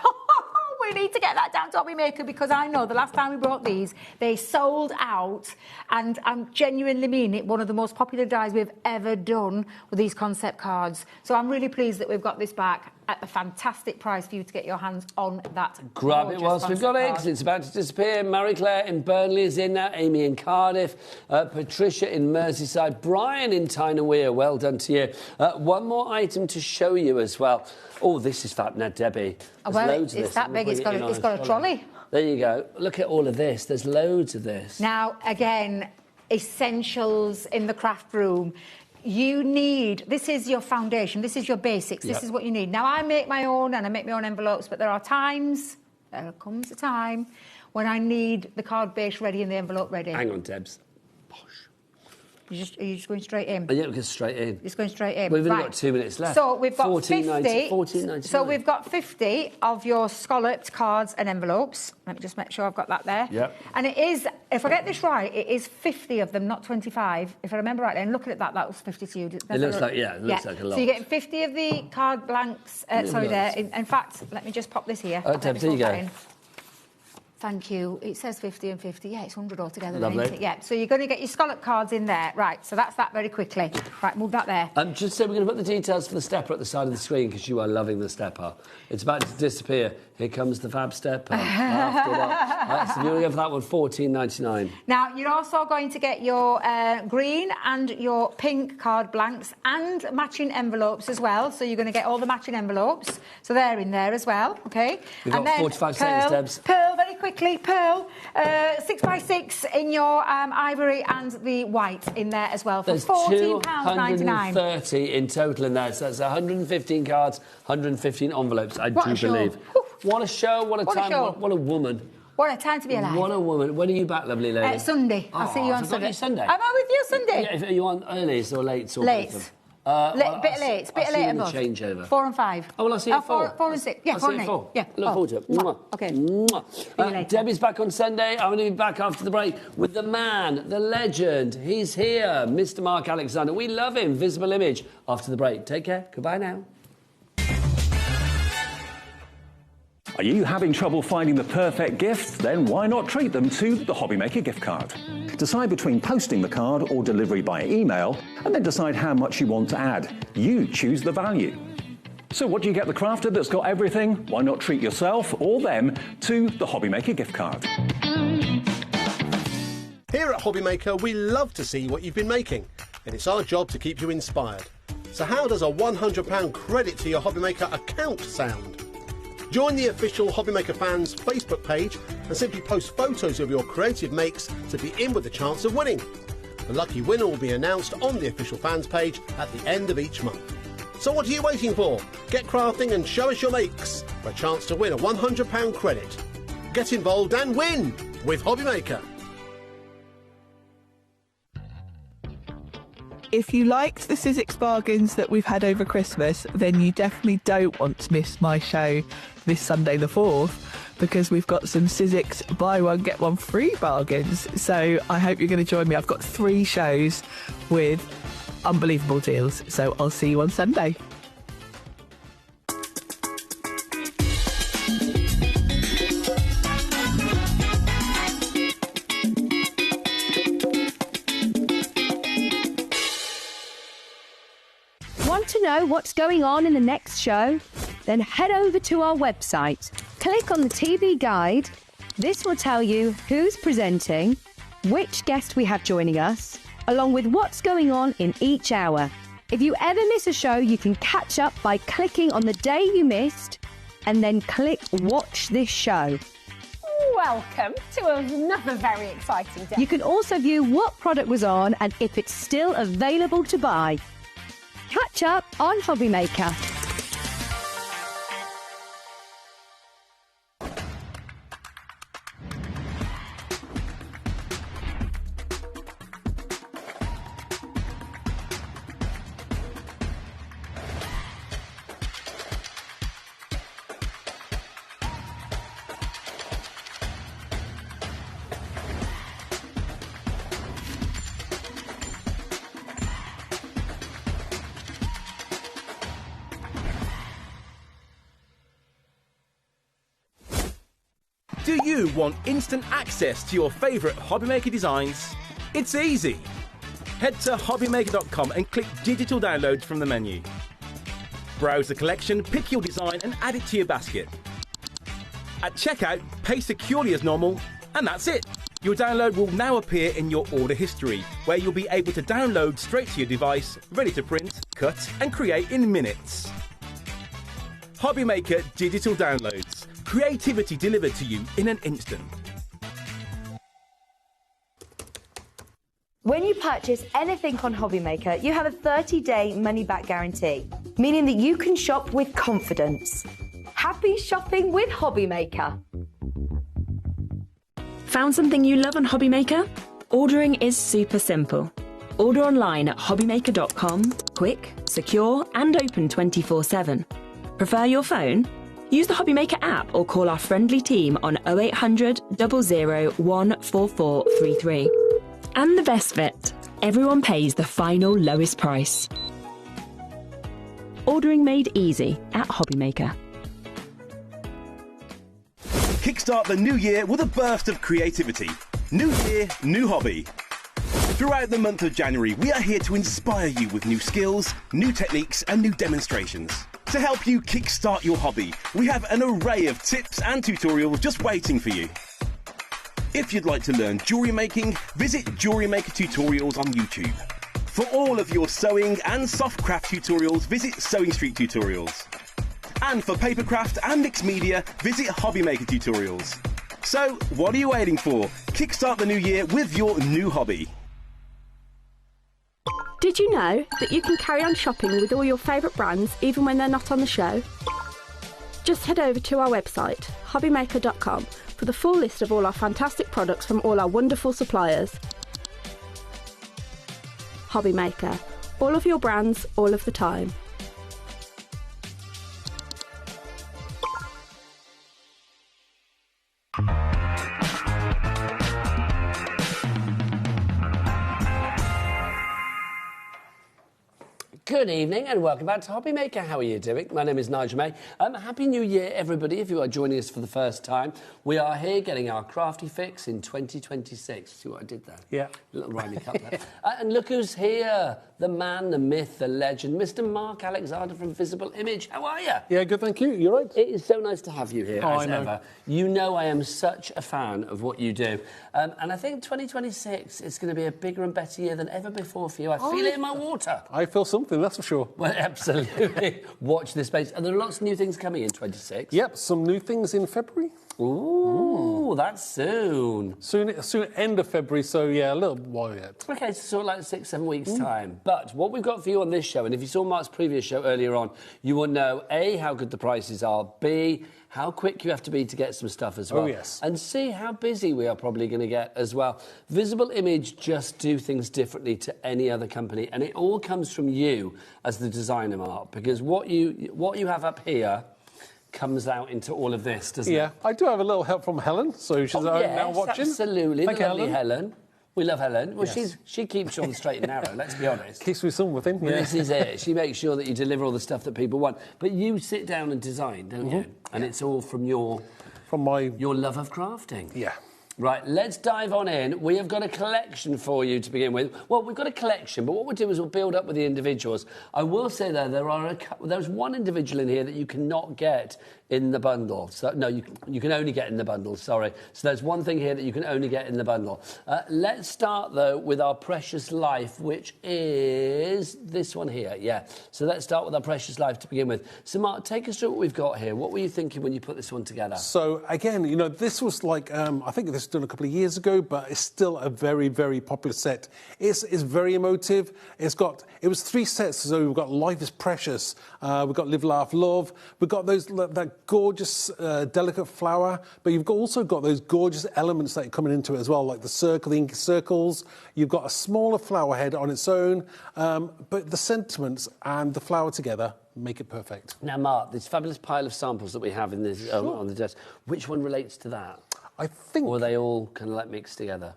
We need to get that down to HobbyMaker because I know the last time we brought these, they sold out, and I'm genuinely mean it, one of the most popular dies we've ever done with these concept cards. So I'm really pleased that we've got this back at a fantastic price for you to get your hands on that. Grab it whilst we've got it, 'cause it's about to disappear. Marie Claire in Burnley is in now. Amy in Cardiff. Patricia in Merseyside. Brian in Tyne Weir. Well done to you. One more item to show you as well. Oh, this is fat now, Debbie. There's loads of this. It's that big. It's got a trolley. There you go. Look at all of this. There's loads of this. Now, again, essentials in the craft room. you need, this is your foundation, this is your basics, this is what you need. Now, I make my own and I make my own envelopes, but there comes a time when I need the card base ready and the envelope ready. Hang on, Debs. Are you just going straight in? Yeah, we're going straight in. It's going straight in. We've only got 2 minutes left. So we've got 14.99. So we've got 50 of your scalloped cards and envelopes. Let me just make sure I've got that there. Yep. And it is, if I get this right, it is 50 of them, not 25. If I remember rightly, and looking at that, that was 50 to you. It looks like, it looks like a lot. So you're getting 50 of the card blanks. Sorry, there. In fact, let me just pop this here. Deb, there you go. Thank you. It says 50 and 50. Yeah, it's 100 altogether. Lovely. Isn't it? Yeah, so you're going to get your scallop cards in there. Right, so that's that very quickly. Right, move that there. Just so we're going to put the details for the stepper at the side of the screen because you are loving the stepper. It's about to disappear. Here comes the fab stepper. After that. So you're going to go for that one, $14.99. Now, you're also going to get your green and your pink card blanks and matching envelopes as well. So you're going to get all the matching envelopes. So they're in there as well, OK? We've got 45 seconds, Debs. Pearl, very quickly, pearl. 6x6 in your ivory and the white in there as well for £14.99. 230 in total in there. So that's 115 cards, 115 envelopes, I do believe. What a show, what a time, what a woman. What a time to be alive. What a woman. When are you back, lovely lady? Sunday. I'll see you on Sunday. Sunday. Am I with you Sunday? Yeah, are you on early or late? Late. Bit late. Changeover. 4 and 5. Oh, well, I'll see you at 4. 4 and 6. Yeah, I'll 4 see and you 8. at 4. Yeah. Look forward to it. Mwah. OK. Mwah. Debbie's back on Sunday. I'm going to be back after the break with the man, the legend. He's here, Mr. Mark Alexander. We love him. Visible Image. After the break. Take care. Goodbye now. Are you having trouble finding the perfect gift? Then why not treat them to the HobbyMaker gift card? Decide between posting the card or delivery by email, and then decide how much you want to add. You choose the value. So what do you get the crafter that's got everything? Why not treat yourself or them to the HobbyMaker gift card? Here at HobbyMaker, we love to see what you've been making, and it's our job to keep you inspired. So how does a £100 credit to your HobbyMaker account sound? Join the official HobbyMaker fans Facebook page and simply post photos of your creative makes to be in with a chance of winning. The lucky winner will be announced on the official fans page at the end of each month. So what are you waiting for? Get crafting and show us your makes for a chance to win a £100 credit. Get involved and win with HobbyMaker. If you liked the Sizzix bargains that we've had over Christmas, then you definitely don't want to miss my show this Sunday the 4th, because we've got some Sizzix buy one, get one free bargains. So I hope you're going to join me. I've got 3 shows with unbelievable deals. So I'll see you on Sunday. Want to know what's going on in the next show? Then head over to our website. Click on the TV guide. This will tell you who's presenting, which guest we have joining us, along with what's going on in each hour. If you ever miss a show, you can catch up by clicking on the day you missed and then click Watch This Show. Welcome to another very exciting day. You can also view what product was on and if it's still available to buy. Catch up on HobbyMaker. Do you want instant access to your favourite HobbyMaker designs? It's easy. Head to HobbyMaker.com and click Digital Downloads from the menu. Browse the collection, pick your design and add it to your basket. At checkout, pay securely as normal, and that's it. Your download will now appear in your order history, where you'll be able to download straight to your device, ready to print, cut and create in minutes. HobbyMaker Digital Downloads. Creativity delivered to you in an instant. When you purchase anything on HobbyMaker, you have a 30-day money-back guarantee, meaning that you can shop with confidence. Happy shopping with HobbyMaker. Found something you love on HobbyMaker? Ordering is super simple. Order online at hobbymaker.com, quick, secure and open 24/7. Prefer your phone? Use the HobbyMaker app or call our friendly team on 0800 00 14433. And the best bit, everyone pays the final lowest price. Ordering made easy at HobbyMaker. Kickstart the new year with a burst of creativity. New year, new hobby. Throughout the month of January, we are here to inspire you with new skills, new techniques and new demonstrations. To help you kickstart your hobby, we have an array of tips and tutorials just waiting for you. If you'd like to learn jewellery making, visit Jewellery Maker Tutorials on YouTube. For all of your sewing and soft craft tutorials, visit Sewing Street Tutorials. And for papercraft and mixed media, visit HobbyMaker Tutorials. So, what are you waiting for? Kickstart the new year with your new hobby. Did you know that you can carry on shopping with all your favourite brands even when they're not on the show? Just head over to our website, HobbyMaker.com, for the full list of all our fantastic products from all our wonderful suppliers. HobbyMaker, all of your brands, all of the time. Good evening and welcome back to HobbyMaker. How are you doing? My name is Nigel May. Happy New Year, everybody, if you are joining us for the first time. We are here getting our crafty fix in 2026. See what I did there? Yeah. A little rhyming cut there. And look who's here. The man, the myth, the legend, Mr. Mark Alexander from Visible Image. How are you? Yeah, good, thank you. You're right. It is so nice to have you here, as I know. ever. You know I am such a fan of what you do. And I think 2026 is going to be a bigger and better year than ever before for you. I feel it in my water. I feel something, that's for sure. Well, absolutely. Watch this space. And there are lots of new things coming in 26. Yep, some new things in February. Ooh, that's soon. Soon, end of February, so yeah, a little while yet. OK, so sort of like 6-7 weeks' time. But what we've got for you on this show, and if you saw Mark's previous show earlier on, you will know, A, how good the prices are, B, how quick you have to be to get some stuff as well. Oh, yes. And C, how busy we are probably going to get as well. Visible Image just do things differently to any other company, and it all comes from you as the designer, Mark, because what you have up here comes out into all of this, doesn't it? Yeah, I do have a little help from Helen, so she's now watching. Absolutely. Thank The you, lovely Helen. We love Helen. Well, Yes. she keeps you on the straight and narrow, let's be honest. Keeps me something, yeah. This is it. She makes sure that you deliver all the stuff that people want. But you sit down and design, don't you? And it's all from your love of crafting. Yeah. Right, let's dive on in. We have got a collection for you to begin with. Well, we've got a collection, but what we'll do is we'll build up with the individuals. I will say, though, there's one individual in here that you cannot get in the bundle. So, no, you can only get in the bundle, sorry. So there's one thing here that you can only get in the bundle. Let's start, though, with our Precious Life, which is this one here, yeah. So let's start with our Precious Life to begin with. So, Mark, take us through what we've got here. What were you thinking when you put this one together? So, again, you know, this was like, I think this was done a couple of years ago, but it's still a very, very popular set. It's very emotive. It was 3 sets, so we've got Life is Precious, we've got Live, Laugh, Love, we've got that gorgeous, delicate flower, but you've also got those gorgeous elements that are coming into it as well, like the ink circles. You've got a smaller flower head on its own, but the sentiments and the flower together make it perfect. Now, Mark, this fabulous pile of samples that we have in this on the desk, which one relates to that? I think... Or are they all kind of like mixed together?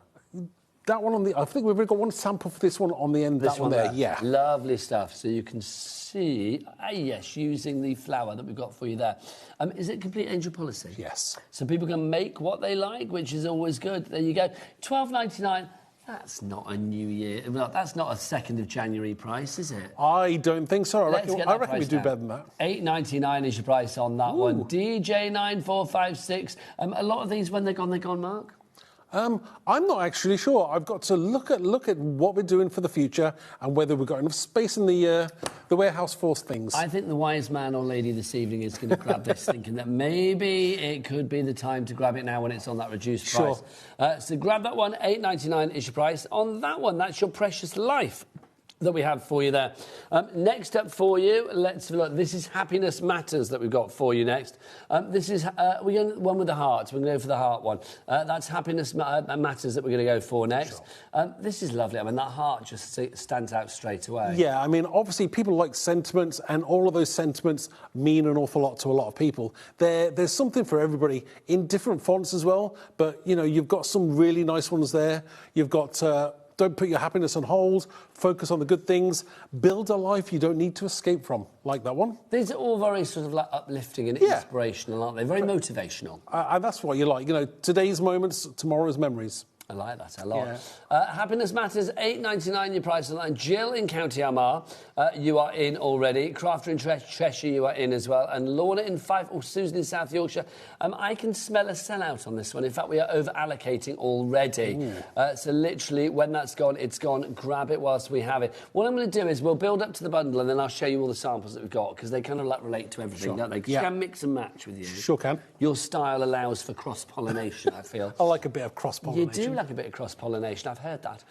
That one I think we've got one sample for this one on the end, that one there, yeah. Lovely stuff. So you can see, yes, using the flower that we've got for you there. Is it complete angel policy? Yes. So people can make what they like, which is always good. There you go. $12.99. That's not a New Year. Well, that's not a 2nd of January price, is it? I don't think so. I reckon we do better than that. $8.99 is your price on that one. DJ9456. A lot of these, when they're gone, Mark? I'm not actually sure. I've got to look at what we're doing for the future and whether we've got enough space in the warehouse for things. I think the wise man or lady this evening is going to grab this, thinking that maybe it could be the time to grab it now when it's on that reduced price. So grab that one. $8.99 is your price on that one. That's your Precious Life that we have for you there. Next up for you, let's have a look. This is Happiness Matters that we've got for you next. This is we're going one with the heart. We're going to go for the heart one. That's Happiness Matters that we're going to go for next. This is lovely. I mean, that heart just stands out straight away. Yeah, I mean, obviously people like sentiments, and all of those sentiments mean an awful lot to a lot of people. There's something for everybody in different fonts as well, but, you know, you've got some really nice ones there. You've got... Don't put your happiness on hold. Focus on the good things. Build a life you don't need to escape from, like that one. These are all very sort of like uplifting and inspirational, aren't they? Very motivational. And that's what you like. You know, today's moments, tomorrow's memories. I like that a lot. Happiness Matters, $8.99 your price on that. Jill in County Armagh, you are in already. Crafter in Cheshire, you are in as well. And Lorna in Fife, or Susan in South Yorkshire. I can smell a sellout on this one. In fact, we are over-allocating already. So literally, when that's gone, it's gone. Grab it whilst we have it. What I'm going to do is we'll build up to the bundle and then I'll show you all the samples that we've got, because they kind of like relate to everything, don't they? Because you can mix and match with you. Sure can. Your style allows for cross-pollination, I feel. I like a bit of cross-pollination. You do like a bit of cross-pollination, I've heard that.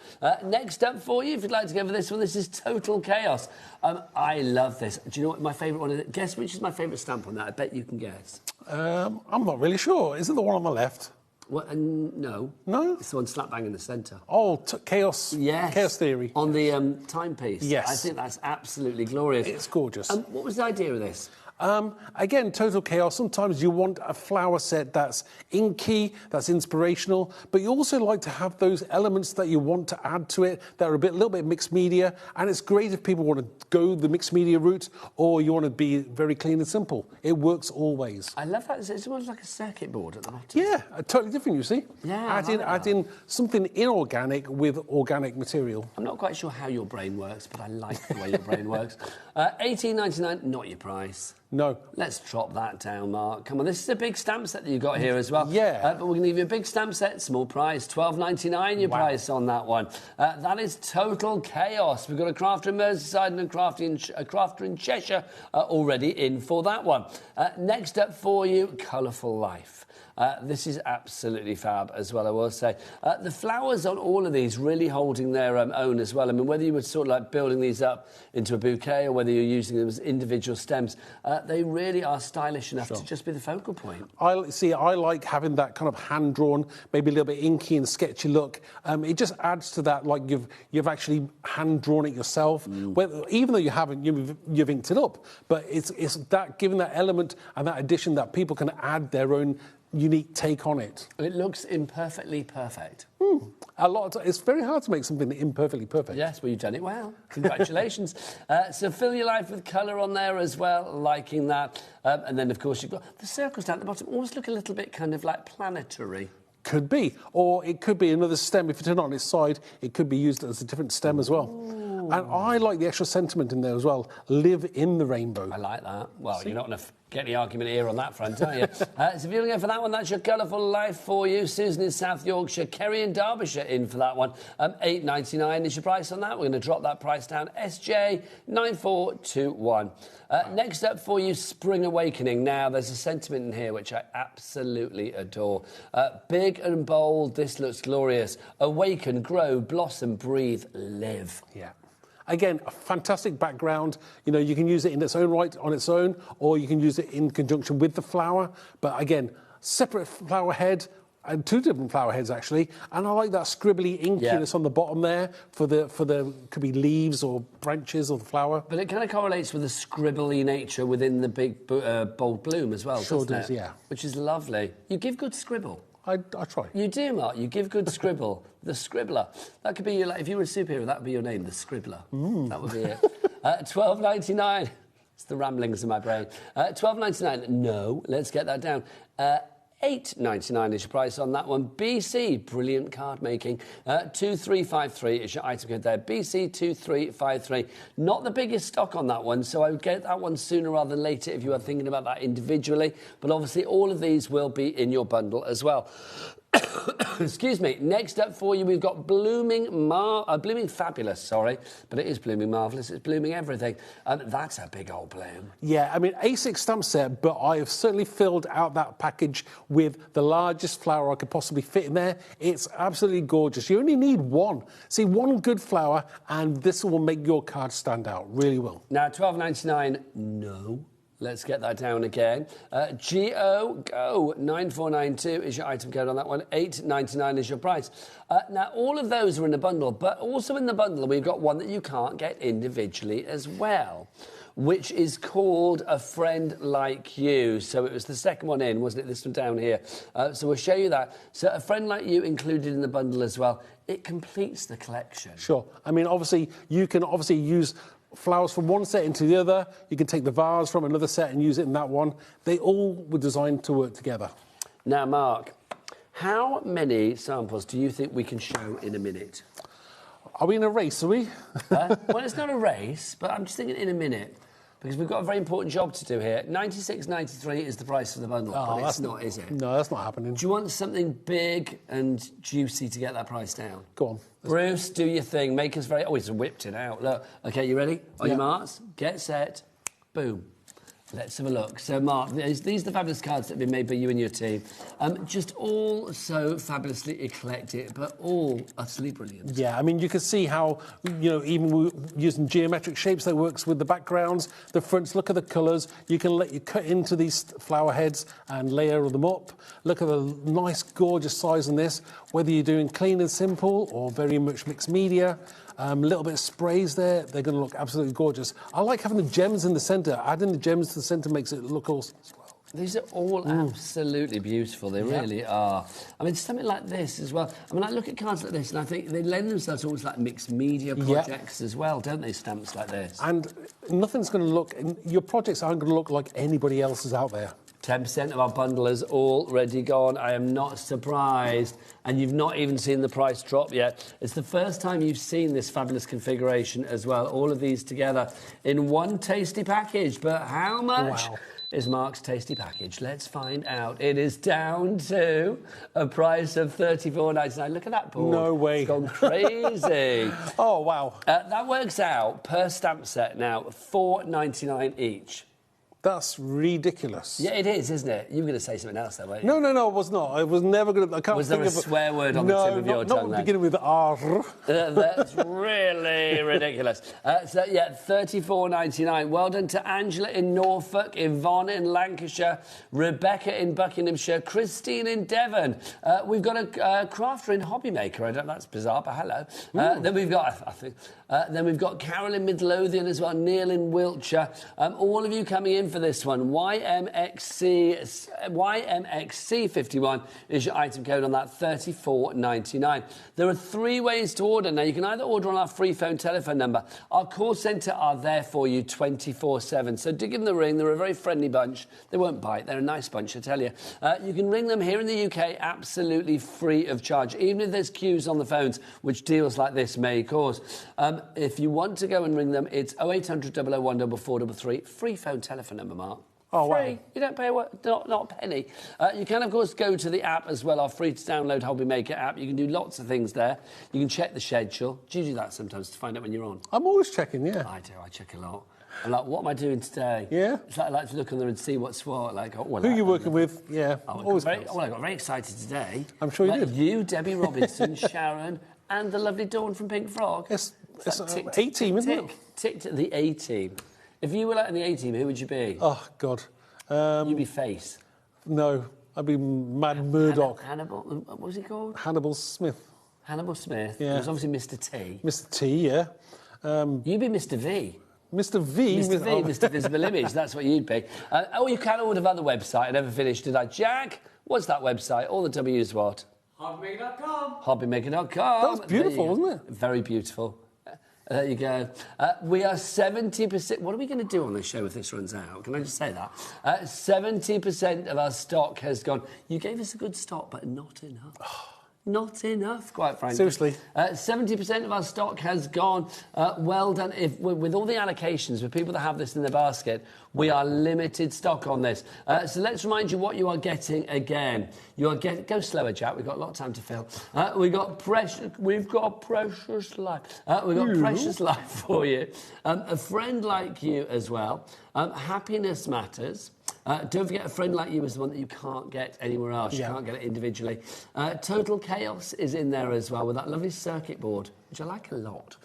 Next up for you, if you'd like to go for this one, this is Total Chaos. I love this. Do you know what my favourite one is? Guess which is my favourite stamp on that? I bet you can guess. I'm not really sure. Is it the one on the left? Well, no. No? It's the one slap bang in the centre. Oh, Chaos. Yes. Chaos Theory. On the timepiece. Yes. I think that's absolutely glorious. It's gorgeous. What was the idea of this? Again, Total Chaos. Sometimes you want a flower set that's inky, that's inspirational, but you also like to have those elements that you want to add to it that are a little bit mixed media. And it's great if people want to go the mixed media route, or you want to be very clean and simple. It works always. I love that. It's almost like a circuit board at the bottom. Yeah, totally different, you see. Yeah, add in something inorganic with organic material. I'm not quite sure how your brain works, but I like the way your brain works. $18.99, not your price. No. Let's drop that down, Mark. Come on, this is a big stamp set that you got here as well. Yeah. But we're going to give you a big stamp set, small price, $12.99 your price on that one. That is Total Chaos. We've got a crafter in Merseyside and a crafter in Cheshire already in for that one. Next up for you, Colourful Life. This is absolutely fab as well, I will say. The flowers on all of these really holding their own as well. I mean, whether you were sort of like building these up into a bouquet or whether you're using them as individual stems, they really are stylish enough to just be the focal point. I like having that kind of hand-drawn, maybe a little bit inky and sketchy look. It just adds to that, like you've actually hand-drawn it yourself. Even though you haven't, you've inked it up. But it's that giving that element and that addition that people can add their own unique take on it. It looks imperfectly perfect. It's very hard to make something imperfectly perfect. Yes, well, you've done it well. Congratulations. So fill your life with colour on there as well, liking that. And then, of course, you've got the circles down at the bottom, almost look a little bit kind of like planetary. Could be. Or it could be another stem. If you turn it on its side, it could be used as a different stem as well. And I like the extra sentiment in there as well. Live in the rainbow. I like that. Well, you're not going to get any argument here on that front, are you? So if you're going to go for that one, that's your Colourful Life for you. Susan in South Yorkshire, Kerry in Derbyshire in for that one. $8.99 is your price on that. We're going to drop that price down. SJ9421. Next up for you, Spring Awakening. Now, there's a sentiment in here which I absolutely adore. Big and bold, this looks glorious. Awaken, grow, blossom, breathe, live. Yeah. Again, a fantastic background. You know, you can use it in its own right on its own, or you can use it in conjunction with the flower. But again, separate flower head, and two different flower heads actually. And I like that scribbly inkiness on the bottom there for the could be leaves or branches of the flower. But it kind of correlates with the scribbly nature within the big bold bloom as well. Sure does, it? Yeah. Which is lovely. You give good scribble. I try. You do, Mark. You give good scribble. The Scribbler. That could be if you were a superhero, that would be your name, the Scribbler. That would be it. $12.99. It's the ramblings of my brain. $12.99. No, let's get that down. $8.99 is your price on that one. BC, brilliant card making. 2353 is your item code there. BC 2353. Not the biggest stock on that one, so I would get that one sooner rather than later if you are thinking about that individually. But obviously, all of these will be in your bundle as well. Excuse me. Next up for you, we've got Blooming Fabulous, sorry. But it is Blooming Marvellous. It's blooming everything. That's a big old bloom. Yeah, I mean, A6 stamp set, but I have certainly filled out that package with the largest flower I could possibly fit in there. It's absolutely gorgeous. You only need one. See, one good flower, and this will make your card stand out. Really will. Now, $12.99, no. Let's get that down again. Go 9492 is your item code on that one. $8.99 is your price. Now, all of those are in a bundle, but also in the bundle we've got one that you can't get individually as well, which is called A Friend Like You. So it was the second one in, wasn't it? This one down here. So we'll show you that. So A Friend Like You included in the bundle as well. It completes the collection. Sure. I mean, obviously, you can use flowers from one set into the other. You can take the vase from another set and use it in that one. They all were designed to work together. Now, Mark, how many samples do you think we can show in a minute? Are we in a race, are we? Well, it's not a race, but I'm just thinking in a minute. Because we've got a very important job to do here. $96.93 is the price of the bundle, but it's not, is it? No, that's not happening. Do you want something big and juicy to get that price down? Go on. Bruce, do your thing. Make us very... Oh, he's whipped it out. Look. OK, you ready? On your marks, get set, boom. Let's have a look. So, Mark, these are the fabulous cards that have been made by you and your team. Just all so fabulously eclectic, but all utterly brilliant. Yeah, I mean, you can see how, even using geometric shapes, that works with the backgrounds, the fronts. Look at the colours. You can let you cut into these flower heads and layer them up. Look at the nice, gorgeous size on this, whether you're doing clean and simple or very much mixed media. A little bit of sprays there, they're going to look absolutely gorgeous. I like having the gems in the centre. Adding the gems to the centre makes it look awesome as well. These are all absolutely beautiful. They really are. I mean, something like this as well. I mean, I look at cards like this and I think they lend themselves to almost like mixed media projects as well, don't they, stamps like this? And nothing's going to look... Your projects aren't going to look like anybody else's out there. 10% of our bundle is already gone. I am not surprised. And you've not even seen the price drop yet. It's the first time you've seen this fabulous configuration as well. All of these together in one tasty package. But how much is Mark's tasty package? Let's find out. It is down to a price of $34.99. Look at that board. No way. It's gone crazy. Oh, wow. That works out per stamp set now, $4.99 each. That's ridiculous. Yeah, it is, isn't it? You were going to say something else, though, weren't you? No, I was not. I was never going to... I can't was there think a swear word on the tip of your tongue, not beginning with R. That's really ridiculous. So, yeah, $34.99. Well done to Angela in Norfolk, Yvonne in Lancashire, Rebecca in Buckinghamshire, Christine in Devon. We've got a crafter in HobbyMaker. I don't know, that's bizarre, but hello. Then we've got Carol in Midlothian as well, Neil in Wiltshire. All of you coming in for this one. YMXC51 is your item code on that, $34.99. There are 3 ways to order. Now, you can either order on our free phone telephone number. Our call centre are there for you 24/7. So dig in the ring. They're a very friendly bunch. They won't bite. They're a nice bunch, I tell you. You can ring them here in the UK absolutely free of charge, even if there's queues on the phones, which deals like this may cause. If you want to go and ring them, it's 0800 001 4433. Free phone telephone number, Mark. Oh, free. wow. You don't pay not a penny. You can, of course, go to the app as well, our free-to-download HobbyMaker app. You can do lots of things there. You can check the schedule. Do you do that sometimes to find out when you're on? I'm always checking, yeah. I do. I check a lot. I'm like, what am I doing today? Yeah. It's like I like to look on there and see what's what. Like, who are you working with? Yeah. I got very excited today. I'm sure you did. You, Debbie Robinson, Sharon, and the lovely Dawn from Pink Frog. It's A-team, isn't it? Ticked the A-team. If you were like in the A-team, who would you be? Oh, God. You'd be Face. No, I'd be Mad Murdoch. Hannibal, what was he called? Hannibal Smith. Hannibal Smith. Yeah. It was obviously Mr. T. Mr. T, yeah. You'd be Mr. V. Mr. V? Mr. Visible Image, that's what you'd be. You can order via the website. I never finished, did I? Jack, what's that website? All the W's what? HobbyMaker.com. HobbyMaker.com. That was beautiful, wasn't it? Very beautiful. There you go. We are 70%... What are we going to do on this show if this runs out? Can I just say that? 70% of our stock has gone. You gave us a good stock, but not enough. not enough, quite frankly. Seriously. 70% of our stock has gone. Well done. With all the allocations, with people that have this in their basket, we are limited stock on this. So let's remind you what you are getting again. You are getting... Go slower, Jack. We've got a lot of time to fill. We've got precious life. We've got precious life for you. A friend like you as well. Happiness matters. Don't forget, a friend like you is the one that you can't get anywhere else. You can't get it individually. Total Chaos is in there as well with that lovely circuit board, which I like a lot.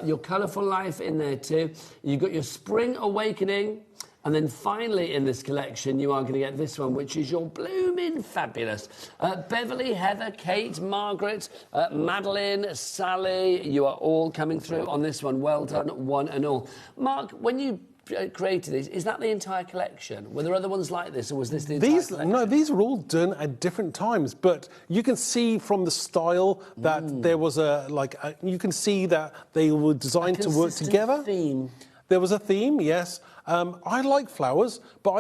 Your Colourful Life in there too. You've got your Spring Awakening. And then finally in this collection, you are going to get this one, which is your blooming fabulous. Beverly, Heather, Kate, Margaret, Madeline, Sally, you are all coming through on this one. Well done, one and all. Mark, when you created these, is that the entire collection? Were there other ones like this, or was this the entire collection? No, these were all done at different times, but you can see from the style that there was you can see that they were designed to work together. Theme. There was a theme, yes. I like flowers, but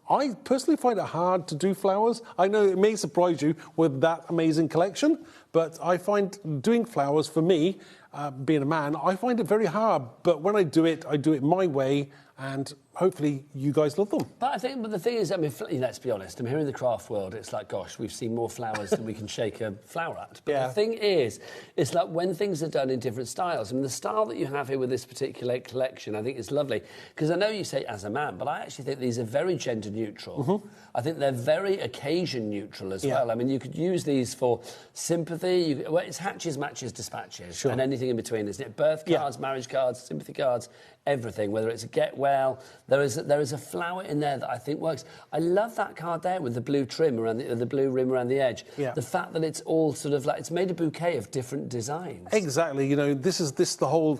I personally find it hard to do flowers. I know it may surprise you with that amazing collection, but I find doing flowers, for me, being a man, I find it very hard. But when I do it my way, and hopefully you guys love them. But the thing is, I mean, let's be honest, I'm here in the craft world, it's like, gosh, we've seen more flowers than we can shake a flower at. But the thing is, it's like when things are done in different styles. I mean, the style that you have here with this particular collection, I think is lovely. Because I know you say as a man, but I actually think these are very gender neutral. I think they're very occasion neutral as well. I mean, you could use these for sympathy. It's hatches, matches, dispatches, and anything in between, isn't it? Birth cards, marriage cards, sympathy cards, everything, whether it's a get well. There is a flower in there that I think works. I love that card there with the blue trim around the blue rim around the edge. The fact that it's all sort of like, it's made a bouquet of different designs. Exactly. You know, this is the whole...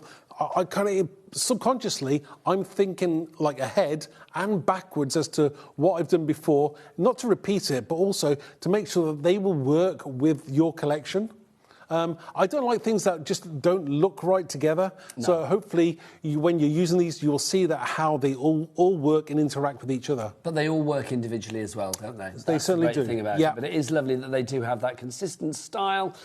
I kind of subconsciously, I'm thinking like ahead and backwards as to what I've done before, not to repeat it, but also to make sure that they will work with your collection. I don't like things that just don't look right together. No. So hopefully, when you're using these, you'll see that how they all work and interact with each other. But they all work individually as well, don't they? They certainly do. That's the great thing about it. But it is lovely that they do have that consistent style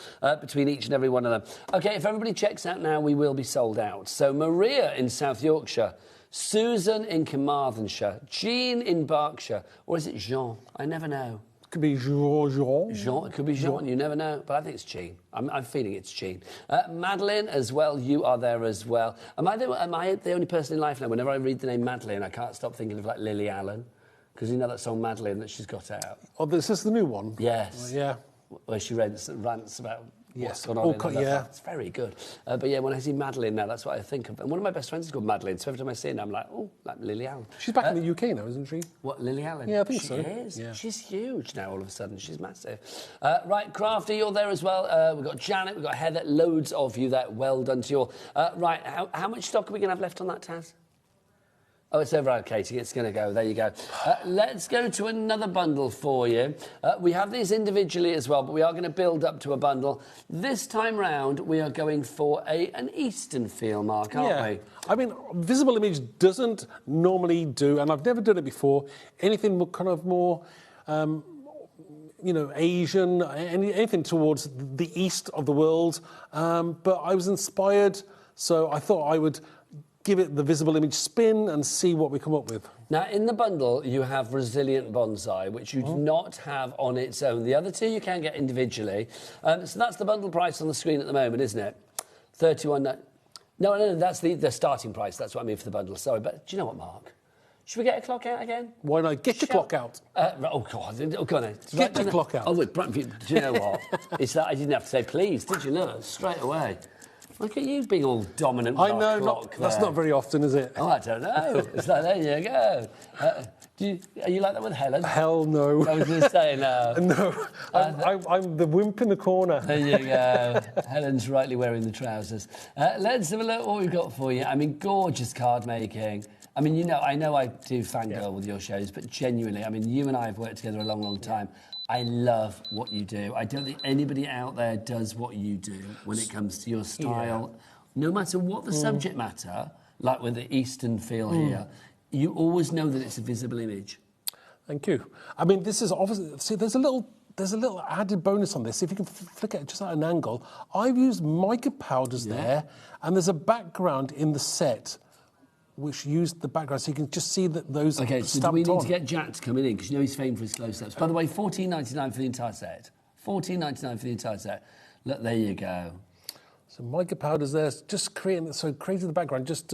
between each and every one of them. OK, if everybody checks out now, we will be sold out. So Maria in South Yorkshire, Susan in Carmarthenshire, Jean in Berkshire, or is it Jean? I never know. It could be Jean. Jean, it could be Jean, you never know. But I think it's Jean. I'm feeling it's Jean. Madeline as well, you are there as well. Am I the only person in life now, whenever I read the name Madeline, I can't stop thinking of like Lily Allen? Because you know that song Madeline that she's got out? Oh, this is the new one? Yes. Yeah. Where she rants about... Yes, It's very good. But yeah, when I see Madeline now, that's what I think of. And one of my best friends is called Madeline, so every time I see her, I'm like, oh, like Lily Allen. She's back in the UK now, isn't she? What, Lily Allen? Yeah, I think so. She is. Yeah. She's huge now, all of a sudden. She's massive. Right, Crafty, you're there as well. We've got Janet, we've got Heather, loads of you there. Well done to you all. Right, how much stock are we going to have left on that, Taz? Oh, it's over allocating. It's going to go. There you go. Let's go to another bundle for you. We have these individually as well, but we are going to build up to a bundle. This time round, we are going for an Eastern feel, Mark, aren't we? I mean, Visible Image doesn't normally do, and I've never done it before, anything kind of more... you know, Asian, anything towards the east of the world. But I was inspired, so I thought I would give it the Visible Image spin and see what we come up with. Now, in the bundle, you have Resilient Bonsai, which you do not have on its own. The other two you can get individually. So that's the bundle price on the screen at the moment, isn't it? $31.99. No, that's the starting price. That's what I mean for the bundle. Sorry, but do you know what, Mark? Should we get a clock out again? Why not? Get your clock out. Oh, God. Oh, go on then. Get your clock out. Oh, wait, do you know what? It's that I didn't have to say please, did you? Look, straight away. Look at you being all dominant with our clock. That's not very often, is it? Oh, I don't know. It's like, there you go. Are you like that with Helen? Hell no. I was going to say no. No, I'm the wimp in the corner. There you go. Helen's rightly wearing the trousers. Let's have a look at what we've got for you. I mean, gorgeous card making. I mean, you know I do fangirl with your shows, but genuinely, I mean, you and I have worked together a long, long time. I love what you do. I don't think anybody out there does what you do when it comes to your style. No matter what the subject matter, like with the Eastern feel here, you always know that it's a Visible Image. Thank you. I mean, this is obviously... See, there's a little there's a little added bonus on this. If you can flick it just at an angle, I've used mica powders there, and there's a background in the set which used the background, so you can just see that those Okay, are so do stamped we need on. to get Jack to come in because you know he's famed for his close-ups. By the way, $14.99 for the entire set. $14.99 for the entire set. Look, there you go. So mica powders there, just creating the background, just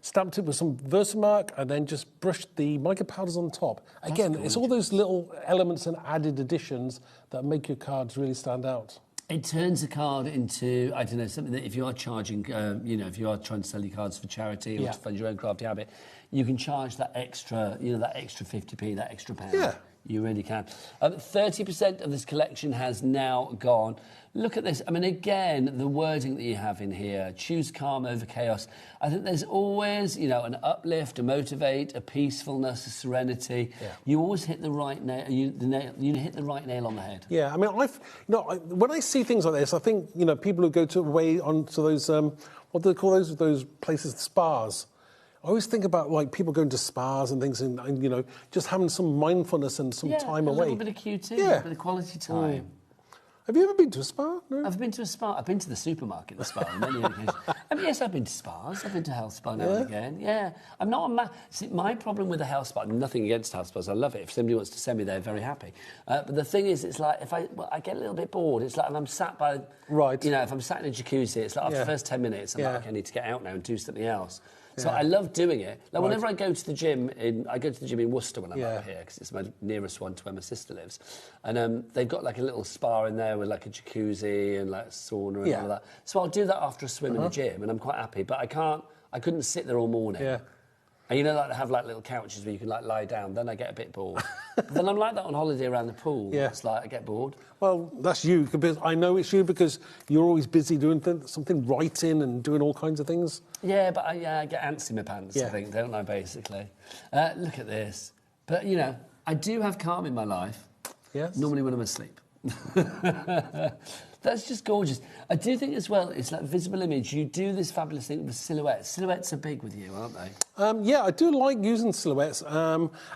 stamped it with some Versamark and then just brushed the mica powders on top. Again, it's all those little elements and added additions that make your cards really stand out. It turns a card into, I don't know, something that if you are charging, if you are trying to sell your cards for charity or to fund your own crafty habit, you can charge that extra, that extra 50p, that extra pound. Yeah. You really can. 30% of this collection has now gone. Look at this. I mean, again, the wording that you have in here, choose calm over chaos. I think there's always, an uplift, a motivate, a peacefulness, a serenity. Yeah. You always hit the right nail. You hit the right nail on the head. Yeah, I mean, when I see things like this, I think, people who go away onto those, what do they call those places, spas. I always think about people going to spas and things, and just having some mindfulness and some time away. A little bit of QT, a bit of quality time. Have you ever been to a spa? No? I've been to a spa. I've been to the supermarket, the spa, on many occasions. Yes, I've been to spas. I've been to health spa now and again. Yeah, I'm not a See, my problem with a health spa, nothing against health spas. I love it. If somebody wants to send me there, very happy. But the thing is, it's like I get a little bit bored. It's like if I'm sat by, if I'm sat in a jacuzzi, it's like after the first 10 minutes, I'm like, I need to get out now and do something else. So I love doing it. Like whenever I go to the gym I go to the gym in Worcester when I'm up here because it's my nearest one to where my sister lives, and they've got like a little spa in there with like a jacuzzi and like a sauna and all that. So I'll do that after a swim in the gym, and I'm quite happy. But I couldn't sit there all morning. Yeah. And they have like little couches where you can like lie down. Then I get a bit bored. But then I'm like that on holiday around the pool. Yeah. It's like I get bored. Well, that's you. I know it's you because you're always busy doing something, writing and doing all kinds of things. Yeah, but I get ants in my pants, I think, don't I, basically? Look at this. But, I do have calm in my life. Yes. Normally when I'm asleep. That's just gorgeous. I do think as well, it's like visible image. You do this fabulous thing with silhouettes. Silhouettes are big with you, aren't they? Yeah, I do like using silhouettes.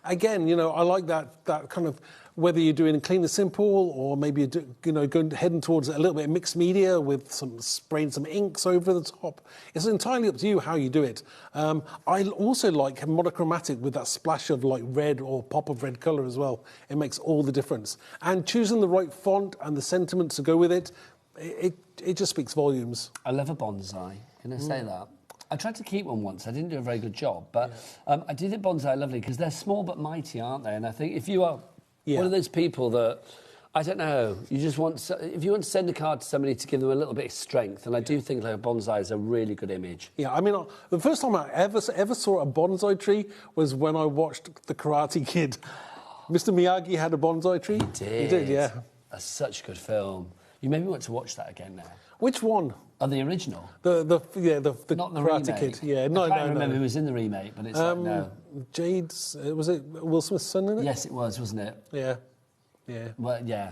Again, I like that kind of, whether you're doing clean and simple or maybe you're heading towards a little bit of mixed media with spraying some inks over the top. It's entirely up to you how you do it. I also like monochromatic with that splash of like red or pop of red colour as well. It makes all the difference. And choosing the right font and the sentiment to go with it, it just speaks volumes. I love a bonsai. Can I say that? I tried to keep one once. I didn't do a very good job, but I do think bonsai are lovely because they're small but mighty, aren't they? And I think if you are one of those people that, I don't know, if you want to send a card to somebody to give them a little bit of strength, and I do think like a bonsai is a really good image. Yeah, I mean, the first time I ever saw a bonsai tree was when I watched The Karate Kid. Mr. Miyagi had a bonsai tree. He did, yeah. That's such a good film. You maybe want to watch that again now. Which one? Oh, the original. The not the Karate remake. Kid. Yeah, I can't remember who was in the remake, but it's like no. Jade's. Was it Will Smith's son in it? Yes, it was, wasn't it? Yeah. Yeah. Well, yeah.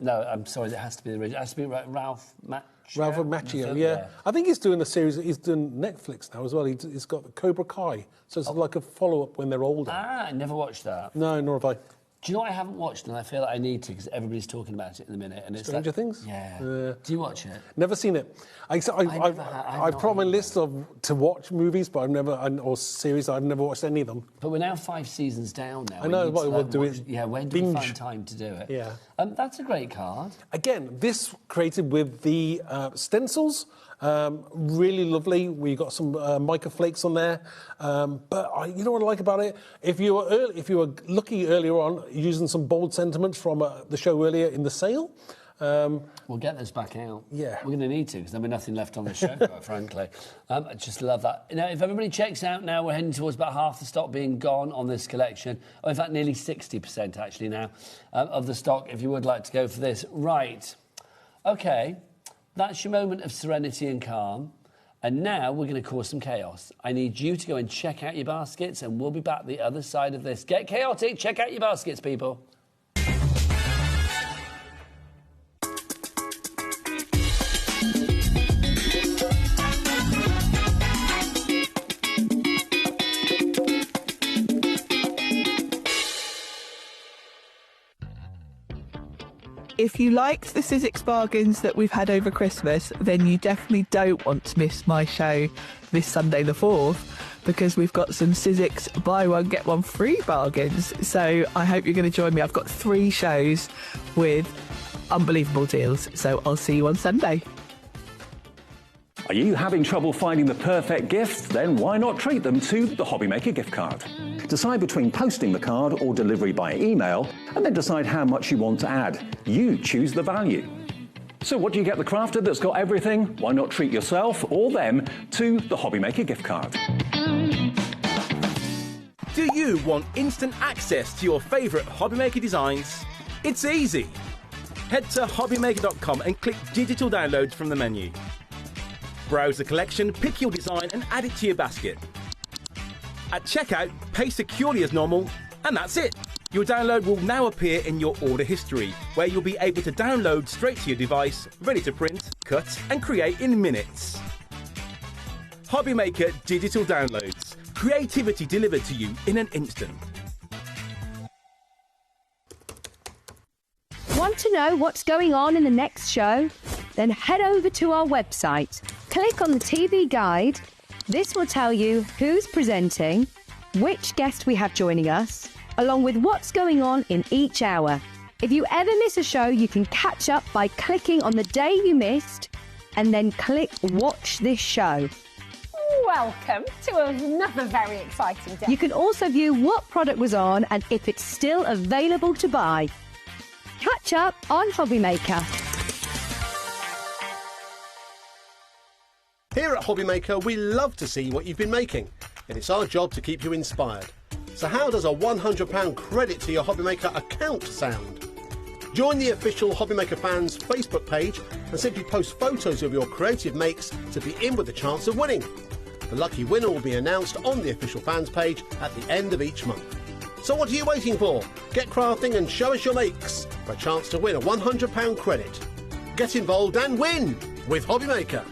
No, I'm sorry. It has to be the original. It has to be Ralph Macchio. Ralph Macchio. Yeah. I think he's doing a series. He's doing Netflix now as well. He's got Cobra Kai, so it's like a follow-up when they're older. I never watched that. No, nor have I. Do you know what I haven't watched, and I feel like I need to because everybody's talking about it in a minute? And it's Stranger Things? Yeah. Do you watch it? Never seen it. I've put on my list to watch movies, but or series. I've never watched any of them. But we're now 5 seasons down now. I know what we'll do it. Yeah, when do we find time to do it? Yeah. That's a great card. Again, this created with the stencils. Really lovely. We got some mica flakes on there. But you know what I like about it? If you were lucky earlier on, using some bold sentiments from the show earlier in the sale. We'll get those back out. Yeah. We're going to need to because there'll be nothing left on the show, quite frankly. I just love that. Now, if everybody checks out now, we're heading towards about half the stock being gone on this collection. Oh, in fact, nearly 60% actually now of the stock, if you would like to go for this. Right. Okay. That's your moment of serenity and calm. And now we're going to cause some chaos. I need you to go and check out your baskets, and we'll be back the other side of this. Get chaotic. Check out your baskets, people. If you liked the Sizzix bargains that we've had over Christmas, then you definitely don't want to miss my show this Sunday the 4th, because we've got some Sizzix buy one, get one free bargains. So I hope you're going to join me. I've got 3 shows with unbelievable deals. So I'll see you on Sunday. Are you having trouble finding the perfect gift? Then why not treat them to the HobbyMaker gift card? Decide between posting the card or delivery by email, and then decide how much you want to add. You choose the value. So what do you get the crafter that's got everything? Why not treat yourself or them to the HobbyMaker gift card? Do you want instant access to your favourite HobbyMaker designs? It's easy. Head to HobbyMaker.com and click Digital Downloads from the menu. Browse the collection, pick your design and add it to your basket. At checkout, pay securely as normal, and that's it. Your download will now appear in your order history, where you'll be able to download straight to your device, ready to print, cut and create in minutes. HobbyMaker Digital Downloads. Creativity delivered to you in an instant. Want to know what's going on in the next show? Then head over to our website. Click on the TV guide. This will tell you who's presenting, which guest we have joining us, along with what's going on in each hour. If you ever miss a show, you can catch up by clicking on the day you missed and then click Watch This Show. Welcome to another very exciting day. You can also view what product was on and if it's still available to buy. Catch up on HobbyMaker. Here at HobbyMaker, we love to see what you've been making, and it's our job to keep you inspired. So how does a £100 credit to your HobbyMaker account sound? Join the official HobbyMaker fans Facebook page and simply post photos of your creative makes to be in with a chance of winning. The lucky winner will be announced on the official fans page at the end of each month. So what are you waiting for? Get crafting and show us your makes for a chance to win a £100 credit. Get involved and win with HobbyMaker.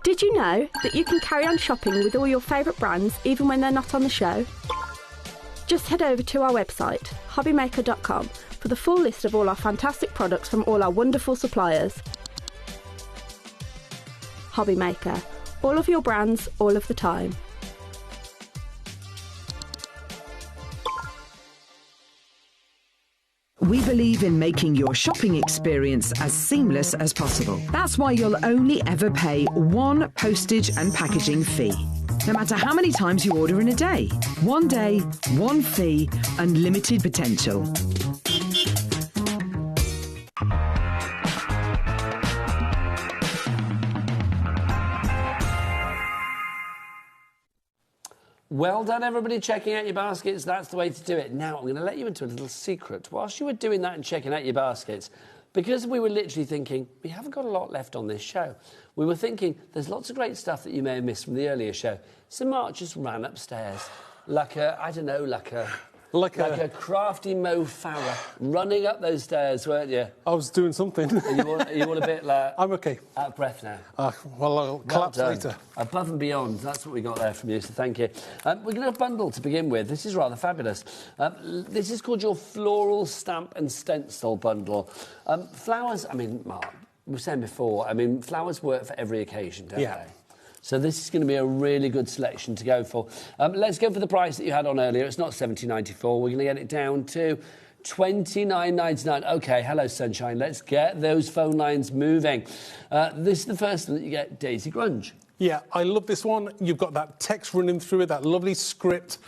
Did you know that you can carry on shopping with all your favourite brands even when they're not on the show? Just head over to our website, HobbyMaker.com, for the full list of all our fantastic products from all our wonderful suppliers. HobbyMaker, all of your brands, all of the time. We believe in making your shopping experience as seamless as possible. That's why you'll only ever pay one postage and packaging fee, no matter how many times you order in a day. One day, one fee, unlimited potential. Well done, everybody, checking out your baskets. That's the way to do it. Now, I'm going to let you into a little secret. Whilst you were doing that and checking out your baskets, because we were literally thinking, we haven't got a lot left on this show, we were thinking there's lots of great stuff that you may have missed from the earlier show. So Mark just ran upstairs like a, I don't know, like a crafty Mo Farah running up those stairs, weren't you? I was doing something. Are you all a bit like... I'm okay. Out of breath now? Well, I'll collapse later. Above and beyond, that's what we got there from you, so thank you. We're going to have a bundle to begin with. This is rather fabulous. This is called your Floral Stamp and Stencil bundle. Flowers, I mean, Mark, we were saying before, I mean, flowers work for every occasion, don't they? So this is going to be a really good selection to go for. Let's go for the price that you had on earlier. It's not $17.94. We're going to get it down to $29.99. OK, hello, sunshine. Let's get those phone lines moving. This is the first one that you get, Daisy Grunge. Yeah, I love this one. You've got that text running through it, that lovely script.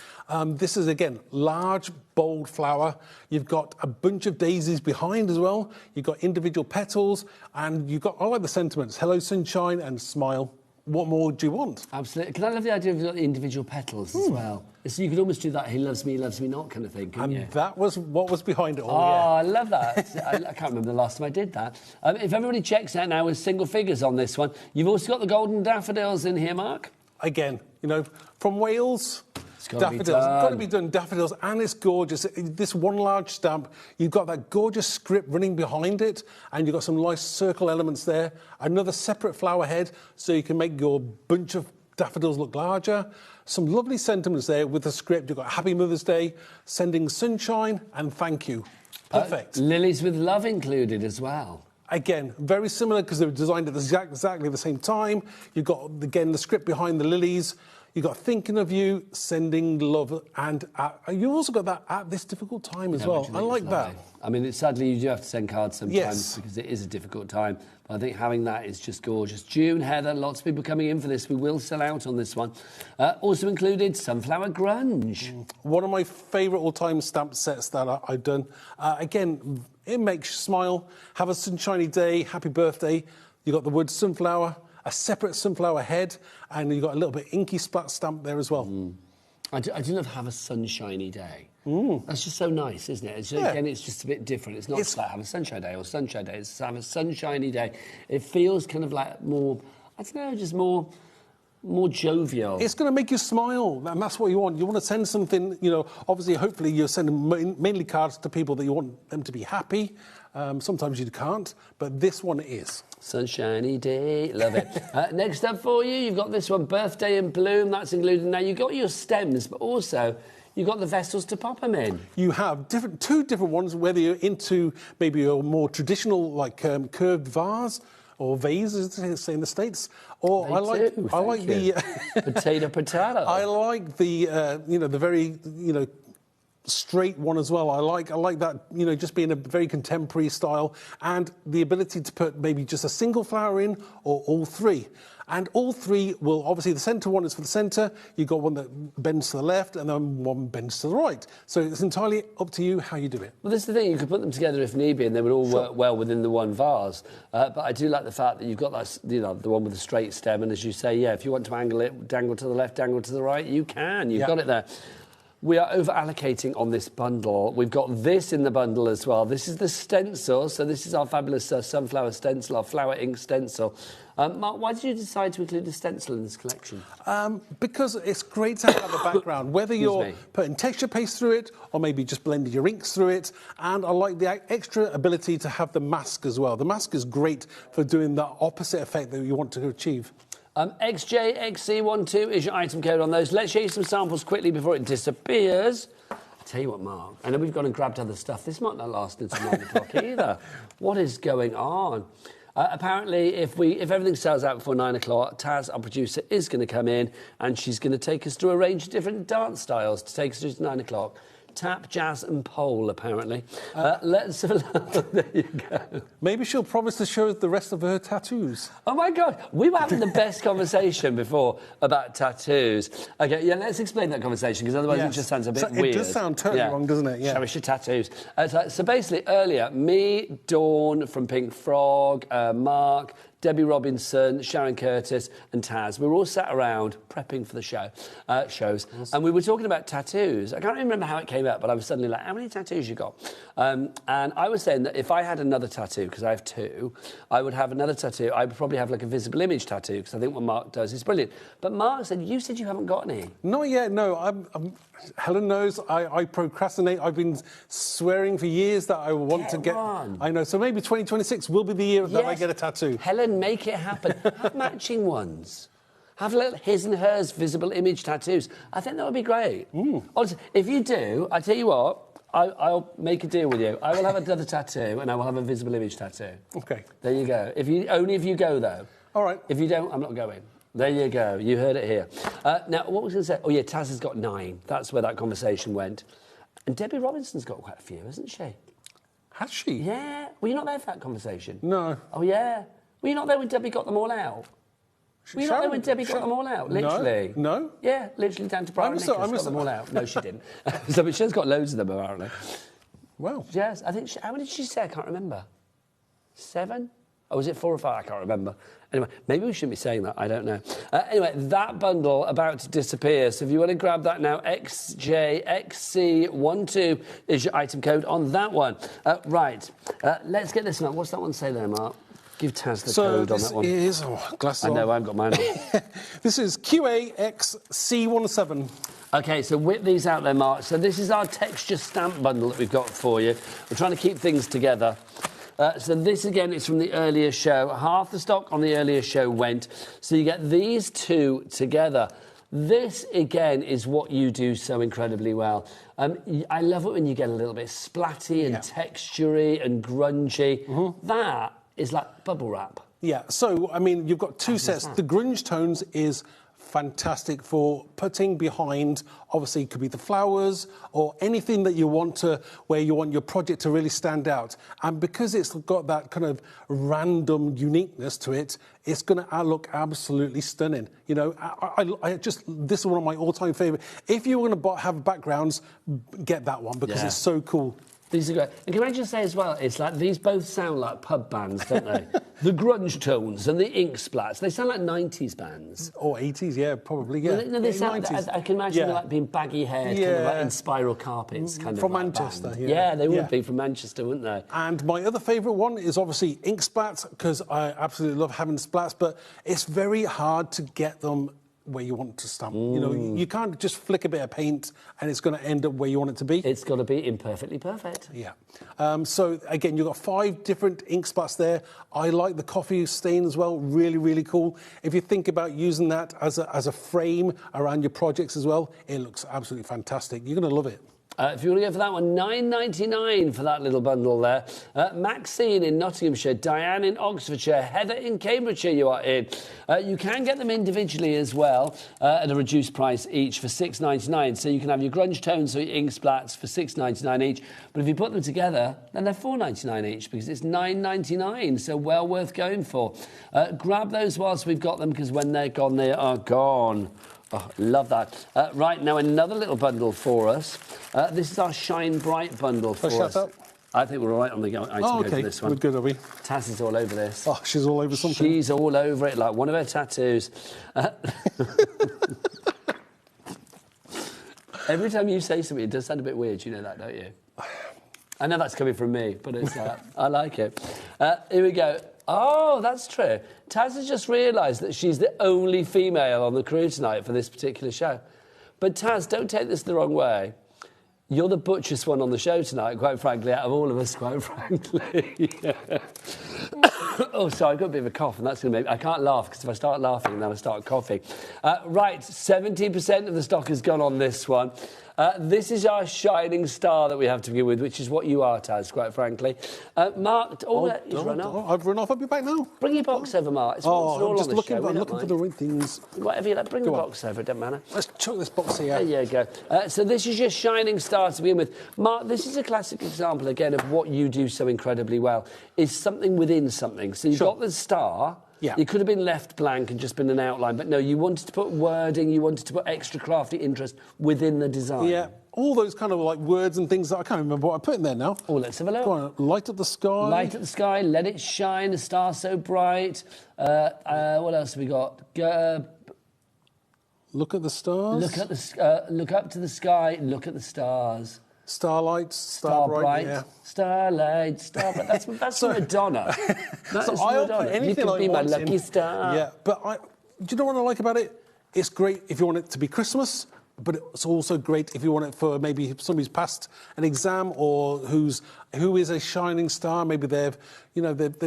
This is, again, large, bold flower. You've got a bunch of daisies behind as well. You've got individual petals, and you've got, I like the sentiments, hello, sunshine, and smile. what more do you want? Absolutely. Can I love the idea of the individual petals as well? So you could almost do that he loves me not kind of thing, couldn't you? That was what was behind it all, I love that. I can't remember the last time I did that. If everybody checks out now with single figures on this one, you've also got the golden daffodils in here, Mark. Again, you know, from Wales... Daffodils. It's got to be done. Daffodils, and it's gorgeous. This one large stamp, you've got that gorgeous script running behind it, and you've got some nice circle elements there. Another separate flower head, so you can make your bunch of daffodils look larger. Some lovely sentiments there with the script. You've got Happy Mother's Day, sending sunshine, and thank you. Perfect. Lilies with love included as well. Again, very similar because they were designed at exactly the same time. You've got, again, the script behind the lilies. You've got thinking of you, sending love, and you've also got that at this difficult time as well. I like that. I mean, sadly, you do have to send cards sometimes because it is a difficult time. But I think having that is just gorgeous. June, Heather, lots of people coming in for this. We will sell out on this one. Also included Sunflower Grunge. One of my favourite all-time stamp sets that I've done. Again, it makes you smile. Have a sunshiny day. Happy birthday. You've got the word sunflower, a separate sunflower head, and you've got a little bit inky splat stamp there as well. I do love Have a Sunshiny Day. That's just so nice, isn't it? Again, it's just a bit different. It's not just like Have a Sunshine Day or Sunshine Day. It's Have a Sunshiny Day. It feels kind of like more, I don't know, just more jovial. It's going to make you smile, and that's what you want. You want to send something, you know, obviously, hopefully you're sending mainly cards to people that you want them to be happy. Sometimes you can't, but this one is. Sunshiny Day, love it. Next up for you, you've got this one, Birthday in Bloom, that's included. Now, you've got your stems, but also you've got the vessels to pop them in. You have two different ones, whether you're into maybe a more traditional, like, curved vase, or vase, as they say in the States. Or I like the... Potato. I like the, you know, the very, you know, straight one as well. I like that, you know, just being a very contemporary style, and the ability to put maybe just a single flower in or all three. And all three will, obviously the centre one is for the centre, you've got one that bends to the left and then one bends to the right. So it's entirely up to you how you do it. Well, this is the thing, you could put them together if need be and they would all work well within the one vase. But I do like the fact that you've got that, you know, the one with the straight stem, and as you say, if you want to angle it, dangle to the left, dangle to the right, you can. You've got it there. We are over-allocating on this bundle. We've got this in the bundle as well. This is the stencil. So this is our fabulous sunflower stencil, our flower ink stencil. Mark, why did you decide to include the stencil in this collection? Because it's great to have a background, whether you're putting texture paste through it or maybe just blending your inks through it. And I like the extra ability to have the mask as well. The mask is great for doing the opposite effect that you want to achieve. XJXC12 is your item code on those. Let's show you some samples quickly before it disappears. I'll tell you what, Mark, I know we've gone and grabbed other stuff. This might not last until 9 o'clock either. What is going on? Apparently, if everything sells out before 9 o'clock, Taz, our producer, is going to come in and she's going to take us through a range of different dance styles to take us through to 9 o'clock. Tap, jazz and pole, apparently. Let's have a look. There you go. Maybe she'll promise to show us the rest of her tattoos. Oh, my God. We were having the best conversation before about tattoos. OK, let's explain that conversation, because otherwise it just sounds a bit weird. It does sound totally wrong, doesn't it? Cherish your tattoos. So basically, earlier, me, Dawn from Pink Frog, Mark, Debbie Robinson, Sharon Curtis and Taz. We were all sat around prepping for the shows, and we were talking about tattoos. I can't remember how it came up, but I was suddenly like, how many tattoos you got? And I was saying that if I had another tattoo, because I have two, I would have another tattoo. I would probably have like a visible image tattoo, because I think what Mark does is brilliant. But Mark said, you haven't got any. Not yet, no. Helen knows I procrastinate. I've been swearing for years that I want to get one. I know, so maybe 2026 will be the year that I get a tattoo. Helen, make it happen. Have matching ones. Have little his and hers visible image tattoos. I think that would be great. Honestly, if you do, I tell you what, I'll make a deal with you. I will have another tattoo and I will have a visible image tattoo. Okay. There you go. Only if you go, though. All right. If you don't, I'm not going. There you go. You heard it here. Now, what was I going to say? Oh, yeah, Taz has got 9. That's where that conversation went. And Debbie Robinson's got quite a few, hasn't she? Has she? Yeah. Were you not there for that conversation? No. Oh, yeah. Were you not there when Debbie got them all out? Were you not there when Debbie got them all out? Literally. No. Yeah, literally down to Brian Nicholas got them all out. No, she didn't. But she's got loads of them, apparently. Well. Yes, I think... how many did she say? I can't remember. 7? Oh, was it 4 or 5? I can't remember. Anyway, maybe we shouldn't be saying that. I don't know. Anyway, that bundle about to disappear. So if you want to grab that now, XJXC12 is your item code on that one. Right. Let's get this one. What's that one say there, Mark? Give Taz the code on that one. Is, glasses I know, on. I haven't got mine on. This is QAXC17. OK, so whip these out there, Mark. So this is our texture stamp bundle that we've got for you. We're trying to keep things together. So this, again, is from the earlier show. Half the stock on the earlier show went. So you get these two together. This, again, is what you do so incredibly well. I love it when you get a little bit splatty and textury and grungy. That is like bubble wrap. Yeah, so, I mean, you've got two sets. The grunge tones is fantastic for putting behind, obviously it could be the flowers or anything that you want to, where you want your project to really stand out. And because it's got that kind of random uniqueness to it, it's going to look absolutely stunning. You know, I just, this is one of my all-time favourite. If you want to have backgrounds, get that one because it's so cool. These are great. And can I just say as well, it's like these both sound like pub bands, don't they? The grunge tones and the ink splats, they sound like 90s bands. Or 80s, yeah, probably, yeah. No, they sound, 90s. I can imagine them like being baggy haired, kind of like in spiral carpets, kind from of like Manchester, band. Yeah, they would be from Manchester, wouldn't they? And my other favourite one is obviously ink splats, because I absolutely love having splats, but it's very hard to get them where you want to stamp. You know, you can't just flick a bit of paint and it's going to end up where you want it to be. It's got to be imperfectly perfect. Yeah. So, again, you've got 5 different ink splats there. I like the coffee stain as well. Really, really cool. If you think about using that as a frame around your projects as well, it looks absolutely fantastic. You're going to love it. If you want to go for that one, $9.99 for that little bundle there. Maxine in Nottinghamshire, Diane in Oxfordshire, Heather in Cambridgeshire you are in. You can get them individually as well at a reduced price each for $6.99. So you can have your grunge tones or your ink splats for $6.99 each. But if you put them together, then they're $4.99 each because it's $9.99. So well worth going for. Grab those whilst we've got them because when they're gone, they are gone. Oh, love that. Right, now another little bundle for us. This is our Shine Bright bundle for us. I think we're all right on the item code for this one. We're good, are we? Taz is all over this. Oh, she's all over something. She's all over it, like one of her tattoos. Every time you say something, it does sound a bit weird. You know that, don't you? I know that's coming from me, but it's I like it. Here we go. Oh, that's true. Taz has just realised that she's the only female on the crew tonight for this particular show. But Taz, don't take this the wrong way. You're the butchest one on the show tonight, quite frankly, out of all of us, quite frankly. Oh, sorry, I've got a bit of a cough, and that's going to make... I can't laugh, because if I start laughing, then I start coughing. Right, 70% of the stock has gone on this one. This is our shining star that we have to begin with, which is what you are, Taz, quite frankly. Mark, he's run off. I've run off. I'll be back now. Bring your box over, Mark. It's I'm just looking for the right things. Whatever you like, bring the box over, it doesn't matter. Let's chuck this box here. There you go. So this is your shining star to begin with. Mark, this is a classic example, again, of what you do so incredibly well, is something within something. So you've got the star. Yeah. You could have been left blank and just been an outline, but no, you wanted to put wording, you wanted to put extra crafty interest within the design. Yeah, all those kind of like words and things that I can't remember what I put in there now. Oh, let's have a look. Go on, light up the sky. Light up the sky, let it shine, a star so bright. What else have we got? Look at the stars. Look up to the sky, look at the stars. Starlight, Starbright, yeah. Starlight, Starbright. That's Madonna. So I'll put anything you could be my lucky star. Yeah, but do you know what I like about it? It's great if you want it to be Christmas, but it's also great if you want it for maybe somebody's passed an exam or who is a shining star. Maybe they've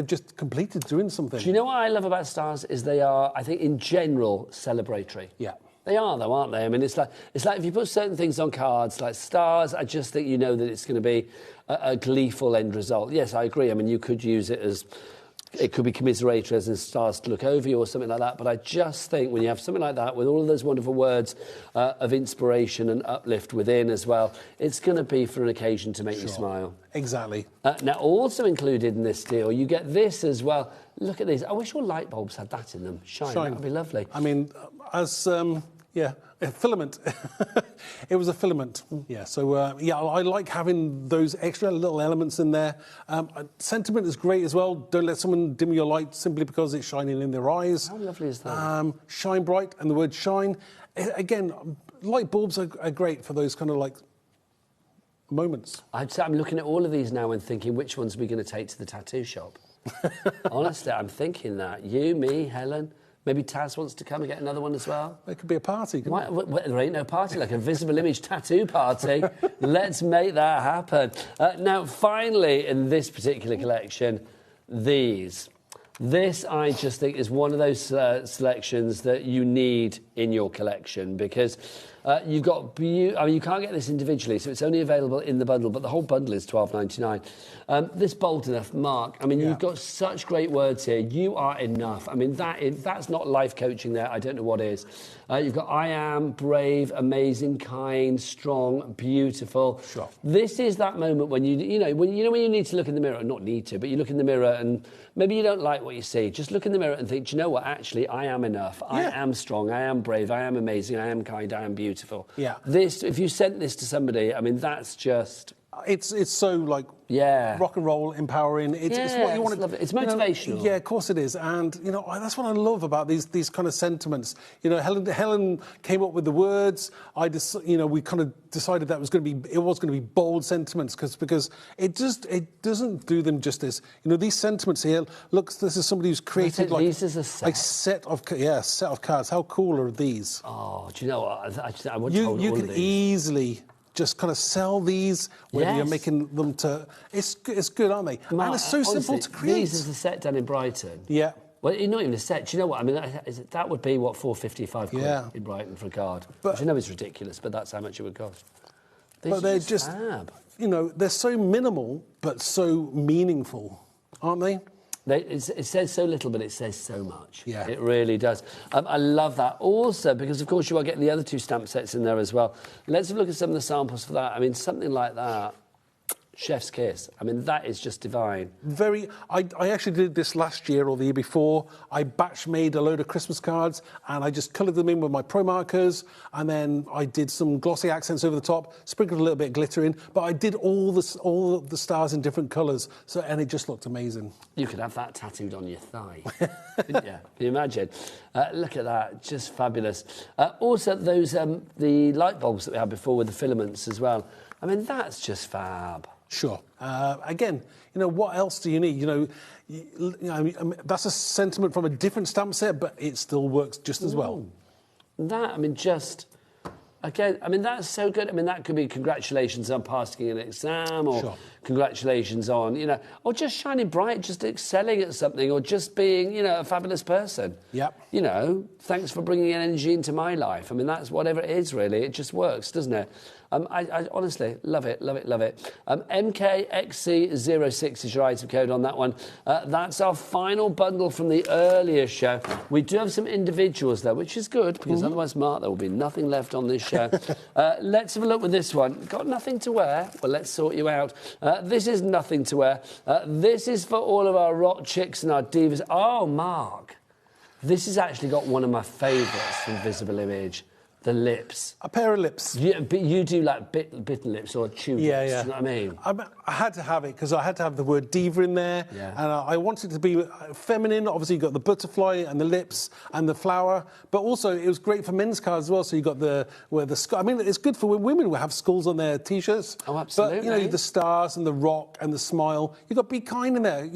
just completed doing something. Do you know what I love about stars is they are, I think, in general, celebratory. Yeah. They are, though, aren't they? I mean, it's like if you put certain things on cards, like stars, I just think you know that it's going to be a gleeful end result. Yes, I agree. I mean, you could use it as... It could be commiseratory as in stars to look over you or something like that, but I just think when you have something like that with all of those wonderful words of inspiration and uplift within as well, it's going to be for an occasion to make you smile. Exactly. Now, also included in this deal, you get this as well. Look at these. I wish all light bulbs had that in them. Shine. That would be lovely. I mean, as Yeah, a filament. It was a filament. Yeah, so yeah, I like having those extra little elements in there. Sentiment is great as well. Don't let someone dim your light simply because it's shining in their eyes. How lovely is that? Shine bright, and the word shine. Again, light bulbs are great for those kind of like moments. I'm looking at all of these now and thinking, which ones are we going to take to the tattoo shop? Honestly, I'm thinking that. You, me, Helen... Maybe Taz wants to come and get another one as well. It could be a party. There ain't no party like a visible image tattoo party. Let's make that happen. Now, finally, in this particular collection, these. This, I just think, is one of those selections that you need in your collection because you've got... I mean, you can't get this individually, so it's only available in the bundle, but the whole bundle is $12.99. This Bold Enough, Mark, I mean, you've got such great words here. You are enough. I mean, that's not life coaching there. I don't know what is. You've got I am, brave, amazing, kind, strong, beautiful. Sure. This is that moment when when you need to look in the mirror, not need to, but you look in the mirror and maybe you don't like what you see. Just look in the mirror and think, do you know what? Actually, I am enough. Yeah. I am strong. I am brave. I am amazing. I am kind. I am beautiful. Yeah. This, if you sent this to somebody, I mean, that's just... It's so like rock and roll, empowering. It's what you want. It's motivational. Yeah, of course it is, and that's what I love about these kind of sentiments. Helen came up with the words. We kind of decided that was going to be bold sentiments because it doesn't do them justice. these sentiments here. Look, this is somebody who's created these as a set. Like set of cards. How cool are these? Oh, do you know what? I want you can easily just kind of sell these when you're making them to... It's good, aren't they? Mark, and it's so simple to create. These is a set done in Brighton. Yeah. Well, not even a set. Do you know what? I mean, that would be, £4.55 in Brighton for a card. Which I know is ridiculous, but that's how much it would cost. They're just fab. They're so minimal, but so meaningful, aren't they? It says so little, but it says so much. Yeah. It really does. I love that. Also, because, of course, you are getting the other two stamp sets in there as well. Let's have a look at some of the samples for that. I mean, something like that. Chef's kiss. I mean, that is just divine. I actually did this last year or the year before. I batch made a load of Christmas cards and I just coloured them in with my Pro markers, and then I did some glossy accents over the top, sprinkled a little bit of glitter in, but I did all the stars in different colours, and it just looked amazing. You could have that tattooed on your thigh, couldn't you? Can you imagine? Look at that, just fabulous. Also, those the light bulbs that we had before with the filaments as well. I mean, that's just fab. Sure. Again, what else do you need? That's a sentiment from a different stamp set, but it still works just as well. That, I mean, just... Again, I mean, that's so good. I mean, that could be congratulations on passing an exam, or congratulations on, or just shining bright, just excelling at something, or just being, a fabulous person. Yep. Thanks for bringing energy into my life. I mean, that's whatever it is, really. It just works, doesn't it? I honestly love it, love it, love it. MKXC06 is your item code on that one. That's our final bundle from the earlier show. We do have some individuals, though, which is good, because otherwise, Mark, there will be nothing left on this show. Let's have a look with this one. Got nothing to wear? Well, let's sort you out. This is nothing to wear. This is for all of our rock chicks and our divas. Oh, Mark. This has actually got one of my favourites from Visible Image. The lips. A pair of lips. Yeah, but you do like bitten lips or chewed lips, do you know what I mean? I had to have it because I had to have the word diva in there. Yeah. And I wanted it to be feminine. Obviously, you got the butterfly and the lips and the flower. But also, it was great for men's cards as well. So you got the skull. I mean, it's good for women who have skulls on their T-shirts. Oh, absolutely. But, the stars and the rock and the smile. You've got Be Kind in there.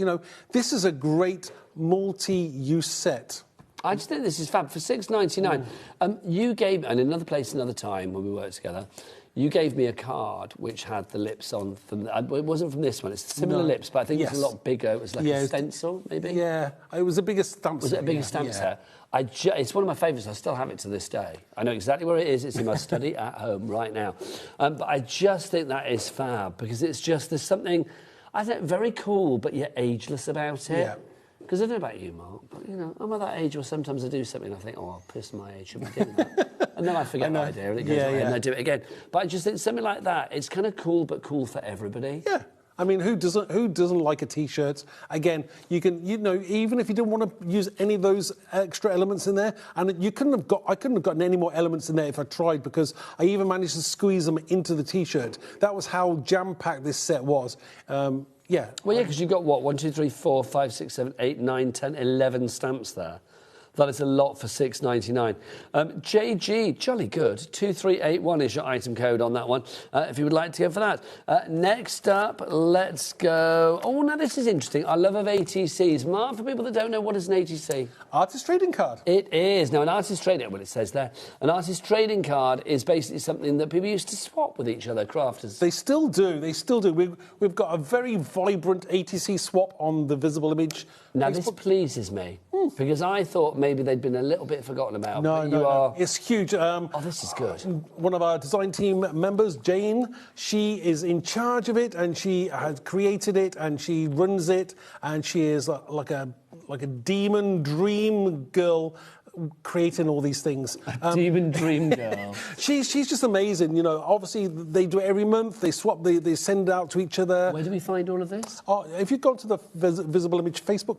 This is a great multi-use set. I just think this is fab. For $6.99, you gave... And in another place, another time, when we worked together, you gave me a card which had the lips on... it wasn't from this one. It's similar lips, but I think it was a lot bigger. It was like a stencil, maybe? Yeah, it was a bigger stamp set. Was it a bigger stamp set? It's one of my favourites. I still have it to this day. I know exactly where it is. It's in my study at home right now. But I just think that is fab, because it's just... There's something, I think, very cool, but yet ageless about it. Yeah. Because I don't know about you, Mark, but, I'm at that age where sometimes I do something and I think, I'll piss my age, should be doing that. And then I forget the idea and it goes away and I do it again. But I just think something like that, it's kind of cool, but cool for everybody. Yeah. I mean, who doesn't like a T-shirt? Again, you can, even if you didn't want to use any of those extra elements in there, and I couldn't have gotten any more elements in there if I tried, because I even managed to squeeze them into the T-shirt. That was how jam-packed this set was. Yeah. Well, yeah, because you've got, what, 1, 2, 3, 4, 5, 6, 7, 8, 9, 10, 11 stamps there. That is a lot for $6.99. JG, jolly good. 2381 is your item code on that one, if you would like to go for that. Next up, let's go. Oh, now this is interesting. I love of ATCs. Mark, for people that don't know, what is an ATC? Artist trading card. It is. Now, an artist trading, well, it says there, an artist trading card is basically something that people used to swap with each other, crafters. They still do. They still do. We've got a very vibrant ATC swap on the Visible Image. Now, this pleases me, because I thought maybe they'd been a little bit forgotten about. No. It's huge. Oh, this is good. One of our design team members, Jane, she is in charge of it, and she has created it, and she runs it, and she is like a demon dream girl, creating all these things. Demon dream girl. She's just amazing. Obviously they do it every month. They swap. They send it out to each other. Where do we find all of this? If you go to the Visible Image Facebook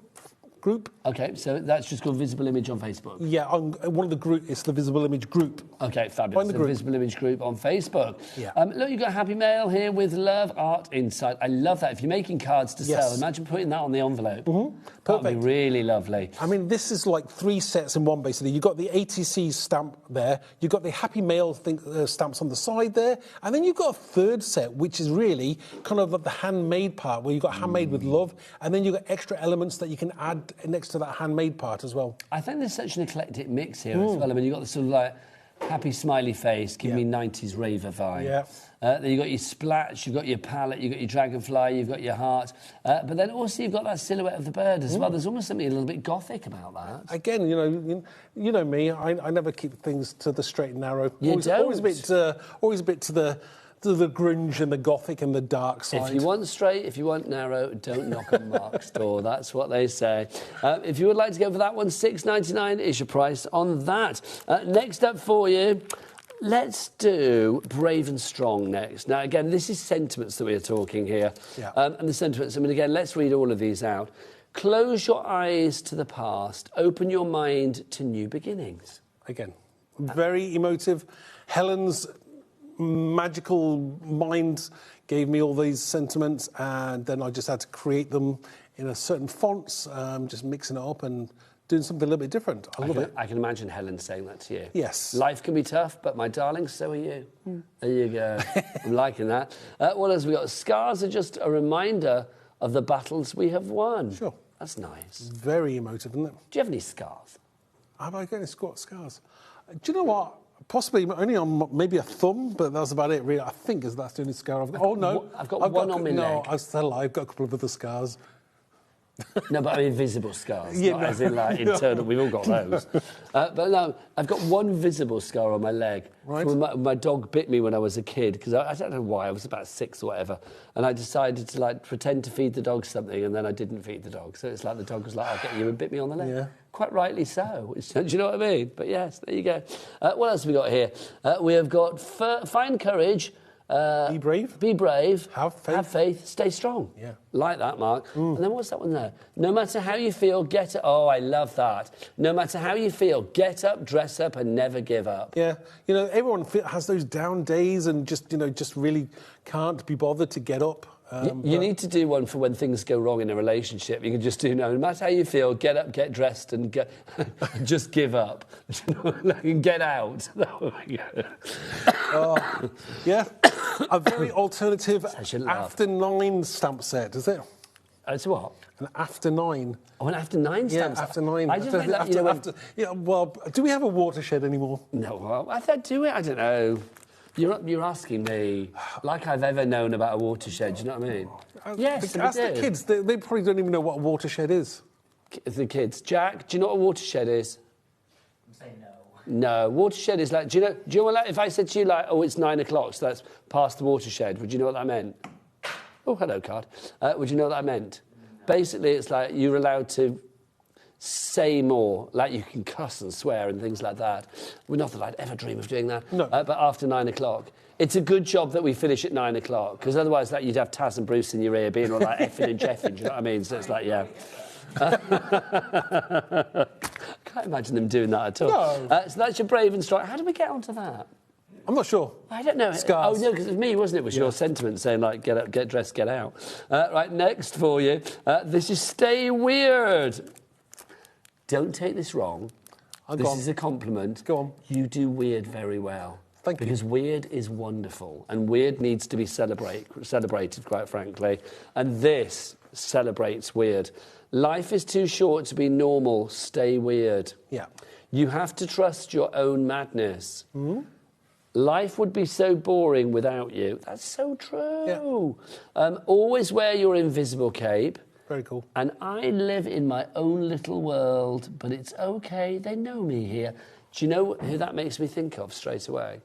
group. Okay, so that's just called Visible Image on Facebook? Yeah, on one of the group, it's the Visible Image group. Okay, fabulous. The Visible Image group on Facebook. Yeah. Look, you've got Happy Mail here with Love Art Inside. I love that. If you're making cards to sell, imagine putting that on the envelope. Mm-hmm. That would be really lovely. I mean, this is like 3 sets in one, basically. You've got the ATC stamp there, you've got the Happy Mail stamps on the side there, and then you've got a third set, which is really kind of like the handmade part, where you've got handmade with love, and then you've got extra elements that you can add next to that handmade part as well. I think there's such an eclectic mix here as well. I mean, you've got the sort of like happy smiley face, give me 90s raver vibe. Yeah. Then you've got your splats, you've got your palette, you've got your dragonfly, you've got your heart. But then also you've got that silhouette of the bird as well. There's almost something a little bit gothic about that. Again, you know me, I never keep things to the straight and narrow. Always a bit to the grunge and the gothic and the dark side. If you want straight, if you want narrow, don't knock on Mark's door. That's what they say. If you would like to go for that one, $6.99 is your price on that. Next up for you, let's do Brave and Strong next. Now, again, this is sentiments that we are talking here. Yeah. And the sentiments, I mean, again, let's read all of these out. Close your eyes to the past. Open your mind to new beginnings. Again, very emotive. Helen's magical mind gave me all these sentiments, and then I just had to create them in a certain fonts, just mixing it up and doing something a little bit different. I love it. I can imagine Helen saying that to you. Yes. Life can be tough, but my darling, so are you. There you go. I'm liking that. What else have we got? Scars are just a reminder of the battles we have won. Sure. That's nice. Very emotive, isn't it? Do you have any scars? Have I got any scars? Do you know what? Possibly only on maybe a thumb, but that's about it, really. I think that's the only scar I've got. Oh, no. I've got one on my leg. No, I've got a couple of other scars. No, but I mean visible scars, Yeah, not no. as in like internal. We've all got those. But no, I've got one visible scar on my leg. Right. From my dog bit me when I was a kid, because I don't know why, I was about 6 or whatever, and I decided to like pretend to feed the dog something, and then I didn't feed the dog. So it's like the dog was like, I'll get you, and bit me on the leg. Yeah. Quite rightly so. Do you know what I mean? But yes, there you go. What else have we got here? We have got find courage. Be brave. Be brave. Have faith. Have faith. Stay strong. Yeah. Like that, Mark. And then what's that one there? No matter how you feel, get up. Oh, I love that. No matter how you feel, get up, dress up, and never give up. Yeah. Everyone has those down days and just really can't be bothered to get up. You need to do one for when things go wrong in a relationship. You can just do no matter how you feel, get up, get dressed, and just give up. And get out. Yeah. A very alternative after 9 stamp set, is it? It's what? An after 9. Oh, an after 9 stamp Yeah, after 9. I just think that, well, do we have a watershed anymore? No, well, I thought do it. I don't know. You're asking me like I've ever known about a watershed. Do you know what I mean? Yes, ask the kids. They probably don't even know what a watershed is. The kids. Jack, do you know what a watershed is? I'm saying no. No, watershed is like. Do you know like, if I said to you like, oh, it's 9 o'clock, so that's past the watershed? Would you know what that meant? Oh, hello, card. Would you know what that meant? No. Basically, it's like you're allowed to say more, like you can cuss and swear and things like that. Well, not that I'd ever dream of doing that. No. But after 9 o'clock. It's a good job that we finish at 9 o'clock, because otherwise you'd have Taz and Bruce in your ear being all like effing and jeffing, do you know what I mean? So it's like, yeah. Can't imagine them doing that at all. No. So that's your brave and strong. How did we get onto that? I'm not sure. I don't know. Scars. Oh, no, because it was me, wasn't it? It was your sentiment saying, like, get up, get dressed, get out. Right, next for you. This is Stay Weird. Don't take this wrong. This is a compliment. Go on. You do weird very well. Thank you. Because weird is wonderful, and weird needs to be celebrated, quite frankly. And this celebrates weird. Life is too short to be normal. Stay weird. Yeah. You have to trust your own madness. Mm-hmm. Life would be so boring without you. That's so true. Yeah. Always wear your invisible cape. Very cool. And I live in my own little world, but it's okay. They know me here. Do you know who that makes me think of straight away?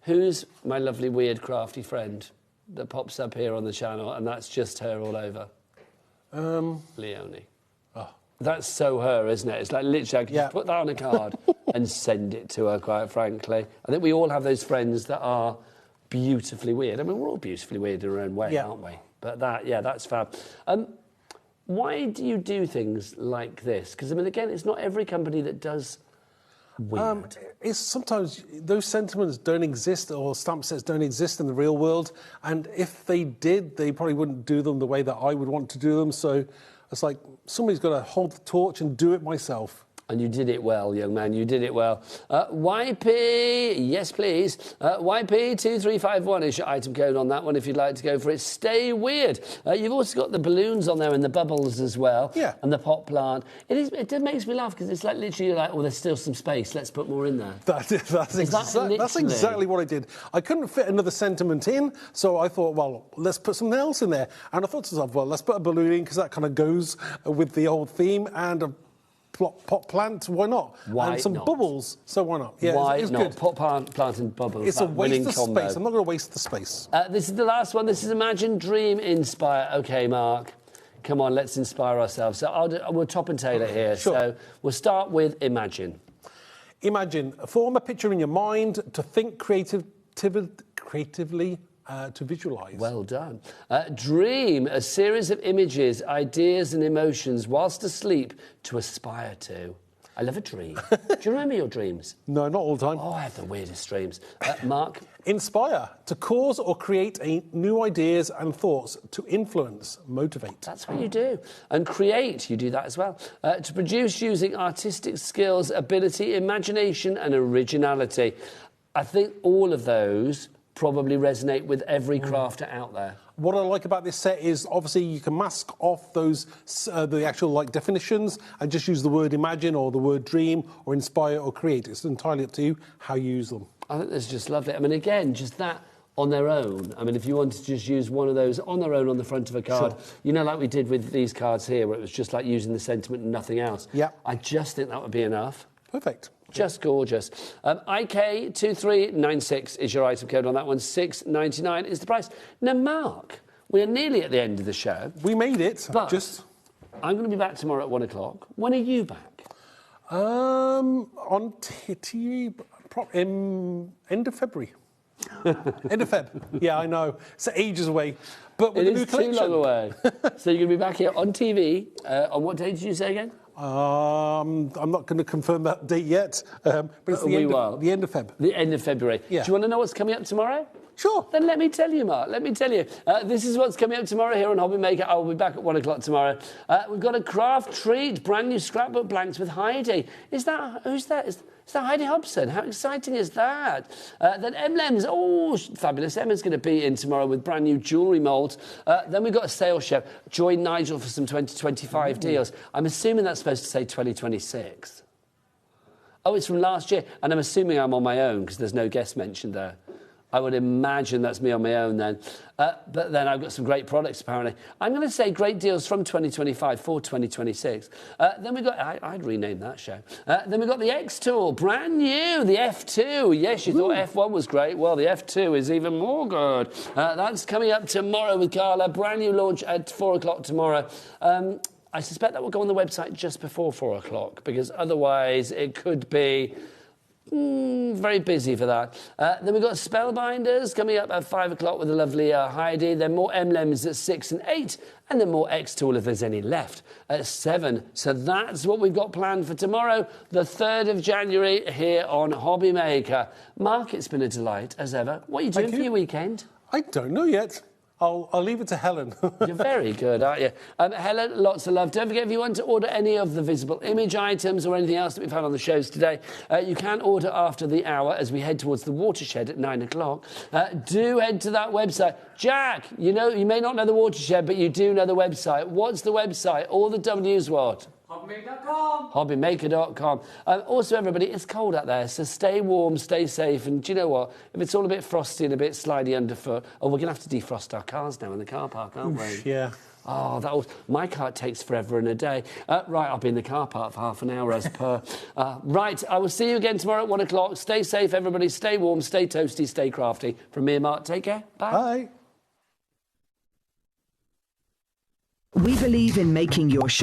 Who's my lovely, weird, crafty friend that pops up here on the channel, and that's just her all over? Leonie. Oh. That's so her, isn't it? It's like literally I could just put that on a card and send it to her, quite frankly. I think we all have those friends that are beautifully weird. I mean, we're all beautifully weird in our own way, aren't we? But that's fab. Why do you do things like this? Because, I mean, again, it's not every company that does weird. It's sometimes those sentiments don't exist, or stamp sets don't exist in the real world. And if they did, they probably wouldn't do them the way that I would want to do them. So it's like somebody's got to hold the torch and do it myself. And you did it well, young man, you did it well. YP, yes please. YP2351 is your item code on that one if you'd like to go for it. Stay weird. You've also got the balloons on there and the bubbles as well. Yeah. And the pot plant. It makes me laugh because it's like literally like, oh, there's still some space, let's put more in there. That's exactly what I did. I couldn't fit another sentiment in, so I thought, well, let's put something else in there. And I thought to myself, well, let's put a balloon in because that kind of goes with the old theme, and a pot plant, why not? Why and some not? Bubbles, so why not? Yeah, why it's not? Good. Pot plant and bubbles. It's a waste of space. I'm not going to waste the space. This is the last one. This is Imagine, Dream, Inspire. OK, Mark. Come on, let's inspire ourselves. So we'll top and tail it here. Sure. So we'll start with Imagine. Imagine. Form a picture in your mind to think creatively, to visualise. Well done. Dream, a series of images, ideas and emotions whilst asleep to aspire to. I love a dream. Do you remember your dreams? No, not all the time. Oh, I have the weirdest dreams. Mark? Inspire, to cause or create new ideas and thoughts, to influence, motivate. That's what you do. And create, you do that as well. To produce using artistic skills, ability, imagination and originality. I think all of those probably resonate with every crafter out there. What I like about this set is obviously you can mask off those the actual like definitions and just use the word imagine or the word dream or inspire or create. It's entirely up to you how you use them. I think that's just lovely. I mean, again, just that on their own. I mean, if you wanted to just use one of those on their own on the front of a card, sure. You know, like we did with these cards here, where it was just like using the sentiment and nothing else. Yeah. I just think that would be enough. Perfect. Just gorgeous. IK2396 is your item code on that one. $6.99 is the price. Now, Mark, we are nearly at the end of the show. We made it. But I'm going to be back tomorrow at 1 o'clock. When are you back? On TV, end of February. End of Feb. Yeah, I know. It's ages away. But with it the new is too collection. long away. So you're going to be back here on TV. On what day did you say again? I'm not going to confirm that date yet, but it's the end of Feb. The end of February. Yeah. Do you want to know what's coming up tomorrow? Sure. Then let me tell you, Mark. Let me tell you. This is what's coming up tomorrow here on HobbyMaker. I will be back at 1 o'clock tomorrow. We've got a craft treat, brand new scrapbook blanks with Heidi. Who's that? Is that Heidi Hobson? How exciting is that? Then Lem's, fabulous. Emma's going to be in tomorrow with brand new jewellery moulds. Then we've got a sales show. Join Nigel for some 2025 deals. I'm assuming that's supposed to say 2026. Oh, it's from last year. And I'm assuming I'm on my own because there's no guest mentioned there. I would imagine that's me on my own then. But then I've got some great products, apparently. I'm going to say great deals from 2025 for 2026. Then we've got... I'd rename that show. Then we've got the X-Tool, brand new, the F2. Yes, you thought F1 was great. Well, the F2 is even more good. That's coming up tomorrow with Carla. Brand new launch at 4 o'clock tomorrow. I suspect that will go on the website just before 4 o'clock, because otherwise it could be... very busy for that. Then we've got Spellbinders coming up at 5 o'clock with a lovely Heidi. Then more M-Lems at 6 and 8. And then more X-Tool if there's any left at 7. So that's what we've got planned for tomorrow, the 3rd of January, here on HobbyMaker. Mark, it's been a delight, as ever. What are you doing for your weekend? I don't know yet. I'll leave it to Helen. You're very good, aren't you? Helen, lots of love. Don't forget, if you want to order any of the visible image items or anything else that we've had on the shows today, you can order after the hour as we head towards the watershed at 9 o'clock. Do head to that website. Jack, you may not know the watershed, but you do know the website. What's the website? All the W's what? HobbyMaker.com. HobbyMaker.com. Also, everybody, it's cold out there, so stay warm, stay safe, and do you know what? If it's all a bit frosty and a bit slidey underfoot, we're going to have to defrost our cars now in the car park, aren't we? Yeah. Oh, my car takes forever and a day. Right, I'll be in the car park for half an hour as per. Right, I will see you again tomorrow at 1 o'clock. Stay safe, everybody. Stay warm, stay toasty, stay crafty. From me and Mark, take care. Bye. Bye. We believe in making your shop